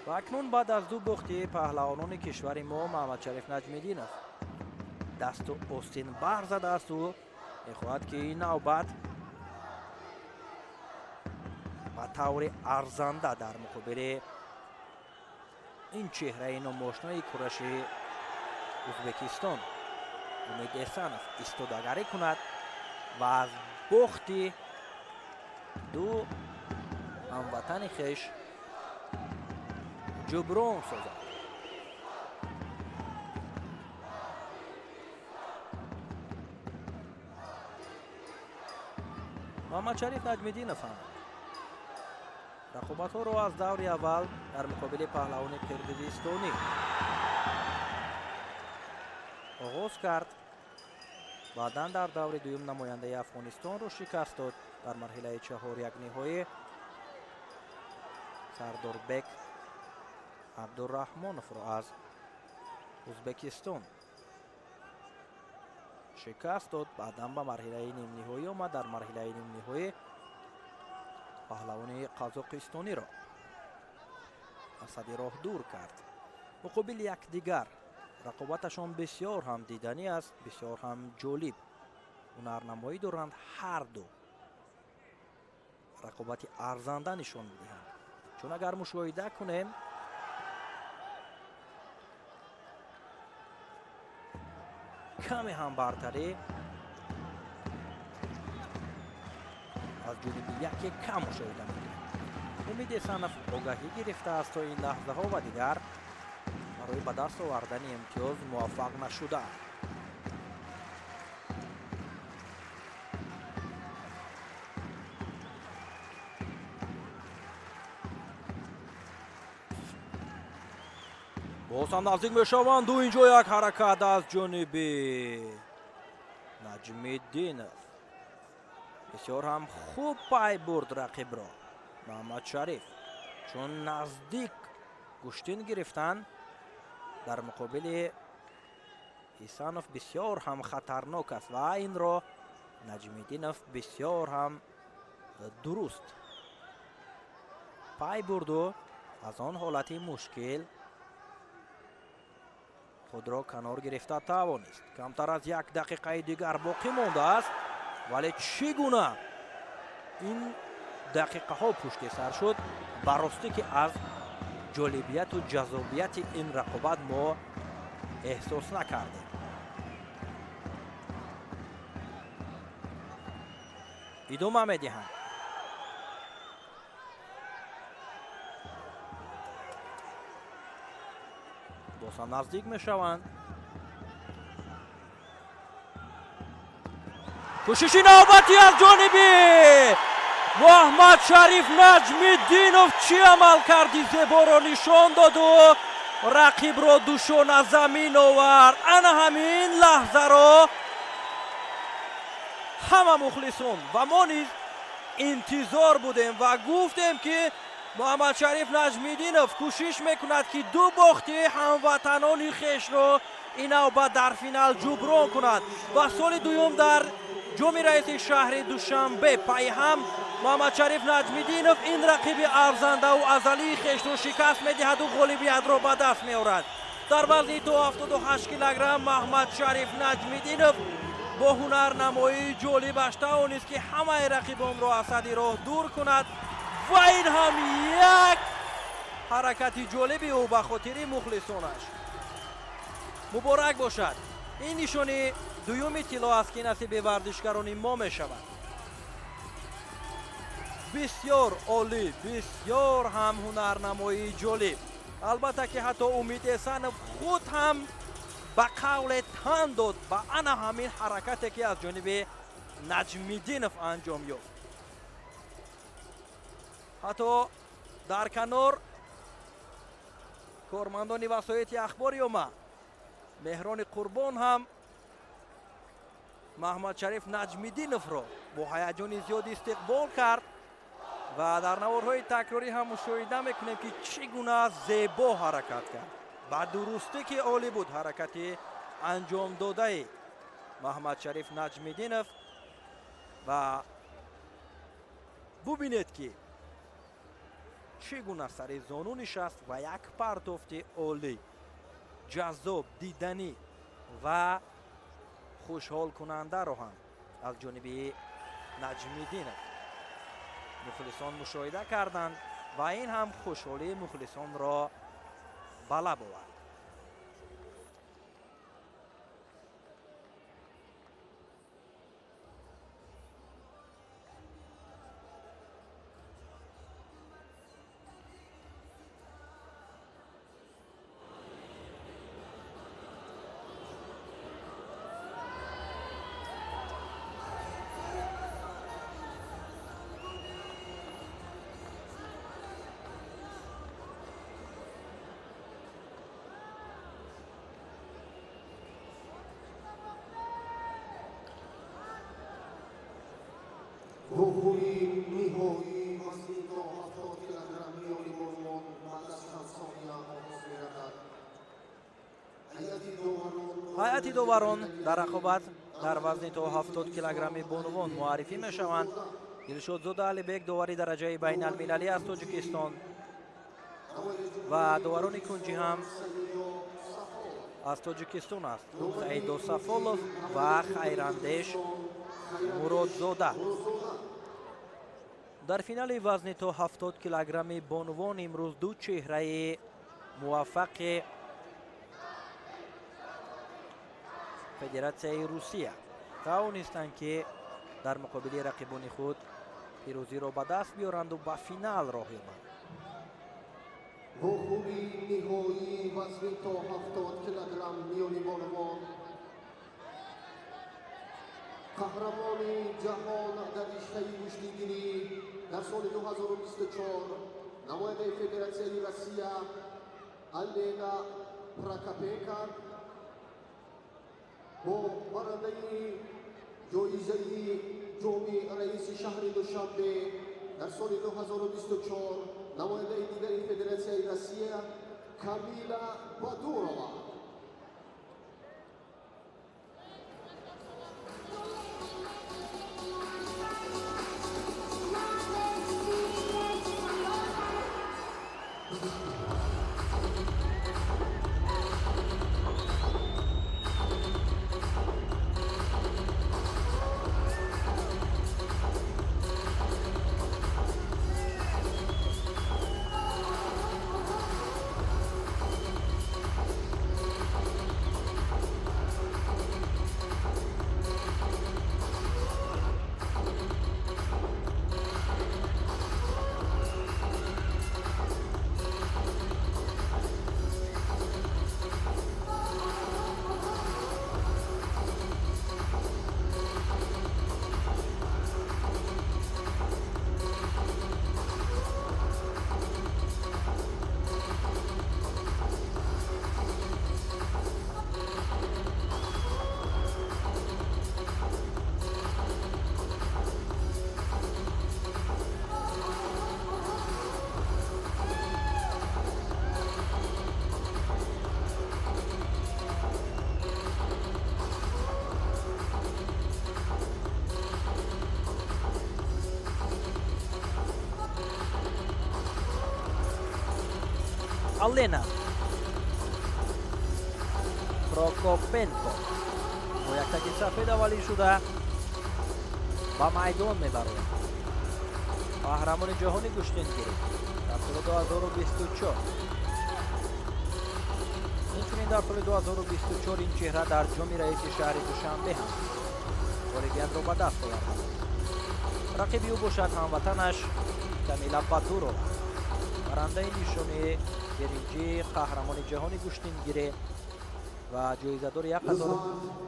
[SPEAKER 1] ва акнун баъд аз ду бохти паҳлавонони кишвари мо муҳаммадшариф наҷмиддинов дасту остин бар задааст. ӯ мехоҳад ки ин навбат ба таври арзанда дар муқобили ин чеҳраи номошнои кураши ӯзбекистон умид эсанов истодагарӣ кунад ва аз бохти ду ҳамватани хеш ҷуброн созад. муҳаммадшариф наҷмиддинов ҳам рақобатҳоро аз даври аввал дар муқобили паҳлавони қирғизистонӣ оғоз кард. баъдан дар даври дуюм намояндаи афғонистонро шикаст дод дар марҳилаи 4-1 сардорбек абдураҳмоновро аз ӯзбекистон шикаст дод. баъдан ба марҳилаи нимниҳоӣ омад. дар марҳилаи нимниҳоӣ паҳлавони қазоқистониро аз сади роҳ дур кард. муқобили якдигар рақобаташон бисёр ҳам диданӣ аст, бисёр ҳам ҷолиб. ҳунарнамоӣ доранд ҳар ду. рақобати арзанда нишон медиҳанд. чун агар мушоҳида кунем каме ҳам бартарӣ аз ҷониби яке кам мушоҳида мекунем. умид эсанов огаҳӣ гирифтааст то ин лаҳзаҳо ва дигар барои ба даст овардани имтиёз муваффақ нашудааст. боз ҳам наздик мешаванд. ду инҷо як ҳаракат аз ҷониби Наҷмиддинов. бисёр ҳам хуб пай бурд рақибро Маҳмадшариф, чун наздик гӯштин гирифтан дар муқобили Исанов бисёр ҳам хатарнок аст ва инро Наҷмиддинов бисёр ҳам дуруст пай бурду аз он ҳолати мушкил худро канор гирифта тавонист. камтар аз як дақиқаи дигар боқӣ мондааст, вале чӣ гуна ин дақиқаҳо пушти сар шуд, барости ки аз ҷолибияту ҷазобияти ин рақобат мо эҳсос накардем. идома медиҳанд. боз ҳам наздик мешаванд. кӯшиши навбатӣ аз ҷониби Маҳмадшариф. Наҷмиддинов чӣ амал карди зеборо нишон доду рақибро душона замин овард. ана ҳамин лаҳзаро ҳама мухлисон ва мо низ интизор будем ва гуфтем ки Маҳмадшариф Наҷмиддинов кӯшиш мекунад ки ду бохти ҳамватанони хешро ин навбат дар финал ҷуброн кунад. ва соли дуюм дар ҷоми раиси шаҳри Душанбе пай ҳам Маҳмадшариф Наҷмиддинов ин рақиби арзандаву азалии хешро шикаст медиҳаду ғолибиятро ба даст меорад. дар вазни то 78 килограмм Маҳмадшариф Наҷмиддинов бо ҳунарнамоии ҷолибаш тавонист ки ҳамаи рақибонро аз сади роҳ дур кунад ва ин ҳам як ҳаракати ҷолиби ӯ ба хотири мухлисонаш. муборак бошад. ин нишони дуюми тилло аст ки насиби варзишгарони мо мешавад. бисёр олӣ, бисёр ҳам ҳунарнамоии ҷолиб. албатта ки ҳатто Умид Эсанов худ ҳам ба қавле тан дод ба ана ҳамин ҳаракате ки аз ҷониби Наҷмиддинов анҷом ёфт. ҳатто дар канор кормандони васоити ахбори омма Меҳрони Қурбон ҳам Маҳмадшариф Наҷмиддиновро бо ҳаяҷони зиёд истиқбол кард ва дар наворҳои такрорӣ ҳам мушоҳида мекунем ки чӣ гуна зебо ҳаракат кард. ба дурустӣ ки олӣ буд ҳаракати анҷомдодаи Маҳмадшариф Наҷмиддинов ва бубинед ки чӣ гуна сари зону нишаст ва як партофти олӣ, ҷаззоб, диданӣ ва хушҳолкунандаро ҳам аз ҷониби Наҷмиддинов мухлисон мушоҳида карданд ва ин ҳам хушҳолии мухлисонро ба лаб овард.
[SPEAKER 2] Ruhuri Mihoi Masito Haftot Kilogrami Olibormon Madas Tansonia Osmiradat.
[SPEAKER 1] ҳайати доварон дар рақобат дар вазни то 70 килограмми бонувон муаррифӣ мешаванд. Дилшодзода Алибек довари дараҷаи байналмилалӣ аз Тоҷикистон ва доварони кунҷӣ ҳам аз Тоҷикистон аст. Саидо Сафолов ва Хайрандеш Муродзода. дар финали вазни то 70 килограмми бонувон имрӯз ду чеҳраи муваффақи федератсияи Русия тавонистанд ки дар муқобили рақибони худ пирӯзиро ба даст биёранду ба финал роҳ ёбанд.
[SPEAKER 2] Ruhuri Mihoi Masito Haftot Kilogrami Olibormon Қаҳрамони ҷаҳон дар риштаи куштигирӣ дар соли 2024 намояндаи Федератсияи Россия Алена Прокопенко با برنده جایزه جامی رئیس شهر دوشنبه در سال 2024 نماینده دیگری فدراسیون روسیه کامیلا بادورова.
[SPEAKER 1] Alena Prokopенко با یک تکیه سفید اولی شده با میدان میبرد. قهرمان جهانی گشتنگیری در سال 2024. اینچنین در سال 2024 این چهره در جام رئیس شهر دوشنبه هم اولیویان رو به دست آورد. رقیبی او باشد هموطنش کامیلا بادورова برنده نشانه برنجی قهرمان جهانی گشتنگیری و جایزه‌دار 1000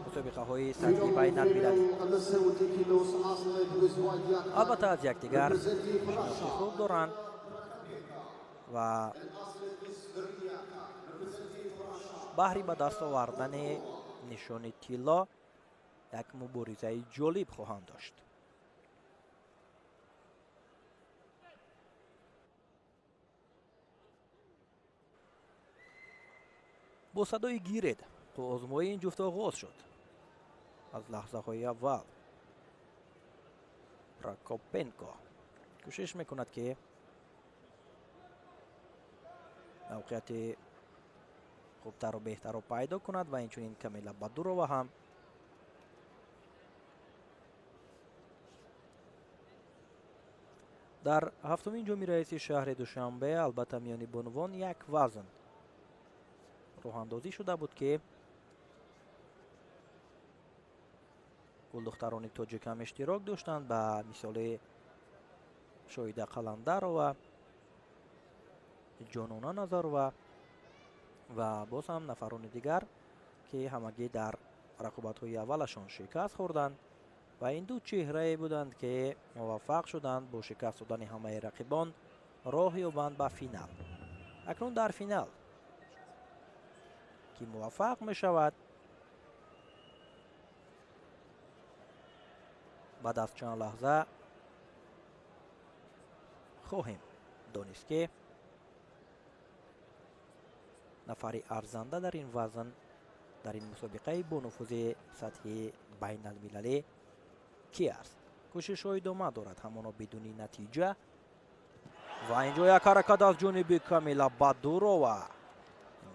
[SPEAKER 1] مسابقه‌های سطحی بین المللی. البته از یکدیگر شناخت خوب دارند و بهر به دست آوردن نشان طلا یک مبارزه جالب خواهند داشت. با صدای گیرد آزمایی این جفت آغاز شد. از لحظه های اول پروکوپенکو کوشش میکند که موقعیت خوبتر و بهتر رو پیدا کند و اینچنین کامیلا بادورова هم در هفتمین جام رئیس شهر دوشنبه البته میانی بانوان یک وزن راه اندازی شده بود که گلدختران تاجیک هم اشتراک داشتند به مثال شاهده قلندرova جانونا نظرova و باز هم نفران دیگر که همگی در رقابت های اولشان شکست خوردند و این دو چهره بودند که موفق شدند با شکست دادن همه رقیبان راه یابند به فینال. اکنون در فینال که موفق می شود بعد از چند لحظه خواهیم دانست که نفر ارزنده در این وزن در این مسابقه با نفوذ سطحی بین المللی کی است. کوشش های ادامه دارد همانا بدون نتیجه و اینجا یک حرکت از جانب کامیلا بادورова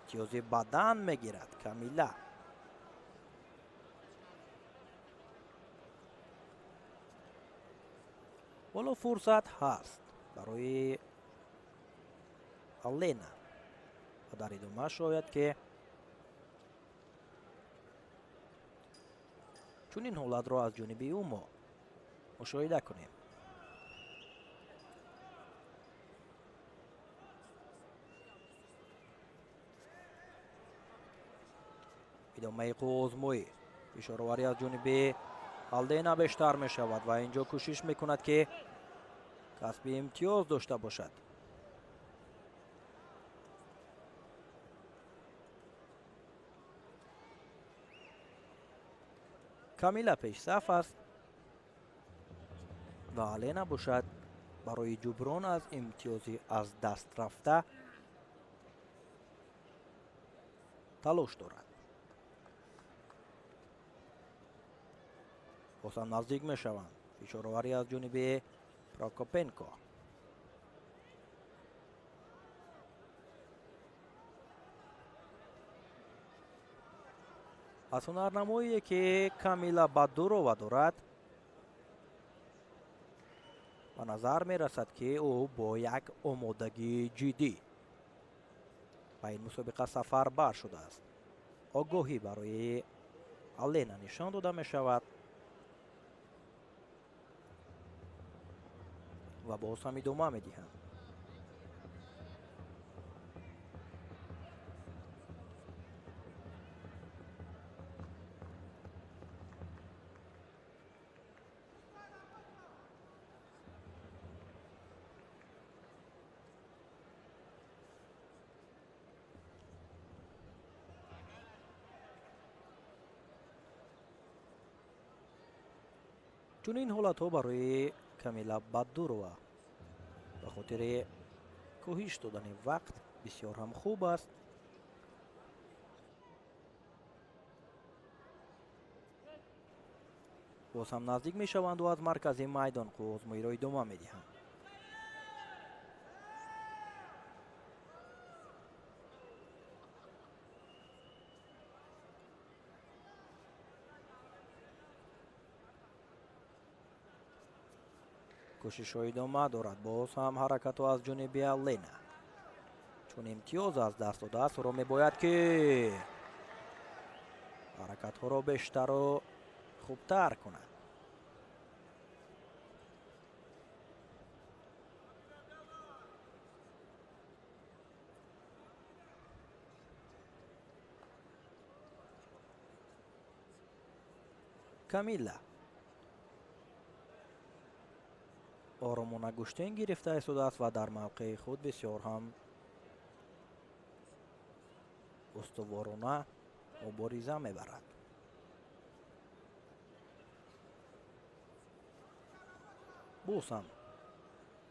[SPEAKER 1] امتیاز بدن میگیرد. کامیلا والا فرصت هست برای آلینا و در ادامه شاید که چون این حالت را از جانب او ما مشاهده کنیم. ادامه آزمایی فشارآوری از جانب آلینا بیشتر می شود و اینجا کوشش می کند که کسب امتیاز داشته باشد. камила пешсаф аст ва алена бошад барои ҷуброн аз имтиёзи аз даст рафта талош дорад. бозам наздик мешаванд. фишороварӣ аз ҷониби Прокопенко. аз ҳунарнамоие ки камила бадурова дорад ба назар мерасад ки ӯ бо як омодагии ҷиддӣ ба ин мусобиқа сафарбар шудааст. огоҳӣ барои алена нишон дода мешавад ва боз ҳам идома медиҳанд. чунин ҳолатҳо барои камила бадурова ба хотири коҳиш додани вақт бисёр ҳам хуб аст. боз ҳам наздик мешаванду аз маркази майдон озмоиро идома медиҳанд. кӯшишҳо идома дорад. боз ҳам ҳаракатҳо аз ҷониби алена. чун имтиёз аз даст додааст, ӯро мебояд ки ҳаракатҳоро бештару хубтар кунад. камила оромона гӯштен гирифта истодааст ва дар мавқеи худ бисёр ҳам устуворона мубориза мебарад. боз ҳам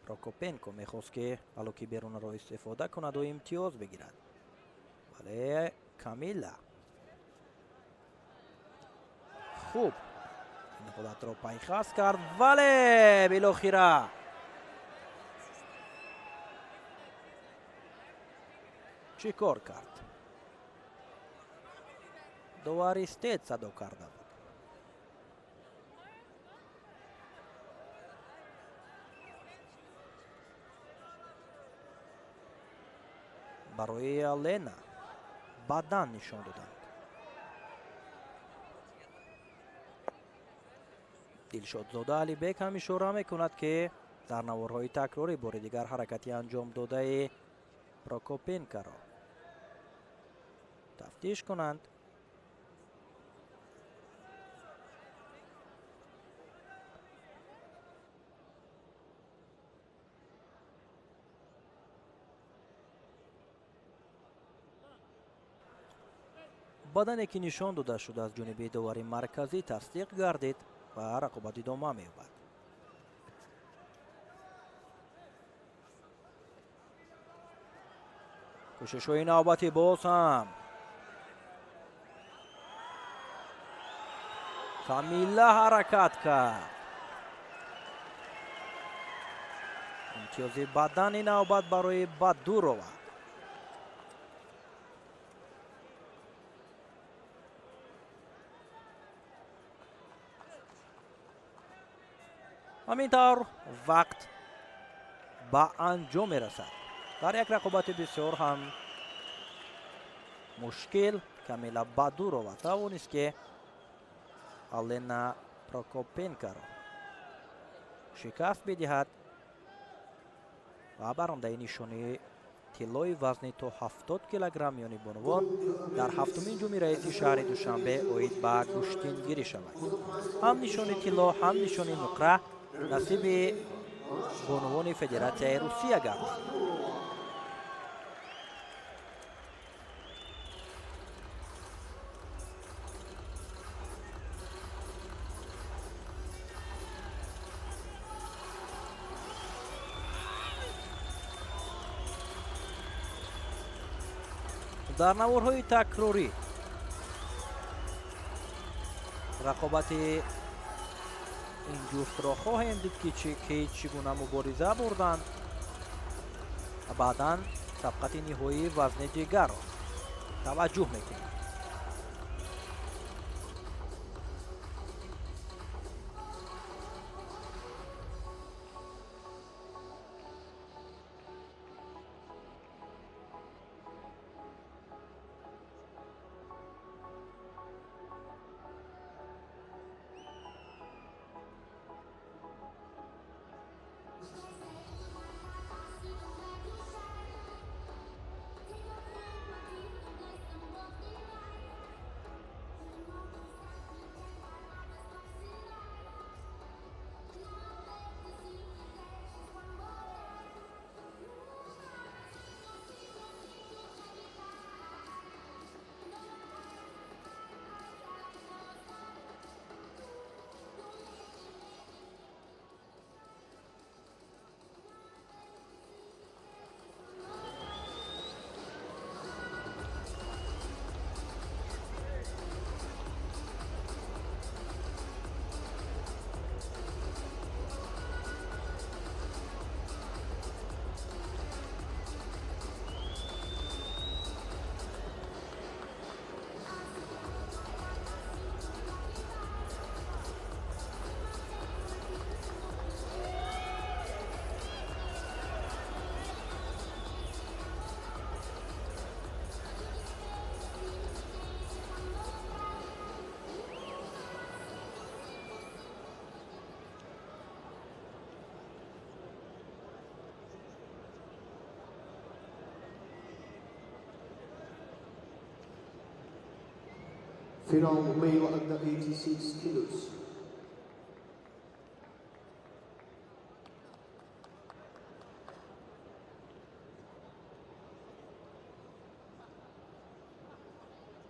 [SPEAKER 1] Прокопенко мехост ки балоки берунаро истифода кунаду имтиёз бигирад, вале камила хуб ин ҳолатро пайхас кард, вале билохира чӣ кор кард? довар истед садо карда буд. барои алена бадан нишон доданд. дилшодзода алибек ҳам ишора мекунад ки дар наворҳои такрорӣ бори дигар ҳаракати анҷом додаи Прокопенкаро тафтиш кунанд. бадане ки нишон дода шуда аз ҷониби довари марказӣ тасдиқ гардид ва рақобат идома меёбад. кӯшишҳои навбати боз ҳам камила ҳаракат кард. имтиёзи бадани навбат барои бадурова. ҳамин тавр вақт ба анҷом мерасад. дар як рақобати бисёр ҳам мушкил камила бадурова тавонист ки алена Прокопенкаро шикаст бидиҳад ва барандаи нишони тиллои вазни то 70 килограмм миёни бонувон дар ҳафтумин ҷуми раиси шаҳри душанбе оид ба гӯштингирӣ шавад. ҳам нишони тилло, ҳам нишони нуқра насиби бонувони федератсияи русия гардид. дар наворҳои такрорӣ рақобати ин ҷуфтро хоҳем дид ки чӣ гуна мубориза бурданд ва баъдан сабқати ниҳоии вазни дигарро таваҷҷӯҳ мекунем.
[SPEAKER 2] Final male under 86 kilos.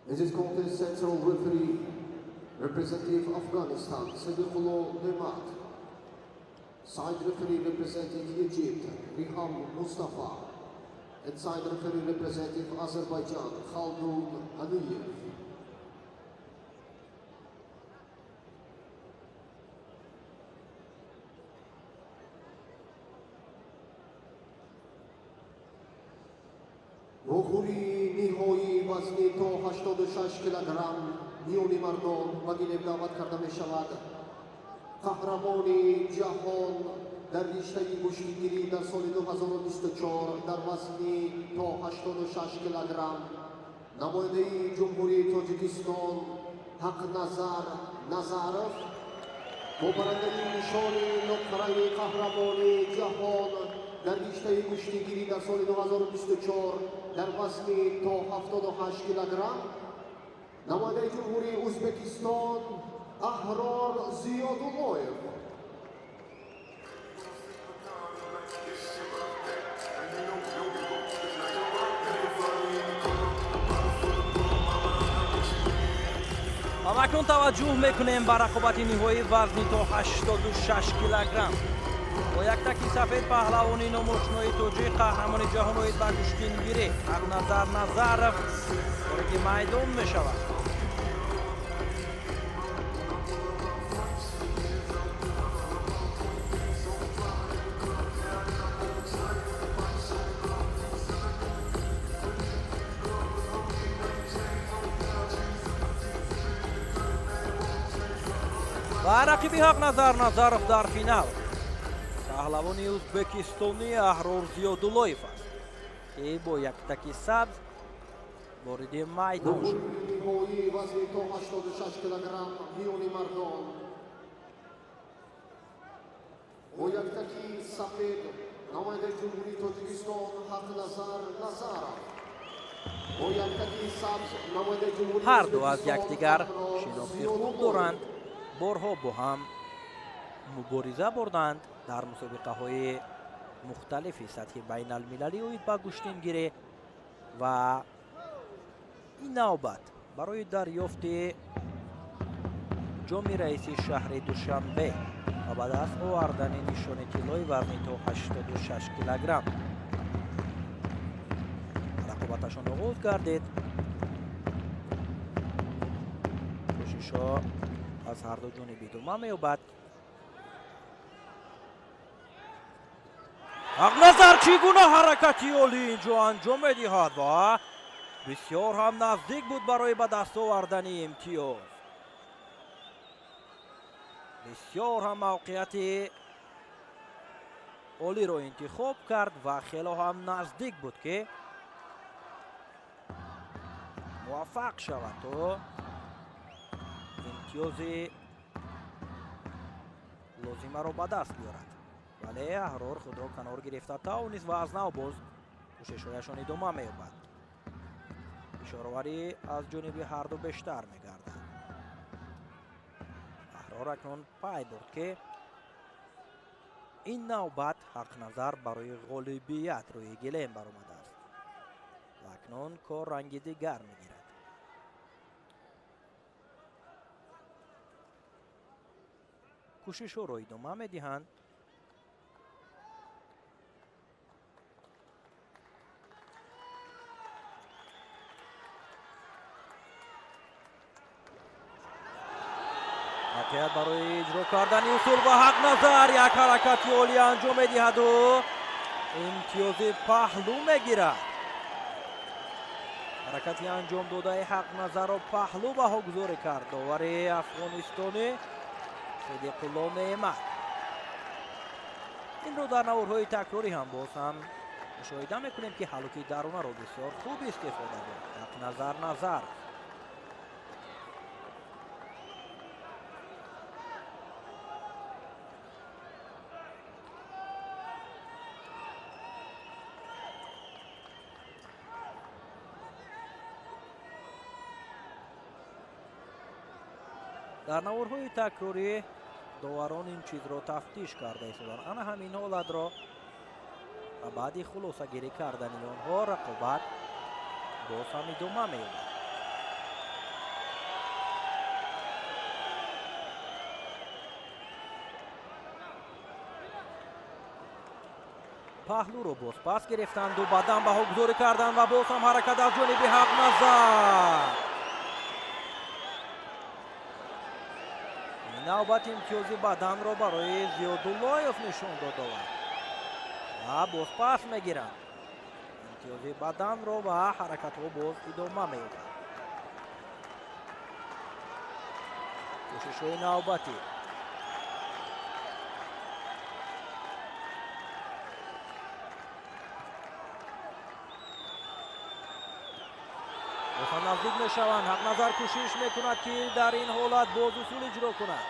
[SPEAKER 2] This is contest central referee, representative Afghanistan, Sadiqullah Nemat. Side referee representing Egypt, Riham Mustafa. And side referee representing Azerbaijan, Khaldun Aliyev. Рухури ниҳои вазни то 86 килограмм миёни мардон ба гиреб даъват карда мешавад қаҳрамони ҷаҳон дар риштаи гӯштгирӣ дар соли 2024 дар вазни то 86 килограмм намояндаи ҷумҳурии тоҷикистон ҳақназар Назаров бо барандаи нишони нуқраи қаҳрамони ҷаҳон дар риштаи гӯштгирӣ дар соли 2024 дар вазни то 78 килограмм намояндаи ҷумҳурии Ӯзбекистон Аҳрор Зиёдуллоев.
[SPEAKER 1] ҳамакнун таваҷҷӯҳ мекунем ба рақобати ниҳоии вазни то 86 килограмм. با یک تکی سفید پهلوانی نمایشنامه توجیه قهرمان جهان اوید با کشتیگیری ҳақназар Назаров وارد میدان میشود. و رقیبی ҳақназар Назаров در فینال پهلوانی ӯзбекистони Аҳрор Зиёдуллоев аст ки бо як таки сабз вориди майдон шуд.
[SPEAKER 2] ниҳои вазни то 86 килограмм миёни мардон бо як таки сафед намояндаи ҷумҳурии Тоҷикистон ҳақназар Назаров бо як таки сабз намояндаи ҷумҳурии
[SPEAKER 1] ҳар ду аз якдигар шинохти хуб доранд. борҳо бо ҳам мубориза бурданд дар мусобиқаҳои мухталифи сатҳи байналмилалӣ оид ба куштингирӣ ва ин навбат барои дарёфти ҷоми раиси шаҳри Душанбе ва ба даст овардани нишони тиллои вазни то 86 килограмм. رقابتشان آغاز گردید. کوشش‌ها از هر دو جانب ادامه می‌یابد. حق‌نظر چگونه حرکتی عالی اینجا انجام می‌دهد و بسیار هم نزدیک بود برای به دست آوردن امتیاز. بسیار هم موقعیت عالی را انتخاب کرد و خیلی هم نزدیک بود که موفق شود تا امتیاز لازمه را به دست بیارد، ولی احرار خود را کنار گرفته توانست و از نو باز کوشش‌هایشان ادامه می‌یابد. فشارآوری از جانب هر دو بیشتر می‌گردد. احرار اکنون پی برد که این نوبت حق نظر برای غالبیت روی گلیم برآمده است و اکنون کار رنگ دیگر می‌گیرد. کوشش را ادامه می‌دهند. موقعیت برای اجرا کردن اصول و حق نظر یک حرکتی عالی انجام می‌دهد و امتیاز پهلو می‌گیرد. حرکتی انجام داده حق نظر و پهلو بهاگذاری کرد داور افغانستانی صدیق‌الله نعمت. این رو در نوارهای تکراری هم باز هم مشاهده میکنیم که حلقه درونه رو بسیار خوب استفاده بود. حق نظر در نوارهای تکراری داوران این چیز را تفتیش کرده ایستادند. آن همین حالت را و بعد خلاصه گیری کردن آنها رقابت باز هم ادامه می‌یابد. پهلو رو باز پس گرفتند و بعداً بهاگذاری کردند و باز هم حرکت از جانب حق نظر. نوبت امتیاز بدن را برای زیاداللهیف نشان داده و باز پس میگیرند. امتیاز بدن را و حرکت ها باز ادامه می‌یابد. کوشش های نوبتی باز نزدیک میشوند. حق نظر کوشش میکند که در این حالت باز اصول اجرا کند.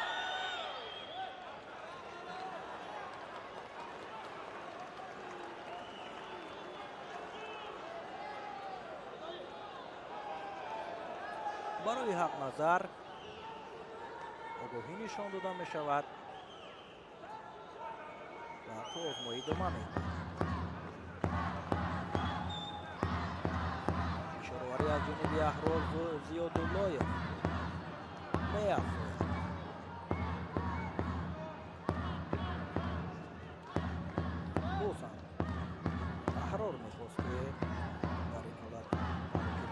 [SPEAKER 1] برای حق نظر آگاهی نشان داده می شود و تو آزمایی ادامه می‌یابد. فشارآوری از جانب احرار زیاداللهیف می‌افزاید. باز هم احرار می‌خواست که در این حالت که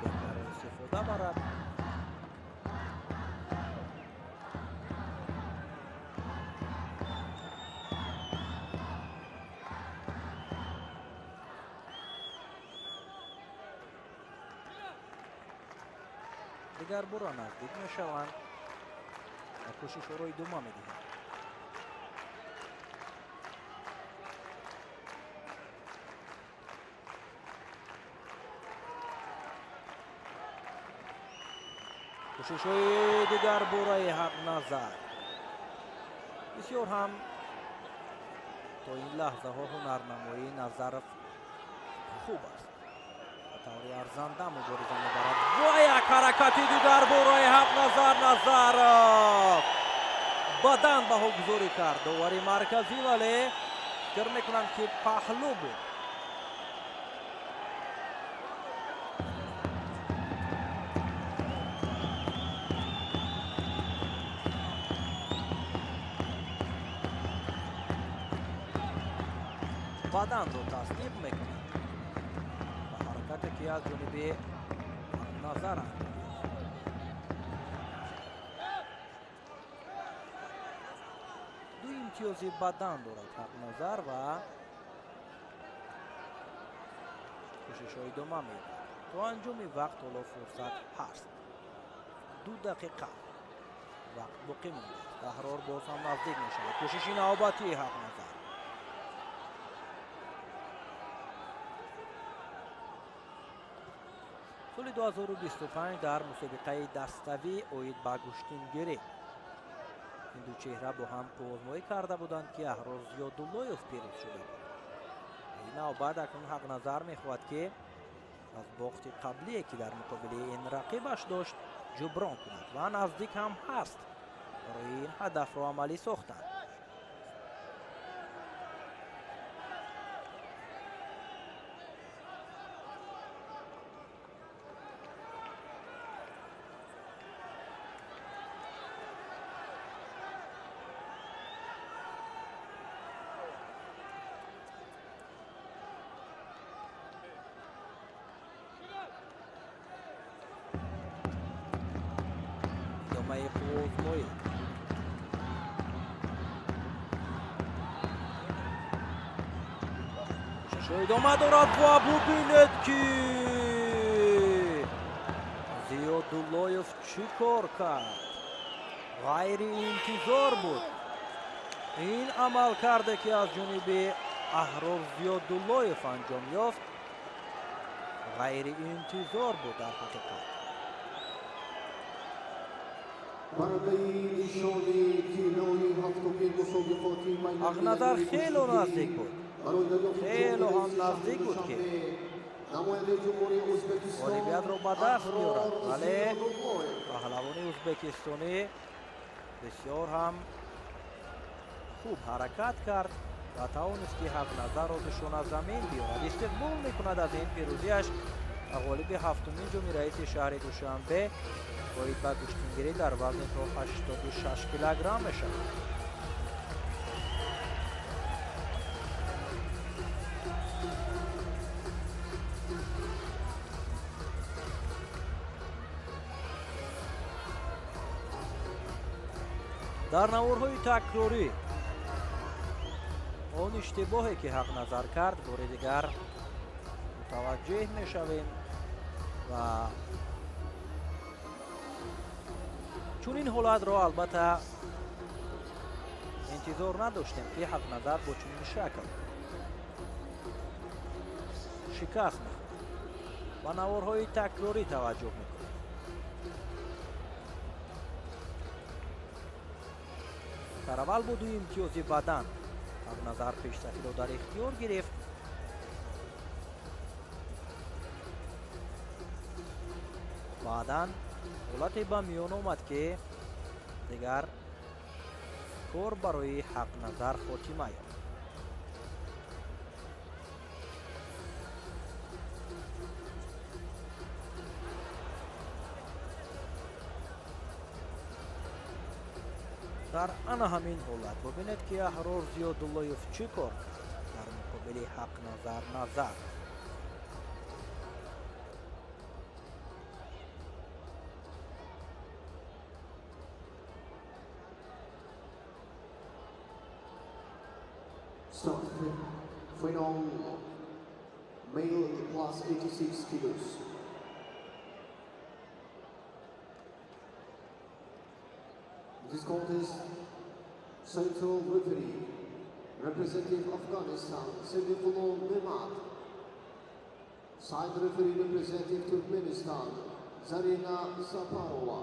[SPEAKER 1] بهتر استفاده برد. دیگر برا نزدیک میشوند و کوشش را ادامه می‌دهند. کوشش های دیگر برای حق نظر بسیار هم تا این لحظه ها هنرنمایی نظر خوب است. طوری ارزنده مبارزه می‌برد و یک حرکتی دیگر برای حق نظر بدن بهاگذاری کرد داوری مرکزی، ولی فکر میکنم که پهلو بود. بدن رو تصدیق میکنه و حرکتی که ورزشی از جانب نظر دو امتیازی بدن دارد حق نظر و کوشش های دوم می‌دهد. تو انجام وقت حالا فرصت هست. 2 دقیقه وقت باقی مونده. تحرار باز هم نزدیک می‌شود. کوشش نوبتی حق نظر. سال 2025 در مسابقه دستوی اوید با گشتینگیری این دو چهره با هم آزمایی کرده بودند که احرار زیاداللهیف پیروز شده بود. این نوبت اکنون حق نظر میخواهد که از باخت قبلی که در مقابل این رقیبش داشت جبران کند و نزدیک هم هست برای این هدف را عملی ساختند. ادامه دارد و ببینید که زیاداللهیف چی کار کرد. غیر انتظار بود این عمل کرده که از جانب احرار زیاداللهیف انجام یافت. غیر انتظار بود در حقیقت. حق نظر خیلی نزدیک بود. خیلی هم نزدیک بود که غالبیت رو به دست بیارد، ولی پهلوان ازبکستانی بسیار هم خوب حرکت کرد و توانست که حق نظر رو نشون از زمین بیارد. استقبال میکند از این پیروزیش غالب هفتمین جام رئیس شهر دوشنبه باید با گشتینگیری در وزن تا 86 کیلوگرم میشود. در نوارهای تکراری اون اشتباهی که حق نظر کرد بار دیگر متوجه میشویم و چون این حالت را البته انتظار نداشتیم که حق نظر با چنین شکل شکست میخورد و نوارهای تکراری توجه میکنیم. در اول با 2 امتیازی بدن حق نظر پیشرفتی را در اختیار گرفت. بعداً حالت به میان آمد که دیگر کار برای حق نظر خاتمه یافت. در آن همین حالت ببینید که احرار زیاداللهیف چی کار در مقابل حق نظر
[SPEAKER 2] Start final male plus 86 kilos. This contest, central referee, representative Afghanistan, Sedifullah Mehmet. Side referee, representative Turkmenistan, Zarina Saparova.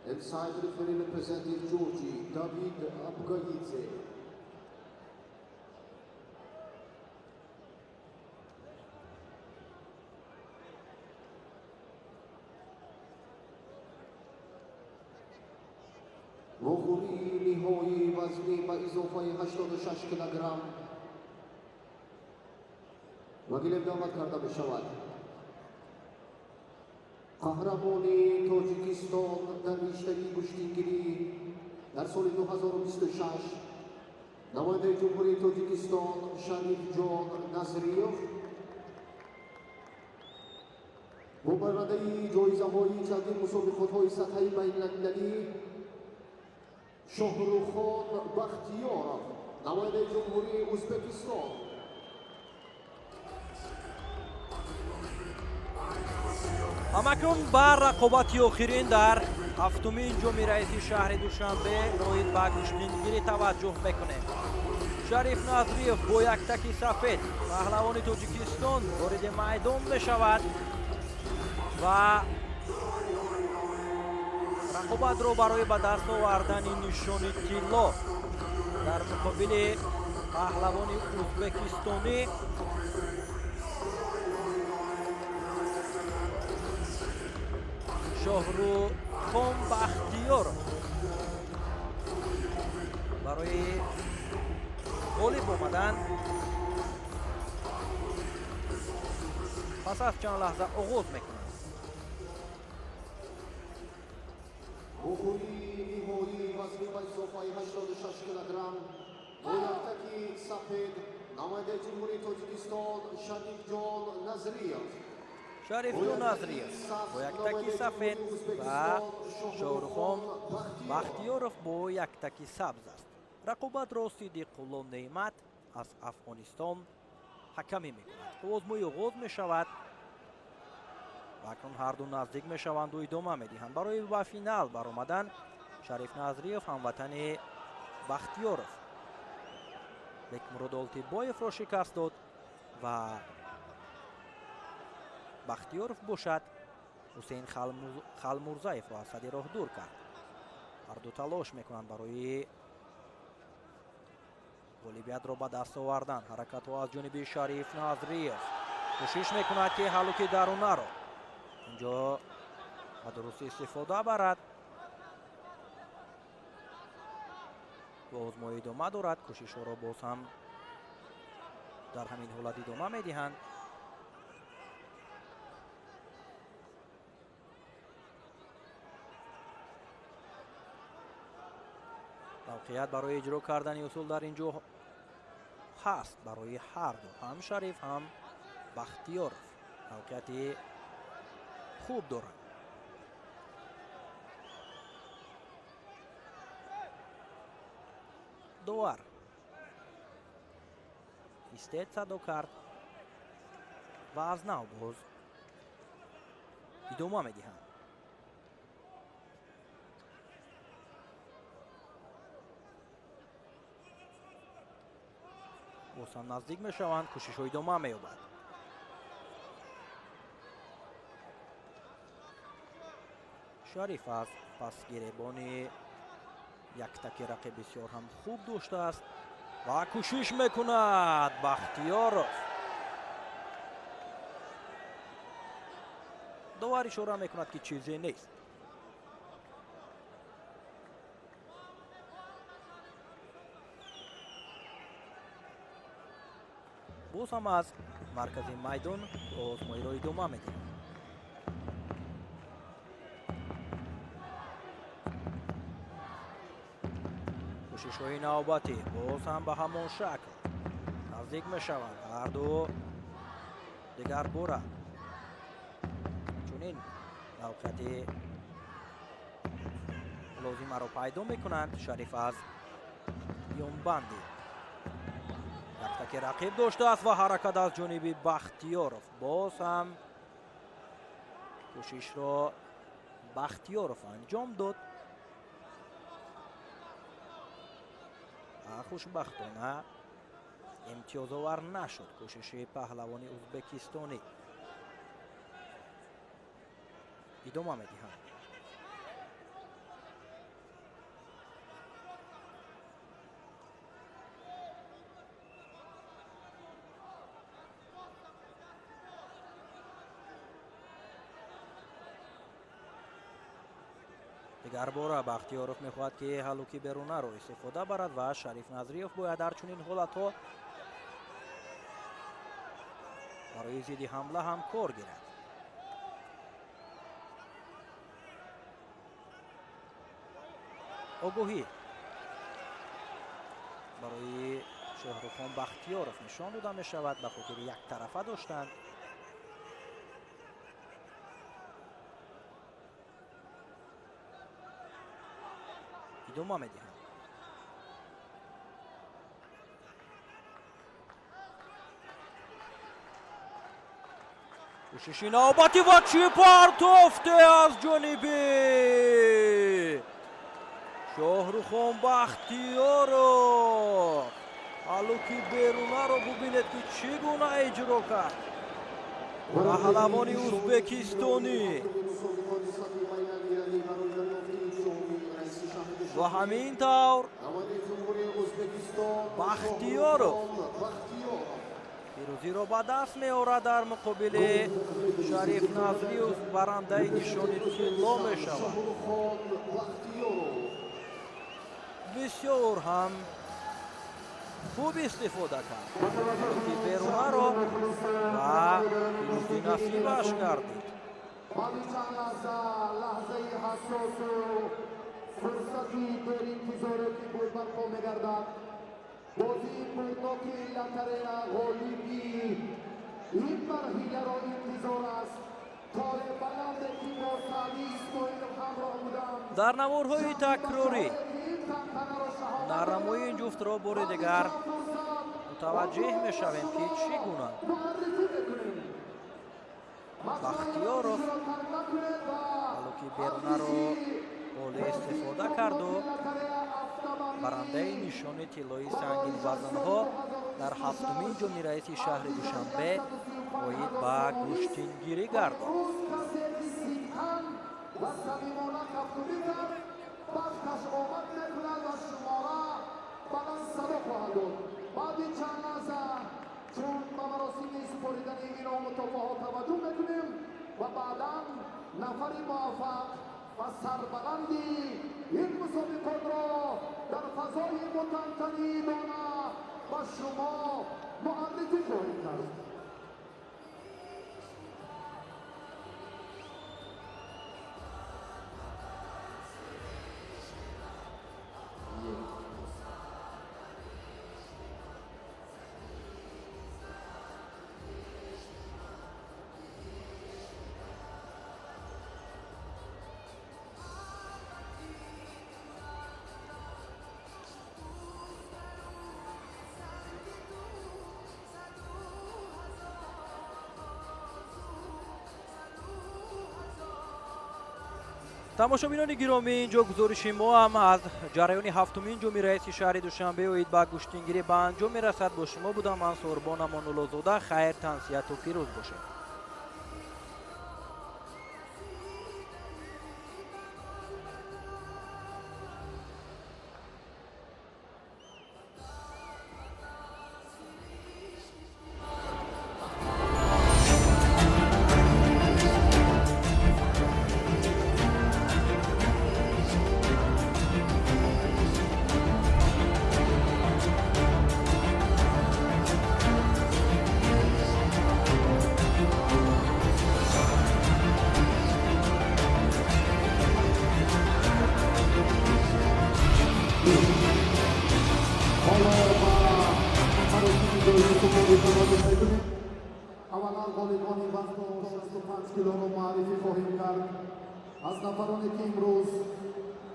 [SPEAKER 2] And side referee, representative Georgia, David Abgayidze. وخوری نهایی وزنی با اضافه 86 کیلوگرم و گلیم دعوت کرده می شود. قهرمان تاجیکستان در رشته کشتیگیری در سال 2026 نماینده جمهوری تاجیکستان شریف جان نظریف бо барандаи ҷоизаҳои чандин мусобиқотҳои сатҳаи байналмилалӣ Shohruxxon Baxtiyorov, Navoiy Jumhuriy O'zbekiston.
[SPEAKER 1] ҳамакун ба рақобати охирин дар ҳафтумин ҷоми раиси шаҳри Душанбе ноид ба гӯштингирӣ таваҷҷӯҳ мекунем. Шариф Назриев бо яктаки сафед паҳлавони Тоҷикистон вориди майдон мешавад ва рақобатро барои ба даст овардани нишони тилло дар муқобили паҳлавони ӯзбекистонӣ Shohruxxon Baxtiyorov барои ғолиб омадан пас аз чанд лаҳза оғоз мекунад.
[SPEAKER 2] Бухури ниҳоӣ вазни ба изофаи 86 килограмм бо яктаки сафед намояндаи ҷумҳурии Тоҷикистон Шарифҷон Назриев.
[SPEAKER 1] Шарифҷон Назриев бо яктаки сафед ва Shohruxxon Baxtiyorov бо яктаки сабз аст. рақобатро Сидиқулло Неъмат аз Афғонистон ҳакамӣ мекунад. овозмӯи оғоз мешавад ва акнун ҳарду наздик мешаванду идома медиҳанд. барои ба финал баромадан Шариф Назриев ҳамватани Бахтиёров Бекмурод Олтибоевро шикаст дод ва Бахтиёров бошад Ҳусейн Халмурзаевро аз сади роҳ дур кард. ҳарду талош мекунанд барои ғолибиятро ба даст овардан. ҳаракатҳо аз ҷониби Шариф Назриев кӯшиш мекунад ки ҳаллуки дарунаро инҷо ба дурустӣ истифода барад. озмои идома дорад. кӯшишҳоро боз ҳам дар ҳамин ҳолат идома медиҳанд. мавқеият барои иҷро кардани усул дар ин ҷо ҳаст барои ҳарду ҳам Шариф ҳам Бахтиёров мавқеияти хуб доранд. довар истед садо кард ва аз нав боз идома медиҳанд. боз ҳам наздик мешаванд. кӯшишҳо идома меёбад. Шариф аст пас гиребони яктаки рақиб бисёр ҳам хуб доштааст ва кӯшиш мекунад Бахтиёров. довар ишора мекунад ки чизе нест. боз ҳам аз маркази майдон озмоиро идома медиҳад. кӯшишҳои навбатӣ боз ҳам ба ҳамон шакл наздик мешаванд. ҳарду дигар бора чунин мавқеияти лозимаро пайдо мекунанд. Шариф аз ёнбанди яктаки рақиб доштааст ва ҳаракат аз ҷониби Бахтиёров. боз ҳам кӯшишро Бахтиёров анҷом дод. хушбахтона имтиёзовар нашуд кӯшиши паҳлавони ӯзбекистонӣ. идома медиҳанд. дигар бора Бахтиёров мехоҳад ки ҳаллуки берунаро истифода барад ва Шариф Назриев бояд дар чунин ҳолатҳо барои зидди ҳамла ҳам кор гирад. огоҳӣ барои Shohruxxon Baxtiyorov нишон дода мешавад ба хотири яктарафа доштанд. Думамеди. کوششی نوبتی و چی پرتفته از جانبی شاهروخان بختیارو حالا که بیرونه رو ببینید که چگونه اجرا کرد پهلوانی ازبکستانی و همین طور بختیارو پیروزی رو به دست می‌آورد در مقابل شریف نظری و برنده نشانی طلا می‌شود. بسیار هم خوب استفاده کرد که بیرونه رو و پیروزی نصیبش گردید.
[SPEAKER 2] بازی بردناکی لاتریا غالیبی این مرحله را انتظار است کار بلند که با سالیس باید همراه بودم
[SPEAKER 1] در نوارهای تکراری نرمای این جفت را بار دیگر متوجه می شویم که چگونه بختیارو حالا که بیرونه رو عالی استفاده کرد و برنده نشان طلای سنگین وزنها در هفتمین جام رئیس شهر دوشنبه باید به گشتینگیری گردید.
[SPEAKER 2] و سربلندی این مسابقات را در فضای متنطنی دانا و شما معرفی خواهید کرد.
[SPEAKER 1] تماشابینان گرامی اینجا گزارش ما هم از جریان هفتمین جام رئیس شهر دوشنبه و به گشتینگیری به انجام میرسد. با شما بودم من سوربان امان‌الله. خیر، تنصیحت و پیروز باشید.
[SPEAKER 2] اولا والیبال وزن 65 کیلو رو معرفی خواهیم کرد از نفرانی که امروز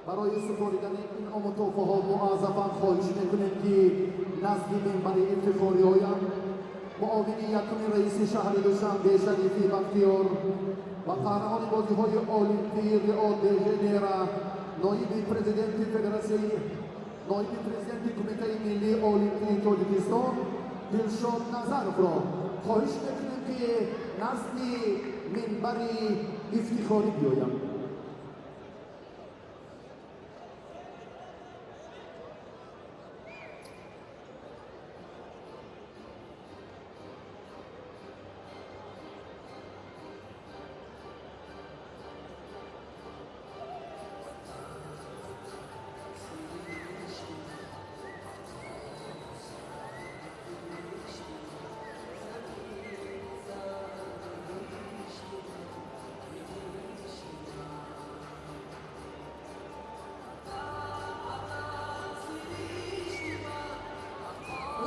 [SPEAKER 2] برای سپردن این تحفه ها معذبا خواهش میکنیم که نزد منبر افتخاری آیند. معاون یکم رئیس شهر دوشنبه شریفی بختیار و قهرمان بازی های المپیک ریو دی ژانیرو نایب پرزیدنت فدراسیون نایب پرزیدنت کمیته ملی المپیک تاجیکستان دلشاد نظرов را خواهش میکنیم که نزد منبر افتخاری بیایند.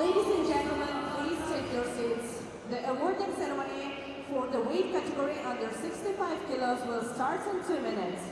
[SPEAKER 6] Ladies and gentlemen, please take your seats. The awarding ceremony for the weight category under 65 kilos will start in 2 minutes.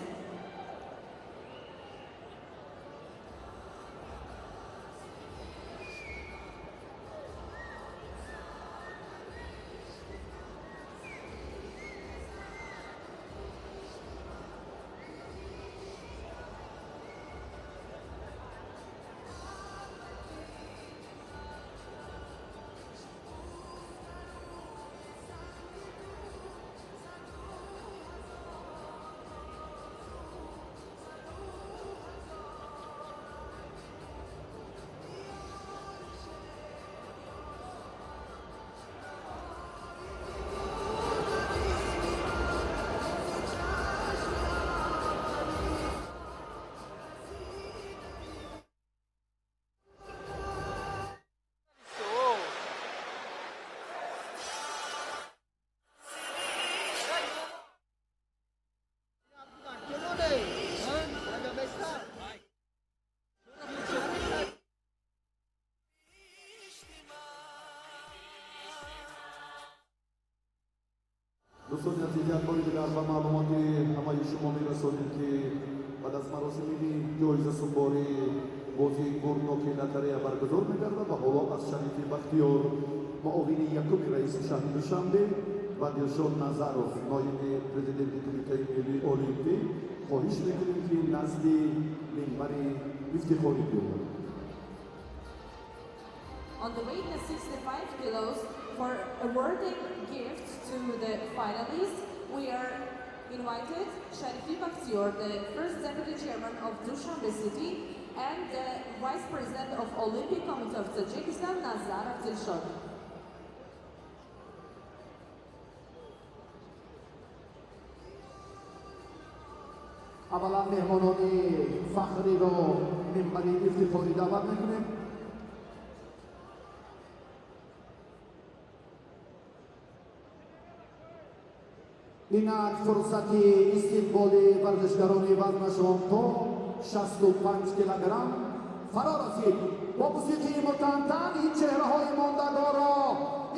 [SPEAKER 2] ба маълумоти ҳамаи шумо мерасонем ки баъд аз маросими ҷоизасубори бозии бурноки лотарея баргузор мегардад ва ҳоло аз Шарифи Бахтиёр муовини якуми раиси шаҳри Душанбе ва Дилшод Назаров ноиби президенти Кумитаи миллии олимпӣ хоҳиш мекунем ки назди минбари ифтихорӣ биёяд.
[SPEAKER 6] On the weight of 65 kilos, for awarding gifts to the finalists, we are invited Sharifi Bakhtiyor, the first deputy chairman of Dushanbe city, and the vice president of Olympic Committee of Tajikistan, Nazarov Dilshod.
[SPEAKER 2] аввалан меҳмонони фахриро минбари ифтихорӣ даъват мекунем. инак фурсати истиқболи варзишгарони вазнашон то 65 килограмм фаро расид. бо мусиқии мутантан ин чеҳраҳои мондагорро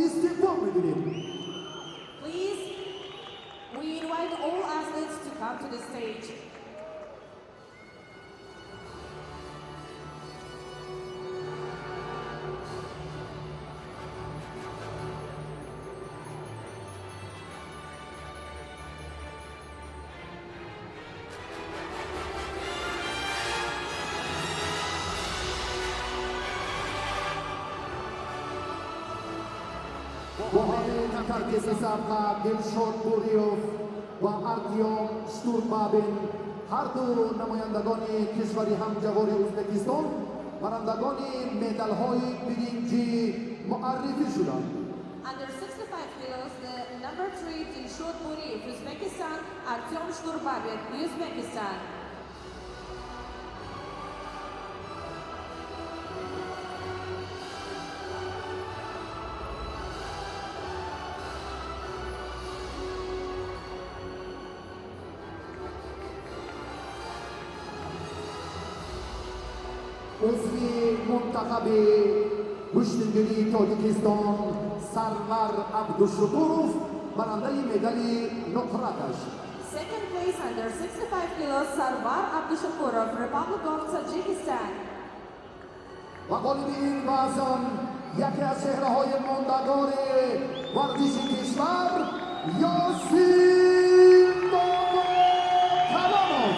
[SPEAKER 2] истиқбол мегирем.
[SPEAKER 6] Please, we invite all athletes to come to the stage.
[SPEAKER 2] Tarkisi Sabqa, Dilshod Buriyov va Artyom Shturbabin har du namoyandagoni кишвари ҳамҷавори Ӯзбекистон барандагони медалҳои биринҷӣ муаррифӣ шуданд.
[SPEAKER 6] Under 65 kilos, the number 3 Dilshod Buriev, Uzbekistan, Artyom Shturbabin, Uzbekistan.
[SPEAKER 2] узви мунтахаби гӯштингирии Тоҷикистон Сарвар Абдушукуров барандаи медали нуқра гашт.
[SPEAKER 6] Second place under 65 kilos, Sarvar Abdushakurov, Republic of Tajikistan.
[SPEAKER 2] ва ғолиби ин вазн яке аз чеҳраҳои мондагори варзиши кишвар Ёсин Бобокалонов.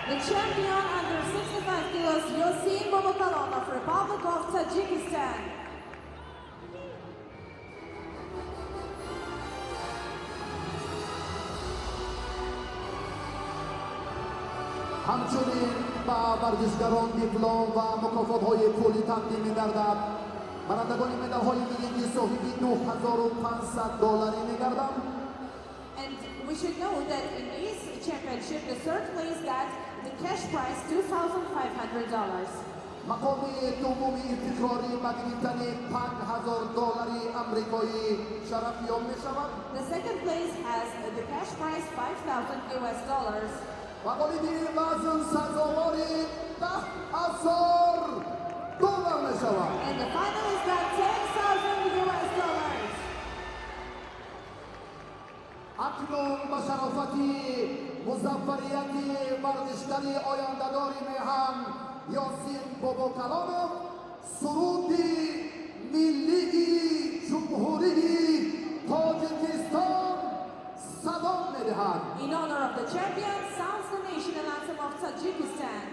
[SPEAKER 6] The champion under 65 kilos, Yosin Bobokalonov, Republic of Tajikistan.
[SPEAKER 2] ҳамчунин ба варзишгарон диплом ва мукофотҳои пулӣ тақдим мегардад. барандагони медалҳои биринҷӣ соҳиби $2,500 мегарданд.
[SPEAKER 6] And we should know that in this championship, the third place got the cash prize $2,500.
[SPEAKER 2] мақоми дуввуми ифтихорӣ ба гирифтани $5,000 амрикоӣ шарафёб мешавад.
[SPEAKER 6] The second place has the cash prize $5,000.
[SPEAKER 2] ва ғолиби вазн сазовори $10,000 мешавад.
[SPEAKER 6] And the finalist got $10,000.
[SPEAKER 2] акнун ба шарофати музаффарияти варзишгари ояндадори меҳан Ёсин Бобокалонов суруди миллии ҷумҳурии Тоҷикистон салом медиҳад.
[SPEAKER 6] In honor of the champion, sounds the national anthem of Tajikistan.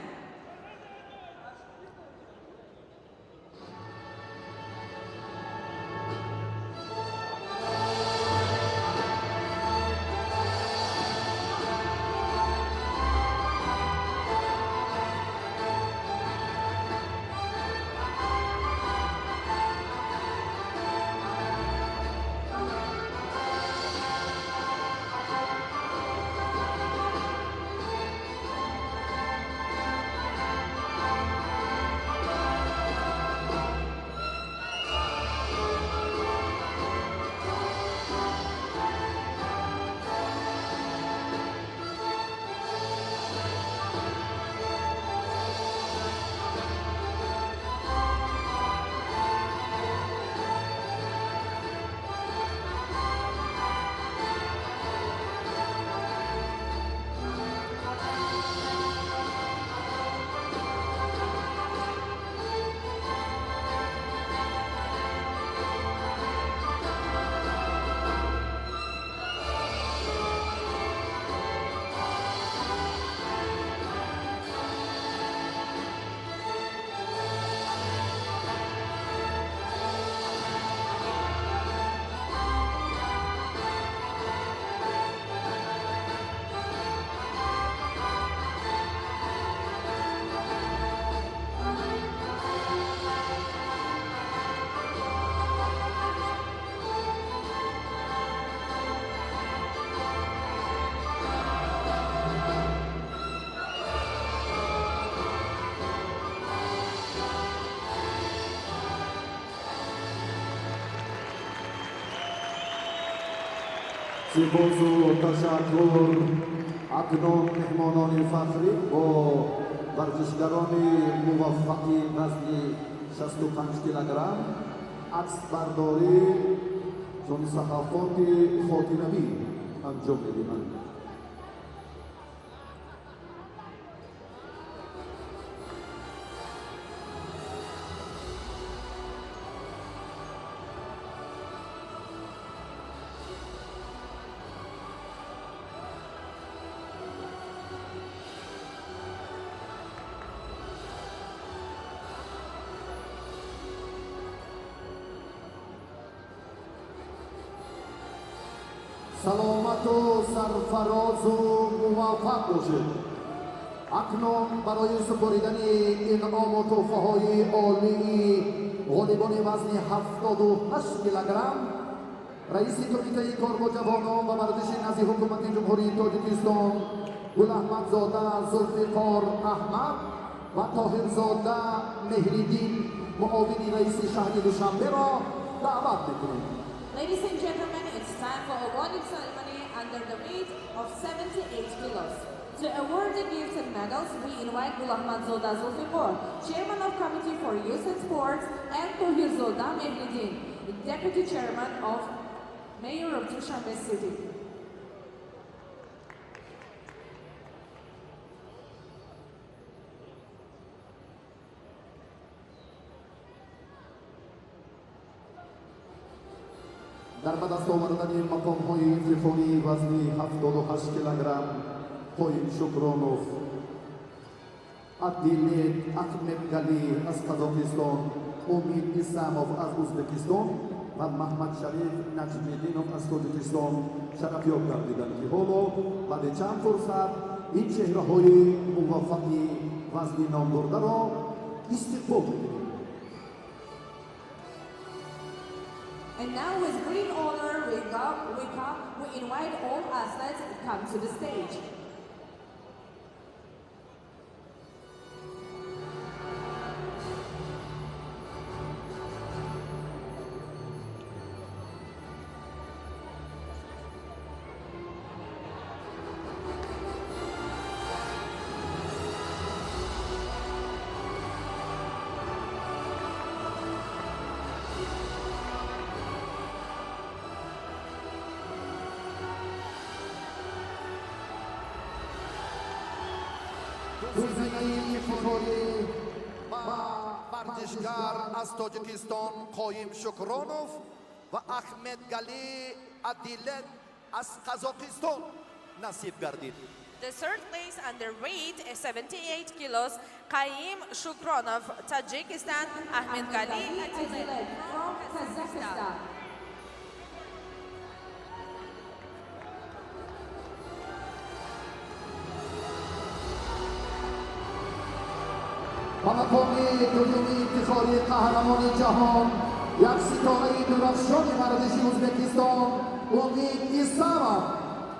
[SPEAKER 2] سپاسو تشکر اکنون مهمانان فخری با ورزشکاران موفق وزن 65 کیلوگرم عکس برداری چون صحافات خاطرمی انجام می‌دهند. سلامت و سرفراز و موفق باشید. اکنون برای سپاریدن انعام و تحفه‌های عالی غالبان وزن 78 کیلوگرم رئیس کمیته کار با جوانان و ورزش نزد حکومت جمهوری تاجیکستان گل احمدزاده ذوالفقار احمد و طاهرزاده مهریدین معاون رئیس شهر دوشنبه را دعوت می‌کنیم.
[SPEAKER 6] Ladies and gentlemen, it's time for a awarding ceremony under the weight of 78 kilos. To award the gifts and medals, we invite Gul Ahmadzada Zulfiqar, Chairman of Committee for Youth and Sports, and Tahirzoda Mehriddin, Deputy Chairman of Mayor of Dushanbe City.
[SPEAKER 2] در به دست آوردن مقام‌های افتخاری وزن 78 کیلوگرم قایم شکرانوف، عدیل احمدگلی از قزاقستان، امید اساموف از ازبکستان و محمد شریف نجمیدینوف از تاجیکستان شرفیاب گردیدند که حالا بعد چند فرصت این چهره‌های موفق وزن نامبرده را استقبال می‌کنیم.
[SPEAKER 6] And now with great honor, we invite all athletes to come to the stage.
[SPEAKER 2] روزنامه افتخاری و ورزشکار از تاجیکستان قایم شکرانوف و احمدگلی عدیلت از قزاقستان نصیب گردید.
[SPEAKER 6] The third place under weight 78 kilos, Qaim Shukronov, Tajikistan, Ahmed Gali Adilet from Kazakhstan.
[SPEAKER 2] و مقام دومی افتخاری قهرمان جهان یک ستاره درخشان ورزش ازبکستان امید اساموف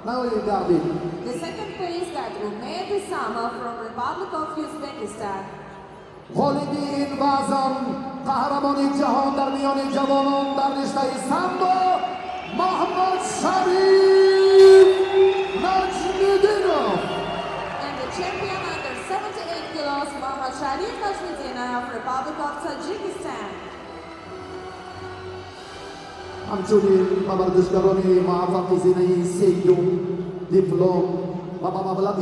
[SPEAKER 2] نایب گردید.
[SPEAKER 6] The second place got Umeyd Issamov from Republic of Uzbekistan.
[SPEAKER 2] غالب این وزن قهرمان جهان در میان جوانان در رشته سامبو محمد شریف نجمیدینوف.
[SPEAKER 6] And the champion under 78 kilos, Mohammad Sharif Najmiddinov, Republic of Tajikistan.
[SPEAKER 2] همچنین به ورزشکاران موفق زینه سیوم دیپلم و به مبلغ $2500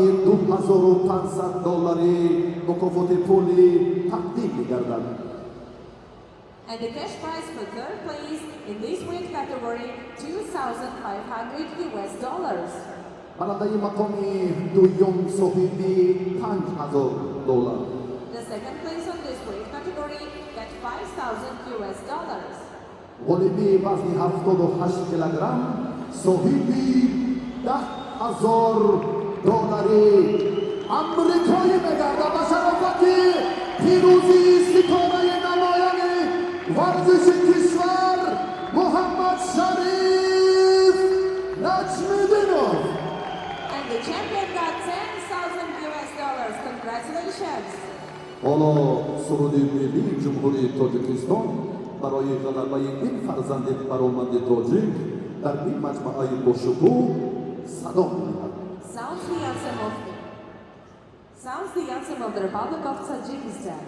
[SPEAKER 2] مکافات پولی تقدیم می‌گردد.
[SPEAKER 6] And the cash prize for third place in this weight category, $2,500.
[SPEAKER 2] برنده مقام دوم صاحب $5000.
[SPEAKER 6] The second place on this weight category got $5,000.
[SPEAKER 2] غالبی وزن 78 کیلوگرم صاحب $10,000 امریکایی می‌گردد به شرافت پیروزی ستاره نمایان ورزش کشور محمد شریف نجمیدینوف.
[SPEAKER 6] And the champion got $10,000. Congratulations.
[SPEAKER 2] حالا سرود ملی جمهوری تاجیکستان برای غلبه این فرزند برآمد تاجیک дар ин маҷмуаи бошукӯҳ садо медиҳад.
[SPEAKER 6] Sounds the anthem of the Republic of Tajikistan.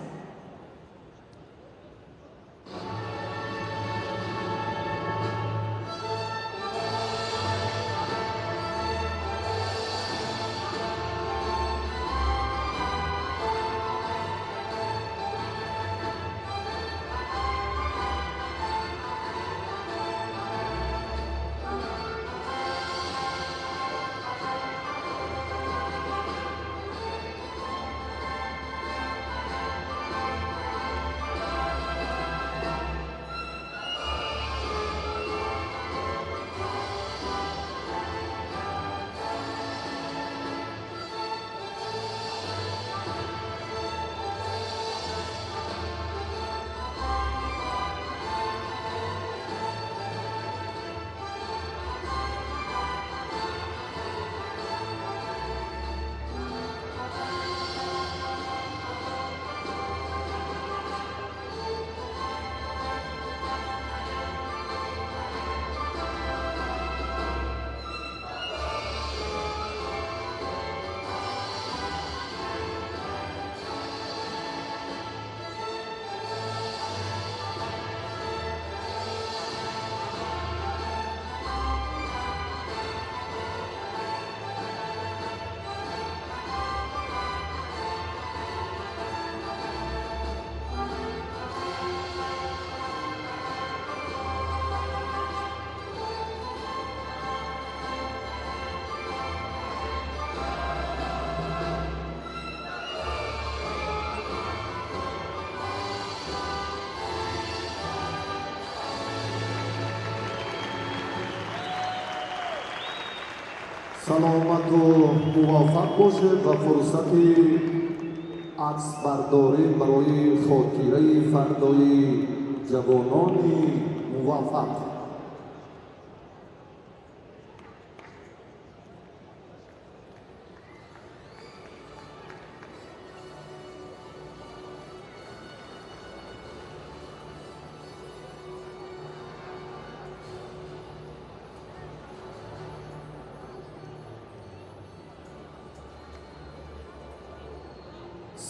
[SPEAKER 2] саломату муваффақ бошед ва фурсати аксбардорӣ барои хотираи фардои ҷавонони муваффақ.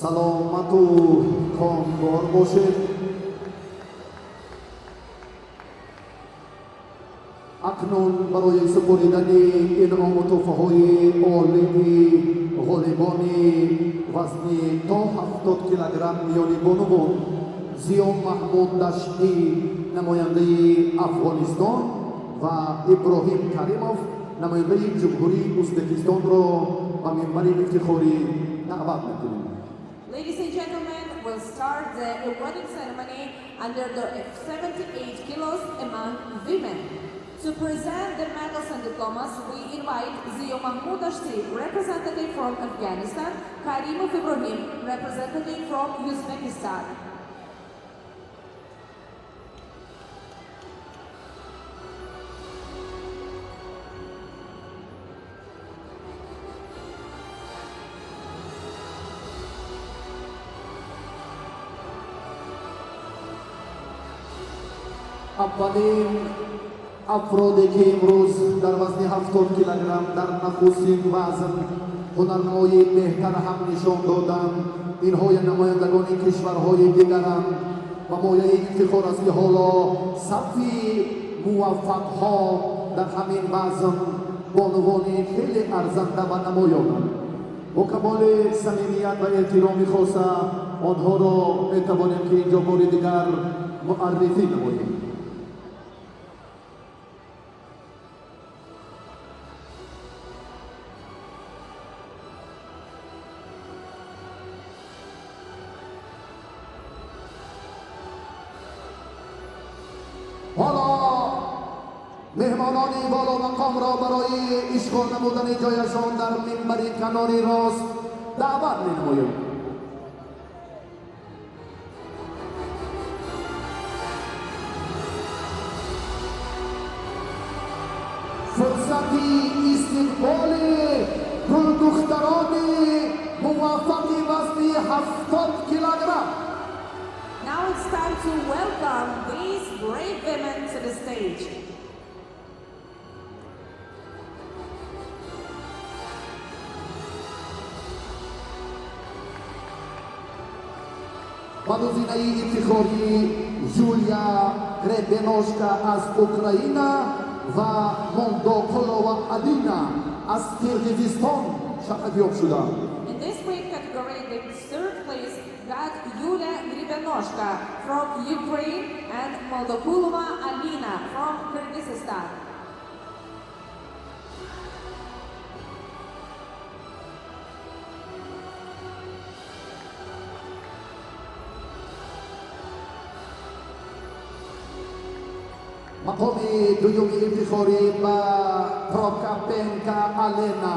[SPEAKER 2] саломату конбор бошед. акнун барои супоридани инъому тӯҳфаҳои олии ғолибони вазни то 70 килограмм миёни бонувон зиё маҳмуд даштӣ намояндаи афғонистон ва иброҳим каримов намояндаи ҷумҳурии ӯзбекистонро ба минбари ифтихорӣ даъват мекунем.
[SPEAKER 6] Ladies and gentlemen, we'll start the awarding ceremony under the 78 kilos among women. To present the medals and diplomas, we invite Zio Mahmoud Ashti, representative from Afghanistan, Karimov Ibrahim, representative from Uzbekistan.
[SPEAKER 2] اولین افرادی که امروز در وزن 70 کیلوگرم در نخستین وزن هنرهای بهتر هم نشان دادند. اینها نمایندگان کشورهای دیگرند و مایه افتخار است که حالا صفی موفق‌ها در همین وزن بانوان خیلی ارزنده و نمایانند. با کمال صمیمیت و احترام خاص آنها را میتوانیم که اینجا بار دیگر معرفی نماییم. حالا مهمانانی بالا مقام را برای اشغال نمودن جایشان در منبر کنار راست دعوت می‌نماییم. فرصتی استقبال گلدختران موفق وزن 70 کیلوگرم.
[SPEAKER 6] Now it's time to welcome these brave women to the stage.
[SPEAKER 2] Мадузинаи ифтихори Юлия Гребеношка аз Украина ва Мондоколова Алина аз Киргизистон шахадиёб шуданд.
[SPEAKER 6] In this weight category, the third place got Yulia Gribenoshka from Ukraine and Moldokulova Alina from Kyrgyzstan.
[SPEAKER 2] مقامی دویومی افتخاری با پروکاپنکا آلنا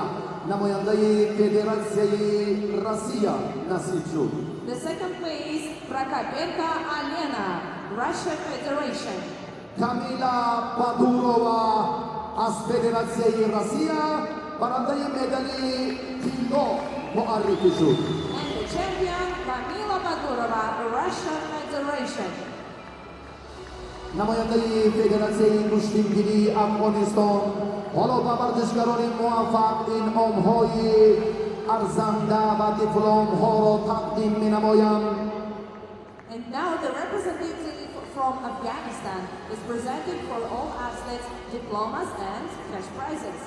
[SPEAKER 2] نماینده فدراسیون روسیه نصیب شد.
[SPEAKER 6] The second place, Prokopenko Alena, Russia Federation.
[SPEAKER 2] کامیلا بادورова از فدراسیون روسیه برنده مدالی کیلو معرفی شد.
[SPEAKER 6] And the champion, Kamila Badurova, Russia Federation.
[SPEAKER 2] نماینده فدراسیون کشتیگیری افغانستان حالا به ورزشکاران موفق این انعام‌های ارزنده و دیپلم‌ها را تقدیم می‌نمایم.
[SPEAKER 6] And now the representative from Afghanistan is presenting for all athletes diplomas and cash prizes.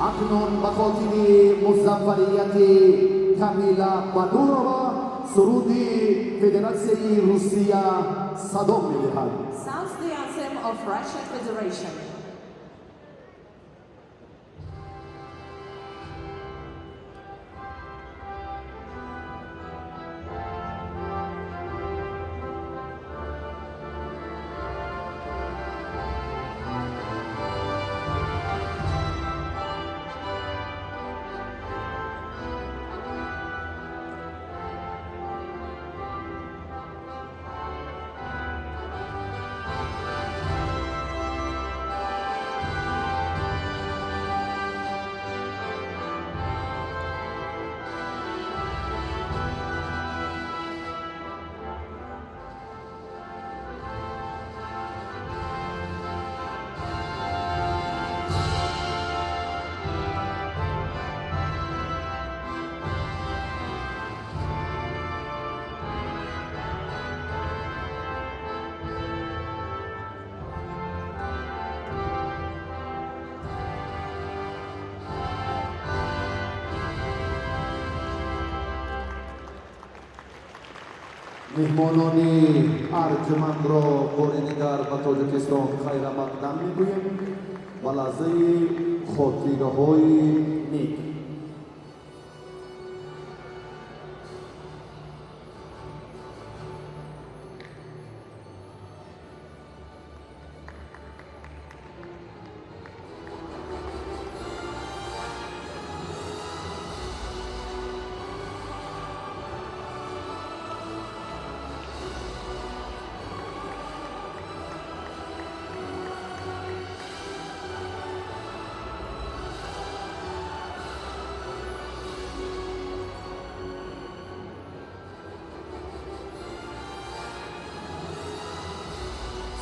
[SPEAKER 2] اکنون به خاطر موفقیت کامیلا بادورова سرودی فدراسیون روسیه صدا می‌دهد.
[SPEAKER 6] Sounds the anthem of Russian Federation.
[SPEAKER 2] مهمانان ارجمند را بار دیگر به تاجیکستان خیر مقدم میگوییم و لحظه خاطره‌های نیک.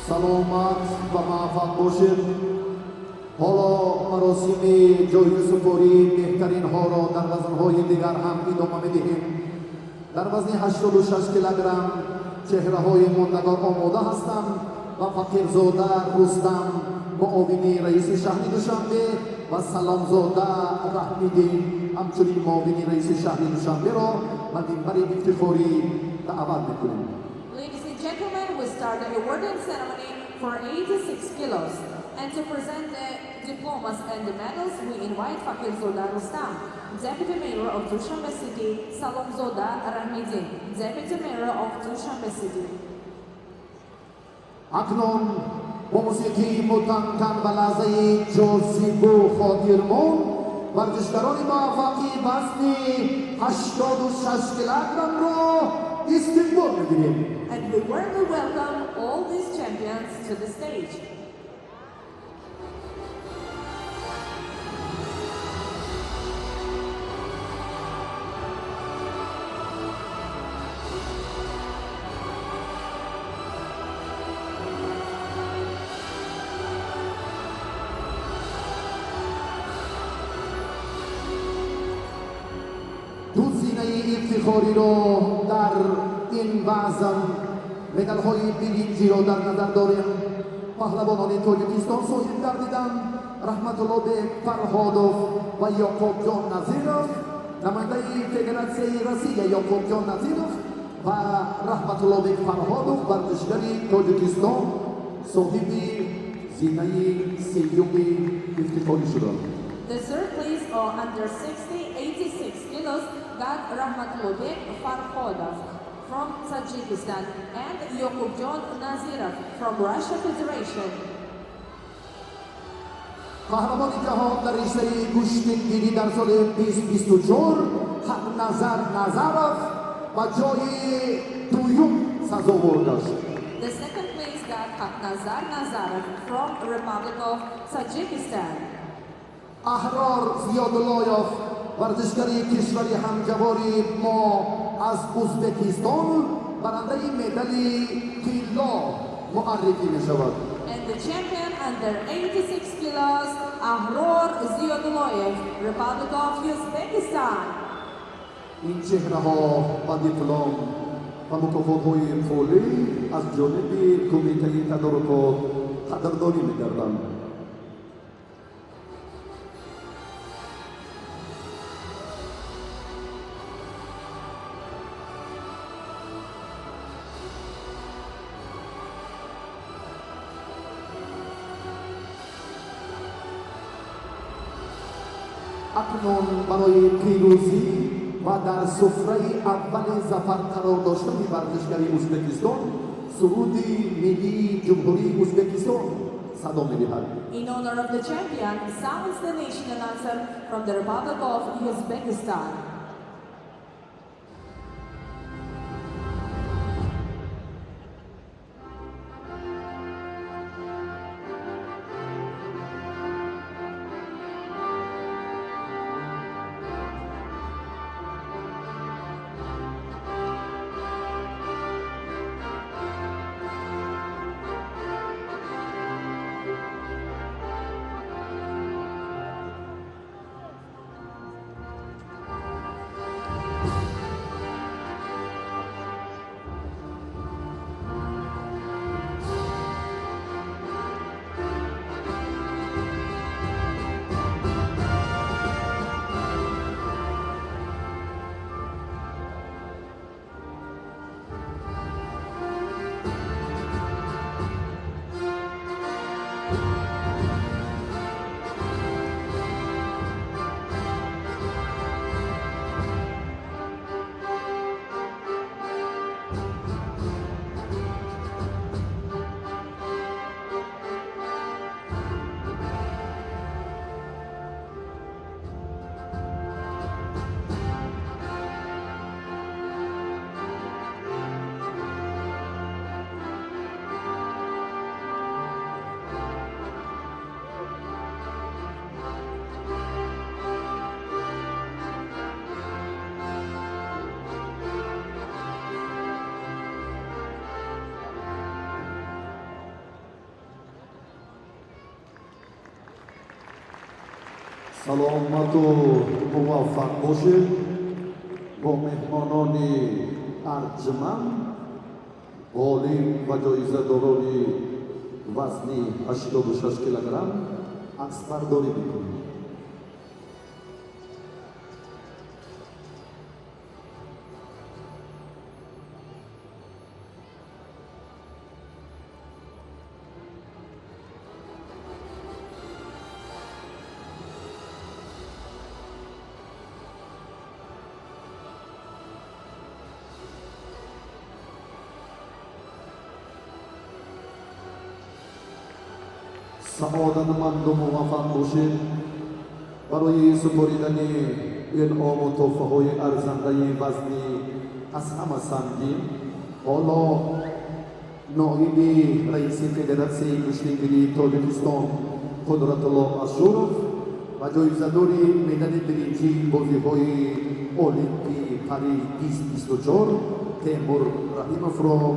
[SPEAKER 2] سلامت و موفق باشید. حالا مراسم جایزه سپاری بهترین ها را در وزن های دیگر هم ادامه میدهیم. در وزن 86 کیلوگرم چهره های ماندگار آماده هستند و فقیرزاده رستم معاون رئیس شهر دوشنبه و سلامزاده رحمیدین همچنین معاون رئیس شهر دوشنبه را به منبر افتخاری دعوت میکنیم.
[SPEAKER 6] Ladies and gentlemen, we start the awarding ceremony for 86 kilos. And to present the diplomas and the medals, we invite Fakirzoda Rustam, Deputy Mayor of Dushanbe City, Salamzoda Rahmidin, Deputy Mayor of Dushanbe City.
[SPEAKER 2] اکنون با موسیقی متمکن و لحظه جاذب و خاطرمون ورزشکاران موفقی وزن 86 کیلوگرم را استقبال می‌کنیم.
[SPEAKER 6] And we warmly welcome all these champions to the stage.
[SPEAKER 2] افتخاری رو در این وزن مدال های برنزی رو در نظر داریم. پهلوانان تاجیکستان صاحب گردیدن رحمت الله بیگ فرهادوف و یعقوب جان نظیرов، نماینده فدراسیون روسیه یعقوب جان نظیرov و رحمت الله بیگ فرهادوف ورزشکاری تاجیکستان صاحب زینه سیومی افتخاری شدند.
[SPEAKER 6] The third place or under 86 kilos got Rahmatullah Beg Farhodov from Tajikistan and Yaqubjon Nazirov from Russia Federation.
[SPEAKER 2] قهرمان جهان در رشته گوشتگیری در سال 2024 حقنظر نظرov با جای دوم سزاوار گشت.
[SPEAKER 6] The second place got Haknazar Nazarov from Republic of Tajikistan.
[SPEAKER 2] احرار زیاداللایف ورزشکاری کشوری همجواری ما از ازبکستان برنده مدال طلا معرفی می شود.
[SPEAKER 6] And the champion under 86 kilos, Ahror Ziyadullayev, Republic of Uzbekistan.
[SPEAKER 2] این چهره ها و دیپلم و مکافات های پولی از جانب کمیته تدارکات قدردانی می گردند. اکنون برای پیروزی و در سفره اول ظفر قرار داشتن ورزشکاری ازبکستان سرود ملی جمهوری ازبکستان صدا می‌دهد.
[SPEAKER 6] In honor of the champion, sounds the national anthem from the Republic of Uzbekistan.
[SPEAKER 2] سلامت و موفق باشید. با مهمانان ارجمند غالب و جایزه دارای وزن 86 کیلوگرم عکس برداری میکنیم. سعادتمند و موفق باشید. برای سپردن انعام و تحفه‌های ارزنده وزنی از همه سنگین، حالا نایب رئیس فدراسیون کشتیگیری تاجیکستان قدرتالله اشورov و جایزه‌دار مدال برنزی بازی‌های المپیک پاریس 2024 تیمور رحیمov را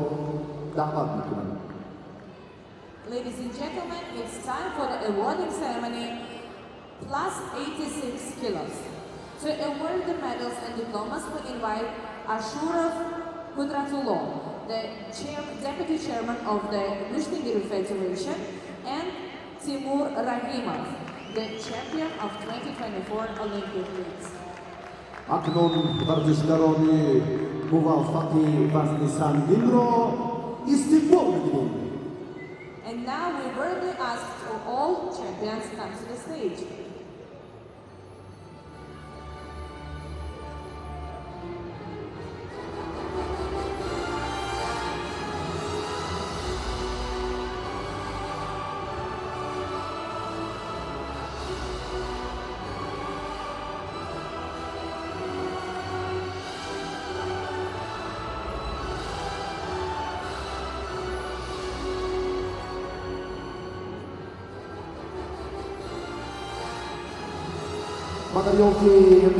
[SPEAKER 2] دعوت می‌کنم.
[SPEAKER 6] Ladies and gentlemen, it's time for the awarding ceremony, plus 86 kilos. To award the medals and diplomas, we invite Ashurov Kudratullah, the Deputy Chairman of the Gushtengiri Federation, and Timur Rahimov, the champion of 2024 Olympic Games.
[SPEAKER 8] اکنون ورزشکاران موفق وزن سنگین را استقبال می‌کنیم.
[SPEAKER 6] And now we warmly ask for all champions come to the stage.
[SPEAKER 2] با دریافت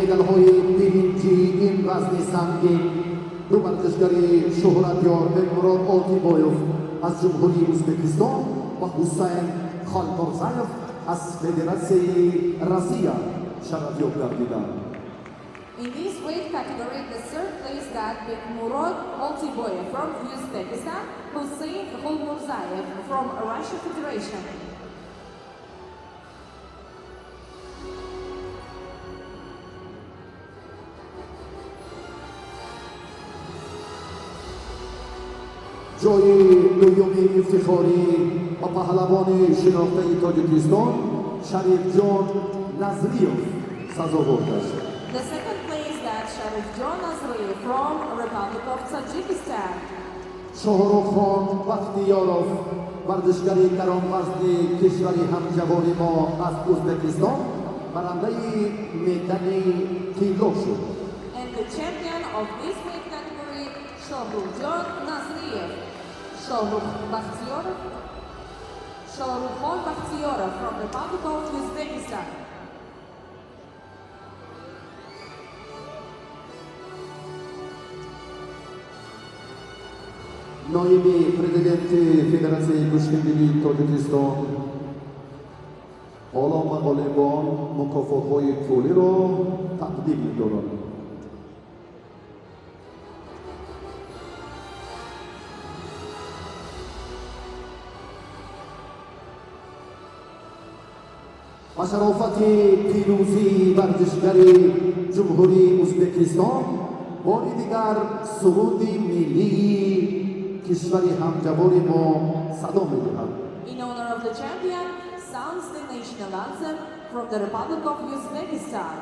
[SPEAKER 2] مدال‌های برنجی این وزن سنگین دو ورزشکار شهرتیار مراد آلتیبایوف از جمهوری ازبکستان و حسین خالمرزایف از فدراسیون روسیه شرفیاب گردیدند.
[SPEAKER 6] In this weight category, the third place got Murod Altiboyev from Uzbekistan, Hussein Khalmurzayev from Russia Federation.
[SPEAKER 2] جای دوم افتخاری و پهلوان شناخته تاجیکستان شریف جان نظریوف سزاوار است.
[SPEAKER 6] The second place got Sharif John Nazriyev from Republic of Tajikistan.
[SPEAKER 2] شاهرخ خان بختیاروف ورزشکاری گرانوزن کشور همجوار ما از ازبکستان برنده میدان طلا شد.
[SPEAKER 6] And the champion of this weight category, Shahrukh John Nazriyev. Shahrukh Khan Bakhtiyarov from Republic of Uzbekistan.
[SPEAKER 2] نایب پرزیدنت فدراسیون گوشتنگیری تاجیکستان حالا مقالبان مکافات‌های پولی را تقدیم می‌دارد. با شرافت پیروزی ورزشگر جمهوری ازبکستان بار دیگر سرود ملی کشور همجوار ما صدا می‌دهد.
[SPEAKER 6] In honor of the champion, sounds the national anthem from the Republic of Uzbekistan.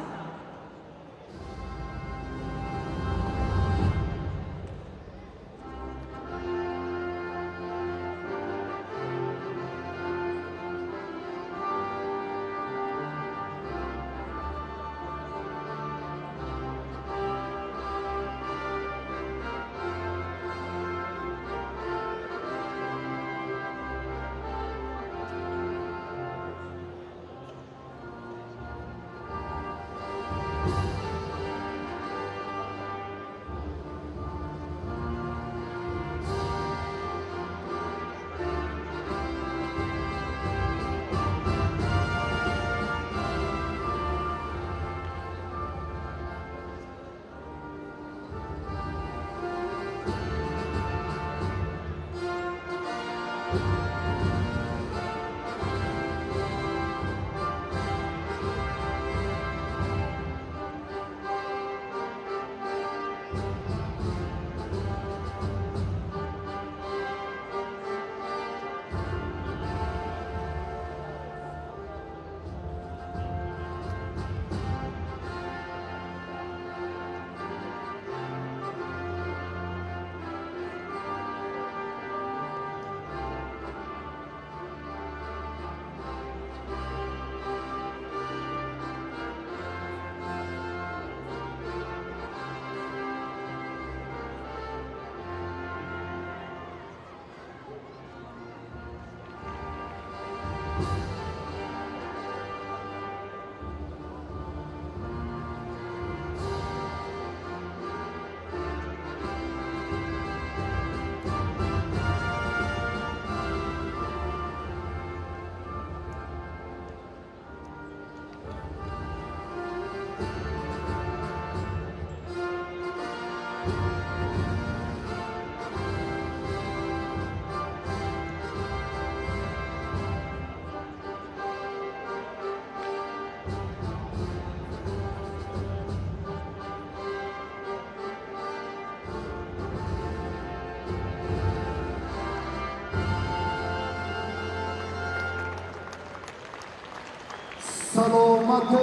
[SPEAKER 2] سلامت و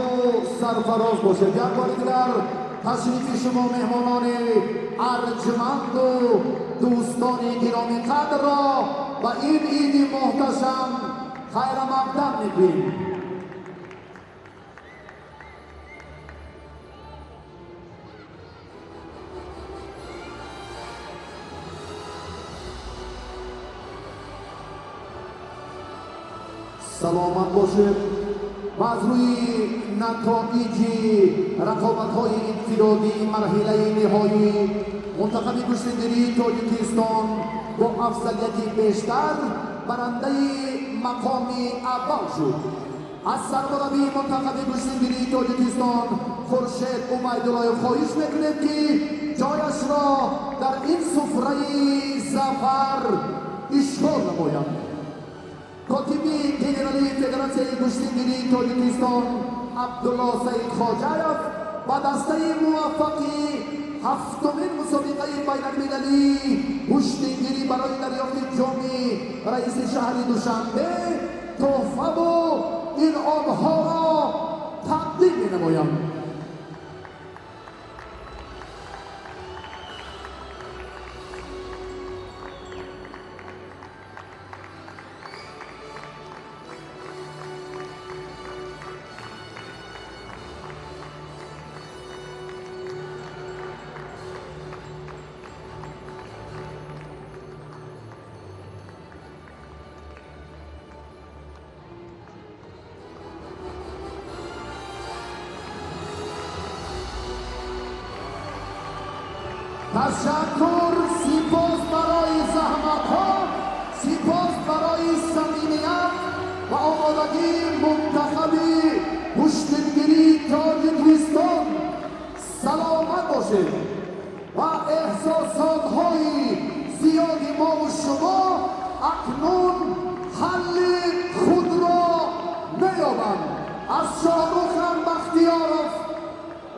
[SPEAKER 2] سرفراز باشد. یک بار دیگر تشریف شما مهمانان ارجمند و دوستان گرامی قدر را و این عید محتشم خیر مقدم می‌گوییم. سلامت باشد. و از روی نتایج رقابت‌های انفرادی مرحله نهایی منتخب گوشتنگری تاجیکستان با افضلیت بیشتر برنده مقام اول شد. از سرمربی منتخب گوشتنگری تاجیکستان خورشید امیدالله خواهش می‌کنیم که جایش را در این سفره ظفر اشغال نماید. کاتبی گنرالی فدراسیون گوشتنگری تاجیکستان عبدالله سعید خواجایف و دسته موفقی هفتمین مسابقه بین المللی گوشتنگری برای دریافت جام رئیس شهر دوشنبه تحفه و انعام‌ها را تقدیم می‌نمایم. تشکر، سپاس برای زحمت‌ها، سپاس برای صمیمیت و آمادگی منتخب گوشتنگری تاجیکستان. سلامت باشید و احساسات‌های زیادی ما و شما اکنون حل خود را می‌یابند. از شاهرخ بختیارov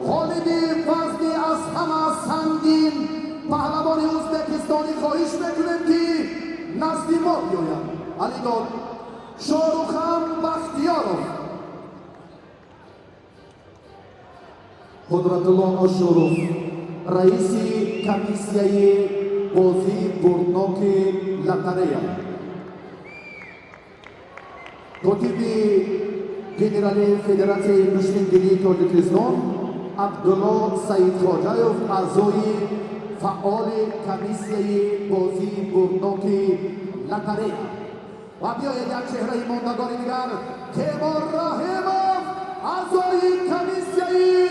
[SPEAKER 2] غالبی فضلی از همه سنگین پهلوان ازبکستانی خواهش میکنیم که نزد ما بیاید. علی داد شاهرخ بختیارov. قدرتالله آشوروف رئیس کمیسیه بازی بردناک لاتاریا. کاتبی گنرالی فدراسیون گوشتنگری تاجیکستان عبدالله سعید خواجایف اعضای فعال کمیسیه بازی بردناک لاتاریا. و بیاید یک چهره ماندگار دیگر تیمور رحیمov اعضای کمیسیه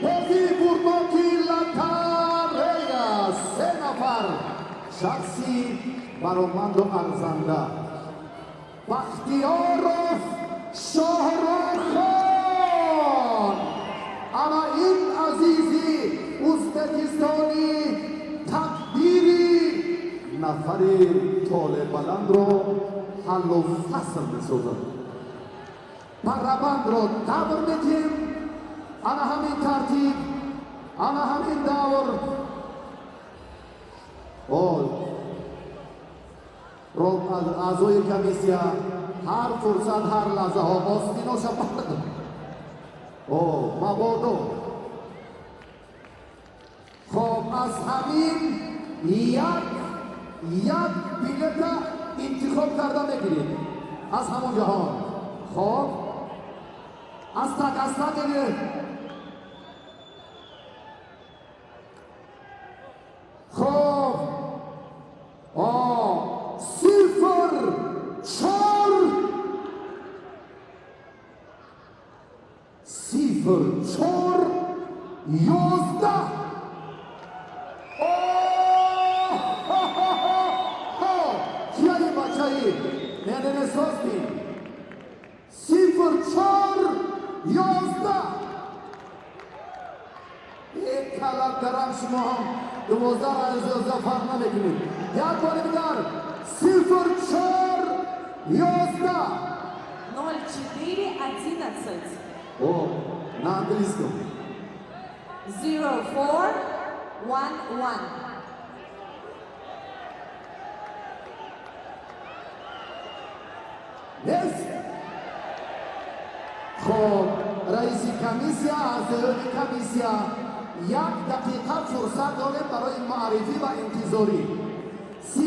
[SPEAKER 2] بازی بردناک لاتاریا. 3 نفر شخصی برآمد و ارزنده. بختیارov شاهرخ خان. اما این عزیزی ازبکستانی تقدیری نفر طالب بلند را حل و فصل می‌سازد. پربند را دور می‌دیم. انا همین ترتیب، انا همین دور. اعضای کمیسیه هر فرصت هر لحظه ها آستیناش بردن. مبادا. خب از همین یک بلیت انتخاب کرده میگیرید از همون جهان. خب از تک دیگه. خب 0-4-11. کیایی بچه‌ای میانه احساس بین 0-4-11. یک لک درم شما هم 12 رایز فرق نمیکنید. یک بار دیگر 0-4-11
[SPEAKER 6] 0-4-11
[SPEAKER 2] او на английском
[SPEAKER 6] 0-4-1-1
[SPEAKER 2] Есть? خب رئیس کمیسیا اعضای کمیسیا 1 دقیقه فرصت داریم برای معرفی و انتظاری 0-4-11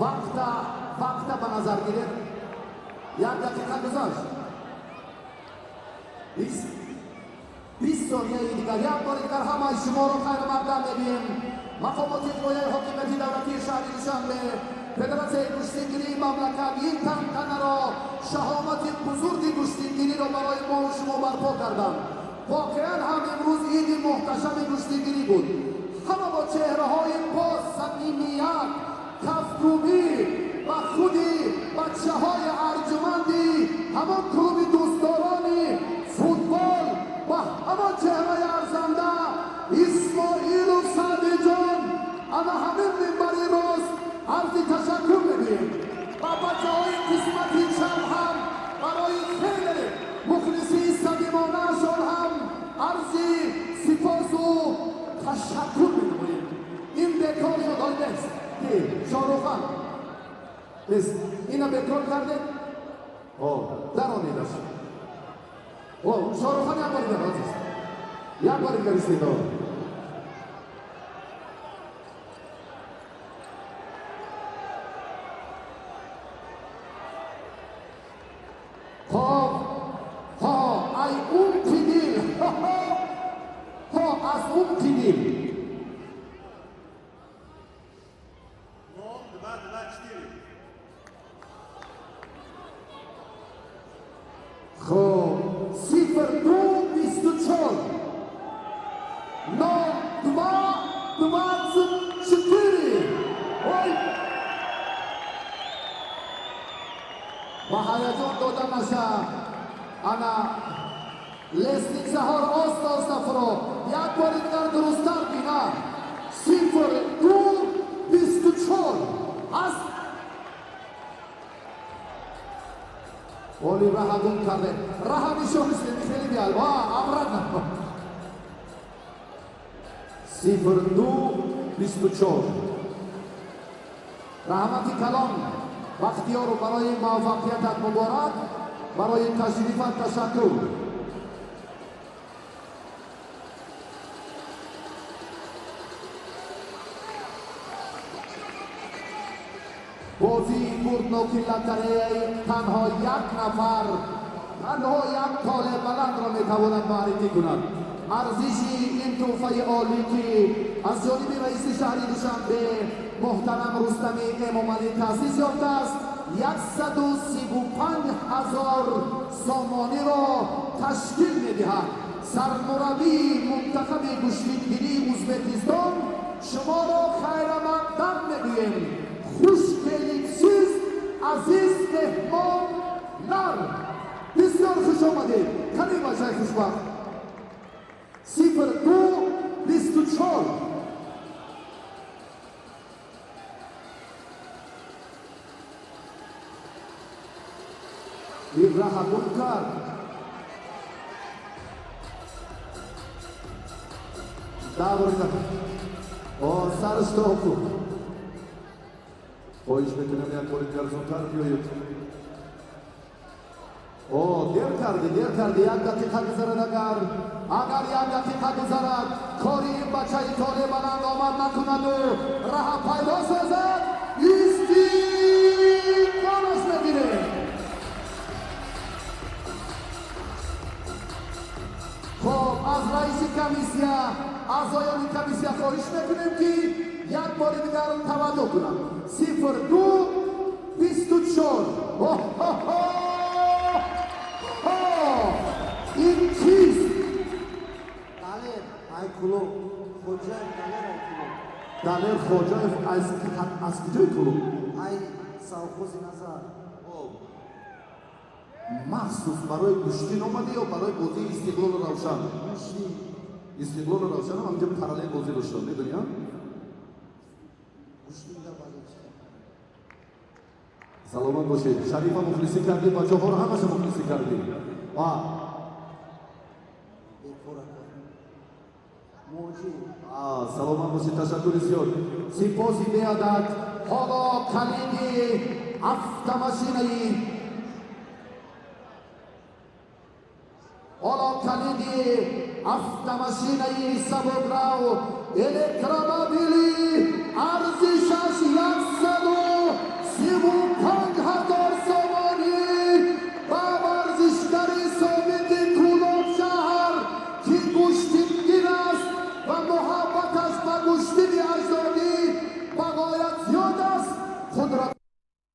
[SPEAKER 2] وقتا به نظر گیرید 1 دقیقه گذاشت 20 ثانیه دیگر یک بار دیگر همه شما رو خیر مقدم می‌بینیم. مقامات اجرایی حاکمیت دولتی شهر دوشنبه فدراسیون کشتیگیری مملکت این تنه را شهامت بزرگ کشتیگیری را برای ما و شما برپا کردند. واقعا هم امروز عید محتشم کشتیگیری بود. همه با چهره‌های باز، صمیمیت، کف‌کوبی و خودی بچه‌های ارجمندی همان کلوب دوستدارانی فوتبال و همان چهره ارزنده اسماعیل و سعدی جان انا همین منبری روز عرض تشکر می‌کنیم و بچه‌های قسمتی شب هم برای خیلی مخلصی صمیمانه‌شان هم عرض سپاس و تشکر می‌کنیم. این بکار شده است که شاروخان اینا بکار کرده در آنی داشت شاروخان یک باری در آزیست یک باری در استیدار ای اون کی دیل از اون کی دیل خب 0-2-24 0-2-24 با هیجان داده نشه انا لسنیک زهار آستا فرو یک بار دیگر درست‌تر بینا 0-2-24 هست اولی رها گم کرده رها نشون است خیلی بیال امرد نکن 0-2-24 رحمتی کلام بختیار رو برای موفقیتت مبارک برای تشریفت تشکر بازی بردنوکی لطره تنها یک نفر تنها یک طالب بلند را میتواند معرفی کند. ارزش این تحفه عالی که از جانب رئیس شهر دوشنبه محترم رستمی امامعلی تأسیس یافته است 135,000 سامانی را تشکیل میدهد. سرمربی منتخب کشتیگیری ازبکستان شما را خیر مقدم میگوییم. خوشگلیکسیز عزیز مهمان نر بسیار خوش آمدید کمی باشای خوشبخت 0-2-24 این راه گم کرد داوریدم سرش تو حکوم خواهش میکنم یک بار دیگر زودتر بیایید. دیر کرده یک دقیقه گذرد اگر یک دقیقه گذرد کاری این بچه طالب بلند آمد نکند و راه پیدا سازد استقبالش میگیره. خب از رئیس کمیسیا اعضایان کمیسیا خواهش میکنیم که یک بار دیگر توجه کنم 0-2-24
[SPEAKER 5] клуб. Ходжаев Далер клуб.
[SPEAKER 2] Далер Ходжаев аз киҷои клуб?
[SPEAKER 5] Ай Совхози Назар.
[SPEAKER 2] махсус барои гӯштин омаде ё барои бозии Истиқлолу Равшан? Истиқлолу Равшан ҳам ҳамҷо параллел бозӣ дошта, медонӣ? саломат бошед. Шарифа мухлисӣ кардӣ, бачаҳоро ҳамаша мухлисӣ кардӣ. саломат бошед, ташаккури зиёд. Сипоси беадад. ҳоло калиди автомашинаи автомашинаи сабукрав электрон